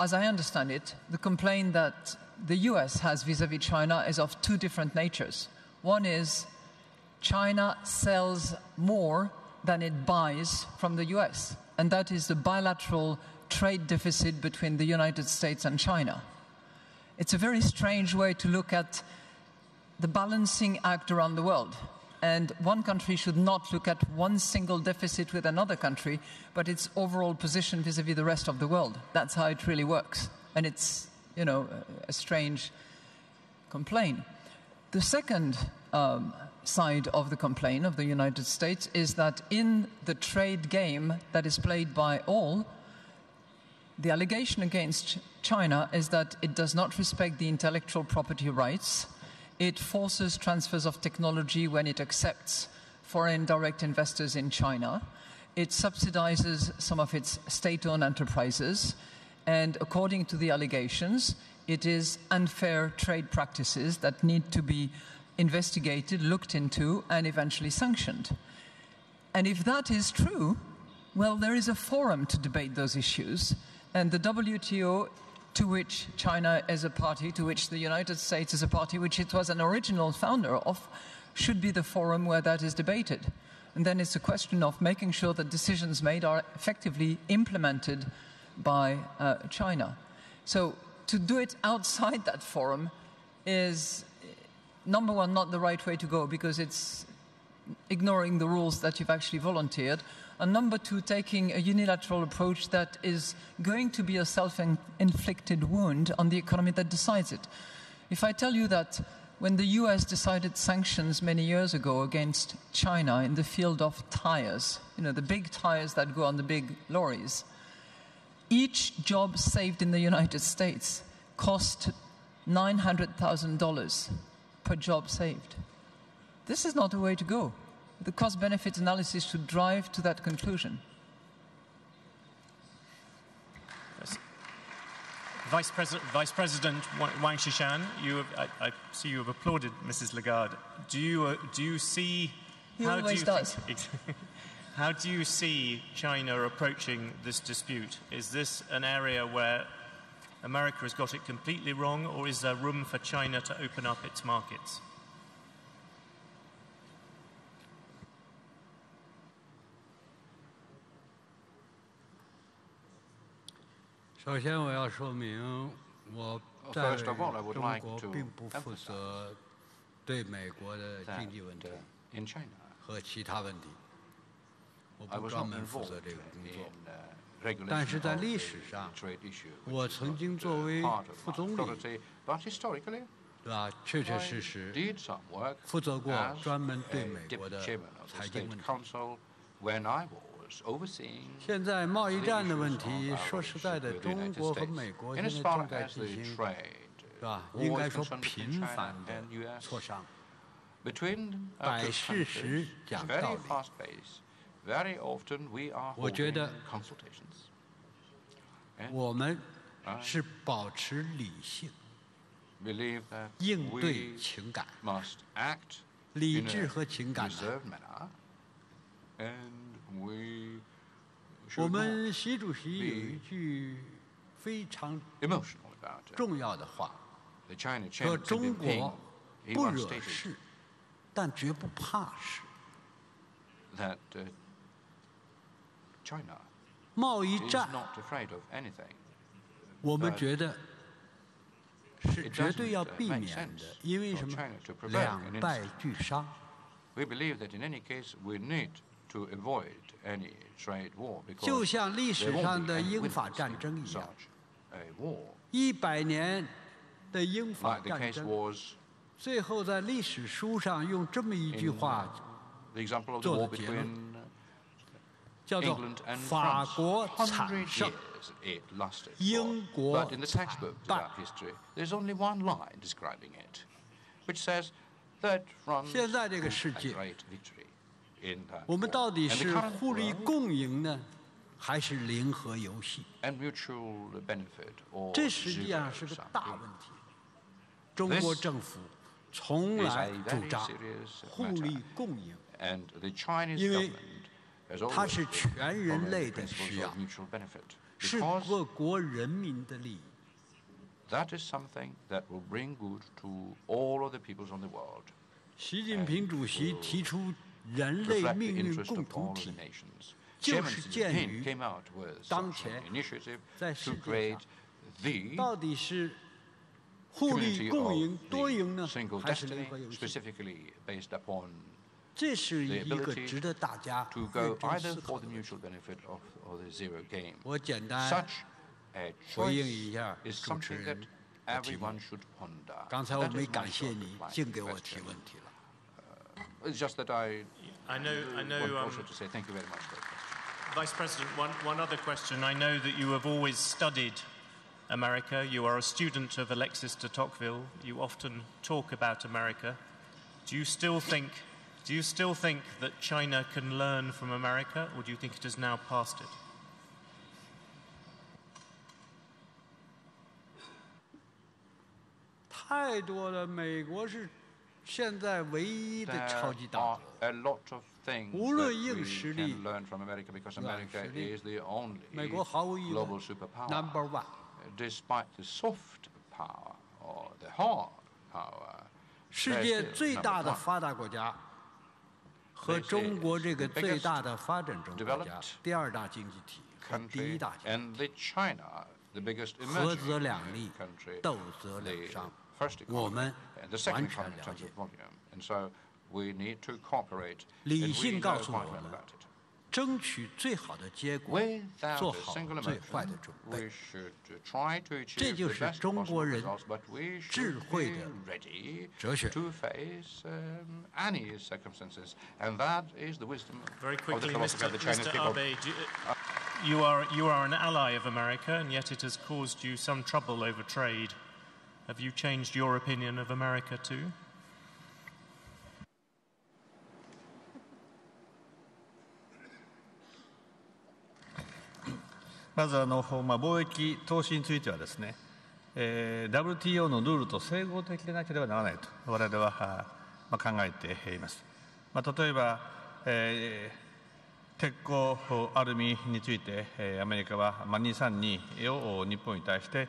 Speaker 16: as I understand it, the complaint that the US has vis-à-vis China is of two different natures. One is China sells more than it buys from the US, and that is the bilateral trade deficit between the United States and China. It's a very strange way to look at the balancing act around the world. And one country should not look at one single deficit with another country, but its overall position vis-à-vis the rest of the world. That's how it really works. And it's, a strange complaint. The second side of the complaint of the United States is that in the trade game that is played by all, the allegation against China is that it does not respect the intellectual property rights. It forces transfers of technology when it accepts foreign direct investors in China. It subsidizes some of its state-owned enterprises. And according to the allegations, it is unfair trade practices that need to be investigated, looked into, and eventually sanctioned. And if that is true, well, there is a forum to debate those issues, and the WTO, to which China is a party, to which the United States is a party, which it was an original founder of, should be the forum where that is debated. And then it's a question of making sure that decisions made are effectively implemented by China. So to do it outside that forum is, number one, not the right way to go, because it's ignoring the rules that you've actually volunteered. And number two, taking a unilateral approach that is going to be a self-inflicted wound on the economy that decides it. If I tell you that when the US decided sanctions many years ago against China in the field of tires, you know, the big tires that go on the big lorries, each job saved in the United States cost $900,000 per job saved. This is not the way to go. The cost-benefit analysis should drive to that conclusion.
Speaker 5: Yes. Vice President Wang Qishan, I see you have applauded Mrs. Lagarde. Do you see?
Speaker 16: He always does.
Speaker 5: How do you see China approaching this dispute? Is this an area where America has got it completely wrong, or is there room for China to open up its markets?
Speaker 8: 首先，我要说明，我在中国并不负责对美国的经济问题和其他问题，我不专门负责这个工作。但是在历史上，我曾经作为副总理，对吧？确确实实负责过专门对美国的财经问题。 现在贸易战的问题，说实在的，中国和美国现在正在进行，是吧？应该说频繁的磋商，摆事实讲道理。我觉得我们是保持理性，应对情感，理智和情感的。 我们习主席有一句非常重要的话，说中国不惹事，但绝不怕事。贸易战，我们觉得是绝对要避免的，因为什么？两败俱伤。 就像历史上的英法战争一样，100年的英法战争，最后在历史书上用这么一句话做的结论，叫做“法国惨胜，英国惨败”。现在这个世界。 我们到底是互利共赢呢，还是零和游戏？这实际上是个大问题。中国政府从来主张互利共赢，因为它是全人类的需要，是各国人民的利益。习近平主席提出。 人类命运共同体就是鉴于当前在世界上到底是互利共赢多赢呢，还是零和游戏？这是一个值得大家认真思考的问题。我简单回应一下主持人的提问。刚才我没感谢你，净给我提问题了。
Speaker 13: It's just that I
Speaker 5: know.
Speaker 13: Also to say thank you very much.
Speaker 5: Vice President, one other question. I know that you have always studied America. You are a student of Alexis de Tocqueville. You often talk about America. Do you still think that China can learn from America, or do you think it has now passed it?
Speaker 8: 太多了，美国是。现在唯一的超级大国。无论硬实力、软实力，美国毫无疑问 number one。Despite
Speaker 15: the soft power or the hard power,
Speaker 8: 世界最大的发达国家和中国这个最大的发展中国家，第二大经济体和第一大经济体，合则两利，斗则两伤。我们完全了解。理性告诉我们，争取最好的结果，做好最坏的准备。这就是中国人智慧的哲学。
Speaker 5: Very quickly, Mr. Abe, you are an ally of America, and yet it has caused you some trouble over trade. Have you changed your opinion of America too?
Speaker 23: まず貿易投資についてはですね、WTO のルールと整合的でなければならないと我々は考えています。例えば、鉄鋼アルミについてアメリカは232を日本に対して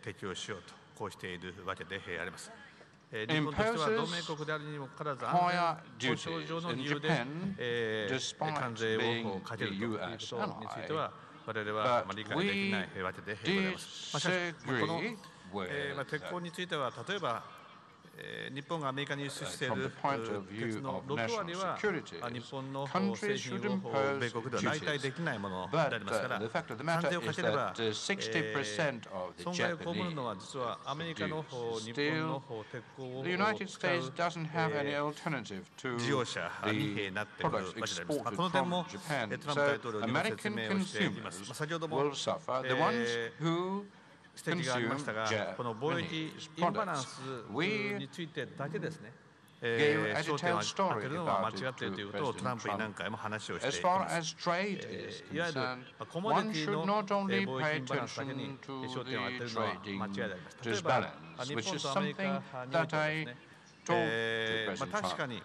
Speaker 23: 適用しようとこうしているわけであります。日本としては同盟国であるにもかかわらず安全保障上の理由で関税をかけるということについては我々は理解できないわけでございます。しかしこの鉄鋼については例えば日本がアメリカに輸出している鉄の6割は日本の製品を米国では代替できないものでありますから関税をかければ損害を被るのは実はアメリカの日本の鉄鋼を使う事業者になっているわけであります。この点もトランプ大統領にも説明をしています。先ほども指摘がありましたが、この貿易インバランスについてだけですね、焦点を当てるのは間違っているということをトランプに何回も話をしています。いわゆるコモディティの貿易インバランスだけに焦点を当てるのは間違いであります。例えば日本とアメリカにおいてですね、確かに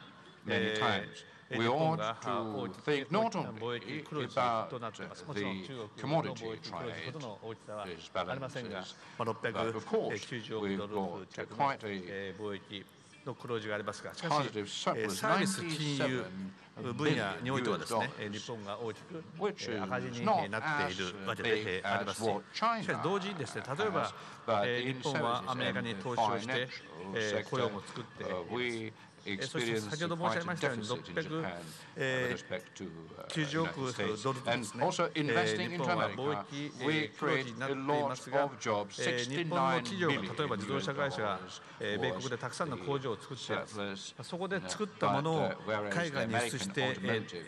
Speaker 15: We ought to think not only about the commodity trade disbalances, but of course we've got quite a positive surplus, 97
Speaker 23: 分野においてはですね、日本が大きく赤字になっているわけでありますし、しかし同時にですね、例えば日本はアメリカに投資をして雇用も作ってそして先ほど申し上げましたように690億ドルとですね、日本は貿易黒字になっていますが、日本の企業が例えば自動車会社が米国でたくさんの工場を作っています。そこで作ったものを海外に輸出して出し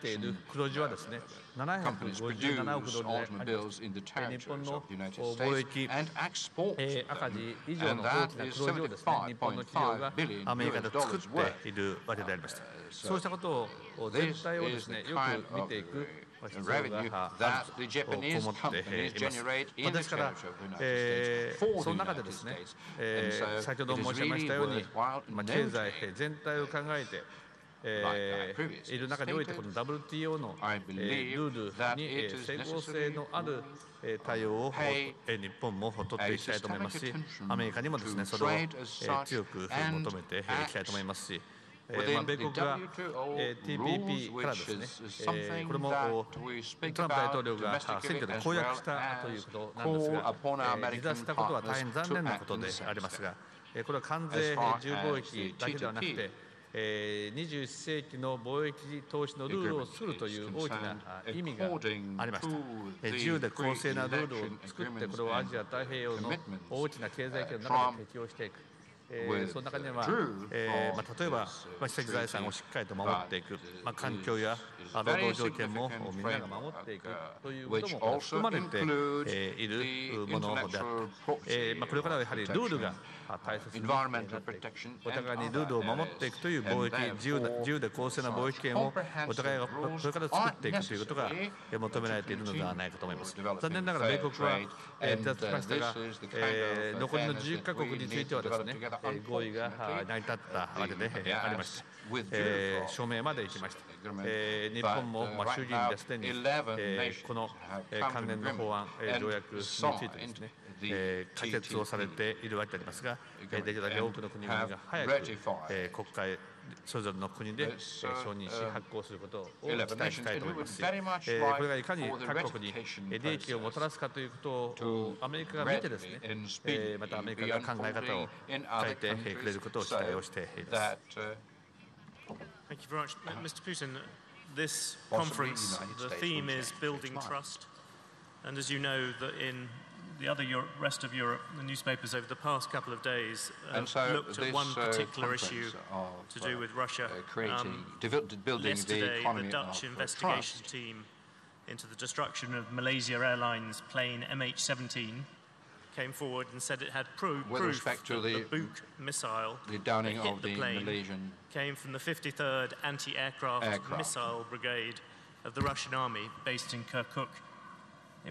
Speaker 23: ている黒字はですね、757億ドルであります。日本の貿易赤字以上の大きな黒字をですね、日本の企業がアメリカで作っているわけでありました。そうしたことを全体をですね、よく見ていく必要があると思っています。ですから、その中でですね、先ほど申し上げましたように、経済全体を考えている中においてこの WTO のルールに整合性のある対応を日本も取っていきたいと思いますし、アメリカにもですねそれを強く求めていきたいと思いますし、米国が TPP からですね、これもトランプ大統領が選挙で公約したということなんですが、離脱したことは大変残念なことでありますが、これは関税自由貿易だけではなくて21世紀の貿易投資のルールを作るという大きな意味がありました。自由で公正なルールを作って、これをアジア太平洋の大きな経済圏の中で適用していく。その中には、例えば、知的財産をしっかりと守っていく、環境や労働条件もみんなが守っていくということも含まれているものであって、これからはやはりルールが大切になっていく、お互いにルールを守っていくという貿易、自由で公正な貿易圏をお互いがこれから作っていくということが求められているのではないかと思います。残念ながら米国は離脱しましたが、残りの10カ国についてはですね、
Speaker 11: 合意が成り立ったわけでありました。署名まで行きました。日本も衆議院ですでにこの関連の法案、条約についてですね、可決をされているわけでありますが、できるだけ多くの国々が早く国会それぞれの国で承認し発行することを期待したいと思いますし、これがいかに各国に利益をもたらすかということをアメリカが見てですね、またアメリカが考え方を変えてくれることを期待をしています。
Speaker 5: Thank you very much. Mr. Putin, this conference, the theme is building trust. And as you know, that in the other rest of Europe, the newspapers over the past couple of days looked at one particular issue to do with Russia. Yesterday, the Dutch investigation team into the destruction of Malaysia Airlines plane MH17 came forward and said it had proof that the Buk missile that hit the plane came from the 53rd Anti-Aircraft Missile Brigade of the Russian Army based in Kirkuk.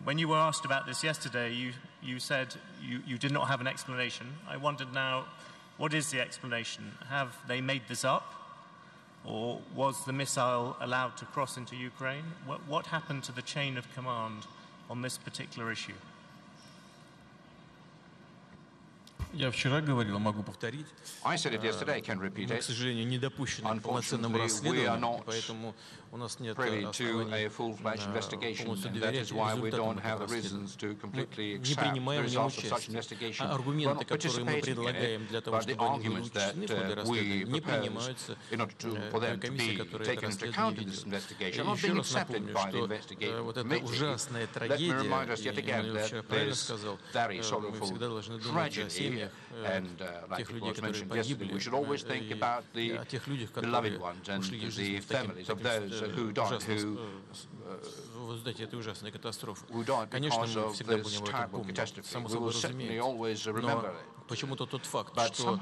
Speaker 5: When you were asked about this yesterday, you said you did not have an explanation. I wondered now, what is the explanation? Have they made this up? Or was the missile allowed to cross into Ukraine? What happened to the chain of command on this particular issue?
Speaker 9: Я вчера говорил, могу повторить.
Speaker 15: I said it yesterday, can repeat it.
Speaker 9: К сожалению, не допущены к полноценному расследованию, поэтому у нас нет оснований полностью доверять результатам этого расследования. Не принимаем в нем участие. А аргументы, которые мы предлагаем для того, чтобы они были учтены в ходе расследования, не принимаются комиссией, которая это расследование ведет. И еще раз напомню, что вот эта ужасная трагедия, я вчера правильно сказал, мы всегда должны думать о семьях тех людей, которые погибли, и о тех людях, которые ушли из жизни в таких в результате этой ужасной катастрофы. Конечно, мы всегда будем об этом помнить, само собой разумеется. Но почему-то тот факт, что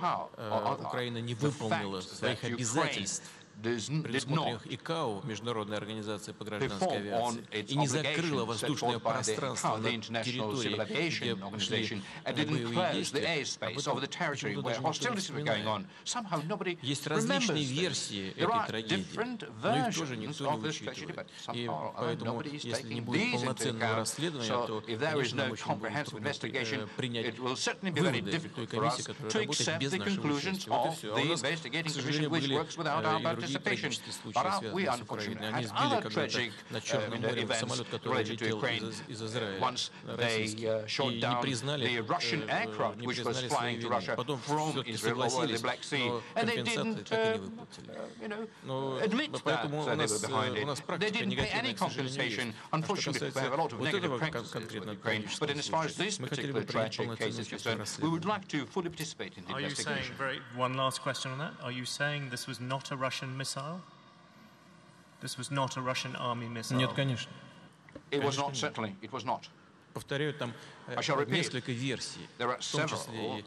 Speaker 9: Украина не выполнила своих обязательств, предусмотренных ИКАО, Международной организации по гражданской авиации, и не закрыла воздушное пространство над территорией, где шли боевые действия, об этом почему-то даже никто не вспоминает. Есть различные версии этой трагедии, но их тоже никто не учитывает. И поэтому, если не будет полноценного расследования, то, конечно, очень будет трудно принять выводы той комиссии, которая работает без нашего участия. Вот и все. А у нас, к сожалению, были другие трагические случаи, связанные с Украиной. Они сбили когда-то над Черным морем самолет, который летел из Израиля, российский, и не признали свои вины. Потом все-таки согласились, но компенсации так и не выплатили. Но поэтому у нас практика негативная, к сожалению, есть. А что касается вот этого конкретно трагического случая, мы хотели бы принять полноценное участие в расследовании.
Speaker 5: Are you saying, one last question on that, are you saying this was not a Russian missile? This was not a Russian army missile?
Speaker 9: Нет, конечно.
Speaker 15: It was not, certainly. It was not.
Speaker 9: Повторяю, там несколько версий, в том числе и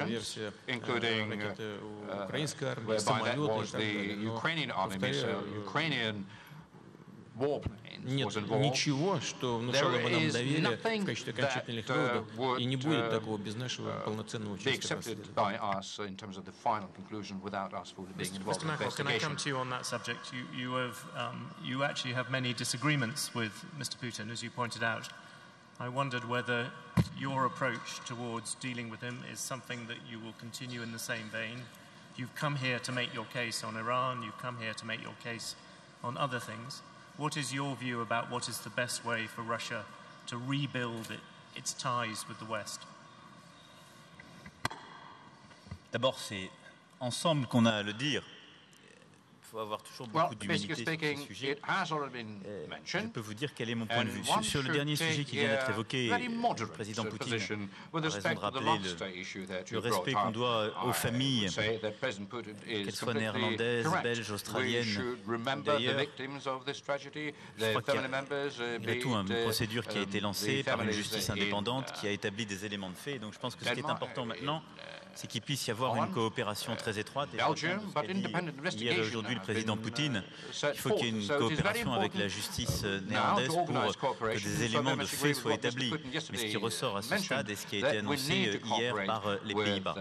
Speaker 9: версия, ракеты украинской армии, самолеты и так далее. Нет ничего, что внушало бы нам доверие в качестве окончательных выводов, и не будет такого без нашего полноценного участия в расследовании.
Speaker 5: Mr. Macron, can I come to you on that subject? You actually have many disagreements with Mr. Putin, as you pointed out. I wondered whether your approach towards dealing with him is something that you will continue in the same vein. You've come here to make your case on Iran, you've come here to make your case on other things. What is your view about what is the best way for Russia to rebuild its ties with the West?
Speaker 1: D'abord, c'est ensemble qu'on a à le dire. Il faut avoir toujours beaucoup d'humilité sur ce sujet. Je peux vous dire quel est mon point de vue. Sur le dernier sujet qui vient d'être évoqué, le président Poutine a raison de rappeler le respect qu'on doit aux familles, qu'elles soient néerlandaises, belges, australiennes. D'ailleurs, je crois qu'il y a malgré tout une procédure qui a été lancée par une justice indépendante qui a établi des éléments de fait. Donc je pense que ce qui est important maintenant, c'est qu'il puisse y avoir une coopération très étroite. Et hier et aujourd'hui, le président Poutine, il faut qu'il y ait une coopération avec la justice néerlandaise pour que des éléments de fait soient établis. Mais ce qui ressort à ce stade et ce qui a été annoncé hier par les Pays-Bas.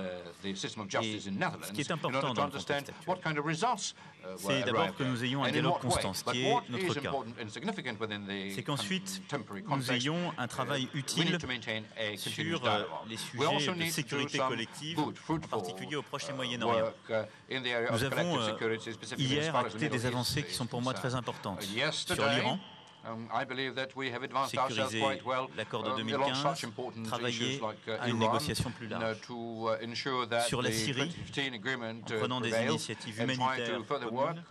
Speaker 1: Et ce qui est important dans le contexte actuel, c'est d'abord que nous ayons un dialogue constant, ce qui est notre cas. C'est qu'ensuite, nous ayons un travail utile sur les sujets de sécurité collective, en particulier au Proche et Moyen-Orient. Nous avons hier acté des avancées qui sont pour moi très importantes. Sur l'Iran, sécuriser l'accord de 2015, travailler à une négociation plus large. Sur la Syrie, en prenant des initiatives humanitaires communes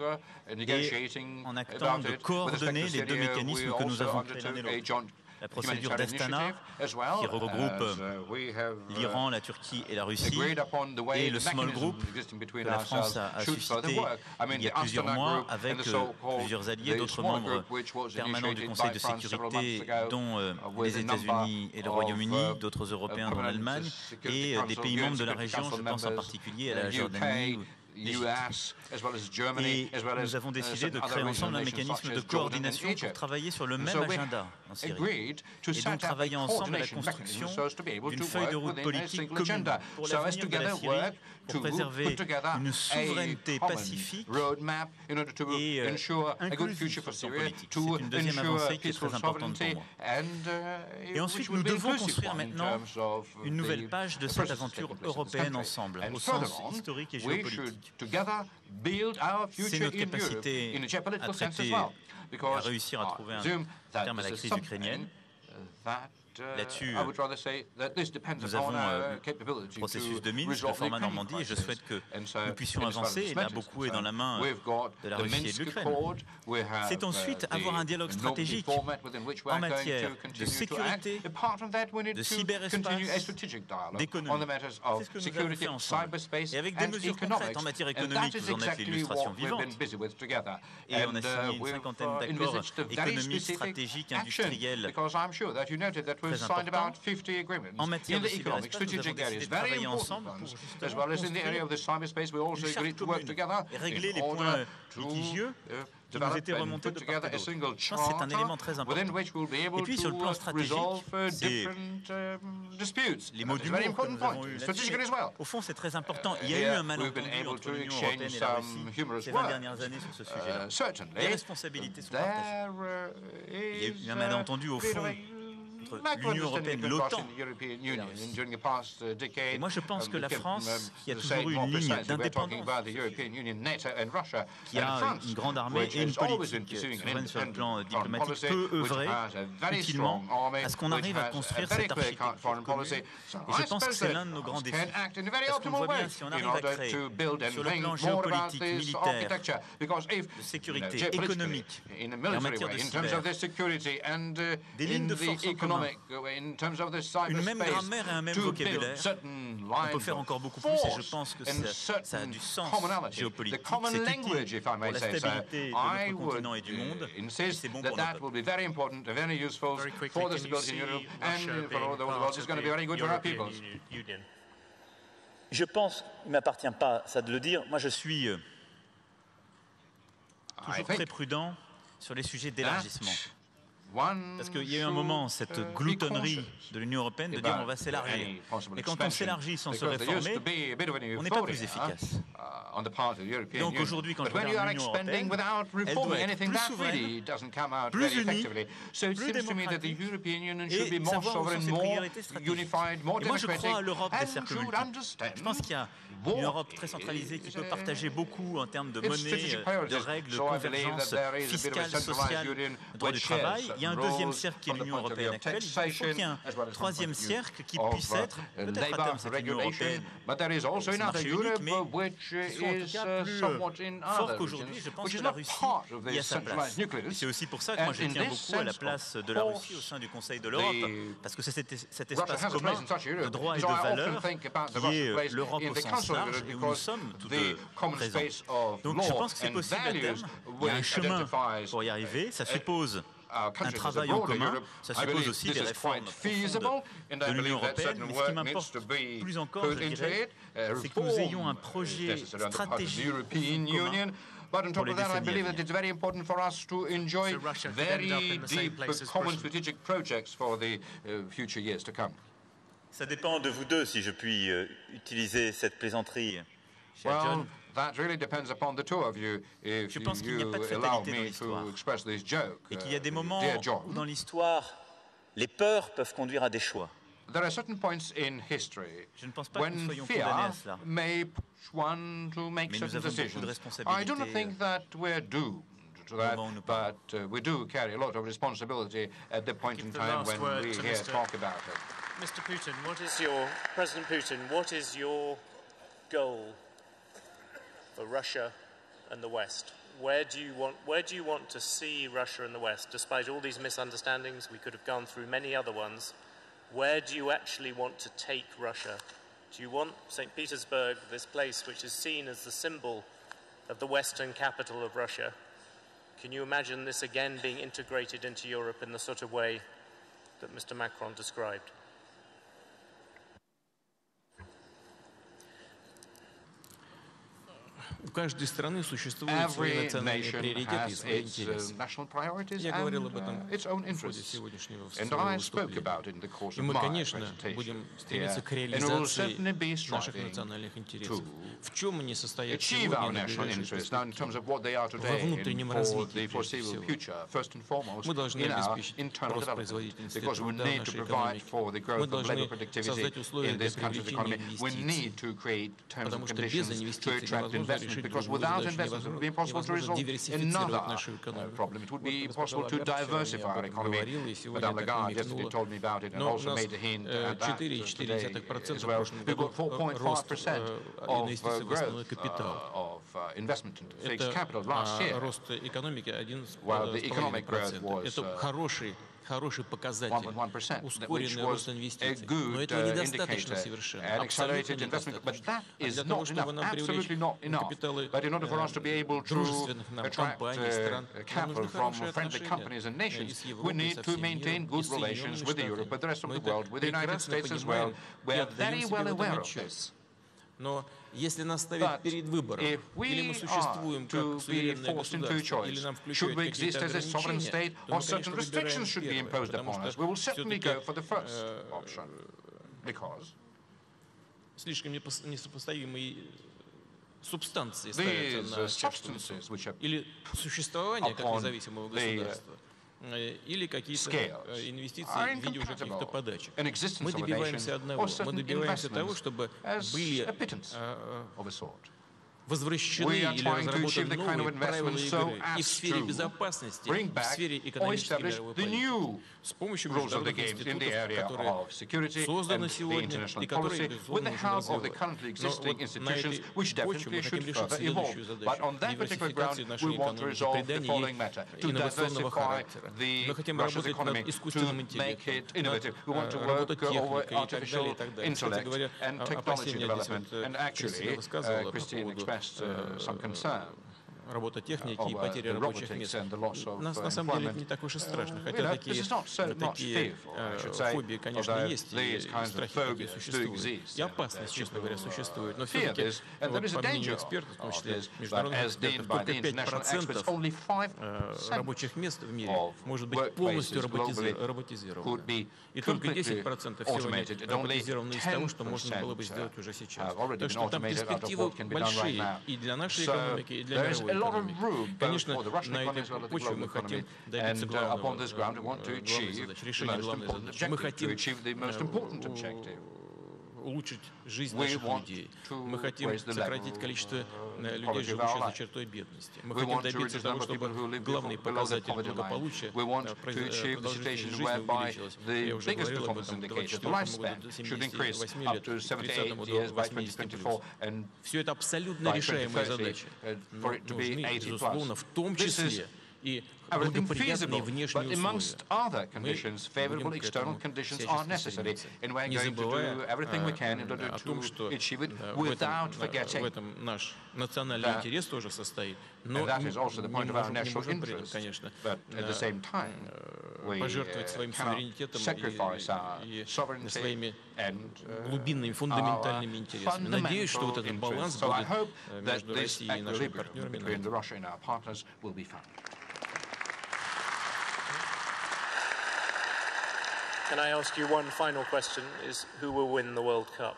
Speaker 1: et en actant de coordonner les deux mécanismes que nous avons créés l'un et l'autre. La procédure d'Astana, qui regroupe l'Iran, la Turquie et la Russie, et le Small Group, que la France a suscité il y a plusieurs mois avec plusieurs alliés, d'autres membres permanents du Conseil de sécurité, dont les États-Unis et le Royaume-Uni, d'autres Européens dont l'Allemagne, et des pays membres de la région, je pense en particulier à la Jordanie, et nous avons décidé de créer ensemble un mécanisme de coordination pour travailler sur le même agenda en Syrie. Et donc travailler ensemble à la construction d'une feuille de route politique commune pour l'avenir de la Syrie, pour préserver une souveraineté pacifique et inclusive sur le plan politique. C'est une deuxième avancée qui est très importante pour moi. Et ensuite, nous devons construire maintenant une nouvelle page de cette aventure européenne ensemble, au sens historique et géopolitique. C'est notre capacité à traiter et à réussir à trouver un terme à la crise ukrainienne. Là-dessus, nous avons le processus de Minsk, le format Normandie, et je souhaite que nous puissions avancer. Et là, beaucoup est dans la main de la Russie et de l'Ukraine. C'est ensuite avoir un dialogue stratégique en matière de sécurité, de cyberespace, d'économie. C'est ce que nous avons fait ensemble. Et avec des mesures concrètes en matière économique, vous en êtes l'illustration vivante. Et on a signé une cinquantaine d'accords économiques, stratégiques, industriels, très important. En matière de cyberespace, nous avons décidé de travailler ensemble pour justement construire une charte commune et régler les points litigieux qui nous étaient remontés de part et d'autre. Je pense que c'est un élément très important. Et puis sur le plan stratégique, c'est les mots d'humour que nous avons eus là-dessus. Au fond, c'est très important. Il y a eu un malentendu entre l'Union européenne et la Russie ces 20 dernières années sur ce sujet-là. Les responsabilités sont partagées. Il y a eu un malentendu au fond entre l'Union européenne, l'OTAN. Et moi, je pense que la France, qui a toujours eu une ligne d'indépendance, qui a une grande armée et une politique souveraine sur le plan diplomatique, peut œuvrer utilement à ce qu'on arrive à construire cette architecture commune. Et je pense que c'est l'un de nos grands défis. Parce qu'on voit bien, si on arrive à créer, sur le plan géopolitique, militaire, de sécurité, économique, et en matière de cyber, des lignes de force en commun, une même grammaire et un même vocabulaire, on peut faire encore beaucoup plus et je pense que ça a du sens géopolitique, c'est utile pour la stabilité de notre continent et du monde, et c'est bon pour notre peuple. Je pense, il ne m'appartient pas ça de le dire, moi je suis toujours très prudent sur les sujets d'élargissement. Parce qu'il y a eu un moment, cette gloutonnerie de l'Union européenne de dire on va s'élargir. Et quand on s'élargit sans se réformer, on n'est pas plus efficace. Donc aujourd'hui, quand je regarde l'Union européenne, elle doit être plus souveraine, plus unie, plus démocratique, et savoir où sont ses priorités stratégiques. Et moi je crois à l'Europe des cercles multiples. Je pense qu'il y a une Europe très centralisée qui peut partager beaucoup en termes de monnaie, de règles, de convergence fiscale, sociale, droit du travail. Il y a un deuxième cercle qui est l'Union européenne actuelle. Il faut qu'il y ait un troisième cercle qui puisse être, peut-être à terme, cette Union européenne, ce marché unique, mais qui soit en tout cas plus fort qu'aujourd'hui. Je pense que la Russie y a sa place. C'est aussi pour ça que moi je tiens beaucoup à la place de la Russie au sein du Conseil de l'Europe, parce que c'est cet espace commun de droits et de valeurs qui est l'Europe au sens large et où nous sommes tous deux présents. Donc je pense que c'est possible à terme. Il y a un chemin pour y arriver. Ça suppose un travail en commun, ça suppose aussi des réformes profondes de l'Union européenne, mais ce qui m'importe plus encore, je dirais, c'est que nous ayons un projet stratégique commun.
Speaker 15: But on top of that, I believe that it's very important for us to enjoy very deep common strategic projects for the future years to come.
Speaker 1: Ça dépend de vous deux si je puis utiliser cette plaisanterie, cher John.
Speaker 15: That really depends upon the two of you if you allow me to express this joke.
Speaker 1: Et qu'il y a des moments où dans l'histoire, les peurs peuvent conduire à des choix.
Speaker 15: There are certain points in history when fear may push one to make certain decisions. I do not think that we're doomed to that, but we do carry a lot of responsibility at the point in time when we hear talk about it.
Speaker 19: Mr. Putin, President Putin, what is your goal for Russia and the West? Where do you want to see Russia and the West? Despite all these misunderstandings, we could have gone through many other ones. Where do you actually want to take Russia? Do you want St. Petersburg, this place which is seen as the symbol of the Western capital of Russia? Can you imagine this again being integrated into Europe in the sort of way that Mr. Macron described?
Speaker 9: У каждой страны существуют свои национальные приоритеты и свои интересы. Я говорил об этом в ходе сегодняшнего выступления. И мы, конечно, будем стремиться к реализации наших национальных интересов. В чем они состоят сегодня на ближайшей перспективе? Во внутреннем развитии, прежде всего. Мы должны обеспечить рост производительности труда в нашей экономике. Мы должны создать условия для привлечения инвестиций. Потому что без инвестиций невозможно решить
Speaker 15: because without investment it would be impossible to resolve another problem. It would be impossible to diversify our economy. Madame Lagarde yesterday told me about it and also made a hint at that today as well. We've got 4.5% of growth of investment into fixed capital last year, while the economic growth was
Speaker 9: хороший показатель,
Speaker 15: 1.1%,
Speaker 9: ускоренный рост инвестиций. Но этого недостаточно совершенно, абсолютно недостаточно. Для того, чтобы нам привлечь капиталы дружественных нам компаний, стран, нам нужны хорошие отношения и с Европой, и со всеми миром, и с Соединенными Штатами. Мы это прекрасно понимаем и отдаем себе в этом отчет. Но если нас ставят перед выбором, или мы существуем как суверенное государство, или нам включают какие-то ограничения, то мы, конечно, выбираем первое, потому что все-таки слишком несопоставимые субстанции ставятся на чашу. Или существование как независимого государства, или какие-то инвестиции в виде уже каких-то подачек. Мы добиваемся одного. Мы добиваемся того, чтобы были возвращены или разработаны новые правила игры и в сфере безопасности, и в сфере экономической мировой политики. С помощью международных институтов, которые созданы сегодня и которые, безусловно, нужно развивать. Но вот на этой почве мы хотим решить следующую задачу – диверсификации нашей экономики, придания ей инновационного характера. Мы хотим работать над искусственным интеллектом, над робототехникой и так далее, и так далее. Кстати говоря, опасения Кристина высказывала по поводу робототехники и потери рабочих мест. Нас на самом деле не так уж и страшно, хотя такие фобии, конечно, есть, и страхи такие существуют. И опасность, честно говоря, существует. Но все-таки, вот, по мнению экспертов, в том числе международных экспертов, только 5% рабочих мест в мире может быть полностью роботизировано. И только 10% сегодня роботизировано из того, что можно было бы сделать уже сейчас. Так что там перспективы большие и для нашей экономики, и для мировой экономики. Конечно, на этой почве мы хотим добиться главной задачи, решения главной задачи. Мы хотим улучшить жизнь наших людей. Мы хотим сократить количество людей, живущих за чертой бедности. Мы хотим добиться того, чтобы главный показатель благополучия, продолжительность жизни увеличилась. Я уже говорил об этом, 24 году до 78 лет, к 30 году до 80. Все это абсолютно решаемые задачи. Но нужны, безусловно, в том числе и
Speaker 15: everything feasible, but amongst other conditions, favorable external conditions are necessary, and we're going to do everything we can in order to achieve it without forgetting and that is also the point of our national interest, but at the same time, we cannot sacrifice our sovereignty and our fundamental interests. So I hope that this equilibrium between Russia and our partners will be found.
Speaker 19: Can I ask you one final question, is who will win the World Cup?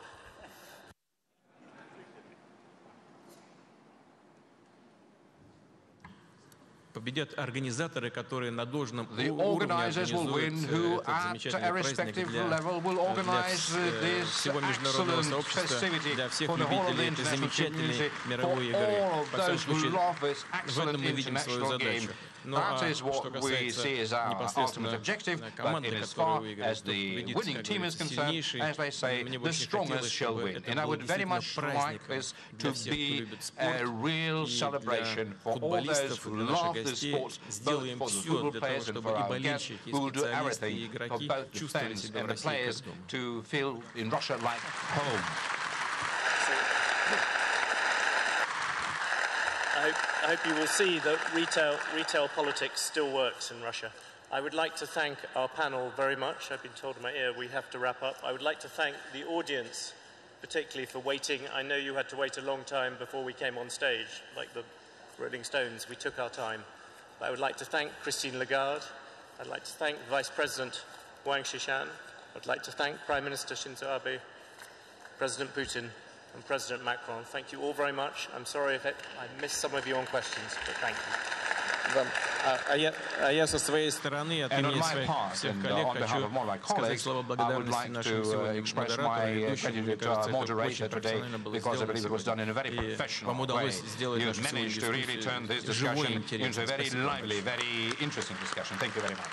Speaker 15: The organizers will win who at a respective level will organize this excellent festivity for the whole of the international community, for all of those who love this excellent international game. That is what we see as our ultimate objective, but in as far as the winning team is concerned, as they say, the strongest shall win. And I would very much like this to be a real celebration for all those who love the sports, both for the football players and for our guests, who will do everything for both the fans and the players to feel in Russia like home.
Speaker 19: I hope you will see that retail politics still works in Russia. I would like to thank our panel very much. I've been told in my ear we have to wrap up. I would like to thank the audience, particularly for waiting. I know you had to wait a long time before we came on stage, like the Rolling Stones. We took our time. But I would like to thank Christine Lagarde. I'd like to thank Vice President Wang Qishan. I'd like to thank Prime Minister Shinzo Abe, President Putin, and President Macron. Thank you all very much. I'm sorry if I missed some of your own questions, but thank you.
Speaker 15: And on my part, and on behalf of all my colleagues, I would like to express my gratitude to our moderator today, because I believe it was done in a very professional way. You have managed to really turn this discussion into a very lively, very interesting discussion. Thank you very much.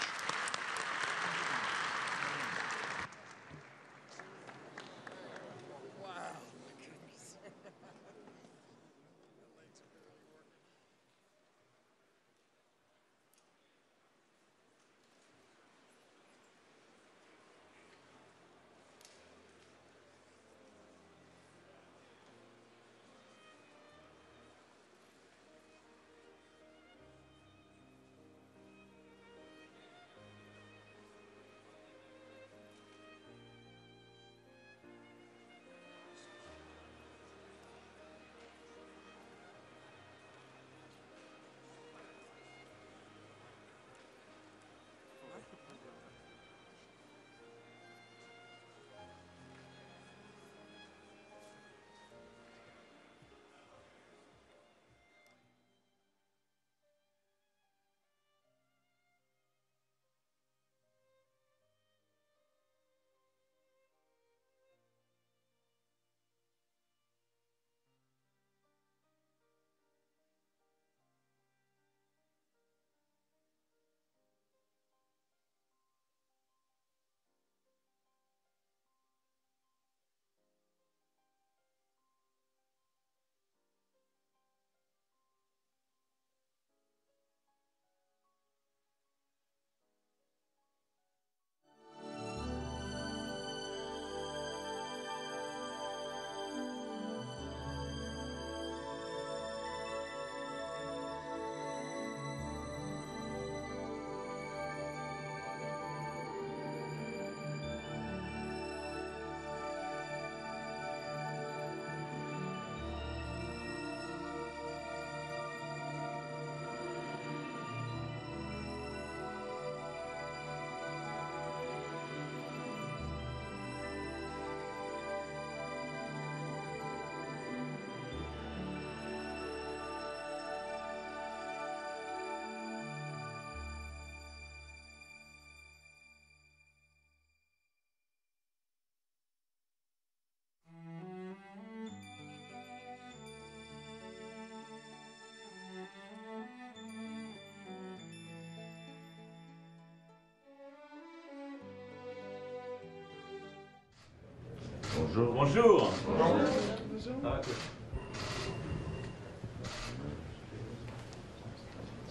Speaker 1: Bonjour. Bonjour.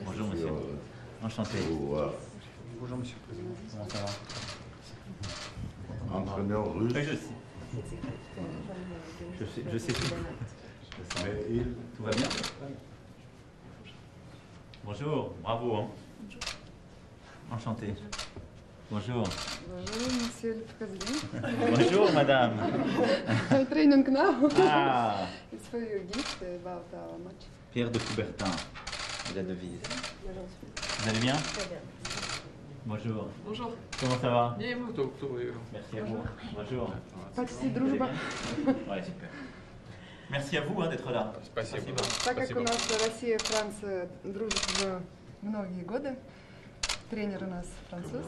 Speaker 1: Bonjour, monsieur. Enchanté.
Speaker 23: Bonjour,
Speaker 1: Monsieur le Président. Comment ça va?
Speaker 23: Entraîneur russe.
Speaker 1: Oui, je sais tout. Tout va bien? Bonjour, bravo. Hein. Enchanté. Bonjour.
Speaker 3: Bonjour, Monsieur le Président.
Speaker 1: Bonjour, Madame.
Speaker 3: Training now.
Speaker 1: Ah.
Speaker 3: It's for your gift about our match.
Speaker 1: Pierre de Coubertin, la devise. Vous allez bien?
Speaker 3: Très bien.
Speaker 1: Bonjour.
Speaker 3: Bonjour.
Speaker 1: Comment ça va?
Speaker 3: Bien,
Speaker 1: Merci à vous. Bonjour.
Speaker 3: Почти дружба.
Speaker 1: Ouais, super. Merci à vous d'être là. Спасибо.
Speaker 3: Так как у нас Россия и Франция дружат уже многие годы, тренер у нас француз,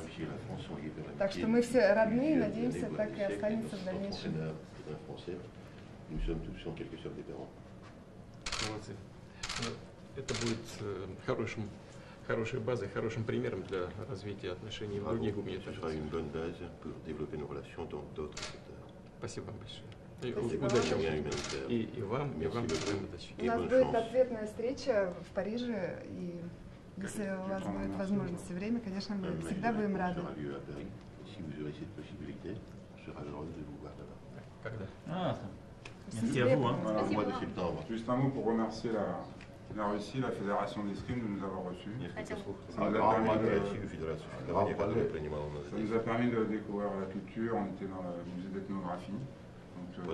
Speaker 3: так что мы все родные, надеемся, так и останется в дальнейшем.
Speaker 17: Nous sommes tous en quelque sorte des parents.
Speaker 14: Это будет хорошей базой, хорошим примером для развития отношений в других гуманитарных.
Speaker 17: Ce sera une bonne base pour développer nos relations dans d'autres secteurs.
Speaker 14: Спасибо вам большое. Удачи вам. И вам, и вам удачи.
Speaker 3: У нас будет ответная встреча в Париже, и если у вас будет возможность и время, конечно, мы всегда будем рады.
Speaker 1: Ah, merci à vous.
Speaker 23: Voilà, au mois de septembre. Juste un mot pour remercier la Russie, la Fédération d'escrime de nous avoir reçus. Ça nous a permis de découvrir la culture, on était dans le musée d'ethnographie. Et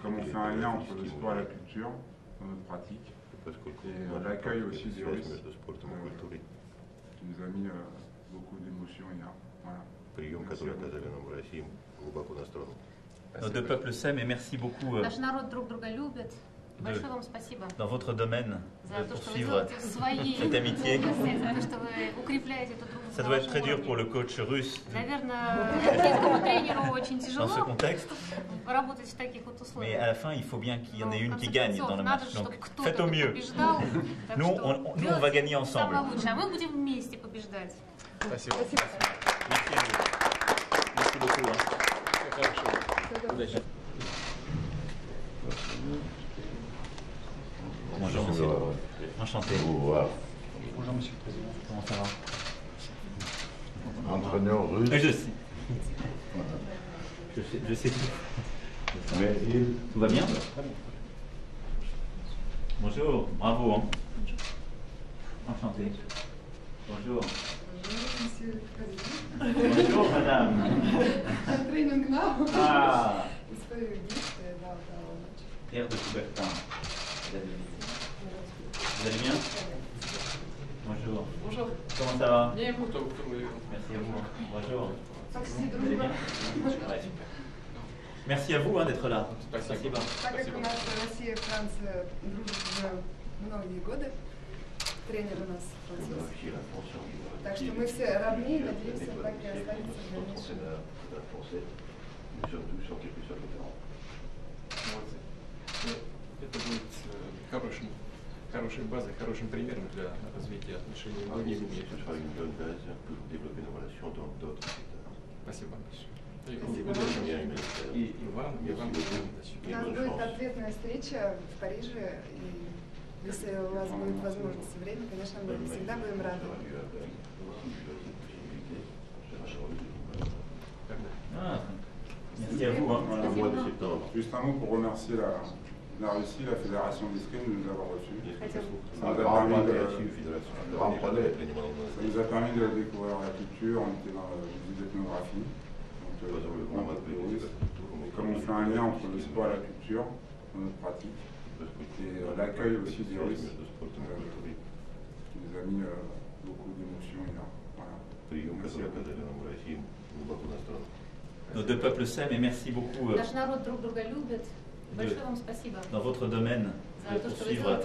Speaker 23: comme on fait un lien entre le sport et la culture dans notre pratique, et l'accueil aussi des Russes, qui nous a mis beaucoup d'émotions hier. Voilà.
Speaker 1: Nos deux peuples s'aiment et merci beaucoup dans votre domaine de poursuivre cette amitié. Ça doit être très dur pour le coach russe dans ce contexte. Mais à la fin, il faut bien qu'il y en ait une qui gagne dans le match. Donc faites au mieux. Nous, on va gagner ensemble. Merci à vous. Merci beaucoup. Bonjour, monsieur. Enchanté.
Speaker 23: Bonjour,
Speaker 1: monsieur le Président. Comment ça va?
Speaker 23: Entraîneur russe.
Speaker 1: Je sais tout. Tout va bien? Bonjour, bravo. Hein. Enchanté. Bonjour.
Speaker 3: Bonjour, Monsieur le Président.
Speaker 1: Bonjour, Madame.
Speaker 3: Training now.
Speaker 1: Ah.
Speaker 3: It's for your gift about our match.
Speaker 1: Pierre de Coubertin. Vous allez bien? Bonjour.
Speaker 3: Bonjour.
Speaker 1: Comment ça va?
Speaker 3: Bien.
Speaker 1: Merci à vous. Bonjour.
Speaker 3: Почти
Speaker 1: Vous allez bien? Ouais, super. Merci à vous d'être là. Спасибо.
Speaker 3: Так как у нас Россия и Франция дружат уже многие годы, тренер у нас француз, так что мы все родные, надеемся, так и останется в дальнейшем.
Speaker 17: Nous sommes tous en quelque sorte des parents.
Speaker 14: Это будет хорошей базой, хорошим примером для развития отношений в других гуманитарных.
Speaker 17: Ce sera une bonne base pour développer nos relations dans d'autres secteurs.
Speaker 14: Спасибо вам большое.
Speaker 23: И
Speaker 14: вам, удачи.
Speaker 3: У нас будет ответная встреча в Париже, и если у вас будет возможность и время, конечно, мы всегда будем рады.
Speaker 1: Merci à vous.
Speaker 23: Au mois de septembre. Juste un mot pour remercier la Russie, la Fédération d'escrime de nous avoir reçus. Ça nous a permis de découvrir la culture, on était dans le musée d'ethnographie. Et comme on fait un lien entre le sport et la culture dans notre pratique, et l'accueil aussi des Russes, qui nous a mis beaucoup d'émotions hier. Voilà.
Speaker 1: Nos deux peuples s'aiment et merci beaucoup dans votre domaine de poursuivre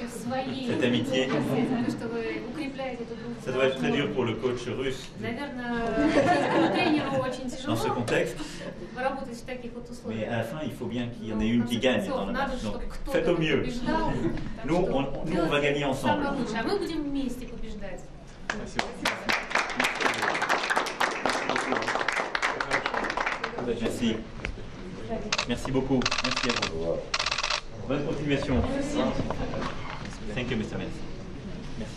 Speaker 1: cette amitié. Ça doit être très dur pour le coach russe dans ce contexte. Mais à la fin, il faut bien qu'il y en ait une qui gagne dans le match. Donc faites au mieux. Nous, on va gagner ensemble. Merci. Merci beaucoup. Merci à vous. Bonne continuation. Thank you, Mr. Metz. Merci.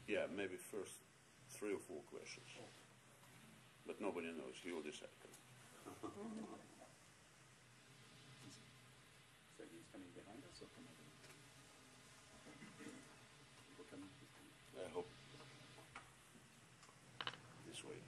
Speaker 17: Yeah, maybe first 3 or 4 questions. But nobody knows. You'll decide.
Speaker 23: So he's coming behind us or coming?
Speaker 17: I hope this way.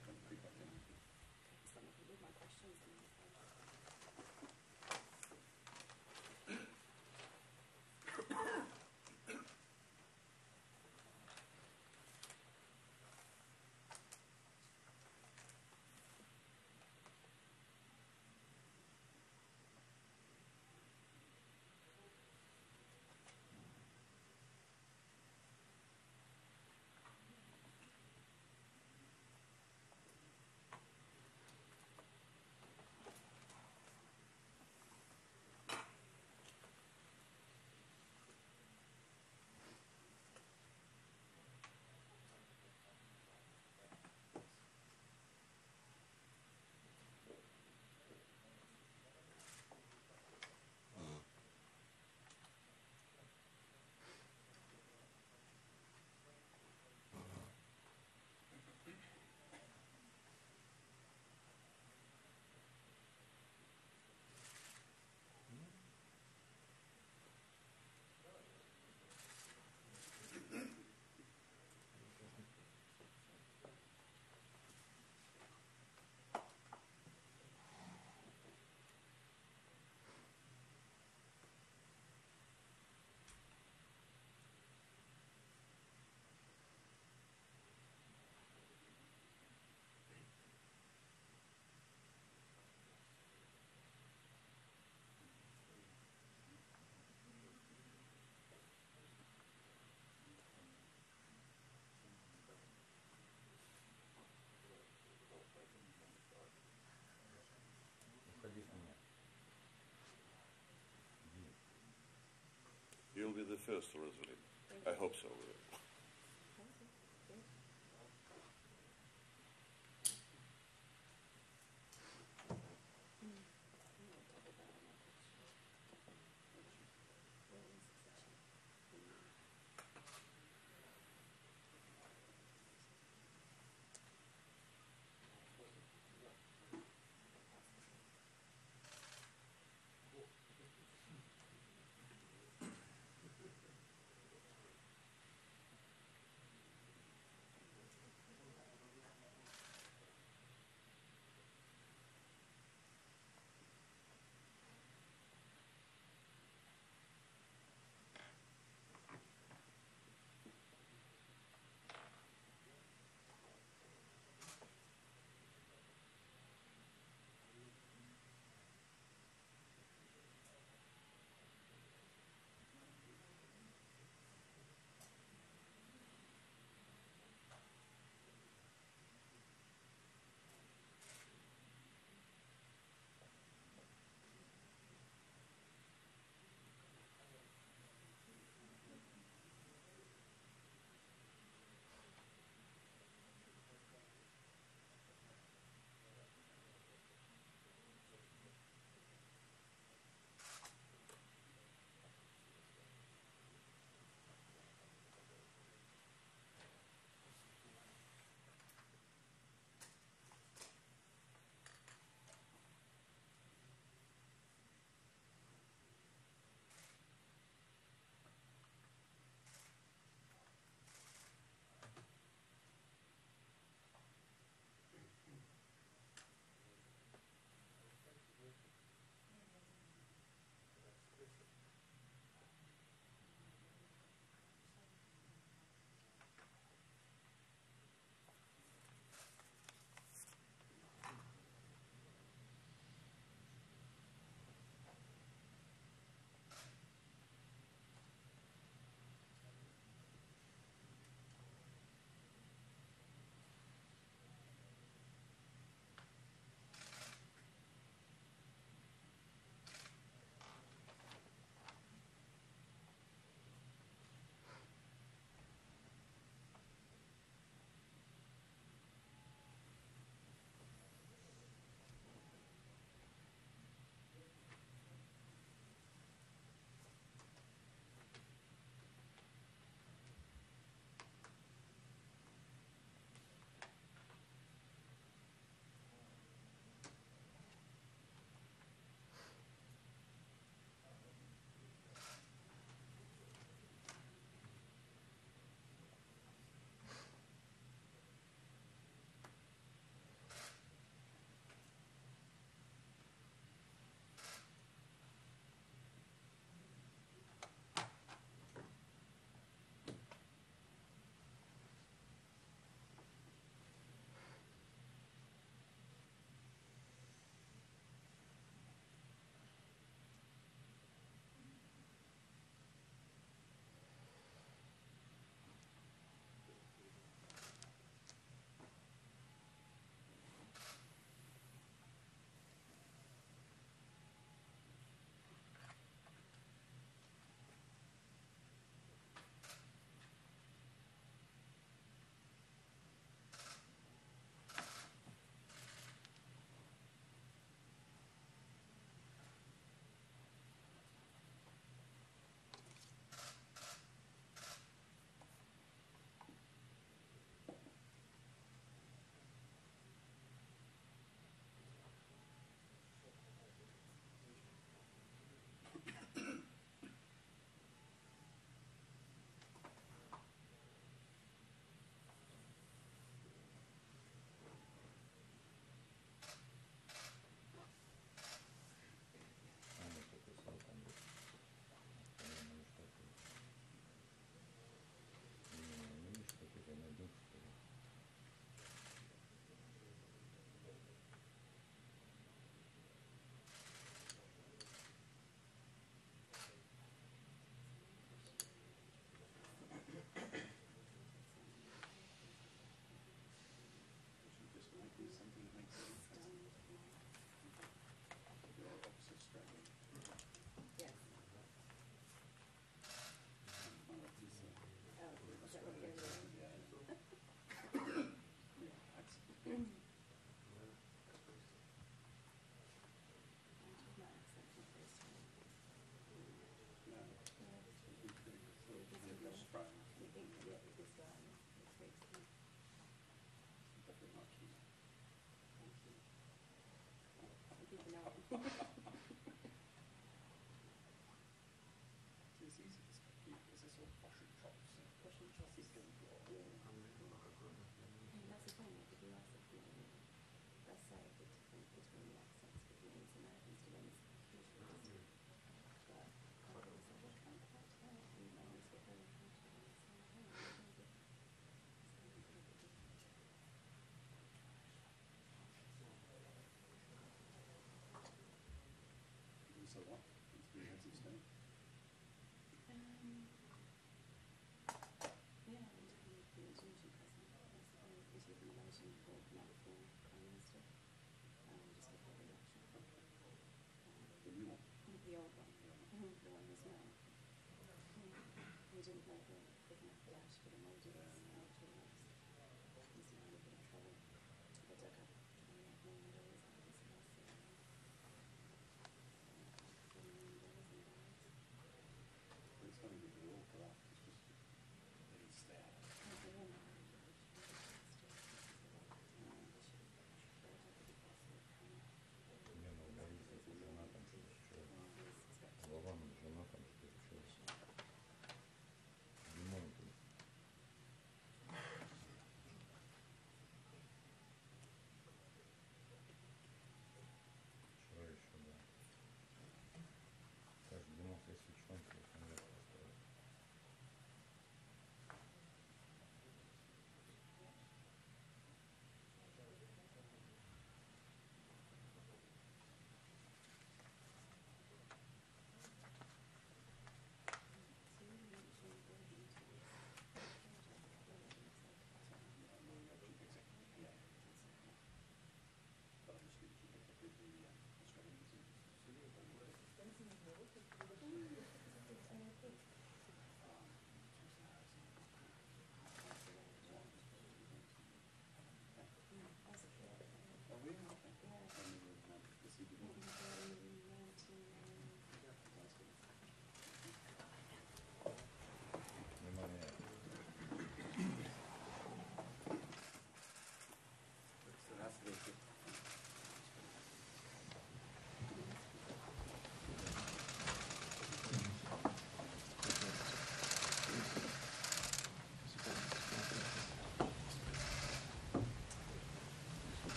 Speaker 17: You'll be the first, Rosalind. I hope so.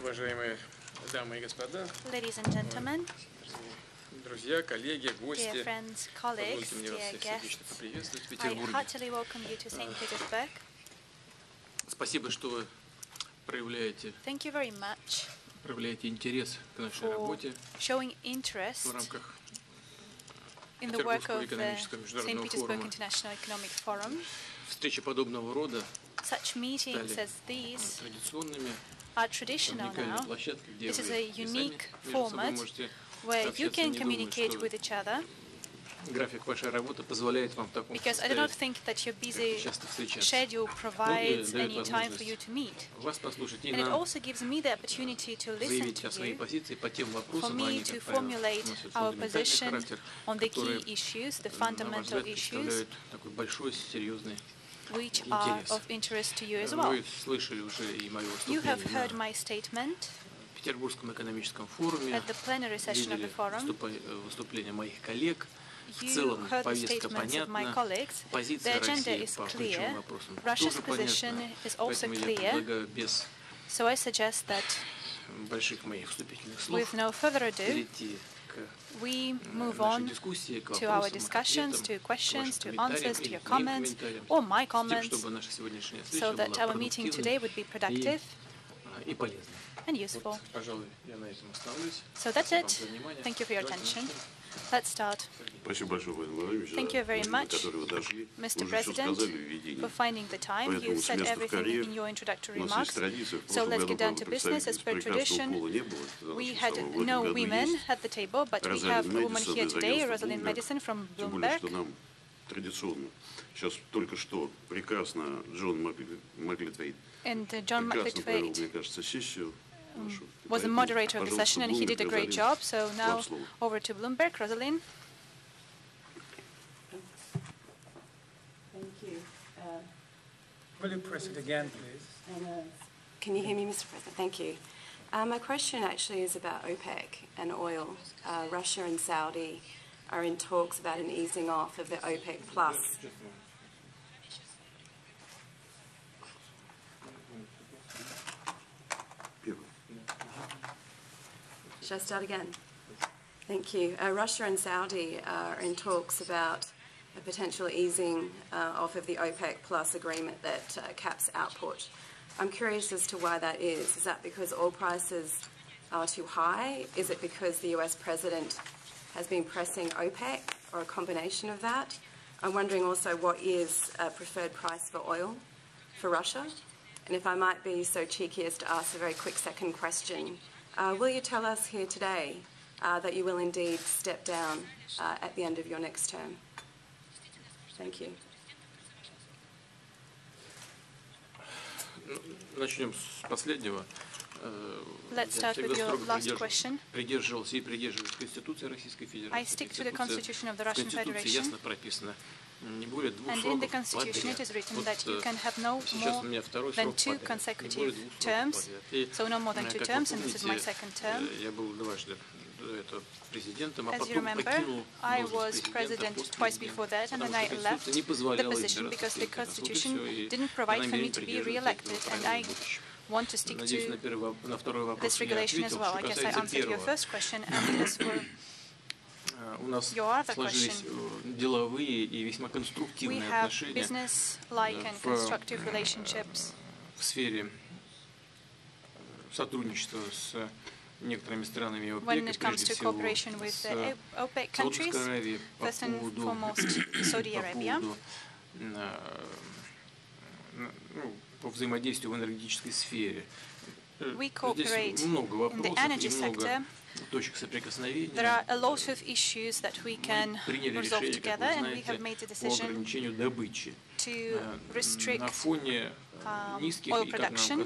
Speaker 12: Уважаемые дамы и господа,
Speaker 22: ladies and gentlemen,
Speaker 12: друзья, коллеги, гости,
Speaker 22: dear friends, colleagues,
Speaker 12: позвольте мне вас
Speaker 22: dear
Speaker 12: всех сердечно
Speaker 22: guests,
Speaker 12: поприветствовать в
Speaker 22: I
Speaker 12: Петербурге.
Speaker 22: heartily welcome you to St. Petersburg.
Speaker 12: Спасибо, что вы проявляете интерес к нашей работе
Speaker 22: showing interest
Speaker 12: в рамках
Speaker 22: in the work
Speaker 12: Петербургского
Speaker 22: of the
Speaker 12: экономического
Speaker 22: St.
Speaker 12: международного
Speaker 22: Petersburg
Speaker 12: форума.
Speaker 22: International Economic Forum.
Speaker 12: Встречи подобного рода
Speaker 22: Such meetings
Speaker 12: стали
Speaker 22: as these
Speaker 12: традиционными.
Speaker 22: are traditional now.
Speaker 12: Площадка, где
Speaker 22: This is
Speaker 12: вы
Speaker 22: a
Speaker 12: и сами
Speaker 22: unique
Speaker 12: между собой
Speaker 22: format
Speaker 12: можете
Speaker 22: where you
Speaker 12: общаться.
Speaker 22: can
Speaker 12: Не думаю,
Speaker 22: communicate
Speaker 12: что
Speaker 22: with each other,
Speaker 12: график вашей работы позволяет вам в таком
Speaker 22: because I do not
Speaker 12: состоянии
Speaker 22: think that your busy
Speaker 12: часто встречаться.
Speaker 22: schedule provides
Speaker 12: дает
Speaker 22: any time for you
Speaker 12: возможность
Speaker 22: to meet.
Speaker 12: вас послушать и
Speaker 22: And it
Speaker 12: нам
Speaker 22: also gives me the opportunity to listen
Speaker 12: заявить о
Speaker 22: to
Speaker 12: своей
Speaker 22: you,
Speaker 12: позиции по тем
Speaker 22: for
Speaker 12: вопросам, а
Speaker 22: me
Speaker 12: они,
Speaker 22: to
Speaker 12: как правило,
Speaker 22: formulate
Speaker 12: носят
Speaker 22: our
Speaker 12: фундаментальный
Speaker 22: position
Speaker 12: характер,
Speaker 22: on the key
Speaker 12: которые,
Speaker 22: issues, the
Speaker 12: на ваш
Speaker 22: fundamental
Speaker 12: взгляд,
Speaker 22: issues,
Speaker 12: представляют такой большой, серьезный
Speaker 22: which are
Speaker 12: интерес.
Speaker 22: of interest to you as well.
Speaker 12: Вы слышали уже и мое
Speaker 22: You have
Speaker 12: выступление
Speaker 22: heard
Speaker 12: на
Speaker 22: my statement
Speaker 12: Петербургском экономическом форуме,
Speaker 22: at the plenary session of the
Speaker 12: видели
Speaker 22: forum.
Speaker 12: выступления моих коллег. В
Speaker 22: You
Speaker 12: целом
Speaker 22: heard the
Speaker 12: повестка
Speaker 22: statements of my
Speaker 12: понятна,
Speaker 22: colleagues. The
Speaker 12: позиция
Speaker 22: agenda
Speaker 12: России
Speaker 22: is
Speaker 12: по ключевым
Speaker 22: clear.
Speaker 12: вопросам
Speaker 22: Russia's
Speaker 12: тоже
Speaker 22: position
Speaker 12: понятна,
Speaker 22: is also
Speaker 12: поэтому я
Speaker 22: clear.
Speaker 12: предлагаю без
Speaker 22: So I suggest that
Speaker 12: больших моих вступительных слов
Speaker 22: with no further ado,
Speaker 12: перейти к
Speaker 22: we move
Speaker 12: нашей
Speaker 22: on
Speaker 12: дискуссии, к
Speaker 22: to our
Speaker 12: вопросам, к
Speaker 22: discussions,
Speaker 12: ответам,
Speaker 22: to questions,
Speaker 12: к
Speaker 22: to
Speaker 12: вашим
Speaker 22: answers, to
Speaker 12: комментариям
Speaker 22: your
Speaker 12: или моим
Speaker 22: comments,
Speaker 12: комментариям,
Speaker 22: or my
Speaker 12: с тем,
Speaker 22: comments,
Speaker 12: чтобы наша сегодняшняя
Speaker 22: so
Speaker 12: встреча
Speaker 22: that
Speaker 12: была
Speaker 22: our meeting today would be
Speaker 12: продуктивной
Speaker 22: productive
Speaker 12: и полезной.
Speaker 22: and useful.
Speaker 12: Вот, пожалуй, я на этом остановлюсь.
Speaker 22: So that's
Speaker 12: Спасибо вам
Speaker 22: it.
Speaker 12: за внимание.
Speaker 22: Thank you for your
Speaker 12: Давайте
Speaker 22: attention.
Speaker 12: начнем.
Speaker 22: Let's start.
Speaker 17: Спасибо большое, Владимир Владимирович,
Speaker 22: Thank you very much, Mr. President, for finding the time. You said everything in your introductory remarks. So let's get down to business. As per tradition, we had no women at the table, but we have a woman here today, Rosalind Madison from Bloomberg.
Speaker 17: Сейчас только что прекрасно Джон Маклитвейд
Speaker 22: And John
Speaker 17: прекрасно провел, мне
Speaker 22: Maklitwaite
Speaker 17: кажется, сессию.
Speaker 22: was the moderator of the session, and he did a great job. So now over to Bloomberg, Rosalind.
Speaker 2: Thank you.
Speaker 20: Will you press it again, please?
Speaker 2: Can you hear me, Mr. President? Thank you. My question actually is about OPEC and oil. Russia and Saudi are in talks about an easing off of the OPEC Plus. Should I start again? Thank you. Russia and Saudi are in talks about a potential easing off of the OPEC Plus agreement that caps output. I'm curious as to why that is. Is that because oil prices are too high? Is it because the US president has been pressing OPEC, or a combination of that? I'm wondering also what is a preferred price for oil for Russia? And if I might be so cheeky as to ask a very quick second question, will you tell us here today that you will indeed step down at the end of your next term? Thank you.
Speaker 12: Начнем с последнего.
Speaker 22: Let's start with your last question.
Speaker 12: Придерживался и придерживаюсь Конституции Российской Федерации.
Speaker 22: I stick to the Constitution of the Russian Federation.
Speaker 12: В Конституции ясно прописано. Не более 2
Speaker 22: And in the Constitution it is written that you can have no more than 2 consecutive terms, so no more than 2 terms, and this is my second term.
Speaker 12: Я был дважды до этого президентом, а
Speaker 22: As you
Speaker 12: потом
Speaker 22: remember,
Speaker 12: покинул
Speaker 22: I was president twice before that, and then I left the position because the Constitution didn't provide for me to be re-elected, and I want to stick to this regulation as well. I guess I answered your first question, and as for your other question, we have business-like and constructive relationships
Speaker 12: в сфере сотрудничества с некоторыми странами
Speaker 22: when it comes to cooperation with the OPEC countries, first and foremost Saudi Arabia,
Speaker 12: по взаимодействию в энергетической сфере.
Speaker 22: We cooperate in the energy sector. There are a lot of issues that we can resolve together, and we have made the decision to restrict oil production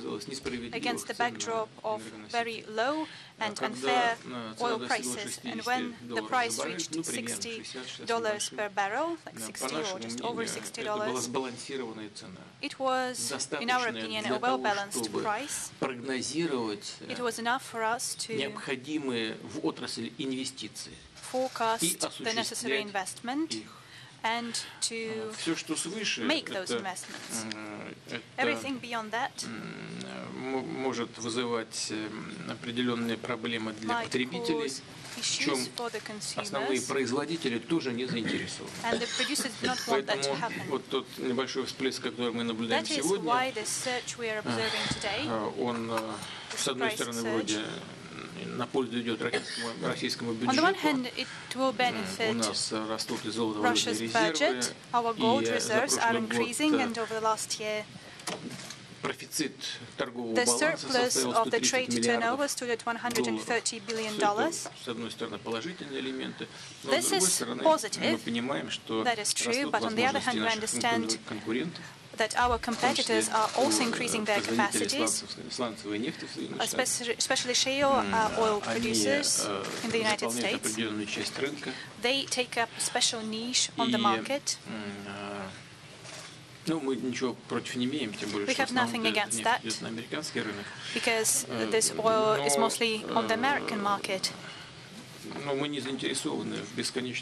Speaker 22: against the backdrop of very low and unfair oil prices. And when the price reached $60 per barrel, like 60 or just over $60, it was, in our opinion, a well-balanced price. It was enough for us to forecast the necessary investment and to make those investments. Everything beyond that
Speaker 12: может вызывать определенные проблемы для потребителей, в чем основные производители тоже не заинтересованы. Поэтому вот тот небольшой всплеск, который мы наблюдаем сегодня, он, с одной стороны, вроде на пользу идет российскому бюджету.
Speaker 22: On the one hand, it will benefit
Speaker 12: У нас растут и золотовалютные резервы,
Speaker 22: budget. Our gold reserves are increasing, and over the last year, the surplus of the trade turnover stood at $130 billion. This is positive. That is true, but on the other hand, we understand that our competitors are also increasing their capacities, especially shale oil producers in the United States. They take up a special niche on the market. We have nothing against that, because this oil is mostly on the American market.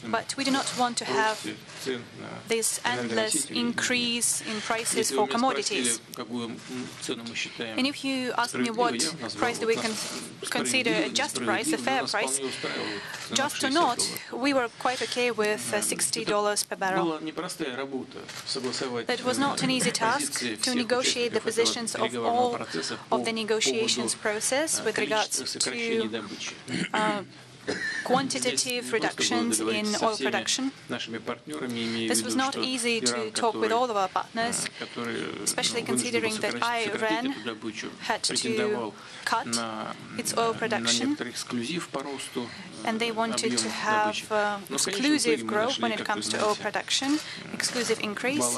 Speaker 22: But we do not want to have this endless increase in prices for commodities. And if you ask me what price do we consider a just price, a fair price, just or not, we were quite okay with $60 per barrel. It was not an easy task to negotiate the positions of all of the negotiations process with regards to quantitative reductions in oil production. This was not easy to talk with all of our partners, especially considering that Iran had to cut its oil production, and they wanted to have exclusive growth when it comes to oil production, exclusive increase.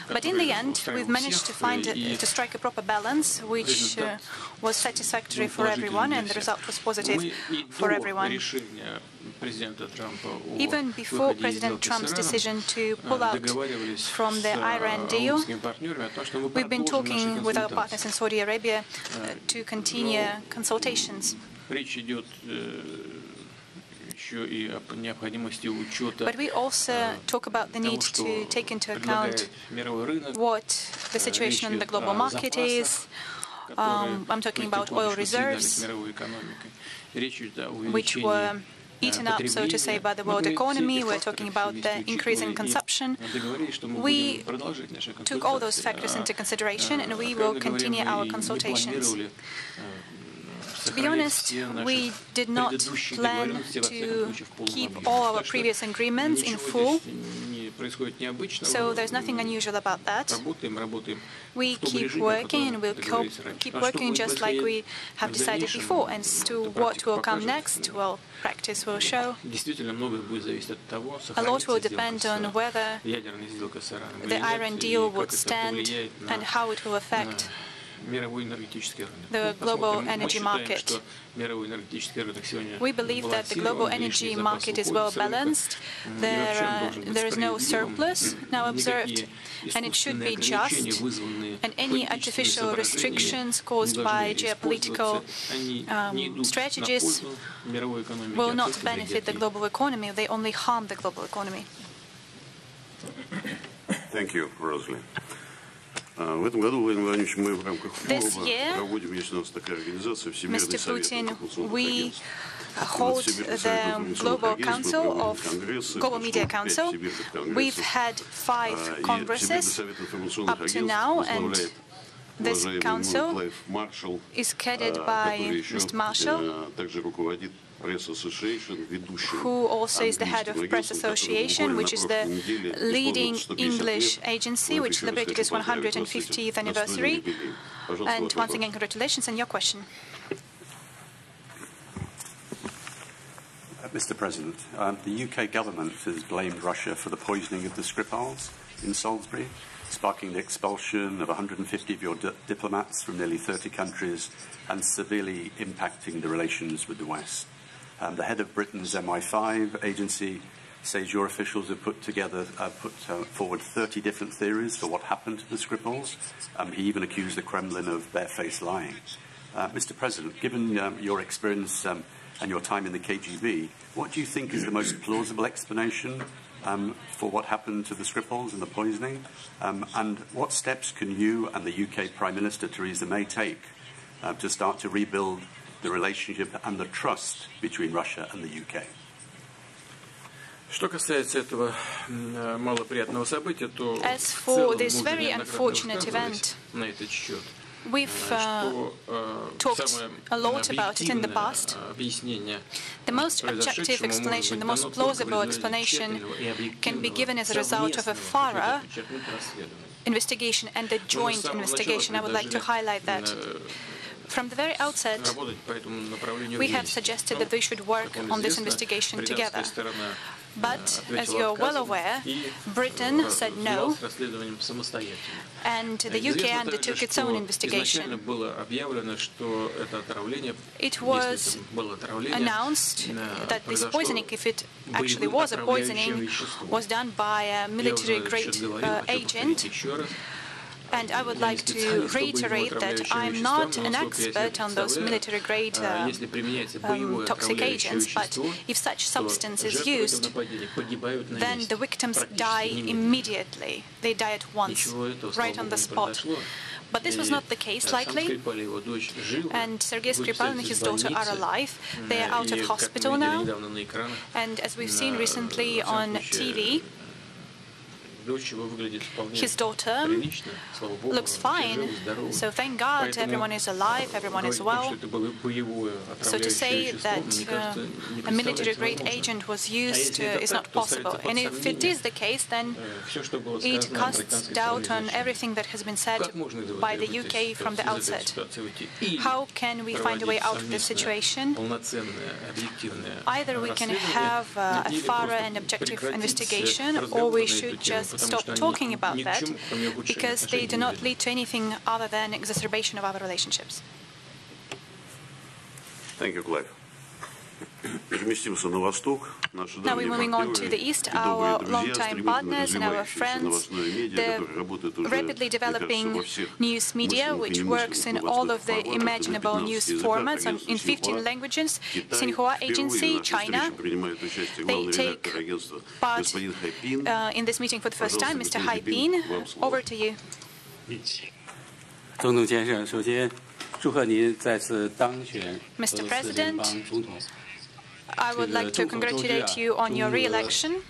Speaker 22: But in the end, we've managed to strike a proper balance, which was satisfactory for everyone, and the result was positive for everyone. Even before President Trump's decision to pull out from the Iran deal, we've been talking with our partners in Saudi Arabia to continue consultations. But we also talk about the need to take into account what the situation in the global market is. I'm talking about oil reserves, which were eaten up, so to say, by the world economy. We're talking about the increase in consumption. We took all those factors into consideration, and we will continue our consultations. To be honest, we did not plan to keep all our previous agreements in full, so there's nothing unusual about that. We keep working, and we'll keep working just like we have decided before. And as to what will come next, well, practice will show. A lot will depend on whether the Iran deal would stand and how it will affect the global energy market. We believe that the global energy market is well balanced. There is no surplus now observed, and it should be just. And any artificial restrictions caused by geopolitical strategies will not benefit the global economy. They only harm the global economy.
Speaker 17: Thank you, Rosalie. This year, Mr. Putin, we hold the Global Media Council. We've had 5 congresses up to now, and this council is headed by Mr. Marshall, who also is the head of Press Association, which is the leading English agency, which celebrated its 150th anniversary. And once again, congratulations. And your question.
Speaker 18: Mr. President, the UK government has blamed Russia for the poisoning of the Skripals in Salisbury, sparking the expulsion of 150 of your diplomats from nearly 30 countries and severely impacting the relations with the West. The head of Britain's MI5 agency says your officials have put forward 30 different theories for what happened to the Skripals. He even accused the Kremlin of barefaced lying. Mr. President, given your experience and your time in the KGB, what do you think is the most plausible explanation for what happened to the Skripals and the poisoning? And what steps can you and the UK Prime Minister Theresa May take to start to rebuild the relationship and the trust between Russia and the UK?
Speaker 22: As for this very unfortunate event, we've talked a lot about it in the past. The most objective explanation, the most plausible explanation can be given as a result of a thorough investigation and a joint investigation. I would like to highlight that. From the very outset, we have suggested that we should work on this investigation together. But, as you're well aware, Britain said no, and the UK undertook its own investigation. It was announced that this poisoning, if it actually was a poisoning, was done by a military-grade agent. And I would like to reiterate that I'm not an expert on those military-grade toxic agents, but if such substance is used, then the victims die immediately. They die at once, right on the spot. But this was not the case, likely. And Sergei Skripal and his daughter are alive. They are out of hospital now. And as we've seen recently on TV, his daughter looks fine, so thank God everyone is alive, everyone is well. So to say that a military-grade agent was used is not possible. And if it is the case, then it casts doubt on everything that has been said by the UK from the outset. How can we find a way out of this situation? Either we can have a thorough and objective investigation, or we should just stop talking about that because they do not lead to anything other than exacerbation of our relationships.
Speaker 6: Thank you, Clive.
Speaker 22: Now we're moving on to the east. Our long-time partners and our friends, the rapidly developing news media, which works in all of the imaginable news formats in 15 languages. Xinhua Agency, China, they take part in this meeting for the first time. Mr. Haipin, over to you. Mr. President, I would like to congratulate you on your re-election.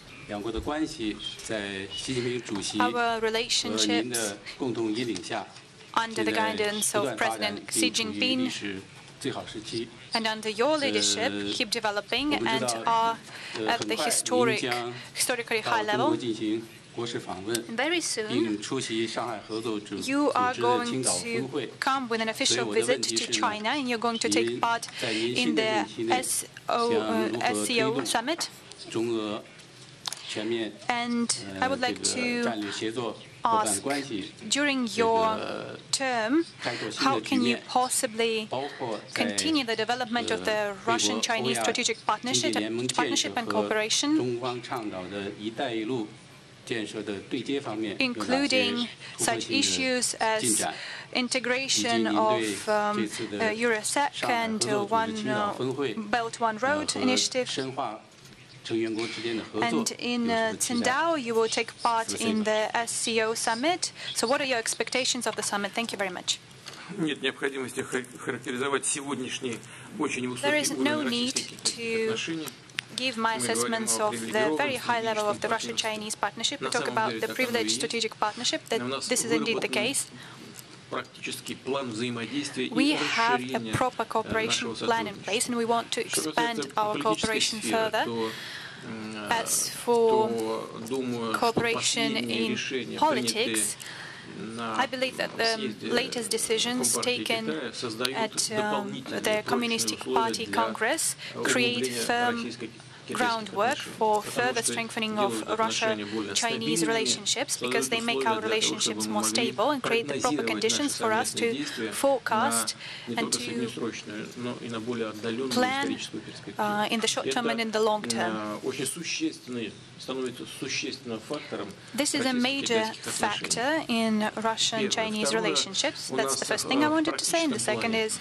Speaker 22: Our relationships under the guidance of President Xi Jinping and under your leadership keep developing and are at the historically high level. Very soon, you are going to come with an official visit to China, and you're going to take part in the SCO summit. And I would like to ask, during your term, how can you possibly continue the development of the Russian-Chinese strategic partnership and cooperation, including such issues as integration of Eurosec and One Belt, One Road initiative. And in Qingdao, you will take part in the SCO summit. So what are your expectations of the summit? Thank you very much. There is no need to give my assessments of the very high level of the Russian-Chinese partnership. We talk about the privileged strategic partnership, that this is indeed the case. We have a proper cooperation plan in place, and we want to expand our cooperation further. As for cooperation in politics, I believe that the latest decisions taken at the Communist Party Congress create firm groundwork for further strengthening of Russia-Chinese relationships, because they make our relationships more stable and create the proper conditions for us to forecast and to plan in the short term and in the long term. This is a major factor in Russian-Chinese relationships. That's the first thing I wanted to say. And the second is,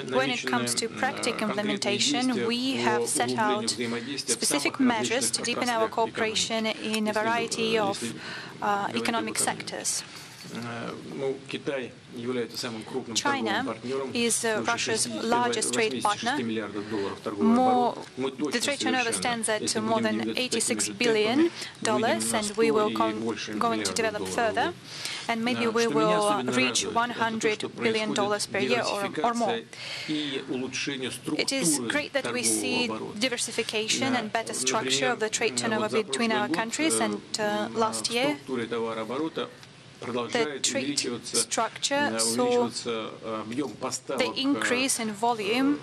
Speaker 22: when it comes to practical implementation, we have set out specific measures to deepen our cooperation in a variety of economic sectors. China is Russia's largest trade partner. The trade turnover stands at more than $86 billion, and we will going to develop further. And maybe we will reach $100 billion per year or more. It is great that we see diversification and better structure of the trade turnover between our countries. And last year, the trade structure saw the increase in volume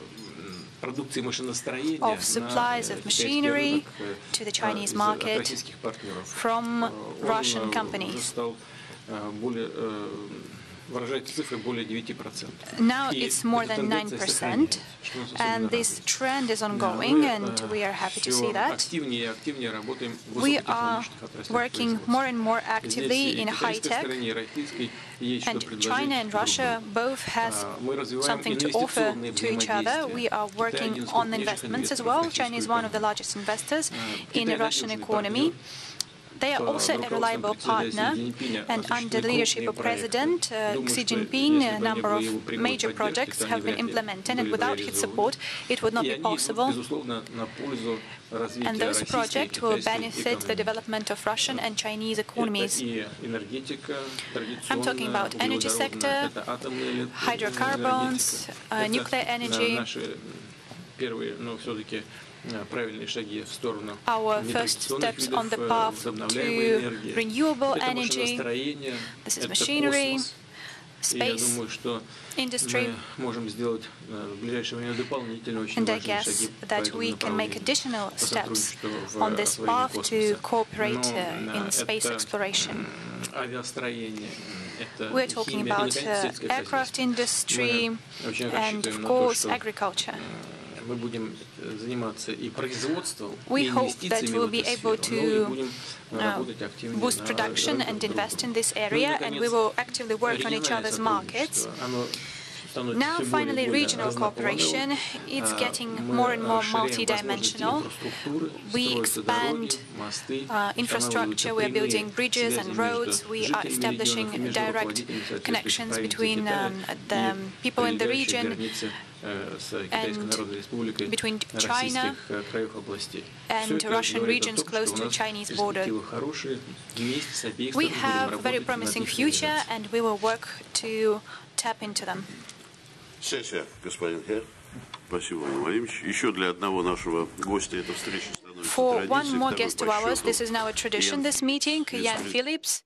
Speaker 22: of supplies of machinery to the Chinese market from Russian companies. Now it's more than 9%, and this trend is ongoing, and we are happy to see that. We are working more and more actively in high-tech, and China and Russia both has something to offer to each other. We are working on investments as well. China is one of the largest investors in the Russian economy. They are also a reliable partner, and under the leadership of President Xi Jinping, a number of major projects have been implemented, and without his support, it would not be possible. And those projects will benefit the development of Russian and Chinese economies. I'm talking about energy sector, hydrocarbons, nuclear energy. Our first steps on the path to renewable energy. This is machinery, space industry. And I guess that we can make additional steps on this path to cooperate in space exploration. We're talking about aircraft industry and, of course, agriculture. We hope that we'll be able to boost production and invest in this area, and we will actively work on each other's markets. Now, finally, regional cooperation. It's getting more and more multidimensional. We expand infrastructure. We're building bridges and roads. We are establishing direct connections between the people in the region and between China and Russian regions close to the Chinese border. We have a very promising future, and we will work to tap into them. For one more guest of ours, this is now a tradition, this meeting, Jan Phillips.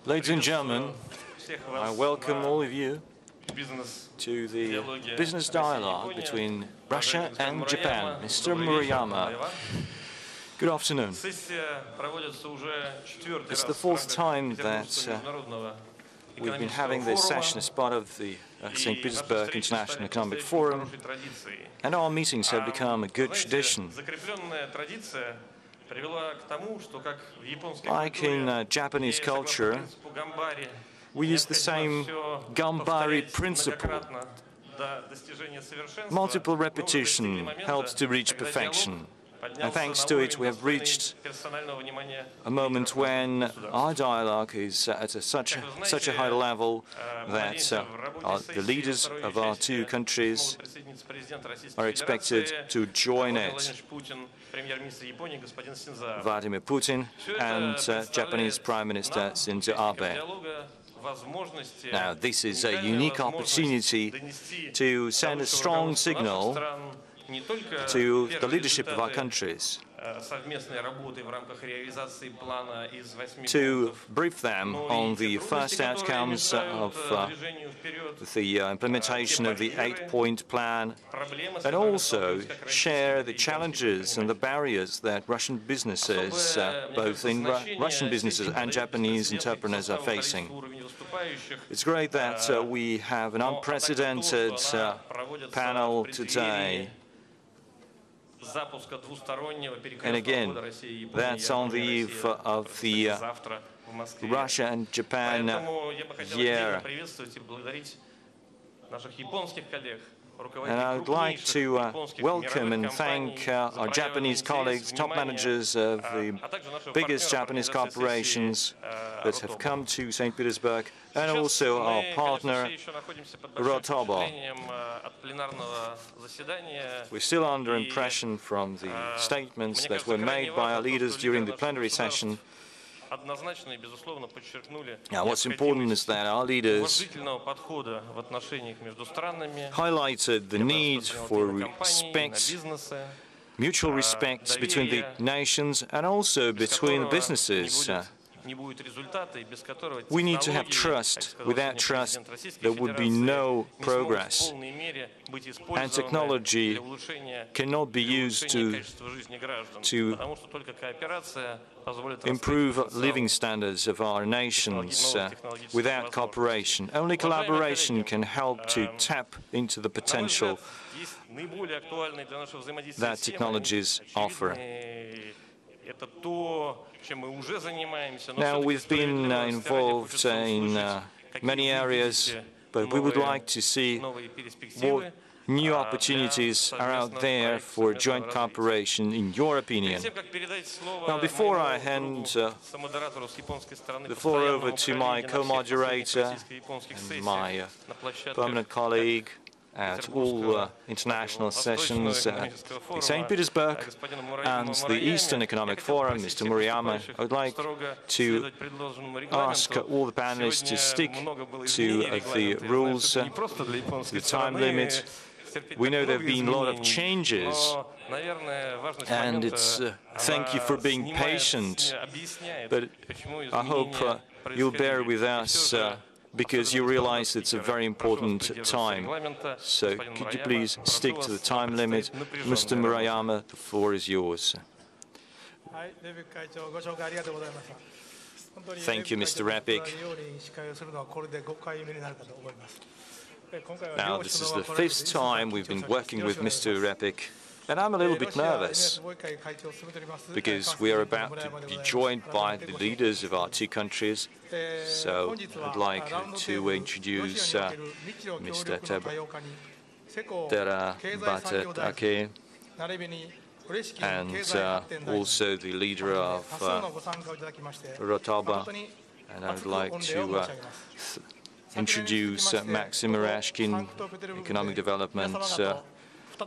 Speaker 6: Ladies and gentlemen, I welcome all of you to the business dialogue between Russia and Japan. Mr. Murayama Good afternoon. It's the fourth time that we've been having this session as part of the St. Petersburg International Economic Forum, and our meetings have become a good tradition. Like in Japanese culture, we use the same Gambari principle. Multiple repetition helps to reach perfection. And thanks to it, we have reached a moment when our dialogue is at such a high level that the leaders of our two countries are expected to join it. Vladimir Putin and Japanese Prime Minister Shinzo Abe. Now, this is a unique opportunity to send a strong signal to the leadership of our countries, to brief them on the first outcomes of the implementation of the 8-point plan, and also share the challenges and the barriers that Russian businesses, both in Russian businesses and Japanese entrepreneurs, are facing. It's great that we have an unprecedented panel today. And again, that's on the eve of the Russia and Japan year. And I would like to welcome and thank our Japanese colleagues, top managers of the biggest Japanese corporations that have come to St. Petersburg, and also our partner, Rotobo. We're still under impression from the statements that were made by our leaders during the plenary session. Now, what's important is that our leaders highlighted the need for respect, mutual respect between the nations and also between the businesses. We need to have trust. Without trust, there would be no progress. And technology cannot be used to improve living standards of our nations without cooperation. Only collaboration can help to tap into the potential that technologies offer. Now, we've been involved in many areas, but we would like to see what new opportunities are out there for joint cooperation, in your opinion. Now, before I hand the floor over to my co-moderator and my permanent colleague at all international sessions in St. Petersburg and the Eastern Economic Forum, Mr. Murayama, I would like to ask all the panelists to stick to the rules, the time limit. We know there have been a lot of changes, and it's thank you for being patient, but I hope you'll bear with us because you realize it's a very important time. So could you please stick to the time limit? Mr. Murayama, the floor is yours. Thank you, Mr. Repik. Now, this is the fifth time we've been working with Mr. Repik, and I'm a little bit nervous because we are about to be joined by the leaders of our two countries. So I'd like to introduce Mr. Terabatake and also the leader of Rotobo. And I'd like to introduce Maxim Murashkin, Economic Development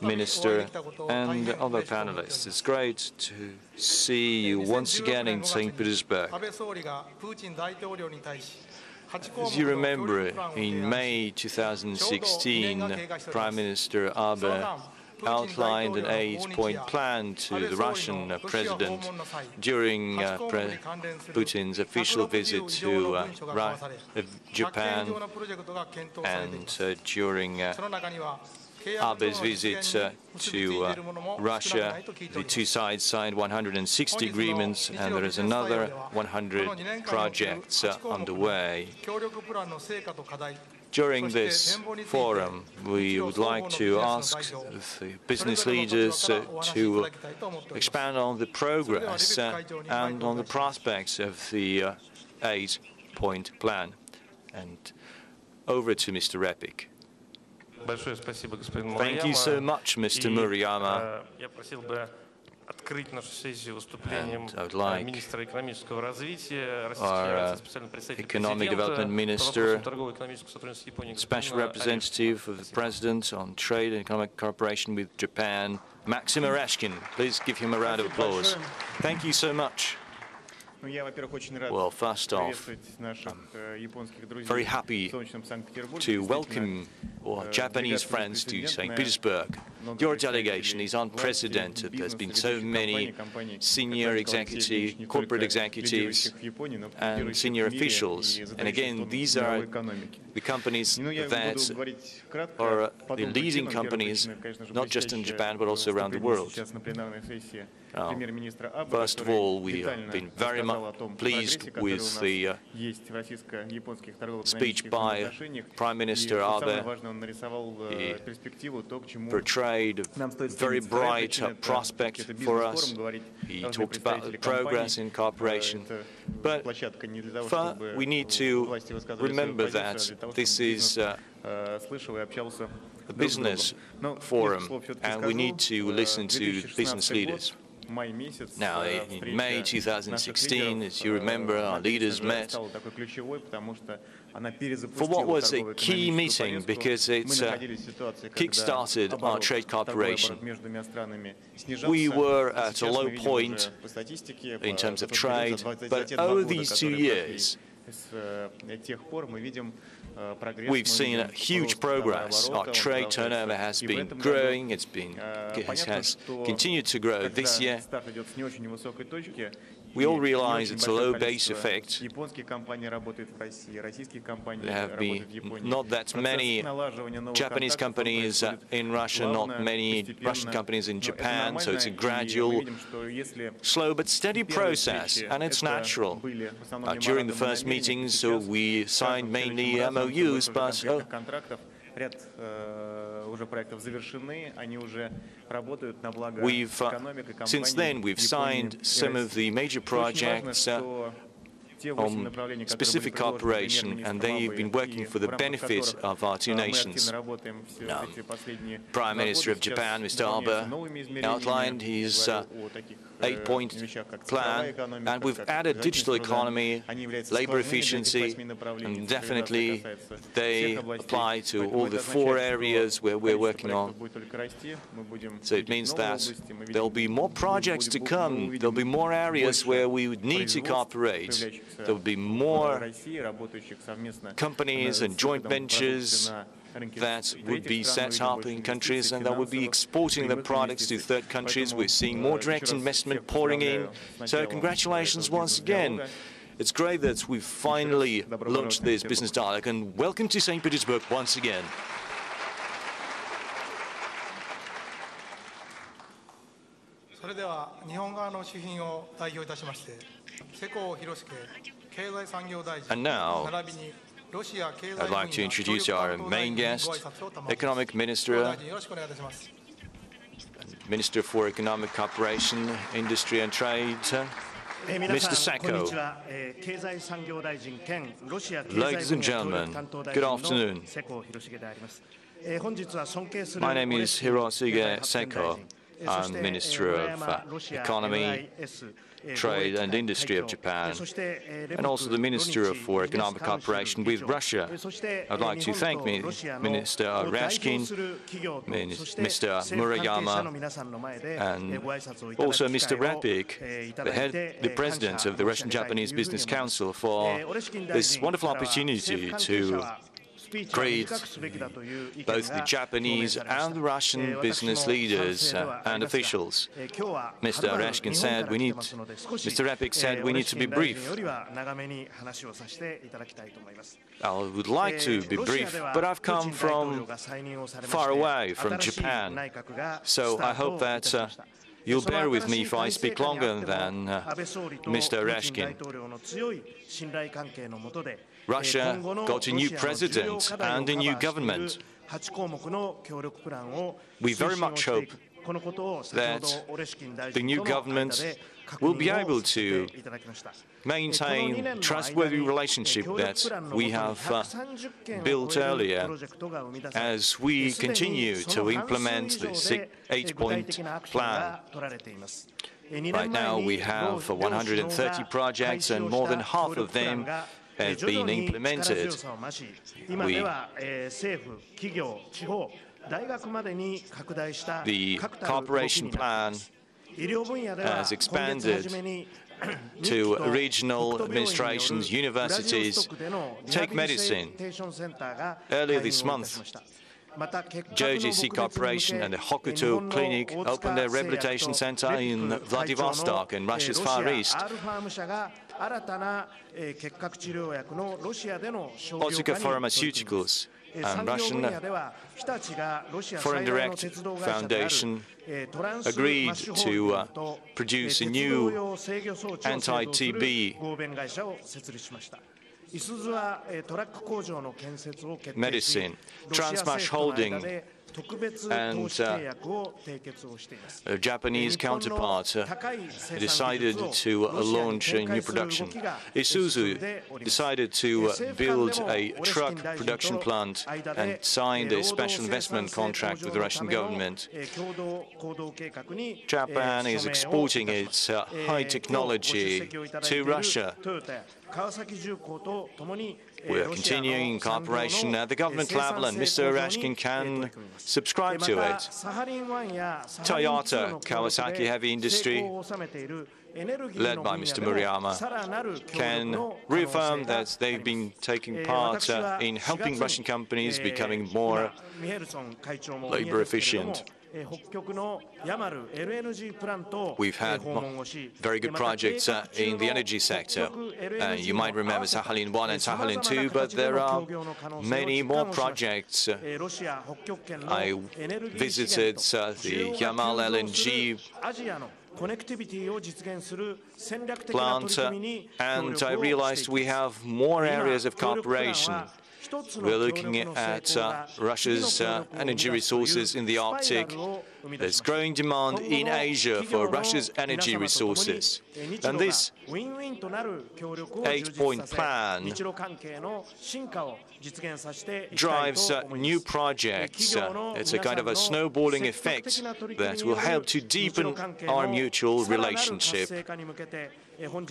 Speaker 6: Minister, and other panelists. It's great to see you once again in St. Petersburg. As you remember, in May 2016, Prime Minister Abe outlined an 8-point plan to the Russian president during Putin's official visit to Japan and during Abe's visit to Russia. The two sides signed 160 agreements, and there is another 100 projects underway. During this forum, we would like to ask the business leaders to expand on the progress and on the prospects of the 8-point plan. And over to Mr. Repik. Thank you so much, Mr. Murayama. And I would like our Economic Development Minister, Special Representative of the President on Trade and Economic Cooperation with Japan, Maxim Oreshkin. Please give him a round of applause. Thank you so much. Well, first off, I'm very happy to welcome our Japanese friends to St. Petersburg. Your delegation is unprecedented. There's been so many senior executives, corporate executives, and senior officials. And again, these are the companies that are the leading companies, not just in Japan, but also around the world. First of all, we have been very much pleased with the speech by Prime Minister Abe. He portrayed a very bright prospect for us. He talked about the progress in cooperation. But we need to remember that this is a business forum, and we need to listen to business leaders. Now, in May 2016, as you remember, our leaders met for what was a key meeting because it kick-started our trade cooperation. We were at a low point in terms of trade, but over these 2 years, we've seen a huge progress. Our trade turnover has been growing. It has continued to grow this year. We all realize it's a low base effect. There have been not that many Japanese companies in Russia, not many Russian companies in Japan, so it's a gradual, slow but steady process, and it's natural. During the first meetings, we signed mainly MOUs, but since then, we've signed some of the major projects on specific cooperation, and they've been working for the benefit of our two nations. Prime Minister of Japan, Mr. Abe, outlined his 8-point plan, and we've added digital economy, labor efficiency, and definitely they apply to all the 4 areas where we're working on. So it means that there'll be more projects to come, there'll be more areas where we would need to cooperate, there'll be more companies and joint ventures that would be set up in countries and that would be exporting their products to third countries. We're seeing more direct investment pouring in. So congratulations once again. It's great that we've finally launched this business dialogue, and welcome to St. Petersburg once again. And now, I'd like to introduce our main guest, Economic Minister, Minister for Economic Cooperation, Industry and Trade, Mr. Seko. Ladies and gentlemen, good afternoon. My name is Hirosuke Seko. I'm Minister of Economy, Trade and Industry of Japan, and also the Minister for Economic Cooperation with Russia. I'd like to thank Minister Oreshkin, Mr. Murayama, and also Mr. Repik, the President of the Russian-Japanese Business Council, for this wonderful opportunity to greet both the Japanese and the Russian business leaders and officials. Mr. Oрешkin said Mr. Epik said we need to be brief. I would like to be brief, but I've come from far away, from Japan, so I hope that you'll bear with me if I speak longer than Mr. Oрешkin. Russia got a new president and a new government. We very much hope that the new government will be able to maintain trustworthy relationship that we have built earlier as we continue to implement the 8-point plan. Right now we have 130 projects and more than half of them have been implemented. The cooperation plan has expanded to regional administrations, universities. Take medicine. Earlier this month, JGC Corporation and the Hokuto Clinic opened their rehabilitation center in Vladivostok in Russia's Far East. Otsuka Pharmaceuticals and Russian Foreign Direct Foundation agreed to produce a new anti-TB medicine. Transmash Holding and a Japanese counterpart decided to launch a new production. Isuzu decided to build a truck production plant and signed a special investment contract with the Russian government. Japan is exporting its high technology to Russia. We are continuing cooperation at the government level, and Mr. Oрешkin can subscribe to it. Toyota, Kawasaki Heavy Industry, led by Mr. Murayama, can reaffirm that they've been taking part in helping Russian companies becoming more labor efficient. We've had very good projects in the energy sector. You might remember Sakhalin 1 and Sakhalin 2, but there are many more projects. I visited the Yamal LNG plant, and I realized we have more areas of cooperation. We're looking at Russia's energy resources in the Arctic. There's growing demand in Asia for Russia's energy resources. And this 8-point plan drives new projects. It's a kind of a snowballing effect that will help to deepen our mutual relationship.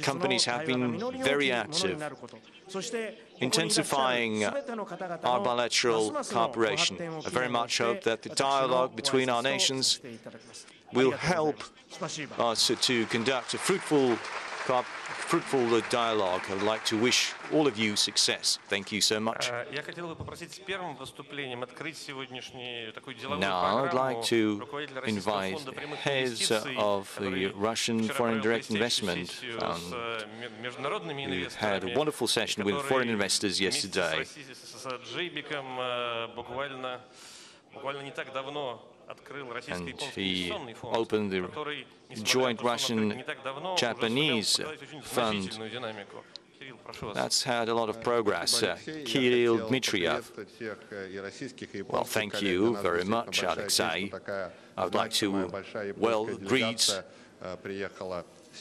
Speaker 6: Companies have been very active, intensifying our bilateral cooperation. I very much hope that the dialogue between our nations will help us to conduct a fruitful dialogue. I would like to wish all of you success. Thank you so much. Now I would like to invite the heads of the Russian Foreign Direct Investment Fund. We had a wonderful session with foreign investors yesterday. And he opened the joint Russian-Japanese fund. That's had a lot of progress. Kirill Dmitriev. Well, thank you very much, Alexei. I would like to greet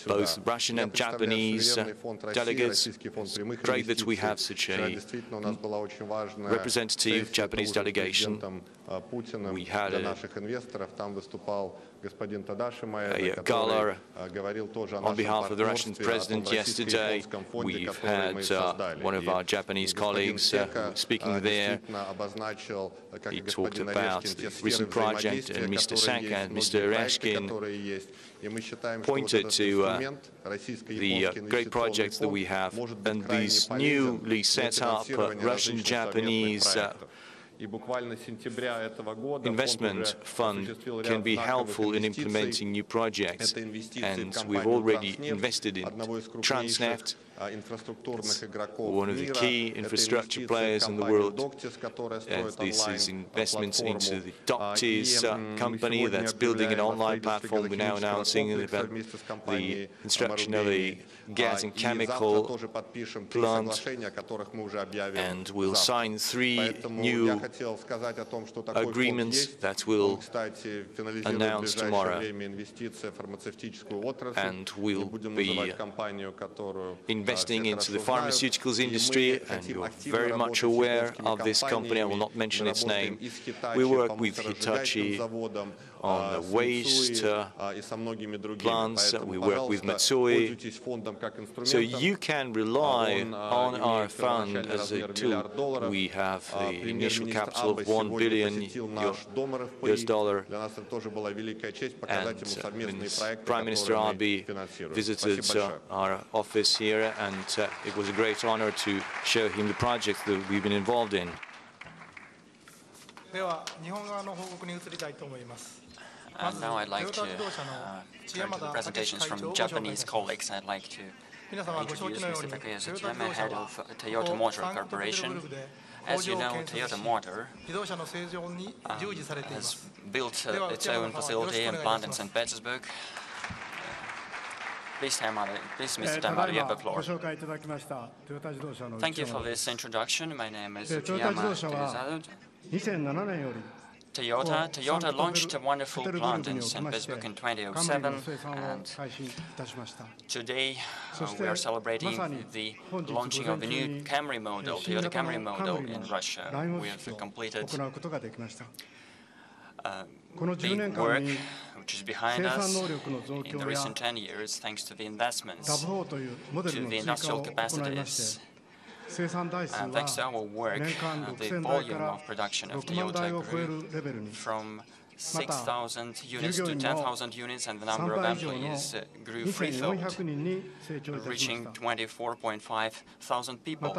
Speaker 6: both Russian and Japanese delegates. It's great that we have such a representative Japanese delegation. We had a gala on behalf of the Russian president yesterday. We've had one of our Japanese colleagues speaking there. He talked about the recent project, and Mr. Sanka and Mr. Oрешkin pointed to the great projects that we have. And these newly set up Russian-Japanese investment fund can be helpful in implementing new projects. And we've already invested in Transneft, one of the key infrastructure players in the world. And this is investments into the Doctis company that's building an online platform. We're now announcing about the construction of a gas and chemical plant, and we'll sign 3 new agreements that we'll announce tomorrow. And we'll be investing into the pharmaceuticals industry, and you're very much aware of this company. I will not mention its name. We work with Hitachi on the waste plants. We work with Matsui. So you can rely on our fund as a tool. We have the initial capital of $1 billion US dollar, and Prime Minister Abe visited our office here, and it was a great honor to show him the projects that we've been involved in.
Speaker 7: And now I'd like to turn to the presentations from Japanese colleagues. I'd like to introduce Mr. Takayasu Chiyama, head of Toyota Motor Corporation. As you know, Toyota Motor has built its own facility and plant in St. Petersburg. Please, Mr. Tamari, you have the floor. Thank you for this introduction. My name is Uchiyama Teruzaru. Toyota launched a wonderful plant in St. Petersburg in 2007, and today we are celebrating the launching of the new Camry model, Toyota Camry model in Russia. We have completed big work which is behind us in the recent 10 years, thanks to the investments to the industrial capacities. And thanks to our work, the volume of production of Toyota grew from 6,000 units to 10,000 units, and the number of employees grew threefold, reaching 24.5 thousand people.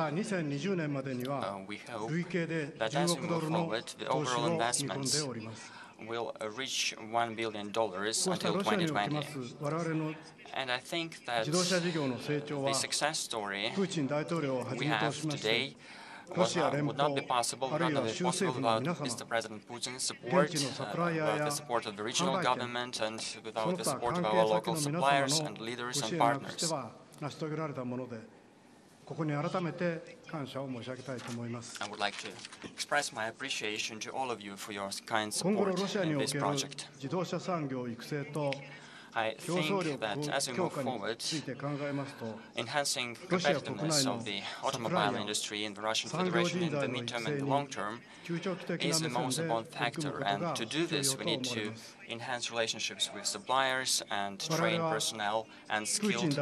Speaker 7: We hope that as we move forward, the overall investments will reach $1 billion until 2020. And I think that the success story we have today would not be possible, would not be possible without Mr. President Putin's support, without the support of the regional government, and without the support of our local suppliers and leaders and partners. I would like to express my appreciation to all of you for your kind support in this project. I think that as we move forward, enhancing competitiveness of the automobile industry in the Russian Federation in the midterm and the long term is the most important factor. And to do this, we need to enhance relationships with suppliers and train personnel and skilled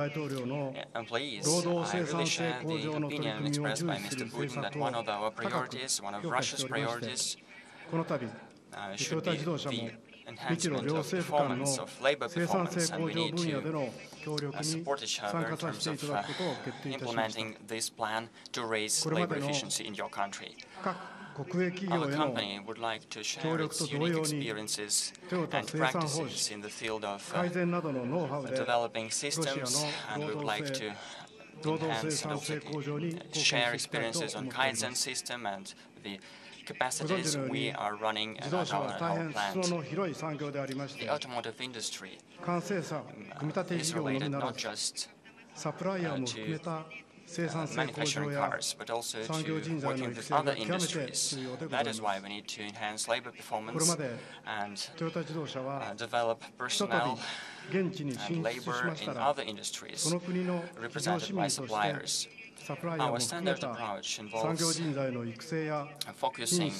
Speaker 7: employees. I really share the opinion expressed by Mr. Putin that one of our priorities, one of Russia's priorities, should be the enhancement of performance, of labor performance, and we need to support each other in terms of implementing this plan to raise labor efficiency in your country. Our company would like to share its unique experiences and practices in the field of developing systems, and we would like to enhance and also share experiences on Kaizen system and the capacities we are running at our plant. The automotive industry is related not just to manufacturing cars, but also to working with other industries. That is why we need to enhance labor performance and develop personnel and labor in other industries represented by suppliers. Our standard approach involves focusing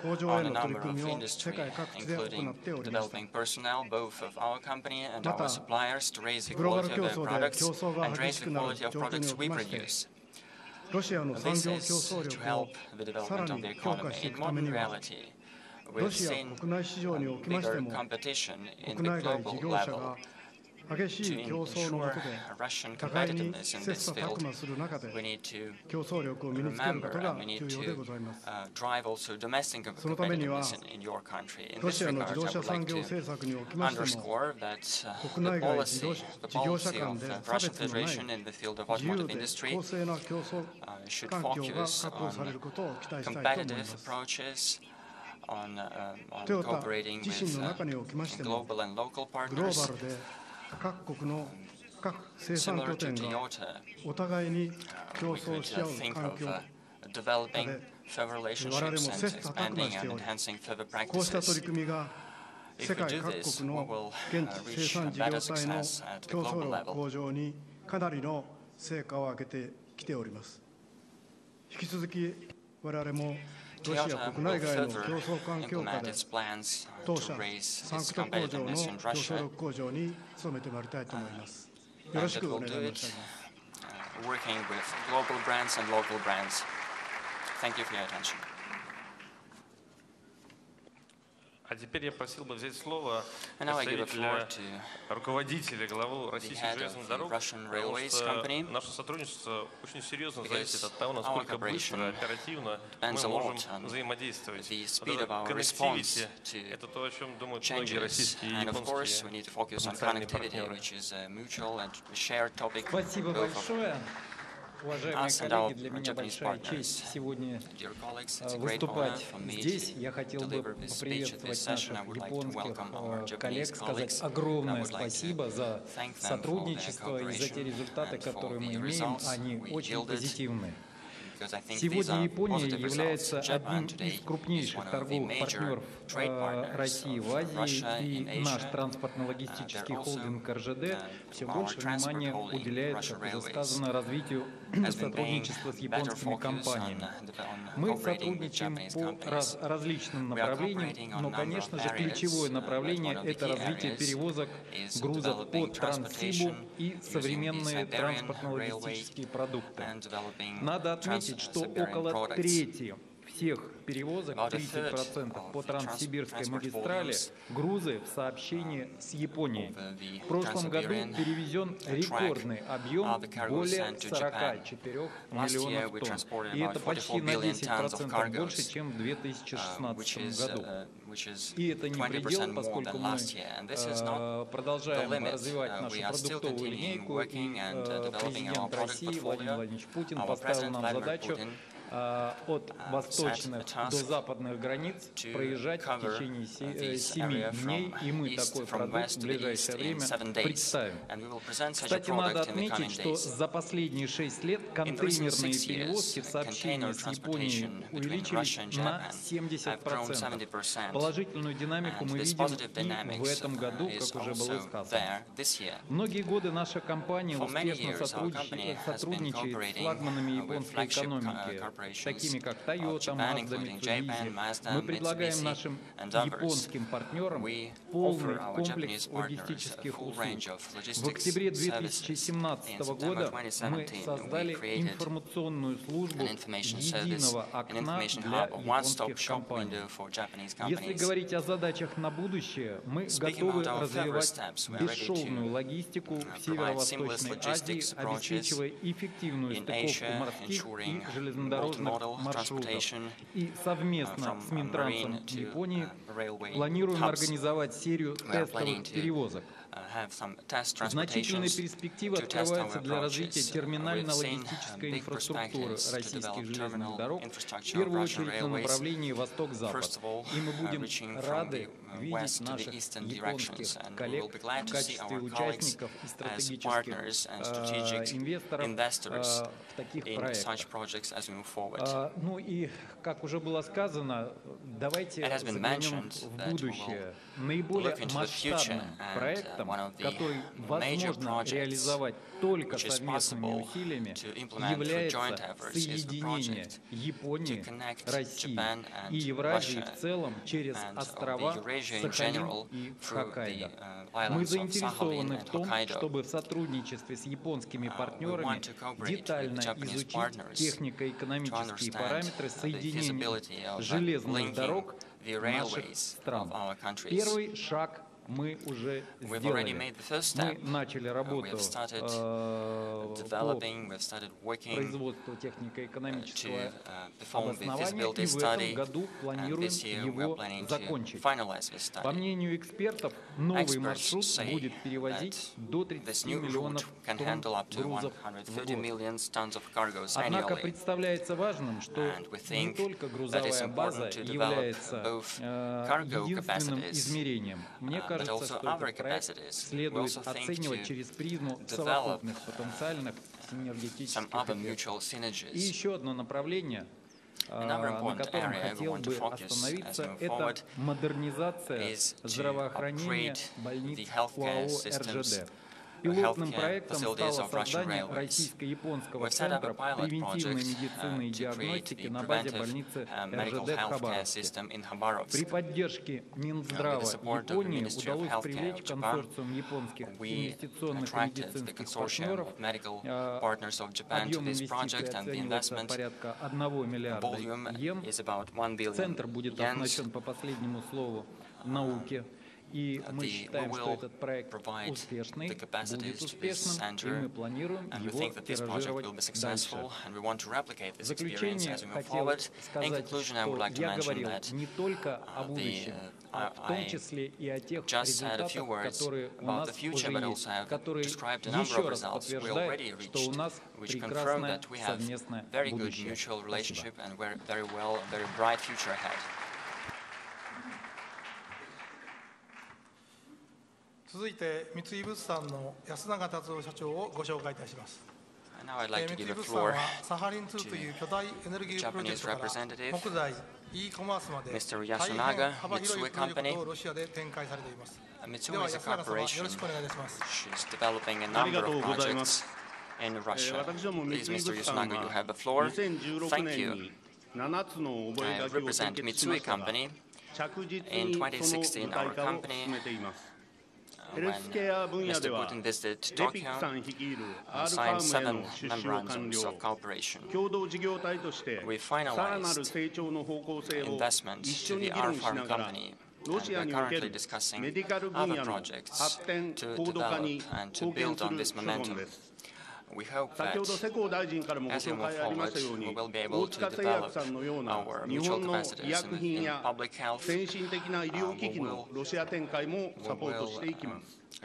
Speaker 7: on a number of industries, including developing personnel, both of our company and our suppliers, to raise the quality of their products and raise the quality of products we produce. This is to help the development of the economy. In modern reality, we've seen bigger competition in the global level.
Speaker 8: To ensure Russian competitiveness in this field, we need to remember and we need to drive also domestic competitiveness in your country. In this regard, I would like to underscore that the policy of the Russian Federation in the field of automotive industry should focus on competitive approaches, on cooperating with global and local partners. Similar to Toyota, we could think of developing fair relationships and expanding and enhancing further practices. If we do this, we will reach better success at the global level. Toyota will further implement its plans to raise its competitiveness in Russia, and it will do it working with global brands and local brands. Thank you for your attention.
Speaker 12: А теперь я просил бы взять слово
Speaker 7: представителя
Speaker 12: руководителя, главу российских железных дорог, потому что наше сотрудничество очень серьезно зависит от того, насколько быстро, оперативно мы можем взаимодействовать. Connectivity — это то, о чем думают многие российские и японские потенциальные партнеры.
Speaker 10: Спасибо большое. Уважаемые коллеги, для меня большая честь сегодня выступать здесь. Я хотел бы поприветствовать наших японских коллег, сказать огромное спасибо за сотрудничество и за те результаты, которые мы имеем. Они очень позитивные. Сегодня Япония является одним из крупнейших торговых партнеров России в Азии, и наш транспортно-логистический холдинг РЖД все больше внимания уделяет, как уже сказано, развитию сотрудничества с японскими компаниями. Мы сотрудничаем по различным направлениям, но, конечно же, ключевое направление – это развитие перевозок грузов по Транссибу и современные транспортно-логистические продукты. Надо отметить, что около трети всех перевозок, 30% по Транссибирской магистрали, грузы в сообщении с Японией. В прошлом году перевезен рекордный объем более 44 миллионов тонн. И это почти на 10% больше, чем в 2016 году. И это не предел, поскольку мы продолжаем развивать нашу продуктовую линейку, и президент России Владимир Владимирович Путин поставил нам задачу от восточных до западных границ проезжать в течение 7 дней, и мы такой продукт в ближайшее время представим. Кстати, надо отметить, что за последние 6 лет контейнерные перевозки в сообщении с Японией увеличились на 70%. Положительную динамику мы видим и в этом году, как уже было сказано. Многие годы наша компания успешно сотрудничает с флагманами японской экономики, такими как Toyota, Mazda, Mitsubishi. Мы предлагаем нашим японским партнерам полный комплекс логистических услуг. В октябре 2017 года мы создали информационную службу единого окна для японских компаний. Если говорить о задачах на будущее, мы готовы развивать бесшовную логистику в Северо-Восточной Азии, обеспечивая эффективную стыковку морских и железнодорожных маршрутов. И совместно с Минтрансом Японии планируем организовать серию тестовых перевозок. Значительные перспективы открываются для развития терминально-логистической инфраструктуры российских железных дорог, в первую очередь на направлении Восток-Запад. И мы будем рады видеть наших японских коллег в качестве участников и стратегических инвесторов в таких проектах. Ну и, как уже было сказано, давайте заглянем в будущее. Наиболее масштабным проектом, который возможно реализовать только совместными усилиями, является соединение Японии, России и Евразии в целом через острова Сахалин и Хоккайдо. Мы заинтересованы в том, чтобы в сотрудничестве с японскими партнерами детально изучить технико-экономические параметры соединения железных дорог наших стран. Первый шаг
Speaker 7: We've already made the first step. We have started developing, we've started working to perform the feasibility study, and this year we are planning to finalize this study. Experts say that this new route can handle up to 130 million tons of cargoes annually. And we think that it's important to develop both cargo capacities, but also other capacities. We also think to develop some other mutual synergies. Another important area we want to focus as we move forward is to upgrade the healthcare systems, the healthcare facilities of Russian railways. We've set up a pilot project to create the preventive medical healthcare system in Khabarovsk. With the support of the Ministry of Healthcare of Japan, we attracted the consortium of medical partners of Japan to this project, and the investment volume is about 1 billion yen. We will provide the capacities to this center, and we think that this project will be successful, and we want to replicate this experience as we move forward. In conclusion, I would like to mention that I just said a few words about the future, but also have described a number of results we already reached, which confirm that we have a very good mutual relationship and very bright future ahead.
Speaker 4: Now
Speaker 7: I'd like to give the floor to Japanese representative, Mr. Yasunaga, Mitsui Company. Mitsui is a corporation which is developing a number of projects in Russia. Please, Mr. Yasunaga, you have the floor. Thank you. I represent Mitsui Company. In 2016, our company, when Mr. Putin visited Tokyo, signed 7 memorandums of cooperation. We finalized investment to the R-Farm company, and we are currently discussing other projects to develop and to build on this momentum. We hope that as we move forward, we will be able to develop our mutual capacities in public health. We will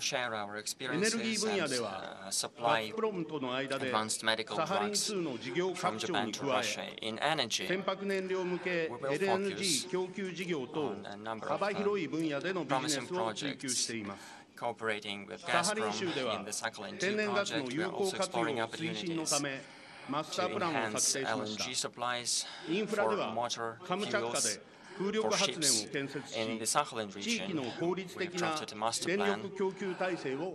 Speaker 7: share our experiences and supply advanced medical drugs from Japan to Russia. In energy, we will focus on a number of promising projects. Cooperating with Gazprom in the Sakhalin-2 project, we are also exploring opportunities to enhance LNG supplies for motor fuels for ships. In the Sakhalin region, we have drafted a master plan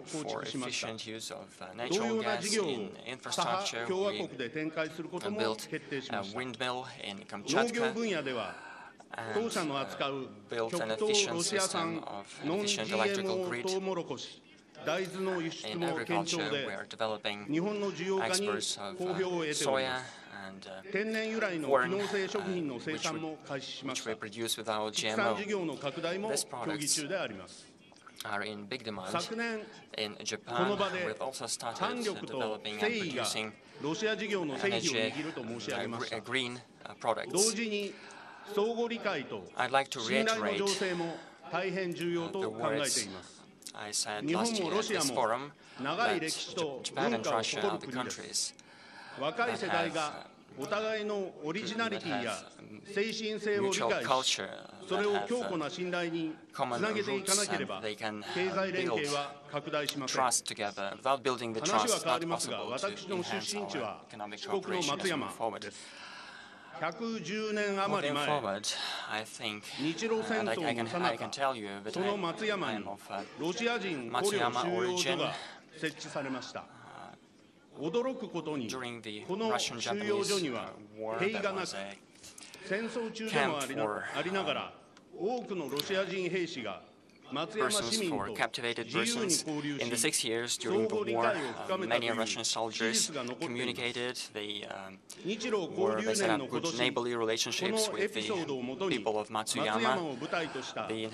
Speaker 7: for efficient use of natural gas in infrastructure. We built a windmill in Kamchatka, and built an efficient system of an efficient electrical grid. In agriculture, we are developing exports of soya and corn, which we produce without GMO. These products are in big demand. In Japan, we've also started developing and producing energy, green products. I'd like to reiterate the words I said last year at this forum, that Japan and Russia are the countries that have mutual culture, that have common roots, and they can build trust together. Without building the trust, it's not possible to enhance our economic cooperation as we move forward. Moving forward, I think, and I can tell you that I am of Matsuyama origin. During the Russian-Japanese war, there was a camp for persons, for captivated persons. In the 6 years during the war, many Russian soldiers communicated. They set up good neighborly relationships with the people of Matsuyama. The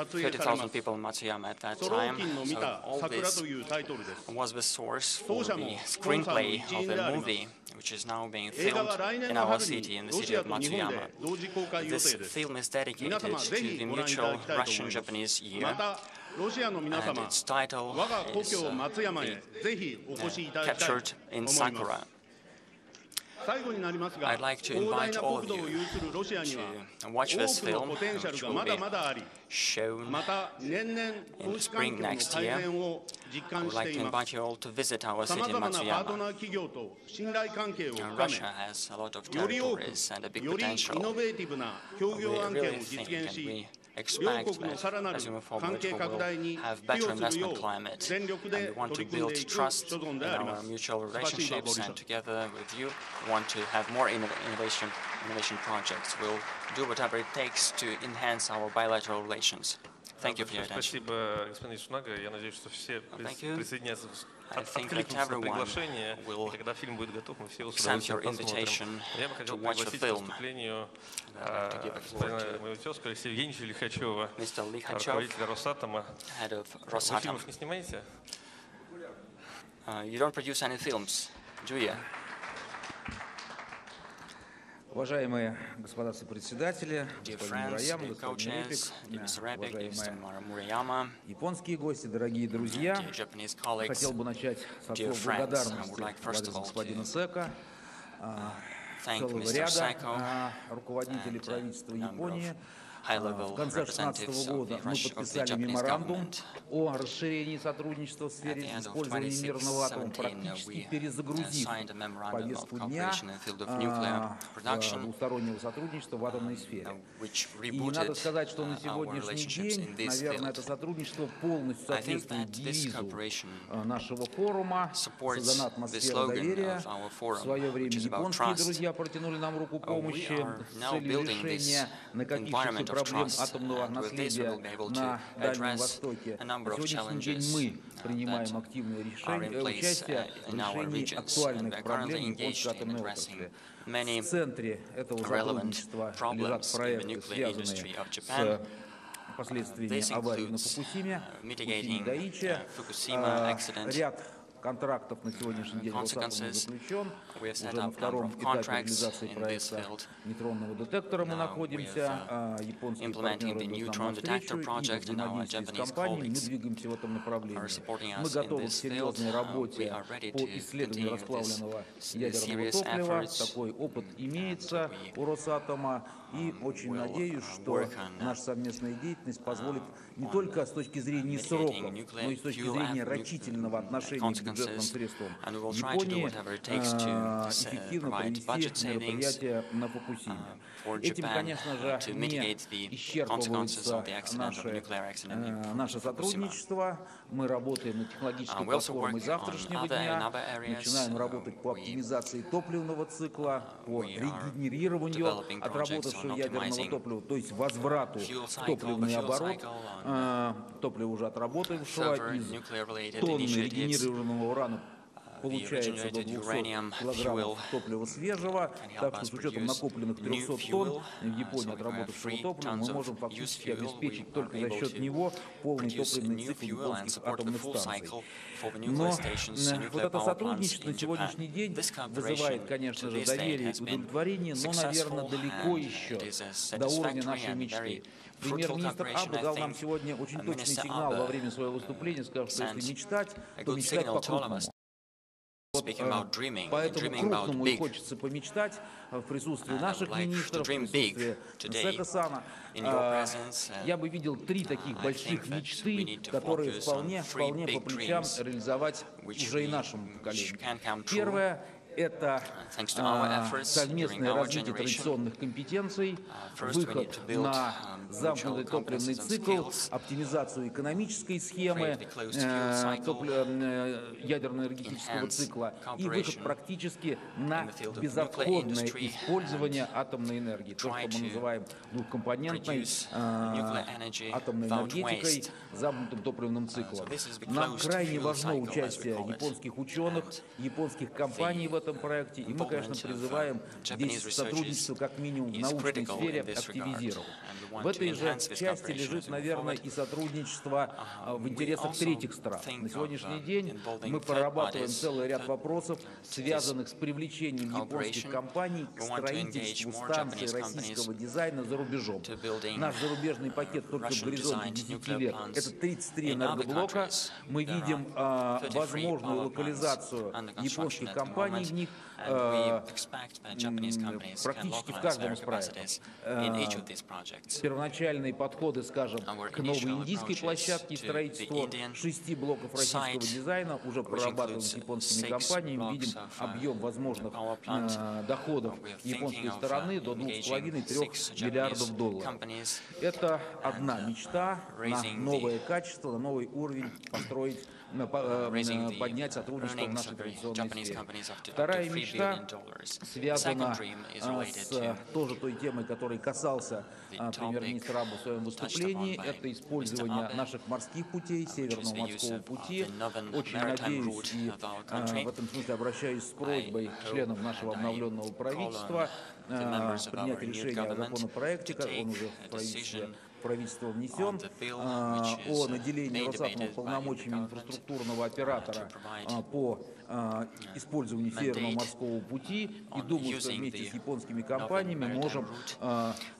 Speaker 7: 30,000 people in Matsuyama at that time. So all this was the source for the screenplay of the movie, which is now being filmed in our city, in the city of Matsuyama. This film is dedicated to the mutual Russian-Japanese year, and its title is captured in Sakura. I'd like to invite all of you to watch this film, which will be shown in the spring next year. I would like to invite you all to visit our city, Matsuyama. Russia has a lot of territories and a big potential. We really think and we expect that as we move forward, we will have better investment climate, and we want to build trust in our mutual relationships, and together with you, we want to have more innovation projects. We'll do whatever it takes to enhance our bilateral relations. Thank you for your attention. Thank you. I think that everyone will accept your invitation to watch the film. I'd like to give a floor to Mr. Likhachev, head of Rosatom. You don't produce any films, do you?
Speaker 4: Уважаемые господа сопредседатели,
Speaker 7: господин Мураяма,
Speaker 4: японские гости, дорогие друзья, хотел бы начать со слов благодарности господина Сека, целого ряда руководителей правительства Японии. В конце 2016 года мы подписали меморандум о расширении сотрудничества в сфере использования мирного атома, практически перезагрузив повестку дня двустороннего сотрудничества в атомной сфере. И надо сказать, что на сегодняшний день, наверное, это сотрудничество полностью соответствует девизу нашего форума, создана атмосфера доверия. В свое время японские друзья протянули нам руку помощи с целью решения накопившихся проблем атомного наследия на Дальнем Востоке. На сегодняшний день мы принимаем активное участие в решении актуальных проблем японской атомной отрасли. В центре этого сотрудничества лежат проекты, связанные с последствиями аварии на Фукусиме, Даичи, ряд контрактов на сегодняшний день Росатомом заключен. Уже на втором этапе реализации проекта нейтронного детектора мы находимся. Японские партнеры идут нам навстречу, и взаимодействие с компанией мы двигаемся в этом направлении. Мы готовы к серьезной работе по исследованию расплавленного ядерного топлива. Такой опыт имеется у Росатома. И очень надеюсь, что наша совместная деятельность позволит не только с точки зрения сроков, но и с точки зрения рачительного отношения к бюджетным средствам Японии эффективно провести мероприятие на Фукусиме. Этим, конечно же, не исчерпывается наше сотрудничество. Мы работаем на технологической платформе завтрашнего дня, начинаем работать по оптимизации топливного цикла, по регенерированию отработавшего ядерного топлива, то есть возврату в топливный оборот топлива уже отработавшего из тонны регенерированного урана получается до 200 килограммов топлива свежего, так что с учетом накопленных 300 тонн в Японии отработавшего топлива мы можем фактически обеспечить только за счет него полный топливный цикл японских атомных станций. Но вот это сотрудничество на сегодняшний день вызывает, конечно же, доверие и удовлетворение, но, наверное, далеко еще до уровня нашей мечты. Премьер-министр Абе дал нам сегодня очень точный сигнал во время своего выступления, сказав, что если мечтать, то мечтать по-крупному. Поэтому крупному и хочется помечтать в присутствии наших министров, в присутствии Сека-сана. Я бы видел 3 таких больших мечты, которые вполне по плечам реализовать уже и нашему поколению. Первое — это совместное развитие традиционных компетенций, выход на замкнутый топливный цикл, оптимизацию экономической схемы ядерно-энергетического цикла и выход практически на безотходное использование атомной энергии, то, что мы называем двухкомпонентной атомной энергетикой, замкнутым топливным циклом. Нам крайне важно участие японских ученых, японских компаний в этом этом проекте, и мы, конечно, призываем здесь сотрудничество как минимум в научной сфере активизировать. В этой же части лежит, наверное, и сотрудничество в интересах третьих стран. На сегодняшний день мы прорабатываем целый ряд вопросов, связанных с привлечением японских компаний к строительству станций российского дизайна за рубежом. Наш зарубежный пакет только в горизонте 10 лет — это 33 энергоблока. Мы видим возможную локализацию японских компаний в них практически в каждом из проектов. Первоначальные подходы, скажем, к новой индийской площадке и строительству 6 блоков российского дизайна уже прорабатываем с японскими компаниями. Видим объем возможных доходов японской стороны до 2,5–3 миллиардов долларов. Это одна мечта на новое качество, на новый уровень построить, поднять сотрудничество в нашей традиционной сфере. Вторая мечта связана с тоже той темой, которой касался премьер-министр Абе в своем выступлении. Это использование наших морских путей, Северного морского пути. Очень надеюсь и в этом смысле обращаюсь с просьбой к членам нашего обновленного правительства принять решение о законопроекте, он уже в правительство внесен, о наделении Росатома полномочиями инфраструктурного оператора по использованию Северного морского пути. И думаю, что вместе с японскими компаниями можем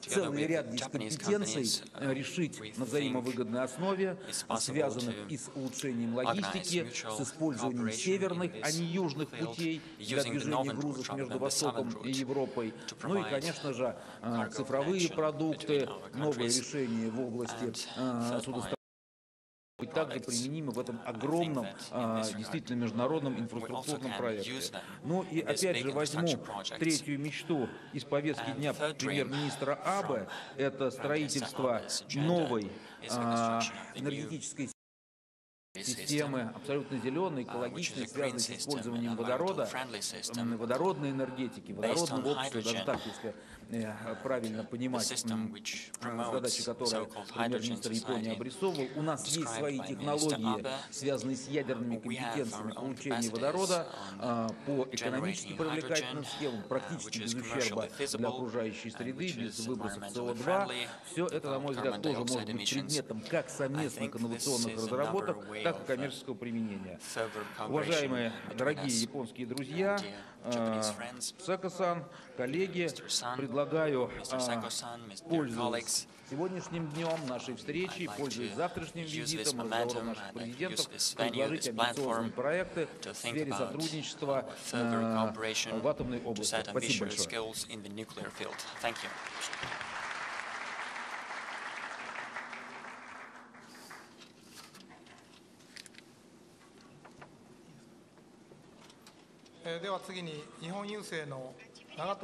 Speaker 4: целый ряд дискомпетенций решить на взаимовыгодной основе, связанных и с улучшением логистики, с использованием северных, а не южных путей для движения грузов между Востоком и Европой. Ну и, конечно же, цифровые продукты, новые решения в области судостроения быть также применимы в этом огромном, действительно международном инфраструктурном проекте. Ну и опять же возьму третью мечту из повестки дня премьер-министра Абе. Это строительство новой энергетической системы, абсолютно зеленой, экологичной, связанной с использованием водорода, водородной энергетики, водородного общества, даже так, если правильно понимать задачи, которые премьер-министр Японии обрисовывал. У нас есть свои технологии, связанные с ядерными компетенциями получения водорода по экономически привлекательным схемам, практически без ущерба для окружающей среды, без выбросов СО2. Все это, на мой взгляд, тоже может быть предметом как совместных инновационных разработок, так и коммерческого применения. Уважаемые, дорогие японские друзья, Сека-сан, коллеги, предлагаю, пользуясь сегодняшним днем нашей встречи, пользуясь завтрашним визитом, разговором наших президентов, предложить амбициозные проекты в сфере сотрудничества в атомной области. Спасибо большое.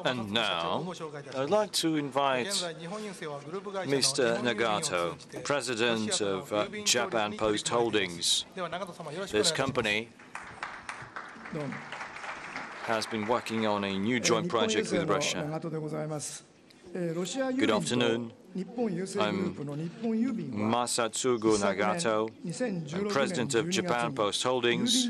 Speaker 6: And now, I'd like to invite Mr. Nagato, President of Japan Post Holdings. This company has been working on a new joint project with Russia. Good afternoon. I'm Masatsugu Nagato. I'm President of Japan Post Holdings.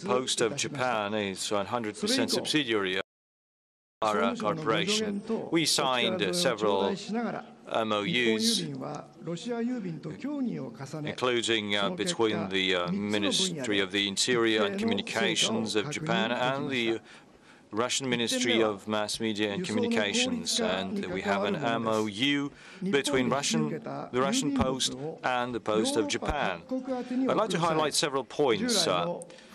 Speaker 6: Post of Japan is 100% subsidiary of our corporation. We signed several MOUs, including between the Ministry of the Interior and Communications of Japan and the Russian Ministry of Mass Media and Communications, and we have an MOU between the Russian Post and the Post of Japan. I'd like to highlight several points.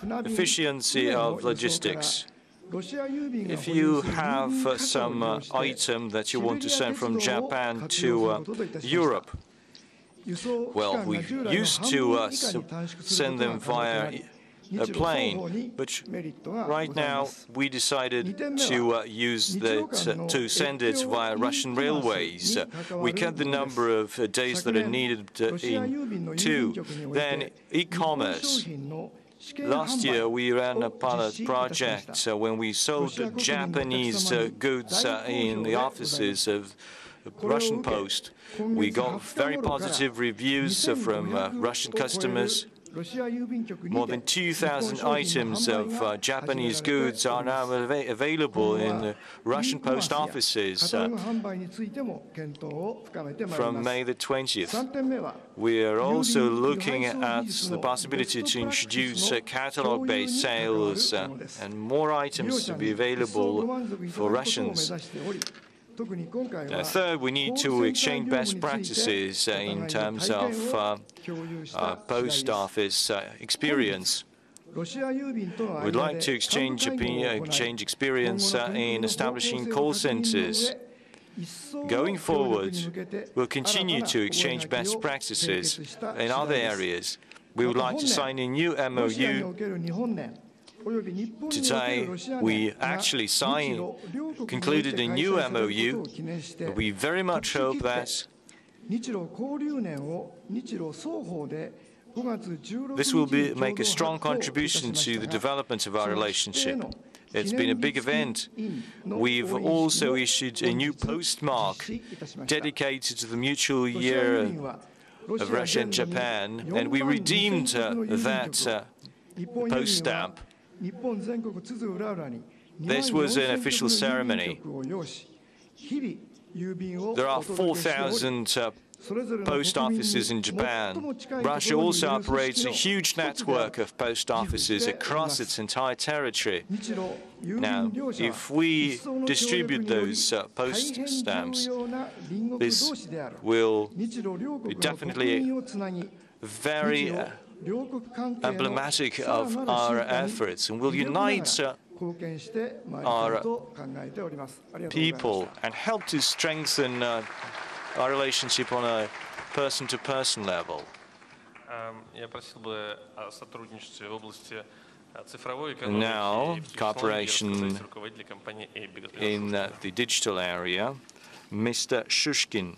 Speaker 6: Efficiency of logistics. If you have some item that you want to send from Japan to Europe, well, we used to send them via a plane, but right now we decided to use that to send it via Russian railways. We cut the number of days that are needed in two. Then e-commerce. Last year we ran a pilot project when we sold Japanese goods in the offices of Russian Post. We got very positive reviews from Russian customers. More than 2,000 items of Japanese goods are now available in the Russian post offices from May the 20th. We are also looking at the possibility to introduce catalog-based sales and more items to be available for Russians. Third, we need to exchange best practices in terms of post office experience. We'd like to exchange experience in establishing call centers. Going forward, we'll continue to exchange best practices in other areas. We would like to sign a new MOU. Today, we actually concluded a new MOU. We very much hope that this will make a strong contribution to the development of our relationship. It's been a big event. We've also issued a new postmark dedicated to the mutual year of Russia and Japan, and we redeemed that post stamp. This was an official ceremony. There are 4,000 post offices in Japan. Russia also operates a huge network of post offices across its entire territory. Now, if we distribute those post stamps, this will be definitely very emblematic of our efforts and will unite our people and help to strengthen our relationship on a person-to-person level. Now, cooperation in the digital area. Mr. Shushkin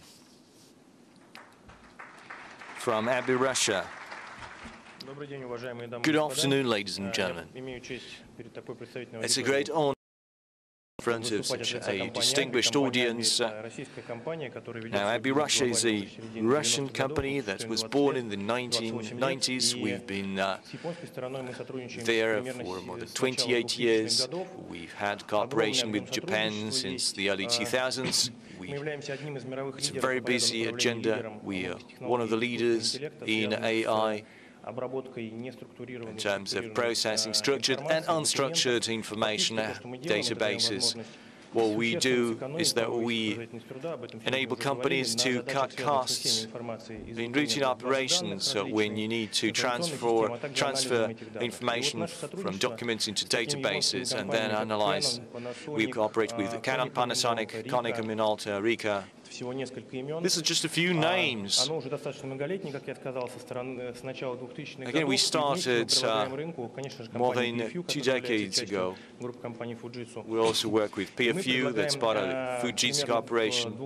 Speaker 6: from AB Russia. Good afternoon, ladies and gentlemen. It's a great honor in front of such a distinguished audience. Now, AB Russia is a Russian company that was born in the 1990s. We've been there for more than 28 years. We've had cooperation with Japan since the early 2000s. It's a very busy agenda. We are one of the leaders in AI in terms of processing structured and unstructured information databases. What we do is that we enable companies to cut costs in routine operations. So when you need to transfer information from documents into databases and then analyze, we cooperate with Canon, Panasonic, Konica Minolta, Rika. This is just a few names. Again, we started more than 2 decades ago. We also work with PFU, that's part of the Fujitsu Corporation.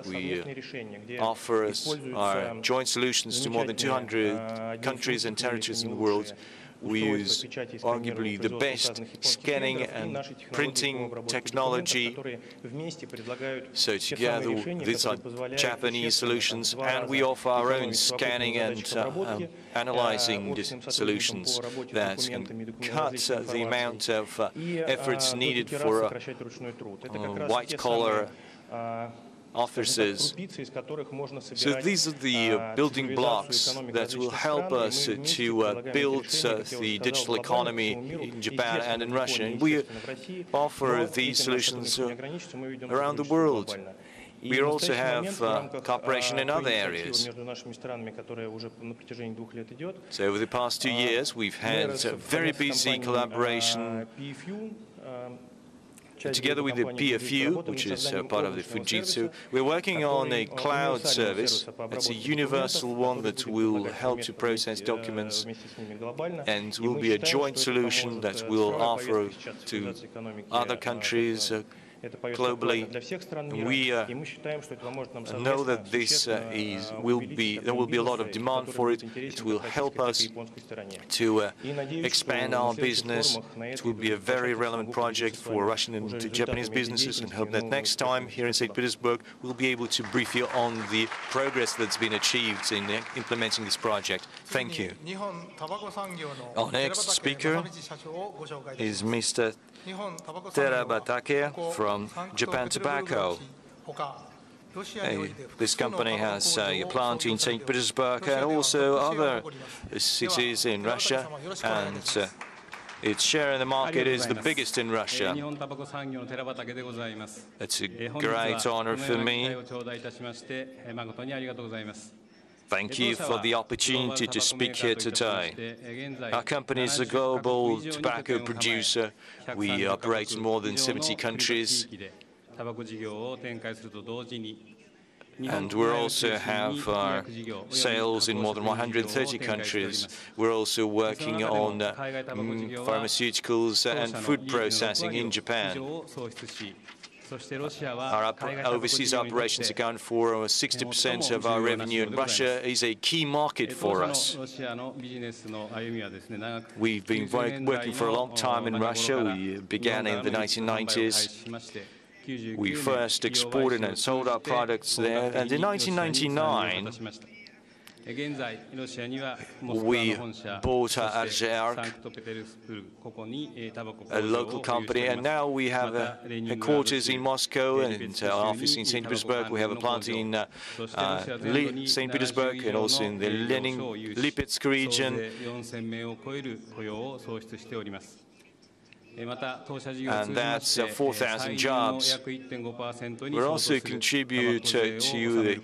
Speaker 6: We offer our joint solutions to more than 200 countries and territories in the world. We use arguably the best scanning and printing technology. So together, these are Japanese solutions, and we offer our own scanning and analyzing solutions that can cut the amount of efforts needed for white-collar officers. So these are the building blocks that will help us to build the digital economy in Japan and in Russia. And we offer these solutions around the world. We also have cooperation in other areas. So over the past 2 years, we've had very busy collaboration together with the PFU, which is part of the Fujitsu. We're working on a cloud service. It's a universal one that will help to process documents and will be a joint solution that we'll offer to other countries globally. We know that there will be a lot of demand for it. It will help us to expand our business. It will be a very relevant project for Russian and Japanese businesses, and hope that next time here in St. Petersburg we'll be able to brief you on the progress that's been achieved in implementing this project. Thank you. Our next speaker is Mr. Terabatake from Japan Tobacco. This company has a plant in St. Petersburg and also other cities in Russia, and its share in the market is the biggest in Russia. It's a great honor for me. Thank you for the opportunity to speak here today. Our company is a global tobacco producer. We operate in more than 70 countries. And we also have our sales in more than 130 countries. We're also working on pharmaceuticals and food processing in Japan. Our overseas operations account for 60% of our revenue, and Russia is a key market for us. We've been working for a long time in Russia. We began in the 1990s. We first exported and sold our products there, and in 1999 we bought Argerk, a local company, and now we have headquarters in Moscow and an office in St. Petersburg. We have a plant in St. Petersburg and also in the Lipetsk region. And that's 4,000 jobs. We also contribute to the,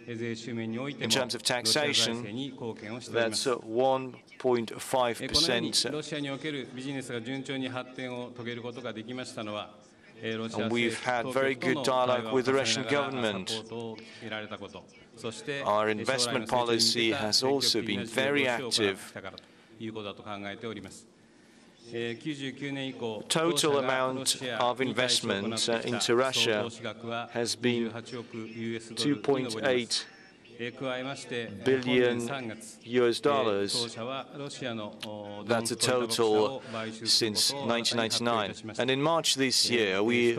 Speaker 6: in terms of taxation, that's 1.5%. And we've had very good dialogue with the Russian government. Our investment policy has also been very active. Total amount of investment into Russia has been $2.8 billion US. That's a total since 1999. And in March this year, we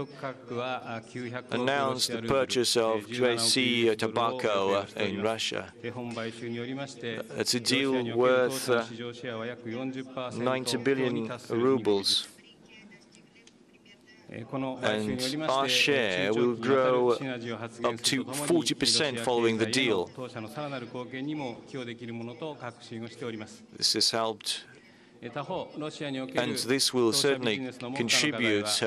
Speaker 6: announced the purchase of JC Tobacco in Russia. It's a deal worth 90 billion rubles. And our share will grow up to 40% following the deal. This has helped, and this will certainly contribute,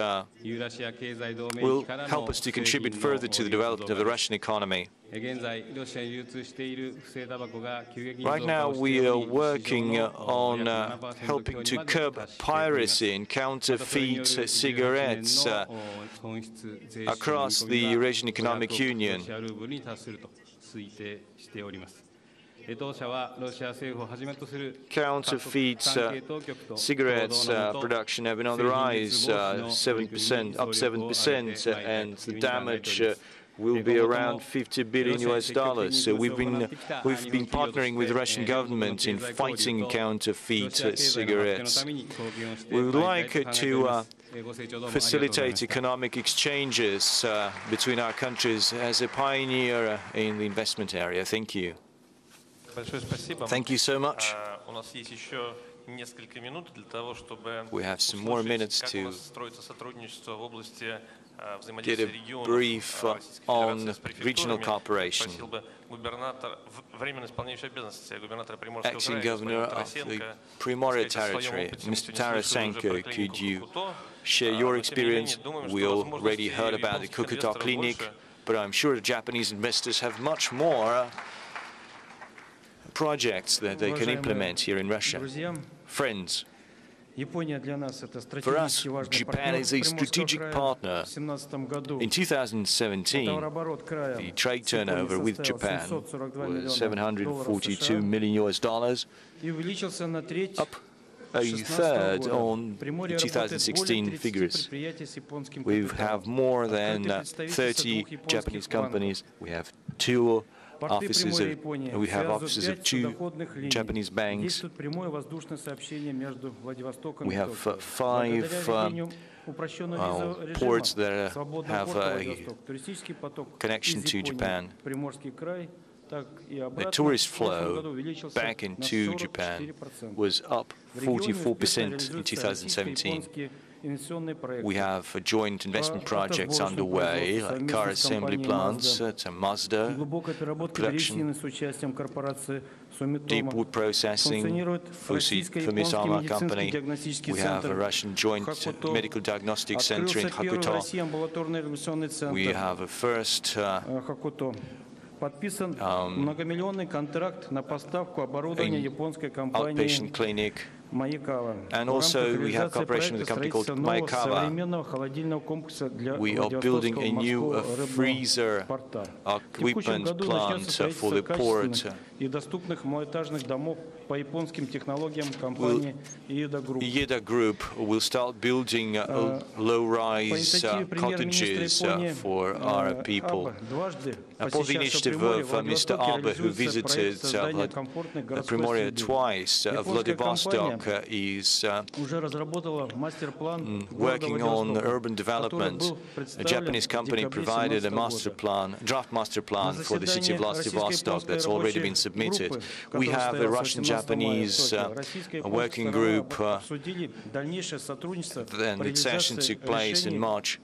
Speaker 6: will help us to contribute further to the development of the Russian economy. Right now we are working on helping to curb piracy and counterfeit cigarettes across the Eurasian Economic Union. Counterfeit cigarettes production have been on the rise, 7%, up 7%, and the damage will be around $50 billion US. So we've been partnering with the Russian government in fighting counterfeit cigarettes. We would like to facilitate economic exchanges between our countries as a pioneer in the investment area. Thank you. Thank you so much. We have some more minutes to get a brief on regional cooperation. Acting Governor of the Primorye territory, Mr. Tarasenko, could you share your experience? We already heard about the Kokoto Clinic, but I'm sure the Japanese investors have much more projects that they can implement here in Russia. Friends, for us, Japan is a strategic partner. In 2017, the trade turnover with Japan was $742 million, up a third on the 2016 figures. We have more than 30 Japanese companies. We have offices of 2 Japanese banks. We have 5 ports that have a connection to Japan. The tourist flow back into Japan was up 44% in 2017. We have joint investment projects underway, like car assembly plants, Mazda production, deep wood processing, Fumisama company. We have a Russian joint medical diagnostic center in Hakuto. We have a first outpatient clinic, and also we have cooperation with a company called Maekawa. We are building a new freezer equipment plant for the port. Ieda Group will start building low-rise cottages for our people. Upon the initiative of Mr. Abe, who visited Primoria twice, Vladivostok is working on urban development. A Japanese company provided a draft master plan for the city of Vladivostok that's already been submitted. We have a Russian-Japanese working group, and its session took place in March.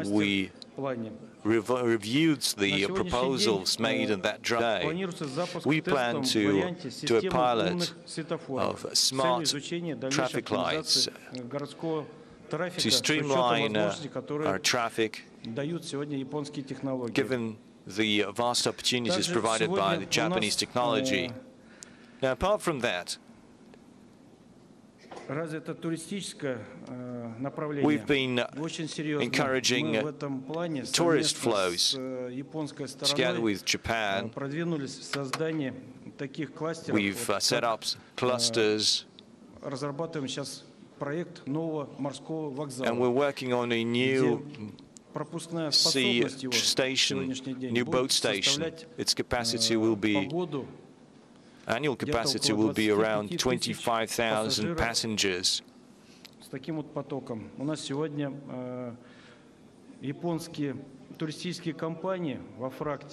Speaker 6: We reviewed the proposals made in that draft. We plan to do a pilot of smart traffic lights to streamline our traffic, given the vast opportunities provided by the Japanese technology. Now, apart from that, we've been encouraging tourist flows together with Japan. We've set up clusters, and we're working on a new sea station, new boat station. Its capacity will be annual capacity will be around 25,000 passengers.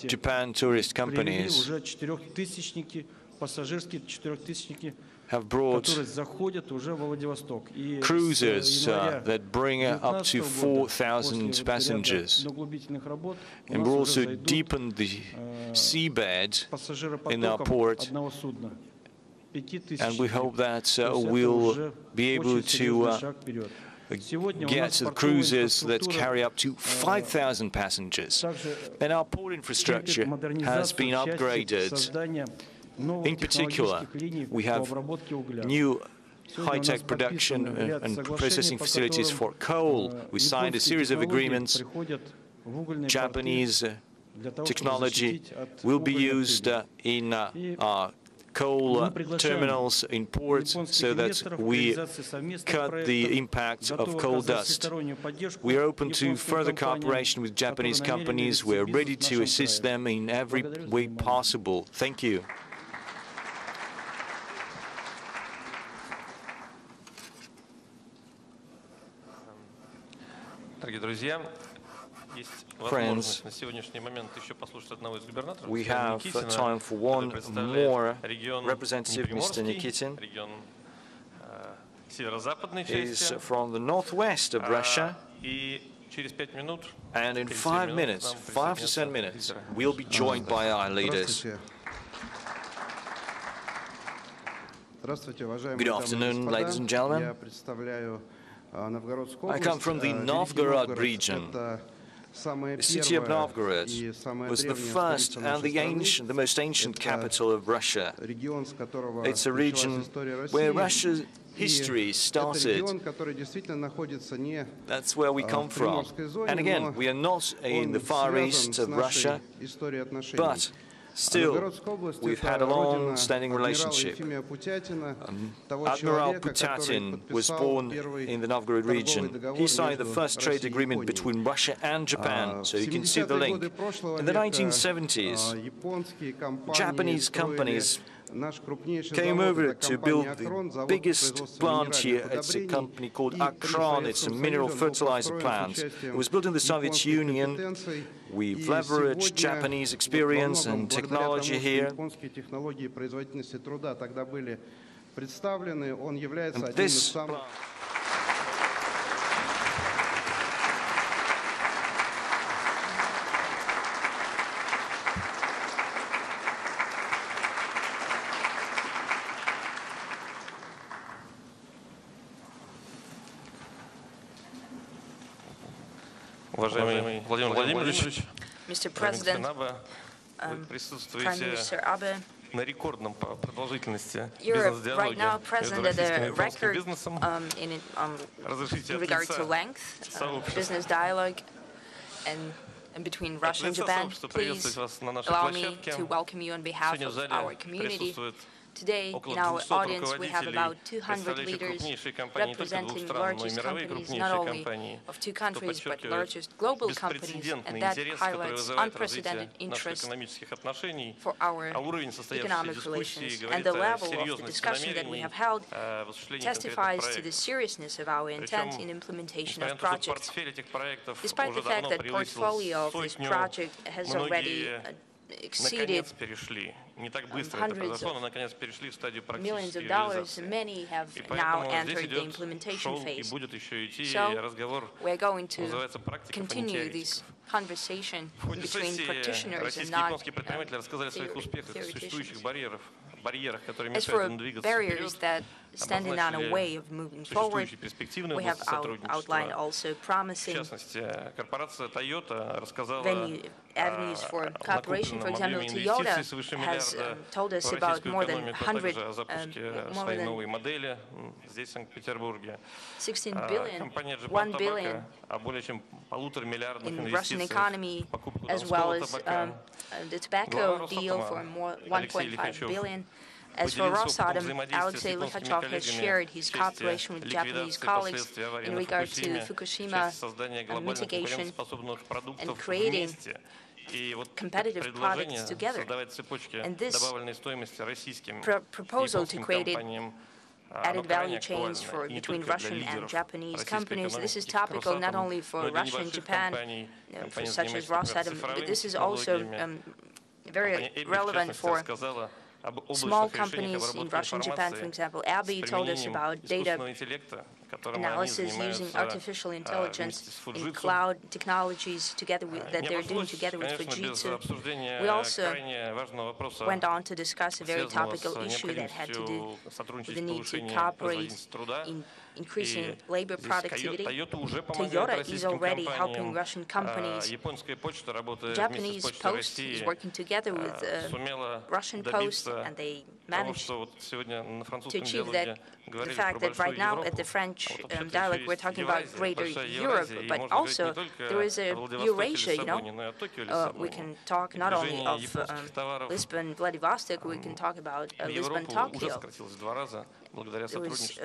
Speaker 6: Japan tourist companies have brought cruisers that bring up to 4,000 passengers. And we also deepened the seabed in our port, and we hope that we'll be able to get the cruisers that carry up to 5,000 passengers. And our port infrastructure has been upgraded. In particular, we have new high-tech production and processing facilities for coal. We signed a series of agreements. Japanese technology will be used in coal terminals in ports so that we cut the impact of coal dust. We are open to further cooperation with Japanese companies. We are ready to assist them in every way possible. Thank you. Friends, we have time for one more representative, Mr. Nikitin. He is from the northwest of Russia, and in 5 minutes, 5 to 10 minutes, we'll be joined by our leaders. Good afternoon, ladies and gentlemen. I come from the Novgorod region. The city of Novgorod was the first and the most ancient capital of Russia. It's a region where Russia's history started. That's where we come from. And again, we are not in the far east of Russia, but Still, we've had a long-standing relationship. Admiral Putin was born in the Novgorod region. He signed the first trade agreement between Russia and Japan, so you can see the link. In the 1970s, Japanese companies came over to build the biggest plant here. It's a company called Akron. It's a mineral fertilizer plant. It was built in the Soviet Union. We've leveraged Japanese experience and technology here. And this
Speaker 22: Mr. President, Prime Minister Abe, you're right now present at a record in regard to length, business dialogue, and between Russia and Japan. Please allow me to welcome you on behalf of our community. Today, in our audience, we have about 200 leaders representing largest companies, not only of two countries, but largest global companies, and that highlights unprecedented interest for our economic relations. And the level of the discussion that we have held testifies to the seriousness of our intent in implementation of projects. Despite the fact that portfolio of this project has already exceeded hundreds of millions of dollars, many have now entered the implementation phase. So we're going to continue this conversation between practitioners and not theoreticians. As for barriers that stand in our way of moving forward, we have outlined also promising avenues for cooperation. For example, Toyota has told us about more than 16 billion, 1 billion in Russian economy, as well as the tobacco deal for more 1.5 billion. As for Rosatom, Alexei Likhachov has shared his cooperation with Japanese colleagues in regard to Fukushima mitigation and creating competitive products together. And this proposal to create added value chains between Russian and Japanese companies, this is topical not only for Russia and Japan, such as Rosatom, but this is also very relevant for small companies in Russia and Japan. For example, Abe told us about data analysis using artificial intelligence in cloud technologies that they're doing together with Fujitsu. We also went on to discuss a very topical issue that had to do with the need to cooperate in increasing labor productivity. Toyota is already helping Russian companies. Japanese Post is working together with Russian Post, and they managed to achieve that. The fact that right now at the French dialogue we're talking about greater Europe, but also there is a Eurasia, we can talk not only of Lisbon, Vladivostok, we can talk about Lisbon, Tokyo. There was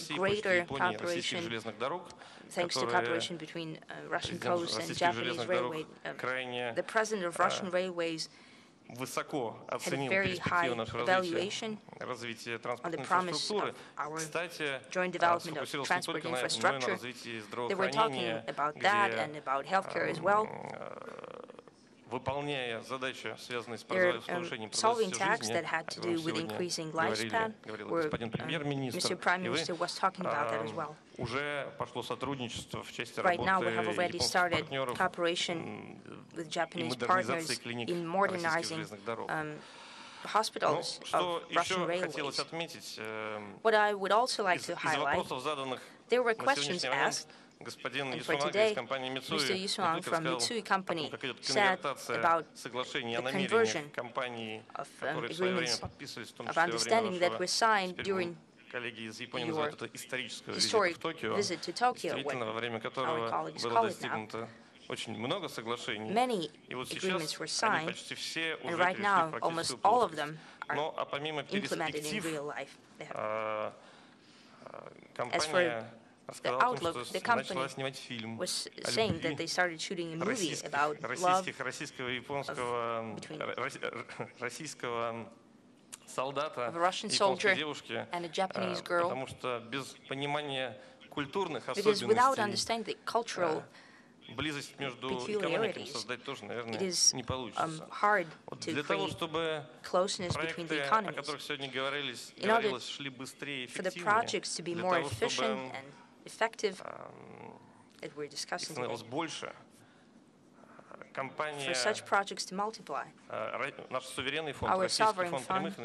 Speaker 22: greater cooperation, thanks to cooperation between Russian Post and Japanese Railway. The president of Russian Railways had a very high evaluation on the promise of our joint development of transport infrastructure. They were talking about that and about healthcare as well. They're solving tasks that had to do with increasing lifespan, where Mr. Prime Minister was talking about that as well. Right now, we have already started cooperation with Japanese partners in modernizing hospitals of Russian Railways. What I would also like to highlight, there were questions asked. And for today, Mr. Yusung from Mitsui Company said about the conversion of agreements of understanding that were signed during your historic visit to Tokyo, when our colleagues call it now.
Speaker 1: Many agreements were signed, and right now almost all of them are implemented in real life. As for the outlook, the company was saying that they started shooting a movie about love between of a Russian soldier and a Japanese girl, because without understanding the cultural peculiarities, it is hard to create closeness between the economies. In order for the projects to be more efficient and effective, that we're discussing today, for such projects to multiply, our sovereign fund,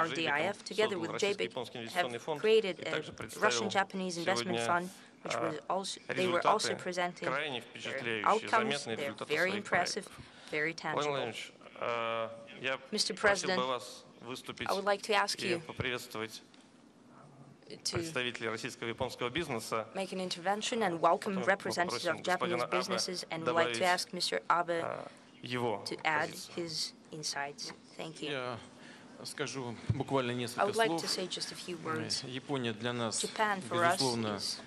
Speaker 1: RDIF, together with JBIC, have created a Russian-Japanese investment fund, which was also, they were also presenting their outcomes. They're very impressive, very tangible. Mr. President, I would like to ask you to make an intervention and welcome representatives of Japanese businesses, and would like to ask Mr. Abe to add his insights. Thank you. I would like to say just a few words. Japan for us is,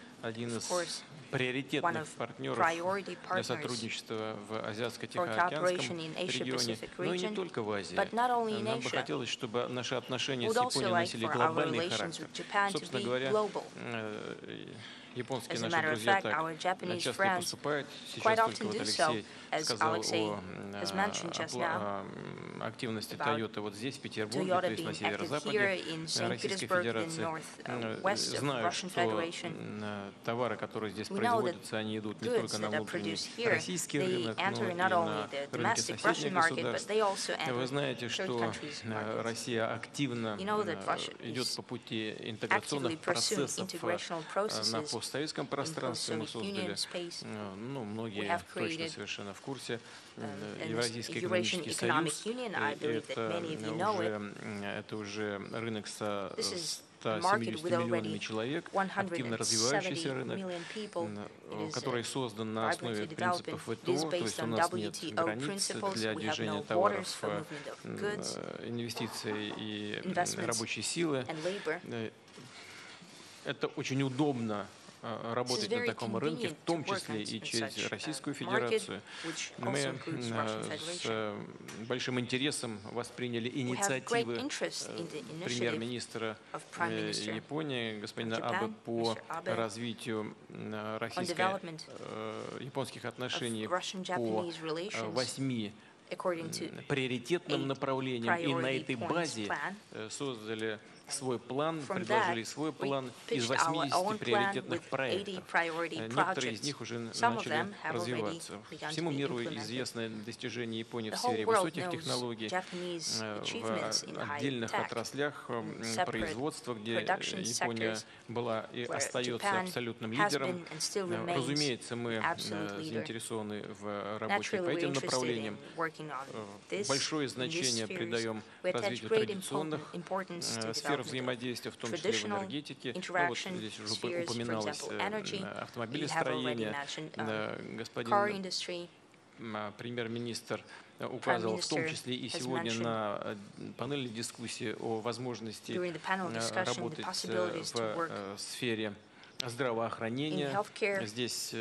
Speaker 1: of course, one of priority partners for cooperation in Asia-Pacific region, but not only in Asia. We would also like for our relations with Japan to be global. As a matter of fact, our Japanese friends quite often do so, as Alexei has mentioned just now, about Toyota being active here in St. Petersburg, in the northwest of the Russian Federation. We know that goods that are produced here, they enter not only the domestic Russian market, but they also enter third countries' markets. You know that Russia is actively pursuing integrational processes
Speaker 4: постсоветском пространстве мы создали, ну, многие точно совершенно в курсе, Евразийский экономический союз. Это уже рынок со 170 миллионами человек, активно развивающийся рынок, который создан на основе принципов ВТО, то есть у нас нет границ для движения товаров, инвестиций и рабочей силы. Это очень удобно работать на таком рынке, в том числе и через Российскую Федерацию. Мы с большим интересом восприняли инициативы премьер-министра Японии, господина Абе, по развитию российско-японских отношений по 8 приоритетным направлениям, и на этой базе создали свой план, предложили свой план из 80 приоритетных проектов. Некоторые из них уже начали развиваться. Всему миру известно достижение Японии в сфере высоких технологий, в отдельных отраслях производства, где Япония была и остается абсолютным лидером. Разумеется, мы заинтересованы в работе по этим направлениям. Большое значение придаем развитию традиционных сфер взаимодействия, в том числе в энергетике. Ну, вот здесь уже упоминалось автомобилестроение. Господин премьер-министр указывал в том числе и сегодня на панельной дискуссии о возможности работать в сфере здравоохранения. Здесь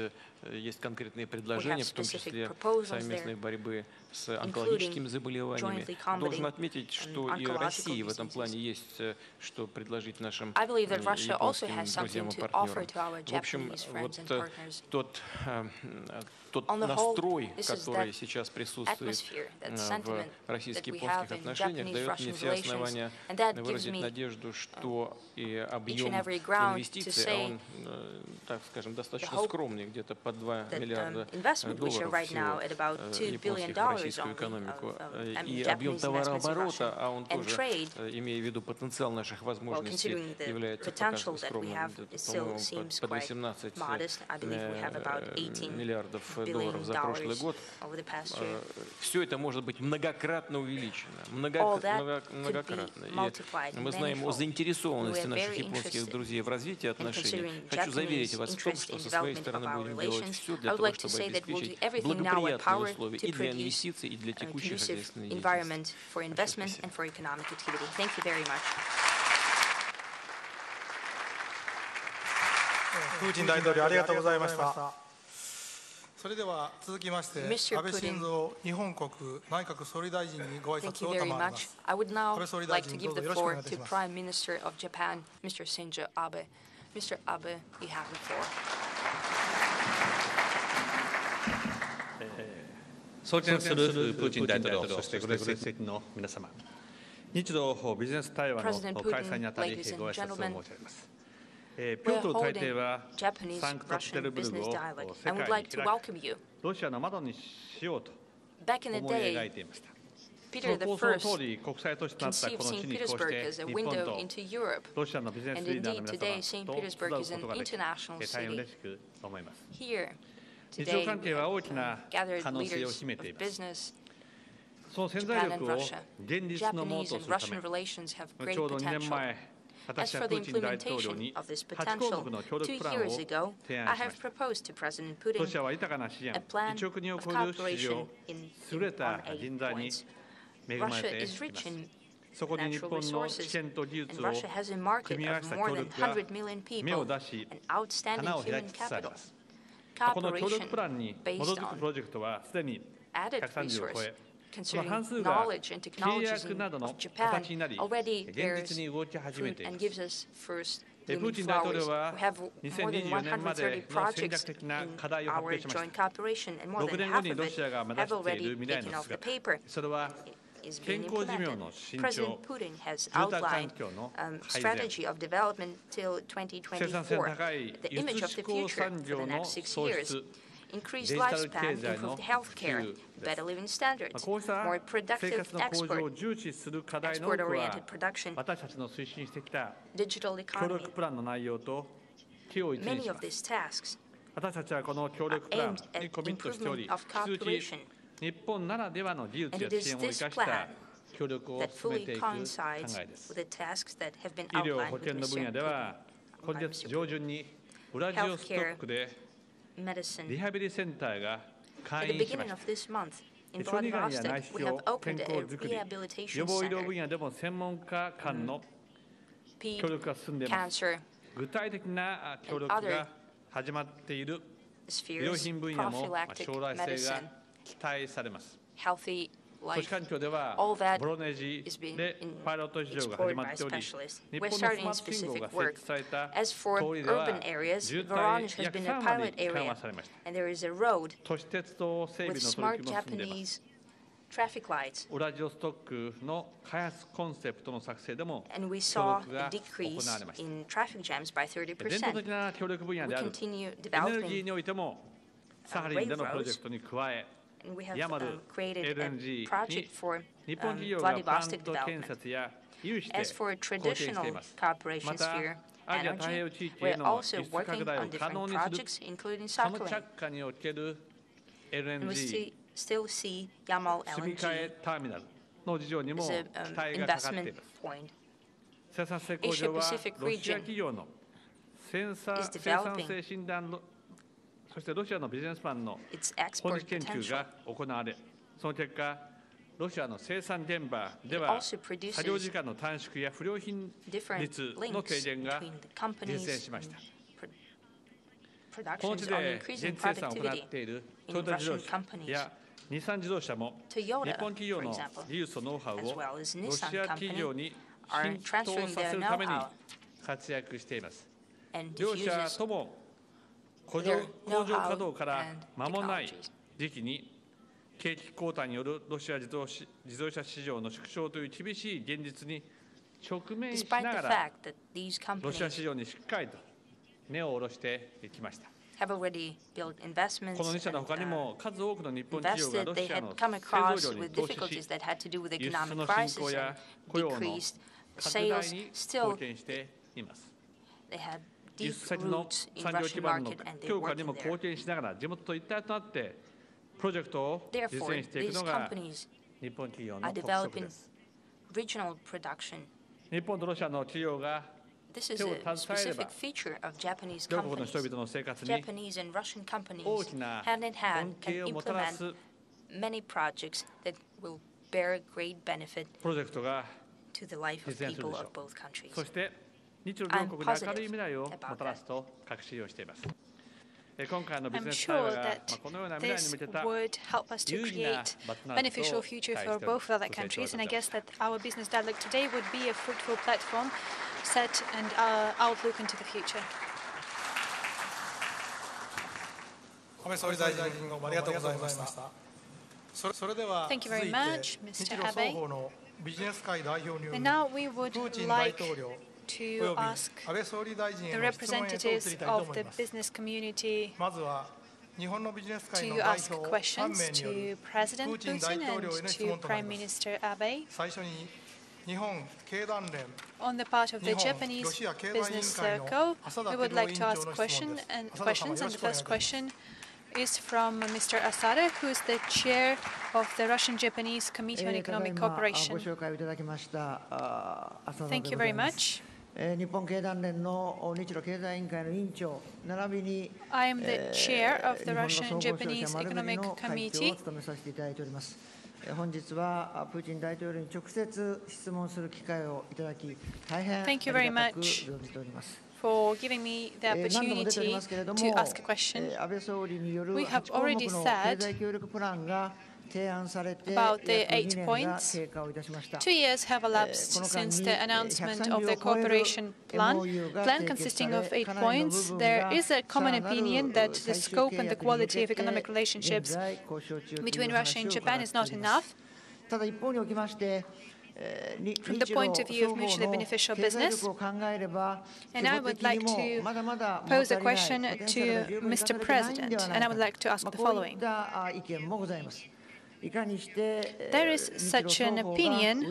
Speaker 4: есть конкретные предложения, в том числе совместной борьбы с онкологическими заболеваниями. Должен отметить, что и России в этом плане есть что предложить нашим японским друзьям и партнерам. В общем, вот тот настрой, который сейчас присутствует в российско-японских отношениях, дает мне все основания выразить надежду, что и объем инвестиций, а он, так скажем, достаточно скромный, где-то по 2 миллиарда долларов всего японских в российскую экономику, и объем товарооборота, а он тоже, имея в виду потенциал наших возможностей, является пока скромным, по-моему, под 18 миллиардов долларов за прошлый год. Все это может быть многократно увеличено. Многократно. И мы знаем о заинтересованности наших японских друзей в развитии отношений. Хочу заверить вас в том, что со своей стороны будем делать
Speaker 22: relations, I would like to say that we'll do everything in our power to produce a conducive environment for investment and for economic activity. Thank you very much.
Speaker 16: Putin 大統領、ありがとうございました。それでは続きまして、安倍晋三日本国内閣総理大臣にご挨拶を賜ります。
Speaker 22: I would now like to give the floor to Prime Minister of Japan, Mr. Shinzo Abe. Mr. Abe, you have the floor.
Speaker 11: 尊敬するプーチン大統領、そしてご列席の皆様、日露ビジネス対話の開催にあたりご挨拶を申し上げます。ピョートル大帝はサンクトペテルブルクを世界に開き、ロシアの窓にしようと思い描いていました。その構想の通り、国際都市となったこの地にこうして日本とロシアのビジネスリーダーの皆様と集うことができ、大変嬉しく思います。日露関係は大きな可能性を秘めています。その潜在力を現実のものとするため、ちょうど2年前、
Speaker 22: As for the implementation of this potential, 2 years ago, I have proposed to President Putin a plan of cooperation on 8 points. Russia is rich in natural resources, and Russia has a market of more than 100 million people and outstanding human capital. Cooperation based on added resources concerning knowledge and technologies of Japan already bears fruit and gives us first blooming flowers. We have more than 130 projects in our joint cooperation, and more than half of it have already taken off the paper. Is being implemented. President Putin has outlined a strategy of development till 2024, the image of the future for the next 6 years. Increased lifespan, improved health care, better living standards, more productive export-oriented production, digital economy. Many of these tasks are aimed at improvement of cooperation. And it is this plan that fully coincides with the tasks that have been outlined with Mr. Putin. Healthcare, medicine. At the beginning of this month, in Vladivostok, we have opened a rehabilitation center. Ped, cancer, and other spheres, prophylactic medicine, healthy life, all that is being explored by specialists. We're starting specific work. As for urban areas, Voronezh has been a pilot area, and there is a road with smart Japanese traffic lights. And we saw a decrease in traffic jams by 30%. We continue developing railroads. And we have created a project for Vladivostok development. As for traditional cooperation sphere, energy, we're also working on different projects, including Sakhalin. And we still see Yamal LNG as an investment point. Asia-Pacific region is developing its export potential. It also produces different links between the companies productions on increasing productivity in Russian companies. Toyota, for example, as well as Nissan company, are transferring their know-how and diffuses their know-how and technologies.
Speaker 11: 景気後退によるロシア自動車市場の縮小という厳しい現実に直面しながらロシア市場にしっかりと根を下ろしてきました。この2社の他にも数多くの日本企業がロシアの製造業に投資し、輸出の振興や雇用の拡大に貢献しています。輸出先の産業基盤の強化にも貢献しながら地元と一体となってプロジェクトを実現していくのが日本企業の特色です。日本とロシアの企業が
Speaker 22: This is a specific feature of Japanese companies. Japanese and Russian companies, hand in hand, can implement many projects that will bear great benefit to the life of people of both countries. I'm positive about that. I'm sure that this would help us to create a beneficial future for both of our countries, and I guess that our business dialogue today would be a fruitful platform set and outlook into the future. Thank you very much, Mr. Abe. And now we would like to ask the representatives of the business community to ask questions to President Putin and to Prime Minister Abe. On the part of the Japanese business circle, we would like to ask questions, and the first question is from Mr. Asada, who is the chair of the Russian-Japanese Committee on Economic Cooperation. Thank you very much. I am the chair of the Russian-Japanese Economic Committee. Thank you very much for giving me the opportunity to ask a question. We have already said about the 8 points. 2 years have elapsed since the announcement of the cooperation plan consisting of 8 points. There is a common opinion that the scope and the quality of economic relationships between Russia and Japan is not enough. From the point of view of mutually beneficial business, and I would like to pose a question to Mr. President, and I would like to ask the following. There is such an opinion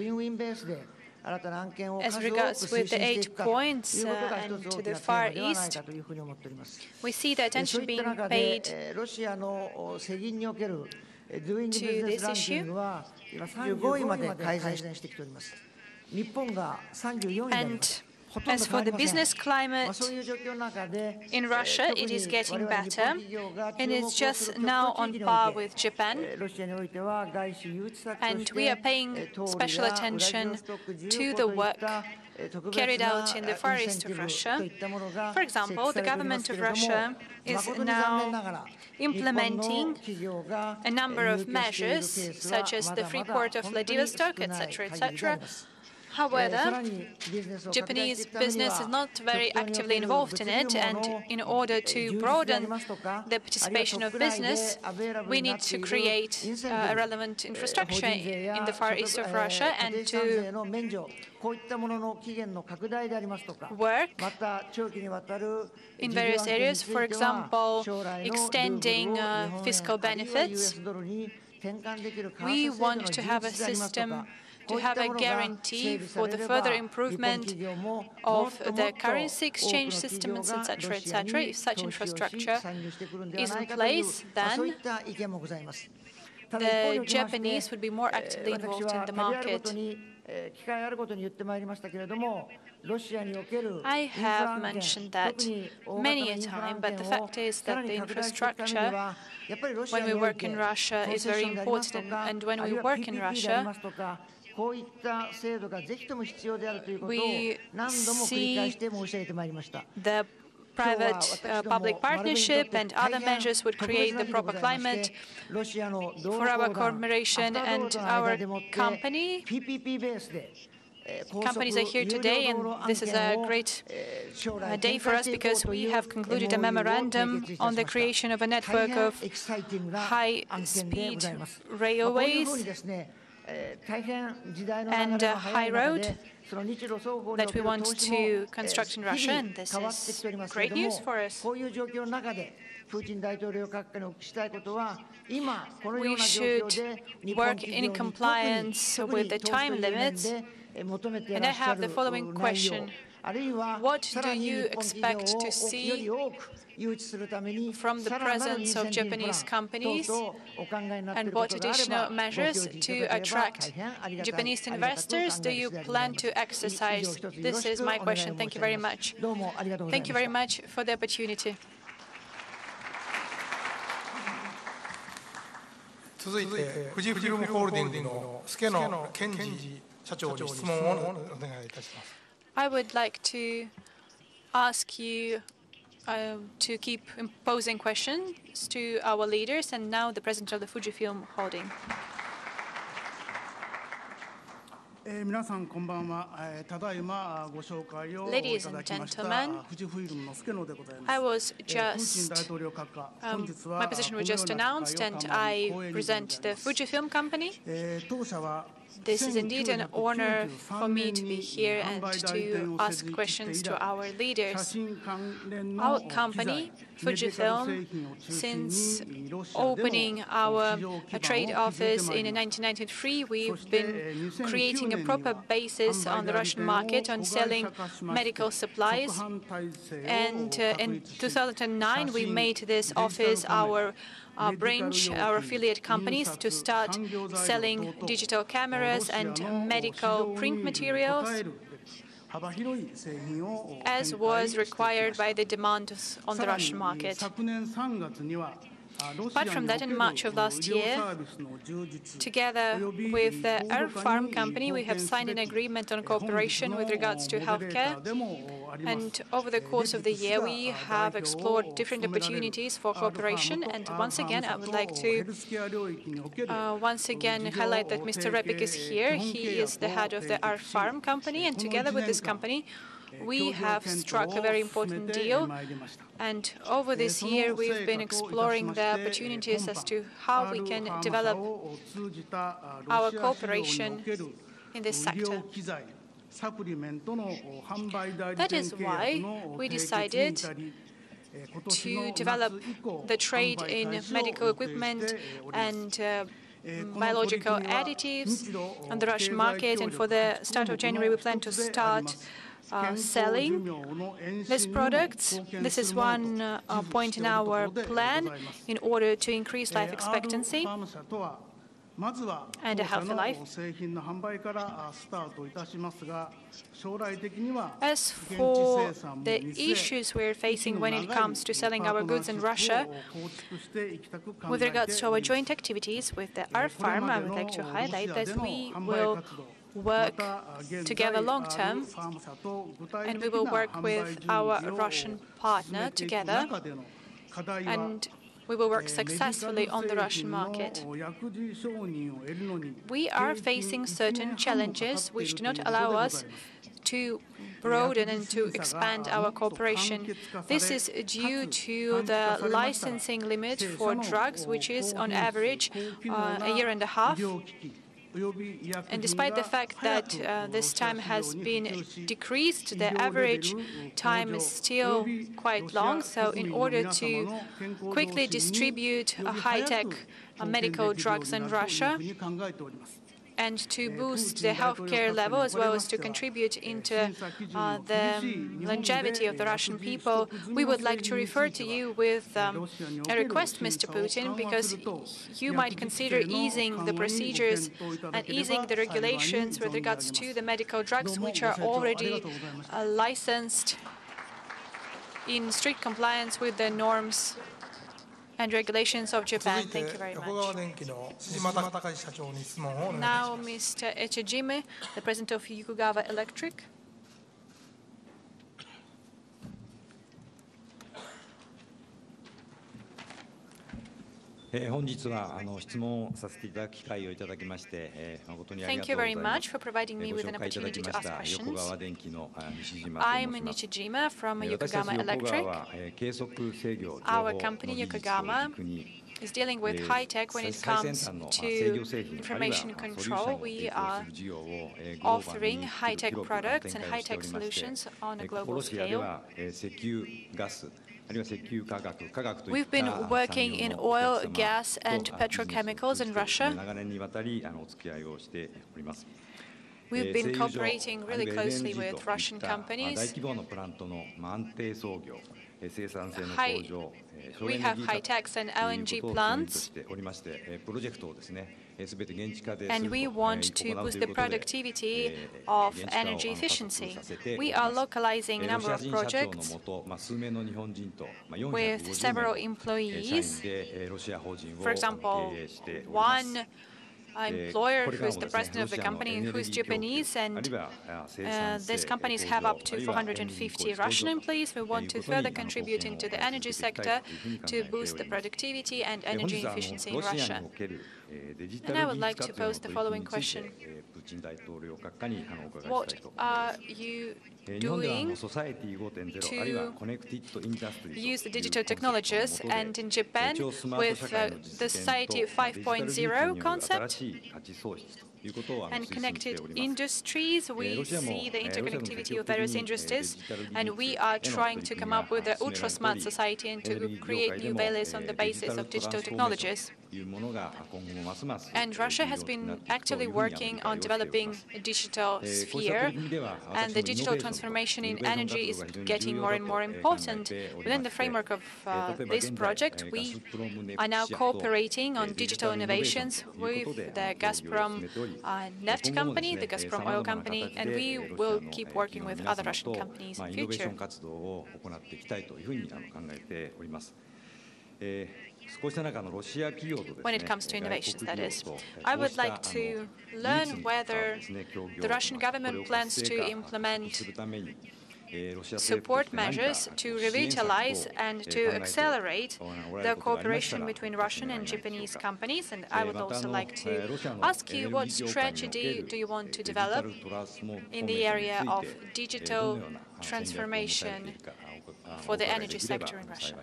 Speaker 22: as regards with the 8 points and to the Far East. We see the attention being paid to this issue. And as for the business climate in Russia, it is getting better, and it's just now on par with Japan. And we are paying special attention to the work carried out in the Far East of Russia. For example, the government of Russia is now implementing a number of measures, such as the free port of Vladivostok, etc., etc. However, Japanese business is not very actively involved in it, and in order to broaden the participation of business, we need to create a relevant infrastructure in the Far East of Russia and to work in various areas, for example, extending fiscal benefits. We want to have a system to have a guarantee for the further improvement of the currency exchange system, etc., etc. If such infrastructure is in place, then the Japanese would be more actively involved in the market. I have mentioned that many a time, but the fact is that the infrastructure, when we work in Russia, is very important. And when we work in Russia, we see the private-public partnership and other measures would create the proper climate for our cooperation and our company. Companies are here today, and this is a great day for us because we have concluded a memorandum on the creation of a network of high-speed railways and a high road that we want to construct in Russia, and this is great news for us. We should work in compliance with the time limits, and I have the following question. What do you expect to see from the presence of Japanese companies, and what additional measures to attract Japanese investors do you plan to exercise? This is my question. Thank you very much. Thank you very much for the opportunity.
Speaker 16: 続いて、富士フィルムホールディングの助野健二社長に質問をお願いいたします。
Speaker 22: I would like to ask you to keep posing questions to our leaders, and now the president of the Fujifilm Holding.
Speaker 8: Ladies
Speaker 22: and gentlemen, I was just, my position was just announced, and I present the Fujifilm company. This is indeed an honor for me to be here and to ask questions to our leaders. Our company, Fujifilm, since opening our trade office in 1993, we've been creating a proper basis on the Russian market on selling medical supplies. And in 2009, we made this office our branch, our affiliate companies, to start selling digital cameras and medical print materials, as was required by the demand on the Russian market. Apart from that, in March of last year, together with the Air Farm company, we have signed an agreement on cooperation with regards to healthcare. And over the course of the year, we have explored different opportunities for cooperation. And once again, I would like to highlight that Mr. Repik is here. He is the head of the Air Farm company, and together with this company, we have struck a very important deal. And over this year, we've been exploring the opportunities as to how we can develop our cooperation in this sector. That is why we decided to develop the trade in medical equipment and biological additives on the Russian market. And for the start of January, we plan to start selling these products. This is one point in our plan in order to increase life expectancy and a healthy life. As for the issues we're facing when it comes to selling our goods in Russia, with regards to our joint activities with the Air Farm, I would like to highlight that we will work together long term, and we will work with our Russian partner together, and we will work successfully on the Russian market. We are facing certain challenges which do not allow us to broaden and to expand our cooperation. This is due to the licensing limit for drugs, which is on average a year and a half. And despite the fact that this time has been decreased, the average time is still quite long. So in order to quickly distribute high-tech medical drugs in Russia, and to boost the healthcare level, as well as to contribute into the longevity of the Russian people, we would like to refer to you with a request, Mr. Putin, because you might consider easing the procedures and easing the regulations with regards to the medical drugs, which are already licensed in strict compliance with the norms and regulations of Japan. Thank you very much. Now, Mr. Echijime, the president of Yokogawa Electric.
Speaker 13: Thank
Speaker 22: you very much for providing me with an opportunity to ask questions. I'm Nichijima from Yokogawa Electric. Our company, Yokogawa, is dealing with high-tech when it comes to information control. We are offering high-tech products and high-tech solutions on a global scale. We've been working in oil, gas, and petrochemicals in Russia.
Speaker 17: We've been cooperating really closely with Russian companies. We have high-tech and LNG plants, and we want to boost the productivity of energy efficiency. We are localizing a number of projects with several employees. For example, one employer who is the president of the company and who is Japanese, and these companies have up to 450 Russian employees. We want to further contribute into the energy sector to boost the productivity and energy efficiency in Russia. And I would like to pose the following question. What are you doing to use the digital technologies, and in Japan with the Society 5.0 concept and connected industries? We see the interconnectivity of various industries, and we are trying to come up with the ultra-smart society and to create new values on the basis of digital technologies. And Russia has been actively working on developing a digital sphere, and the digital transformation in energy is getting more and more important. Within the framework of this project, we are now cooperating on digital innovations with the Gazprom Neft company, the Gazprom oil company, and we will keep working with other Russian companies in the future. When it comes to innovations, that is. I would like to learn whether the Russian government plans to implement support measures to revitalize and to accelerate the cooperation between Russian and Japanese companies. And I would also like to ask you, what strategy do you want to develop in the area of digital transformation for the energy sector in Russia?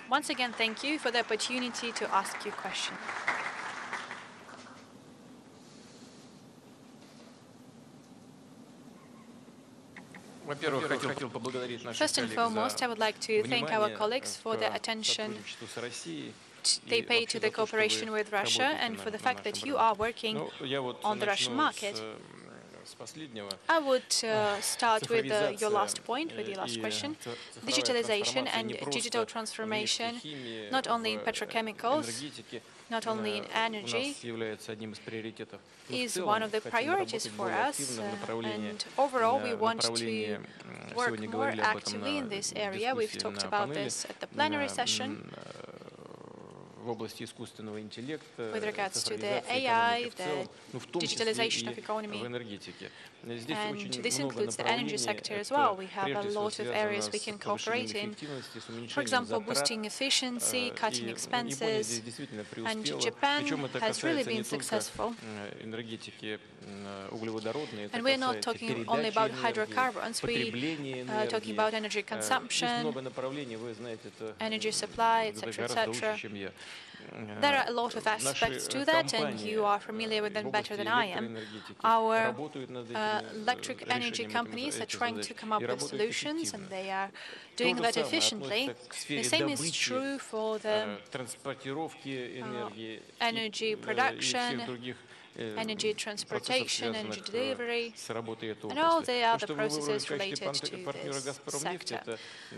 Speaker 17: Once again, thank you for the opportunity to ask you questions. First and foremost, I would like to thank our colleagues for the attention they pay to the cooperation with Russia and for the fact that you are working on the Russian market. I would start with your last point, with your last question. Digitalization and digital transformation, not only in petrochemicals, not only in energy, is one of the priorities for us. And overall, we want to work more actively in this area. We've talked about this at the plenary session. With regards to the AI, the digitalization of economy, and this includes the energy sector as well. We have a lot of areas we can cooperate in. For example, boosting efficiency, cutting expenses, and Japan has really been successful. And we're not talking only about hydrocarbons, we are talking about energy consumption, energy supply, etc., etc. There are a lot of aspects to that, and you are familiar with them better than I am. Our electric energy companies are trying to come up with solutions, and they are doing that efficiently. The same is true for the energy production, energy transportation, energy delivery, and all the other processes related to this sector.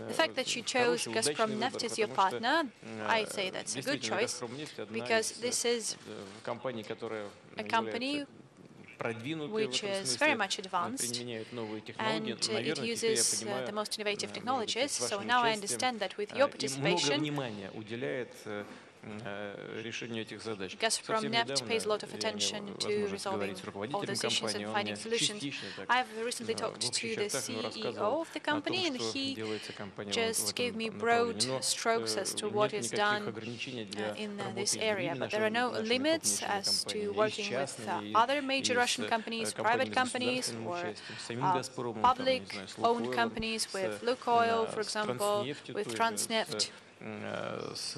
Speaker 17: The fact that you chose Gazprom Neft as your partner, I say that's a good choice, because this is a company which is very much advanced, and it uses the most innovative technologies. So now I understand that with your participation, Gazprom Neft pays a lot of attention to resolving all those issues and finding solutions. I've recently talked to the CEO of the company, and he just gave me broad strokes as to what is done in this area. But there are no limits as to working with other major Russian companies, private companies, or public-owned companies with Lukoil, for example, with Transneft.
Speaker 12: с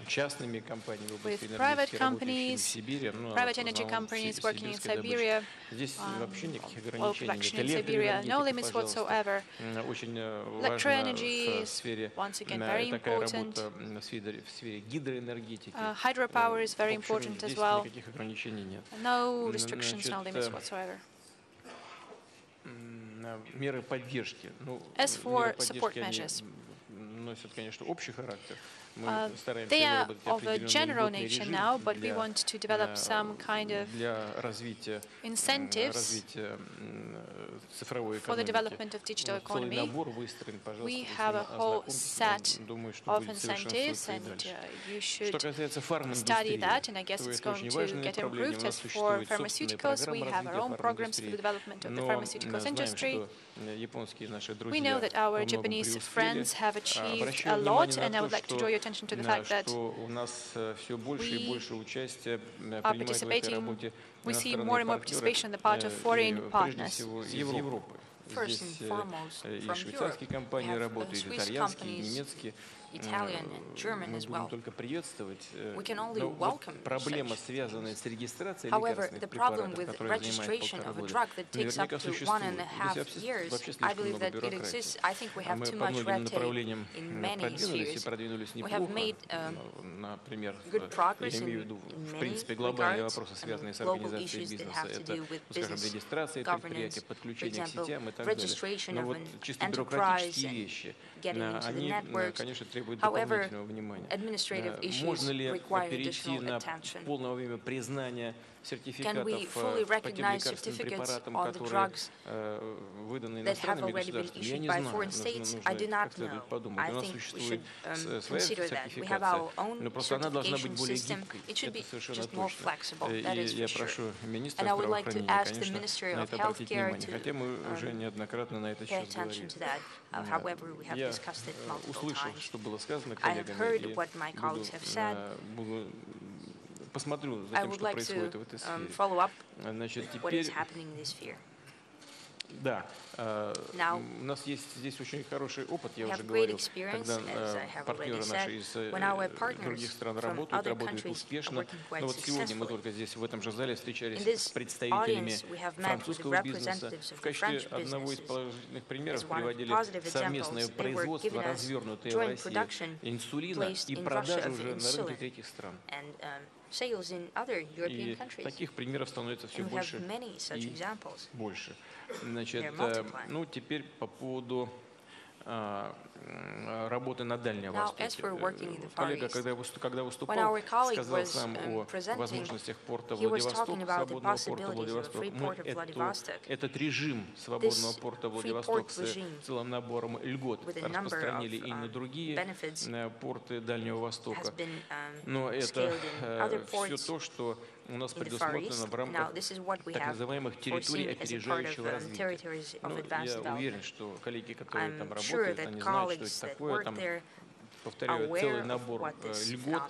Speaker 12: частными компаниями в области
Speaker 17: private
Speaker 12: энергетики,
Speaker 17: companies,
Speaker 12: работающими в Сибири,
Speaker 17: private energy companies working in Siberia,
Speaker 12: здесь вообще никаких
Speaker 17: oil
Speaker 12: ограничений
Speaker 17: production
Speaker 12: нет.
Speaker 17: in Siberia, no limits whatsoever.
Speaker 12: Очень
Speaker 17: Electroenergy
Speaker 12: важно в
Speaker 17: is
Speaker 12: сфере
Speaker 17: once again very
Speaker 12: такая
Speaker 17: important.
Speaker 12: работа в сфере гидроэнергетики.
Speaker 17: Hydropower is very important as well.
Speaker 12: Никаких ограничений нет.
Speaker 17: No restrictions, no limits whatsoever.
Speaker 12: Меры поддержки.
Speaker 17: As for support measures,
Speaker 12: носят, конечно, общий характер.
Speaker 17: they are of a general nature now, but we want to develop some kind of incentives for the development of digital economy. We have a whole set of incentives, and you should study that, and I guess it's going to get improved. As for pharmaceuticals, we have our own programs for the development of the pharmaceuticals industry. We know that our Japanese friends have achieved a lot, and I would like to draw your attention to the fact that we are participating, we see more and more participation on the part of foreign partners. First and foremost, from Europe, we have Swiss companies, Italian and German as well. We can only welcome such. However, the problem with registration of a drug that takes up to 1.5 years, I believe that it exists. I think we have too much red tape in many spheres. We have made good progress in many regards, global issues that have to do with business governance, for example, registration of an enterprise and getting into the networks. However, administrative issues require additional attention. Can we fully recognize certificates on the drugs that have already been issued by foreign states? I do not know. I think we should consider that. We have our own certification system. It should be just more flexible, that is for sure. And I would like to ask the Ministry of Healthcare to pay attention to that. However, we have discussed it multiple times. I have heard what my colleagues have said. I would like to follow up what is happening in this sphere.
Speaker 12: Да, у нас есть здесь очень хороший опыт, я уже говорил, когда партнеры наши из других стран работают успешно. Но вот сегодня мы только здесь, в этом же зале, встречались с представителями французского бизнеса. В качестве одного из положительных примеров приводили совместное производство, развернутое в России инсулина и продажи уже на рынке третьих стран. И таких примеров становится все больше и больше. Значит, ну теперь по поводу работы на Дальнем Востоке. Коллега, когда выступал, сказал сам о возможностях порта Владивосток, свободного порта Владивосток. Мы этот режим свободного порта Владивосток с целым набором льгот распространили и на другие порты Дальнего Востока. Но это все то, что у нас предусмотрено в рамках так называемых территорий опережающего развития. Ну, я уверен, что коллеги, которые там работают, они знают, что это такое. Там, повторяю, целый набор льгот,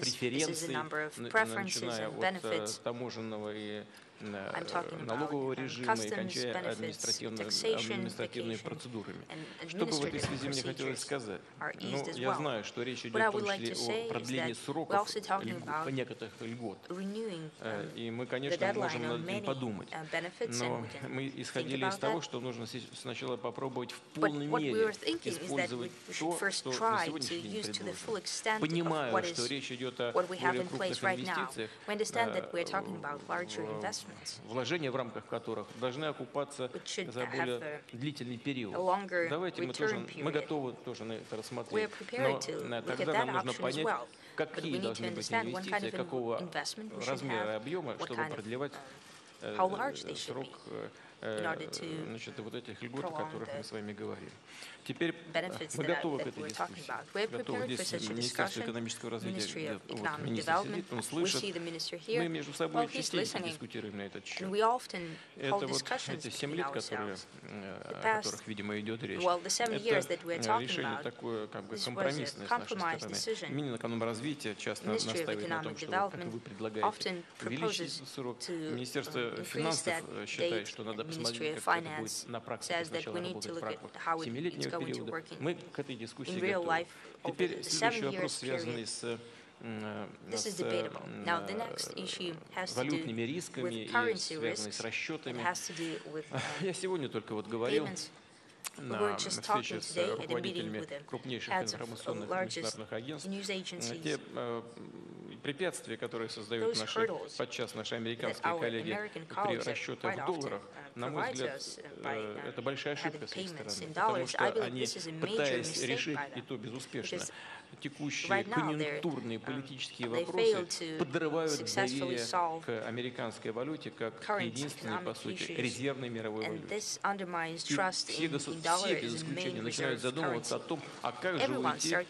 Speaker 12: преференций, начиная от таможенного и налогового режима и кончая административными процедурами. Что бы в этой связи мне хотелось сказать? Ну, я знаю, что речь идет в том числе о продлении сроков по некоторых льгот. И мы, конечно, можем над этим подумать. Но мы исходили из того, что нужно сначала попробовать в полной мере использовать то, что на сегодняшний день предложено. Понимаю, что речь идет о более крупных инвестициях, вложения в рамках которых должны окупаться за более длительный период. Давайте мы готовы тоже на это рассмотреть, но тогда нам нужно понять, какие должны быть инвестиции, какого размера и объема, чтобы продлевать срок значит, вот этих льгот, о которых мы с вами говорим. Теперь мы готовы к этой дискуссии. Готовы. Здесь Министерство экономического развития, вот, министр сидит, он слышит. Мы между собой частенько дискутируем на этот счет. Это вот эти 7 лет, о которых, видимо, идет речь, это решение такое как бы компромиссное с нашей стороны. Минэкономразвития часто настаивает на том, что, как вы предлагаете, увеличить срок. Министерство финансов считает, что надо
Speaker 9: посмотреть, как это будет на практике сначала работать в рамках 7-летнего периода. Мы к этой дискуссии готовы. Теперь следующий вопрос, связанный с валютными рисками и связанный с расчетами. Я сегодня только вот говорил на встрече с руководителями крупнейших информационных международных агентств. Те препятствия, которые создают подчас наши американские коллеги при расчетах в долларах, на мой взгляд, это большая ошибка с их стороны, потому что они, пытаясь решить, и то безуспешно, текущие конъюнктурные политические вопросы подрывают доверие к американской валюте как единственной, по сути, резервной мировой валюте. И все без исключения начинают задумываться о том, а как же уйти от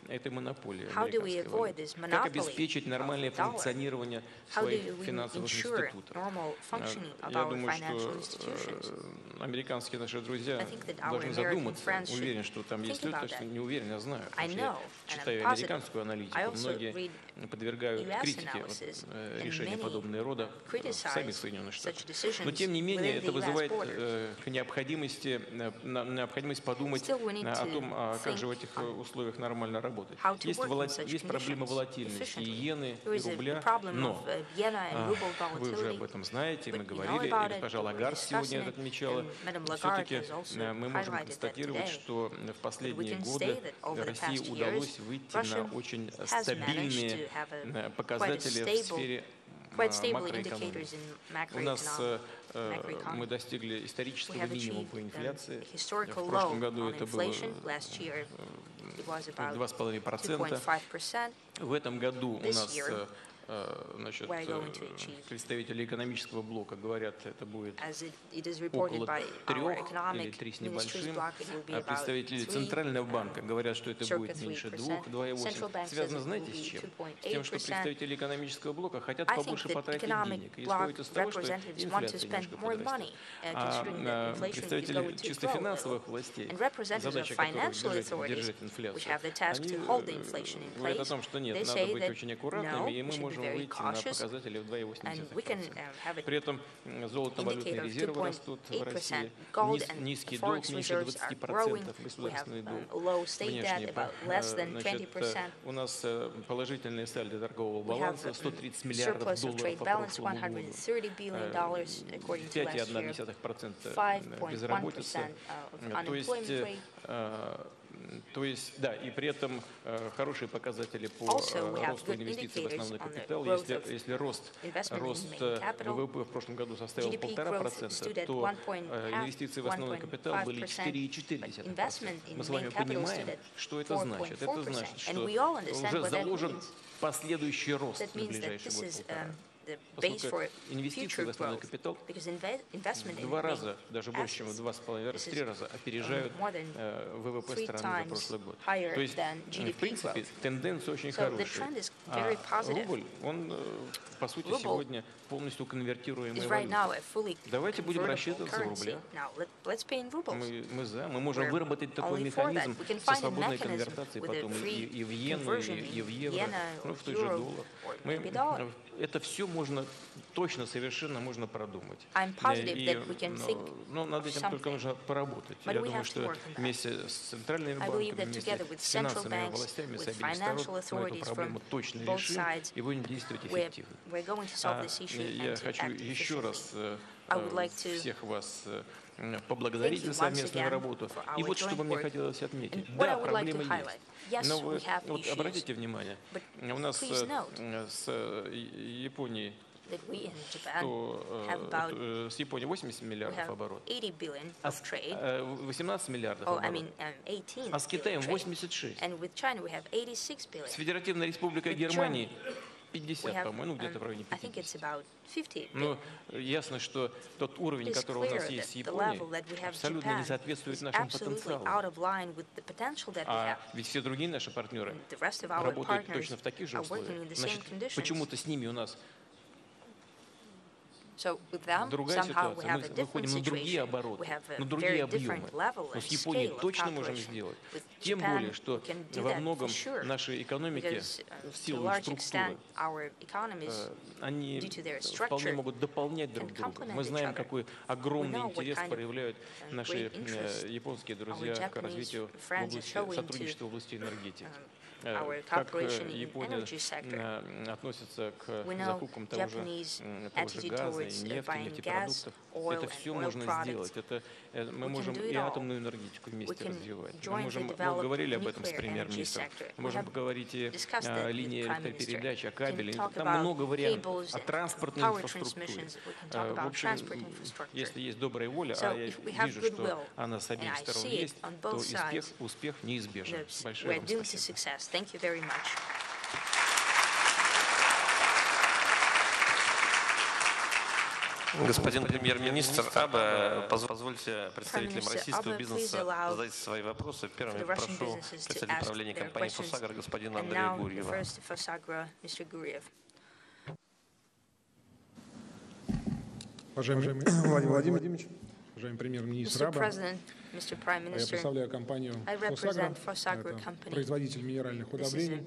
Speaker 9: этой монополии американской валюты, как обеспечить нормальное функционирование своих финансовых институтов. Я думаю, что американские наши друзья должны задуматься. Уверен, что там есть люди, что не уверен, я знаю. Я читаю американскую аналитику, многие подвергают критике решения подобного рода в самих Соединенных Штатах. Но тем не менее это вызывает необходимость подумать о том, как же в этих условиях нормально работать. Есть проблема волатильности иены и рубля, но вы уже об этом знаете, мы говорили, и госпожа Лагард сегодня это отмечала. Все-таки мы можем констатировать, что в последние годы России удалось выйти на очень стабильные показатели в сфере макроэкономики. У нас мы достигли исторического минимума по инфляции. В прошлом году это было 2,5%. В этом году у нас значит, представители экономического блока говорят, это будет около 3 или 3 с небольшим. А представители Центрального банка говорят, что это будет меньше 2,8. Связано, знаете, с чем? С тем, что представители экономического блока хотят побольше потратить денег. И исходит из того, что инфляция немножко подрастет. А представители чисто финансовых властей, задача которых держать инфляцию, они говорят о том, что нет, надо быть очень аккуратными, и мы можем выйти на показатели в 2,8%. При этом золото-валютные резервы растут в России, низкий долг, меньше 20%, государственный долг, внешний. Значит, у нас положительные сальдо торгового баланса 130 миллиардов долларов по прошлому году, 5,1% безработица, то есть, да, и при этом хорошие показатели по росту инвестиций в основной капитал. Если рост ВВП в прошлом году составил 1,5%, то инвестиции в основной капитал были 4,4%. Мы с вами понимаем, что это значит. Это значит, что уже заложен последующий рост на ближайший год. Поскольку инвестиции в основной капитал в 2 раза, даже больше, чем в 2,5 раза, в 3 раза опережают ВВП страны за прошлый год. То есть, в принципе, тенденция очень хорошая. А рубль, он, по сути, сегодня полностью конвертируемый валюта. Давайте будем рассчитываться в рублях. Мы можем выработать такой механизм со свободной конвертацией потом и в иену, и в евро, ну, в тот же доллар. Это все можно точно, совершенно можно продумать. Но над этим только нужно поработать. Я думаю, что вместе с центральными банками, вместе с финансовыми властями, с обеих сторон мы эту проблему точно решим и будем действовать эффективно. Я хочу еще раз всех вас поблагодарить за совместную работу. И вот что бы мне хотелось отметить. Да, проблемы есть. Но вы вот обратите внимание, у нас с Японией с Японией 80 миллиардов оборот, 18 миллиардов оборот, а с Китаем 86. С Федеративной Республикой Германии 50, по-моему, ну где-то в районе 50. Но ясно, что тот уровень, который у нас есть с Японией, абсолютно не соответствует нашему потенциалу. А ведь все другие наши партнеры работают точно в таких же условиях. Значит, почему-то с ними у нас
Speaker 22: So with them, somehow we have a different situation. We have a very different level and scale of cooperation. With Japan, we can do that for sure, because to a large extent, our economies, due to their structure, can complement each other. We know what kind of great interest our Japanese friends are showing to our cooperation in the energy sector. We know Japanese attitude towards buying gas, oil, and oil products. We can do it all. We can jointly develop nuclear energy sector. We have discussed that with the Prime Minister. We can talk about cables and power transmissions. We can talk about transport infrastructure. So if we have goodwill, and I see it on both sides, we're doomed to success. Thank you very much.
Speaker 13: Господин премьер-министр Абе, позвольте представителям российского бизнеса задать свои вопросы. Первым я прошу представителя правления компании «Фосагро» господина Андрея Гурьева.
Speaker 20: Уважаемый Владимир Владимирович, уважаемый премьер-министр Абе, я представляю компанию «Фосагро», это производитель минеральных удобрений,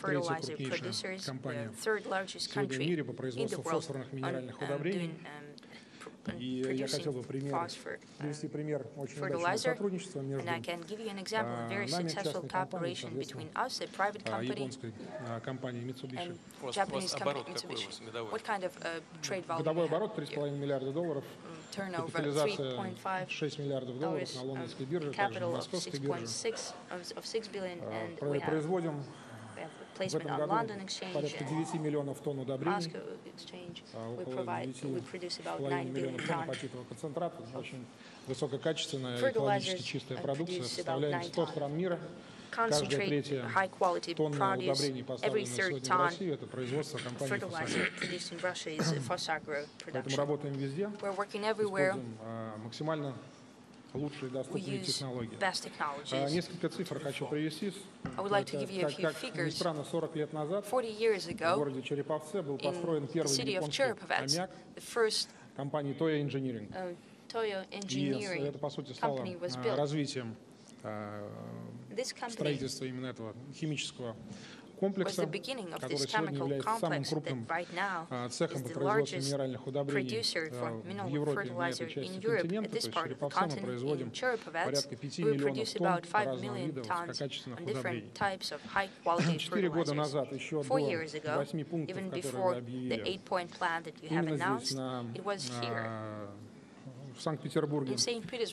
Speaker 20: третья крупнейшая компания сегодня в мире по производству фосфорных минеральных удобрений. И я хотел бы привести пример очень удачного сотрудничества между нами, частной компанией, соответственно, японской компанией Mitsubishi. Годовой оборот $3,5 миллиарда, капитализация $6 миллиардов на лондонской бирже, также на московской бирже. Производим в этом году порядка 9 миллионов тонн удобрений, около 9,5 миллионов тонн апатитового концентрата. Очень высококачественная, экологически чистая продукция. Составляем 100 стран мира. Каждая третья тонна удобрений, поставленная сегодня в Россию, это производство компании «Фосагро». Поэтому работаем везде, используем максимально лучшие доступные технологии. Несколько цифр хочу привести. Как ни странно, 40 лет назад в городе Череповце был построен первый японский аммиак компании Toyo Engineering. И это, по сути, стало развитием строительства именно этого химического комплекса, который сегодня является самым крупным цехом по производству минеральных удобрений в Европе, на этой части континента. То есть в Череповце мы производим порядка 5 миллионов тонн разного вида высококачественных удобрений. 4 года назад, еще до 8 пунктов, которые вы объявили, именно здесь, в Санкт-Петербурге,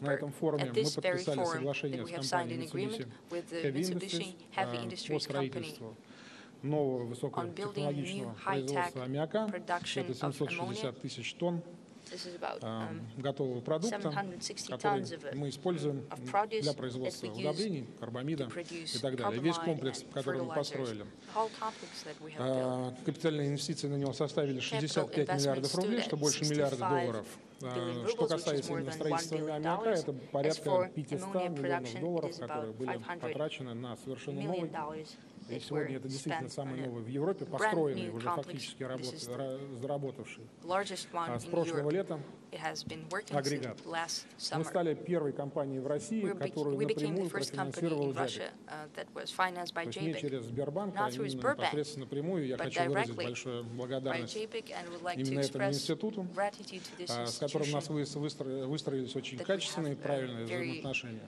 Speaker 20: на этом форуме, мы подписали соглашение с компанией Mitsubishi Heavy Industries по строительству нового высокотехнологичного производства аммиака. Это 760 тысяч тонн готового продукта, который мы используем для производства удобрений, карбамида и так далее. Весь комплекс, который мы построили. Капитальные инвестиции на него составили 65 миллиардов рублей, что больше $1 миллиард. Что касается именно строительства аммиака, это порядка $500 миллионов, которые были потрачены на совершенно новый. И сегодня это действительно самый новый в Европе, построенный, уже фактически заработавший с прошлого лета агрегат. Мы стали первой компанией в России, которую напрямую профинансировал JBIC. То есть не через Сбербанк, а именно непосредственно напрямую. Я хочу выразить большую благодарность именно этому институту, с которым у нас выстроились очень качественные и правильные взаимоотношения.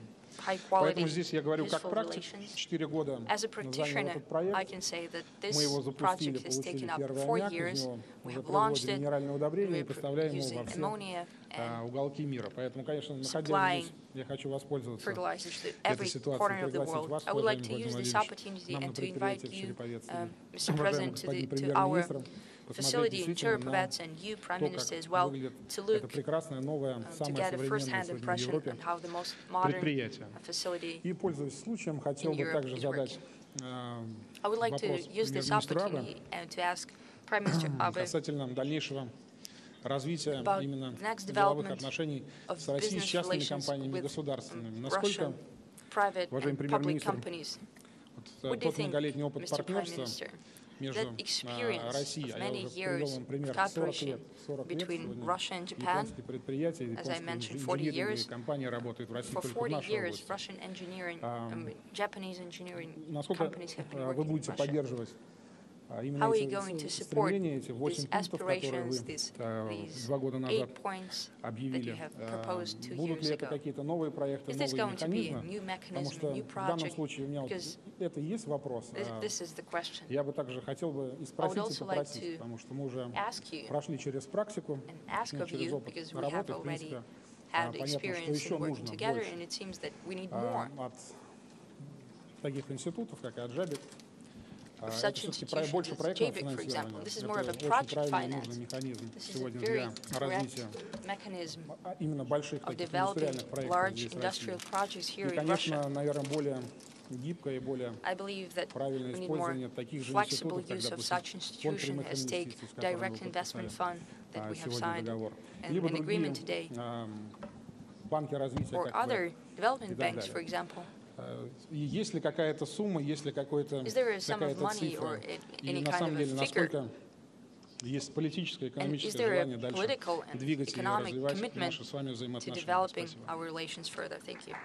Speaker 20: Поэтому здесь я говорю как практик. 4 года занял этот проект. Мы его запустили, получили первый аммиак, из него уже производим минеральное удобрение и поставляем его во все уголки мира. Поэтому, конечно, находясь здесь, я хочу воспользоваться этой ситуацией, пригласить вас, уважаемый Владимир Владимирович, нам на предприятие в Череповец. Уважаемый господин премьер-министр, посмотреть действительно на то, как выглядит это прекрасное, новое, самое современное сегодня в Европе предприятие. И, пользуясь случаем, хотел бы также задать вопрос премьер-министру Абе касательно дальнейшего развития именно деловых отношений с Россией, с частными компаниями и государственными. Насколько, уважаемый премьер-министр, тот многолетний опыт партнерства
Speaker 22: that experience of many years of cooperation between Russia and Japan, as I mentioned, 40 years, for 40 years, Russian engineering, Japanese engineering companies have been working in Russia. How are you going to support these aspirations, these 8 points that you have proposed 2 years ago? Is this going to be a new mechanism, a new project? Because this is the question. I would also like to ask you, and ask of you, because we have already had experience in working together, and it seems that we need more of such institutions as JBIC, for example. This is more of a project finance. This is a very direct mechanism of developing large industrial projects here in Russia. I believe that we need more flexible use of such institutions as Take Direct Investment Fund that we have signed an agreement today, or other development banks, for example. Is there a sum of money or any kind of a figure? And is there a political and economic commitment to developing our relations further? Thank you.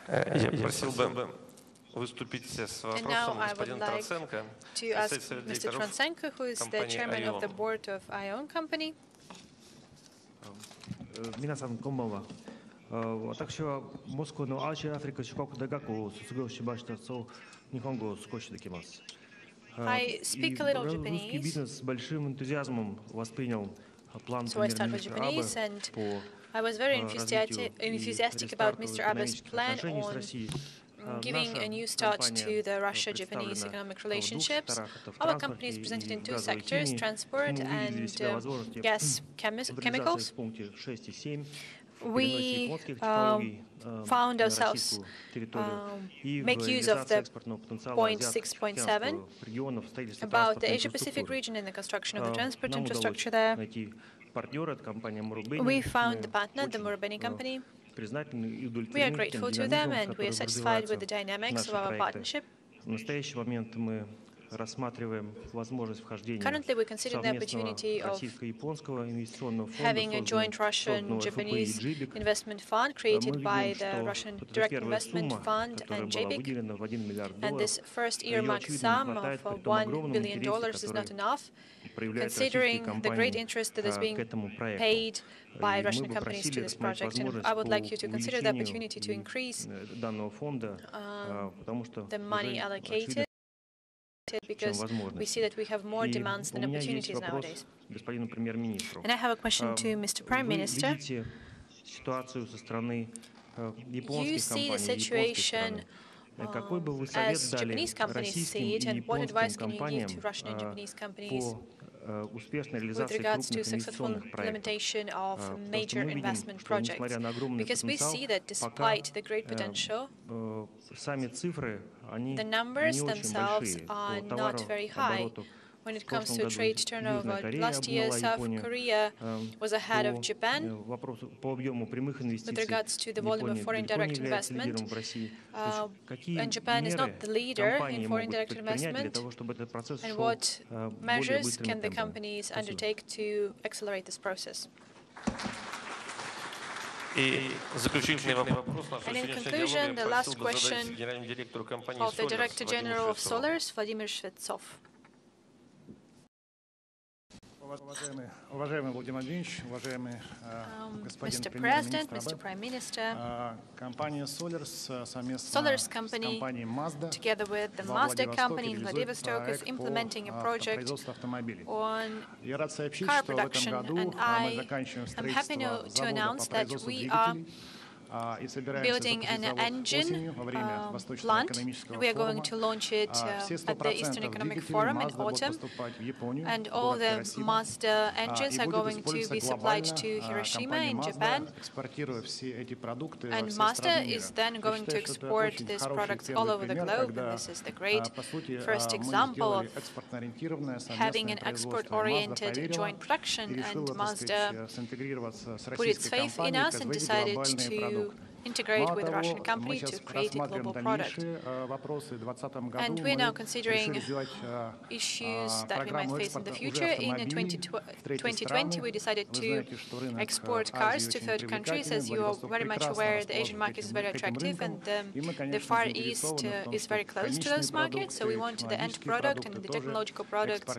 Speaker 13: Я просил бы выступить с вопросом господин Троценко,
Speaker 22: Mr. Tronsenko, who is the chairman of the board of ION Company.
Speaker 5: 皆さんこんばんは。私はモスクワのアジアアフリカ諸国大学を卒業しました。そう日本語を少しできます。
Speaker 22: I speak a little
Speaker 5: Japanese. Бизнес с большим энтузиазмом воспринял план
Speaker 22: премьер-министра Аба I was very enthusiastic about Mr. Abe's plan on giving a new start to the Russia-Japanese economic relationships. Our company is presented in 2 sectors, transport and gas chemicals. We found ourselves make use of the point 6.7 about the Asia-Pacific region and the construction of the transport infrastructure there. We found the partner, the Marubeni company. We are grateful to them and we are satisfied with the dynamics of our partnership. Currently, we consider the opportunity of having a joint Russian-Japanese investment fund created by the Russian Direct Investment Fund and JBIC. And this first earmarked sum of $1 billion is not enough, considering the great interest that is being paid by Russian companies to this project. And I would like you to consider the opportunity to increase the money allocated, because we see that we have more demands than opportunities nowadays. And I have a question to Mr. Prime Minister. You see the situation as Japanese companies see it, and what advice can you give to Russian and Japanese companies with regards to successful implementation of major investment projects? Because we see that despite the great potential, the numbers themselves are not very high. When it comes to trade turnover, last year South Korea was ahead of Japan with regards to the volume of foreign direct investment, and Japan is not the leader in foreign direct investment. And what measures can the companies undertake to accelerate this process? And in conclusion, the last question of the Director General of Solars, Vladimir Shvetsov. Mr. President, Mr. Prime Minister, Solars company, together with the Mazda company in Vladivostok, is implementing a project on car production, and I am happy to announce that we are building an engine plant. We are going to launch it at the Eastern Economic Forum in autumn. And all the Mazda engines are going to be supplied to Hiroshima in Japan. And Mazda is then going to export these products all over the globe. And this is the great first example of having an export-oriented joint production. And Mazda put its faith in us and decided to integrate with a Russian company to create a global product. And we are now considering issues that we might face in the future. In 2020, we decided to export cars to third countries. As you are very much aware, the Asian market is very attractive, and the Far East is very close to those markets. So we want the end product and the technological products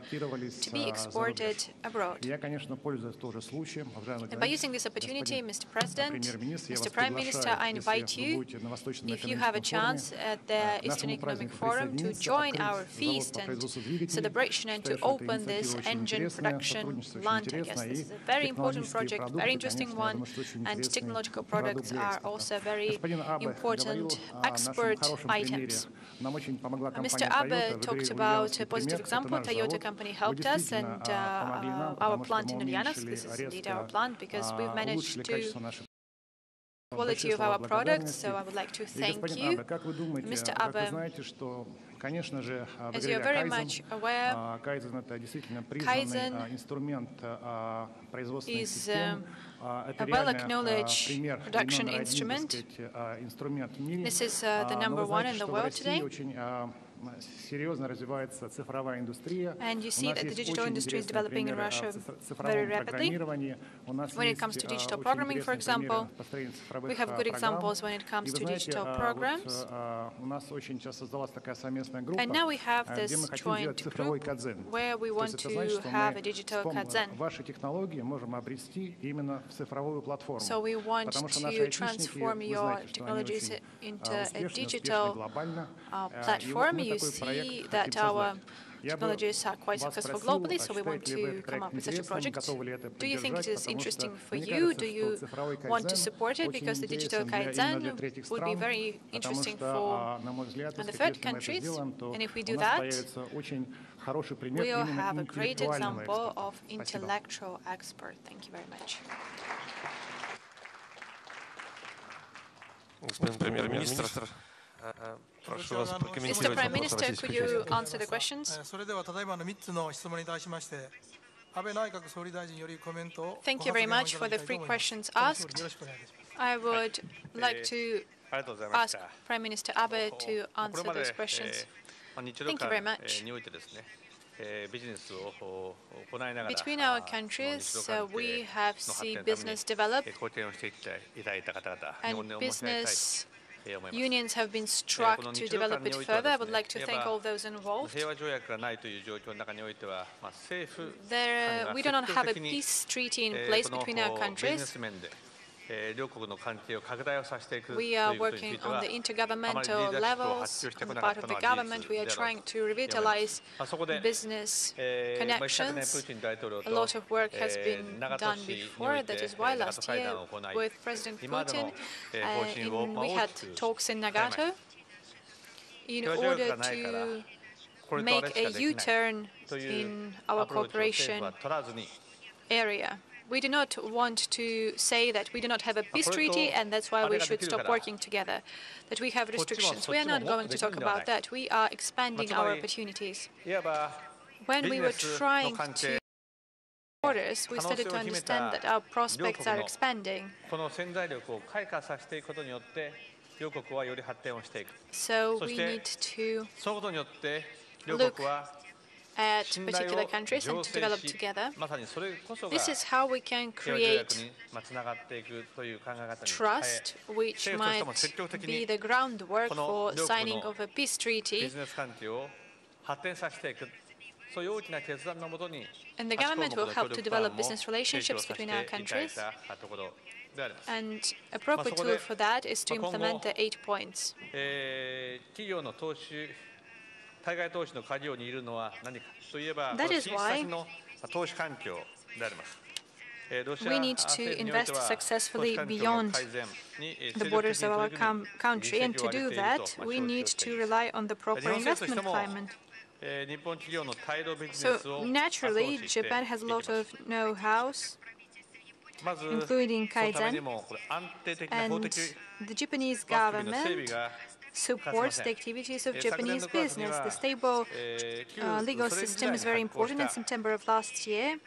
Speaker 22: to be exported abroad. And by using this opportunity, Mr. President, Mr. Prime Minister, I invite you, if you have a chance at the Eastern Economic Forum, to join our feast and celebration and to open this engine production plant. I guess this is a very important project, very interesting one, and technological products are also very important export items. Mr. Abe talked about a positive example. Toyota company helped us, and our plant in Ulyanovsk, this is indeed our plant, because we've managed to quality of our products, so I would like to thank you, Mr. Abe. As you are very much aware, Kaizen is a well-acknowledged production instrument. This is the #1 in the world today. And you see that the digital industry is developing in Russia very rapidly. When it comes to digital programming, for example, we have good examples when it comes to digital programs. And now we have this joint group where we want to have a digital Kaizen. So we want to transform your technologies into a digital platform. You see that our technologies are quite successful globally, so we want to come up with such a project. Do you think it is interesting for you? Do you want to support it? Because the digital Kaizen would be very interesting for the third countries. And if we do that, we will have a great example of intellectual export. Thank you very much. Mr. Prime Minister, could you answer the questions? Thank you very much for the 3 questions asked. I would like to ask Prime Minister Abe to answer those questions. Thank you very much. Between our countries, we have seen business develop, and business unions have been struck to develop it further. I would like to thank all those involved. We do not have a peace treaty in place between our countries. We are working on the intergovernmental levels. On the part of the government, we are trying to revitalize business connections. A lot of work has been done before. That is why last year with President Putin, we had talks in Nagato in order to make a U-turn in our cooperation area. We do not want to say that we do not have a peace treaty and that's why we should stop working together, that we have restrictions. We are not going to talk about that. We are expanding our opportunities. When we were trying to borders, we started to understand that our prospects are expanding. So we need to look at particular countries and to develop together. This is how we can create trust, which might be the groundwork for signing of a peace treaty. And the government will help to develop business relationships between our countries. And a proper tool for that is to implement the 8 points. That is why we need to invest successfully beyond the borders of our country, and to do that, we need to rely on the proper investment climate. So naturally, Japan has a lot of know-how, including Kaizen, and the Japanese government supports the activities of Japanese business. The stable legal system is very important. In September of last year,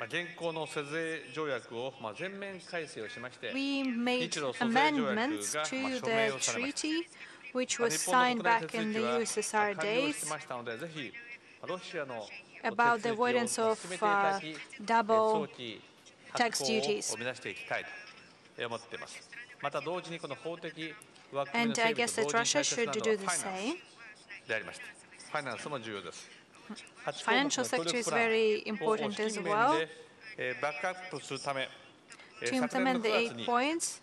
Speaker 22: we made amendments to the treaty, which was signed back in the USSR days, about the avoidance of double tax duties. And I guess that Russia should do the same. Financial sector is very important as well. To implement the 8 points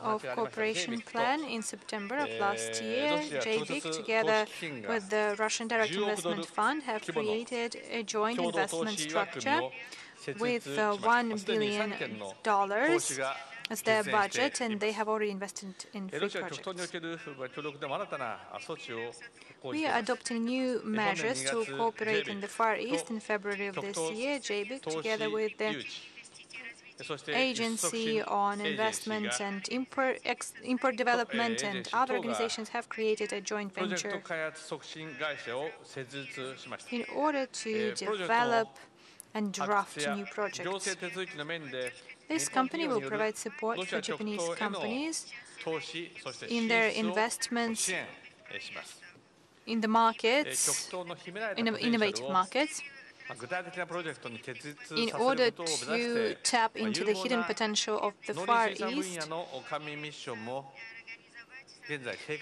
Speaker 22: of cooperation plan in September of last year, JBIC, together with the Russian Direct Investment Fund, have created a joint investment structure with $1 billion as their budget, and they have already invested in 3 projects. We are adopting new measures to cooperate in the Far East. In February of this year, JBIC, together with the Agency on Investments and Import Development and other organizations, have created a joint venture in order to develop and draft new projects. This company will provide support for Japanese companies in their investments in the markets, in innovative markets, in order to tap into the hidden potential of the Far East.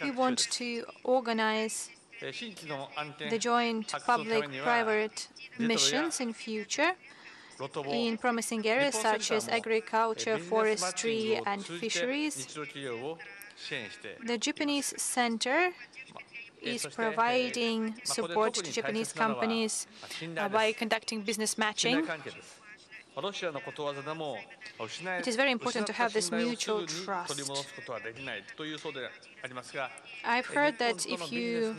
Speaker 22: We want to organize the joint public-private missions in future in promising areas such as agriculture, forestry, and fisheries. The Japanese Center is providing support to Japanese companies by conducting business matching. It is very important to have this mutual trust. I've heard that if you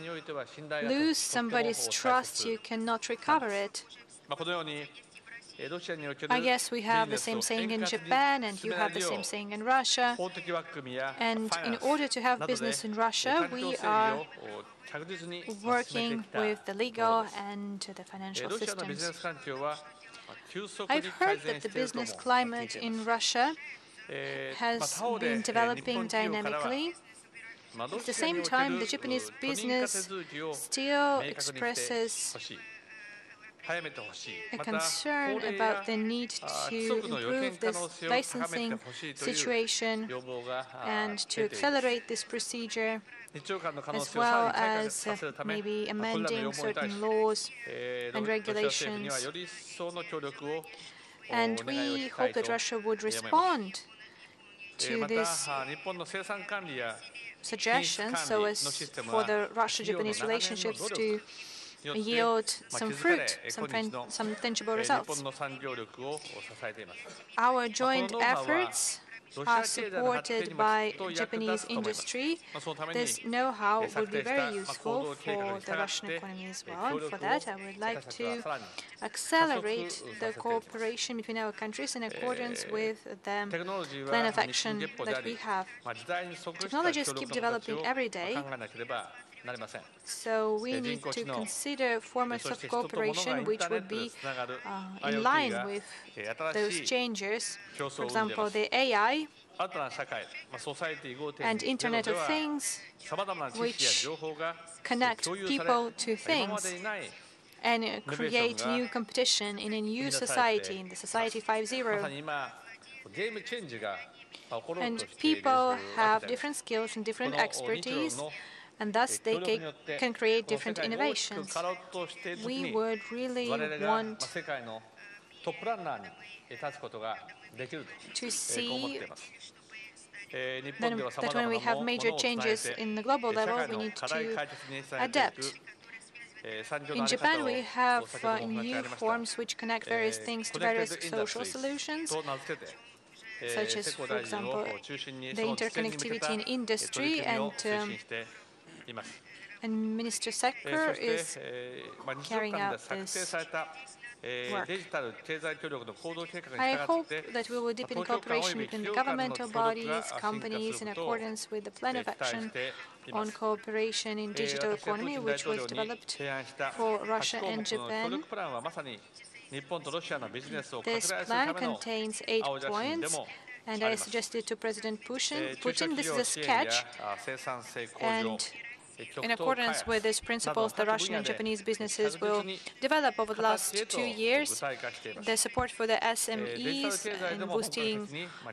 Speaker 22: lose somebody's trust, you cannot recover it. I guess we have the same saying in Japan, and you have the same saying in Russia. And in order to have business in Russia, we are working with the legal and the financial systems. I've heard that the business climate in Russia has been developing dynamically. At the same time, the Japanese business still expresses a concern about the need to improve this licensing situation and to accelerate this procedure, as well as maybe amending certain laws and regulations. And we hope that Russia would respond to this suggestion so as for the Russia-Japanese relationships to yield some fruit, some tangible results. Our joint efforts are supported by Japanese industry. This know-how would be very useful for the Russian economy as well. And for that, I would like to accelerate the cooperation between our countries in accordance with the plan of action that we have. Technologies keep developing every day, so we need to consider formats of cooperation which would be in line with those changes. For example, the AI and Internet of Things, which connect people to things and create new competition in a new society, in the Society 5.0. And people have different skills and different expertise, and thus they can create different innovations. We would really want to see that when we have major changes in the global level, we need to adapt. In Japan, we have new forms which connect various things to various social solutions, such as, for example, the interconnectivity in industry, and Minister Secker is carrying out this work. I hope that we will deepen cooperation between the governmental bodies, companies, in accordance with the plan of action on cooperation in digital economy, which was developed for Russia and Japan. This plan contains 8 points, and I suggested to President Putin, this is a sketch, and in accordance with these principles, the Russian and Japanese businesses will develop over the last 2 years the support for the SMEs and boosting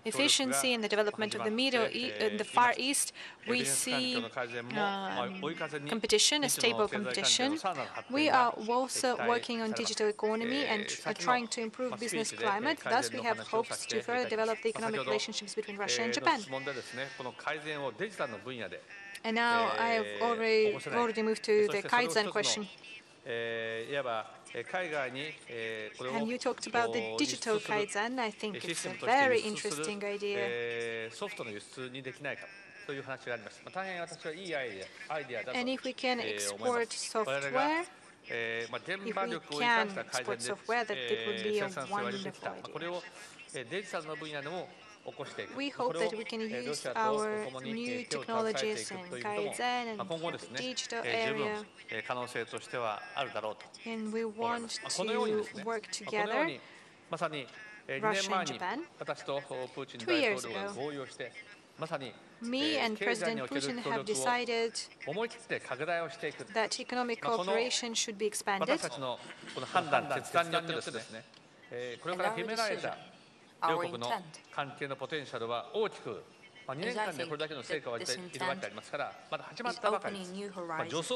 Speaker 22: efficiency in the development of the Far East. We see competition, a stable competition. We are also working on digital economy and trying to improve business climate. Thus, we have hopes to further develop the economic relationships between Russia and Japan. And now I have already moved to the Kaizen question. And you talked about the digital Kaizen. I think it's a very interesting idea. And if we can export software, that it would be a wonderful idea. We hope that we can use our new technologies in Kaizen and digital area, and we want to work together, Russia and Japan. 2 years ago, me and President Putin have decided that economic cooperation should be expanded. Our intent is, I think, that this intent is opening new horizons.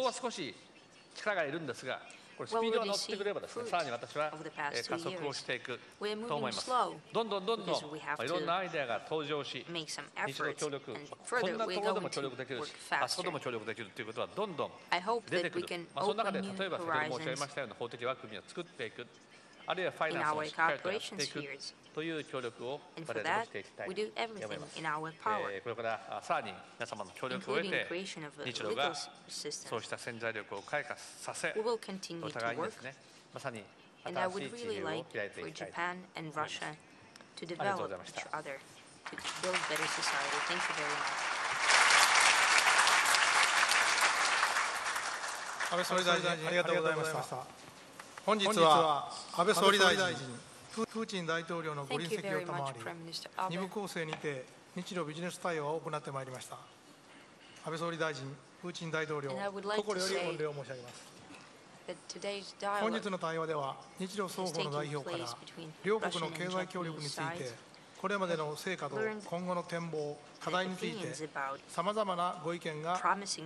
Speaker 22: Well, we see fruit over the past 2 years. We are moving slow because we have to make some efforts, and further we're going to work faster. I hope that we can open new horizons in our cooperation spheres. And for that, we do everything in our power, including the creation of a legal system. We will continue to work, and I would really like for Japan and Russia to develop each other, to build better society. Thank you very much.
Speaker 16: 安倍総理大臣、ありがとうございました。本日は安倍総理大臣、プーチン大統領のご臨席を賜り、2部構成にて日露ビジネス対話を行ってまいりました。安倍総理大臣、プーチン大統領、心より御礼を申し上げます。本日の対話では、日露双方の代表から、両国の経済協力について、これまでの成果と今後の展望、課題について、さまざまなご意見がありました。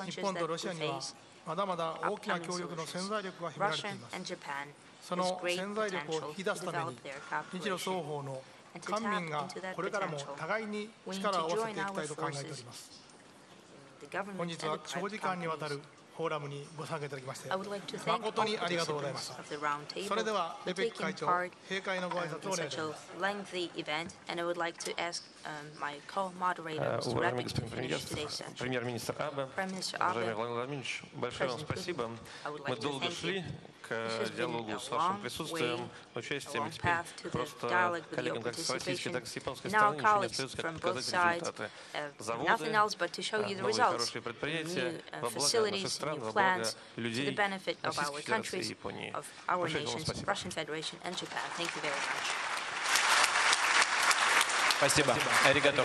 Speaker 16: 日本とロシアには、まだまだ大きな協力の潜在力が秘められています。その潜在力を引き出すために、日露双方の官民がこれからも互いに力を合わせていきたいと考えております。本日は長時間にわたるフォーラムにご参加いただきまして、誠にありがとうございました。それでは、レペック会長、閉会のご挨拶をお願いします。
Speaker 13: Уважаемый господин премьер-министр Абе, уважаемый Владимир Владимирович, большое вам спасибо. Мы долго шли к диалогу с вашим присутствием, участием, и теперь просто коллегам как с российской, так и с японской стороны ничего не остается, как показать результаты. Заводы, новые хорошие предприятия во благо наших стран, во благо людей Российской Федерации и Японии. Большое вам спасибо.
Speaker 22: Thank you very much.
Speaker 15: Спасибо. Аригато.